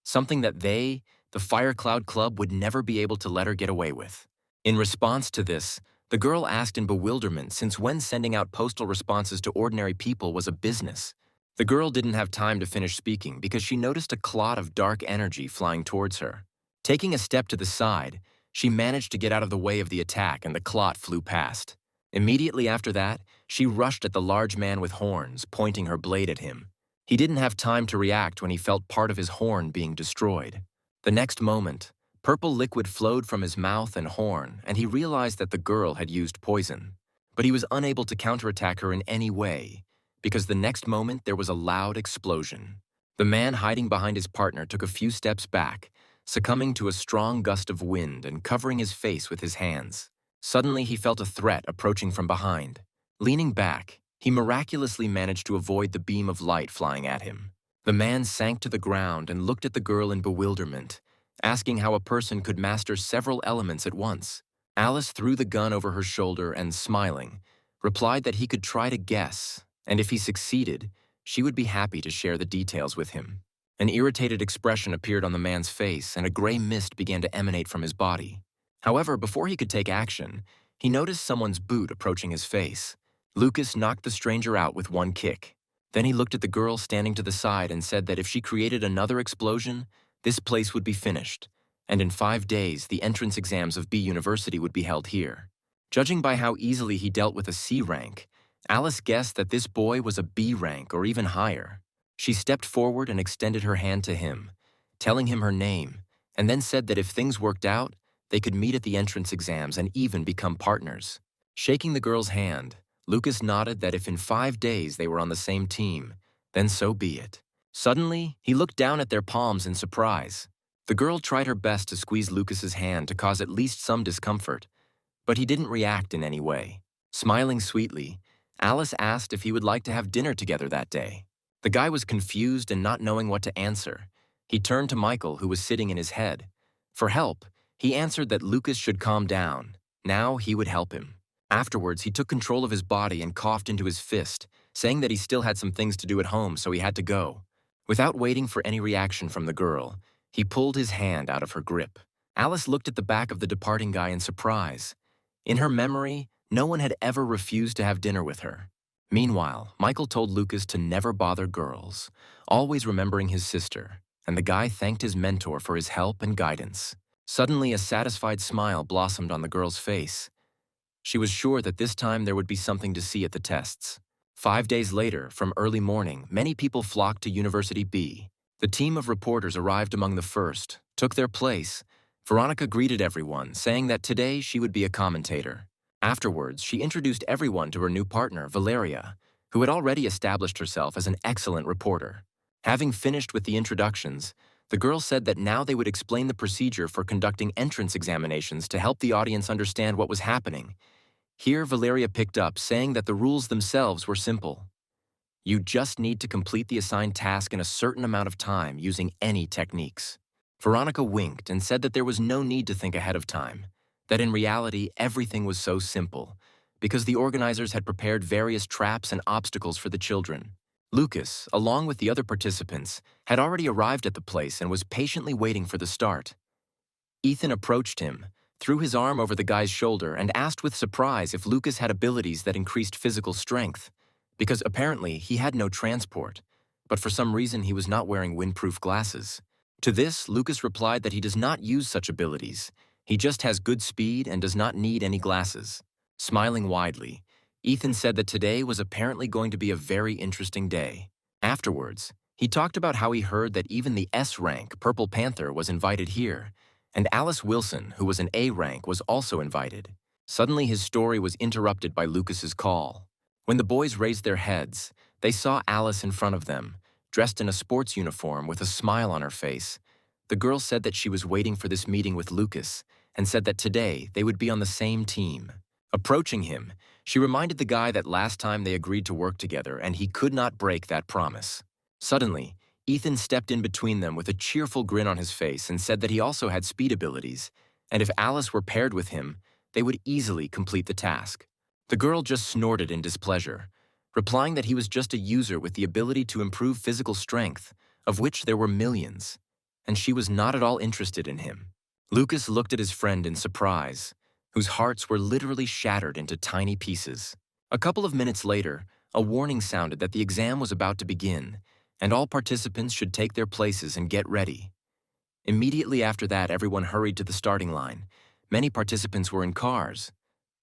Something that they, the Firecloud Club, would never be able to let her get away with. In response to this, the girl asked in bewilderment since when sending out postal responses to ordinary people was a business. The girl didn't have time to finish speaking because she noticed a clot of dark energy flying towards her. Taking a step to the side, she managed to get out of the way of the attack and the clot flew past. Immediately after that, she rushed at the large man with horns, pointing her blade at him. He didn't have time to react when he felt part of his horn being destroyed. The next moment, purple liquid flowed from his mouth and horn, and he realized that the girl had used poison. But he was unable to counterattack her in any way, because the next moment there was a loud explosion. The man hiding behind his partner took a few steps back, succumbing to a strong gust of wind and covering his face with his hands. Suddenly, he felt a threat approaching from behind. Leaning back, he miraculously managed to avoid the beam of light flying at him. The man sank to the ground and looked at the girl in bewilderment, asking how a person could master several elements at once. Alice threw the gun over her shoulder and, smiling, replied that he could try to guess, and if he succeeded, she would be happy to share the details with him. An irritated expression appeared on the man's face and a gray mist began to emanate from his body. However, before he could take action, he noticed someone's boot approaching his face. Lucas knocked the stranger out with one kick. Then he looked at the girl standing to the side and said that if she created another explosion, this place would be finished, and in 5 days the entrance exams of B University would be held here. Judging by how easily he dealt with a C rank, Alice guessed that this boy was a B rank or even higher. She stepped forward and extended her hand to him, telling him her name, and then said that if things worked out, they could meet at the entrance exams and even become partners. Shaking the girl's hand, Lucas nodded that if in 5 days they were on the same team, then so be it. Suddenly, he looked down at their palms in surprise. The girl tried her best to squeeze Lucas's hand to cause at least some discomfort, but he didn't react in any way. Smiling sweetly, Alice asked if he would like to have dinner together that day. The guy was confused and not knowing what to answer. He turned to Michael, who was sitting in his head. For help, he answered that Lucas should calm down. Now he would help him. Afterwards, he took control of his body and coughed into his fist, saying that he still had some things to do at home, so he had to go. Without waiting for any reaction from the girl, he pulled his hand out of her grip. Alice looked at the back of the departing guy in surprise. In her memory, no one had ever refused to have dinner with her. Meanwhile, Michael told Lucas to never bother girls, always remembering his sister, and the guy thanked his mentor for his help and guidance. Suddenly, a satisfied smile blossomed on the girl's face. She was sure that this time there would be something to see at the tests. 5 days later, from early morning, many people flocked to University B. The team of reporters arrived among the first, took their place. Veronica greeted everyone, saying that today she would be a commentator. Afterwards, she introduced everyone to her new partner, Valeria, who had already established herself as an excellent reporter. Having finished with the introductions, the girl said that now they would explain the procedure for conducting entrance examinations to help the audience understand what was happening. Here, Valeria picked up, saying that the rules themselves were simple. You just need to complete the assigned task in a certain amount of time using any techniques. Veronica winked and said that there was no need to think ahead of time, that in reality everything was so simple, because the organizers had prepared various traps and obstacles for the children. Lucas, along with the other participants, had already arrived at the place and was patiently waiting for the start. Ethan approached him, threw his arm over the guy's shoulder, and asked with surprise if Lucas had abilities that increased physical strength, because apparently he had no transport, but for some reason he was not wearing windproof glasses. To this, Lucas replied that he does not use such abilities. He just has good speed and does not need any glasses. Smiling widely, Ethan said that today was apparently going to be a very interesting day. Afterwards, he talked about how he heard that even the S rank Purple Panther was invited here, and Alice Wilson, who was an A rank, was also invited. Suddenly his story was interrupted by Lucas's call. When the boys raised their heads, they saw Alice in front of them, dressed in a sports uniform with a smile on her face. The girl said that she was waiting for this meeting with Lucas, and said that today they would be on the same team. Approaching him, she reminded the guy that last time they agreed to work together and he could not break that promise. Suddenly, Ethan stepped in between them with a cheerful grin on his face and said that he also had speed abilities, and if Alice were paired with him, they would easily complete the task. The girl just snorted in displeasure, replying that he was just a user with the ability to improve physical strength, of which there were millions, and she was not at all interested in him. Lucas looked at his friend in surprise, whose hearts were literally shattered into tiny pieces. A couple of minutes later, a warning sounded that the exam was about to begin, and all participants should take their places and get ready. Immediately after that, everyone hurried to the starting line. Many participants were in cars,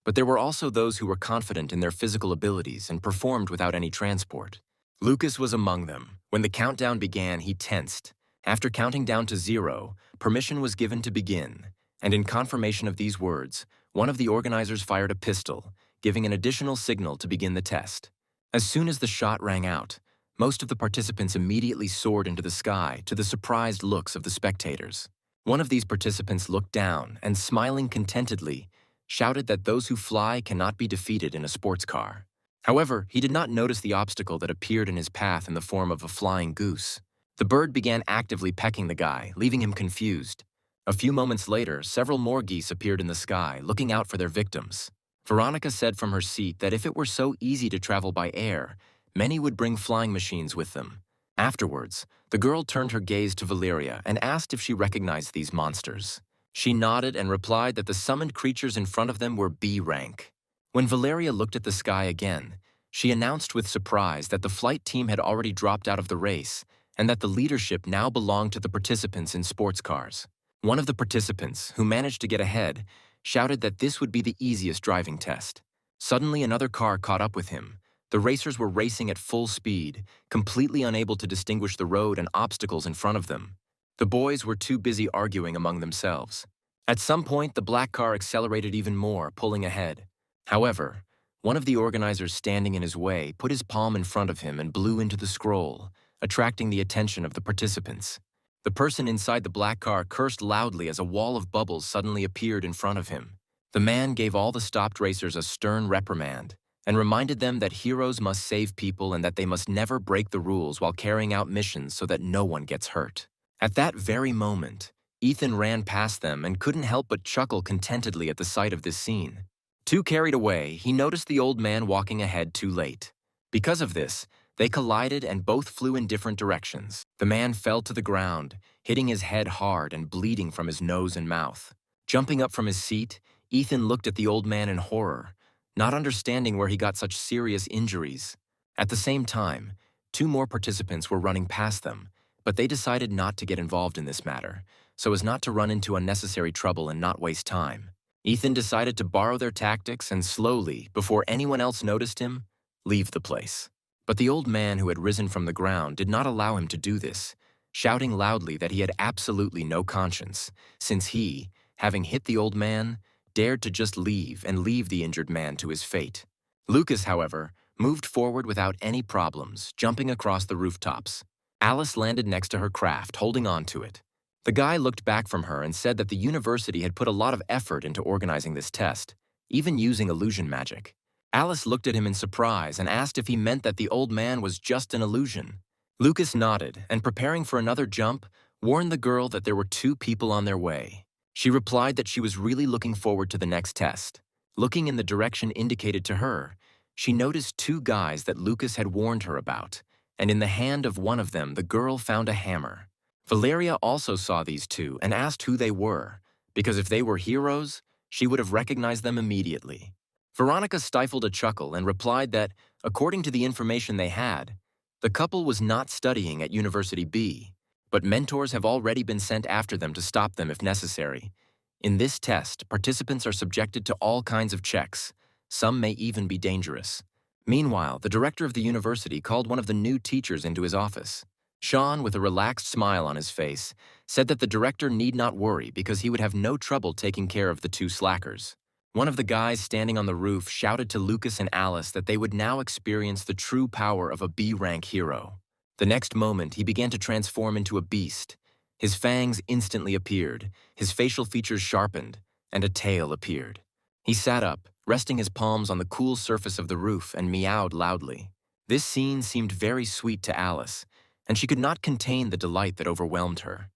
but there were also those who were confident in their physical abilities and performed without any transport. Lucas was among them. When the countdown began, he tensed. After counting down to 0, permission was given to begin, and in confirmation of these words, one of the organizers fired a pistol, giving an additional signal to begin the test. As soon as the shot rang out, most of the participants immediately soared into the sky to the surprised looks of the spectators. One of these participants looked down and, smiling contentedly, shouted that those who fly cannot be defeated in a sports car. However, he did not notice the obstacle that appeared in his path in the form of a flying goose. The bird began actively pecking the guy, leaving him confused. A few moments later, several more geese appeared in the sky, looking out for their victims. Veronica said from her seat that if it were so easy to travel by air, many would bring flying machines with them. Afterwards, the girl turned her gaze to Valeria and asked if she recognized these monsters. She nodded and replied that the summoned creatures in front of them were B rank. When Valeria looked at the sky again, she announced with surprise that the flight team had already dropped out of the race and that the leadership now belonged to the participants in sports cars. One of the participants, who managed to get ahead, shouted that this would be the easiest driving test. Suddenly, another car caught up with him. The racers were racing at full speed, completely unable to distinguish the road and obstacles in front of them. The boys were too busy arguing among themselves. At some point, the black car accelerated even more, pulling ahead. However, one of the organizers standing in his way put his palm in front of him and blew into the scroll, attracting the attention of the participants. The person inside the black car cursed loudly as a wall of bubbles suddenly appeared in front of him. The man gave all the stopped racers a stern reprimand and reminded them that heroes must save people and that they must never break the rules while carrying out missions so that no one gets hurt. At that very moment, Ethan ran past them and couldn't help but chuckle contentedly at the sight of this scene. Too carried away, he noticed the old man walking ahead too late. Because of this, They collided and both flew in different directions. The man fell to the ground, hitting his head hard and bleeding from his nose and mouth. Jumping up from his seat, Ethan looked at the old man in horror, not understanding where he got such serious injuries. At the same time, two more participants were running past them, but they decided not to get involved in this matter, so as not to run into unnecessary trouble and not waste time. Ethan decided to borrow their tactics and slowly, before anyone else noticed him, leave the place. But the old man who had risen from the ground did not allow him to do this, shouting loudly that he had absolutely no conscience, since he, having hit the old man, dared to just leave and leave the injured man to his fate. Lucas, however, moved forward without any problems, jumping across the rooftops. Alice landed next to her craft, holding on to it. The guy looked back from her and said that the university had put a lot of effort into organizing this test, even using illusion magic. Alice looked at him in surprise and asked if he meant that the old man was just an illusion. Lucas nodded and, preparing for another jump, warned the girl that there were two people on their way. She replied that she was really looking forward to the next test. Looking in the direction indicated to her, she noticed two guys that Lucas had warned her about, and in the hand of one of them the girl found a hammer. Valeria also saw these two and asked who they were, because if they were heroes, she would have recognized them immediately. Veronica stifled a chuckle and replied that, according to the information they had, the couple was not studying at University B, but mentors have already been sent after them to stop them if necessary. In this test, participants are subjected to all kinds of checks. Some may even be dangerous. Meanwhile, the director of the university called one of the new teachers into his office. Sean, with a relaxed smile on his face, said that the director need not worry because he would have no trouble taking care of the two slackers. One of the guys standing on the roof shouted to Lucas and Alice that they would now experience the true power of a B-rank hero. The next moment, he began to transform into a beast. His fangs instantly appeared, his facial features sharpened, and a tail appeared. He sat up, resting his palms on the cool surface of the roof, and meowed loudly. This scene seemed very sweet to Alice, and she could not contain the delight that overwhelmed her.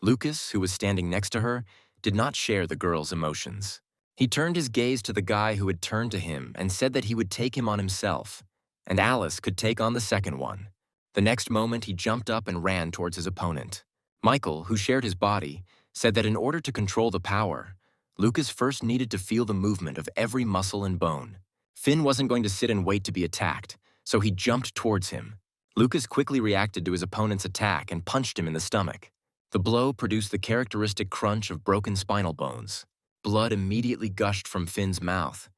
Lucas, who was standing next to her, did not share the girl's emotions. He turned his gaze to the guy who had turned to him and said that he would take him on himself, and Alice could take on the second one. The next moment, he jumped up and ran towards his opponent. Michael, who shared his body, said that in order to control the power, Lucas first needed to feel the movement of every muscle and bone. Finn wasn't going to sit and wait to be attacked, so he jumped towards him. Lucas quickly reacted to his opponent's attack and punched him in the stomach. The blow produced the characteristic crunch of broken spinal bones. Blood immediately gushed from Finn's mouth.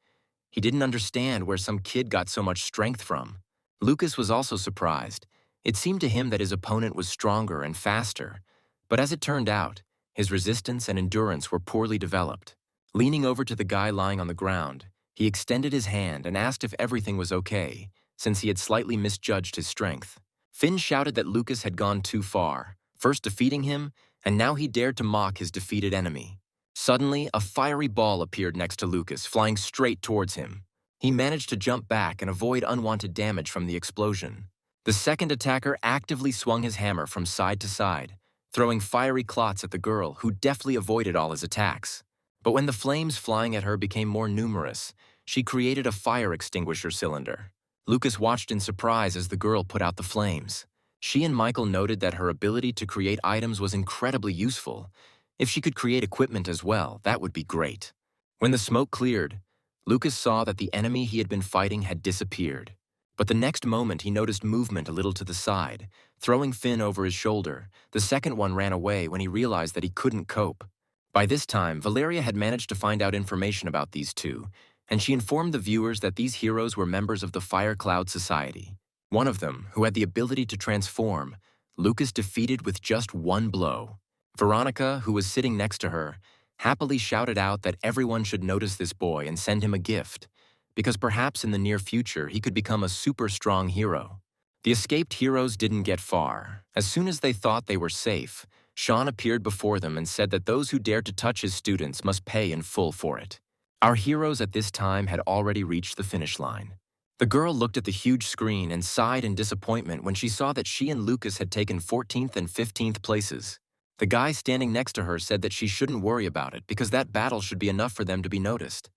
He didn't understand where some kid got so much strength from. Lucas was also surprised. It seemed to him that his opponent was stronger and faster, but as it turned out, his resistance and endurance were poorly developed. Leaning over to the guy lying on the ground, he extended his hand and asked if everything was okay, since he had slightly misjudged his strength. Finn shouted that Lucas had gone too far, first defeating him, and now he dared to mock his defeated enemy. Suddenly, a fiery ball appeared next to Lucas, flying straight towards him. He managed to jump back and avoid unwanted damage from the explosion. The second attacker actively swung his hammer from side to side, throwing fiery clots at the girl, who deftly avoided all his attacks. But when the flames flying at her became more numerous, she created a fire extinguisher cylinder. Lucas watched in surprise as the girl put out the flames. She and Michael noted that her ability to create items was incredibly useful. If she could create equipment as well, that would be great. When the smoke cleared, Lucas saw that the enemy he had been fighting had disappeared. But the next moment he noticed movement a little to the side. Throwing Finn over his shoulder, the second one ran away when he realized that he couldn't cope. By this time, Valeria had managed to find out information about these two, and she informed the viewers that these heroes were members of the Fire Cloud Society. One of them, who had the ability to transform, Lucas defeated with just one blow. Veronica, who was sitting next to her, happily shouted out that everyone should notice this boy and send him a gift, because perhaps in the near future he could become a super strong hero. The escaped heroes didn't get far. As soon as they thought they were safe, Sean appeared before them and said that those who dared to touch his students must pay in full for it. Our heroes at this time had already reached the finish line. The girl looked at the huge screen and sighed in disappointment when she saw that she and Lucas had taken 14th and 15th places. The guy standing next to her said that she shouldn't worry about it because that battle should be enough for them to be noticed.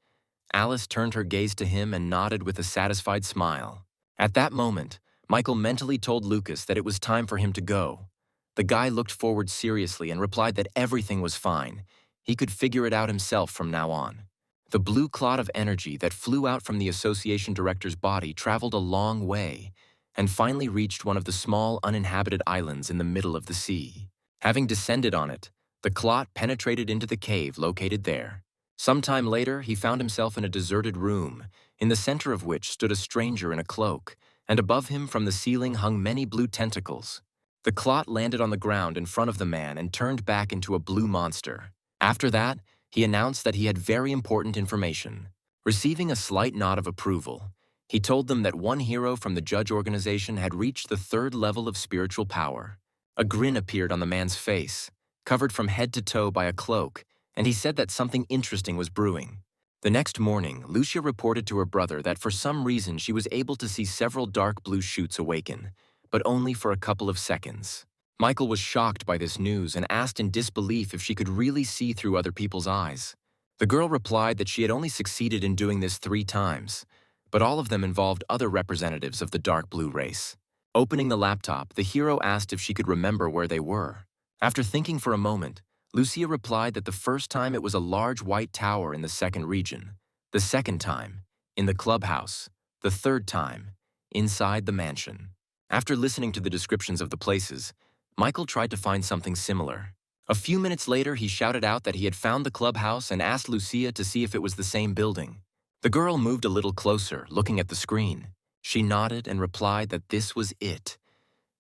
Alice turned her gaze to him and nodded with a satisfied smile. At that moment, Michael mentally told Lucas that it was time for him to go. The guy looked forward seriously and replied that everything was fine. He could figure it out himself from now on. The blue cloud of energy that flew out from the association director's body traveled a long way and finally reached one of the small uninhabited islands in the middle of the sea. Having descended on it, the clot penetrated into the cave located there. Sometime later, he found himself in a deserted room, in the center of which stood a stranger in a cloak, and above him from the ceiling hung many blue tentacles. The clot landed on the ground in front of the man and turned back into a blue monster. After that, he announced that he had very important information. Receiving a slight nod of approval, he told them that one hero from the judge organization had reached the 3rd level of spiritual power. A grin appeared on the man's face, covered from head to toe by a cloak, and he said that something interesting was brewing. The next morning, Lucia reported to her brother that for some reason she was able to see several dark blue shoots awaken, but only for a couple of seconds. Michael was shocked by this news and asked in disbelief if she could really see through other people's eyes. The girl replied that she had only succeeded in doing this 3 times, but all of them involved other representatives of the dark blue race. Opening the laptop, the hero asked if she could remember where they were. After thinking for a moment, Lucia replied that the first time it was a large white tower in the 2nd region, the second time, in the clubhouse, the third time, inside the mansion. After listening to the descriptions of the places, Michael tried to find something similar. A few minutes later, he shouted out that he had found the clubhouse and asked Lucia to see if it was the same building. The girl moved a little closer, looking at the screen. She nodded and replied that this was it.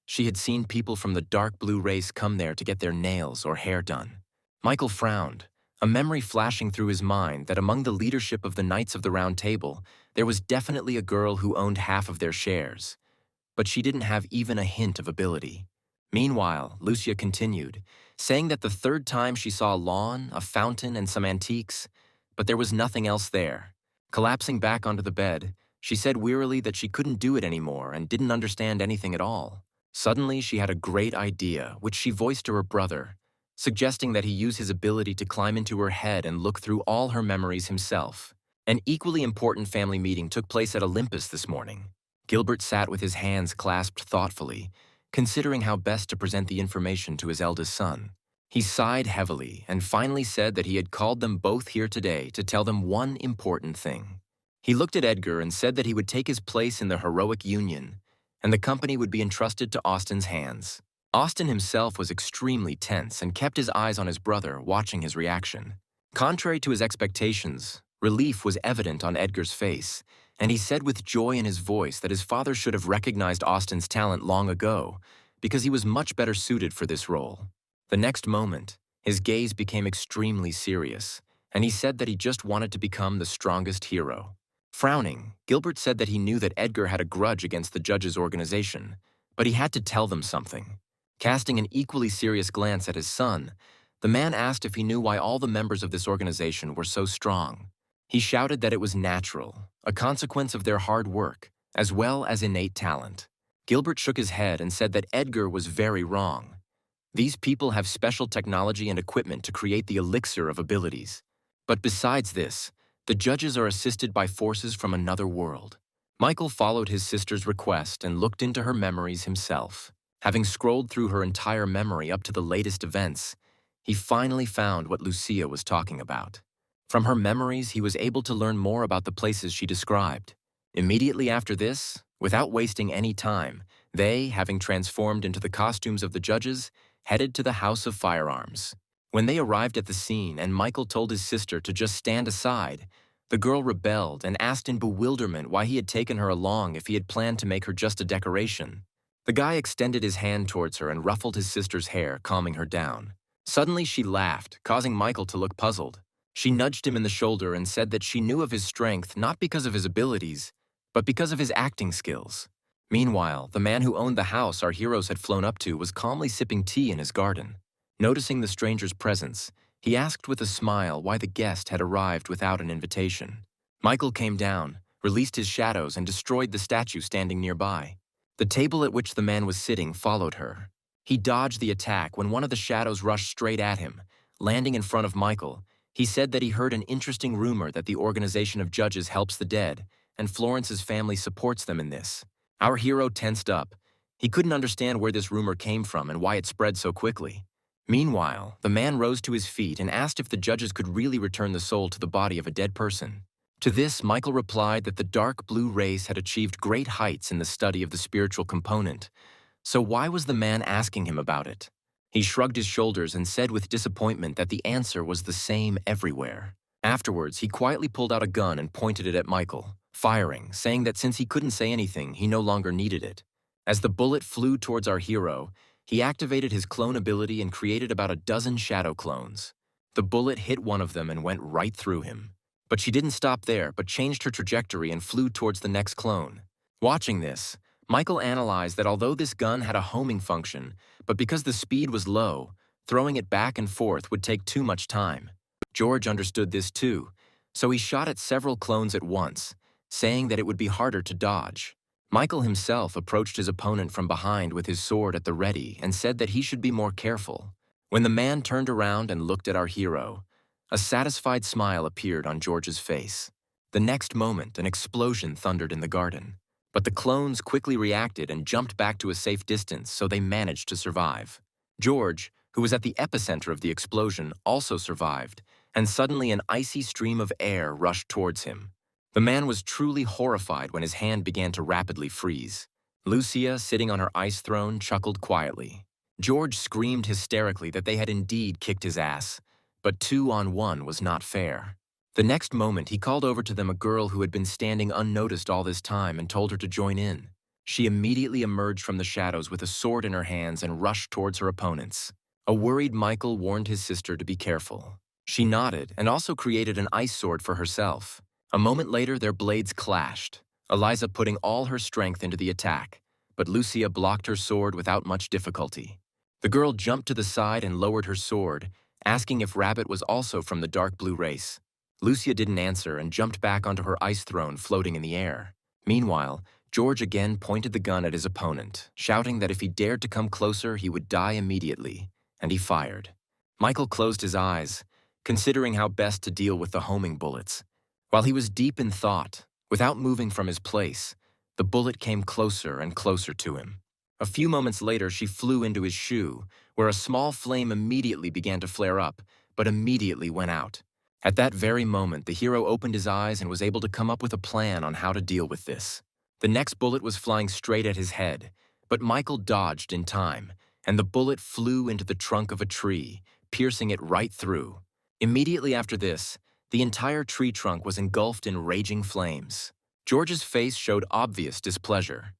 She had seen people from the dark blue race come there to get their nails or hair done. Michael frowned, a memory flashing through his mind that among the leadership of the Knights of the Round Table, there was definitely a girl who owned half of their shares. But she didn't have even a hint of ability. Meanwhile, Lucia continued, saying that the 3rd time she saw a lawn, a fountain, and some antiques, but there was nothing else there. Collapsing back onto the bed, she said wearily that she couldn't do it anymore and didn't understand anything at all. Suddenly, she had a great idea, which she voiced to her brother, suggesting that he use his ability to climb into her head and look through all her memories himself. An equally important family meeting took place at Olympus this morning. Gilbert sat with his hands clasped thoughtfully, considering how best to present the information to his eldest son. He sighed heavily and finally said that he had called them both here today to tell them one important thing. He looked at Edgar and said that he would take his place in the heroic union, and the company would be entrusted to Austin's hands. Austin himself was extremely tense and kept his eyes on his brother, watching his reaction. Contrary to his expectations, relief was evident on Edgar's face, and he said with joy in his voice that his father should have recognized Austin's talent long ago, because he was much better suited for this role. The next moment, his gaze became extremely serious, and he said that he just wanted to become the strongest hero. Frowning, Gilbert said that he knew that Edgar had a grudge against the judges' organization, but he had to tell them something. Casting an equally serious glance at his son, the man asked if he knew why all the members of this organization were so strong. He shouted that it was natural, a consequence of their hard work, as well as innate talent. Gilbert shook his head and said that Edgar was very wrong. These people have special technology and equipment to create the elixir of abilities. But besides this, the judges are assisted by forces from another world. Michael followed his sister's request and looked into her memories himself. Having scrolled through her entire memory up to the latest events, he finally found what Lucia was talking about. From her memories, he was able to learn more about the places she described. Immediately after this, without wasting any time, they, having transformed into the costumes of the judges, headed to the House of Firearms. When they arrived at the scene and Michael told his sister to just stand aside, the girl rebelled and asked in bewilderment why he had taken her along if he had planned to make her just a decoration. The guy extended his hand towards her and ruffled his sister's hair, calming her down. Suddenly she laughed, causing Michael to look puzzled. She nudged him in the shoulder and said that she knew of his strength not because of his abilities, but because of his acting skills. Meanwhile, the man who owned the house our heroes had flown up to was calmly sipping tea in his garden. Noticing the stranger's presence, he asked with a smile why the guest had arrived without an invitation. Michael came down, released his shadows, and destroyed the statue standing nearby. The table at which the man was sitting followed her. He dodged the attack when one of the shadows rushed straight at him. Landing in front of Michael, he said that he heard an interesting rumor that the organization of judges helps the dead, and Florence's family supports them in this. Our hero tensed up. He couldn't understand where this rumor came from and why it spread so quickly. Meanwhile, the man rose to his feet and asked if the judges could really return the soul to the body of a dead person. To this, Michael replied that the dark blue race had achieved great heights in the study of the spiritual component. So why was the man asking him about it? He shrugged his shoulders and said with disappointment that the answer was the same everywhere. Afterwards, he quietly pulled out a gun and pointed it at Michael, firing, saying that since he couldn't say anything, he no longer needed it. As the bullet flew towards our hero, he activated his clone ability and created about a dozen shadow clones. The bullet hit one of them and went right through him. But she didn't stop there, but changed her trajectory and flew towards the next clone. Watching this, Michael analyzed that although this gun had a homing function, but because the speed was low, throwing it back and forth would take too much time. George understood this too, so he shot at several clones at once, saying that it would be harder to dodge. Michael himself approached his opponent from behind with his sword at the ready and said that he should be more careful. When the man turned around and looked at our hero, a satisfied smile appeared on George's face. The next moment, an explosion thundered in the garden. But the clones quickly reacted and jumped back to a safe distance, so they managed to survive. George, who was at the epicenter of the explosion, also survived, and suddenly an icy stream of air rushed towards him. The man was truly horrified when his hand began to rapidly freeze. Lucia, sitting on her ice throne, chuckled quietly. George screamed hysterically that they had indeed kicked his ass, but 2-on-1 was not fair. The next moment, he called over to them a girl who had been standing unnoticed all this time and told her to join in. She immediately emerged from the shadows with a sword in her hands and rushed towards her opponents. A worried Michael warned his sister to be careful. She nodded and also created an ice sword for herself. A moment later, their blades clashed, Eliza putting all her strength into the attack, but Lucia blocked her sword without much difficulty. The girl jumped to the side and lowered her sword, asking if Rabbit was also from the dark blue race. Lucia didn't answer and jumped back onto her ice throne floating in the air. Meanwhile, George again pointed the gun at his opponent, shouting that if he dared to come closer, he would die immediately, and he fired. Michael closed his eyes, considering how best to deal with the homing bullets. While he was deep in thought, without moving from his place, the bullet came closer and closer to him. A few moments later, she flew into his shoe, where a small flame immediately began to flare up, but immediately went out. At that very moment, the hero opened his eyes and was able to come up with a plan on how to deal with this. The next bullet was flying straight at his head, but Michael dodged in time, and the bullet flew into the trunk of a tree, piercing it right through. Immediately after this, the entire tree trunk was engulfed in raging flames. George's face showed obvious displeasure.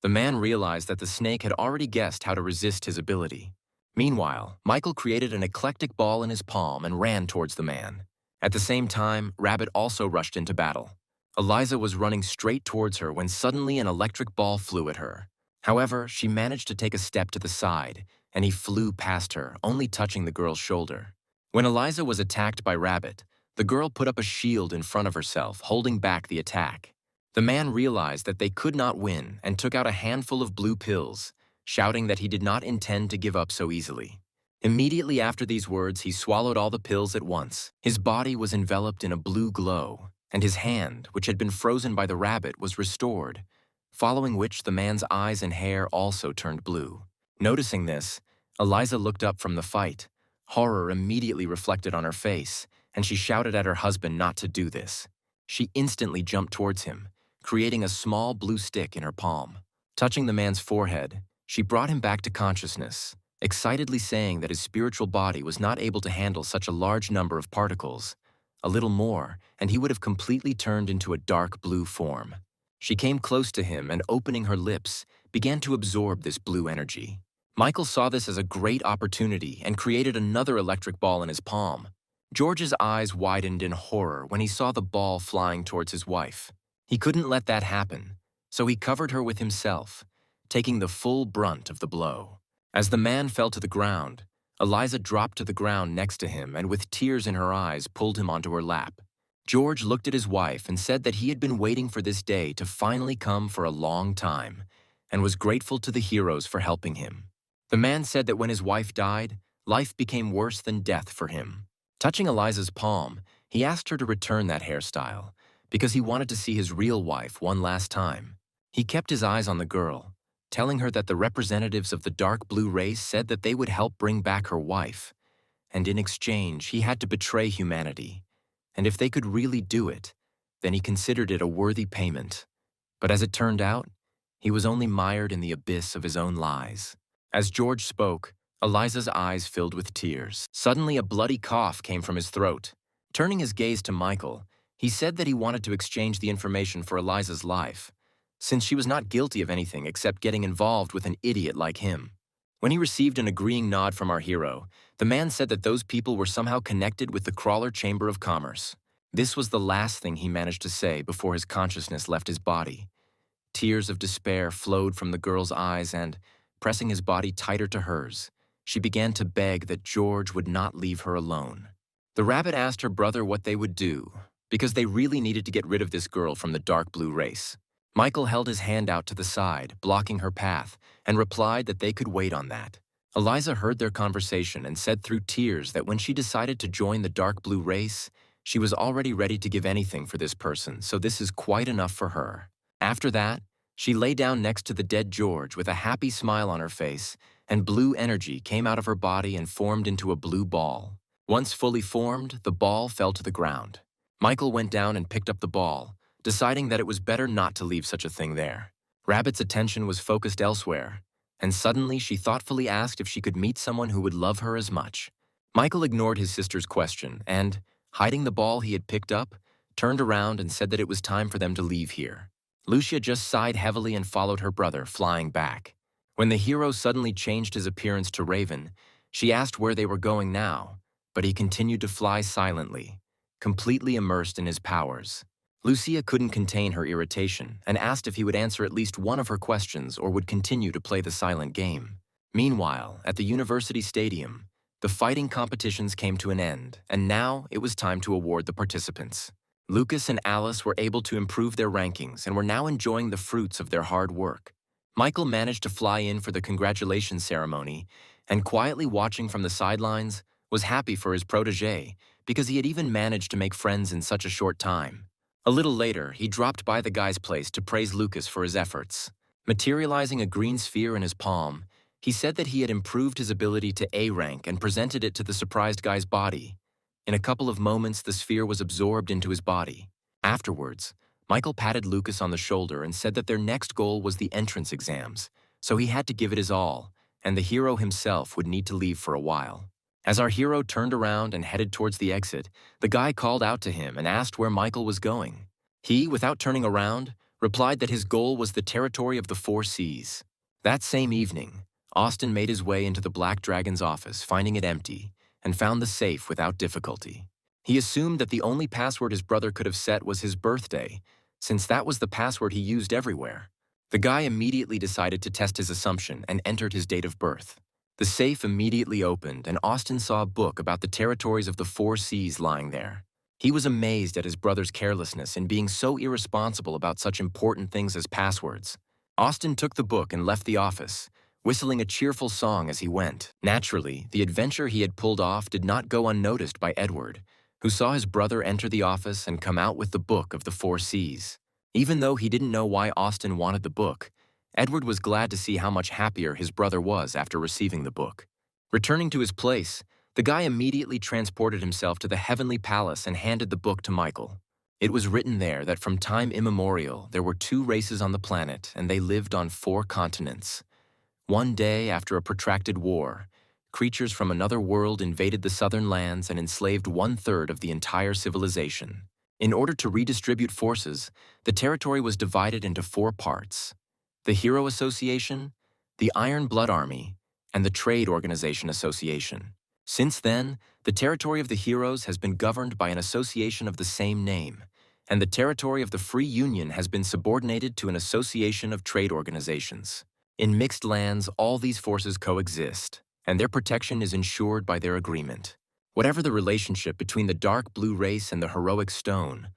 The man realized that the snake had already guessed how to resist his ability. Meanwhile, Michael created an eclectic ball in his palm and ran towards the man. At the same time, Rabbit also rushed into battle. Eliza was running straight towards her when suddenly an electric ball flew at her. However, she managed to take a step to the side, and he flew past her, only touching the girl's shoulder. When Eliza was attacked by Rabbit, the girl put up a shield in front of herself, holding back the attack. The man realized that they could not win and took out a handful of blue pills, shouting that he did not intend to give up so easily. Immediately after these words, he swallowed all the pills at once. His body was enveloped in a blue glow, and his hand, which had been frozen by the rabbit, was restored, following which the man's eyes and hair also turned blue. Noticing this, Eliza looked up from the fight. Horror immediately reflected on her face, and she shouted at her husband not to do this. She instantly jumped towards him, creating a small blue stick in her palm. Touching the man's forehead, she brought him back to consciousness, excitedly saying that his spiritual body was not able to handle such a large number of particles. A little more, and he would have completely turned into a dark blue form. She came close to him and, opening her lips, began to absorb this blue energy. Michael saw this as a great opportunity and created another electric ball in his palm. George's eyes widened in horror when he saw the ball flying towards his wife. He couldn't let that happen, so he covered her with himself, taking the full brunt of the blow. As the man fell to the ground, Eliza dropped to the ground next to him and with tears in her eyes pulled him onto her lap. George looked at his wife and said that he had been waiting for this day to finally come for a long time and was grateful to the heroes for helping him. The man said that when his wife died, life became worse than death for him. Touching Eliza's palm, he asked her to return that hairstyle because he wanted to see his real wife one last time. He kept his eyes on the girl, telling her that the representatives of the dark blue race said that they would help bring back her wife, and in exchange he had to betray humanity. And if they could really do it, then he considered it a worthy payment. But as it turned out, he was only mired in the abyss of his own lies. As George spoke, Eliza's eyes filled with tears. Suddenly, a bloody cough came from his throat. Turning his gaze to Michael, he said that he wanted to exchange the information for Eliza's life, since she was not guilty of anything except getting involved with an idiot like him. When he received an agreeing nod from our hero, the man said that those people were somehow connected with the Crawler Chamber of Commerce. This was the last thing he managed to say before his consciousness left his body. Tears of despair flowed from the girl's eyes and, pressing his body tighter to hers, she began to beg that George would not leave her alone. The rabbit asked her brother what they would do, because they really needed to get rid of this girl from the dark blue race. Michael held his hand out to the side, blocking her path, and replied that they could wait on that. Eliza heard their conversation and said through tears that when she decided to join the dark blue race, she was already ready to give anything for this person, so this is quite enough for her. After that, she lay down next to the dead George with a happy smile on her face, and blue energy came out of her body and formed into a blue ball. Once fully formed, the ball fell to the ground. Michael went down and picked up the ball, deciding that it was better not to leave such a thing there. Rabbit's attention was focused elsewhere, and suddenly she thoughtfully asked if she could meet someone who would love her as much. Michael ignored his sister's question and, hiding the ball he had picked up, turned around and said that it was time for them to leave here. Lucia just sighed heavily and followed her brother, flying back. When the hero suddenly changed his appearance to Raven, she asked where they were going now, but he continued to fly silently, completely immersed in his powers. Lucia couldn't contain her irritation and asked if he would answer at least one of her questions or would continue to play the silent game. Meanwhile, at the university stadium, the fighting competitions came to an end, and now it was time to award the participants. Lucas and Alice were able to improve their rankings and were now enjoying the fruits of their hard work. Michael managed to fly in for the congratulations ceremony, and quietly watching from the sidelines, was happy for his protégé because he had even managed to make friends in such a short time. A little later, he dropped by the guy's place to praise Lucas for his efforts. Materializing a green sphere in his palm, he said that he had improved his ability to A rank and presented it to the surprised guy's body. In a couple of moments, the sphere was absorbed into his body. Afterwards, Michael patted Lucas on the shoulder and said that their next goal was the entrance exams, so he had to give it his all, and the hero himself would need to leave for a while. As our hero turned around and headed towards the exit, the guy called out to him and asked where Michael was going. He, without turning around, replied that his goal was the territory of the 4 Seas. That same evening, Austin made his way into the Black Dragon's office, finding it empty, and found the safe without difficulty. He assumed that the only password his brother could have set was his birthday, since that was the password he used everywhere. The guy immediately decided to test his assumption and entered his date of birth. The safe immediately opened, and Austin saw a book about the territories of the 4 Seas lying there. He was amazed at his brother's carelessness in being so irresponsible about such important things as passwords. Austin took the book and left the office, whistling a cheerful song as he went. Naturally, the adventure he had pulled off did not go unnoticed by Edward, who saw his brother enter the office and come out with the book of the 4 Seas. Even though he didn't know why Austin wanted the book, Edward was glad to see how much happier his brother was after receiving the book. Returning to his place, the guy immediately transported himself to the heavenly palace and handed the book to Michael. It was written there that from time immemorial there were 2 races on the planet and they lived on 4 continents. One day, after a protracted war, creatures from another world invaded the southern lands and enslaved 1/3 of the entire civilization. In order to redistribute forces, the territory was divided into 4 parts: the Hero Association, the Iron Blood Army, and the Trade Organization Association. Since then, the territory of the heroes has been governed by an association of the same name, and the territory of the Free Union has been subordinated to an association of trade organizations. In mixed lands, all these forces coexist, and their protection is ensured by their agreement. Whatever the relationship between the dark blue race and the heroic stone,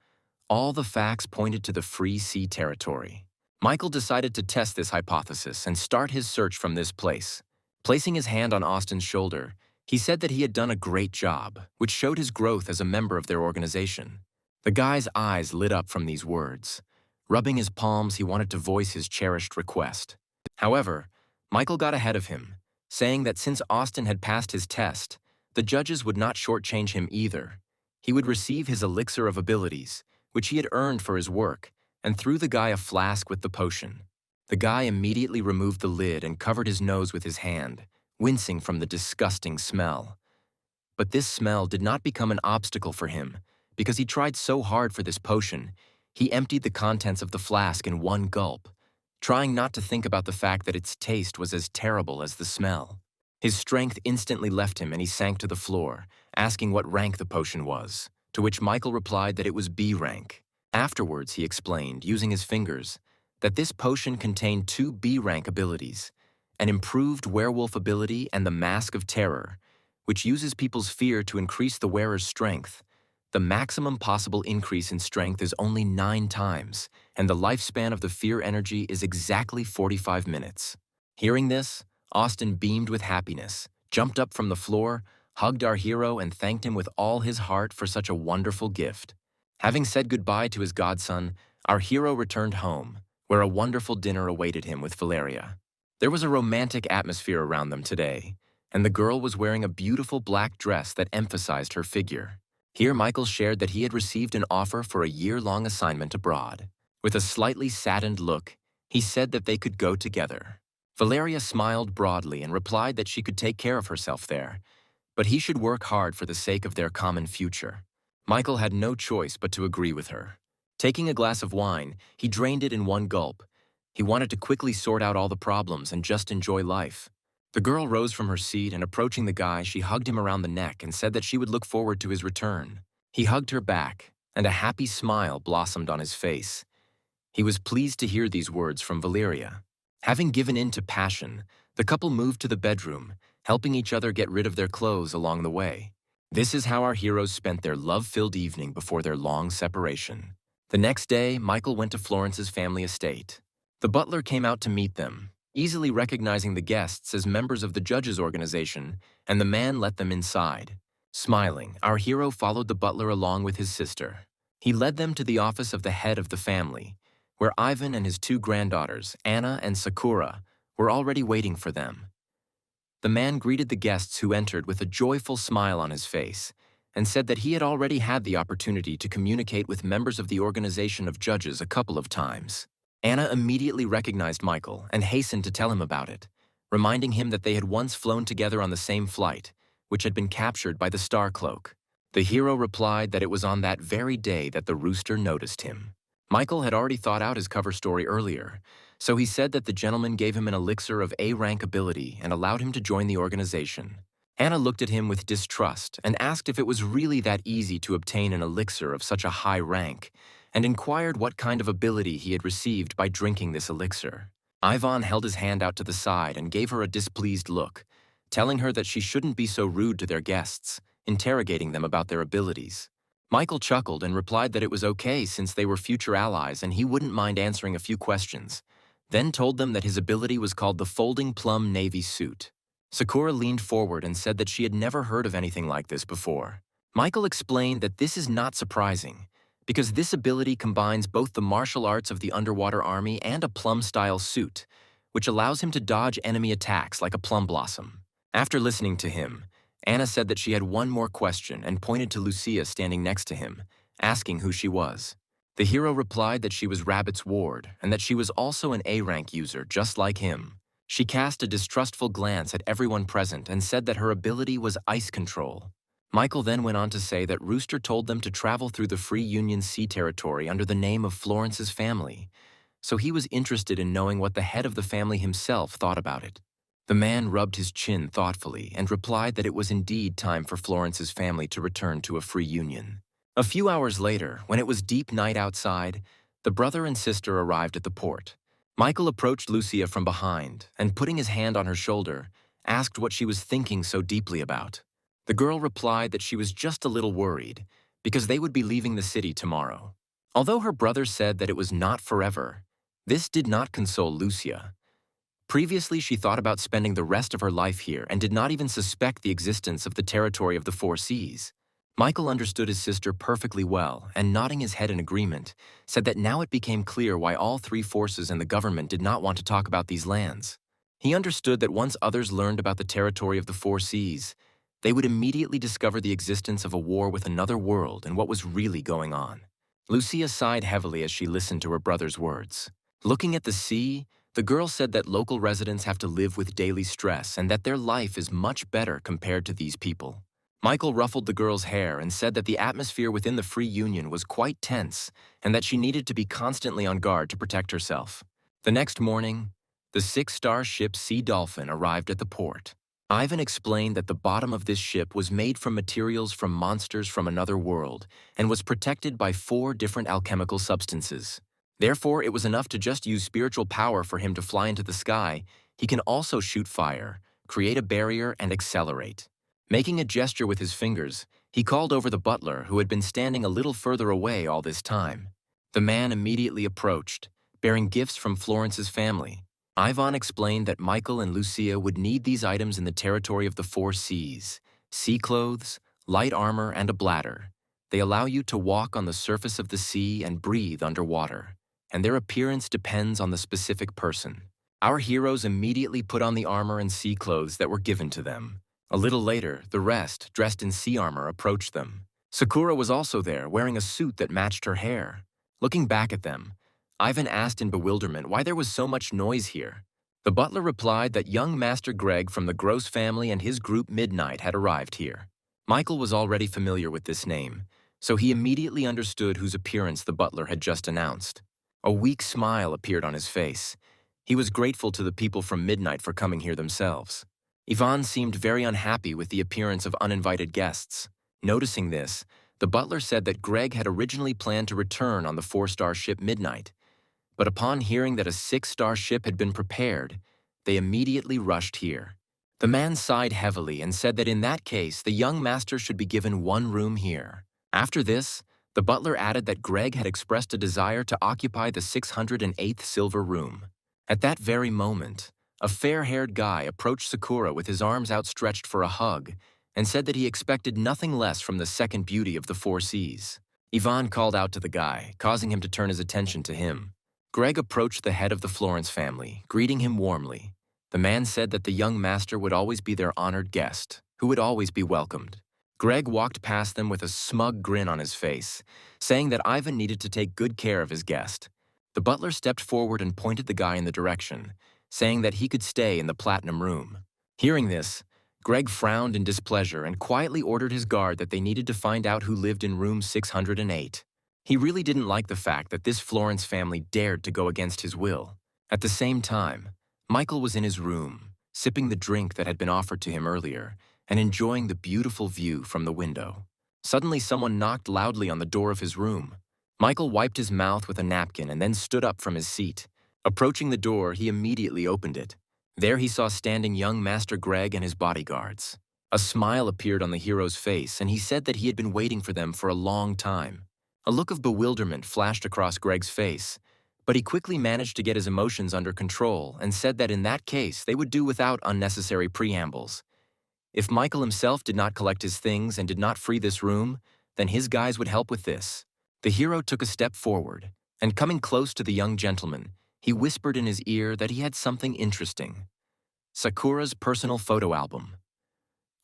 all the facts pointed to the Free Sea territory. Michael decided to test this hypothesis and start his search from this place. Placing his hand on Austin's shoulder, he said that he had done a great job, which showed his growth as a member of their organization. The guy's eyes lit up from these words. Rubbing his palms, he wanted to voice his cherished request. However, Michael got ahead of him, saying that since Austin had passed his test, the judges would not shortchange him either. He would receive his elixir of abilities, which he had earned for his work, and threw the guy a flask with the potion. The guy immediately removed the lid and covered his nose with his hand, wincing from the disgusting smell. But this smell did not become an obstacle for him, because he tried so hard for this potion, he emptied the contents of the flask in one gulp, trying not to think about the fact that its taste was as terrible as the smell. His strength instantly left him and he sank to the floor, asking what rank the potion was, to which Michael replied that it was B rank. Afterwards, he explained, using his fingers, that this potion contained 2 B rank abilities, an improved werewolf ability and the Mask of Terror, which uses people's fear to increase the wearer's strength. The maximum possible increase in strength is only 9 times, and the lifespan of the fear energy is exactly 45 minutes. Hearing this, Austin beamed with happiness, jumped up from the floor, hugged our hero, and thanked him with all his heart for such a wonderful gift. Having said goodbye to his godson, our hero returned home, where a wonderful dinner awaited him with Valeria. There was a romantic atmosphere around them today, and the girl was wearing a beautiful black dress that emphasized her figure. Here Michael shared that he had received an offer for a year-long assignment abroad. With a slightly saddened look, he said that they could go together. Valeria smiled broadly and replied that she could take care of herself there, but he should work hard for the sake of their common future. Michael had no choice but to agree with her. Taking a glass of wine, he drained it in one gulp. He wanted to quickly sort out all the problems and just enjoy life. The girl rose from her seat and, approaching the guy, she hugged him around the neck and said that she would look forward to his return. He hugged her back, and a happy smile blossomed on his face. He was pleased to hear these words from Valeria. Having given in to passion, the couple moved to the bedroom, helping each other get rid of their clothes along the way. This is how our heroes spent their love-filled evening before their long separation. The next day, Michael went to Florence's family estate. The butler came out to meet them, easily recognizing the guests as members of the judges' organization, and the man let them inside. Smiling, our hero followed the butler along with his sister. He led them to the office of the head of the family, where Ivan and his 2 granddaughters, Anna and Sakura, were already waiting for them. The man greeted the guests who entered with a joyful smile on his face, and said that he had already had the opportunity to communicate with members of the organization of judges a couple of times. Anna immediately recognized Michael and hastened to tell him about it, reminding him that they had once flown together on the same flight, which had been captured by the Star Cloak. The hero replied that it was on that very day that the rooster noticed him. Michael had already thought out his cover story earlier, so he said that the gentleman gave him an elixir of A-rank ability and allowed him to join the organization. Anna looked at him with distrust and asked if it was really that easy to obtain an elixir of such a high rank, and inquired what kind of ability he had received by drinking this elixir. Ivan held his hand out to the side and gave her a displeased look, telling her that she shouldn't be so rude to their guests, interrogating them about their abilities. Michael chuckled and replied that it was okay since they were future allies and he wouldn't mind answering a few questions, then told them that his ability was called the Folding Plum Navy Suit. Sakura leaned forward and said that she had never heard of anything like this before. Michael explained that this is not surprising, because this ability combines both the martial arts of the underwater army and a plum-style suit, which allows him to dodge enemy attacks like a plum blossom. After listening to him, Anna said that she had one more question and pointed to Lucia standing next to him, asking who she was. The hero replied that she was Rabbit's ward and that she was also an A-rank user just like him. She cast a distrustful glance at everyone present and said that her ability was ice control. Michael then went on to say that Rooster told them to travel through the Free Union Sea territory under the name of Florence's family, so he was interested in knowing what the head of the family himself thought about it. The man rubbed his chin thoughtfully and replied that it was indeed time for Florence's family to return to a free union. A few hours later, when it was deep night outside, the brother and sister arrived at the port. Michael approached Lucia from behind and, putting his hand on her shoulder, asked what she was thinking so deeply about. The girl replied that she was just a little worried because they would be leaving the city tomorrow. Although her brother said that it was not forever, this did not console Lucia. Previously, she thought about spending the rest of her life here and did not even suspect the existence of the territory of the Four Seas. Michael understood his sister perfectly well and, nodding his head in agreement, said that now it became clear why all three forces and the government did not want to talk about these lands. He understood that once others learned about the territory of the four seas, they would immediately discover the existence of a war with another world and what was really going on. Lucia sighed heavily as she listened to her brother's words. Looking at the sea, the girl said that local residents have to live with daily stress and that their life is much better compared to these people. Michael ruffled the girl's hair and said that the atmosphere within the Free Union was quite tense and that she needed to be constantly on guard to protect herself. The next morning, the six-star ship Sea Dolphin arrived at the port. Ivan explained that the bottom of this ship was made from materials from monsters from another world and was protected by 4 different alchemical substances. Therefore, it was enough to just use spiritual power for him to fly into the sky. He can also shoot fire, create a barrier, and accelerate. Making a gesture with his fingers, he called over the butler who had been standing a little further away all this time. The man immediately approached, bearing gifts from Florence's family. Ivan explained that Michael and Lucia would need these items in the territory of the 4 seas: sea clothes, light armor, and a bladder. They allow you to walk on the surface of the sea and breathe underwater, and their appearance depends on the specific person. Our heroes immediately put on the armor and sea clothes that were given to them. A little later, the rest, dressed in sea armor, approached them. Sakura was also there, wearing a suit that matched her hair. Looking back at them, Ivan asked in bewilderment why there was so much noise here. The butler replied that young Master Greg from the Gross family and his group Midnight had arrived here. Michael was already familiar with this name, so he immediately understood whose appearance the butler had just announced. A weak smile appeared on his face. He was grateful to the people from Midnight for coming here themselves. Ivan seemed very unhappy with the appearance of uninvited guests. Noticing this, the butler said that Greg had originally planned to return on the 4-star ship Midnight, but upon hearing that a 6-star ship had been prepared, they immediately rushed here. The man sighed heavily and said that in that case, the young master should be given 1 room here. After this, the butler added that Greg had expressed a desire to occupy the 608th silver room. At that very moment, a fair-haired guy approached Sakura with his arms outstretched for a hug and said that he expected nothing less from the second beauty of the 4 seas. Ivan called out to the guy, causing him to turn his attention to him. Greg approached the head of the Florence family, greeting him warmly. The man said that the young master would always be their honored guest, who would always be welcomed. Greg walked past them with a smug grin on his face, saying that Ivan needed to take good care of his guest. The butler stepped forward and pointed the guy in the direction, saying that he could stay in the platinum room. Hearing this, Greg frowned in displeasure and quietly ordered his guard that they needed to find out who lived in room 608. He really didn't like the fact that this Florence family dared to go against his will. At the same time, Michael was in his room, sipping the drink that had been offered to him earlier and enjoying the beautiful view from the window. Suddenly, someone knocked loudly on the door of his room. Michael wiped his mouth with a napkin and then stood up from his seat. Approaching the door, he immediately opened it. There he saw standing young Master Greg and his bodyguards. A smile appeared on the hero's face, and he said that he had been waiting for them for a long time. A look of bewilderment flashed across Greg's face, but he quickly managed to get his emotions under control and said that in that case they would do without unnecessary preambles. If Michael himself did not collect his things and did not free this room, then his guys would help with this. The hero took a step forward, and coming close to the young gentleman, he whispered in his ear that he had something interesting. Sakura's personal photo album.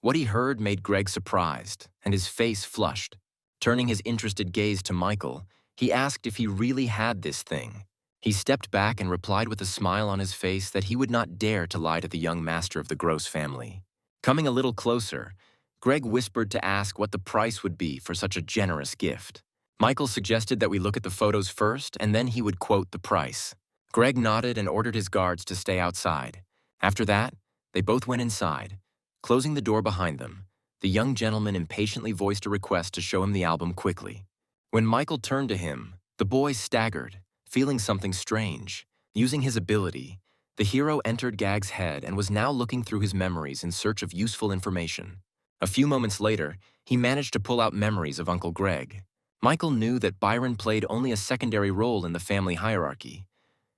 What he heard made Greg surprised, and his face flushed. Turning his interested gaze to Michael, he asked if he really had this thing. He stepped back and replied with a smile on his face that he would not dare to lie to the young master of the Gross family. Coming a little closer, Greg whispered to ask what the price would be for such a generous gift. Michael suggested that we look at the photos first and then he would quote the price. Greg nodded and ordered his guards to stay outside. After that, they both went inside. Closing the door behind them, the young gentleman impatiently voiced a request to show him the album quickly. When Michael turned to him, the boy staggered, feeling something strange. Using his ability, the hero entered Gag's head and was now looking through his memories in search of useful information. A few moments later, he managed to pull out memories of Uncle Greg. Michael knew that Byron played only a secondary role in the family hierarchy,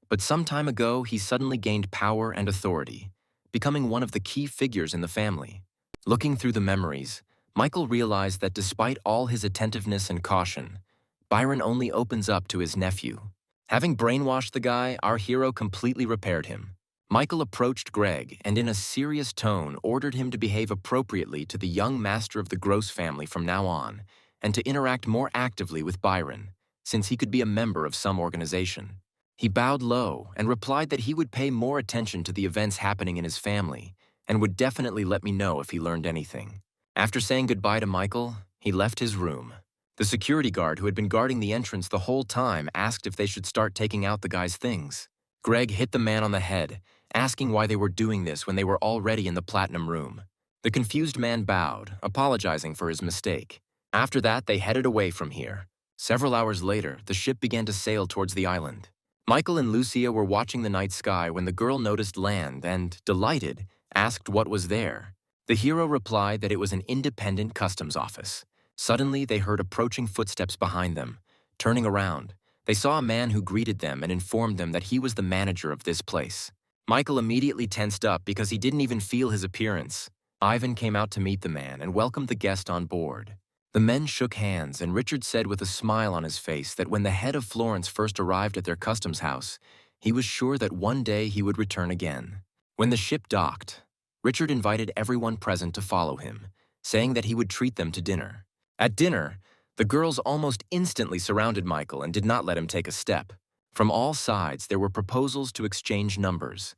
but some time ago he suddenly gained power and authority, becoming one of the key figures in the family. Looking through the memories, Michael realized that despite all his attentiveness and caution, Byron only opens up to his nephew. Having brainwashed the guy, our hero completely repaired him. Michael approached Greg and in a serious tone ordered him to behave appropriately to the young master of the Gross family from now on, and to interact more actively with Byron, since he could be a member of some organization. He bowed low and replied that he would pay more attention to the events happening in his family and would definitely let me know if he learned anything. After saying goodbye to Michael, he left his room. The security guard who had been guarding the entrance the whole time asked if they should start taking out the guy's things. Greg hit the man on the head, asking why they were doing this when they were already in the platinum room. The confused man bowed, apologizing for his mistake. After that, they headed away from here. Several hours later, the ship began to sail towards the island. Michael and Lucia were watching the night sky when the girl noticed land and, delighted, asked what was there. The hero replied that it was an independent customs office. Suddenly, they heard approaching footsteps behind them. Turning around, they saw a man who greeted them and informed them that he was the manager of this place. Michael immediately tensed up because he didn't even feel his appearance. Ivan came out to meet the man and welcomed the guest on board. The men shook hands, and Richard said with a smile on his face that when the head of Florence first arrived at their customs house, he was sure that one day he would return again. When the ship docked, Richard invited everyone present to follow him, saying that he would treat them to dinner. At dinner, the girls almost instantly surrounded Michael and did not let him take a step. From all sides, there were proposals to exchange numbers.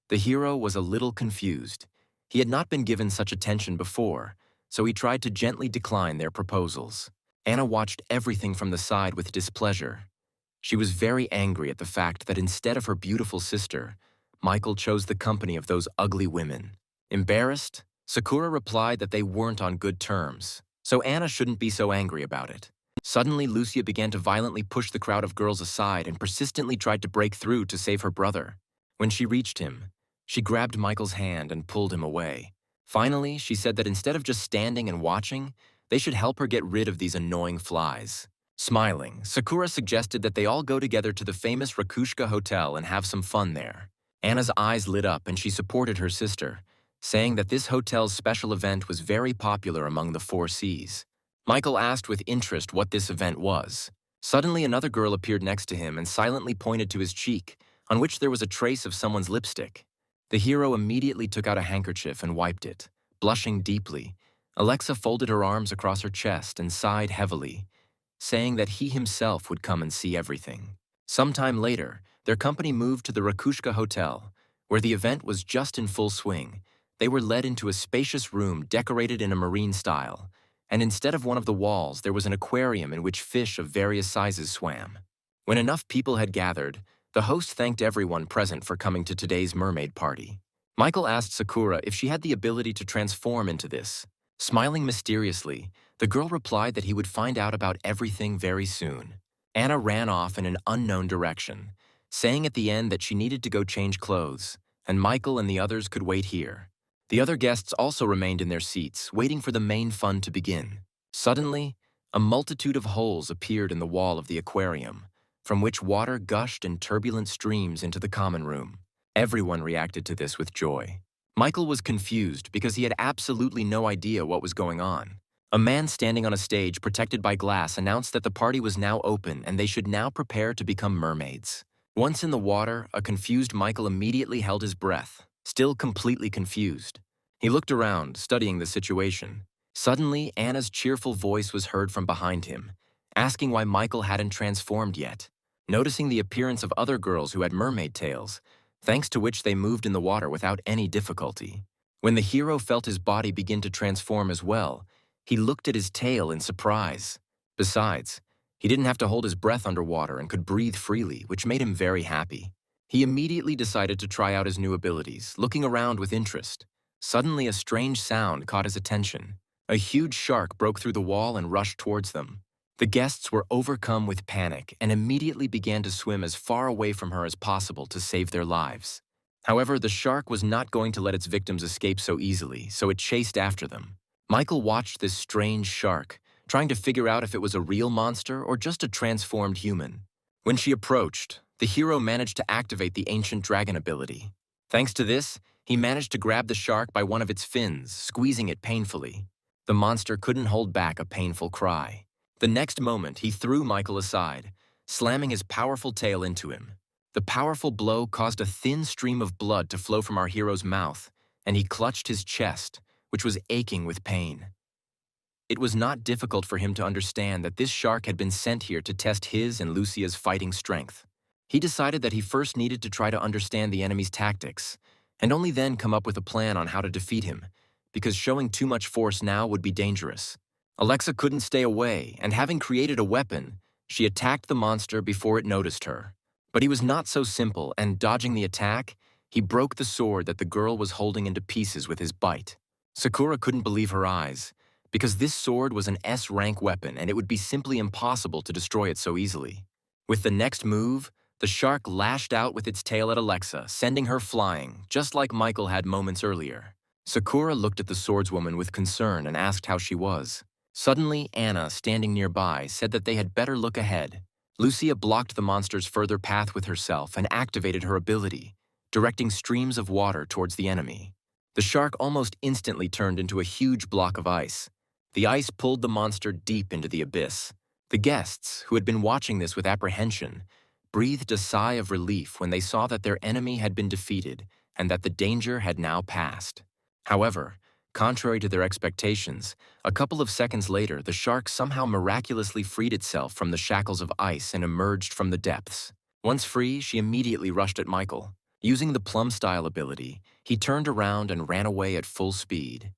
The hero was a little confused. He had not been given such attention before, so he tried to gently decline their proposals. Anna watched everything from the side with displeasure. She was very angry at the fact that instead of her beautiful sister, Michael chose the company of those ugly women. Embarrassed, Sakura replied that they weren't on good terms, so Anna shouldn't be so angry about it. Suddenly, Lucia began to violently push the crowd of girls aside and persistently tried to break through to save her brother. When she reached him, she grabbed Michael's hand and pulled him away. Finally, she said that instead of just standing and watching, they should help her get rid of these annoying flies. Smiling, Sakura suggested that they all go together to the famous Rakushka Hotel and have some fun there. Anna's eyes lit up and she supported her sister, saying that this hotel's special event was very popular among the 4 Seas. Michael asked with interest what this event was. Suddenly, another girl appeared next to him and silently pointed to his cheek, on which there was a trace of someone's lipstick. The hero immediately took out a handkerchief and wiped it. Blushing deeply, Alexa folded her arms across her chest and sighed heavily, saying that he himself would come and see everything. Sometime later, their company moved to the Rakushka Hotel, where the event was just in full swing. They were led into a spacious room decorated in a marine style, and instead of one of the walls, there was an aquarium in which fish of various sizes swam. When enough people had gathered, the host thanked everyone present for coming to today's mermaid party. Michael asked Sakura if she had the ability to transform into this. Smiling mysteriously, the girl replied that he would find out about everything very soon. Anna ran off in an unknown direction, saying at the end that she needed to go change clothes, and Michael and the others could wait here. The other guests also remained in their seats, waiting for the main fun to begin. Suddenly, a multitude of holes appeared in the wall of the aquarium, from which water gushed in turbulent streams into the common room. Everyone reacted to this with joy. Michael was confused because he had absolutely no idea what was going on. A man standing on a stage protected by glass announced that the party was now open and they should now prepare to become mermaids. Once in the water, a confused Michael immediately held his breath, still completely confused. He looked around, studying the situation. Suddenly, Anna's cheerful voice was heard from behind him, asking why Michael hadn't transformed yet. Noticing the appearance of other girls who had mermaid tails, thanks to which they moved in the water without any difficulty. When the hero felt his body begin to transform as well, he looked at his tail in surprise. Besides, he didn't have to hold his breath underwater and could breathe freely, which made him very happy. He immediately decided to try out his new abilities, looking around with interest. Suddenly, a strange sound caught his attention. A huge shark broke through the wall and rushed towards them. The guests were overcome with panic and immediately began to swim as far away from her as possible to save their lives. However, the shark was not going to let its victims escape so easily, so it chased after them. Michael watched this strange shark, trying to figure out if it was a real monster or just a transformed human. When she approached, the hero managed to activate the ancient dragon ability. Thanks to this, he managed to grab the shark by one of its fins, squeezing it painfully. The monster couldn't hold back a painful cry. The next moment, he threw Michael aside, slamming his powerful tail into him. The powerful blow caused a thin stream of blood to flow from our hero's mouth, and he clutched his chest, which was aching with pain. It was not difficult for him to understand that this shark had been sent here to test his and Lucia's fighting strength. He decided that he first needed to try to understand the enemy's tactics, and only then come up with a plan on how to defeat him, because showing too much force now would be dangerous. Alexa couldn't stay away, and having created a weapon, she attacked the monster before it noticed her. But he was not so simple, and dodging the attack, he broke the sword that the girl was holding into pieces with his bite. Sakura couldn't believe her eyes, because this sword was an S-rank weapon and it would be simply impossible to destroy it so easily. With the next move, the shark lashed out with its tail at Alexa, sending her flying, just like Michael had moments earlier. Sakura looked at the swordswoman with concern and asked how she was. Suddenly, Anna, standing nearby, said that they had better look ahead. Lucia blocked the monster's further path with herself and activated her ability, directing streams of water towards the enemy. The shark almost instantly turned into a huge block of ice. The ice pulled the monster deep into the abyss. The guests, who had been watching this with apprehension, breathed a sigh of relief when they saw that their enemy had been defeated and that the danger had now passed. However, contrary to their expectations, a couple of seconds later, the shark somehow miraculously freed itself from the shackles of ice and emerged from the depths. Once free, she immediately rushed at Michael. Using the plum-style ability, he turned around and ran away at full speed.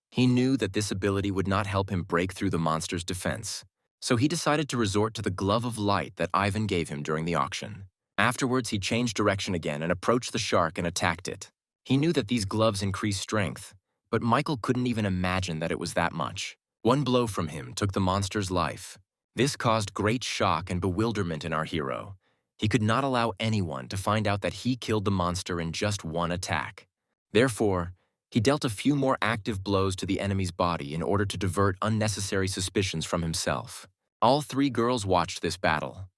He knew that this ability would not help him break through the monster's defense, so he decided to resort to the glove of light that Ivan gave him during the auction. Afterwards, he changed direction again and approached the shark and attacked it. He knew that these gloves increased strength, but Michael couldn't even imagine that it was that much. One blow from him took the monster's life. This caused great shock and bewilderment in our hero. He could not allow anyone to find out that he killed the monster in just one attack. Therefore, he dealt a few more active blows to the enemy's body in order to divert unnecessary suspicions from himself. All three girls watched this battle.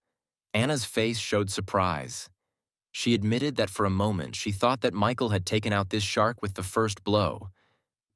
Anna's face showed surprise. She admitted that for a moment she thought that Michael had taken out this shark with the first blow,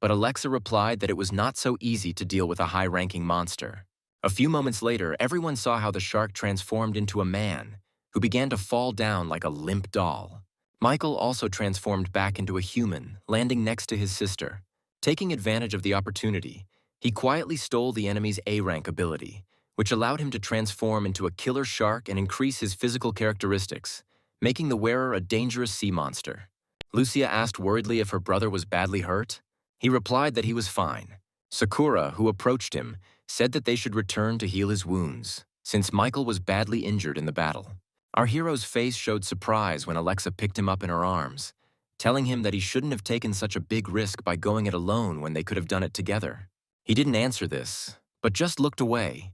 but Alexa replied that it was not so easy to deal with a high-ranking monster. A few moments later, everyone saw how the shark transformed into a man, who began to fall down like a limp doll. Michael also transformed back into a human, landing next to his sister. Taking advantage of the opportunity, he quietly stole the enemy's A-rank ability, which allowed him to transform into a killer shark and increase his physical characteristics, making the wearer a dangerous sea monster. Lucia asked worriedly if her brother was badly hurt. He replied that he was fine. Sakura, who approached him, said that they should return to heal his wounds, since Michael was badly injured in the battle. Our hero's face showed surprise when Alexa picked him up in her arms, telling him that he shouldn't have taken such a big risk by going it alone when they could have done it together. He didn't answer this, but just looked away,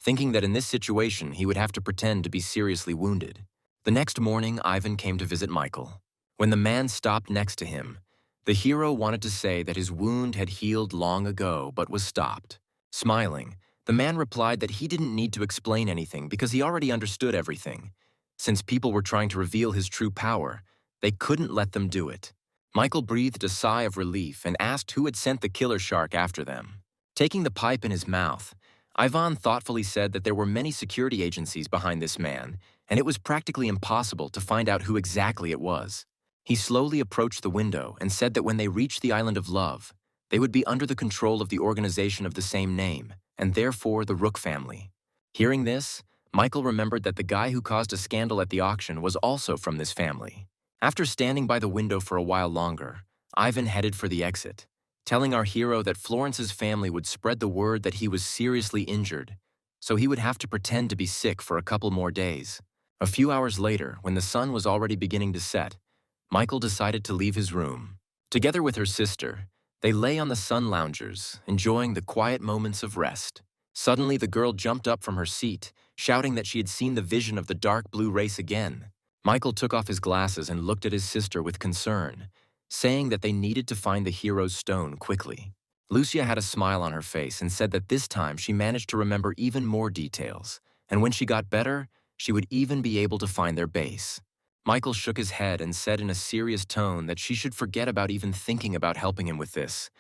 thinking that in this situation he would have to pretend to be seriously wounded. The next morning, Ivan came to visit Michael. When the man stopped next to him, the hero wanted to say that his wound had healed long ago but was stopped. Smiling, the man replied that he didn't need to explain anything because he already understood everything. Since people were trying to reveal his true power, they couldn't let them do it. Michael breathed a sigh of relief and asked who had sent the killer shark after them. Taking the pipe in his mouth, Ivan thoughtfully said that there were many security agencies behind this man, and it was practically impossible to find out who exactly it was. He slowly approached the window and said that when they reached the Island of Love, they would be under the control of the organization of the same name, and therefore the Rook family. Hearing this, Michael remembered that the guy who caused a scandal at the auction was also from this family. After standing by the window for a while longer, Ivan headed for the exit, telling our hero that Florence's family would spread the word that he was seriously injured, so he would have to pretend to be sick for a couple more days. A few hours later, when the sun was already beginning to set, Michael decided to leave his room. Together with her sister, they lay on the sun loungers, enjoying the quiet moments of rest. Suddenly, the girl jumped up from her seat, shouting that she had seen the vision of the dark blue race again. Michael took off his glasses and looked at his sister with concern, saying that they needed to find the hero's stone quickly. Lucia had a smile on her face and said that this time she managed to remember even more details, and when she got better, she would even be able to find their base. Michael shook his head and said in a serious tone that she should forget about even thinking about helping him with this,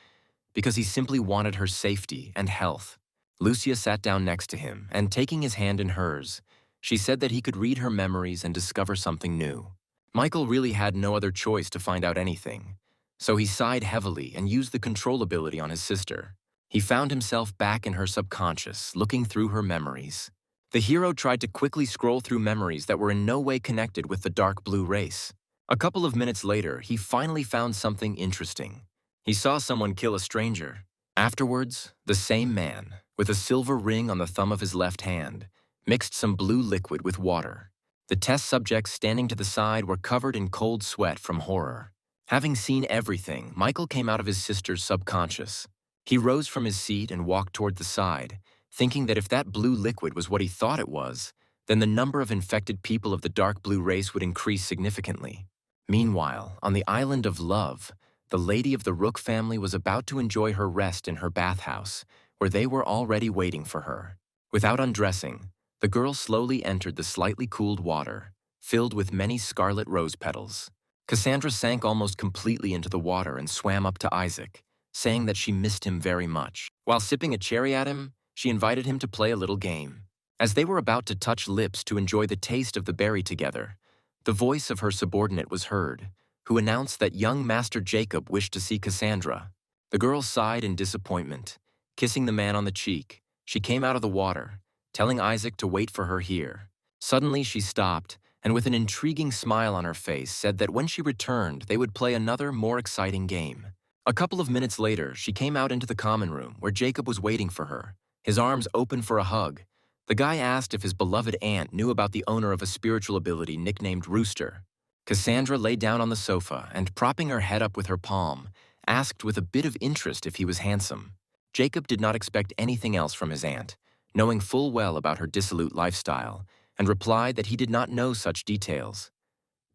because he simply wanted her safety and health. Lucia sat down next to him, and taking his hand in hers, she said that he could read her memories and discover something new. Michael really had no other choice to find out anything, so he sighed heavily and used the control ability on his sister. He found himself back in her subconscious, looking through her memories. The hero tried to quickly scroll through memories that were in no way connected with the dark blue race. A couple of minutes later, he finally found something interesting. He saw someone kill a stranger. Afterwards, the same man, with a silver ring on the thumb of his left hand, mixed some blue liquid with water. The test subjects standing to the side were covered in cold sweat from horror. Having seen everything, Michael came out of his sister's subconscious. He rose from his seat and walked toward the side, thinking that if that blue liquid was what he thought it was, then the number of infected people of the dark blue race would increase significantly. Meanwhile, on the island of Love, the lady of the Rook family was about to enjoy her rest in her bathhouse, where they were already waiting for her. Without undressing, the girl slowly entered the slightly cooled water, filled with many scarlet rose petals. Cassandra sank almost completely into the water and swam up to Isaac, saying that she missed him very much. While sipping a cherry at him, she invited him to play a little game. As they were about to touch lips to enjoy the taste of the berry together, the voice of her subordinate was heard, who announced that young Master Jacob wished to see Cassandra. The girl sighed in disappointment. Kissing the man on the cheek, she came out of the water, telling Isaac to wait for her here. Suddenly she stopped, and with an intriguing smile on her face said that when she returned they would play another, more exciting game. A couple of minutes later, she came out into the common room where Jacob was waiting for her, his arms open for a hug. The guy asked if his beloved aunt knew about the owner of a spiritual ability nicknamed Rooster. Cassandra lay down on the sofa and, propping her head up with her palm, asked with a bit of interest if he was handsome. Jacob did not expect anything else from his aunt, knowing full well about her dissolute lifestyle, and replied that he did not know such details.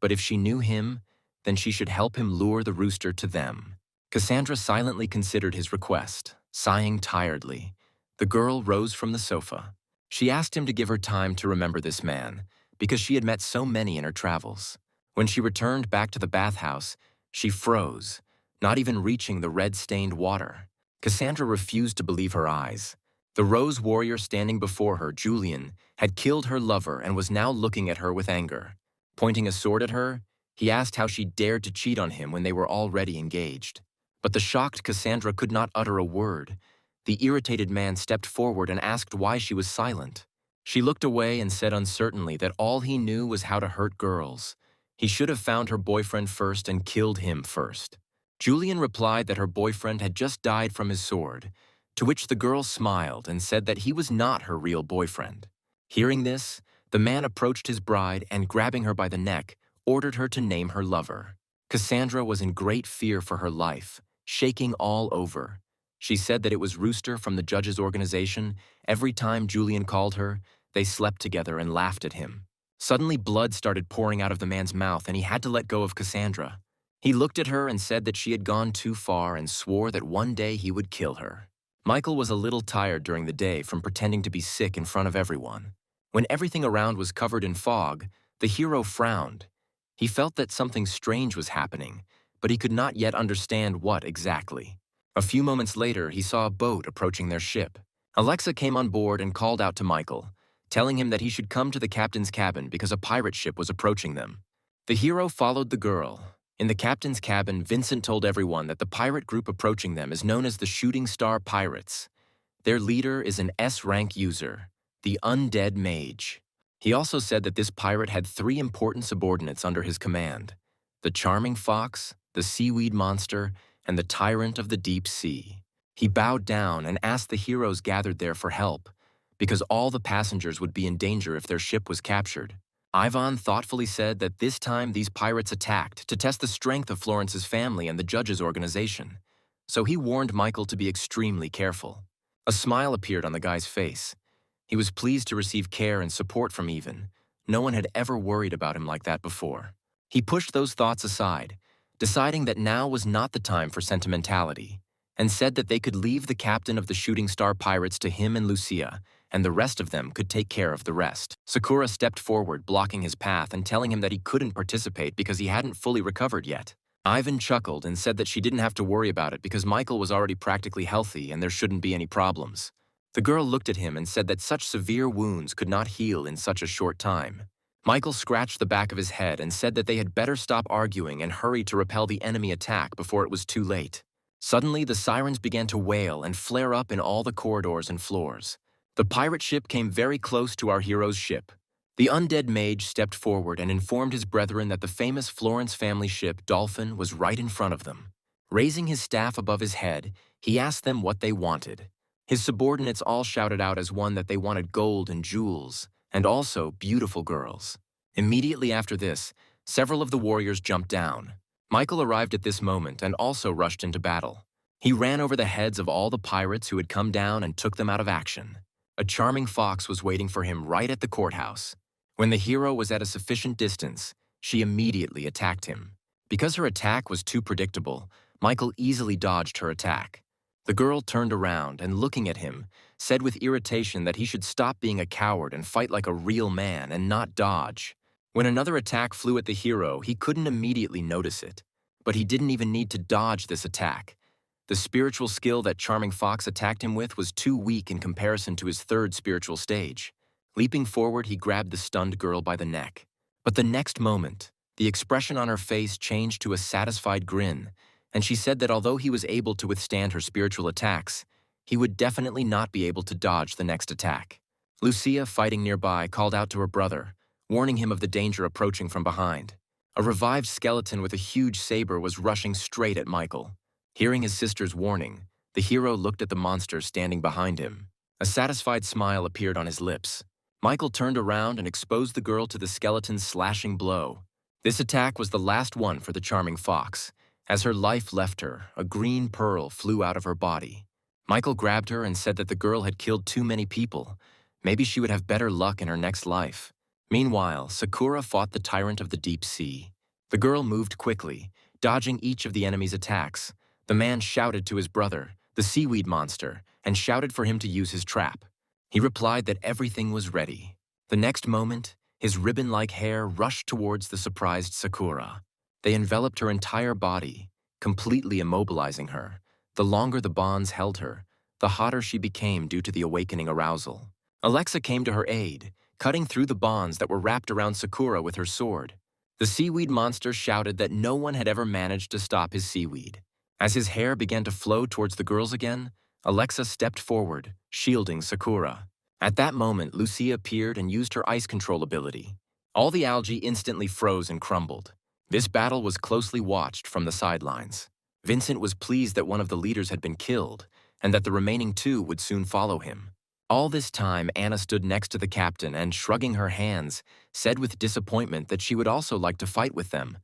But if she knew him, then she should help him lure the rooster to them. Cassandra silently considered his request, sighing tiredly. The girl rose from the sofa. She asked him to give her time to remember this man, because she had met so many in her travels. When she returned back to the bathhouse, she froze, not even reaching the red-stained water. Cassandra refused to believe her eyes. The rose warrior standing before her, Julian, had killed her lover and was now looking at her with anger. Pointing a sword at her, he asked how she dared to cheat on him when they were already engaged. But the shocked Cassandra could not utter a word. The irritated man stepped forward and asked why she was silent. She looked away and said uncertainly that all he knew was how to hurt girls. He should have found her boyfriend first and killed him first. Julian replied that her boyfriend had just died from his sword, to which the girl smiled and said that he was not her real boyfriend. Hearing this, the man approached his bride and, grabbing her by the neck, ordered her to name her lover. Cassandra was in great fear for her life, shaking all over. She said that it was Rooster from the judges' organization. Every time Julian called her, they slept together and laughed at him. Suddenly, blood started pouring out of the man's mouth, and he had to let go of Cassandra. He looked at her and said that she had gone too far and swore that one day he would kill her. Michael was a little tired during the day from pretending to be sick in front of everyone. When everything around was covered in fog, the hero frowned. He felt that something strange was happening, but he could not yet understand what exactly. A few moments later, he saw a boat approaching their ship. Alexa came on board and called out to Michael, telling him that he should come to the captain's cabin because a pirate ship was approaching them. The hero followed the girl. In the captain's cabin, Vincent told everyone that the pirate group approaching them is known as the Shooting Star Pirates. Their leader is an S-rank user, the Undead Mage. He also said that this pirate had 3 important subordinates under his command: the Charming Fox, the Seaweed Monster, and the Tyrant of the Deep Sea. He bowed down and asked the heroes gathered there for help, because all the passengers would be in danger if their ship was captured. Ivan thoughtfully said that this time these pirates attacked to test the strength of Florence's family and the judges' organization, so he warned Michael to be extremely careful. A smile appeared on the guy's face. He was pleased to receive care and support from Ivan. No one had ever worried about him like that before. He pushed those thoughts aside, deciding that now was not the time for sentimentality, and said that they could leave the captain of the Shooting Star Pirates to him and Lucia, and the rest of them could take care of the rest. Sakura stepped forward, blocking his path and telling him that he couldn't participate because he hadn't fully recovered yet. Ivan chuckled and said that she didn't have to worry about it because Michael was already practically healthy and there shouldn't be any problems. The girl looked at him and said that such severe wounds could not heal in such a short time. Michael scratched the back of his head and said that they had better stop arguing and hurry to repel the enemy attack before it was too late. Suddenly, the sirens began to wail and flare up in all the corridors and floors. The pirate ship came very close to our hero's ship. The undead mage stepped forward and informed his brethren that the famous Florence family ship Dolphin was right in front of them. Raising his staff above his head, he asked them what they wanted. His subordinates all shouted out as one that they wanted gold and jewels, and also beautiful girls. Immediately after this, several of the warriors jumped down. Michael arrived at this moment and also rushed into battle. He ran over the heads of all the pirates who had come down and took them out of action. A charming fox was waiting for him right at the courthouse. When the hero was at a sufficient distance, she immediately attacked him. Because her attack was too predictable, Michael easily dodged her attack. The girl turned around and, looking at him, said with irritation that he should stop being a coward and fight like a real man and not dodge. When another attack flew at the hero, he couldn't immediately notice it. But he didn't even need to dodge this attack. The spiritual skill that Charming Fox attacked him with was too weak in comparison to his third spiritual stage. Leaping forward, he grabbed the stunned girl by the neck. But the next moment, the expression on her face changed to a satisfied grin, and she said that although he was able to withstand her spiritual attacks, he would definitely not be able to dodge the next attack. Lucia, fighting nearby, called out to her brother, warning him of the danger approaching from behind. A revived skeleton with a huge saber was rushing straight at Michael. Hearing his sister's warning, the hero looked at the monster standing behind him. A satisfied smile appeared on his lips. Michael turned around and exposed the girl to the skeleton's slashing blow. This attack was the last one for the Charming Fox. As her life left her, a green pearl flew out of her body. Michael grabbed her and said that the girl had killed too many people. Maybe she would have better luck in her next life. Meanwhile, Sakura fought the tyrant of the deep sea. The girl moved quickly, dodging each of the enemy's attacks. The man shouted to his brother, the seaweed monster, and shouted for him to use his trap. He replied that everything was ready. The next moment, his ribbon-like hair rushed towards the surprised Sakura. They enveloped her entire body, completely immobilizing her. The longer the bonds held her, the hotter she became due to the awakening arousal. Alexa came to her aid, cutting through the bonds that were wrapped around Sakura with her sword. The seaweed monster shouted that no one had ever managed to stop his seaweed. As his hair began to flow towards the girls again, Alexa stepped forward, shielding Sakura. At that moment, Lucia appeared and used her ice control ability. All the algae instantly froze and crumbled. This battle was closely watched from the sidelines. Vincent was pleased that one of the leaders had been killed, and that the remaining two would soon follow him. All this time, Anna stood next to the captain and, shrugging her hands, said with disappointment that she would also like to fight with them.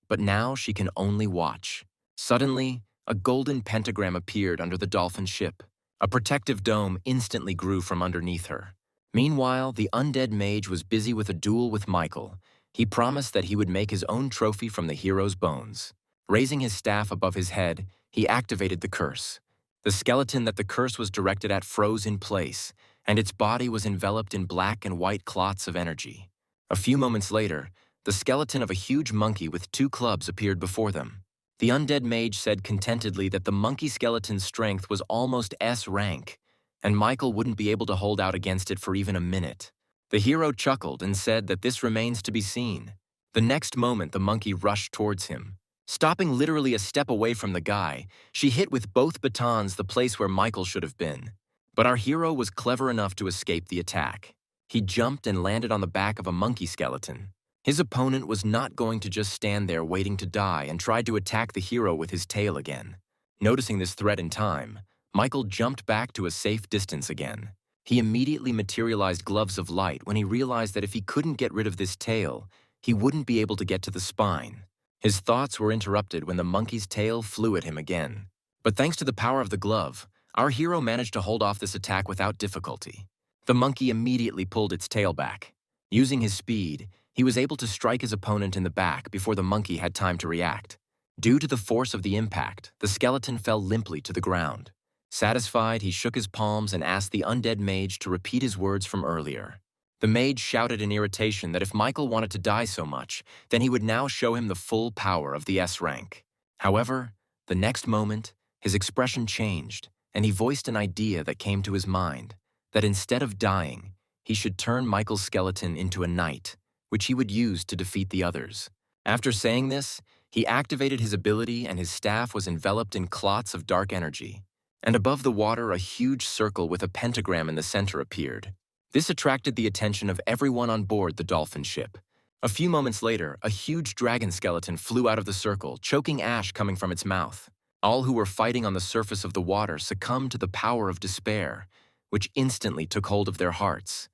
But now she can only watch. Suddenly, a golden pentagram appeared under the dolphin ship. A protective dome instantly grew from underneath her. Meanwhile, the undead mage was busy with a duel with Michael. He promised that he would make his own trophy from the hero's bones. Raising his staff above his head, he activated the curse. The skeleton that the curse was directed at froze in place, and its body was enveloped in black and white clots of energy. A few moments later, the skeleton of a huge monkey with 2 clubs appeared before them. The undead mage said contentedly that the monkey skeleton's strength was almost S rank, and Michael wouldn't be able to hold out against it for even a minute. The hero chuckled and said that this remains to be seen. The next moment, the monkey rushed towards him. Stopping literally a step away from the guy, she hit with both batons the place where Michael should have been. But our hero was clever enough to escape the attack. He jumped and landed on the back of a monkey skeleton. His opponent was not going to just stand there waiting to die and tried to attack the hero with his tail again. Noticing this threat in time, Michael jumped back to a safe distance again. He immediately materialized gloves of light when he realized that if he couldn't get rid of this tail, he wouldn't be able to get to the spine. His thoughts were interrupted when the monkey's tail flew at him again. But thanks to the power of the glove, our hero managed to hold off this attack without difficulty. The monkey immediately pulled its tail back. Using his speed, he was able to strike his opponent in the back before the monkey had time to react. Due to the force of the impact, the skeleton fell limply to the ground. Satisfied, he shook his palms and asked the undead mage to repeat his words from earlier. The mage shouted in irritation that if Michael wanted to die so much, then he would now show him the full power of the S rank. However, the next moment, his expression changed, and he voiced an idea that came to his mind, that instead of dying, he should turn Michael's skeleton into a knight, which he would use to defeat the others. After saying this, he activated his ability and his staff was enveloped in clots of dark energy. And above the water, a huge circle with a pentagram in the center appeared. This attracted the attention of everyone on board the dolphin ship. A few moments later, a huge dragon skeleton flew out of the circle, choking ash coming from its mouth. All who were fighting on the surface of the water succumbed to the power of despair, which instantly took hold of their hearts,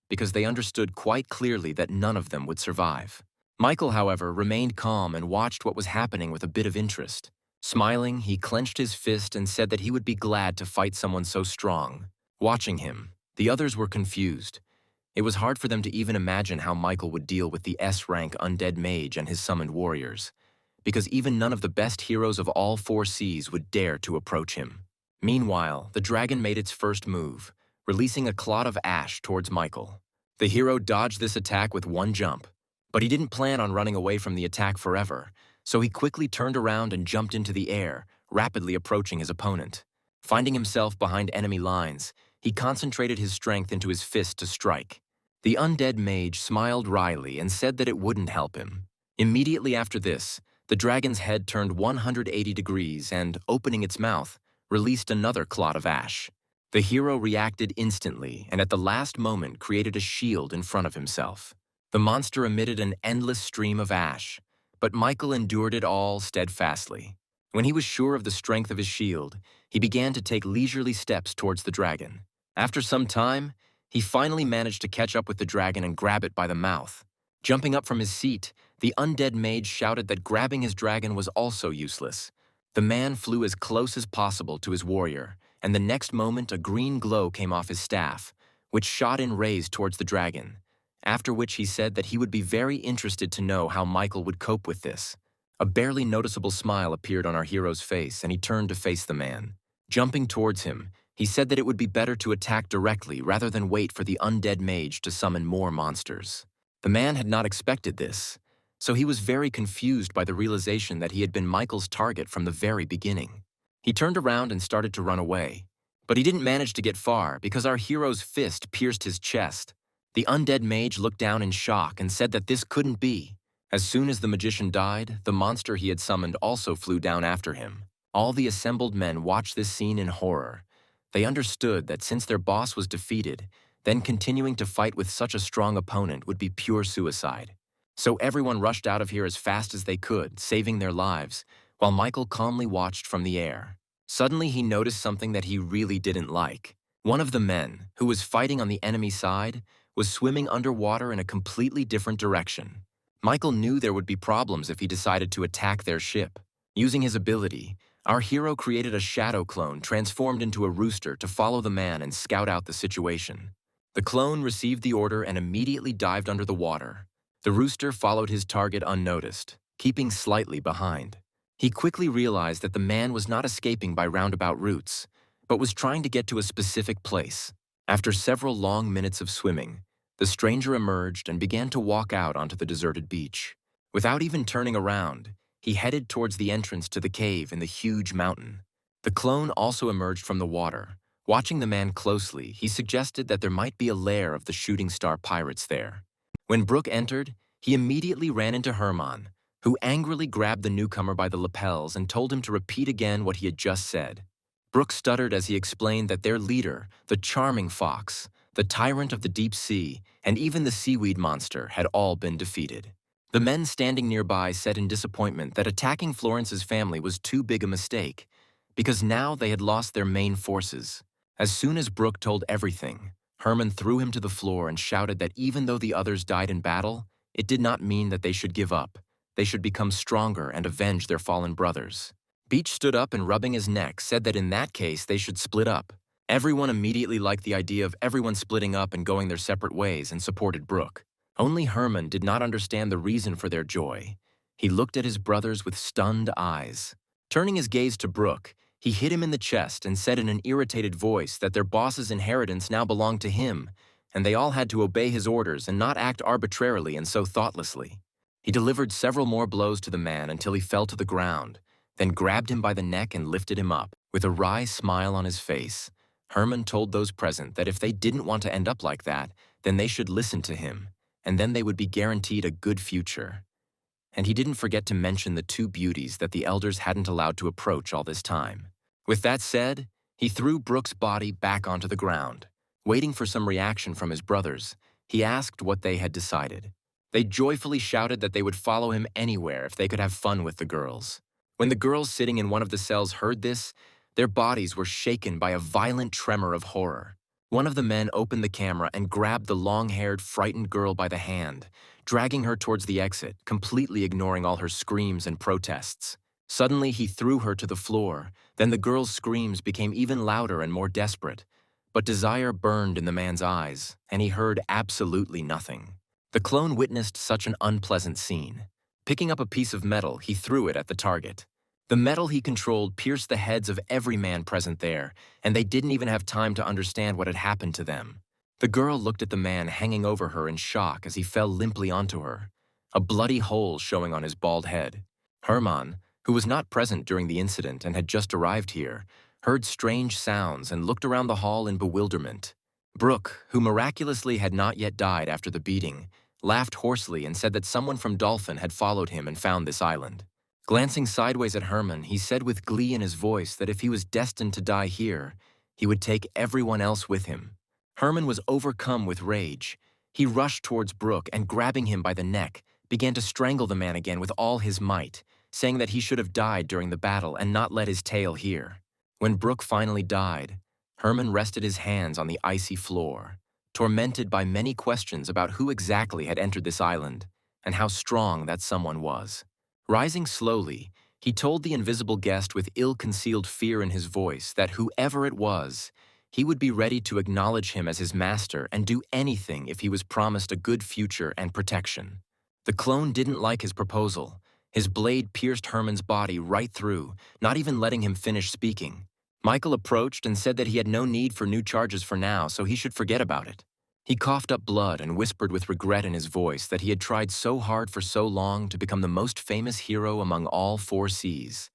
because they understood quite clearly that none of them would survive. Michael, however, remained calm and watched what was happening with a bit of interest. Smiling, he clenched his fist and said that he would be glad to fight someone so strong. Watching him, the others were confused. It was hard for them to even imagine how Michael would deal with the S-rank undead mage and his summoned warriors, because even none of the best heroes of all four seas would dare to approach him. Meanwhile, the dragon made its first move, releasing a clot of ash towards Michael. The hero dodged this attack with one jump, but he didn't plan on running away from the attack forever, so he quickly turned around and jumped into the air, rapidly approaching his opponent. Finding himself behind enemy lines, he concentrated his strength into his fist to strike. The undead mage smiled wryly and said that it wouldn't help him. Immediately after this, the dragon's head turned 180 degrees and, opening its mouth, released another clot of ash. The hero reacted instantly and at the last moment created a shield in front of himself. The monster emitted an endless stream of ash, but Michael endured it all steadfastly. When he was sure of the strength of his shield, he began to take leisurely steps towards the dragon. After some time, he finally managed to catch up with the dragon and grab it by the mouth. Jumping up from his seat, the undead mage shouted that grabbing his dragon was also useless. The man flew as close as possible to his warrior, and the next moment a green glow came off his staff, which shot in rays towards the dragon, after which he said that he would be very interested to know how Michael would cope with this. A barely noticeable smile appeared on our hero's face, and he turned to face the man. Jumping towards him, he said that it would be better to attack directly rather than wait for the undead mage to summon more monsters. The man had not expected this, so he was very confused by the realization that he had been Michael's target from the very beginning. He turned around and started to run away, but he didn't manage to get far because our hero's fist pierced his chest. The undead mage looked down in shock and said that this couldn't be. As soon as the magician died, the monster he had summoned also flew down after him. All the assembled men watched this scene in horror. They understood that since their boss was defeated, then continuing to fight with such a strong opponent would be pure suicide. So everyone rushed out of here as fast as they could, saving their lives, while Michael calmly watched from the air. Suddenly he noticed something that he really didn't like. One of the men, who was fighting on the enemy side, was swimming underwater in a completely different direction. Michael knew there would be problems if he decided to attack their ship. Using his ability, our hero created a shadow clone transformed into a rooster to follow the man and scout out the situation. The clone received the order and immediately dived under the water. The rooster followed his target unnoticed, keeping slightly behind. He quickly realized that the man was not escaping by roundabout routes, but was trying to get to a specific place. After several long minutes of swimming, the stranger emerged and began to walk out onto the deserted beach. Without even turning around, he headed towards the entrance to the cave in the huge mountain. The clone also emerged from the water. Watching the man closely, he suggested that there might be a lair of the shooting star pirates there. When Brooke entered, he immediately ran into Herman, who angrily grabbed the newcomer by the lapels and told him to repeat again what he had just said. Brooke stuttered as he explained that their leader, the charming fox, the tyrant of the deep sea, and even the seaweed monster had all been defeated. The men standing nearby said in disappointment that attacking Florence's family was too big a mistake, because now they had lost their main forces. As soon as Brooke told everything, Herman threw him to the floor and shouted that even though the others died in battle, it did not mean that they should give up. They should become stronger and avenge their fallen brothers. Beach stood up and rubbing his neck said that in that case they should split up. Everyone immediately liked the idea of everyone splitting up and going their separate ways and supported Brooke. Only Herman did not understand the reason for their joy. He looked at his brothers with stunned eyes. Turning his gaze to Brooke, he hit him in the chest and said in an irritated voice that their boss's inheritance now belonged to him, and they all had to obey his orders and not act arbitrarily and so thoughtlessly. He delivered several more blows to the man until he fell to the ground, then grabbed him by the neck and lifted him up. With a wry smile on his face, Herman told those present that if they didn't want to end up like that, then they should listen to him, and then they would be guaranteed a good future. And he didn't forget to mention the two beauties that the elders hadn't allowed to approach all this time. With that said, he threw Brooke's body back onto the ground. Waiting for some reaction from his brothers, he asked what they had decided. They joyfully shouted that they would follow him anywhere if they could have fun with the girls. When the girls sitting in one of the cells heard this, their bodies were shaken by a violent tremor of horror. One of the men opened the camera and grabbed the long-haired, frightened girl by the hand, dragging her towards the exit, completely ignoring all her screams and protests. Suddenly, he threw her to the floor. Then the girl's screams became even louder and more desperate. But desire burned in the man's eyes, and he heard absolutely nothing. The clone witnessed such an unpleasant scene. Picking up a piece of metal, he threw it at the target. The metal he controlled pierced the heads of every man present there, and they didn't even have time to understand what had happened to them. The girl looked at the man hanging over her in shock as he fell limply onto her, a bloody hole showing on his bald head. Herman, who was not present during the incident and had just arrived here, heard strange sounds and looked around the hall in bewilderment. Brooke, who miraculously had not yet died after the beating, laughed hoarsely and said that someone from Dolphin had followed him and found this island. Glancing sideways at Herman, he said with glee in his voice that if he was destined to die here, he would take everyone else with him. Herman was overcome with rage. He rushed towards Brooke and, grabbing him by the neck, began to strangle the man again with all his might, saying that he should have died during the battle and not let his tale hear. When Brooke finally died, Herman rested his hands on the icy floor, tormented by many questions about who exactly had entered this island and how strong that someone was. Rising slowly, he told the invisible guest with ill-concealed fear in his voice that whoever it was, he would be ready to acknowledge him as his master and do anything if he was promised a good future and protection. The clone didn't like his proposal. His blade pierced Herman's body right through, not even letting him finish speaking. Michael approached and said that he had no need for new charges for now, so he should forget about it. He coughed up blood and whispered with regret in his voice that he had tried so hard for so long to become the most famous hero among all 4 seas.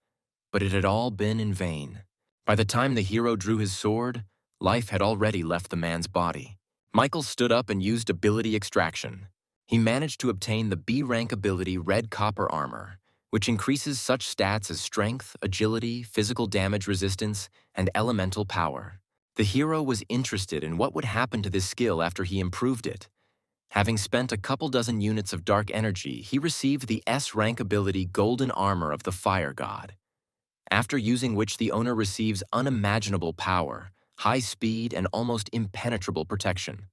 But it had all been in vain. By the time the hero drew his sword, life had already left the man's body. Michael stood up and used ability extraction. He managed to obtain the B-rank ability Red Copper Armor, which increases such stats as strength, agility, physical damage resistance, and elemental power. The hero was interested in what would happen to this skill after he improved it. Having spent a couple dozen units of dark energy, he received the S-rank ability Golden Armor of the Fire God, after using which the owner receives unimaginable power, high speed, and almost impenetrable protection.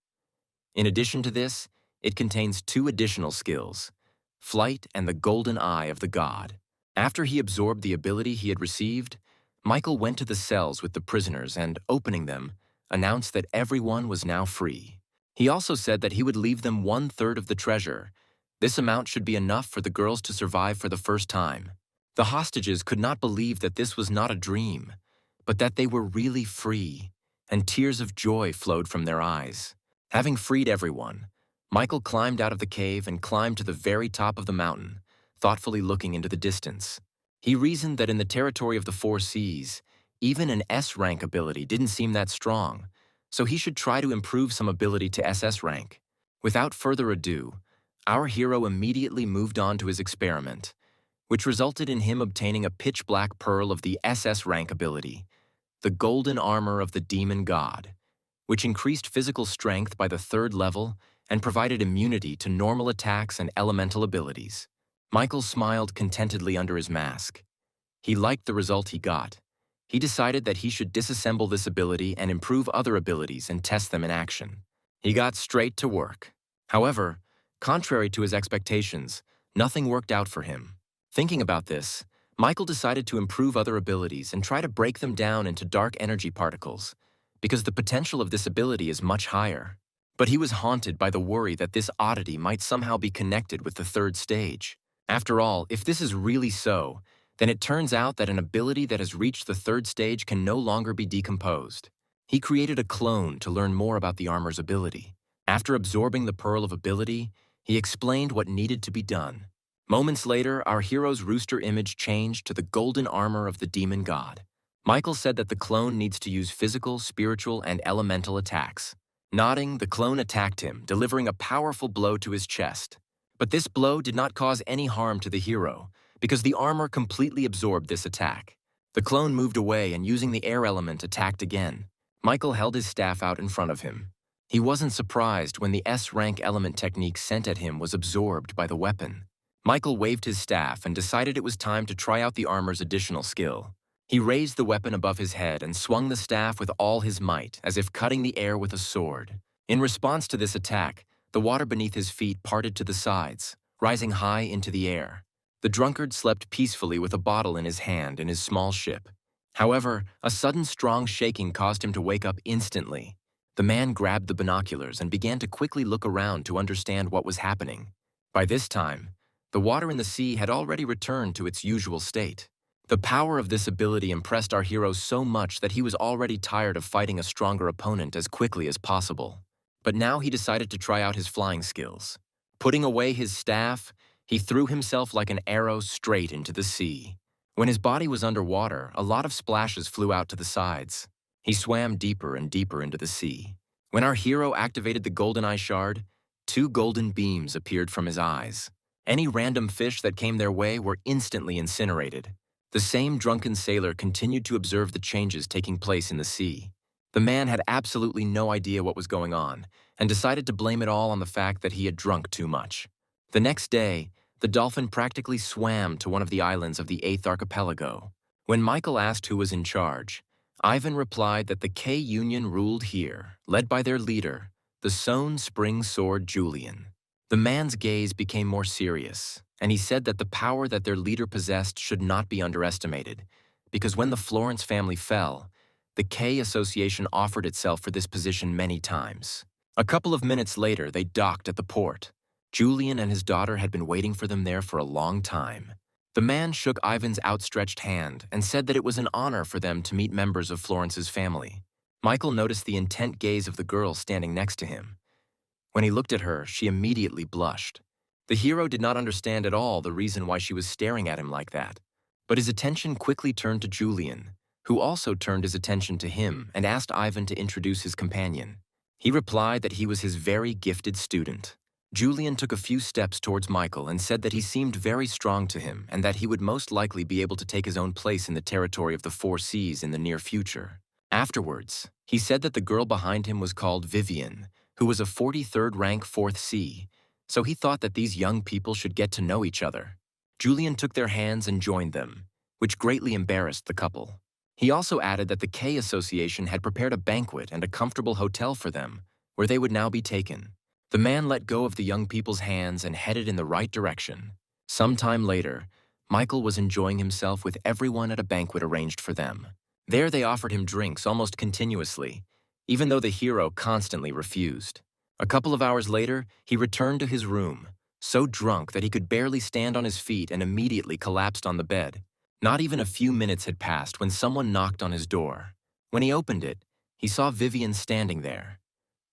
In addition to this, it contains 2 additional skills, Flight and the Golden Eye of the God. After he absorbed the ability he had received, Michael went to the cells with the prisoners and, opening them, announced that everyone was now free. He also said that he would leave them 1/3 of the treasure. This amount should be enough for the girls to survive for the first time. The hostages could not believe that this was not a dream, but that they were really free, and tears of joy flowed from their eyes. Having freed everyone, Michael climbed out of the cave and climbed to the very top of the mountain, thoughtfully looking into the distance. He reasoned that in the territory of the 4 seas, even an S-rank ability didn't seem that strong, so he should try to improve some ability to SS rank. Without further ado, our hero immediately moved on to his experiment, which resulted in him obtaining a pitch-black pearl of the SS rank ability, the Golden Armor of the Demon God, which increased physical strength by the 3rd level and provided immunity to normal attacks and elemental abilities. Michael smiled contentedly under his mask. He liked the result he got. He decided that he should disassemble this ability and improve other abilities and test them in action. He got straight to work. However, contrary to his expectations, nothing worked out for him. Thinking about this, Michael decided to improve other abilities and try to break them down into dark energy particles, because the potential of this ability is much higher. But he was haunted by the worry that this oddity might somehow be connected with the 3rd stage. After all, if this is really so, then it turns out that an ability that has reached the 3rd stage can no longer be decomposed. He created a clone to learn more about the armor's ability. After absorbing the Pearl of Ability, he explained what needed to be done. Moments later, our hero's rooster image changed to the golden armor of the demon god. Michael said that the clone needs to use physical, spiritual, and elemental attacks. Nodding, the clone attacked him, delivering a powerful blow to his chest. But this blow did not cause any harm to the hero, because the armor completely absorbed this attack. The clone moved away and using the air element attacked again. Michael held his staff out in front of him. He wasn't surprised when the S-rank element technique sent at him was absorbed by the weapon. Michael waved his staff and decided it was time to try out the armor's additional skill. He raised the weapon above his head and swung the staff with all his might, as if cutting the air with a sword. In response to this attack, the water beneath his feet parted to the sides, rising high into the air. The drunkard slept peacefully with a bottle in his hand in his small ship. However, a sudden strong shaking caused him to wake up instantly. The man grabbed the binoculars and began to quickly look around to understand what was happening. By this time, the water in the sea had already returned to its usual state. The power of this ability impressed our hero so much that he was already tired of fighting a stronger opponent as quickly as possible. But now he decided to try out his flying skills. Putting away his staff, he threw himself like an arrow straight into the sea. When his body was underwater, a lot of splashes flew out to the sides. He swam deeper and deeper into the sea. When our hero activated the golden eye shard, 2 golden beams appeared from his eyes. Any random fish that came their way were instantly incinerated. The same drunken sailor continued to observe the changes taking place in the sea. The man had absolutely no idea what was going on and decided to blame it all on the fact that he had drunk too much. The next day, the dolphin practically swam to one of the islands of the 8th archipelago. When Michael asked who was in charge, Ivan replied that the K Union ruled here, led by their leader, the Sewn Spring Sword Julian. The man's gaze became more serious, and he said that the power that their leader possessed should not be underestimated, because when the Florence family fell, the K Association offered itself for this position many times. A couple of minutes later, they docked at the port. Julian and his daughter had been waiting for them there for a long time. The man shook Ivan's outstretched hand and said that it was an honor for them to meet members of Florence's family. Michael noticed the intent gaze of the girl standing next to him. When he looked at her, she immediately blushed. The hero did not understand at all the reason why she was staring at him like that. But his attention quickly turned to Julian, who also turned his attention to him and asked Ivan to introduce his companion. He replied that he was his very gifted student. Julian took a few steps towards Michael and said that he seemed very strong to him and that he would most likely be able to take his own place in the territory of the 4 Seas in the near future. Afterwards, he said that the girl behind him was called Vivian, who was a 43rd rank 4th C, so he thought that these young people should get to know each other. Julian took their hands and joined them, which greatly embarrassed the couple. He also added that the K Association had prepared a banquet and a comfortable hotel for them, where they would now be taken. The man let go of the young people's hands and headed in the right direction. Some time later, Michael was enjoying himself with everyone at a banquet arranged for them. There they offered him drinks almost continuously, even though the hero constantly refused. A couple of hours later, he returned to his room, so drunk that he could barely stand on his feet and immediately collapsed on the bed. Not even a few minutes had passed when someone knocked on his door. When he opened it, he saw Vivian standing there,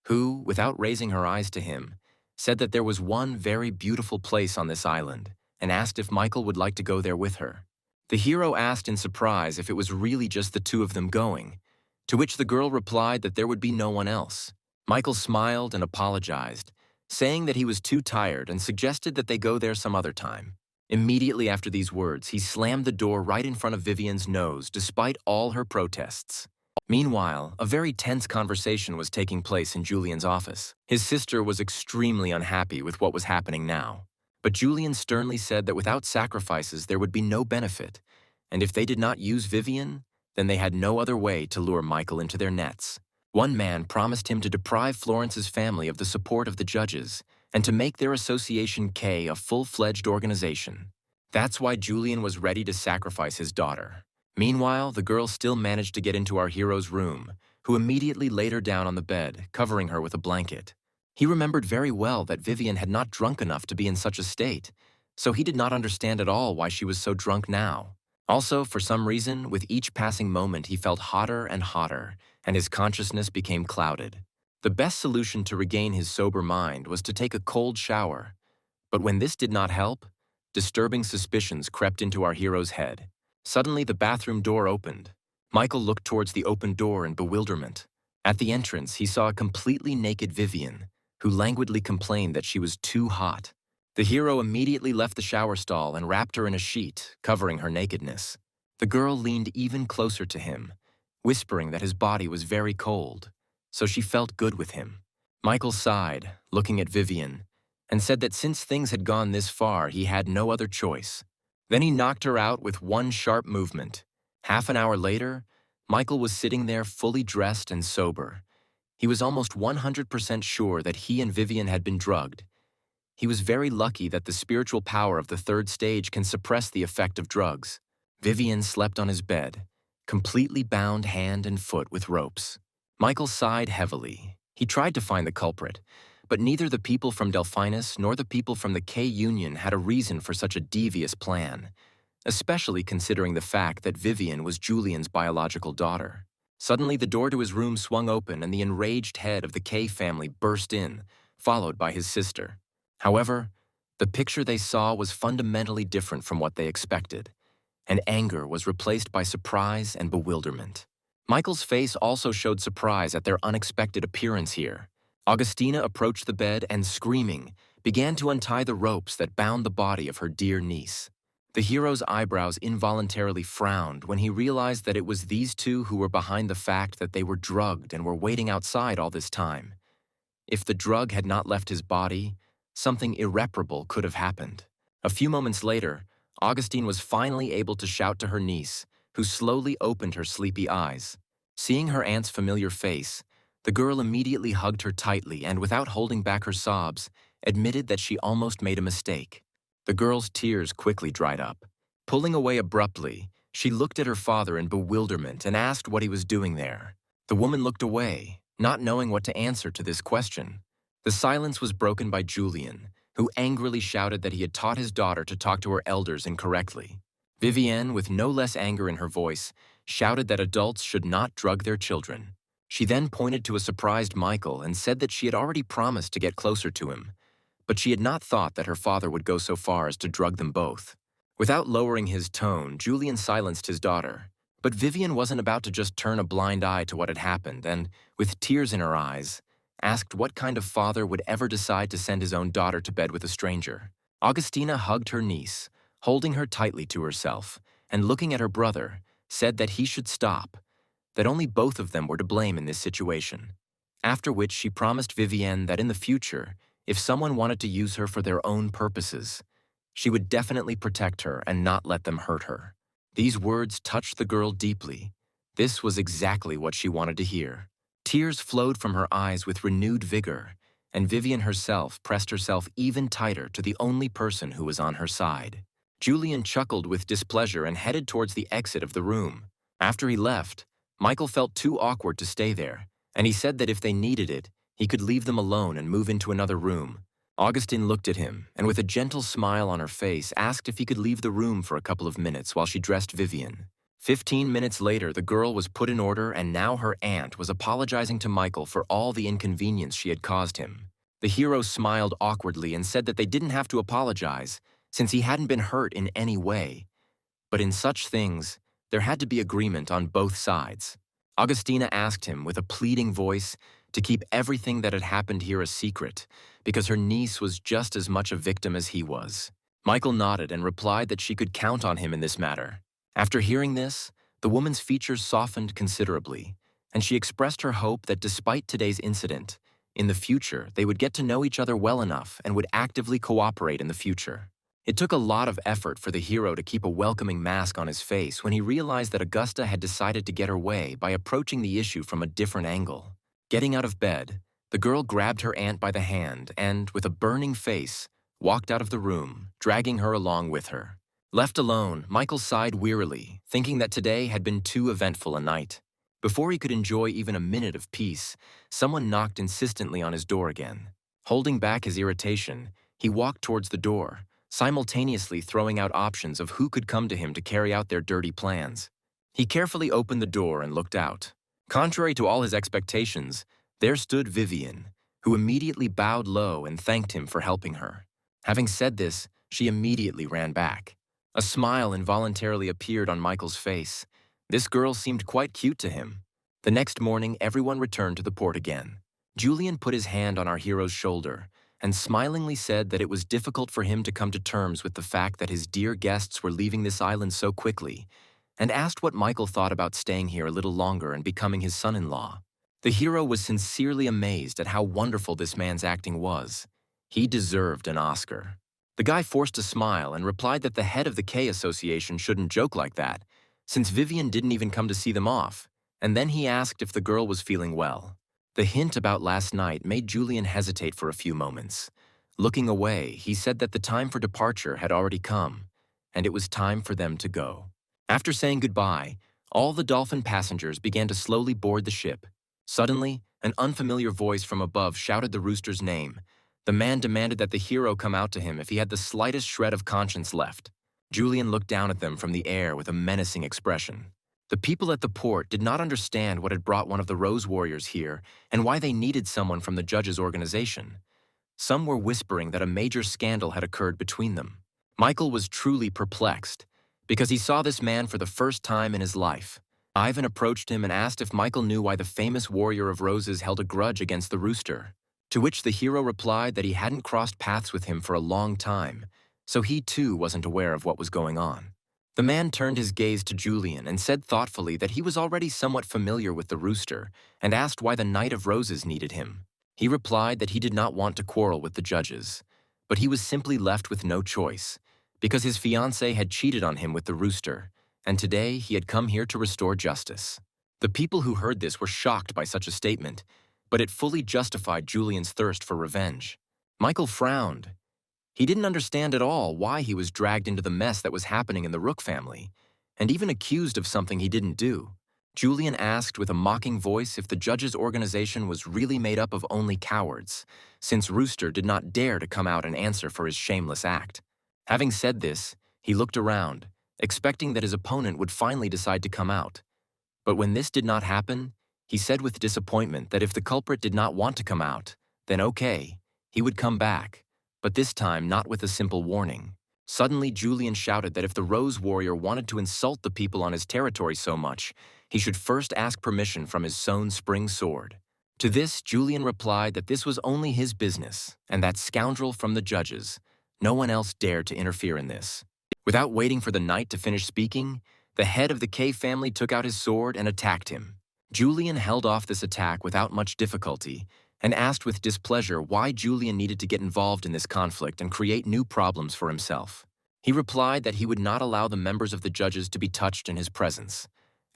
who, without raising her eyes to him, said that there was one very beautiful place on this island and asked if Michael would like to go there with her. The hero asked in surprise if it was really just the 2 of them going, to which the girl replied that there would be no one else. Michael smiled and apologized, saying that he was too tired and suggested that they go there some other time. Immediately after these words, he slammed the door right in front of Vivian's nose despite all her protests. Meanwhile, a very tense conversation was taking place in Julian's office. His sister was extremely unhappy with what was happening now. But Julian sternly said that without sacrifices there would be no benefit, and if they did not use Vivian, then they had no other way to lure Michael into their nets. One man promised him to deprive Florence's family of the support of the judges and to make their Association K a full-fledged organization. That's why Julian was ready to sacrifice his daughter. Meanwhile, the girl still managed to get into our hero's room, who immediately laid her down on the bed, covering her with a blanket. He remembered very well that Vivian had not drunk enough to be in such a state, so he did not understand at all why she was so drunk now. Also, for some reason, with each passing moment he felt hotter and hotter, and his consciousness became clouded. The best solution to regain his sober mind was to take a cold shower, but when this did not help, disturbing suspicions crept into our hero's head. Suddenly, the bathroom door opened. Michael looked towards the open door in bewilderment. At the entrance, he saw a completely naked Vivian, who languidly complained that she was too hot. The hero immediately left the shower stall and wrapped her in a sheet, covering her nakedness. The girl leaned even closer to him, whispering that his body was very cold, so she felt good with him. Michael sighed, looking at Vivian, and said that since things had gone this far, he had no other choice. Then he knocked her out with one sharp movement. Half an hour later, Michael was sitting there fully dressed and sober. He was almost 100% sure that he and Vivian had been drugged. He was very lucky that the spiritual power of the third stage can suppress the effect of drugs. Vivian slept on his bed, completely bound hand and foot with ropes. Michael sighed heavily. He tried to find the culprit, but neither the people from Delphinus nor the people from the K-Union had a reason for such a devious plan, especially considering the fact that Vivian was Julian's biological daughter. Suddenly, the door to his room swung open and the enraged head of the K family burst in, followed by his sister. However, the picture they saw was fundamentally different from what they expected, and anger was replaced by surprise and bewilderment. Michael's face also showed surprise at their unexpected appearance here. Augustina approached the bed and, screaming, began to untie the ropes that bound the body of her dear niece. The hero's eyebrows involuntarily frowned when he realized that it was these two who were behind the fact that they were drugged and were waiting outside all this time. If the drug had not left his body, something irreparable could have happened. A few moments later, Augustine was finally able to shout to her niece, who slowly opened her sleepy eyes. Seeing her aunt's familiar face, the girl immediately hugged her tightly and, without holding back her sobs, admitted that she almost made a mistake. The girl's tears quickly dried up. Pulling away abruptly, she looked at her father in bewilderment and asked what he was doing there. The woman looked away, not knowing what to answer to this question. The silence was broken by Julian, who angrily shouted that he had taught his daughter to talk to her elders incorrectly. Vivienne, with no less anger in her voice, shouted that adults should not drug their children. She then pointed to a surprised Michael and said that she had already promised to get closer to him, but she had not thought that her father would go so far as to drug them both. Without lowering his tone, Julian silenced his daughter. But Vivian wasn't about to just turn a blind eye to what had happened and, with tears in her eyes, asked what kind of father would ever decide to send his own daughter to bed with a stranger. Augustina hugged her niece, holding her tightly to herself, and looking at her brother, said that he should stop, that only both of them were to blame in this situation. After which she promised Vivienne that in the future, if someone wanted to use her for their own purposes, she would definitely protect her and not let them hurt her. These words touched the girl deeply. This was exactly what she wanted to hear. Tears flowed from her eyes with renewed vigor, and Vivian herself pressed herself even tighter to the only person who was on her side. Julian chuckled with displeasure and headed towards the exit of the room. After he left, Michael felt too awkward to stay there, and he said that if they needed it, he could leave them alone and move into another room. Augustine looked at him, and with a gentle smile on her face, asked if he could leave the room for a couple of minutes while she dressed Vivian. 15 minutes later, the girl was put in order, and now her aunt was apologizing to Michael for all the inconvenience she had caused him. The hero smiled awkwardly and said that they didn't have to apologize, since he hadn't been hurt in any way. But in such things, there had to be agreement on both sides. Augustina asked him with a pleading voice to keep everything that had happened here a secret, because her niece was just as much a victim as he was. Michael nodded and replied that she could count on him in this matter. After hearing this, the woman's features softened considerably, and she expressed her hope that despite today's incident, in the future they would get to know each other well enough and would actively cooperate in the future. It took a lot of effort for the hero to keep a welcoming mask on his face when he realized that Augusta had decided to get her way by approaching the issue from a different angle. Getting out of bed, the girl grabbed her aunt by the hand and, with a burning face, walked out of the room, dragging her along with her. Left alone, Michael sighed wearily, thinking that today had been too eventful a night. Before he could enjoy even a minute of peace, someone knocked insistently on his door again. Holding back his irritation, he walked towards the door, simultaneously throwing out options of who could come to him to carry out their dirty plans. He carefully opened the door and looked out. Contrary to all his expectations, there stood Vivian, who immediately bowed low and thanked him for helping her. Having said this, she immediately ran back. A smile involuntarily appeared on Michael's face. This girl seemed quite cute to him. The next morning, everyone returned to the port again. Julian put his hand on our hero's shoulder and smilingly said that it was difficult for him to come to terms with the fact that his dear guests were leaving this island so quickly, and asked what Michael thought about staying here a little longer and becoming his son-in-law. The hero was sincerely amazed at how wonderful this man's acting was. He deserved an Oscar. The guy forced a smile and replied that the head of the K Association shouldn't joke like that, since Vivian didn't even come to see them off, and then he asked if the girl was feeling well. The hint about last night made Julian hesitate for a few moments. Looking away, he said that the time for departure had already come, and it was time for them to go. After saying goodbye, all the dolphin passengers began to slowly board the ship. Suddenly, an unfamiliar voice from above shouted the rooster's name. The man demanded that the hero come out to him if he had the slightest shred of conscience left. Julian looked down at them from the air with a menacing expression. The people at the port did not understand what had brought one of the Rose Warriors here and why they needed someone from the judges' organization. Some were whispering that a major scandal had occurred between them. Michael was truly perplexed, because he saw this man for the first time in his life. Ivan approached him and asked if Michael knew why the famous Warrior of Roses held a grudge against the rooster, to which the hero replied that he hadn't crossed paths with him for a long time, so he too wasn't aware of what was going on. The man turned his gaze to Julian and said thoughtfully that he was already somewhat familiar with the rooster and asked why the Knight of Roses needed him. He replied that he did not want to quarrel with the judges, but he was simply left with no choice, because his fiancée had cheated on him with the rooster, and today he had come here to restore justice. The people who heard this were shocked by such a statement, but it fully justified Julian's thirst for revenge. Michael frowned. He didn't understand at all why he was dragged into the mess that was happening in the Rook family, and even accused of something he didn't do. Julian asked with a mocking voice if the judges' organization was really made up of only cowards, since Rooster did not dare to come out and answer for his shameless act. Having said this, he looked around, expecting that his opponent would finally decide to come out. But when this did not happen, he said with disappointment that if the culprit did not want to come out, then okay, he would come back, but this time not with a simple warning. Suddenly, Julian shouted that if the Rose Warrior wanted to insult the people on his territory so much, he should first ask permission from his sewn spring sword. To this, Julian replied that this was only his business, and that scoundrel from the judges, no one else dared to interfere in this. Without waiting for the knight to finish speaking, the head of the K family took out his sword and attacked him. Julian held off this attack without much difficulty, and asked with displeasure why Julian needed to get involved in this conflict and create new problems for himself. He replied that he would not allow the members of the judges to be touched in his presence,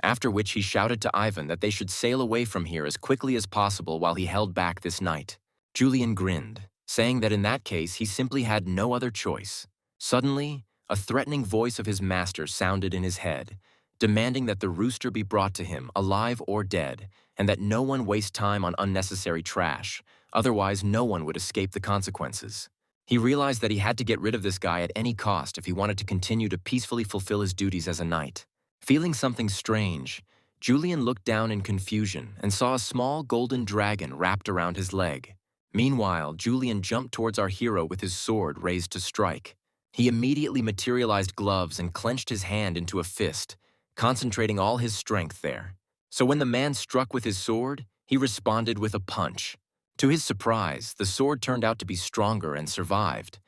after which he shouted to Ivan that they should sail away from here as quickly as possible while he held back this knight. Julian grinned, saying that in that case he simply had no other choice. Suddenly, a threatening voice of his master sounded in his head, demanding that the rooster be brought to him, alive or dead, and that no one waste time on unnecessary trash, otherwise no one would escape the consequences. He realized that he had to get rid of this guy at any cost if he wanted to continue to peacefully fulfill his duties as a knight. Feeling something strange, Julian looked down in confusion and saw a small golden dragon wrapped around his leg. Meanwhile, Julian jumped towards our hero with his sword raised to strike. He immediately materialized gloves and clenched his hand into a fist, concentrating all his strength there. So when the man struck with his sword, he responded with a punch. To his surprise, the sword turned out to be stronger and survived.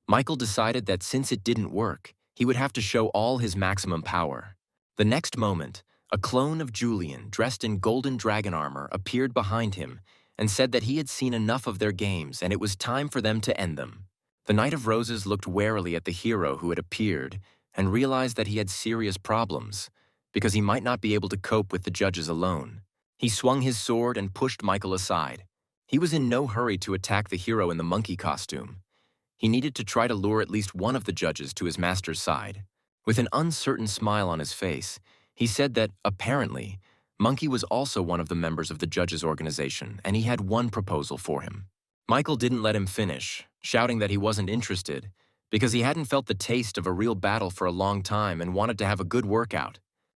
Michael decided that since it didn't work, he would have to show all his maximum power. The next moment, a clone of Julian, dressed in golden dragon armor, appeared behind him and said that he had seen enough of their games and it was time for them to end them. The Knight of Roses looked warily at the hero who had appeared and realized that he had serious problems, because he might not be able to cope with the judges alone. He swung his sword and pushed Michael aside. He was in no hurry to attack the hero in the monkey costume. He needed to try to lure at least one of the judges to his master's side. With an uncertain smile on his face, he said that, apparently, Monkey was also one of the members of the judges' organization, and he had one proposal for him. Michael didn't let him finish, shouting that he wasn't interested, because he hadn't felt the taste of a real battle for a long time and wanted to have a good workout.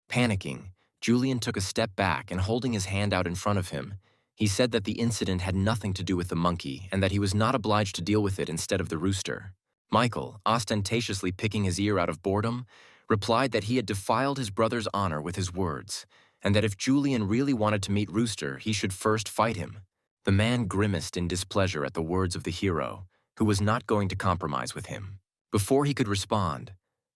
Panicking, Julian took a step back and holding his hand out in front of him, he said that the incident had nothing to do with the monkey and that he was not obliged to deal with it instead of the rooster. Michael, ostentatiously picking his ear out of boredom, replied that he had defiled his brother's honor with his words, and that if Julian really wanted to meet Rooster, he should first fight him. The man grimaced in displeasure at the words of the hero, who was not going to compromise with him. Before he could respond,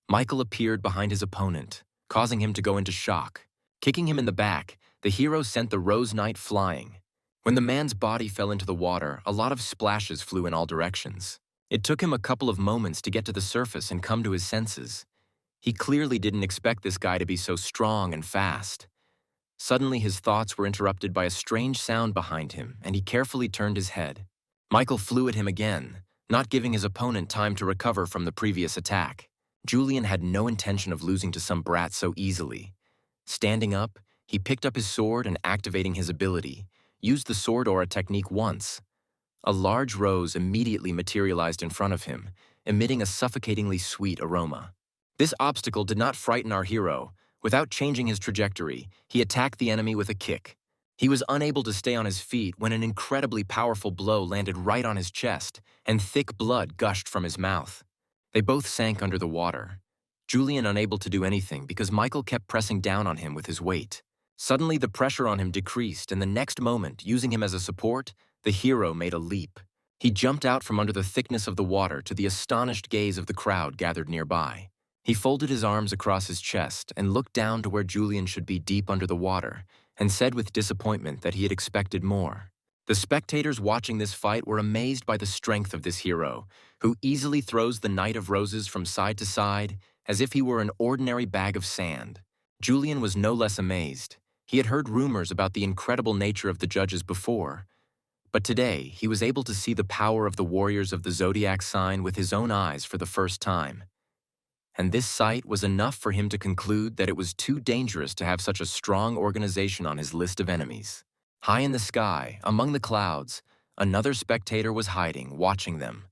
Michael appeared behind his opponent, causing him to go into shock. Kicking him in the back, the hero sent the Rose Knight flying. When the man's body fell into the water, a lot of splashes flew in all directions. It took him a couple of moments to get to the surface and come to his senses. He clearly didn't expect this guy to be so strong and fast. Suddenly, his thoughts were interrupted by a strange sound behind him, and he carefully turned his head. Michael flew at him again, not giving his opponent time to recover from the previous attack. Julian had no intention of losing to some brat so easily. Standing up, he picked up his sword and, activating his ability, used the sword aura technique once. A large rose immediately materialized in front of him, emitting a suffocatingly sweet aroma. This obstacle did not frighten our hero. Without changing his trajectory, he attacked the enemy with a kick. He was unable to stay on his feet when an incredibly powerful blow landed right on his chest, and thick blood gushed from his mouth. They both sank under the water. Julian unable to do anything because Michael kept pressing down on him with his weight. Suddenly, the pressure on him decreased, and the next moment, using him as a support, the hero made a leap. He jumped out from under the thickness of the water to the astonished gaze of the crowd gathered nearby. He folded his arms across his chest and looked down to where Julian should be deep under the water, and said with disappointment that he had expected more. The spectators watching this fight were amazed by the strength of this hero, who easily throws the Knight of Roses from side to side as if he were an ordinary bag of sand. Julian was no less amazed. He had heard rumors about the incredible nature of the judges before, but today he was able to see the power of the warriors of the zodiac sign with his own eyes for the first time. And this sight was enough for him to conclude that it was too dangerous to have such a strong organization on his list of enemies. High in the sky, among the clouds, another spectator was hiding, watching them,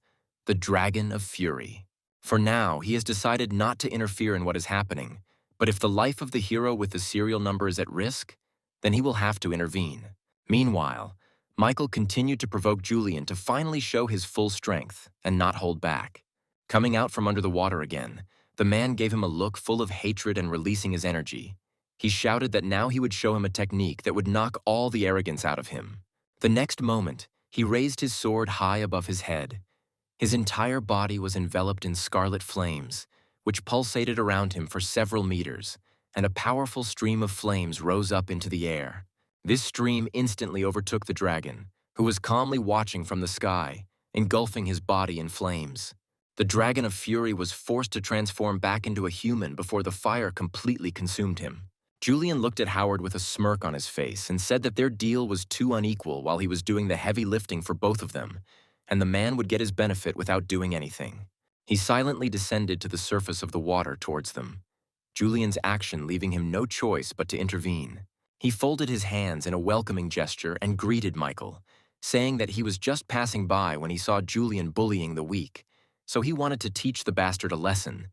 the Dragon of Fury. For now, he has decided not to interfere in what is happening, but if the life of the hero with the serial number is at risk, then he will have to intervene. Meanwhile, Michael continued to provoke Julian to finally show his full strength and not hold back. Coming out from under the water again, the man gave him a look full of hatred and releasing his energy. He shouted that now he would show him a technique that would knock all the arrogance out of him. The next moment, he raised his sword high above his head. His entire body was enveloped in scarlet flames, which pulsated around him for several meters, and a powerful stream of flames rose up into the air. This stream instantly overtook the dragon, who was calmly watching from the sky, engulfing his body in flames. The Dragon of Fury was forced to transform back into a human before the fire completely consumed him. Julian looked at Howard with a smirk on his face and said that their deal was too unequal while he was doing the heavy lifting for both of them, and the man would get his benefit without doing anything. He silently descended to the surface of the water towards them, Julian's action leaving him no choice but to intervene. He folded his hands in a welcoming gesture and greeted Michael, saying that he was just passing by when he saw Julian bullying the weak, so he wanted to teach the bastard a lesson,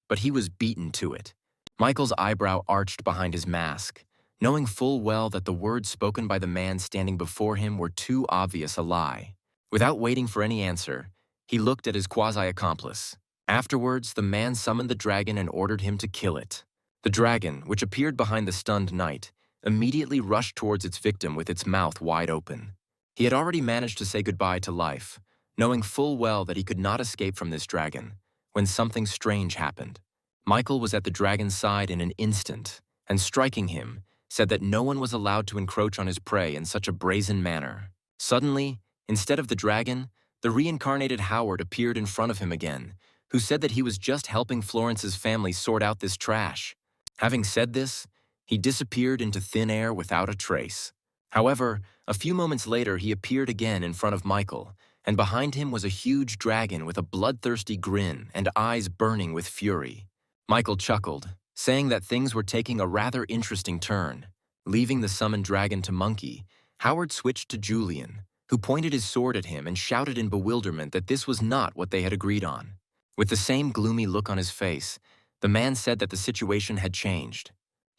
but he was beaten to it. Michael's eyebrow arched behind his mask, knowing full well that the words spoken by the man standing before him were too obvious a lie. Without waiting for any answer, he looked at his quasi-accomplice. Afterwards, the man summoned the dragon and ordered him to kill it. The dragon, which appeared behind the stunned knight, immediately rushed towards its victim with its mouth wide open. He had already managed to say goodbye to life, knowing full well that he could not escape from this dragon, when something strange happened. Michael was at the dragon's side in an instant, and striking him, said that no one was allowed to encroach on his prey in such a brazen manner. Suddenly, instead of the dragon, the reincarnated Howard appeared in front of him again, who said that he was just helping Florence's family sort out this trash. Having said this, he disappeared into thin air without a trace. However, a few moments later he appeared again in front of Michael, and behind him was a huge dragon with a bloodthirsty grin and eyes burning with fury. Michael chuckled, saying that things were taking a rather interesting turn. Leaving the summoned dragon to Monkey, Howard switched to Julian, who pointed his sword at him and shouted in bewilderment that this was not what they had agreed on. With the same gloomy look on his face, the man said that the situation had changed.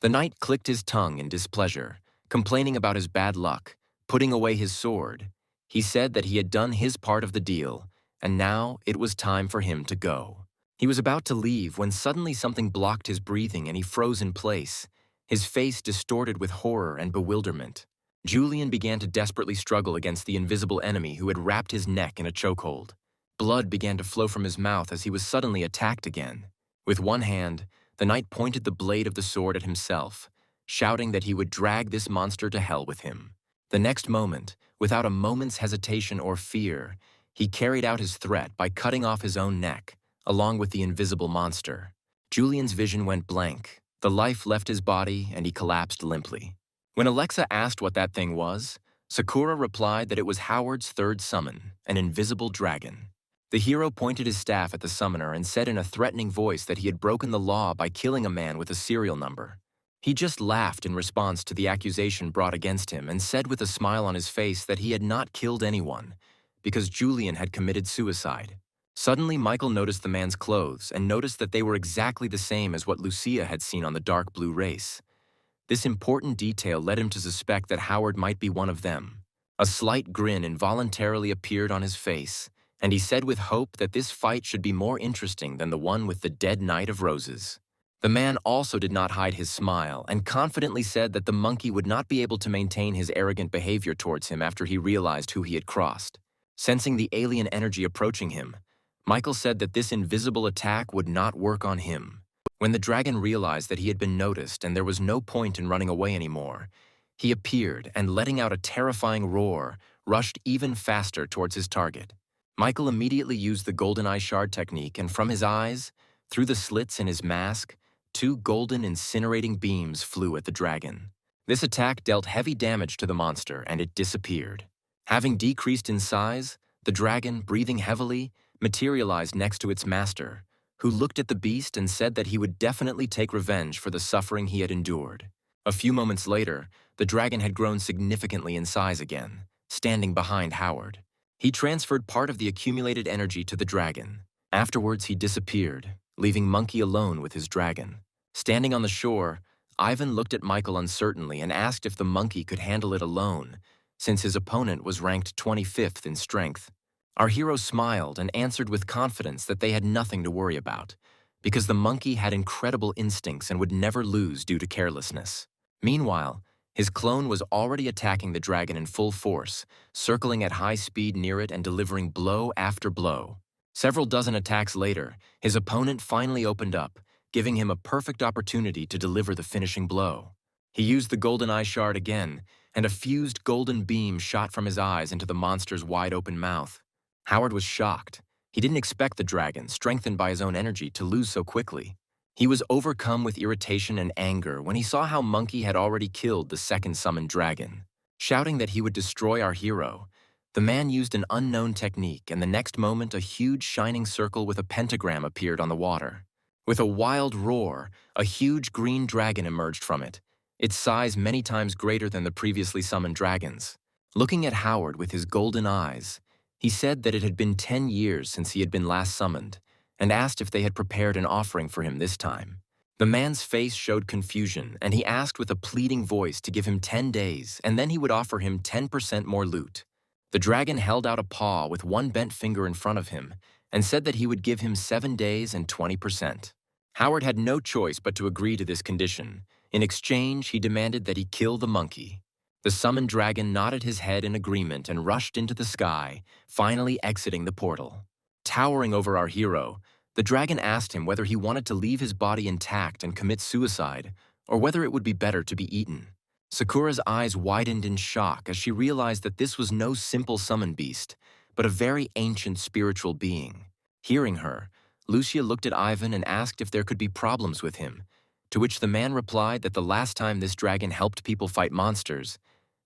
The knight clicked his tongue in displeasure, complaining about his bad luck, putting away his sword. He said that he had done his part of the deal, and now it was time for him to go. He was about to leave when suddenly something blocked his breathing and he froze in place, his face distorted with horror and bewilderment. Julian began to desperately struggle against the invisible enemy who had wrapped his neck in a chokehold. Blood began to flow from his mouth as he was suddenly attacked again. With one hand, the knight pointed the blade of the sword at himself, shouting that he would drag this monster to hell with him. The next moment, without a moment's hesitation or fear, he carried out his threat by cutting off his own neck, along with the invisible monster. Julian's vision went blank. The life left his body and he collapsed limply. When Alexa asked what that thing was, Sakura replied that it was Howard's third summon, an invisible dragon. The hero pointed his staff at the summoner and said in a threatening voice that he had broken the law by killing a man with a serial number. He just laughed in response to the accusation brought against him and said with a smile on his face that he had not killed anyone, because Julian had committed suicide. Suddenly, Michael noticed the man's clothes and noticed that they were exactly the same as what Lucia had seen on the dark blue race. This important detail led him to suspect that Howard might be one of them. A slight grin involuntarily appeared on his face, and he said with hope that this fight should be more interesting than the one with the dead Knight of Roses. The man also did not hide his smile and confidently said that the monkey would not be able to maintain his arrogant behavior towards him after he realized who he had crossed. Sensing the alien energy approaching him, Michael said that this invisible attack would not work on him. When the dragon realized that he had been noticed and there was no point in running away anymore, he appeared and, letting out a terrifying roar, rushed even faster towards his target. Michael immediately used the golden eye shard technique, and from his eyes, through the slits in his mask, 2 golden incinerating beams flew at the dragon. This attack dealt heavy damage to the monster and it disappeared. Having decreased in size, the dragon, breathing heavily, materialized next to its master, who looked at the beast and said that he would definitely take revenge for the suffering he had endured. A few moments later, the dragon had grown significantly in size again, standing behind Howard. He transferred part of the accumulated energy to the dragon. Afterwards, he disappeared, leaving Monkey alone with his dragon. Standing on the shore, Ivan looked at Michael uncertainly and asked if the monkey could handle it alone, since his opponent was ranked 25th in strength. Our hero smiled and answered with confidence that they had nothing to worry about, because the monkey had incredible instincts and would never lose due to carelessness. Meanwhile, his clone was already attacking the dragon in full force, circling at high speed near it and delivering blow after blow. Several dozen attacks later, his opponent finally opened up, giving him a perfect opportunity to deliver the finishing blow. He used the golden eye shard again, and a fused golden beam shot from his eyes into the monster's wide-open mouth. Howard was shocked. He didn't expect the dragon, strengthened by his own energy, to lose so quickly. He was overcome with irritation and anger when he saw how Monkey had already killed the second summoned dragon. Shouting that he would destroy our hero, the man used an unknown technique, and the next moment a huge shining circle with a pentagram appeared on the water. With a wild roar, a huge green dragon emerged from it, its size many times greater than the previously summoned dragons. Looking at Howard with his golden eyes, he said that it had been 10 years since he had been last summoned, and asked if they had prepared an offering for him this time. The man's face showed confusion, and he asked with a pleading voice to give him 10 days, and then he would offer him 10% more loot. The dragon held out a paw with one bent finger in front of him, and said that he would give him 7 days and 20%. Howard had no choice but to agree to this condition. In exchange, he demanded that he kill the monkey. The summoned dragon nodded his head in agreement and rushed into the sky, finally exiting the portal. Towering over our hero, the dragon asked him whether he wanted to leave his body intact and commit suicide, or whether it would be better to be eaten. Sakura's eyes widened in shock as she realized that this was no simple summon beast, but a very ancient spiritual being. Hearing her, Lucia looked at Ivan and asked if there could be problems with him, to which the man replied that the last time this dragon helped people fight monsters,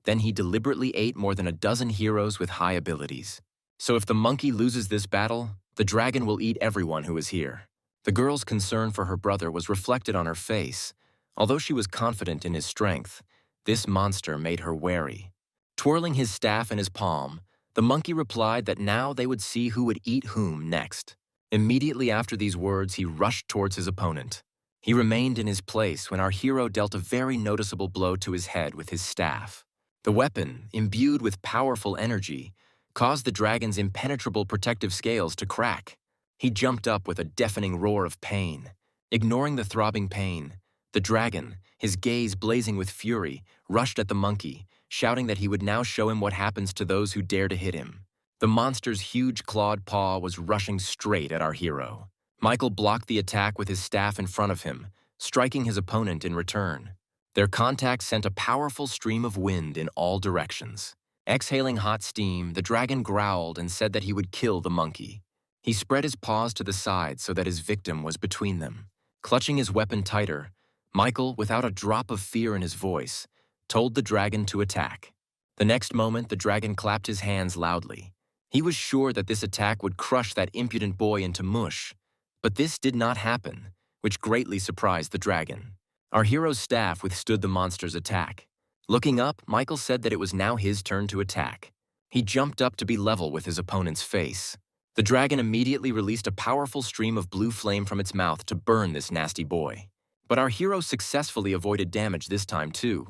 then he deliberately ate more than a dozen heroes with high abilities. So if the monkey loses this battle, the dragon will eat everyone who is here. The girl's concern for her brother was reflected on her face. Although she was confident in his strength, this monster made her wary. Twirling his staff in his palm, the monkey replied that now they would see who would eat whom next. Immediately after these words, he rushed towards his opponent. He remained in his place when our hero dealt a very noticeable blow to his head with his staff. The weapon, imbued with powerful energy, caused the dragon's impenetrable protective scales to crack. He jumped up with a deafening roar of pain. Ignoring the throbbing pain, the dragon, his gaze blazing with fury, rushed at the monkey, shouting that he would now show him what happens to those who dare to hit him. The monster's huge clawed paw was rushing straight at our hero. Michael blocked the attack with his staff in front of him, striking his opponent in return. Their contact sent a powerful stream of wind in all directions. Exhaling hot steam, the dragon growled and said that he would kill the monkey. He spread his paws to the side so that his victim was between them. Clutching his weapon tighter, Michael, without a drop of fear in his voice, told the dragon to attack. The next moment, the dragon clapped his hands loudly. He was sure that this attack would crush that impudent boy into mush. But this did not happen, which greatly surprised the dragon. Our hero's staff withstood the monster's attack. Looking up, Michael said that it was now his turn to attack. He jumped up to be level with his opponent's face. The dragon immediately released a powerful stream of blue flame from its mouth to burn this nasty boy. But our hero successfully avoided damage this time too.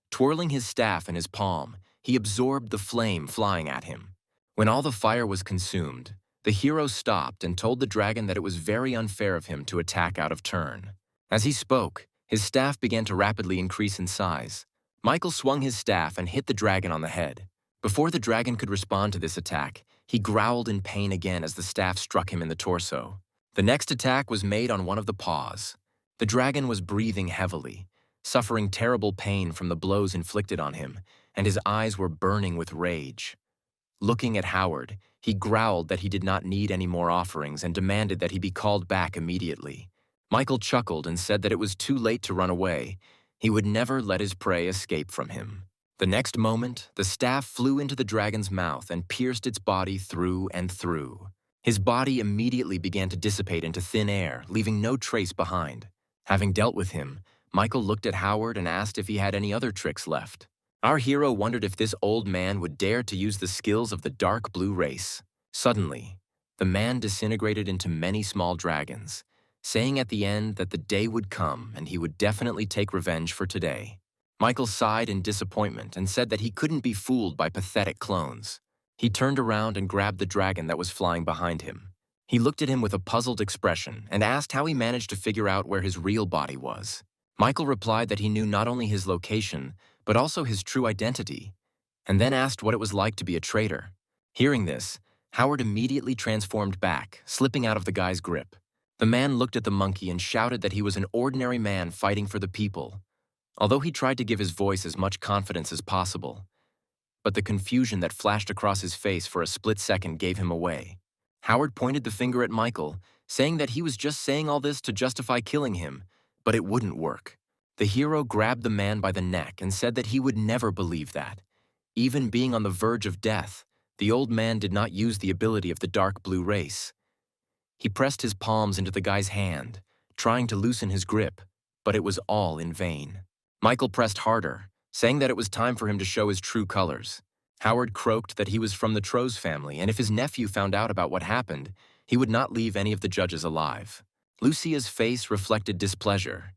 Twirling his staff in his palm, he absorbed the flame flying at him. When all the fire was consumed, the hero stopped and told the dragon that it was very unfair of him to attack out of turn. As he spoke, his staff began to rapidly increase in size. Michael swung his staff and hit the dragon on the head. Before the dragon could respond to this attack, he growled in pain again as the staff struck him in the torso. The next attack was made on one of the paws. The dragon was breathing heavily, suffering terrible pain from the blows inflicted on him, and his eyes were burning with rage. Looking at Howard, he growled that he did not need any more offerings and demanded that he be called back immediately. Michael chuckled and said that it was too late to run away. He would never let his prey escape from him. The next moment, the staff flew into the dragon's mouth and pierced its body through and through. His body immediately began to dissipate into thin air, leaving no trace behind. Having dealt with him, Michael looked at Howard and asked if he had any other tricks left. Our hero wondered if this old man would dare to use the skills of the dark blue race. Suddenly, the man disintegrated into many small dragons, saying at the end that the day would come and he would definitely take revenge for today. Michael sighed in disappointment and said that he couldn't be fooled by pathetic clones. He turned around and grabbed the dragon that was flying behind him. He looked at him with a puzzled expression and asked how he managed to figure out where his real body was. Michael replied that he knew not only his location, but also his true identity, and then asked what it was like to be a traitor. Hearing this, Howard immediately transformed back, slipping out of the guy's grip. The man looked at the monkey and shouted that he was an ordinary man fighting for the people, although he tried to give his voice as much confidence as possible. But the confusion that flashed across his face for a split second gave him away. Howard pointed the finger at Michael, saying that he was just saying all this to justify killing him, but it wouldn't work. The hero grabbed the man by the neck and said that he would never believe that. Even being on the verge of death, the old man did not use the ability of the dark blue race. He pressed his palms into the guy's hand, trying to loosen his grip, but it was all in vain. Michael pressed harder, saying that it was time for him to show his true colors. Howard croaked that he was from the Troz family, and if his nephew found out about what happened, he would not leave any of the judges alive. Lucia's face reflected displeasure.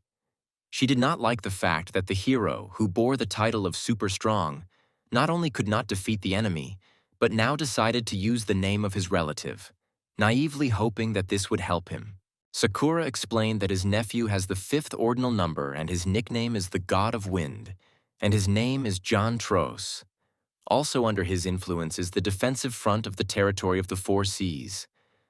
She did not like the fact that the hero, who bore the title of Super Strong, not only could not defeat the enemy, but now decided to use the name of his relative, naively hoping that this would help him. Sakura explained that his nephew has the 5th ordinal number and his nickname is the God of Wind, and his name is John Troz. Also under his influence is the defensive front of the territory of the 4 Seas,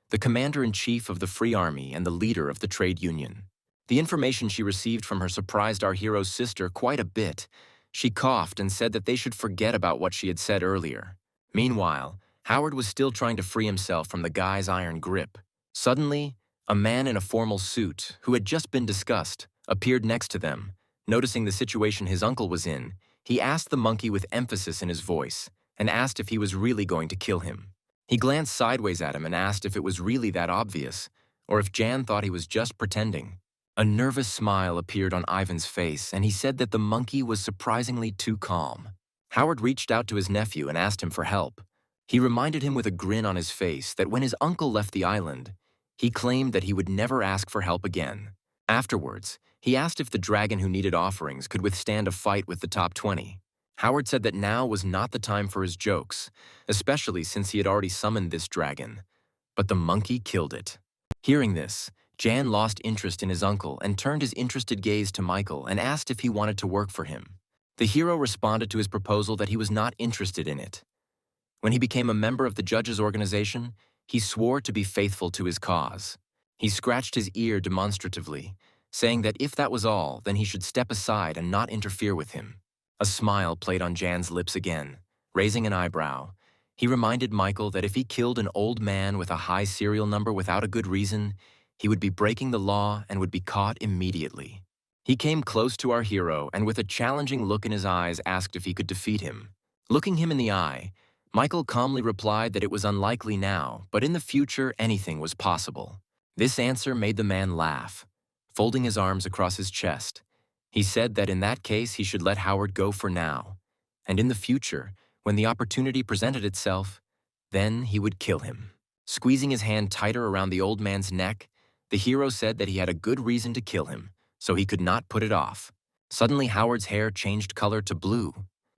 the commander-in-chief of the Free Army and the leader of the trade union. The information she received from her surprised our hero's sister quite a bit. She coughed and said that they should forget about what she had said earlier. Meanwhile, Howard was still trying to free himself from the guy's iron grip. Suddenly, a man in a formal suit, who had just been discussed, appeared next to them. Noticing the situation his uncle was in, he asked the monkey with emphasis in his voice, and asked if he was really going to kill him. He glanced sideways at him and asked if it was really that obvious, or if Jan thought he was just pretending. A nervous smile appeared on Ivan's face, and he said that the monkey was surprisingly too calm. Howard reached out to his nephew and asked him for help. He reminded him with a grin on his face that when his uncle left the island, he claimed that he would never ask for help again. Afterwards, he asked if the dragon who needed offerings could withstand a fight with the top 20. Howard said that now was not the time for his jokes, especially since he had already summoned this dragon. But the monkey killed it. Hearing this, Jan lost interest in his uncle and turned his interested gaze to Michael and asked if he wanted to work for him. The hero responded to his proposal that he was not interested in it. When he became a member of the judges' organization, he swore to be faithful to his cause. He scratched his ear demonstratively, saying that if that was all, then he should step aside and not interfere with him. A smile played on Jan's lips again. Raising an eyebrow, he reminded Michael that if he killed an old man with a high serial number without a good reason, he would be breaking the law and would be caught immediately. He came close to our hero and with a challenging look in his eyes asked if he could defeat him. Looking him in the eye, Michael calmly replied that it was unlikely now, but in the future anything was possible. This answer made the man laugh. Folding his arms across his chest, he said that in that case he should let Howard go for now, and in the future, when the opportunity presented itself, then he would kill him. Squeezing his hand tighter around the old man's neck, the hero said that he had a good reason to kill him, so he could not put it off. Suddenly Howard's hair changed color to blue.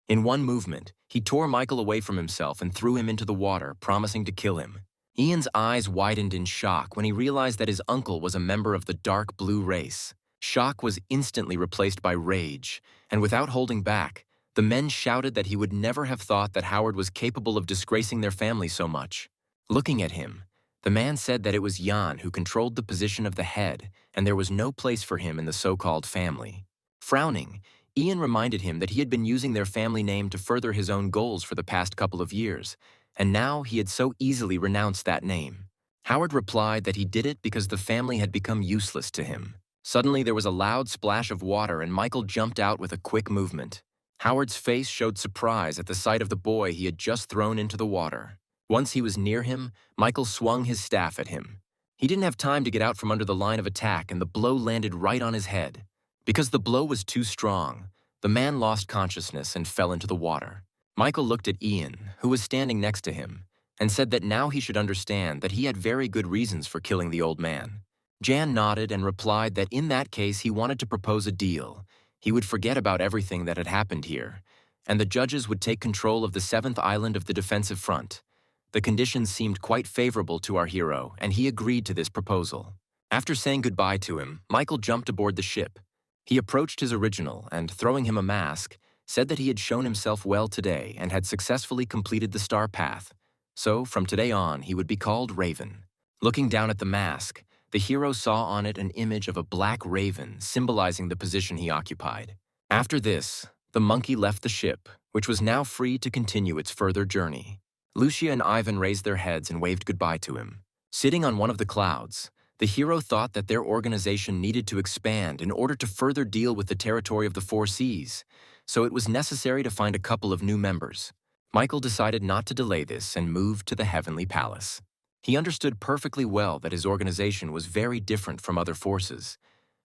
In one movement, he tore Michael away from himself and threw him into the water, promising to kill him. Ian's eyes widened in shock when he realized that his uncle was a member of the dark blue race. Shock was instantly replaced by rage, and without holding back, the men shouted that he would never have thought that Howard was capable of disgracing their family so much. Looking at him, the man said that it was Jan who controlled the position of the head, and there was no place for him in the so-called family. Frowning, Ian reminded him that he had been using their family name to further his own goals for the past couple of years, and now he had so easily renounced that name. Howard replied that he did it because the family had become useless to him. Suddenly there was a loud splash of water and Michael jumped out with a quick movement. Howard's face showed surprise at the sight of the boy he had just thrown into the water. Once he was near him, Michael swung his staff at him. He didn't have time to get out from under the line of attack and the blow landed right on his head. Because the blow was too strong, the man lost consciousness and fell into the water. Michael looked at Ian, who was standing next to him, and said that now he should understand that he had very good reasons for killing the old man. Jan nodded and replied that in that case he wanted to propose a deal. He would forget about everything that had happened here, and the judges would take control of the 7th island of the defensive front. The conditions seemed quite favorable to our hero, and he agreed to this proposal. After saying goodbye to him, Michael jumped aboard the ship. He approached his original and, throwing him a mask, said that he had shown himself well today and had successfully completed the star path. So, from today on, he would be called Raven. Looking down at the mask, the hero saw on it an image of a black raven symbolizing the position he occupied. After this, the monkey left the ship, which was now free to continue its further journey. Lucia and Ivan raised their heads and waved goodbye to him. Sitting on one of the clouds, the hero thought that their organization needed to expand in order to further deal with the territory of the 4 seas, so it was necessary to find a couple of new members. Michael decided not to delay this and moved to the Heavenly Palace. He understood perfectly well that his organization was very different from other forces,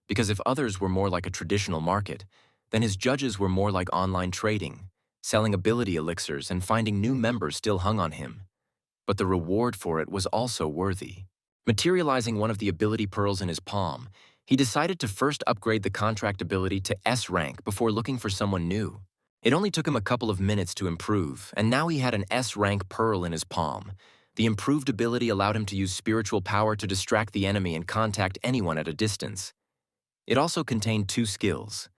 because if others were more like a traditional market, then his judges were more like online trading, selling ability elixirs and finding new members still hung on him. But the reward for it was also worthy. Materializing one of the ability pearls in his palm, he decided to first upgrade the contract ability to S rank before looking for someone new. It only took him a couple of minutes to improve, and now he had an S rank pearl in his palm. The improved ability allowed him to use spiritual power to distract the enemy and contact anyone at a distance. It also contained 2 skills: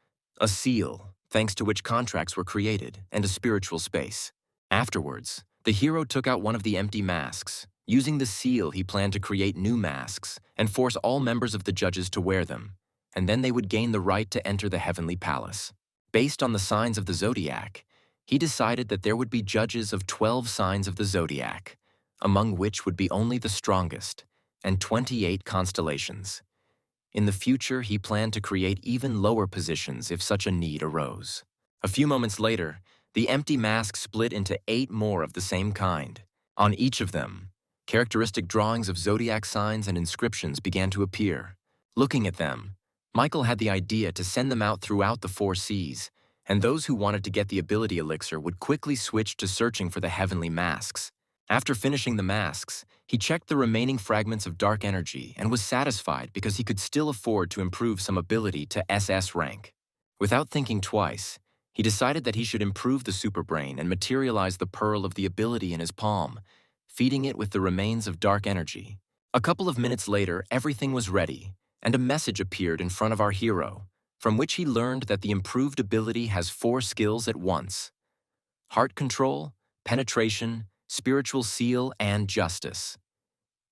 a seal, thanks to which contracts were created, and a spiritual space. Afterwards, the hero took out one of the empty masks. Using the seal, he planned to create new masks and force all members of the judges to wear them, and then they would gain the right to enter the Heavenly Palace. Based on the signs of the zodiac, he decided that there would be judges of 12 signs of the zodiac, among which would be only the strongest, and 28 constellations. In the future, he planned to create even lower positions if such a need arose. A few moments later, the empty mask split into 8 more of the same kind. On each of them, characteristic drawings of zodiac signs and inscriptions began to appear. Looking at them, Michael had the idea to send them out throughout the 4 seas, and those who wanted to get the ability elixir would quickly switch to searching for the heavenly masks. After finishing the masks, he checked the remaining fragments of dark energy and was satisfied because he could still afford to improve some ability to SS rank. Without thinking twice, he decided that he should improve the superbrain and materialize the pearl of the ability in his palm, feeding it with the remains of dark energy. A couple of minutes later, everything was ready, and a message appeared in front of our hero, from which he learned that the improved ability has 4 skills at once: heart control, penetration, spiritual seal, and justice.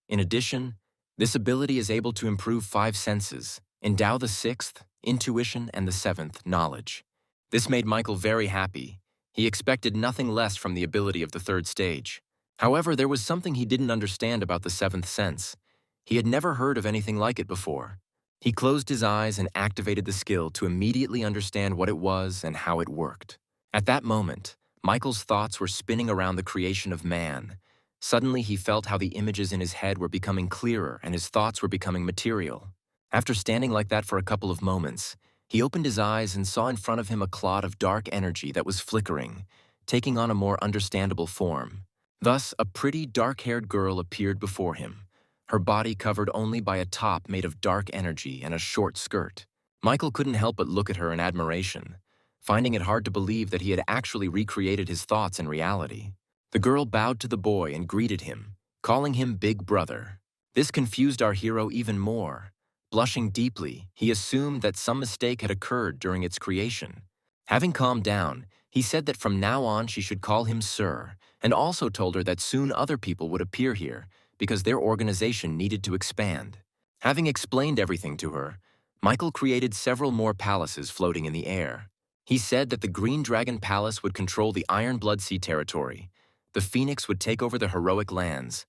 In addition, this ability is able to improve 5 senses, endow the 6th, intuition, and the 7th, knowledge. This made Michael very happy. He expected nothing less from the ability of the 3rd stage. However, there was something he didn't understand about the 7th sense. He had never heard of anything like it before. He closed his eyes and activated the skill to immediately understand what it was and how it worked. At that moment, Michael's thoughts were spinning around the creation of man. Suddenly, he felt how the images in his head were becoming clearer and his thoughts were becoming material. After standing like that for a couple of moments, he opened his eyes and saw in front of him a clot of dark energy that was flickering, taking on a more understandable form. Thus, a pretty dark-haired girl appeared before him, her body covered only by a top made of dark energy and a short skirt. Michael couldn't help but look at her in admiration, finding it hard to believe that he had actually recreated his thoughts in reality. The girl bowed to the boy and greeted him, calling him Big Brother. This confused our hero even more. Blushing deeply, he assumed that some mistake had occurred during its creation. Having calmed down, he said that from now on she should call him Sir, and also told her that soon other people would appear here because their organization needed to expand. Having explained everything to her, Michael created several more palaces floating in the air. He said that the Green Dragon Palace would control the Iron Blood Sea territory, the Phoenix would take over the Heroic Lands,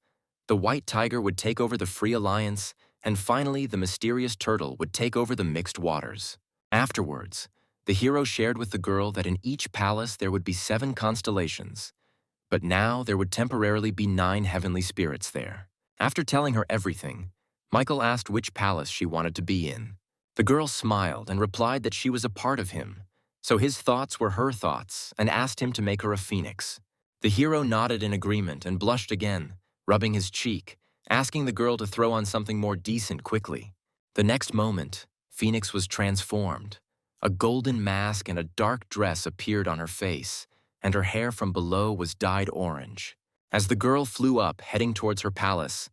the White Tiger would take over the Free Alliance, and finally the Mysterious Turtle would take over the Mixed Waters. Afterwards, the hero shared with the girl that in each palace there would be 7 constellations, but now there would temporarily be 9 heavenly spirits there. After telling her everything, Michael asked which palace she wanted to be in. The girl smiled and replied that she was a part of him, so his thoughts were her thoughts, and asked him to make her a phoenix. The hero nodded in agreement and blushed again, rubbing his cheek, asking the girl to throw on something more decent quickly. The next moment, Phoenix was transformed. A golden mask and a dark dress appeared on her face, and her hair from below was dyed orange. As the girl flew up, heading towards her palace,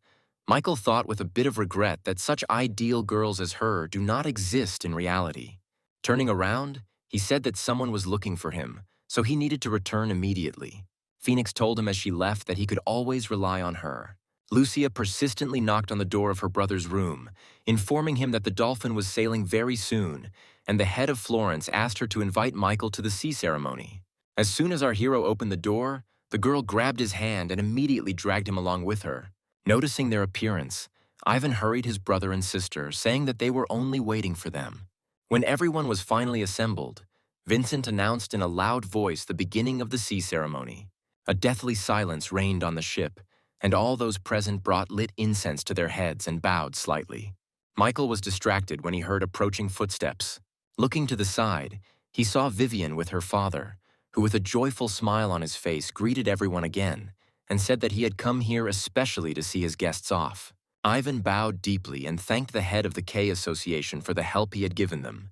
Michael thought with a bit of regret that such ideal girls as her do not exist in reality. Turning around, he said that someone was looking for him, so he needed to return immediately. Phoenix told him as she left that he could always rely on her. Lucia persistently knocked on the door of her brother's room, informing him that the dolphin was sailing very soon, and the head of Florence asked her to invite Michael to the sea ceremony. As soon as our hero opened the door, the girl grabbed his hand and immediately dragged him along with her. Noticing their appearance, Ivan hurried his brother and sister, saying that they were only waiting for them. When everyone was finally assembled, Vincent announced in a loud voice the beginning of the sea ceremony. A deathly silence reigned on the ship, and all those present brought lit incense to their heads and bowed slightly. Michael was distracted when he heard approaching footsteps. Looking to the side, he saw Vivian with her father, who with a joyful smile on his face greeted everyone again, and said that he had come here especially to see his guests off. Ivan bowed deeply and thanked the head of the K Association for the help he had given them,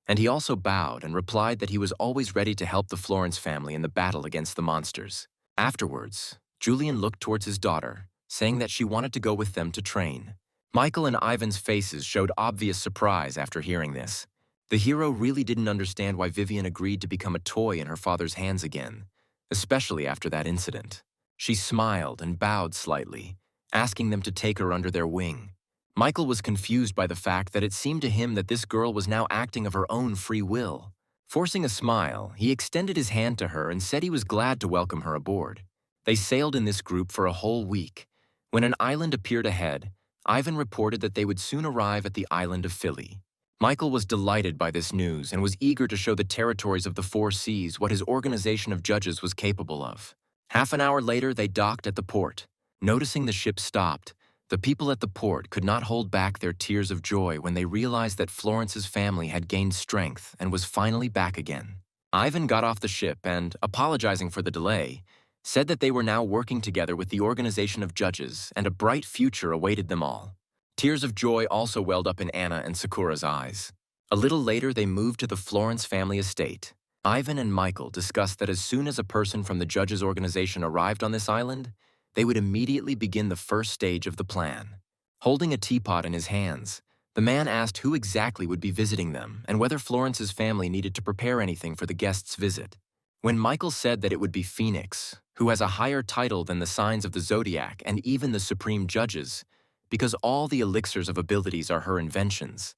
and he also bowed and replied that he was always ready to help the Florence family in the battle against the monsters. Afterwards, Julian looked towards his daughter, saying that she wanted to go with them to train. Michael and Ivan's faces showed obvious surprise after hearing this. The hero really didn't understand why Vivian agreed to become a toy in her father's hands again, especially after that incident. She smiled and bowed slightly, asking them to take her under their wing. Michael was confused by the fact that it seemed to him that this girl was now acting of her own free will. Forcing a smile, he extended his hand to her and said he was glad to welcome her aboard. They sailed in this group for a whole week. When an island appeared ahead, Ivan reported that they would soon arrive at the island of Philly. Michael was delighted by this news and was eager to show the territories of the 4 seas what his organization of judges was capable of. Half an hour later, they docked at the port. Noticing the ship stopped, the people at the port could not hold back their tears of joy when they realized that Florence's family had gained strength and was finally back again. Ivan got off the ship and, apologizing for the delay, said that they were now working together with the organization of judges and a bright future awaited them all. Tears of joy also welled up in Anna and Sakura's eyes. A little later, they moved to the Florence family estate. Ivan and Michael discussed that as soon as a person from the judges' organization arrived on this island, they would immediately begin the first stage of the plan. Holding a teapot in his hands, the man asked who exactly would be visiting them and whether Florence's family needed to prepare anything for the guests' visit. When Michael said that it would be Phoenix, who has a higher title than the signs of the zodiac and even the supreme judges, because all the elixirs of abilities are her inventions,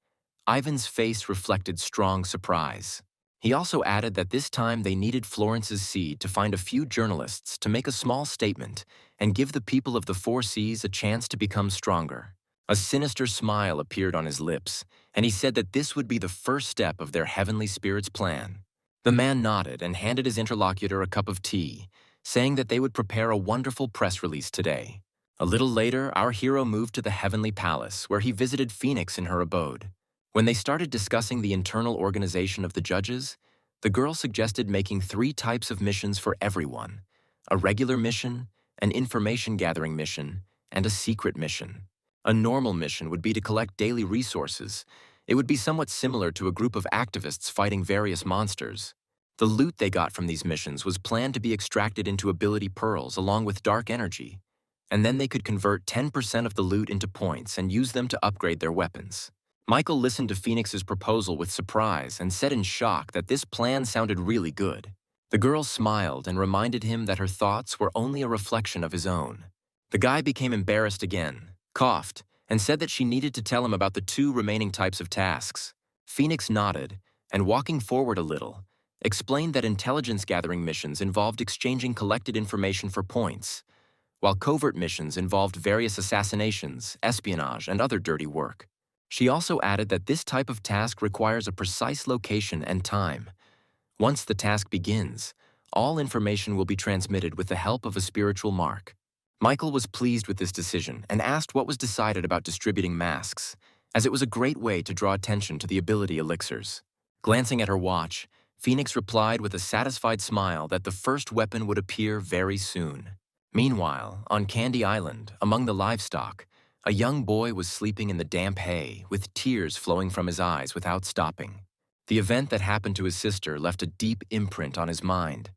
Ivan's face reflected strong surprise. He also added that this time they needed Florence's seed to find a few journalists to make a small statement and give the people of the Four Seas a chance to become stronger. A sinister smile appeared on his lips, and he said that this would be the first step of their heavenly spirit's plan. The man nodded and handed his interlocutor a cup of tea, saying that they would prepare a wonderful press release today. A little later, our hero moved to the Heavenly Palace, where he visited Phoenix in her abode. When they started discussing the internal organization of the judges, the girl suggested making 3 types of missions for everyone: a regular mission, an information-gathering mission, and a secret mission. A normal mission would be to collect daily resources. It would be somewhat similar to a group of activists fighting various monsters. The loot they got from these missions was planned to be extracted into ability pearls along with dark energy, and then they could convert 10% of the loot into points and use them to upgrade their weapons. Michael listened to Phoenix's proposal with surprise and said in shock that this plan sounded really good. The girl smiled and reminded him that her thoughts were only a reflection of his own. The guy became embarrassed again, coughed, and said that she needed to tell him about the 2 remaining types of tasks. Phoenix nodded, and walking forward a little, explained that intelligence-gathering missions involved exchanging collected information for points, while covert missions involved various assassinations, espionage, and other dirty work. She also added that this type of task requires a precise location and time. Once the task begins, all information will be transmitted with the help of a spiritual mark. Michael was pleased with this decision and asked what was decided about distributing masks, as it was a great way to draw attention to the ability elixirs. Glancing at her watch, Phoenix replied with a satisfied smile that the first weapon would appear very soon. Meanwhile, on Candy Island, among the livestock, a young boy was sleeping in the damp hay, with tears flowing from his eyes without stopping. The event that happened to his sister left a deep imprint on his mind.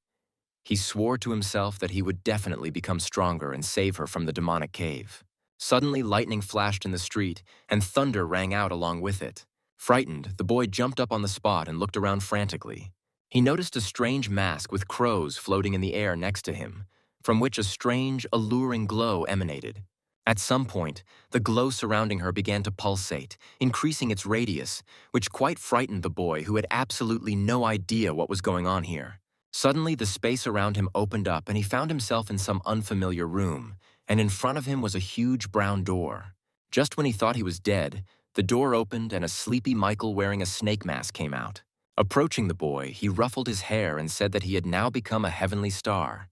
He swore to himself that he would definitely become stronger and save her from the demonic cave. Suddenly, lightning flashed in the street, and thunder rang out along with it. Frightened, the boy jumped up on the spot and looked around frantically. He noticed a strange mask with crows floating in the air next to him, from which a strange, alluring glow emanated. At some point, the glow surrounding her began to pulsate, increasing its radius, which quite frightened the boy who had absolutely no idea what was going on here. Suddenly, the space around him opened up and he found himself in some unfamiliar room, and in front of him was a huge brown door. Just when he thought he was dead, the door opened and a sleepy Michael wearing a snake mask came out. Approaching the boy, he ruffled his hair and said that he had now become a heavenly star.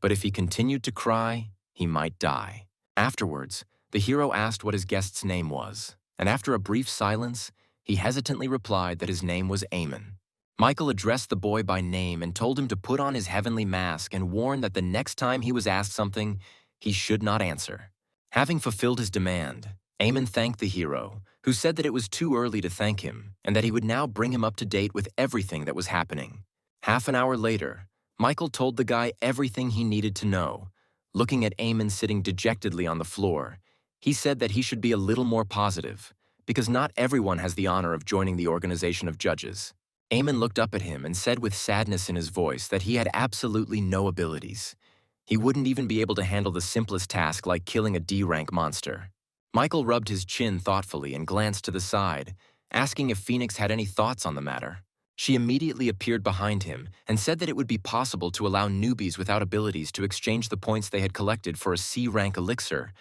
But if he continued to cry, he might die. Afterwards, the hero asked what his guest's name was, and after a brief silence, he hesitantly replied that his name was Eamon. Michael addressed the boy by name and told him to put on his heavenly mask and warned that the next time he was asked something, he should not answer. Having fulfilled his demand, Eamon thanked the hero, who said that it was too early to thank him and that he would now bring him up to date with everything that was happening. Half an hour later, Michael told the guy everything he needed to know. Looking at Eamon sitting dejectedly on the floor, he said that he should be a little more positive, because not everyone has the honor of joining the organization of judges. Eamon looked up at him and said with sadness in his voice that he had absolutely no abilities. He wouldn't even be able to handle the simplest task like killing a D-rank monster. Michael rubbed his chin thoughtfully and glanced to the side, asking if Phoenix had any thoughts on the matter. She immediately appeared behind him and said that it would be possible to allow newbies without abilities to exchange the points they had collected for a C-rank elixir,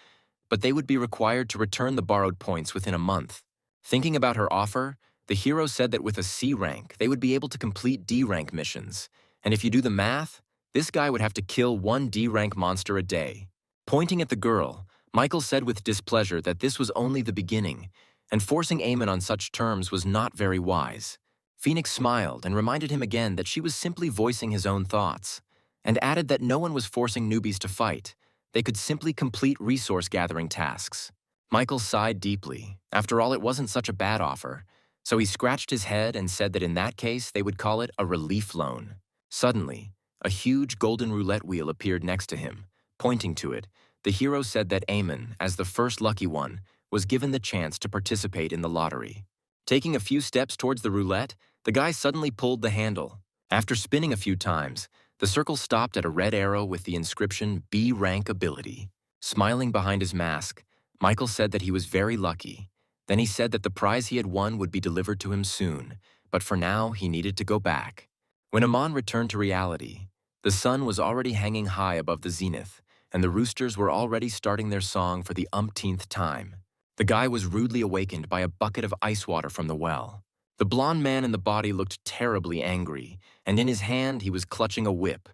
but they would be required to return the borrowed points within a month. Thinking about her offer, the hero said that with a C rank, they would be able to complete D-rank missions, and if you do the math, this guy would have to kill 1 D-rank monster a day. Pointing at the girl, Michael said with displeasure that this was only the beginning, and forcing Eamon on such terms was not very wise. Phoenix smiled and reminded him again that she was simply voicing his own thoughts, and added that no one was forcing newbies to fight. They could simply complete resource-gathering tasks. Michael sighed deeply. After all, it wasn't such a bad offer. So he scratched his head and said that in that case they would call it a relief loan. Suddenly, a huge golden roulette wheel appeared next to him. Pointing to it, the hero said that Amon, as the first lucky one, was given the chance to participate in the lottery. Taking a few steps towards the roulette, the guy suddenly pulled the handle. After spinning a few times, the circle stopped at a red arrow with the inscription B rank ability. Smiling behind his mask, Michael said that he was very lucky. Then he said that the prize he had won would be delivered to him soon, but for now he needed to go back. When Amon returned to reality, the sun was already hanging high above the zenith, and the roosters were already starting their song for the umpteenth time. The guy was rudely awakened by a bucket of ice water from the well. The blond man in the body looked terribly angry, and in his hand he was clutching a whip.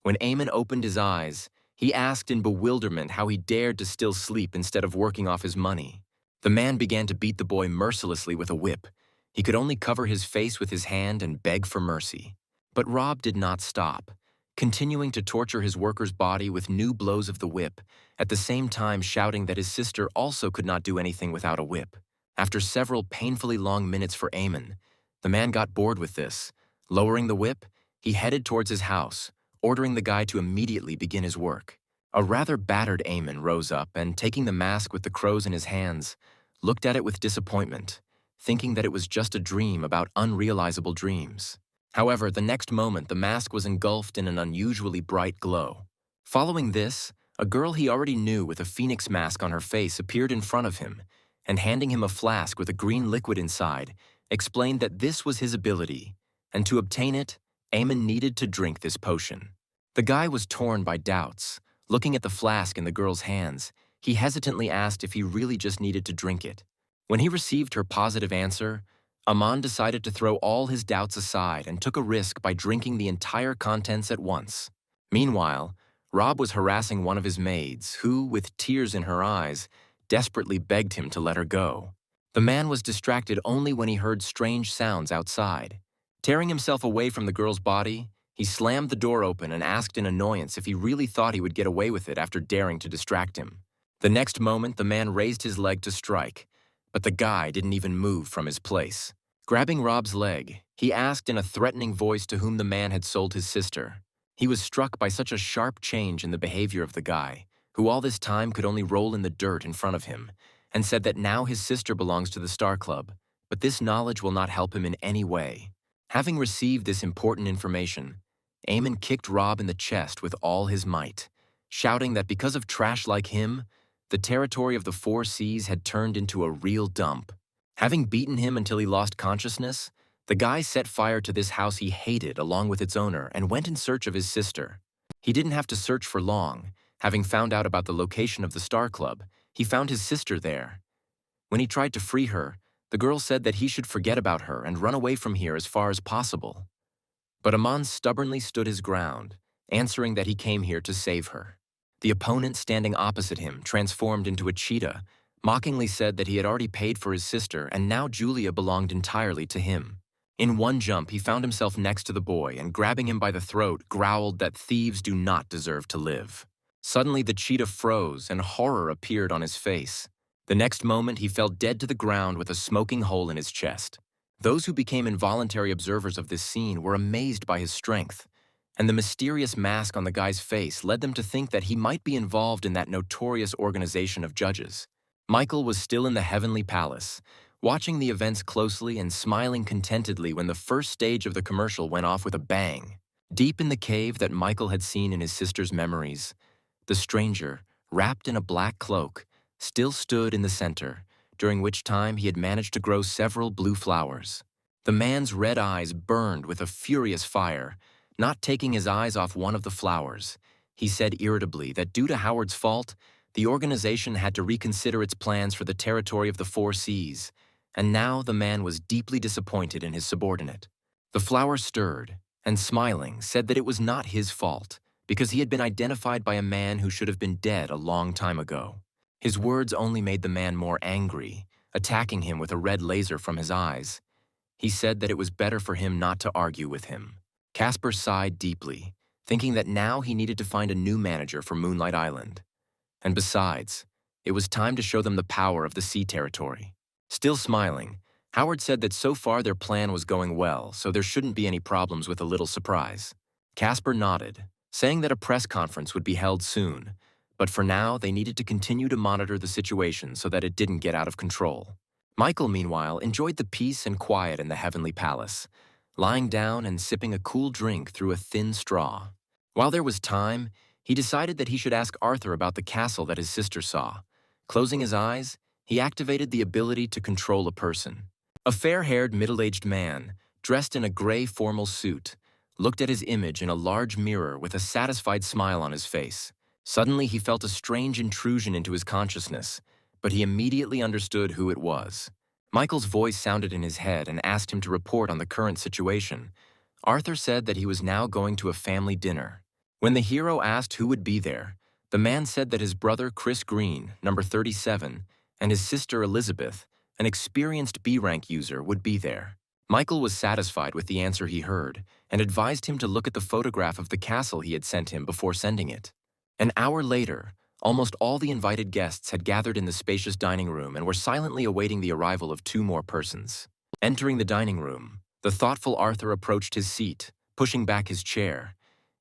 When Amon opened his eyes, he asked in bewilderment how he dared to still sleep instead of working off his money. The man began to beat the boy mercilessly with a whip. He could only cover his face with his hand and beg for mercy. But Rob did not stop, continuing to torture his worker's body with new blows of the whip, at the same time shouting that his sister also could not do anything without a whip. After several painfully long minutes for Amon, the man got bored with this. Lowering the whip, he headed towards his house, ordering the guy to immediately begin his work. A rather battered Amon rose up and, taking the mask with the crows in his hands, looked at it with disappointment, thinking that it was just a dream about unrealizable dreams. However, the next moment the mask was engulfed in an unusually bright glow. Following this, a girl he already knew with a phoenix mask on her face appeared in front of him, and handing him a flask with a green liquid inside, explained that this was his ability, and to obtain it, Amon needed to drink this potion. The guy was torn by doubts. Looking at the flask in the girl's hands, he hesitantly asked if he really just needed to drink it. When he received her positive answer, Amon decided to throw all his doubts aside and took a risk by drinking the entire contents at once. Meanwhile, Rob was harassing one of his maids, who, with tears in her eyes, desperately begged him to let her go. The man was distracted only when he heard strange sounds outside. Tearing himself away from the girl's body, he slammed the door open and asked in annoyance if he really thought he would get away with it after daring to distract him. The next moment, the man raised his leg to strike, but the guy didn't even move from his place. Grabbing Rob's leg, he asked in a threatening voice to whom the man had sold his sister. He was struck by such a sharp change in the behavior of the guy, who all this time could only roll in the dirt in front of him, and said that now his sister belongs to the Star Club, but this knowledge will not help him in any way. Having received this important information, Amon kicked Rob in the chest with all his might, shouting that because of trash like him, the territory of the Four Seas had turned into a real dump. Having beaten him until he lost consciousness, the guy set fire to this house he hated along with its owner and went in search of his sister. He didn't have to search for long. Having found out about the location of the Star Club, he found his sister there. When he tried to free her, the girl said that he should forget about her and run away from here as far as possible. But Amon stubbornly stood his ground, answering that he came here to save her. The opponent standing opposite him transformed into a cheetah, mockingly said that he had already paid for his sister and now Julia belonged entirely to him. In one jump, he found himself next to the boy and, grabbing him by the throat, growled that thieves do not deserve to live. Suddenly, the cheetah froze and horror appeared on his face. The next moment, he fell dead to the ground with a smoking hole in his chest. Those who became involuntary observers of this scene were amazed by his strength, and the mysterious mask on the guy's face led them to think that he might be involved in that notorious organization of judges. Michael was still in the heavenly palace, watching the events closely and smiling contentedly when the first stage of the commercial went off with a bang. Deep in the cave that Michael had seen in his sister's memories, the stranger, wrapped in a black cloak, still stood in the center, during which time he had managed to grow several blue flowers. The man's red eyes burned with a furious fire. Not taking his eyes off one of the flowers, he said irritably that due to Howard's fault, the organization had to reconsider its plans for the territory of the Four Seas, and now the man was deeply disappointed in his subordinate. The flower stirred, and smiling, said that it was not his fault, because he had been identified by a man who should have been dead a long time ago. His words only made the man more angry, attacking him with a red laser from his eyes. He said that it was better for him not to argue with him. Casper sighed deeply, thinking that now he needed to find a new manager for Moonlight Island. And besides, it was time to show them the power of the sea territory. Still smiling, Howard said that so far their plan was going well, so there shouldn't be any problems with a little surprise. Casper nodded, saying that a press conference would be held soon, but for now they needed to continue to monitor the situation so that it didn't get out of control. Michael, meanwhile, enjoyed the peace and quiet in the Heavenly Palace, lying down and sipping a cool drink through a thin straw. While there was time, he decided that he should ask Arthur about the castle that his sister saw. Closing his eyes, he activated the ability to control a person. A fair-haired, middle-aged man, dressed in a gray formal suit, looked at his image in a large mirror with a satisfied smile on his face. Suddenly, he felt a strange intrusion into his consciousness, but he immediately understood who it was. Michael's voice sounded in his head and asked him to report on the current situation. Arthur said that he was now going to a family dinner. When the hero asked who would be there, the man said that his brother Chris Green, number 37, and his sister Elizabeth, an experienced B-rank user, would be there. Michael was satisfied with the answer he heard and advised him to look at the photograph of the castle he had sent him before sending it. An hour later, almost all the invited guests had gathered in the spacious dining room and were silently awaiting the arrival of 2 more persons. Entering the dining room, the thoughtful Arthur approached his seat, pushing back his chair.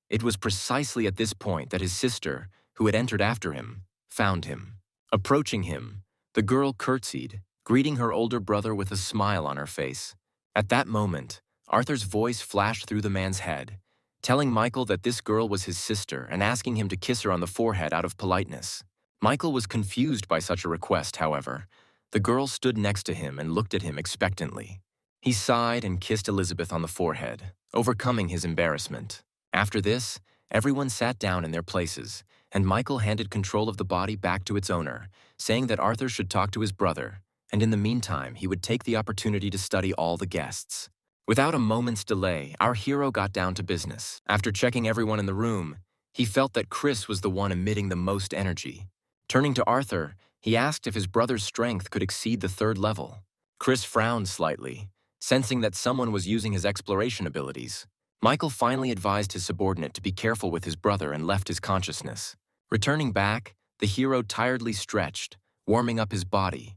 It was precisely at this point that his sister, who had entered after him, found him. Approaching him, the girl curtsied, greeting her older brother with a smile on her face. At that moment, Arthur's voice flashed through the man's head, telling Michael that this girl was his sister and asking him to kiss her on the forehead out of politeness. Michael was confused by such a request, however. The girl stood next to him and looked at him expectantly. He sighed and kissed Elizabeth on the forehead, overcoming his embarrassment. After this, everyone sat down in their places, and Michael handed control of the body back to its owner, saying that Arthur should talk to his brother, and in the meantime he would take the opportunity to study all the guests. Without a moment's delay, our hero got down to business. After checking everyone in the room, he felt that Chris was the one emitting the most energy. Turning to Arthur, he asked if his brother's strength could exceed the 3rd level. Chris frowned slightly, sensing that someone was using his exploration abilities. Michael finally advised his subordinate to be careful with his brother and left his consciousness. Returning back, the hero tiredly stretched, warming up his body.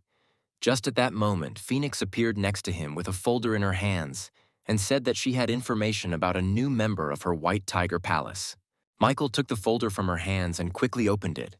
Just at that moment, Phoenix appeared next to him with a folder in her hands and said that she had information about a new member of her White Tiger Palace. Michael took the folder from her hands and quickly opened it,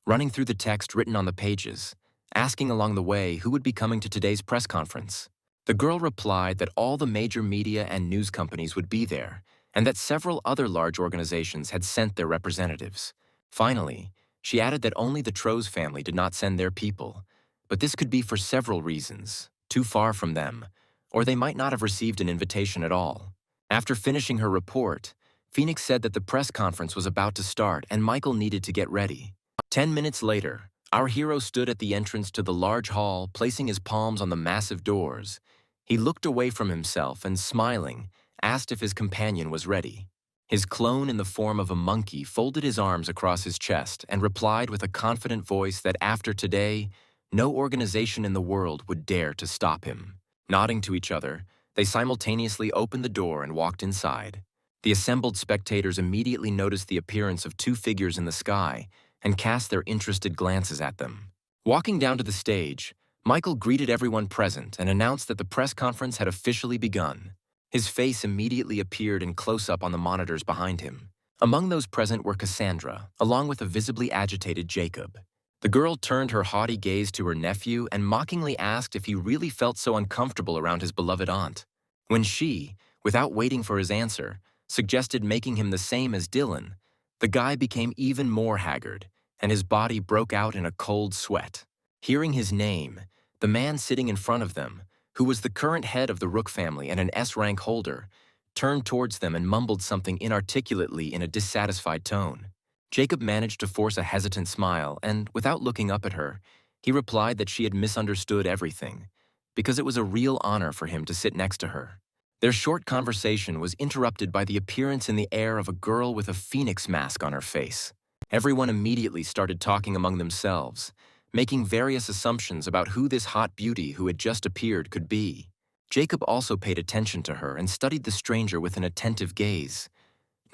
running through the text written on the pages, asking along the way who would be coming to today's press conference. The girl replied that all the major media and news companies would be there, and that several other large organizations had sent their representatives. Finally, she added that only the Troz family did not send their people, but this could be for several reasons: too far from them, or they might not have received an invitation at all. After finishing her report, Phoenix said that the press conference was about to start and Michael needed to get ready. 10 minutes later, our hero stood at the entrance to the large hall, placing his palms on the massive doors. He looked away from himself and, smiling, asked if his companion was ready. His clone in the form of a monkey folded his arms across his chest and replied with a confident voice that after today, no organization in the world would dare to stop him. Nodding to each other, they simultaneously opened the door and walked inside. The assembled spectators immediately noticed the appearance of 2 figures in the sky and cast their interested glances at them. Walking down to the stage, Michael greeted everyone present and announced that the press conference had officially begun. His face immediately appeared in close-up on the monitors behind him. Among those present were Cassandra, along with a visibly agitated Jacob. The girl turned her haughty gaze to her nephew and mockingly asked if he really felt so uncomfortable around his beloved aunt. When she, without waiting for his answer, suggested making him the same as Dylan, the guy became even more haggard, and his body broke out in a cold sweat. Hearing his name, the man sitting in front of them, who was the current head of the Rook family and an S-rank holder, turned towards them and mumbled something inarticulately in a dissatisfied tone. Jacob managed to force a hesitant smile and, without looking up at her, he replied that she had misunderstood everything, because it was a real honor for him to sit next to her. Their short conversation was interrupted by the appearance in the air of a girl with a phoenix mask on her face. Everyone immediately started talking among themselves, making various assumptions about who this hot beauty who had just appeared could be. Jacob also paid attention to her and studied the stranger with an attentive gaze,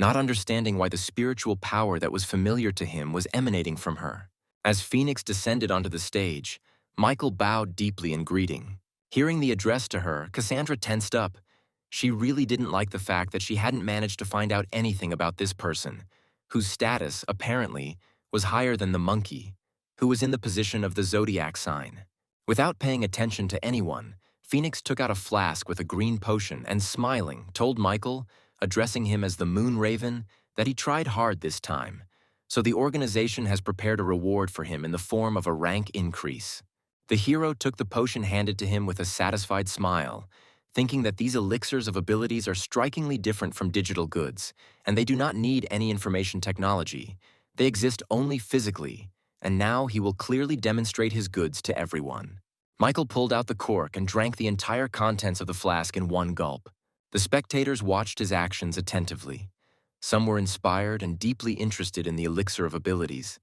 not understanding why the spiritual power that was familiar to him was emanating from her. As Phoenix descended onto the stage, Michael bowed deeply in greeting. Hearing the address to her, Cassandra tensed up. She really didn't like the fact that she hadn't managed to find out anything about this person, whose status, apparently, was higher than the monkey, who was in the position of the zodiac sign. Without paying attention to anyone, Phoenix took out a flask with a green potion and, smiling, told Michael, addressing him as the Moon Raven, that he tried hard this time, so the organization has prepared a reward for him in the form of a rank increase. The hero took the potion handed to him with a satisfied smile, thinking that these elixirs of abilities are strikingly different from digital goods, and they do not need any information technology. They exist only physically, and now he will clearly demonstrate his goods to everyone. Michael pulled out the cork and drank the entire contents of the flask in one gulp. The spectators watched his actions attentively. Some were inspired and deeply interested in the elixir of abilities.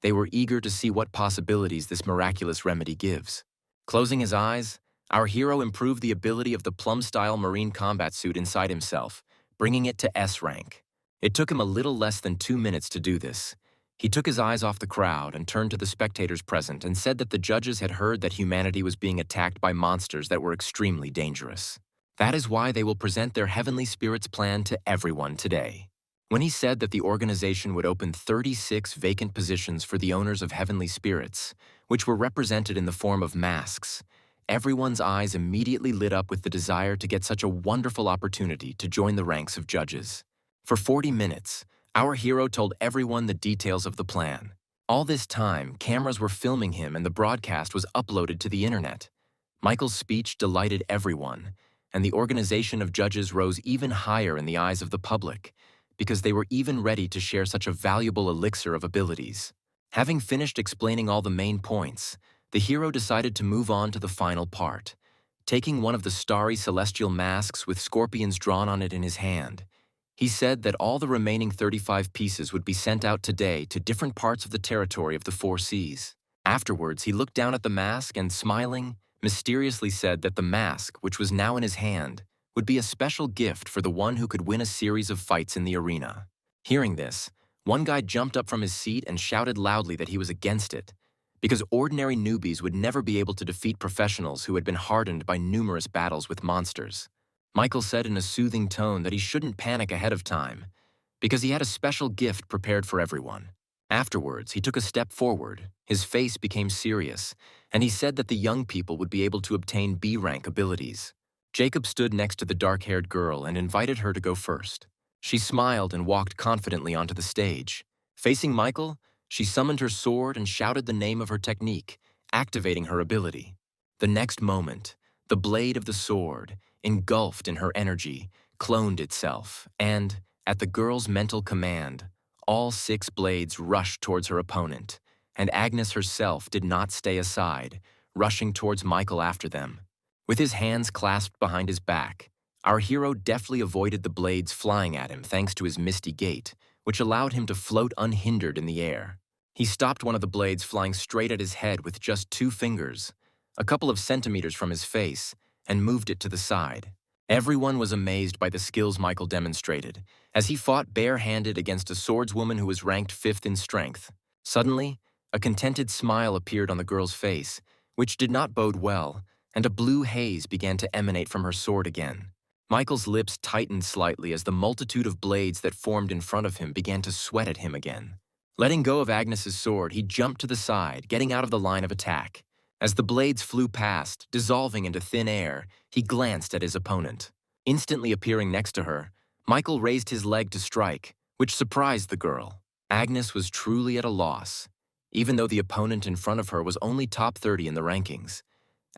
They were eager to see what possibilities this miraculous remedy gives. Closing his eyes, our hero improved the ability of the plum-style marine combat suit inside himself, bringing it to S rank. It took him a little less than 2 minutes to do this. He took his eyes off the crowd and turned to the spectators present and said that the judges had heard that humanity was being attacked by monsters that were extremely dangerous. That is why they will present their heavenly spirits plan to everyone today. When he said that the organization would open 36 vacant positions for the owners of heavenly spirits, which were represented in the form of masks, everyone's eyes immediately lit up with the desire to get such a wonderful opportunity to join the ranks of judges. For 40 minutes, our hero told everyone the details of the plan. All this time, cameras were filming him and the broadcast was uploaded to the internet. Michael's speech delighted everyone, and the organization of judges rose even higher in the eyes of the public, because they were even ready to share such a valuable elixir of abilities. Having finished explaining all the main points, the hero decided to move on to the final part. Taking one of the starry celestial masks with scorpions drawn on it in his hand, he said that all the remaining 35 pieces would be sent out today to different parts of the territory of the Four Seas. Afterwards, he looked down at the mask and, smiling, mysteriously said that the mask, which was now in his hand, would be a special gift for the one who could win a series of fights in the arena. Hearing this, one guy jumped up from his seat and shouted loudly that he was against it, because ordinary newbies would never be able to defeat professionals who had been hardened by numerous battles with monsters. Michael said in a soothing tone that he shouldn't panic ahead of time, because he had a special gift prepared for everyone. Afterwards, he took a step forward, his face became serious, and he said that the young people would be able to obtain B-rank abilities. Jacob stood next to the dark-haired girl and invited her to go first. She smiled and walked confidently onto the stage. Facing Michael, she summoned her sword and shouted the name of her technique, activating her ability. The next moment, the blade of the sword, engulfed in her energy, cloned itself, and, at the girl's mental command, all 6 blades rushed towards her opponent, and Agnes herself did not stay aside, rushing towards Michael after them. With his hands clasped behind his back, our hero deftly avoided the blades flying at him thanks to his misty gait, which allowed him to float unhindered in the air. He stopped one of the blades flying straight at his head with just 2 fingers, a couple of centimeters from his face, and moved it to the side. Everyone was amazed by the skills Michael demonstrated, as he fought bare-handed against a swordswoman who was ranked 5th in strength. Suddenly, a contented smile appeared on the girl's face, which did not bode well, and a blue haze began to emanate from her sword again. Michael's lips tightened slightly as the multitude of blades that formed in front of him began to sweat at him again. Letting go of Agnes's sword, he jumped to the side, getting out of the line of attack. As the blades flew past, dissolving into thin air, he glanced at his opponent. Instantly appearing next to her, Michael raised his leg to strike, which surprised the girl. Agnes was truly at a loss, even though the opponent in front of her was only top 30 in the rankings.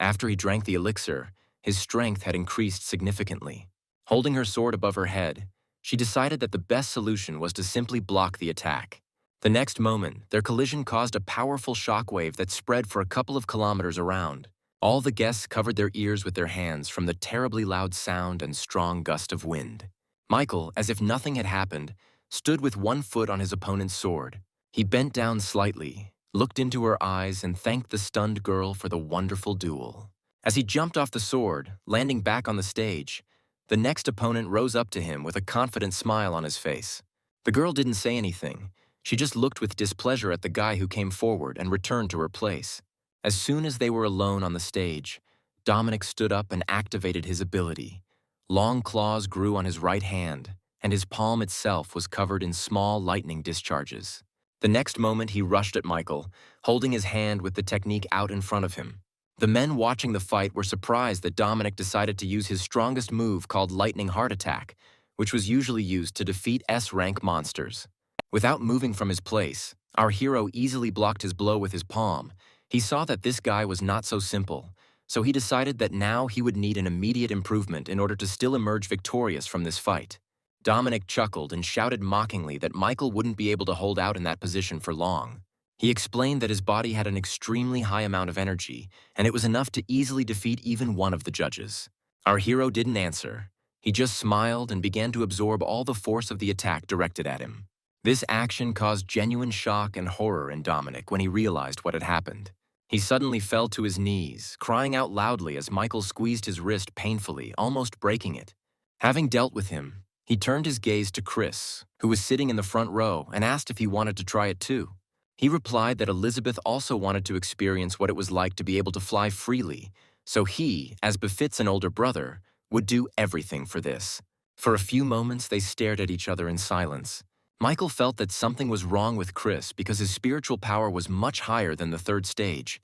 After he drank the elixir, his strength had increased significantly. Holding her sword above her head, she decided that the best solution was to simply block the attack. The next moment, their collision caused a powerful shockwave that spread for a couple of kilometers around. All the guests covered their ears with their hands from the terribly loud sound and strong gust of wind. Michael, as if nothing had happened, stood with one foot on his opponent's sword. He bent down slightly, looked into her eyes, and thanked the stunned girl for the wonderful duel. As he jumped off the sword, landing back on the stage, the next opponent rose up to him with a confident smile on his face. The girl didn't say anything. She just looked with displeasure at the guy who came forward and returned to her place. As soon as they were alone on the stage, Dominic stood up and activated his ability. Long claws grew on his right hand, and his palm itself was covered in small lightning discharges. The next moment, he rushed at Michael, holding his hand with the technique out in front of him. The men watching the fight were surprised that Dominic decided to use his strongest move called Lightning Heart Attack, which was usually used to defeat S-rank monsters. Without moving from his place, our hero easily blocked his blow with his palm. He saw that this guy was not so simple, so he decided that now he would need an immediate improvement in order to still emerge victorious from this fight. Dominic chuckled and shouted mockingly that Michael wouldn't be able to hold out in that position for long. He explained that his body had an extremely high amount of energy, and it was enough to easily defeat even one of the judges. Our hero didn't answer. He just smiled and began to absorb all the force of the attack directed at him. This action caused genuine shock and horror in Dominic when he realized what had happened. He suddenly fell to his knees, crying out loudly as Michael squeezed his wrist painfully, almost breaking it. Having dealt with him, he turned his gaze to Chris, who was sitting in the front row, and asked if he wanted to try it too. He replied that Elizabeth also wanted to experience what it was like to be able to fly freely, so he, as befits an older brother, would do everything for this. For a few moments, they stared at each other in silence. Michael felt that something was wrong with Chris because his spiritual power was much higher than the third stage,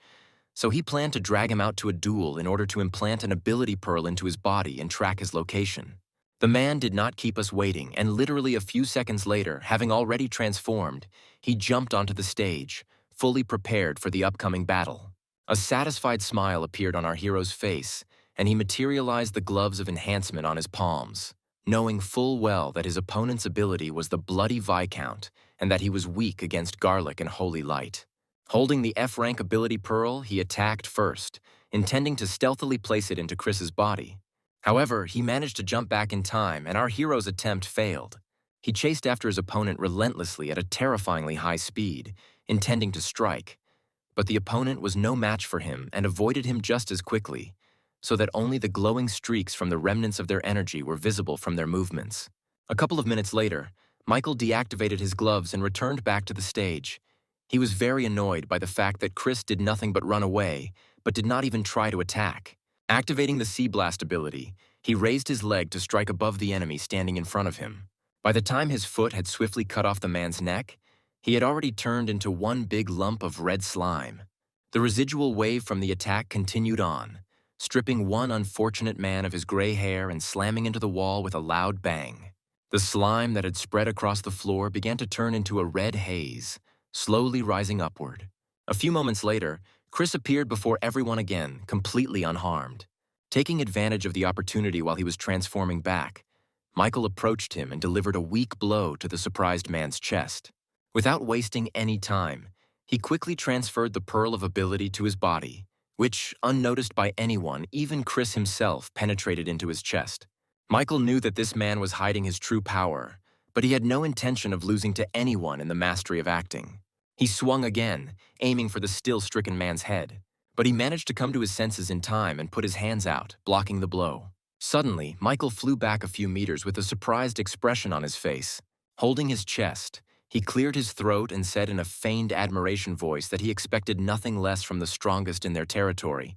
so he planned to drag him out to a duel in order to implant an ability pearl into his body and track his location. The man did not keep us waiting, and literally a few seconds later, having already transformed, he jumped onto the stage, fully prepared for the upcoming battle. A satisfied smile appeared on our hero's face, and he materialized the gloves of enhancement on his palms, knowing full well that his opponent's ability was the Bloody Viscount and that he was weak against Garlic and Holy Light. Holding the F-rank ability pearl, he attacked first, intending to stealthily place it into Chris's body. However, he managed to jump back in time, and our hero's attempt failed. He chased after his opponent relentlessly at a terrifyingly high speed, intending to strike. But the opponent was no match for him and avoided him just as quickly, so that only the glowing streaks from the remnants of their energy were visible from their movements. A couple of minutes later, Michael deactivated his gloves and returned back to the stage. He was very annoyed by the fact that Chris did nothing but run away, but did not even try to attack. Activating the Sea Blast ability, he raised his leg to strike above the enemy standing in front of him. By the time his foot had swiftly cut off the man's neck, he had already turned into one big lump of red slime. The residual wave from the attack continued on, stripping one unfortunate man of his gray hair and slamming into the wall with a loud bang. The slime that had spread across the floor began to turn into a red haze, slowly rising upward. A few moments later, Chris appeared before everyone again, completely unharmed. Taking advantage of the opportunity while he was transforming back, Michael approached him and delivered a weak blow to the surprised man's chest. Without wasting any time, he quickly transferred the Pearl of Ability to his body, which, unnoticed by anyone, even Chris himself, penetrated into his chest. Michael knew that this man was hiding his true power, but he had no intention of losing to anyone in the mastery of acting. He swung again, aiming for the still-stricken man's head, but he managed to come to his senses in time and put his hands out, blocking the blow. Suddenly, Michael flew back a few meters with a surprised expression on his face. Holding his chest, he cleared his throat and said in a feigned admiration voice that he expected nothing less from the strongest in their territory.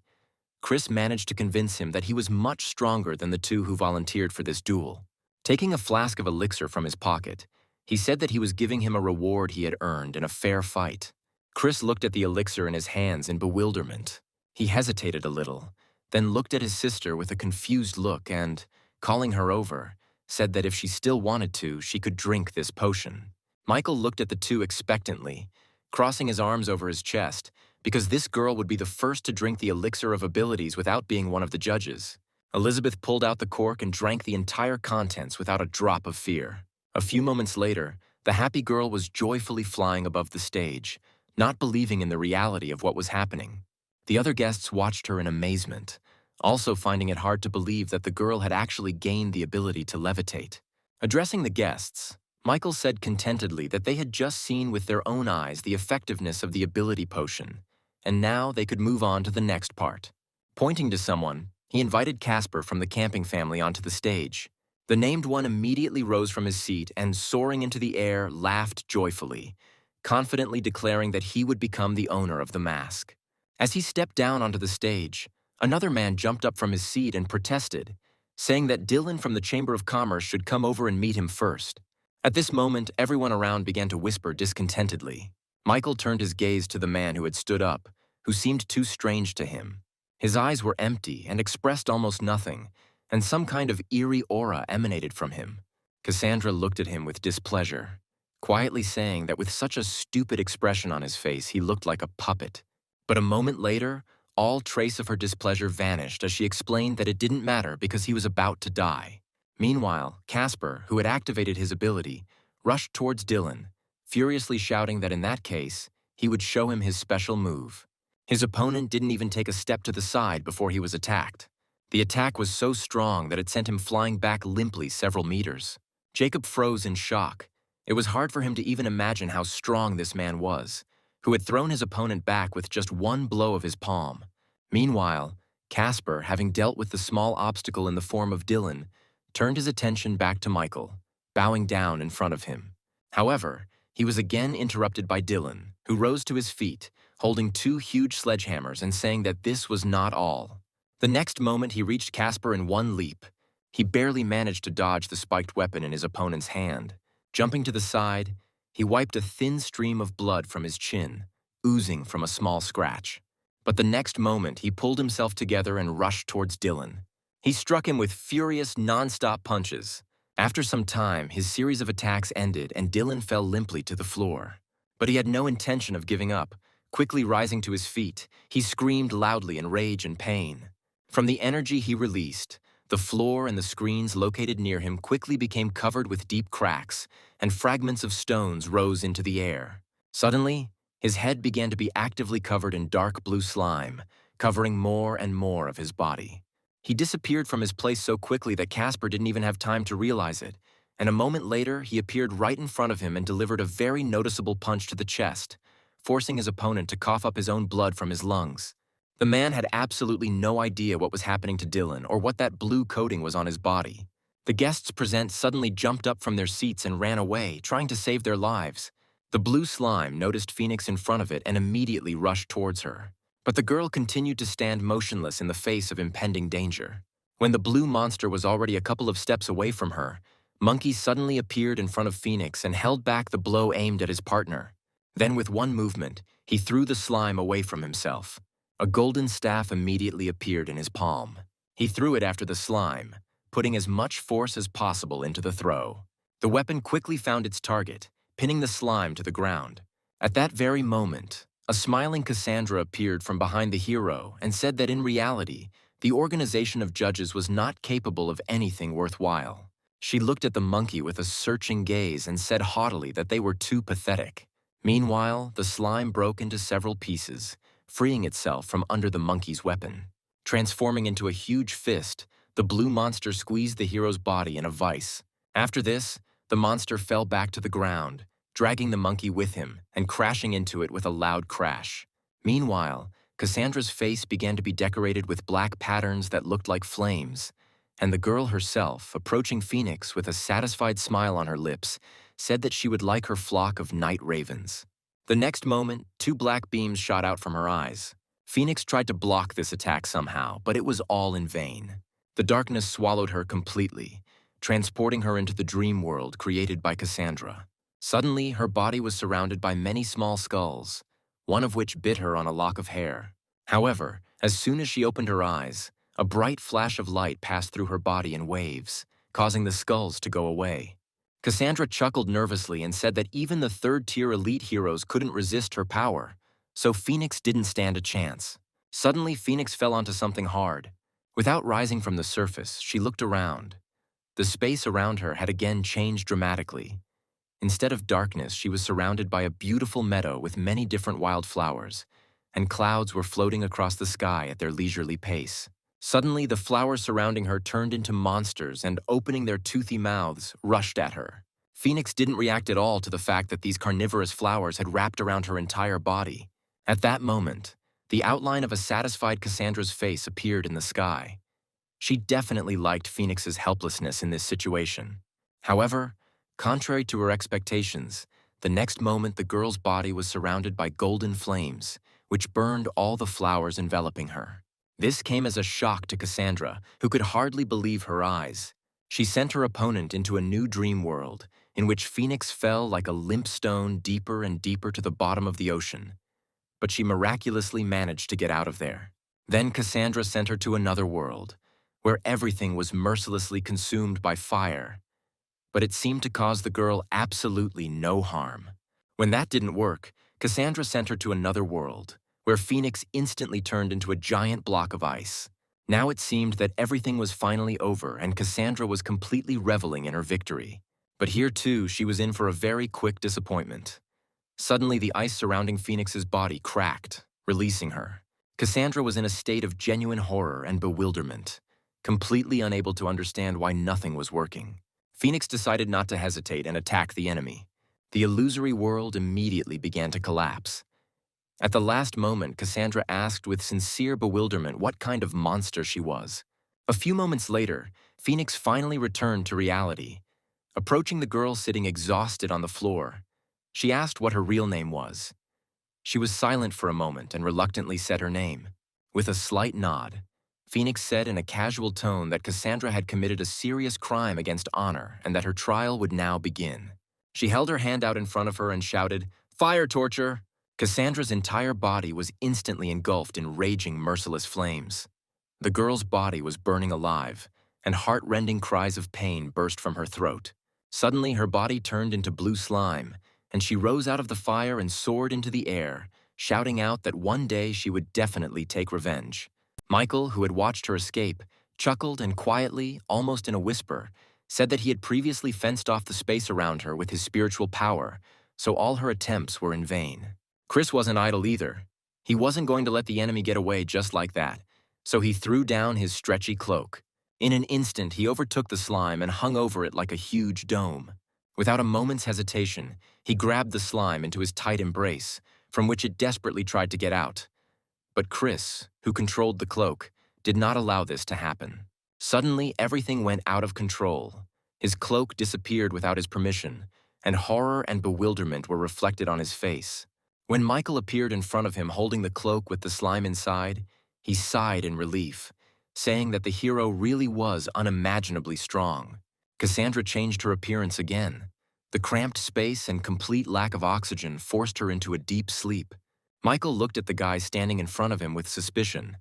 Chris managed to convince him that he was much stronger than the two who volunteered for this duel. Taking a flask of elixir from his pocket, he said that he was giving him a reward he had earned in a fair fight. Chris looked at the elixir in his hands in bewilderment. He hesitated a little, then looked at his sister with a confused look and, calling her over, said that if she still wanted to, she could drink this potion. Michael looked at the two expectantly, crossing his arms over his chest, because this girl would be the first to drink the elixir of abilities without being one of the judges. Elizabeth pulled out the cork and drank the entire contents without a drop of fear. A few moments later, the happy girl was joyfully flying above the stage, not believing in the reality of what was happening. The other guests watched her in amazement, also finding it hard to believe that the girl had actually gained the ability to levitate. Addressing the guests, Michael said contentedly that they had just seen with their own eyes the effectiveness of the ability potion, and now they could move on to the next part. Pointing to someone, he invited Casper from the camping family onto the stage. The named one immediately rose from his seat and, soaring into the air, laughed joyfully, confidently declaring that he would become the owner of the mask. As he stepped down onto the stage, Another man jumped up from his seat and protested, saying that Dylan from the Chamber of Commerce should come over and meet him first. At this moment, everyone around began to whisper discontentedly. Michael turned his gaze to the man who had stood up, who seemed too strange to him. His eyes were empty and expressed almost nothing, and some kind of eerie aura emanated from him. Cassandra looked at him with displeasure, quietly saying that with such a stupid expression on his face, he looked like a puppet. But a moment later, all trace of her displeasure vanished as she explained that it didn't matter because he was about to die. Meanwhile, Casper, who had activated his ability, rushed towards Dylan, furiously shouting that in that case, he would show him his special move. His opponent didn't even take a step to the side before he was attacked. The attack was so strong that it sent him flying back limply several meters. Jacob froze in shock. It was hard for him to even imagine how strong this man was, who had thrown his opponent back with just one blow of his palm. Meanwhile, Casper, having dealt with the small obstacle in the form of Dylan, turned his attention back to Michael, bowing down in front of him. However, he was again interrupted by Dylan, who rose to his feet, holding two huge sledgehammers and saying that this was not all. The next moment, he reached Casper in one leap. He barely managed to dodge the spiked weapon in his opponent's hand. Jumping to the side, he wiped a thin stream of blood from his chin, oozing from a small scratch. But the next moment, he pulled himself together and rushed towards Dylan. He struck him with furious, non-stop punches. After some time, his series of attacks ended and Dylan fell limply to the floor. But he had no intention of giving up. Quickly rising to his feet, he screamed loudly in rage and pain. From the energy he released, the floor and the screens located near him quickly became covered with deep cracks, and fragments of stones rose into the air. Suddenly, his head began to be actively covered in dark blue slime, covering more and more of his body. He disappeared from his place so quickly that Casper didn't even have time to realize it, and a moment later he appeared right in front of him and delivered a very noticeable punch to the chest, forcing his opponent to cough up his own blood from his lungs. The man had absolutely no idea what was happening to Dylan or what that blue coating was on his body. The guests present suddenly jumped up from their seats and ran away, trying to save their lives. The blue slime noticed Phoenix in front of it and immediately rushed towards her. But the girl continued to stand motionless in the face of impending danger. When the blue monster was already a couple of steps away from her, Monkey suddenly appeared in front of Phoenix and held back the blow aimed at his partner. Then with one movement, he threw the slime away from himself. A golden staff immediately appeared in his palm. He threw it after the slime, putting as much force as possible into the throw. The weapon quickly found its target, pinning the slime to the ground. At that very moment, a smiling Cassandra appeared from behind the hero and said that in reality, the organization of judges was not capable of anything worthwhile. She looked at the monkey with a searching gaze and said haughtily that they were too pathetic. Meanwhile, the slime broke into several pieces, freeing itself from under the monkey's weapon. Transforming into a huge fist, the blue monster squeezed the hero's body in a vice. After this, the monster fell back to the ground, dragging the monkey with him and crashing into it with a loud crash. Meanwhile, Cassandra's face began to be decorated with black patterns that looked like flames, and the girl herself, approaching Phoenix with a satisfied smile on her lips, said that she would like her flock of night ravens. The next moment, two black beams shot out from her eyes. Phoenix tried to block this attack somehow, but it was all in vain. The darkness swallowed her completely, transporting her into the dream world created by Cassandra. Suddenly, her body was surrounded by many small skulls, one of which bit her on a lock of hair. However, as soon as she opened her eyes, a bright flash of light passed through her body in waves, causing the skulls to go away. Cassandra chuckled nervously and said that even the third-tier elite heroes couldn't resist her power, so Phoenix didn't stand a chance. Suddenly, Phoenix fell onto something hard. Without rising from the surface, she looked around. The space around her had again changed dramatically. Instead of darkness, she was surrounded by a beautiful meadow with many different wildflowers, and clouds were floating across the sky at their leisurely pace. Suddenly, the flowers surrounding her turned into monsters and, opening their toothy mouths, rushed at her. Phoenix didn't react at all to the fact that these carnivorous flowers had wrapped around her entire body. At that moment, the outline of a satisfied Cassandra's face appeared in the sky. She definitely liked Phoenix's helplessness in this situation. However, contrary to her expectations, the next moment the girl's body was surrounded by golden flames, which burned all the flowers enveloping her. This came as a shock to Cassandra, who could hardly believe her eyes. She sent her opponent into a new dream world, in which Phoenix fell like a limp stone deeper and deeper to the bottom of the ocean. But she miraculously managed to get out of there. Then Cassandra sent her to another world, where everything was mercilessly consumed by fire. But it seemed to cause the girl absolutely no harm. When that didn't work, Cassandra sent her to another world, where Phoenix instantly turned into a giant block of ice. Now it seemed that everything was finally over and Cassandra was completely reveling in her victory. But here too, she was in for a very quick disappointment. Suddenly, the ice surrounding Phoenix's body cracked, releasing her. Cassandra was in a state of genuine horror and bewilderment, completely unable to understand why nothing was working. Phoenix decided not to hesitate and attack the enemy. The illusory world immediately began to collapse. At the last moment, Cassandra asked with sincere bewilderment what kind of monster she was. A few moments later, Phoenix finally returned to reality. Approaching the girl sitting exhausted on the floor, she asked what her real name was. She was silent for a moment and reluctantly said her name. With a slight nod, Phoenix said in a casual tone that Cassandra had committed a serious crime against honor and that her trial would now begin. She held her hand out in front of her and shouted, "Fire torture!" Cassandra's entire body was instantly engulfed in raging, merciless flames. The girl's body was burning alive, and heart-rending cries of pain burst from her throat. Suddenly, her body turned into blue slime, and she rose out of the fire and soared into the air, shouting out that one day she would definitely take revenge. Michael, who had watched her escape, chuckled and quietly, almost in a whisper, said that he had previously fenced off the space around her with his spiritual power, so all her attempts were in vain. Chris wasn't idle either. He wasn't going to let the enemy get away just like that, so he threw down his stretchy cloak. In an instant, he overtook the slime and hung over it like a huge dome. Without a moment's hesitation, he grabbed the slime into his tight embrace, from which it desperately tried to get out. But Chris, who controlled the cloak, did not allow this to happen. Suddenly, everything went out of control. His cloak disappeared without his permission, and horror and bewilderment were reflected on his face. When Michael appeared in front of him holding the cloak with the slime inside, he sighed in relief, saying that the hero really was unimaginably strong. Cassandra changed her appearance again. The cramped space and complete lack of oxygen forced her into a deep sleep. Michael looked at the guy standing in front of him with suspicion.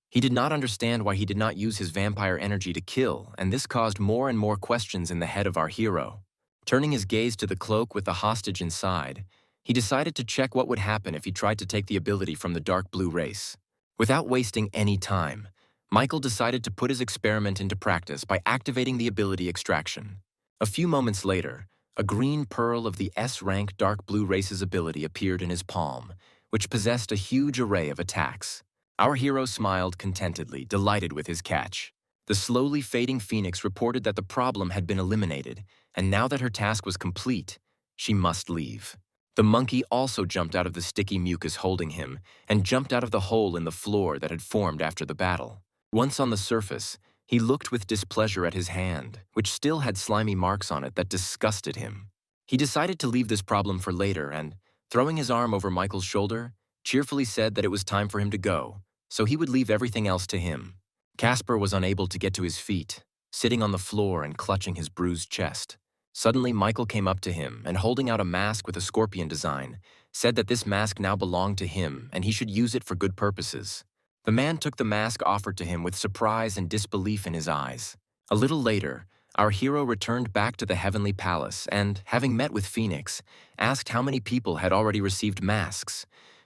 He did not understand why he did not use his vampire energy to kill, and this caused more and more questions in the head of our hero. Turning his gaze to the cloak with the hostage inside, he decided to check what would happen if he tried to take the ability from the dark blue race. Without wasting any time, Michael decided to put his experiment into practice by activating the ability extraction. A few moments later, a green pearl of the S-rank dark blue race's ability appeared in his palm, which possessed a huge array of attacks. Our hero smiled contentedly, delighted with his catch. The slowly fading Phoenix reported that the problem had been eliminated, and now that her task was complete, she must leave. The monkey also jumped out of the sticky mucus holding him and jumped out of the hole in the floor that had formed after the battle. Once on the surface, he looked with displeasure at his hand, which still had slimy marks on it that disgusted him. He decided to leave this problem for later and, throwing his arm over Michael's shoulder, cheerfully said that it was time for him to go, so he would leave everything else to him. Casper was unable to get to his feet, sitting on the floor and clutching his bruised chest. Suddenly, Michael came up to him and, holding out a mask with a scorpion design, said that this mask now belonged to him and he should use it for good purposes. The man took the mask offered to him with surprise and disbelief in his eyes. A little later, our hero returned back to the heavenly palace and, having met with Phoenix, asked how many people had already received masks,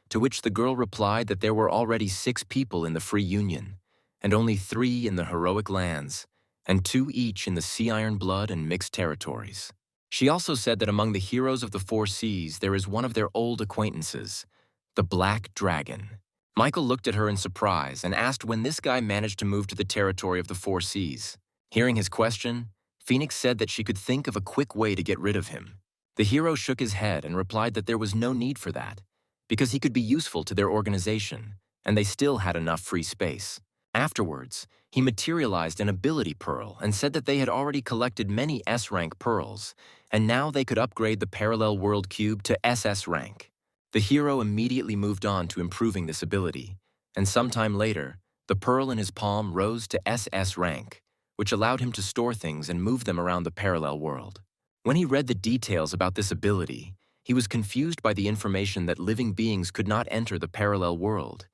to which the girl replied that there were already 6 people in the Free Union, and only 3 in the Heroic Lands, and 2 each in the Sea Iron Blood and Mixed Territories. She also said that among the heroes of the 4 seas there is one of their old acquaintances, the Black Dragon. Michael looked at her in surprise and asked when this guy managed to move to the territory of the 4 seas. Hearing his question, Phoenix said that she could think of a quick way to get rid of him. The hero shook his head and replied that there was no need for that, because he could be useful to their organization, and they still had enough free space. Afterwards, he materialized an ability pearl and said that they had already collected many S-rank pearls, and now they could upgrade the parallel world cube to SS rank. The hero immediately moved on to improving this ability, and sometime later, The pearl in his palm rose to SS rank, which allowed him to store things and move them around the parallel world. When he read the details about this ability, he was confused by the information that living beings could not enter the parallel world.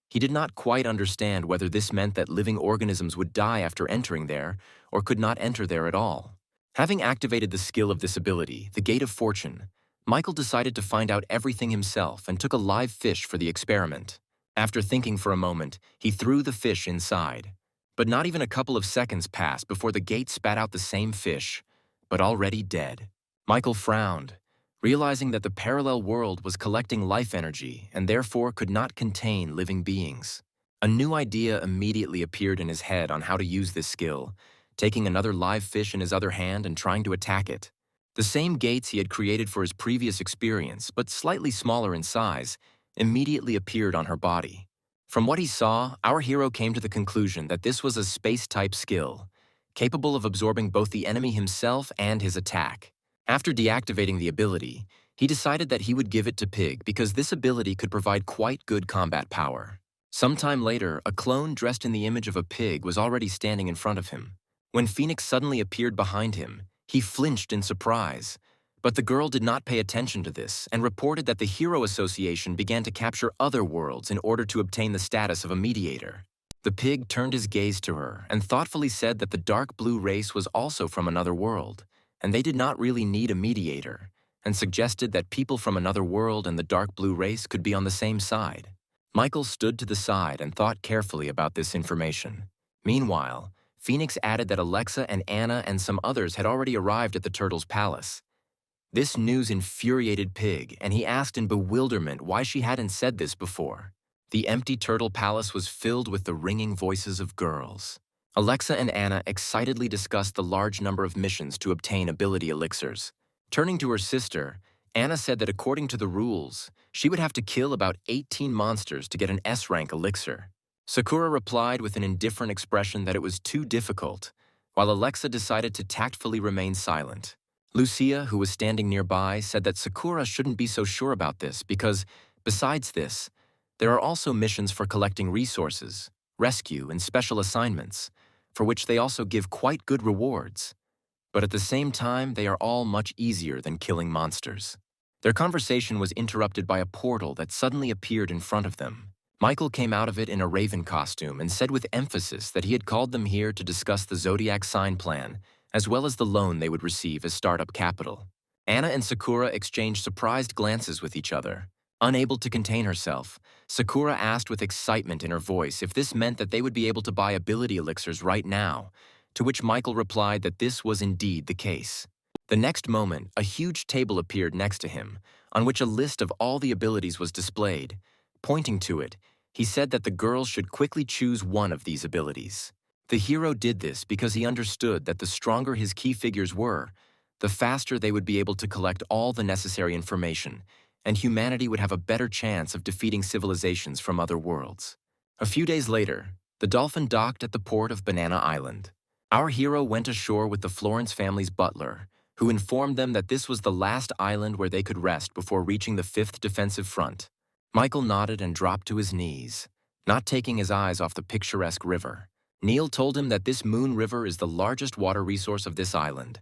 He did not quite understand whether this meant that living organisms would die after entering there or could not enter there at all. Having activated the skill of this ability, the Gate of Fortune, Michael decided to find out everything himself and took a live fish for the experiment. After thinking for a moment, he threw the fish inside. But not even a couple of seconds passed before the gate spat out the same fish, but already dead. Michael frowned, realizing that the parallel world was collecting life energy and therefore could not contain living beings. A new idea immediately appeared in his head on how to use this skill, taking another live fish in his other hand and trying to attack it. The same gates he had created for his previous experience, but slightly smaller in size, immediately appeared on her body. From what he saw, our hero came to the conclusion that this was a space-type skill, capable of absorbing both the enemy himself and his attack. After deactivating the ability, he decided that he would give it to Pig because this ability could provide quite good combat power. Sometime later, a clone dressed in the image of a pig was already standing in front of him. When Phoenix suddenly appeared behind him, he flinched in surprise. But the girl did not pay attention to this and reported that the Hero Association began to capture other worlds in order to obtain the status of a mediator. The pig turned his gaze to her and thoughtfully said that the dark blue race was also from another world, and they did not really need a mediator, and suggested that people from another world and the dark blue race could be on the same side. Michael stood to the side and thought carefully about this information. Meanwhile, Phoenix added that Alexa and Anna and some others had already arrived at the Turtle's palace. This news infuriated Pig, and he asked in bewilderment why she hadn't said this before. The empty turtle palace was filled with the ringing voices of girls. Alexa and Anna excitedly discussed the large number of missions to obtain ability elixirs. Turning to her sister, Anna said that according to the rules, she would have to kill about 18 monsters to get an S-rank elixir. Sakura replied with an indifferent expression that it was too difficult, while Alexa decided to tactfully remain silent. Lucia, who was standing nearby, said that Sakura shouldn't be so sure about this because, besides this, there are also missions for collecting resources, rescue, and special assignments, for which they also give quite good rewards. But at the same time, they are all much easier than killing monsters. Their conversation was interrupted by a portal that suddenly appeared in front of them. Michael came out of it in a raven costume and said with emphasis that he had called them here to discuss the Zodiac sign plan, as well as the loan they would receive as startup capital. Anna and Sakura exchanged surprised glances with each other. Unable to contain herself, Sakura asked with excitement in her voice if this meant that they would be able to buy ability elixirs right now, to which Michael replied that this was indeed the case. The next moment, a huge table appeared next to him, on which a list of all the abilities was displayed. Pointing to it, he said that the girls should quickly choose one of these abilities. The hero did this because he understood that the stronger his key figures were, the faster they would be able to collect all the necessary information, and humanity would have a better chance of defeating civilizations from other worlds. A few days later, the dolphin docked at the port of Banana Island. Our hero went ashore with the Florence family's butler, who informed them that this was the last island where they could rest before reaching the 5th defensive front. Michael nodded and dropped to his knees, not taking his eyes off the picturesque river. Neil told him that this moon river is the largest water resource of this island.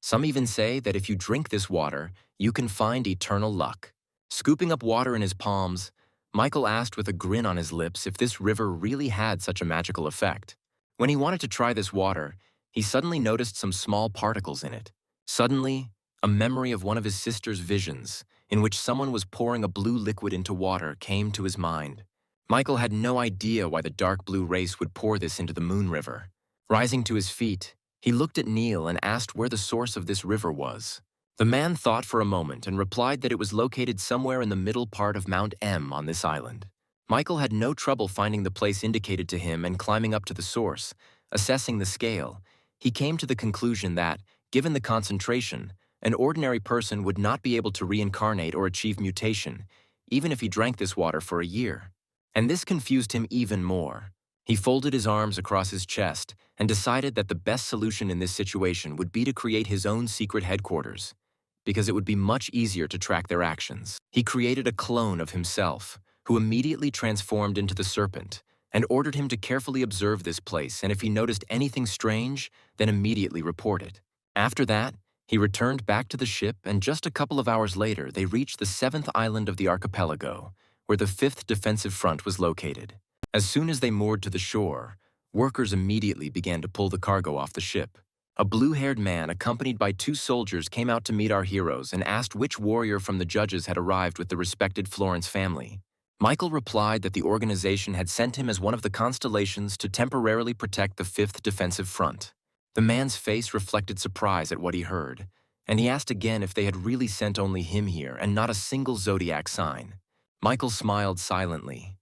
Some even say that if you drink this water, you can find eternal luck. Scooping up water in his palms, Michael asked with a grin on his lips if this river really had such a magical effect. When he wanted to try this water, he suddenly noticed some small particles in it. Suddenly, a memory of one of his sister's visions, in which someone was pouring a blue liquid into water, came to his mind. Michael had no idea why the dark blue race would pour this into the moon river. Rising to his feet, he looked at Neil and asked where the source of this river was. The man thought for a moment and replied that it was located somewhere in the middle part of Mount M on this island. Michael had no trouble finding the place indicated to him and climbing up to the source. Assessing the scale, he came to the conclusion that, given the concentration, an ordinary person would not be able to reincarnate or achieve mutation, even if he drank this water for a year. And this confused him even more. He folded his arms across his chest and decided that the best solution in this situation would be to create his own secret headquarters, because it would be much easier to track their actions. He created a clone of himself, who immediately transformed into the serpent, and ordered him to carefully observe this place, and if he noticed anything strange, then immediately report it. After that, he returned back to the ship, and just a couple of hours later, they reached the 7th island of the archipelago, where the 5th defensive front was located. As soon as they moored to the shore, workers immediately began to pull the cargo off the ship. A blue-haired man accompanied by 2 soldiers came out to meet our heroes and asked which warrior from the judges had arrived with the respected Florence family. Michael replied that the organization had sent him as one of the constellations to temporarily protect the 5th defensive front. The man's face reflected surprise at what he heard, and he asked again if they had really sent only him here and not a single zodiac sign. Michael smiled silently.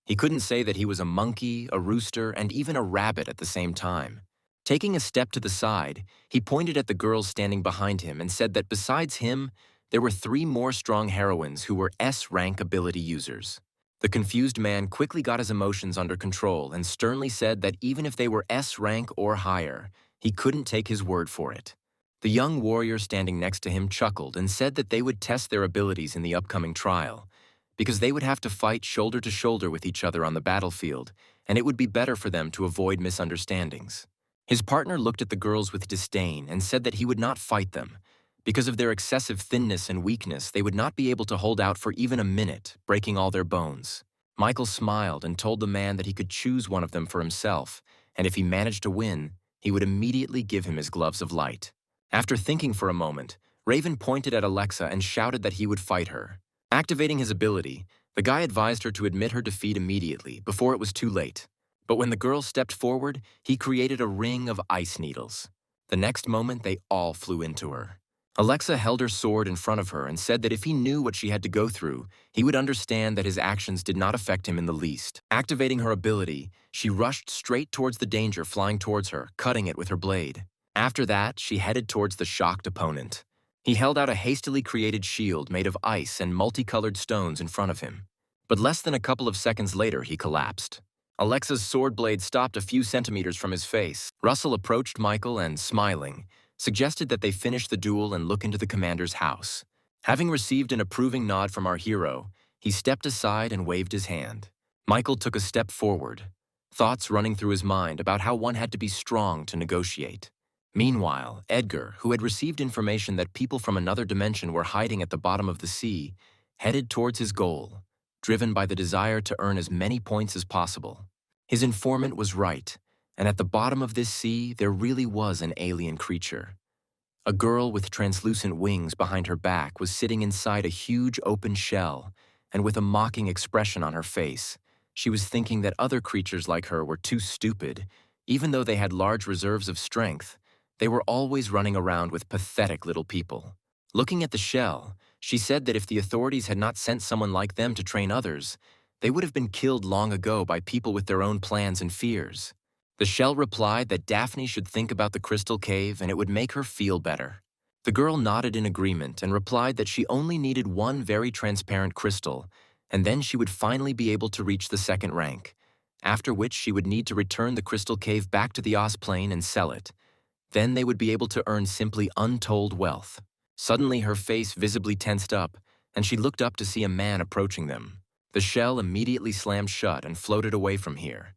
He couldn't say that he was a monkey, a rooster, and even a rabbit at the same time. Taking a step to the side, he pointed at the girls standing behind him and said that besides him, there were 3 more strong heroines who were S-rank ability users. The confused man quickly got his emotions under control and sternly said that even if they were S-rank or higher, he couldn't take his word for it. The young warrior standing next to him chuckled and said that they would test their abilities in the upcoming trial, because they would have to fight shoulder to shoulder with each other on the battlefield, and it would be better for them to avoid misunderstandings. His partner looked at the girls with disdain and said that he would not fight them. Because of their excessive thinness and weakness, they would not be able to hold out for even a minute, breaking all their bones. Michael smiled and told the man that he could choose one of them for himself, and if he managed to win, he would immediately give him his gloves of light. After thinking for a moment, Raven pointed at Alexa and shouted that he would fight her. Activating his ability, the guy advised her to admit her defeat immediately, before it was too late. But when the girl stepped forward, he created a ring of ice needles. The next moment, they all flew into her. Alexa held her sword in front of her and said that if he knew what she had to go through, he would understand that his actions did not affect him in the least. Activating her ability, she rushed straight towards the danger flying towards her, cutting it with her blade. After that, she headed towards the shocked opponent. He held out a hastily created shield made of ice and multicolored stones in front of him. But less than a couple of seconds later, he collapsed. Alexa's sword blade stopped a few centimeters from his face. Russell approached Michael and, smiling, suggested that they finish the duel and look into the commander's house. Having received an approving nod from our hero, he stepped aside and waved his hand. Michael took a step forward, thoughts running through his mind about how one had to be strong to negotiate. Meanwhile, Edgar, who had received information that people from another dimension were hiding at the bottom of the sea, headed towards his goal, driven by the desire to earn as many points as possible. His informant was right, and at the bottom of this sea, there really was an alien creature. A girl with translucent wings behind her back was sitting inside a huge open shell, and with a mocking expression on her face, she was thinking that other creatures like her were too stupid. Even though they had large reserves of strength, they were always running around with pathetic little people. Looking at the shell, she said that if the authorities had not sent someone like them to train others, they would have been killed long ago by people with their own plans and fears. The shell replied that Daphne should think about the crystal cave and it would make her feel better. The girl nodded in agreement and replied that she only needed one very transparent crystal, and then she would finally be able to reach the 2nd rank, after which she would need to return the crystal cave back to the Oz plane and sell it. Then they would be able to earn simply untold wealth. Suddenly her face visibly tensed up, and she looked up to see a man approaching them. The shell immediately slammed shut and floated away from here.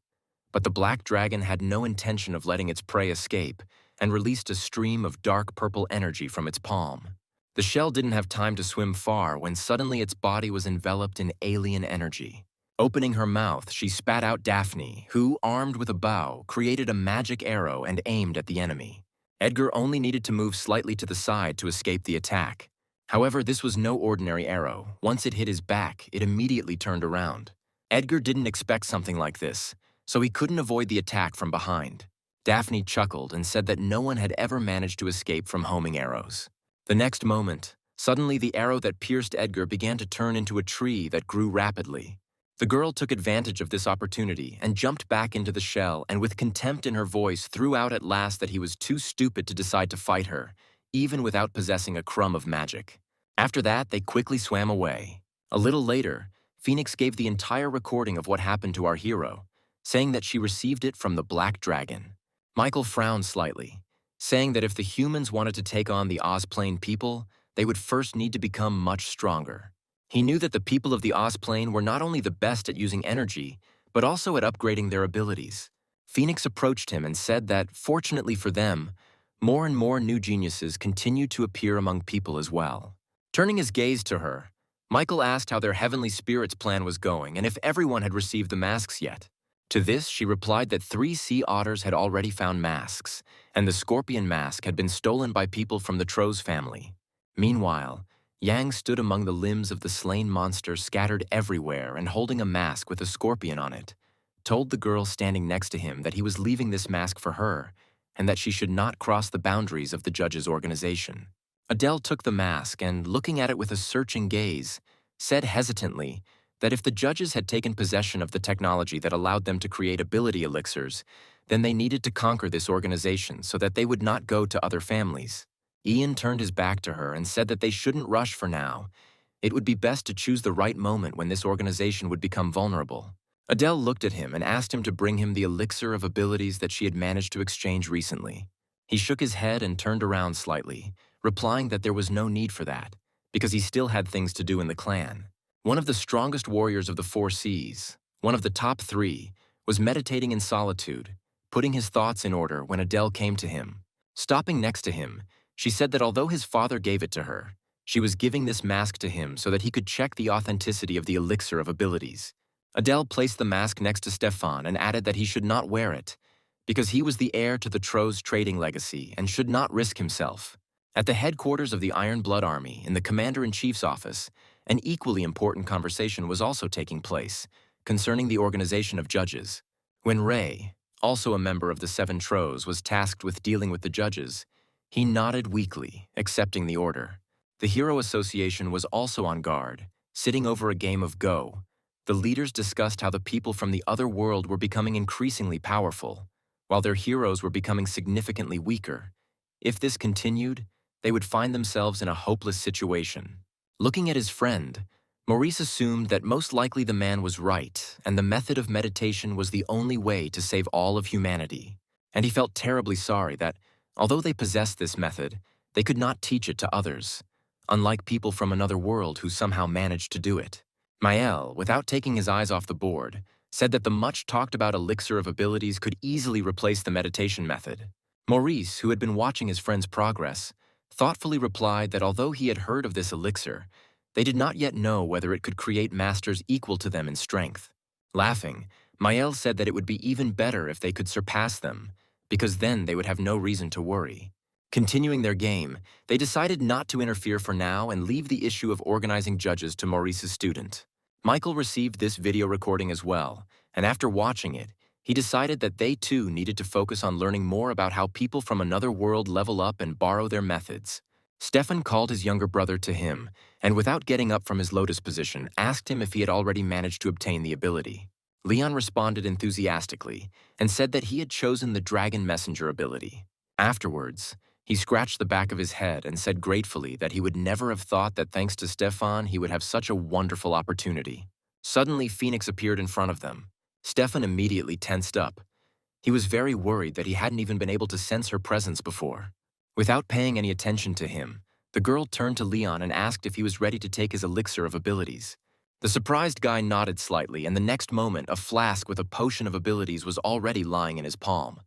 But the black dragon had no intention of letting its prey escape and released a stream of dark purple energy from its palm. The shell didn't have time to swim far when suddenly its body was enveloped in alien energy. Opening her mouth, she spat out Daphne, who, armed with a bow, created a magic arrow and aimed at the enemy. Edgar only needed to move slightly to the side to escape the attack. However, this was no ordinary arrow. Once it hit his back, it immediately turned around. Edgar didn't expect something like this, so he couldn't avoid the attack from behind. Daphne chuckled and said that no one had ever managed to escape from homing arrows. The next moment, suddenly the arrow that pierced Edgar began to turn into a tree that grew rapidly. The girl took advantage of this opportunity and jumped back into the shell and with contempt in her voice threw out at last that he was too stupid to decide to fight her, even without possessing a crumb of magic. After that, they quickly swam away. A little later, Phoenix gave the entire recording of what happened to our hero, saying that she received it from the Black Dragon. Michael frowned slightly, saying that if the humans wanted to take on the Ozplane people, they would first need to become much stronger. He knew that the people of the Ozplane were not only the best at using energy, but also at upgrading their abilities. Phoenix approached him and said that, fortunately for them, more and more new geniuses continued to appear among people as well. Turning his gaze to her, Michael asked how their heavenly spirits plan was going and if everyone had received the masks yet. To this, she replied that 3 sea otters had already found masks, and the scorpion mask had been stolen by people from the Tro's family. Meanwhile, Yang stood among the limbs of the slain monster scattered everywhere and holding a mask with a scorpion on it, told the girl standing next to him that he was leaving this mask for her and that she should not cross the boundaries of the judge's organization. Adele took the mask and, looking at it with a searching gaze, said hesitantly that if the judges had taken possession of the technology that allowed them to create ability elixirs, then they needed to conquer this organization so that they would not go to other families. Ian turned his back to her and said that they shouldn't rush for now. It would be best to choose the right moment when this organization would become vulnerable. Adele looked at him and asked him to bring him the elixir of abilities that she had managed to exchange recently. He shook his head and turned around slightly, replying that there was no need for that, because he still had things to do in the clan. One of the strongest warriors of the 4 seas, one of the top 3, was meditating in solitude, putting his thoughts in order when Adele came to him. Stopping next to him, she said that although his father gave it to her, she was giving this mask to him so that he could check the authenticity of the elixir of abilities. Adele placed the mask next to Stefan and added that he should not wear it, because he was the heir to the Tro's trading legacy and should not risk himself. At the headquarters of the Iron Blood Army, in the Commander-in-Chief's office, an equally important conversation was also taking place, concerning the organization of judges. When Ray, also a member of the 7 Tros, was tasked with dealing with the judges, he nodded weakly, accepting the order. The Hero Association was also on guard, sitting over a game of Go. The leaders discussed how the people from the other world were becoming increasingly powerful, while their heroes were becoming significantly weaker. If this continued, they would find themselves in a hopeless situation. Looking at his friend, Maurice assumed that most likely the man was right, and the method of meditation was the only way to save all of humanity. And he felt terribly sorry that, although they possessed this method, they could not teach it to others, unlike people from another world who somehow managed to do it. Mael, without taking his eyes off the board, said that the much-talked-about elixir of abilities could easily replace the meditation method. Maurice, who had been watching his friend's progress, thoughtfully replied that although he had heard of this elixir, they did not yet know whether it could create masters equal to them in strength. Laughing, Mael said that it would be even better if they could surpass them, because then they would have no reason to worry. Continuing their game, they decided not to interfere for now and leave the issue of organizing judges to Maurice's student. Michael received this video recording as well, and after watching it, he decided that they too needed to focus on learning more about how people from another world level up and borrow their methods. Stefan called his younger brother to him, and without getting up from his lotus position, asked him if he had already managed to obtain the ability. Leon responded enthusiastically and said that he had chosen the Dragon Messenger ability. Afterwards, he scratched the back of his head and said gratefully that he would never have thought that thanks to Stefan he would have such a wonderful opportunity. Suddenly, Phoenix appeared in front of them. Stefan immediately tensed up. He was very worried that he hadn't even been able to sense her presence before. Without paying any attention to him, the girl turned to Leon and asked if he was ready to take his elixir of abilities. The surprised guy nodded slightly, and the next moment, a flask with a potion of abilities was already lying in his palm.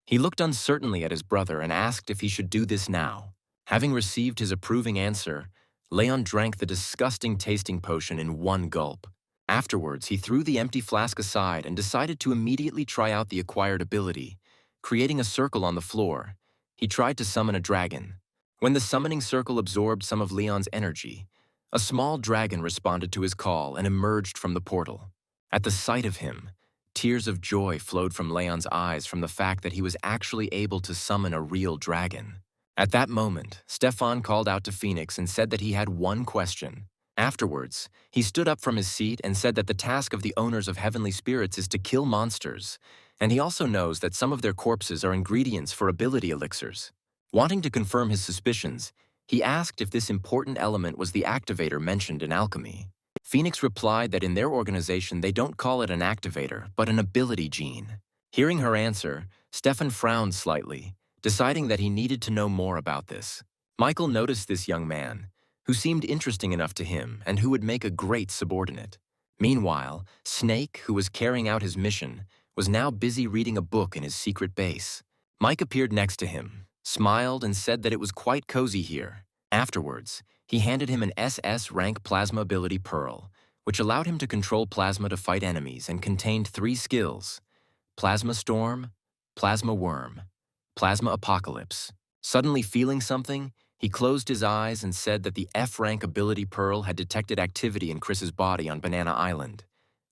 He looked uncertainly at his brother and asked if he should do this now. Having received his approving answer, Leon drank the disgusting tasting potion in one gulp. Afterwards, he threw the empty flask aside and decided to immediately try out the acquired ability. Creating a circle on the floor, he tried to summon a dragon. When the summoning circle absorbed some of Leon's energy, a small dragon responded to his call and emerged from the portal. At the sight of him, tears of joy flowed from Leon's eyes from the fact that he was actually able to summon a real dragon. At that moment, Stefan called out to Phoenix and said that he had one question. Afterwards, he stood up from his seat and said that the task of the owners of heavenly spirits is to kill monsters, and he also knows that some of their corpses are ingredients for ability elixirs. Wanting to confirm his suspicions, he asked if this important element was the activator mentioned in alchemy. Phoenix replied that in their organization they don't call it an activator, but an ability gene. Hearing her answer, Stefan frowned slightly, deciding that he needed to know more about this. Michael noticed this young man, who seemed interesting enough to him and who would make a great subordinate. Meanwhile, Snake, who was carrying out his mission, was now busy reading a book in his secret base. Mike appeared next to him, smiled, and said that it was quite cozy here. Afterwards, he handed him an SS rank plasma ability pearl, which allowed him to control plasma to fight enemies and contained 3 skills: Plasma Storm, Plasma Worm, Plasma Apocalypse. Suddenly feeling something, he closed his eyes and said that the F-rank ability pearl had detected activity in Chris's body on Banana Island,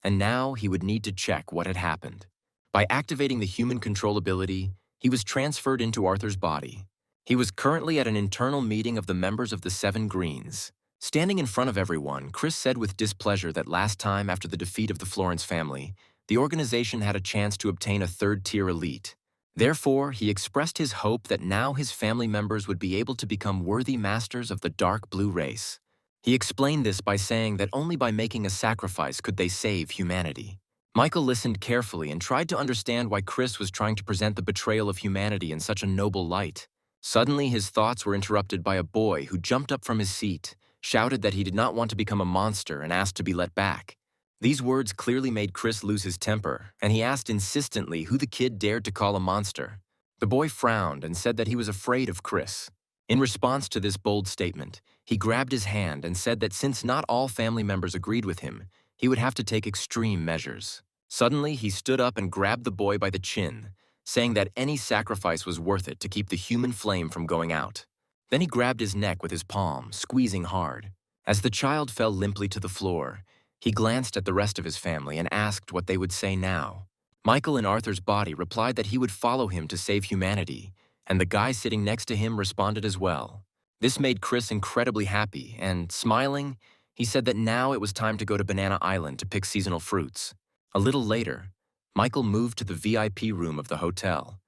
and now he would need to check what had happened. By activating the human control ability, he was transferred into Arthur's body. He was currently at an internal meeting of the members of the 7 Greens. Standing in front of everyone, Chris said with displeasure that last time after the defeat of the Florence family, the organization had a chance to obtain a 3rd-tier elite. Therefore, he expressed his hope that now his family members would be able to become worthy masters of the dark blue race. He explained this by saying that only by making a sacrifice could they save humanity. Michael listened carefully and tried to understand why Chris was trying to present the betrayal of humanity in such a noble light. Suddenly, his thoughts were interrupted by a boy who jumped up from his seat, shouted that he did not want to become a monster, and asked to be let back. These words clearly made Chris lose his temper, and he asked insistently who the kid dared to call a monster. The boy frowned and said that he was afraid of Chris. In response to this bold statement, he grabbed his hand and said that since not all family members agreed with him, he would have to take extreme measures. Suddenly, he stood up and grabbed the boy by the chin, saying that any sacrifice was worth it to keep the human flame from going out. Then he grabbed his neck with his palm, squeezing hard. As the child fell limply to the floor, he glanced at the rest of his family and asked what they would say now. Michael in Arthur's body replied that he would follow him to save humanity, and the guy sitting next to him responded as well. This made Chris incredibly happy, and, smiling, he said that now it was time to go to Banana Island to pick seasonal fruits. A little later, Michael moved to the VIP room of the hotel.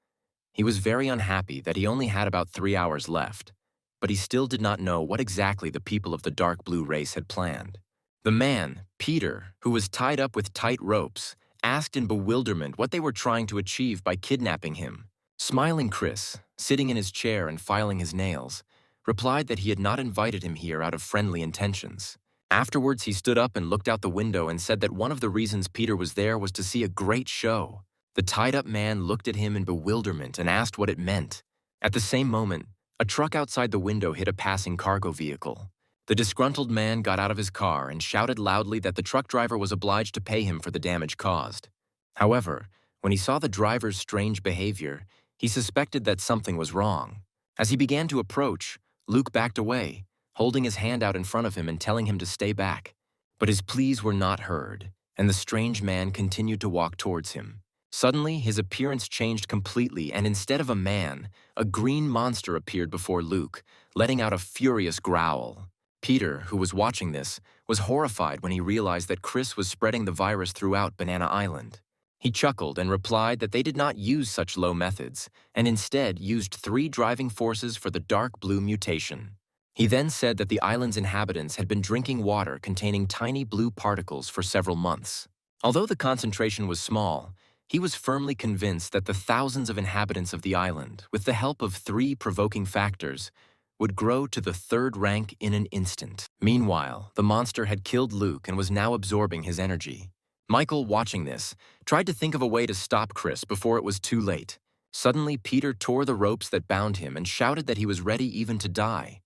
He was very unhappy that he only had about 3 hours left, but he still did not know what exactly the people of the dark blue race had planned. The man, Peter, who was tied up with tight ropes, asked in bewilderment what they were trying to achieve by kidnapping him. Smiling Chris, sitting in his chair and filing his nails, replied that he had not invited him here out of friendly intentions. Afterwards, he stood up and looked out the window and said that one of the reasons Peter was there was to see a great show. The tied-up man looked at him in bewilderment and asked what it meant. At the same moment, a truck outside the window hit a passing cargo vehicle. The disgruntled man got out of his car and shouted loudly that the truck driver was obliged to pay him for the damage caused. However, when he saw the driver's strange behavior, he suspected that something was wrong. As he began to approach, Luke backed away, holding his hand out in front of him and telling him to stay back. But his pleas were not heard, and the strange man continued to walk towards him. Suddenly, his appearance changed completely, and instead of a man, a green monster appeared before Luke, letting out a furious growl. Peter, who was watching this, was horrified when he realized that Chris was spreading the virus throughout Banana Island. He chuckled and replied that they did not use such low methods, and instead used 3 driving forces for the dark blue mutation. He then said that the island's inhabitants had been drinking water containing tiny blue particles for several months. Although the concentration was small, he was firmly convinced that the thousands of inhabitants of the island, with the help of 3 provoking factors, would grow to the 3rd rank in an instant. Meanwhile, the monster had killed Luke and was now absorbing his energy. Michael, watching this, tried to think of a way to stop Chris before it was too late. Suddenly, Peter tore the ropes that bound him and shouted that he was ready even to die.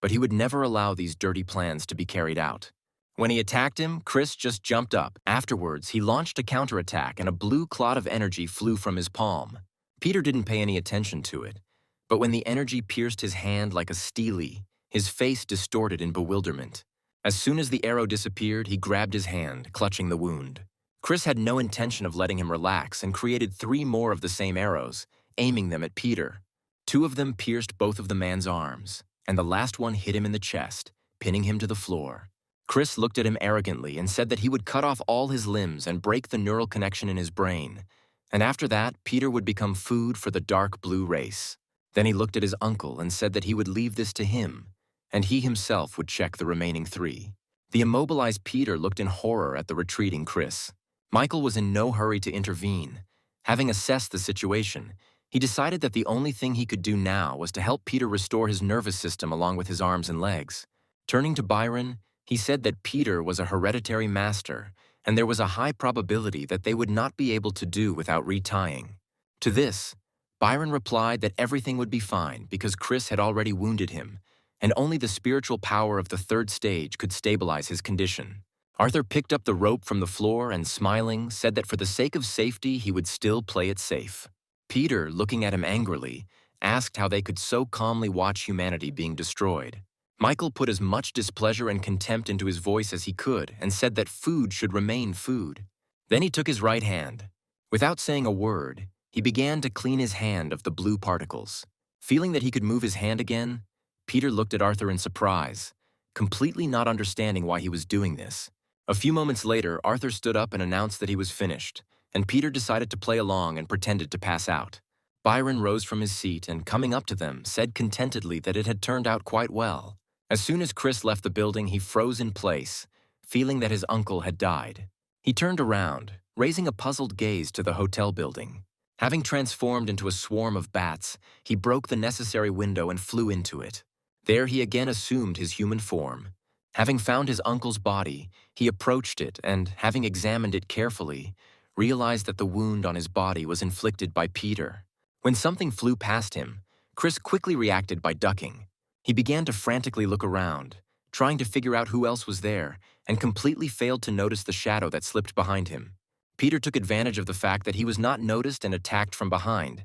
But he would never allow these dirty plans to be carried out. When he attacked him, Chris just jumped up. Afterwards, he launched a counterattack and a blue clot of energy flew from his palm. Peter didn't pay any attention to it. But when the energy pierced his hand like a steely, his face distorted in bewilderment. As soon as the arrow disappeared, he grabbed his hand, clutching the wound. Chris had no intention of letting him relax and created 3 more of the same arrows, aiming them at Peter. 2 of them pierced both of the man's arms, and the last one hit him in the chest, pinning him to the floor. Chris looked at him arrogantly and said that he would cut off all his limbs and break the neural connection in his brain. And after that, Peter would become food for the dark blue race. Then he looked at his uncle and said that he would leave this to him, and he himself would check the remaining 3. The immobilized Peter looked in horror at the retreating Chris. Michael was in no hurry to intervene. Having assessed the situation, he decided that the only thing he could do now was to help Peter restore his nervous system along with his arms and legs. Turning to Byron, he said that Peter was a hereditary master, and there was a high probability that they would not be able to do without retying. To this, Byron replied that everything would be fine because Chris had already wounded him, and only the spiritual power of the third stage could stabilize his condition. Arthur picked up the rope from the floor and, smiling, said that for the sake of safety he would still play it safe. Peter, looking at him angrily, asked how they could so calmly watch humanity being destroyed. Michael put as much displeasure and contempt into his voice as he could and said that food should remain food. Then he took his right hand. Without saying a word, he began to clean his hand of the blue particles. Feeling that he could move his hand again, Peter looked at Arthur in surprise, completely not understanding why he was doing this. A few moments later, Arthur stood up and announced that he was finished, and Peter decided to play along and pretended to pass out. Byron rose from his seat and, coming up to them, said contentedly that it had turned out quite well. As soon as Chris left the building, he froze in place, feeling that his uncle had died. He turned around, raising a puzzled gaze to the hotel building. Having transformed into a swarm of bats, he broke the necessary window and flew into it. There he again assumed his human form. Having found his uncle's body, he approached it and, having examined it carefully, realized that the wound on his body was inflicted by Peter. When something flew past him, Chris quickly reacted by ducking. He began to frantically look around, trying to figure out who else was there, and completely failed to notice the shadow that slipped behind him. Peter took advantage of the fact that he was not noticed and attacked from behind,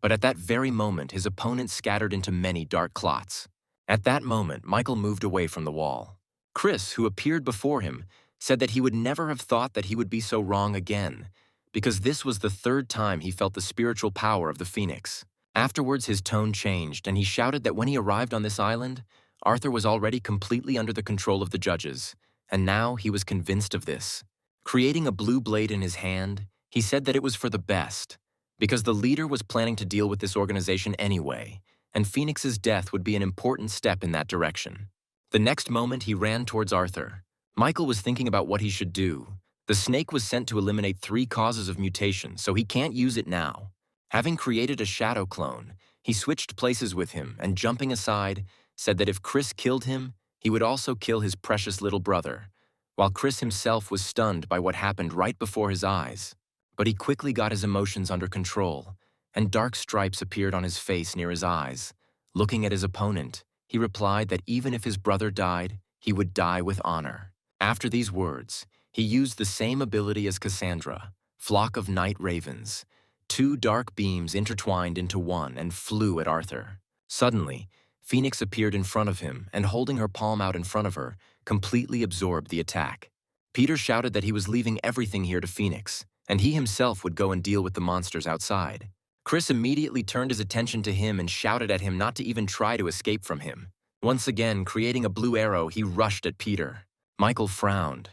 but at that very moment his opponent scattered into many dark clots. At that moment, Michael moved away from the wall. Chris, who appeared before him, said that he would never have thought that he would be so wrong again, because this was the third time he felt the spiritual power of the Phoenix. Afterwards, his tone changed, and he shouted that when he arrived on this island, Arthur was already completely under the control of the judges, and now he was convinced of this. Creating a blue blade in his hand, he said that it was for the best, because the leader was planning to deal with this organization anyway, and Phoenix's death would be an important step in that direction. The next moment, he ran towards Arthur. Michael was thinking about what he should do. The snake was sent to eliminate 3 causes of mutation, so he can't use it now. Having created a shadow clone, he switched places with him and, jumping aside, said that if Chris killed him, he would also kill his precious little brother, while Chris himself was stunned by what happened right before his eyes. But he quickly got his emotions under control, and dark stripes appeared on his face near his eyes. Looking at his opponent, he replied that even if his brother died, he would die with honor. After these words, he used the same ability as Cassandra, Flock of Night Ravens. 2 dark beams intertwined into one and flew at Arthur. Suddenly, Phoenix appeared in front of him and, holding her palm out in front of her, completely absorbed the attack. Peter shouted that he was leaving everything here to Phoenix, and he himself would go and deal with the monsters outside. Chris immediately turned his attention to him and shouted at him not to even try to escape from him. Once again, creating a blue arrow, he rushed at Peter. Michael frowned.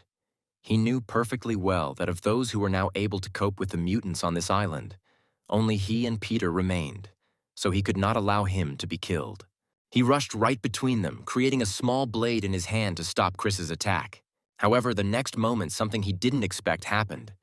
He knew perfectly well that of those who were now able to cope with the mutants on this island, only he and Peter remained, so he could not allow him to be killed. He rushed right between them, creating a small blade in his hand to stop Chris's attack. However, the next moment something he didn't expect happened.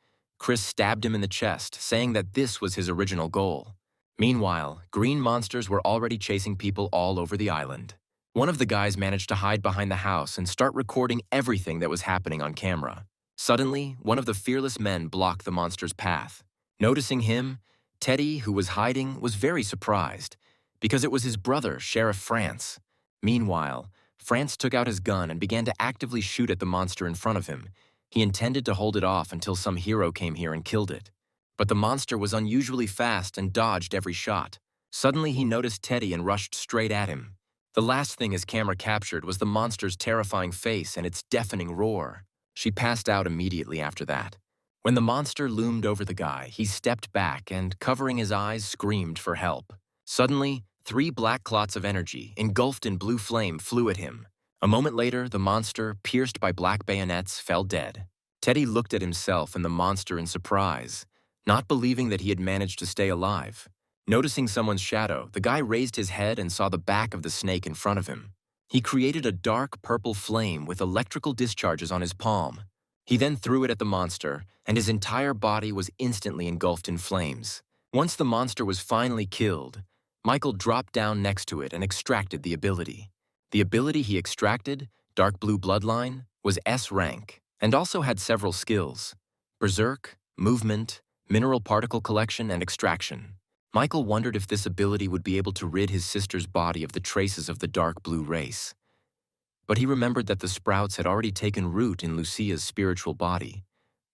Chris stabbed him in the chest, saying that this was his original goal. Meanwhile, green monsters were already chasing people all over the island. One of the guys managed to hide behind the house and start recording everything that was happening on camera. Suddenly, one of the fearless men blocked the monster's path. Noticing him, Teddy, who was hiding, was very surprised, because it was his brother, Sheriff France. Meanwhile, France took out his gun and began to actively shoot at the monster in front of him. He intended to hold it off until some hero came here and killed it. But the monster was unusually fast and dodged every shot. Suddenly, he noticed Teddy and rushed straight at him. The last thing his camera captured was the monster's terrifying face and its deafening roar. She passed out immediately after that. When the monster loomed over the guy, he stepped back and, covering his eyes, screamed for help. Suddenly, 3 black clots of energy, engulfed in blue flame, flew at him. A moment later, the monster, pierced by black bayonets, fell dead. Teddy looked at himself and the monster in surprise, not believing that he had managed to stay alive. Noticing someone's shadow, the guy raised his head and saw the back of the snake in front of him. He created a dark purple flame with electrical discharges on his palm. He then threw it at the monster, and his entire body was instantly engulfed in flames. Once the monster was finally killed, Michael dropped down next to it and extracted the ability. The ability he extracted, Dark Blue Bloodline, was S rank, and also had several skills: berserk, movement, mineral particle collection, and extraction. Michael wondered if this ability would be able to rid his sister's body of the traces of the dark blue race. But he remembered that the sprouts had already taken root in Lucia's spiritual body,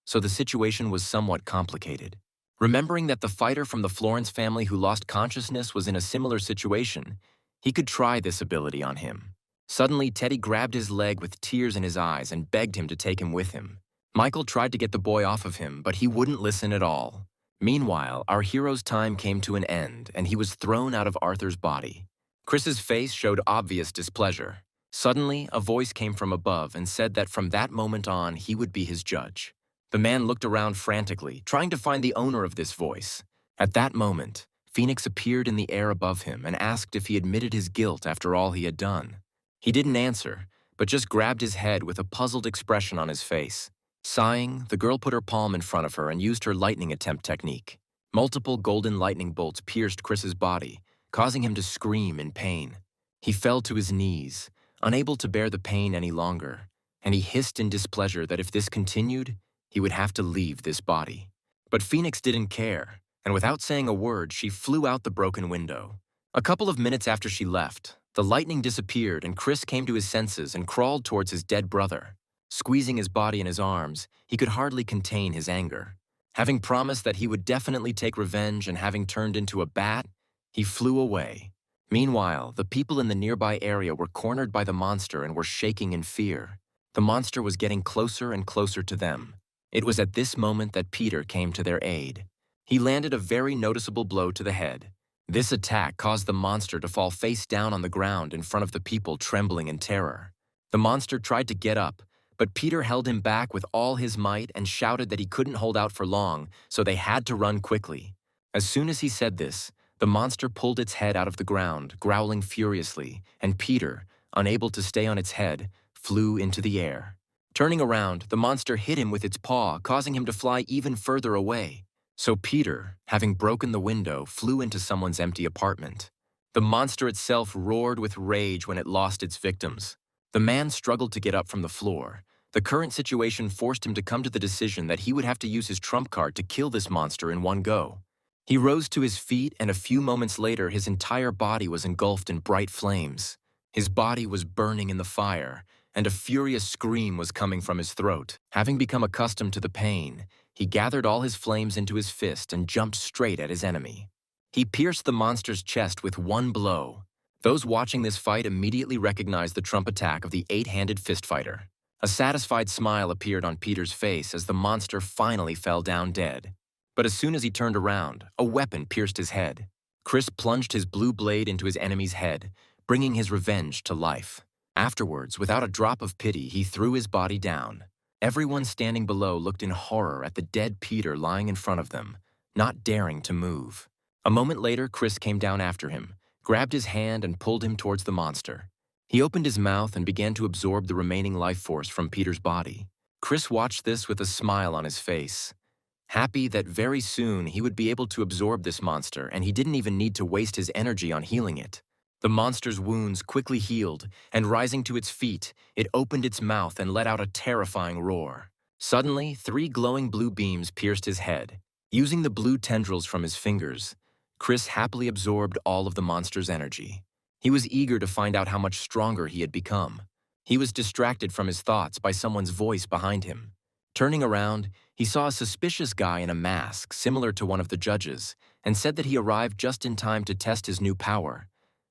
so the situation was somewhat complicated. Remembering that the fighter from the Florence family who lost consciousness was in a similar situation, he could try this ability on him. Suddenly, Teddy grabbed his leg with tears in his eyes and begged him to take him with him. Michael tried to get the boy off of him, but he wouldn't listen at all. Meanwhile, our hero's time came to an end, and he was thrown out of Arthur's body. Chris's face showed obvious displeasure. Suddenly, a voice came from above and said that from that moment on, he would be his judge. The man looked around frantically, trying to find the owner of this voice. At that moment, Phoenix appeared in the air above him and asked if he admitted his guilt after all he had done. He didn't answer, but just grabbed his head with a puzzled expression on his face. Sighing, the girl put her palm in front of her and used her lightning attempt technique. Multiple golden lightning bolts pierced Chris's body, causing him to scream in pain. He fell to his knees, unable to bear the pain any longer, and he hissed in displeasure that if this continued, he would have to leave this body. But Phoenix didn't care, and without saying a word, she flew out the broken window. A couple of minutes after she left, the lightning disappeared and Chris came to his senses and crawled towards his dead brother. Squeezing his body in his arms, he could hardly contain his anger. Having promised that he would definitely take revenge and having turned into a bat, he flew away. Meanwhile, the people in the nearby area were cornered by the monster and were shaking in fear. The monster was getting closer and closer to them. It was at this moment that Peter came to their aid. He landed a very noticeable blow to the head. This attack caused the monster to fall face down on the ground in front of the people, trembling in terror. The monster tried to get up, but Peter held him back with all his might and shouted that he couldn't hold out for long, so they had to run quickly. As soon as he said this, the monster pulled its head out of the ground, growling furiously, and Peter, unable to stay on its head, flew into the air. Turning around, the monster hit him with its paw, causing him to fly even further away. So Peter, having broken the window, flew into someone's empty apartment. The monster itself roared with rage when it lost its victims. The man struggled to get up from the floor. The current situation forced him to come to the decision that he would have to use his trump card to kill this monster in one go. He rose to his feet, and a few moments later, his entire body was engulfed in bright flames. His body was burning in the fire, and a furious scream was coming from his throat. Having become accustomed to the pain, he gathered all his flames into his fist and jumped straight at his enemy. He pierced the monster's chest with one blow. Those watching this fight immediately recognized the trump attack of the eight-handed fist fighter. A satisfied smile appeared on Peter's face as the monster finally fell down dead. But as soon as he turned around, a weapon pierced his head. Chris plunged his blue blade into his enemy's head, bringing his revenge to life. Afterwards, without a drop of pity, he threw his body down. Everyone standing below looked in horror at the dead Peter lying in front of them, not daring to move. A moment later, Chris came down after him, grabbed his hand and pulled him towards the monster. He opened his mouth and began to absorb the remaining life force from Peter's body. Chris watched this with a smile on his face, happy that very soon he would be able to absorb this monster and he didn't even need to waste his energy on healing it. The monster's wounds quickly healed, and rising to its feet, it opened its mouth and let out a terrifying roar. Suddenly, 3 glowing blue beams pierced his head. Using the blue tendrils from his fingers, Chris happily absorbed all of the monster's energy. He was eager to find out how much stronger he had become. He was distracted from his thoughts by someone's voice behind him. Turning around, he saw a suspicious guy in a mask similar to one of the judges, and said that he arrived just in time to test his new power.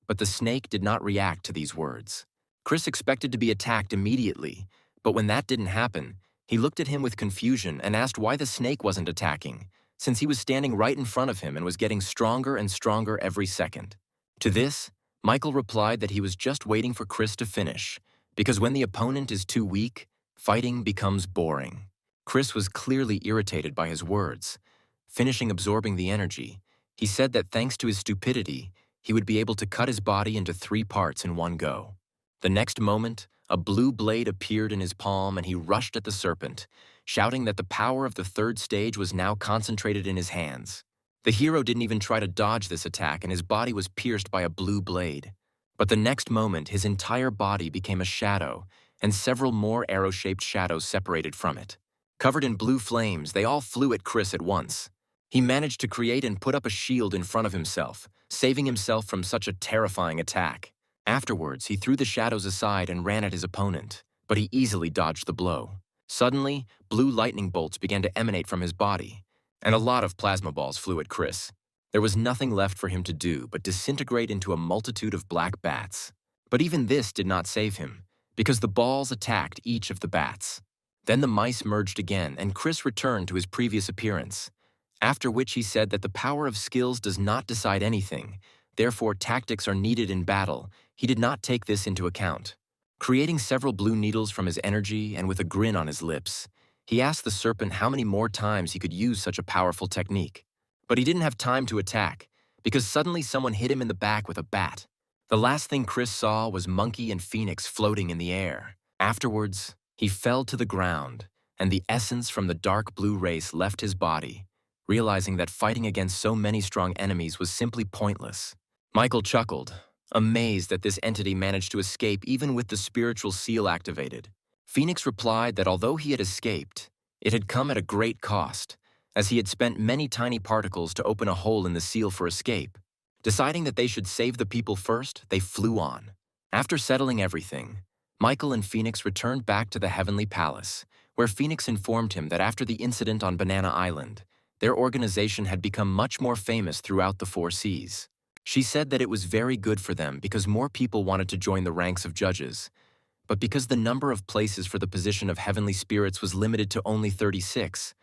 But the snake did not react to these words. Chris expected to be attacked immediately, but when that didn't happen, he looked at him with confusion and asked why the snake wasn't attacking, since he was standing right in front of him and was getting stronger and stronger every second. To this, Michael replied that he was just waiting for Chris to finish, because when the opponent is too weak, fighting becomes boring. Chris was clearly irritated by his words. Finishing absorbing the energy, he said that thanks to his stupidity, he would be able to cut his body into 3 parts in one go. The next moment, a blue blade appeared in his palm and he rushed at the serpent, shouting that the power of the 3rd stage was now concentrated in his hands. The hero didn't even try to dodge this attack and his body was pierced by a blue blade. But the next moment, his entire body became a shadow, and several more arrow-shaped shadows separated from it. Covered in blue flames, they all flew at Chris at once. He managed to create and put up a shield in front of himself, saving himself from such a terrifying attack. Afterwards, he threw the shadows aside and ran at his opponent, but he easily dodged the blow. Suddenly, blue lightning bolts began to emanate from his body, and a lot of plasma balls flew at Chris. There was nothing left for him to do but disintegrate into a multitude of black bats. But even this did not save him, because the balls attacked each of the bats. Then the mice merged again, and Chris returned to his previous appearance, after which he said that the power of skills does not decide anything, therefore tactics are needed in battle. He did not take this into account. Creating several blue needles from his energy and with a grin on his lips, he asked the serpent how many more times he could use such a powerful technique. But he didn't have time to attack, because suddenly someone hit him in the back with a bat. The last thing Chris saw was Monkey and Phoenix floating in the air. Afterwards, he fell to the ground, and the essence from the dark blue race left his body, realizing that fighting against so many strong enemies was simply pointless. Michael chuckled, amazed that this entity managed to escape even with the spiritual seal activated. Phoenix replied that although he had escaped, it had come at a great cost, as he had spent many tiny particles to open a hole in the seal for escape. Deciding that they should save the people first, they flew on. After settling everything, Michael and Phoenix returned back to the Heavenly Palace, where Phoenix informed him that after the incident on Banana Island, their organization had become much more famous throughout the 4 seas. She said that it was very good for them because more people wanted to join the ranks of judges, but because the number of places for the position of heavenly spirits was limited to only 36,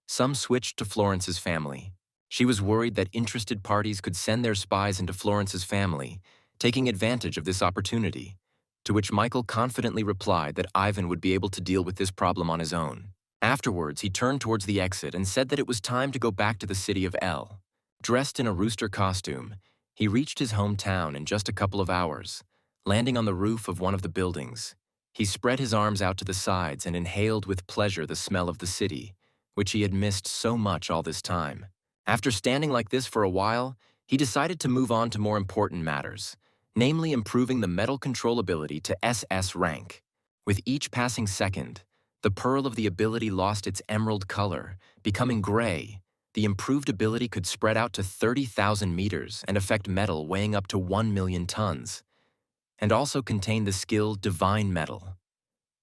some switched to Florence's family. She was worried that interested parties could send their spies into Florence's family, taking advantage of this opportunity, to which Michael confidently replied that Ivan would be able to deal with this problem on his own. Afterwards, he turned towards the exit and said that it was time to go back to the city of El. Dressed in a rooster costume, he reached his hometown in just a couple of hours. Landing on the roof of one of the buildings, he spread his arms out to the sides and inhaled with pleasure the smell of the city, which he had missed so much all this time. After standing like this for a while, he decided to move on to more important matters, namely improving the metal control ability to SS rank. With each passing second, the pearl of the ability lost its emerald color, becoming gray. The improved ability could spread out to 30,000 meters and affect metal weighing up to 1 million tons, and also contain the skill Divine Metal,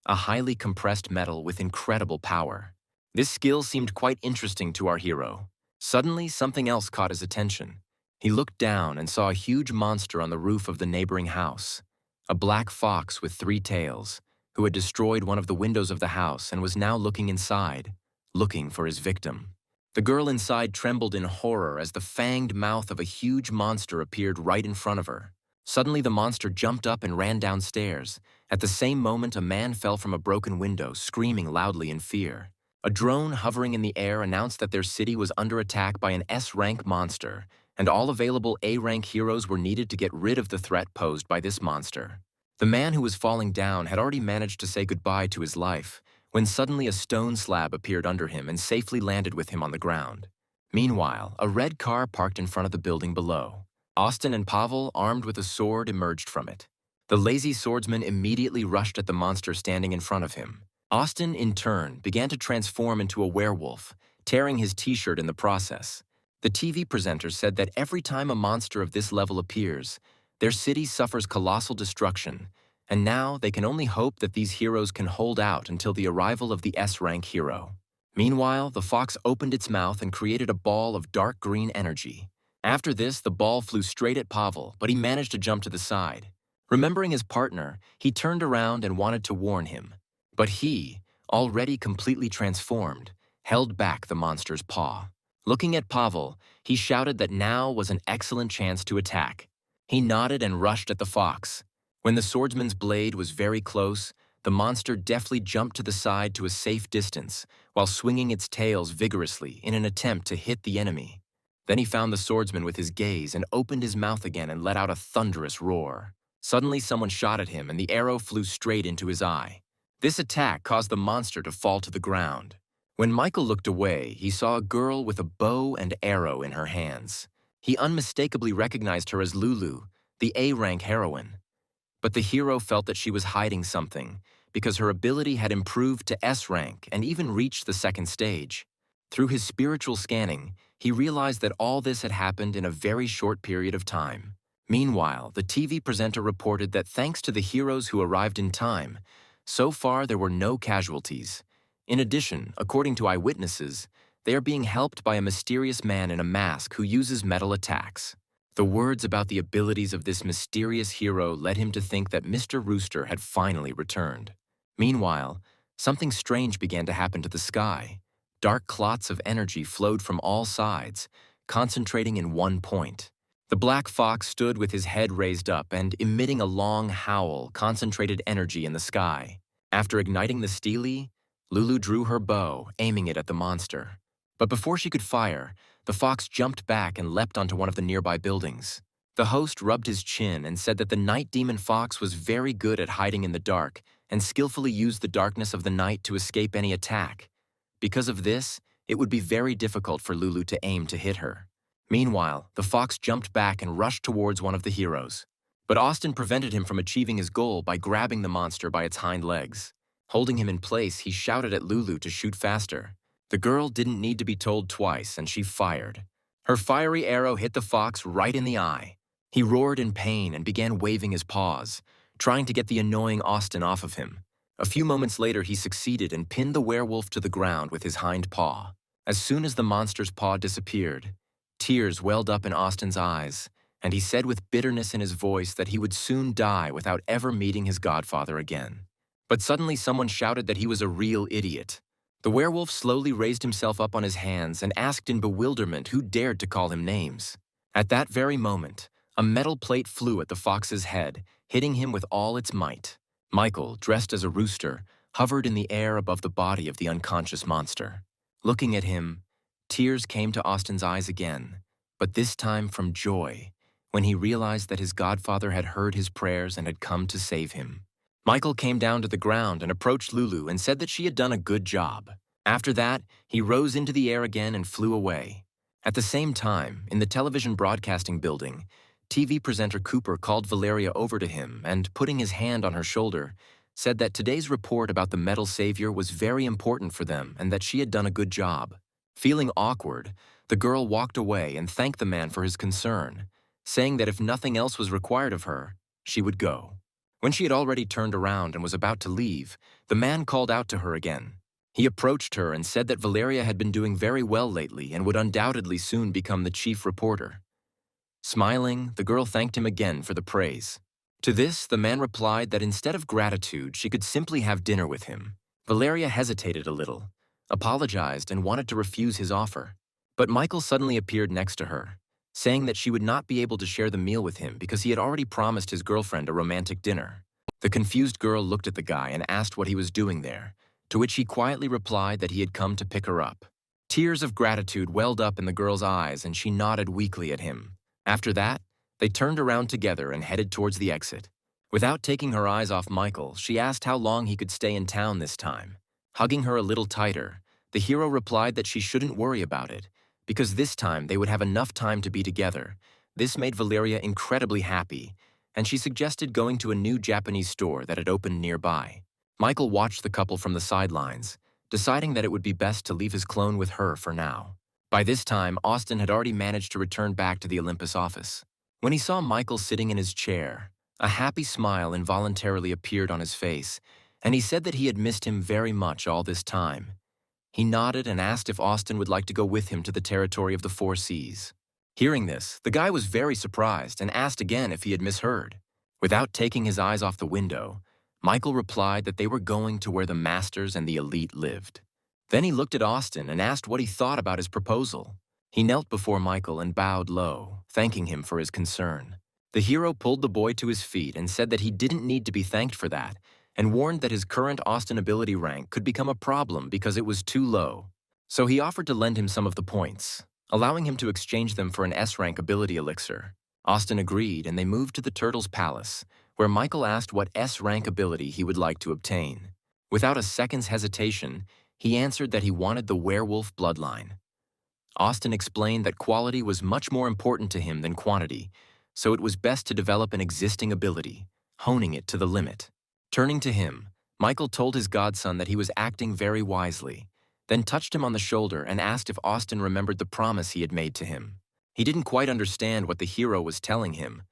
a highly compressed metal with incredible power. This skill seemed quite interesting to our hero. Suddenly, something else caught his attention. He looked down and saw a huge monster on the roof of the neighboring house, a black fox with 3 tails, who had destroyed one of the windows of the house and was now looking inside, looking for his victim. The girl inside trembled in horror as the fanged mouth of a huge monster appeared right in front of her. Suddenly, the monster jumped up and ran downstairs. At the same moment, a man fell from a broken window, screaming loudly in fear. A drone hovering in the air announced that their city was under attack by an S-rank monster, and all available A-rank heroes were needed to get rid of the threat posed by this monster. The man who was falling down had already managed to say goodbye to his life, when suddenly a stone slab appeared under him and safely landed with him on the ground. Meanwhile, a red car parked in front of the building below. Austin and Pavel, armed with a sword, emerged from it. The lazy swordsman immediately rushed at the monster standing in front of him. Austin, in turn, began to transform into a werewolf, tearing his t-shirt in the process. The TV presenter said that every time a monster of this level appears, their city suffers colossal destruction, and now they can only hope that these heroes can hold out until the arrival of the S-rank hero. Meanwhile, the fox opened its mouth and created a ball of dark green energy. After this, the ball flew straight at Pavel, but he managed to jump to the side. Remembering his partner, he turned around and wanted to warn him. But he, already completely transformed, held back the monster's paw. Looking at Pavel, he shouted that now was an excellent chance to attack. He nodded and rushed at the fox. When the swordsman's blade was very close, the monster deftly jumped to the side to a safe distance, while swinging its tails vigorously in an attempt to hit the enemy. Then he found the swordsman with his gaze and opened his mouth again and let out a thunderous roar. Suddenly someone shot at him and the arrow flew straight into his eye. This attack caused the monster to fall to the ground. When Michael looked away, he saw a girl with a bow and arrow in her hands. He unmistakably recognized her as Lulu, the A-rank heroine. But the hero felt that she was hiding something, because her ability had improved to S rank and even reached the second stage. Through his spiritual scanning, he realized that all this had happened in a very short period of time. Meanwhile, the TV presenter reported that thanks to the heroes who arrived in time, so far there were no casualties. In addition, according to eyewitnesses, they are being helped by a mysterious man in a mask who uses metal attacks. The words about the abilities of this mysterious hero led him to think that Mr. Rooster had finally returned. Meanwhile, something strange began to happen to the sky. Dark clots of energy flowed from all sides, concentrating in one point. The black fox stood with his head raised up and, emitting a long howl, concentrated energy in the sky. After igniting the stele, Lulu drew her bow, aiming it at the monster. But before she could fire, the fox jumped back and leapt onto one of the nearby buildings. The host rubbed his chin and said that the night demon fox was very good at hiding in the dark and skillfully used the darkness of the night to escape any attack. Because of this, it would be very difficult for Lulu to aim to hit her. Meanwhile, the fox jumped back and rushed towards one of the heroes. But Austin prevented him from achieving his goal by grabbing the monster by its hind legs. Holding him in place, he shouted at Lulu to shoot faster. The girl didn't need to be told twice, and she fired. Her fiery arrow hit the fox right in the eye. He roared in pain and began waving his paws, trying to get the annoying Austin off of him. A few moments later, he succeeded and pinned the werewolf to the ground with his hind paw. As soon as the monster's paw disappeared, tears welled up in Austin's eyes, and he said with bitterness in his voice that he would soon die without ever meeting his godfather again. But suddenly someone shouted that he was a real idiot. The werewolf slowly raised himself up on his hands and asked in bewilderment who dared to call him names. At that very moment, a metal plate flew at the fox's head, hitting him with all its might. Michael, dressed as a rooster, hovered in the air above the body of the unconscious monster. Looking at him, tears came to Austin's eyes again, but this time from joy, when he realized that his godfather had heard his prayers and had come to save him. Michael came down to the ground and approached Lulu and said that she had done a good job. After that, he rose into the air again and flew away. At the same time, in the television broadcasting building, TV presenter Cooper called Valeria over to him and, putting his hand on her shoulder, said that today's report about the metal savior was very important for them and that she had done a good job. Feeling awkward, the girl walked away and thanked the man for his concern, saying that if nothing else was required of her, she would go. When she had already turned around and was about to leave, the man called out to her again. He approached her and said that Valeria had been doing very well lately and would undoubtedly soon become the chief reporter. Smiling, the girl thanked him again for the praise. To this, the man replied that instead of gratitude, she could simply have dinner with him. Valeria hesitated a little, apologized, and wanted to refuse his offer. But Michael suddenly appeared next to her, saying that she would not be able to share the meal with him because he had already promised his girlfriend a romantic dinner. The confused girl looked at the guy and asked what he was doing there, to which he quietly replied that he had come to pick her up. Tears of gratitude welled up in the girl's eyes and she nodded weakly at him. After that, they turned around together and headed towards the exit. Without taking her eyes off Michael, she asked how long he could stay in town this time. Hugging her a little tighter, the hero replied that she shouldn't worry about it, because this time they would have enough time to be together. This made Valeria incredibly happy, and she suggested going to a new Japanese store that had opened nearby. Michael watched the couple from the sidelines, deciding that it would be best to leave his clone with her for now. By this time, Austin had already managed to return back to the Olympus office. When he saw Michael sitting in his chair, a happy smile involuntarily appeared on his face, and he said that he had missed him very much all this time. He nodded and asked if Austin would like to go with him to the territory of the Four Seas. Hearing this, the guy was very surprised and asked again if he had misheard. Without taking his eyes off the window, Michael replied that they were going to where the masters and the elite lived. Then he looked at Austin and asked what he thought about his proposal. He knelt before Michael and bowed low, thanking him for his concern. The hero pulled the boy to his feet and said that he didn't need to be thanked for that, and warned that his current Austin ability rank could become a problem because it was too low. So he offered to lend him some of the points, allowing him to exchange them for an S-rank ability elixir. Austin agreed, and they moved to the Turtle's Palace, where Michael asked what S-rank ability he would like to obtain. Without a second's hesitation, he answered that he wanted the werewolf bloodline. Austin explained that quality was much more important to him than quantity, so it was best to develop an existing ability, honing it to the limit. Turning to him, Michael told his godson that he was acting very wisely, then touched him on the shoulder and asked if Austin remembered the promise he had made to him. He didn't quite understand what the hero was telling him,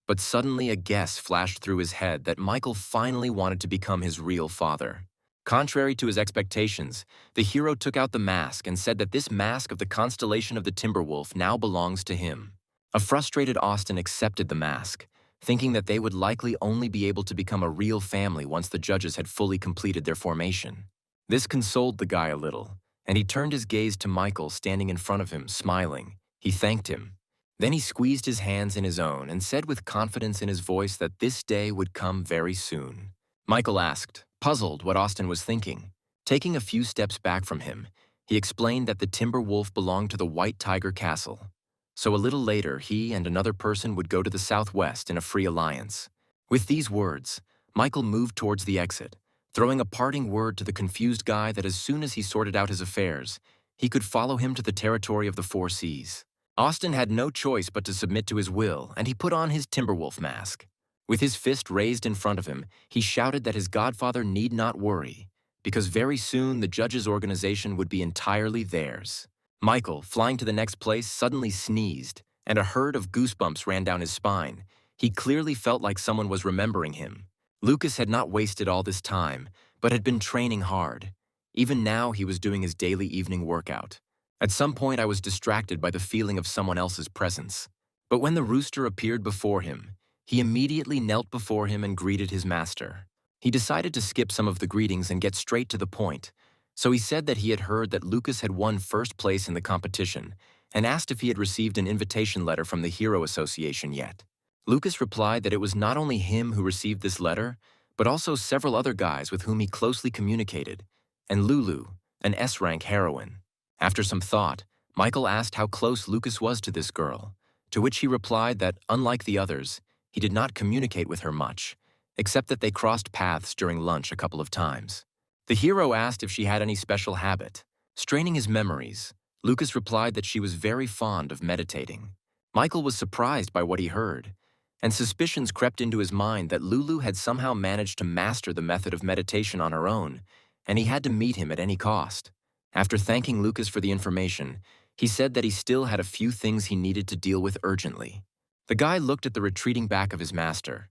but suddenly a guess flashed through his head that Michael finally wanted to become his real father. Contrary to his expectations, the hero took out the mask and said that this mask of the constellation of the Timberwolf now belongs to him. A frustrated Austin accepted the mask, thinking that they would likely only be able to become a real family once the judges had fully completed their formation. This consoled the guy a little, and he turned his gaze to Michael standing in front of him, smiling. He thanked him. Then he squeezed his hands in his own and said with confidence in his voice that this day would come very soon. Michael asked, puzzled, what Austin was thinking. Taking a few steps back from him, he explained that the Timber Wolf belonged to the White Tiger Castle. So a little later, he and another person would go to the southwest in a free alliance. With these words, Michael moved towards the exit, throwing a parting word to the confused guy that as soon as he sorted out his affairs, he could follow him to the territory of the Four Seas. Austin had no choice but to submit to his will, and he put on his Timberwolf mask. With his fist raised in front of him, he shouted that his godfather need not worry, because very soon the judges' organization would be entirely theirs. Michael, flying to the next place, suddenly sneezed, and a herd of goosebumps ran down his spine. He clearly felt like someone was remembering him. Lucas had not wasted all this time, but had been training hard. Even now, he was doing his daily evening workout. At some point, I was distracted by the feeling of someone else's presence. But when the rooster appeared before him, he immediately knelt before him and greeted his master. He decided to skip some of the greetings and get straight to the point. So he said that he had heard that Lucas had won first place in the competition and asked if he had received an invitation letter from the Hero Association yet. Lucas replied that it was not only him who received this letter, but also several other guys with whom he closely communicated, and Lulu, an S-rank heroine. After some thought, Michael asked how close Lucas was to this girl, to which he replied that, unlike the others, he did not communicate with her much, except that they crossed paths during lunch a couple of times. The hero asked if she had any special habit. Straining his memories, Lucas replied that she was very fond of meditating. Michael was surprised by what he heard, and suspicions crept into his mind that Lulu had somehow managed to master the method of meditation on her own, and he had to meet him at any cost. After thanking Lucas for the information, he said that he still had a few things he needed to deal with urgently. The guy looked at the retreating back of his master.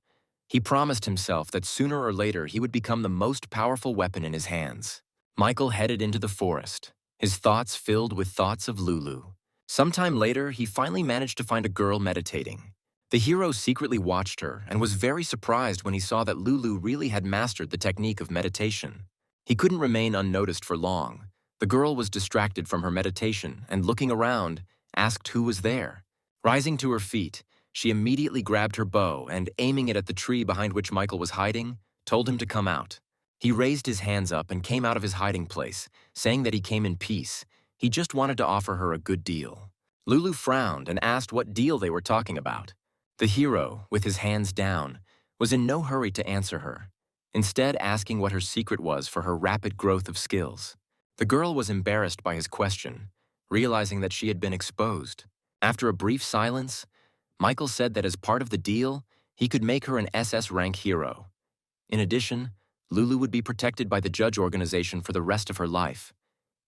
He promised himself that sooner or later he would become the most powerful weapon in his hands. Michael headed into the forest, his thoughts filled with thoughts of Lulu. Sometime later, he finally managed to find a girl meditating. The hero secretly watched her and was very surprised when he saw that Lulu really had mastered the technique of meditation. He couldn't remain unnoticed for long. The girl was distracted from her meditation and, looking around, asked who was there. Rising to her feet, she immediately grabbed her bow and, aiming it at the tree behind which Michael was hiding, told him to come out. He raised his hands up and came out of his hiding place, saying that he came in peace. He just wanted to offer her a good deal. Lulu frowned and asked what deal they were talking about. The hero, with his hands down, was in no hurry to answer her, instead asking what her secret was for her rapid growth of skills. The girl was embarrassed by his question, realizing that she had been exposed. After a brief silence, Michael said that as part of the deal, he could make her an SS rank hero. In addition, Lulu would be protected by the judge organization for the rest of her life,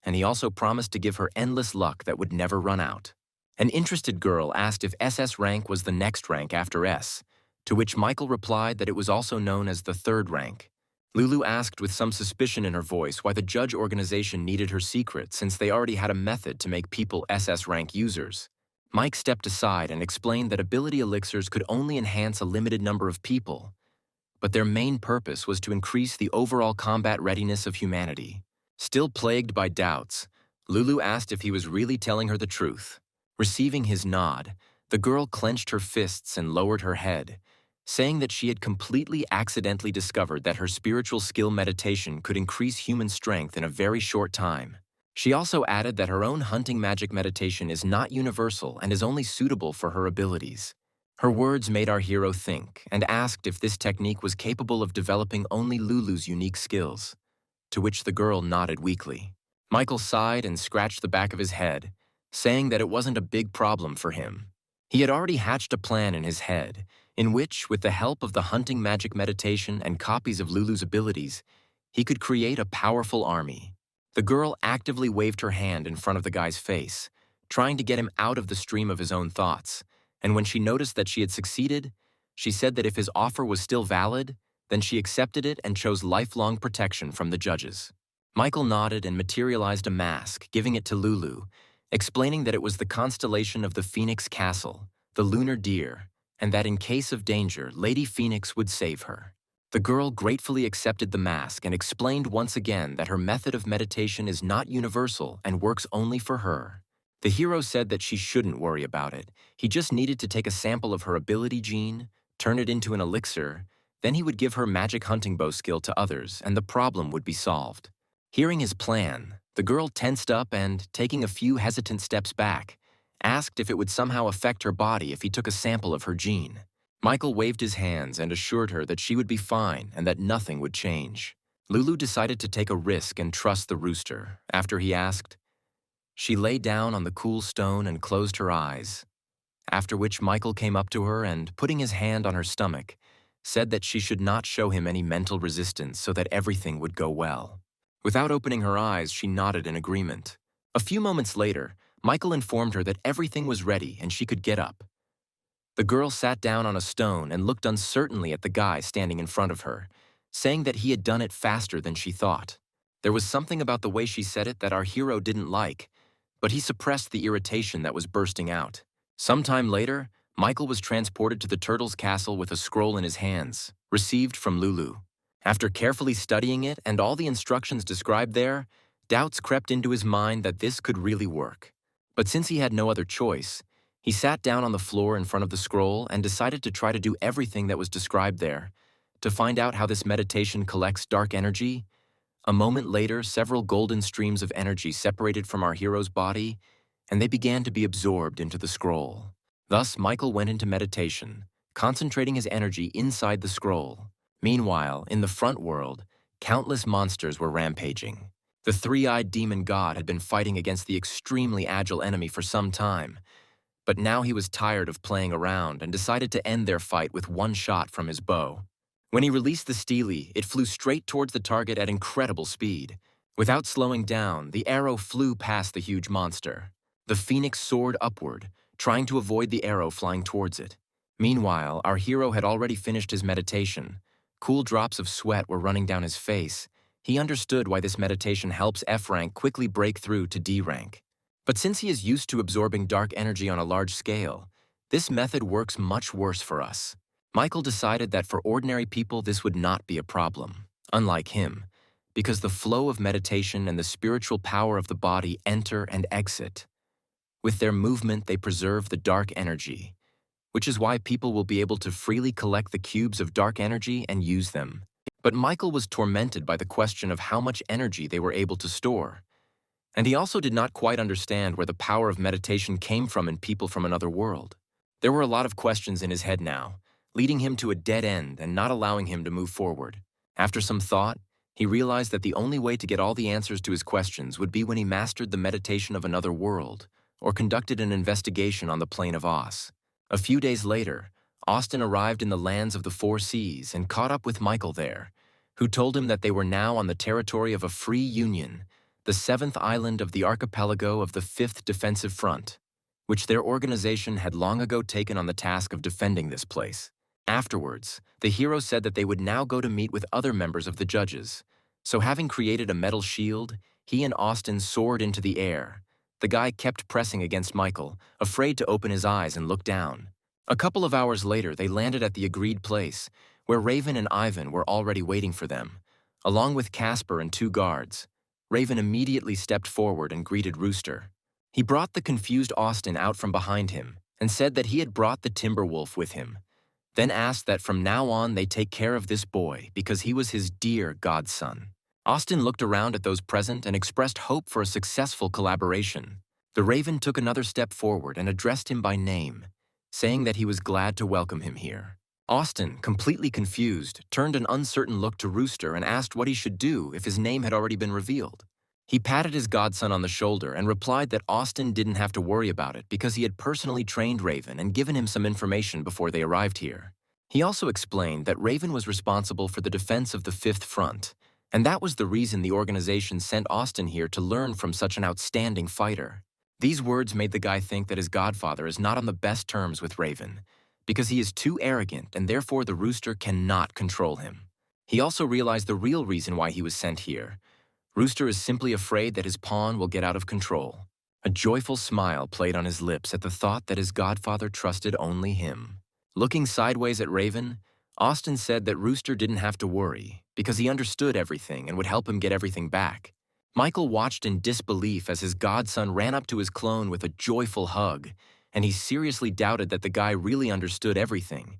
and he also promised to give her endless luck that would never run out. An interested girl asked if SS rank was the next rank after S, to which Michael replied that it was also known as the third rank. Lulu asked with some suspicion in her voice why the judge organization needed her secret since they already had a method to make people SS rank users. Mike stepped aside and explained that ability elixirs could only enhance a limited number of people, but their main purpose was to increase the overall combat readiness of humanity. Still plagued by doubts, Lulu asked if he was really telling her the truth. Receiving his nod, the girl clenched her fists and lowered her head, saying that she had completely accidentally discovered that her spiritual skill meditation could increase human strength in a very short time. She also added that her own hunting magic meditation is not universal and is only suitable for her abilities. Her words made our hero think and asked if this technique was capable of developing only Lulu's unique skills, to which the girl nodded weakly. Michael sighed and scratched the back of his head, saying that it wasn't a big problem for him. He had already hatched a plan in his head, in which, with the help of the hunting magic meditation and copies of Lulu's abilities, He could create a powerful army. The girl actively waved her hand in front of the guy's face, trying to get him out of the stream of his own thoughts, and when she noticed that she had succeeded, she said that if his offer was still valid, then she accepted it and chose lifelong protection from the judges. Michael nodded and materialized a mask, giving it to Lulu, explaining that it was the constellation of the Phoenix Castle, the lunar deer, and that in case of danger, Lady Phoenix would save her. The girl gratefully accepted the mask and explained once again that her method of meditation is not universal and works only for her. The hero said that she shouldn't worry about it. He just needed to take a sample of her ability gene, turn it into an elixir, then he would give her magic hunting bow skill to others, and the problem would be solved. Hearing his plan, the girl tensed up and, taking a few hesitant steps back, asked if it would somehow affect her body if he took a sample of her gene. Michael waved his hands and assured her that she would be fine and that nothing would change. Lulu decided to take a risk and trust the rooster. After he asked, she lay down on the cool stone and closed her eyes, after which Michael came up to her and, putting his hand on her stomach, said that she should not show him any mental resistance so that everything would go well. Without opening her eyes, she nodded in agreement. A few moments later, Michael informed her that everything was ready and she could get up. The girl sat down on a stone and looked uncertainly at the guy standing in front of her, saying that he had done it faster than she thought. There was something about the way she said it that our hero didn't like, but he suppressed the irritation that was bursting out. Sometime later, Michael was transported to the turtle's castle with a scroll in his hands, received from Lulu. After carefully studying it and all the instructions described there, doubts crept into his mind that this could really work. But since he had no other choice, he sat down on the floor in front of the scroll and decided to try to do everything that was described there, to find out how this meditation collects dark energy. A moment later, several golden streams of energy separated from our hero's body, and they began to be absorbed into the scroll. Thus, Michael went into meditation, concentrating his energy inside the scroll. Meanwhile, in the front world, countless monsters were rampaging. The three-eyed demon god had been fighting against the extremely agile enemy for some time, but now he was tired of playing around and decided to end their fight with one shot from his bow. When he released the stele, it flew straight towards the target at incredible speed. Without slowing down, the arrow flew past the huge monster. The phoenix soared upward, trying to avoid the arrow flying towards it. Meanwhile, our hero had already finished his meditation. Cool drops of sweat were running down his face. He understood why this meditation helps F rank quickly break through to D rank. But since he is used to absorbing dark energy on a large scale, this method works much worse for us. Michael decided that for ordinary people this would not be a problem, unlike him, because the flow of meditation and the spiritual power of the body enter and exit. With their movement, they preserve the dark energy, which is why people will be able to freely collect the cubes of dark energy and use them. But Michael was tormented by the question of how much energy they were able to store. And he also did not quite understand where the power of meditation came from in people from another world. There were a lot of questions in his head now, leading him to a dead end and not allowing him to move forward. After some thought, he realized that the only way to get all the answers to his questions would be when he mastered the meditation of another world, or conducted an investigation on the plane of Oz. A few days later, Austin arrived in the lands of the Four Seas and caught up with Michael there, who told him that they were now on the territory of a free union, the seventh island of the archipelago of the Fifth Defensive Front, which their organization had long ago taken on the task of defending this place. Afterwards, the hero said that they would now go to meet with other members of the judges. So having created a metal shield, he and Austin soared into the air. The guy kept pressing against Michael, afraid to open his eyes and look down. A couple of hours later, they landed at the agreed place, where Raven and Ivan were already waiting for them, along with Casper and two guards. Raven immediately stepped forward and greeted Rooster. He brought the confused Austin out from behind him and said that he had brought the Timberwolf with him, then asked that from now on they take care of this boy because he was his dear godson. Austin looked around at those present and expressed hope for a successful collaboration. The Raven took another step forward and addressed him by name, saying that he was glad to welcome him here. Austin, completely confused, turned an uncertain look to Rooster and asked what he should do if his name had already been revealed. He patted his godson on the shoulder and replied that Austin didn't have to worry about it because he had personally trained Raven and given him some information before they arrived here. He also explained that Raven was responsible for the defense of the Fifth Front, And that was the reason the organization sent Austin here to learn from such an outstanding fighter. These words made the guy think that his godfather is not on the best terms with Raven, because he is too arrogant and therefore the rooster cannot control him. He also realized the real reason why he was sent here. Rooster is simply afraid that his pawn will get out of control. A joyful smile played on his lips at the thought that his godfather trusted only him. Looking sideways at Raven, Austin said that Rooster didn't have to worry because he understood everything and would help him get everything back. Michael watched in disbelief as his godson ran up to his clone with a joyful hug, and he seriously doubted that the guy really understood everything.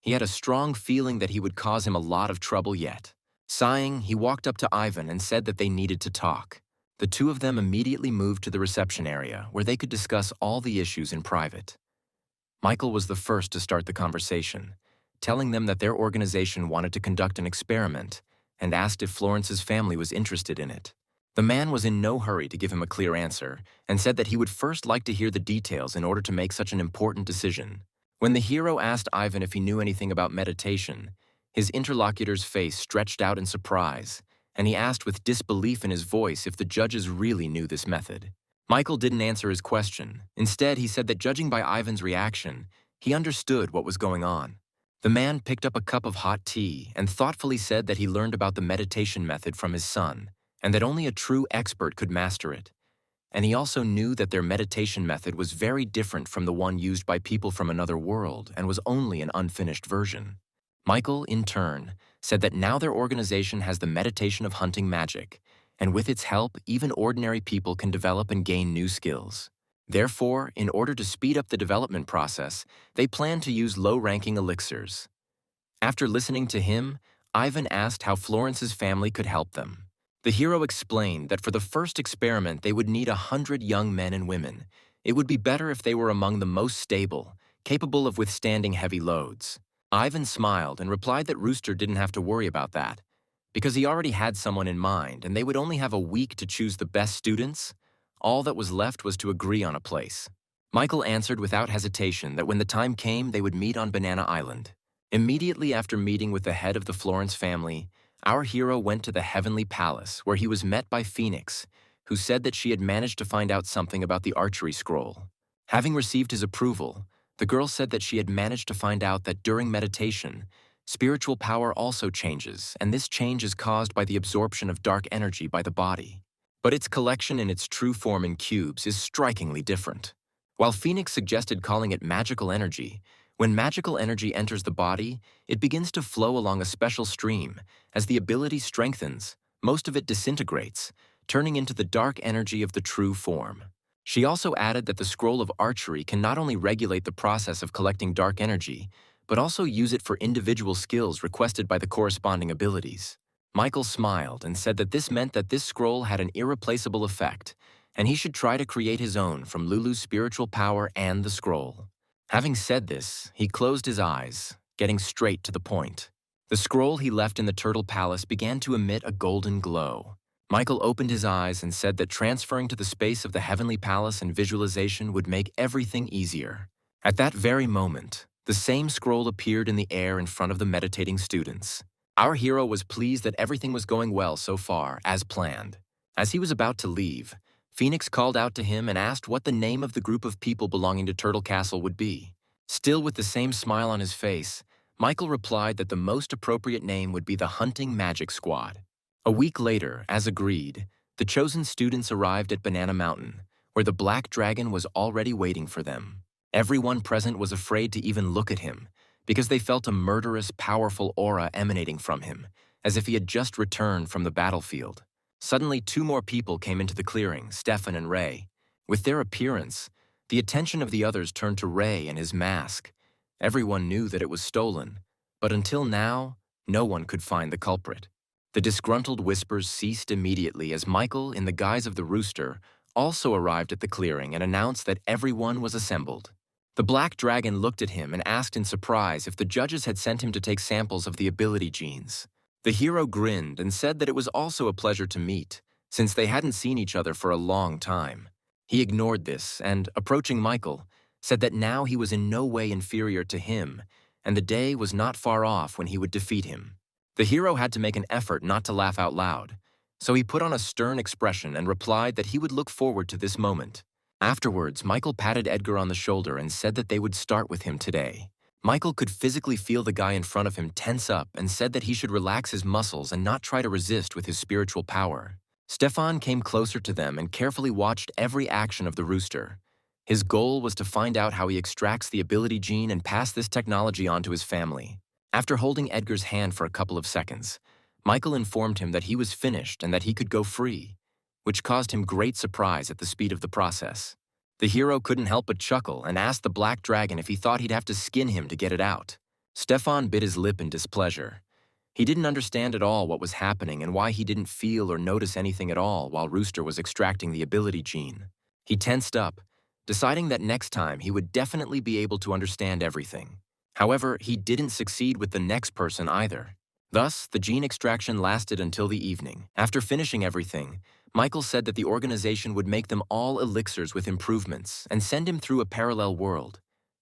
He had a strong feeling that he would cause him a lot of trouble yet. Sighing, he walked up to Ivan and said that they needed to talk. The two of them immediately moved to the reception area where they could discuss all the issues in private. Michael was the first to start the conversation, telling them that their organization wanted to conduct an experiment and asked if Florence's family was interested in it. The man was in no hurry to give him a clear answer and said that he would first like to hear the details in order to make such an important decision. When the hero asked Ivan if he knew anything about meditation, his interlocutor's face stretched out in surprise, and he asked with disbelief in his voice if the judges really knew this method. Michael didn't answer his question. Instead, he said that judging by Ivan's reaction, he understood what was going on. The man picked up a cup of hot tea and thoughtfully said that he learned about the meditation method from his son, and that only a true expert could master it. And he also knew that their meditation method was very different from the one used by people from another world and was only an unfinished version. Michael, in turn, said that now their organization has the meditation of hunting magic, and with its help, even ordinary people can develop and gain new skills. Therefore, in order to speed up the development process, they plan to use low-ranking elixirs. After listening to him, Ivan asked how Florence's family could help them. The hero explained that for the first experiment they would need 100 young men and women. It would be better if they were among the most stable, capable of withstanding heavy loads. Ivan smiled and replied that Rooster didn't have to worry about that, because he already had someone in mind and they would only have a week to choose the best students. All that was left was to agree on a place. Michael answered without hesitation that when the time came they would meet on Banana Island. Immediately after meeting with the head of the Florence family, our hero went to the Heavenly Palace, where he was met by Phoenix, who said that she had managed to find out something about the archery scroll. Having received his approval, the girl said that she had managed to find out that during meditation, spiritual power also changes, and this change is caused by the absorption of dark energy by the body. But its collection in its true form in cubes is strikingly different. While Phoenix suggested calling it magical energy, when magical energy enters the body, it begins to flow along a special stream. As the ability strengthens, most of it disintegrates, turning into the dark energy of the true form. She also added that the scroll of archery can not only regulate the process of collecting dark energy, but also use it for individual skills requested by the corresponding abilities. Michael smiled and said that this meant that this scroll had an irreplaceable effect, and he should try to create his own from Lulu's spiritual power and the scroll. Having said this, he closed his eyes, getting straight to the point. The scroll he left in the Turtle Palace began to emit a golden glow. Michael opened his eyes and said that transferring to the space of the Heavenly Palace and visualization would make everything easier. At that very moment, the same scroll appeared in the air in front of the meditating students. Our hero was pleased that everything was going well so far, as planned. As he was about to leave, Phoenix called out to him and asked what the name of the group of people belonging to Turtle Castle would be. Still with the same smile on his face, Michael replied that the most appropriate name would be the Hunting Magic Squad. A week later, as agreed, the chosen students arrived at Banana Mountain, where the Black Dragon was already waiting for them. Everyone present was afraid to even look at him, because they felt a murderous, powerful aura emanating from him, as if he had just returned from the battlefield. Suddenly, two more people came into the clearing, Stefan and Ray. With their appearance, the attention of the others turned to Ray and his mask. Everyone knew that it was stolen, but until now, no one could find the culprit. The disgruntled whispers ceased immediately as Michael, in the guise of the rooster, also arrived at the clearing and announced that everyone was assembled. The Black Dragon looked at him and asked in surprise if the judges had sent him to take samples of the ability genes. The hero grinned and said that it was also a pleasure to meet, since they hadn't seen each other for a long time. He ignored this and, approaching Michael, said that now he was in no way inferior to him, and the day was not far off when he would defeat him. The hero had to make an effort not to laugh out loud, so he put on a stern expression and replied that he would look forward to this moment. Afterwards, Michael patted Edgar on the shoulder and said that they would start with him today. Michael could physically feel the guy in front of him tense up and said that he should relax his muscles and not try to resist with his spiritual power. Stefan came closer to them and carefully watched every action of the rooster. His goal was to find out how he extracts the ability gene and pass this technology on to his family. After holding Edgar's hand for a couple of seconds, Michael informed him that he was finished and that he could go free, which caused him great surprise at the speed of the process. The hero couldn't help but chuckle and asked the black dragon if he thought he'd have to skin him to get it out. Stefan bit his lip in displeasure. He didn't understand at all what was happening and why he didn't feel or notice anything at all while Rooster was extracting the ability gene. He tensed up, deciding that next time he would definitely be able to understand everything. However, he didn't succeed with the next person either. Thus, the gene extraction lasted until the evening. After finishing everything, Michael said that the organization would make them all elixirs with improvements and send him through a parallel world,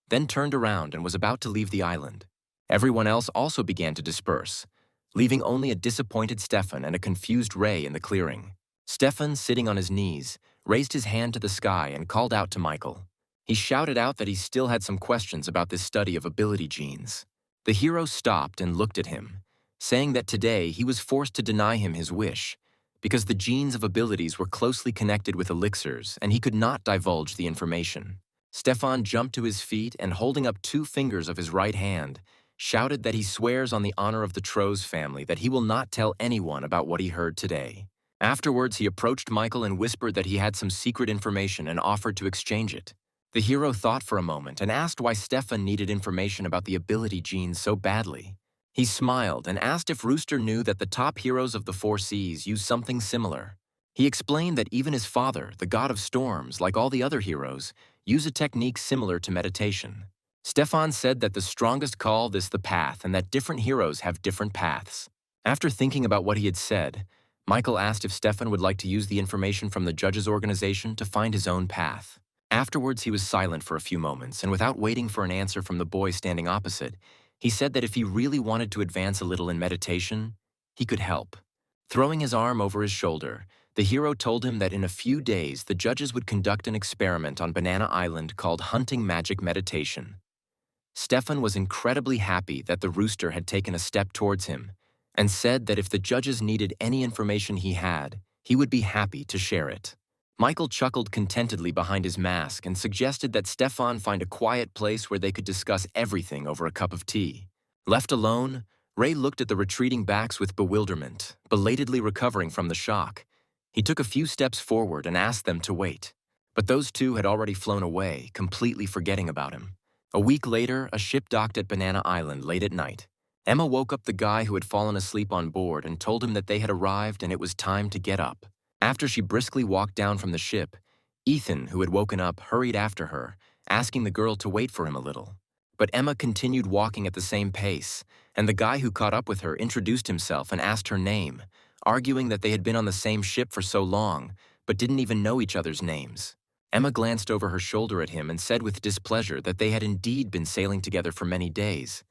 then turned around and was about to leave the island. Everyone else also began to disperse, leaving only a disappointed Stefan and a confused Ray in the clearing. Stefan, sitting on his knees, raised his hand to the sky and called out to Michael. He shouted out that he still had some questions about this study of ability genes. The hero stopped and looked at him, saying that today he was forced to deny him his wish, because the genes of abilities were closely connected with elixirs and he could not divulge the information. Stefan jumped to his feet and, holding up 2 fingers of his right hand, shouted that he swears on the honor of the Troz family that he will not tell anyone about what he heard today. Afterwards, he approached Michael and whispered that he had some secret information and offered to exchange it. The hero thought for a moment and asked why Stefan needed information about the ability genes so badly. He smiled and asked if Rooster knew that the top heroes of the 4 seas use something similar. He explained that even his father, the god of storms, like all the other heroes, use a technique similar to meditation. Stefan said that the strongest call this the path and that different heroes have different paths. After thinking about what he had said, Michael asked if Stefan would like to use the information from the judges' organization to find his own path. Afterwards, he was silent for a few moments, and without waiting for an answer from the boy standing opposite, he said that if he really wanted to advance a little in meditation, he could help. Throwing his arm over his shoulder, the hero told him that in a few days the judges would conduct an experiment on Banana Island called Hunting Magic Meditation. Stefan was incredibly happy that the rooster had taken a step towards him, and said that if the judges needed any information he had, he would be happy to share it. Michael chuckled contentedly behind his mask and suggested that Stefan find a quiet place where they could discuss everything over a cup of tea. Left alone, Ray looked at the retreating backs with bewilderment, belatedly recovering from the shock. He took a few steps forward and asked them to wait. But those 2 had already flown away, completely forgetting about him. A week later, a ship docked at Banana Island late at night. Emma woke up the guy who had fallen asleep on board and told him that they had arrived and it was time to get up. After she briskly walked down from the ship, Ethan, who had woken up, hurried after her, asking the girl to wait for him a little. But Emma continued walking at the same pace, and the guy who caught up with her introduced himself and asked her name, arguing that they had been on the same ship for so long, but didn't even know each other's names. Emma glanced over her shoulder at him and said with displeasure that they had indeed been sailing together for many days.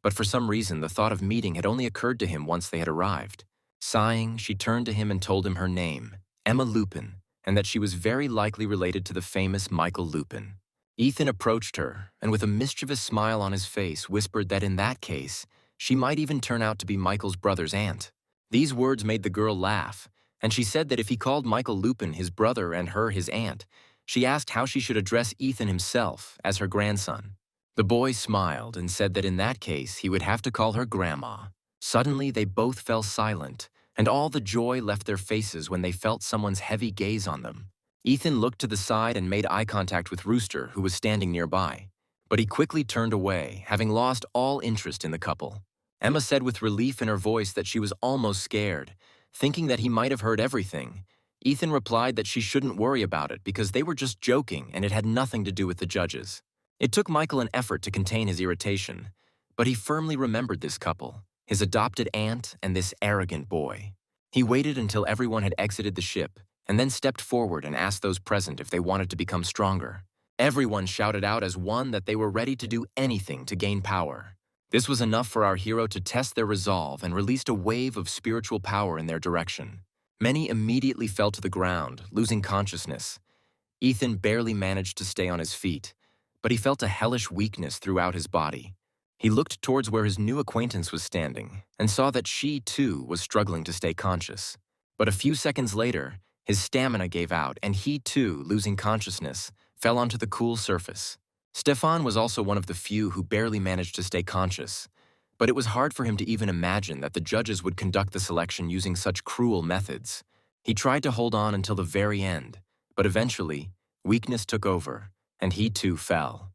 But for some reason, the thought of meeting had only occurred to him once they had arrived. Sighing, she turned to him and told him her name, Emma Lupin, and that she was very likely related to the famous Michael Lupin. Ethan approached her, and with a mischievous smile on his face, whispered that in that case, she might even turn out to be Michael's brother's aunt. These words made the girl laugh, and she said that if he called Michael Lupin his brother and her his aunt, she asked how she should address Ethan himself as her grandson. The boy smiled and said that in that case, he would have to call her Grandma. Suddenly, they both fell silent, and all the joy left their faces when they felt someone's heavy gaze on them. Ethan looked to the side and made eye contact with Rooster, who was standing nearby. But he quickly turned away, having lost all interest in the couple. Emma said with relief in her voice that she was almost scared, thinking that he might have heard everything. Ethan replied that she shouldn't worry about it because they were just joking and it had nothing to do with the judges. It took Michael an effort to contain his irritation, but he firmly remembered this couple, his adopted aunt and this arrogant boy. He waited until everyone had exited the ship and then stepped forward and asked those present if they wanted to become stronger. Everyone shouted out as one that they were ready to do anything to gain power. This was enough for our hero to test their resolve and released a wave of spiritual power in their direction. Many immediately fell to the ground, losing consciousness. Ethan barely managed to stay on his feet, but he felt a hellish weakness throughout his body. He looked towards where his new acquaintance was standing and saw that she, too, was struggling to stay conscious. But a few seconds later, his stamina gave out and he, too, losing consciousness, fell onto the cool surface. Stefan was also one of the few who barely managed to stay conscious, but it was hard for him to even imagine that the judges would conduct the selection using such cruel methods. He tried to hold on until the very end, but eventually, weakness took over, and he too fell.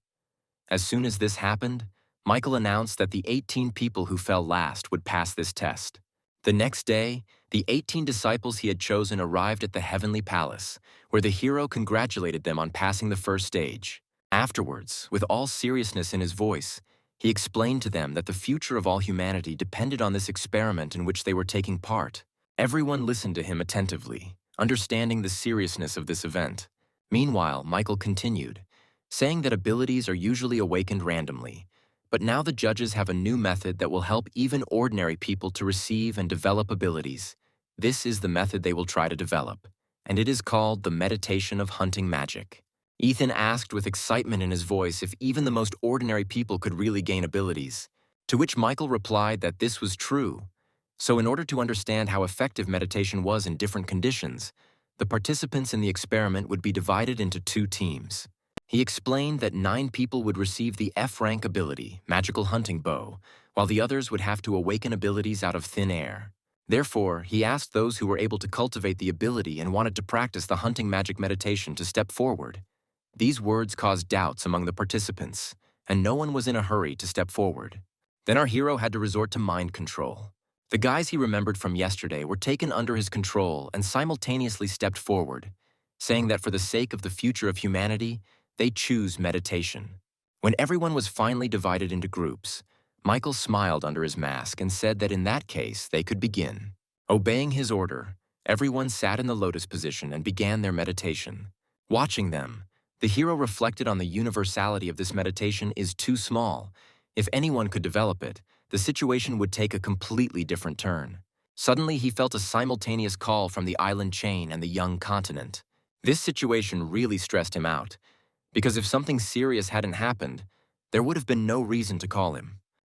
As soon as this happened, Michael announced that the 18 people who fell last would pass this test. The next day, the 18 disciples he had chosen arrived at the Heavenly Palace, where the hero congratulated them on passing the first stage. Afterwards, with all seriousness in his voice, he explained to them that the future of all humanity depended on this experiment in which they were taking part. Everyone listened to him attentively, understanding the seriousness of this event. Meanwhile, Michael continued, saying that abilities are usually awakened randomly, but now the judges have a new method that will help even ordinary people to receive and develop abilities. This is the method they will try to develop, and it is called the meditation of hunting magic. Ethan asked with excitement in his voice if even the most ordinary people could really gain abilities, to which Michael replied that this was true. So in order to understand how effective meditation was in different conditions, the participants in the experiment would be divided into 2 teams. He explained that 9 people would receive the F-rank ability, Magical Hunting Bow, while the others would have to awaken abilities out of thin air. Therefore, he asked those who were able to cultivate the ability and wanted to practice the hunting magic meditation to step forward. These words caused doubts among the participants, and no one was in a hurry to step forward. Then our hero had to resort to mind control. The guys he remembered from yesterday were taken under his control and simultaneously stepped forward, saying that for the sake of the future of humanity, they choose meditation. When everyone was finally divided into groups, Michael smiled under his mask and said that in that case, they could begin. Obeying his order, everyone sat in the lotus position and began their meditation. Watching them, the hero reflected on the universality of this meditation is too small. If anyone could develop it, the situation would take a completely different turn. Suddenly, he felt a simultaneous call from the island chain and the young continent. This situation really stressed him out, because if something serious hadn't happened, there would have been no reason to call him.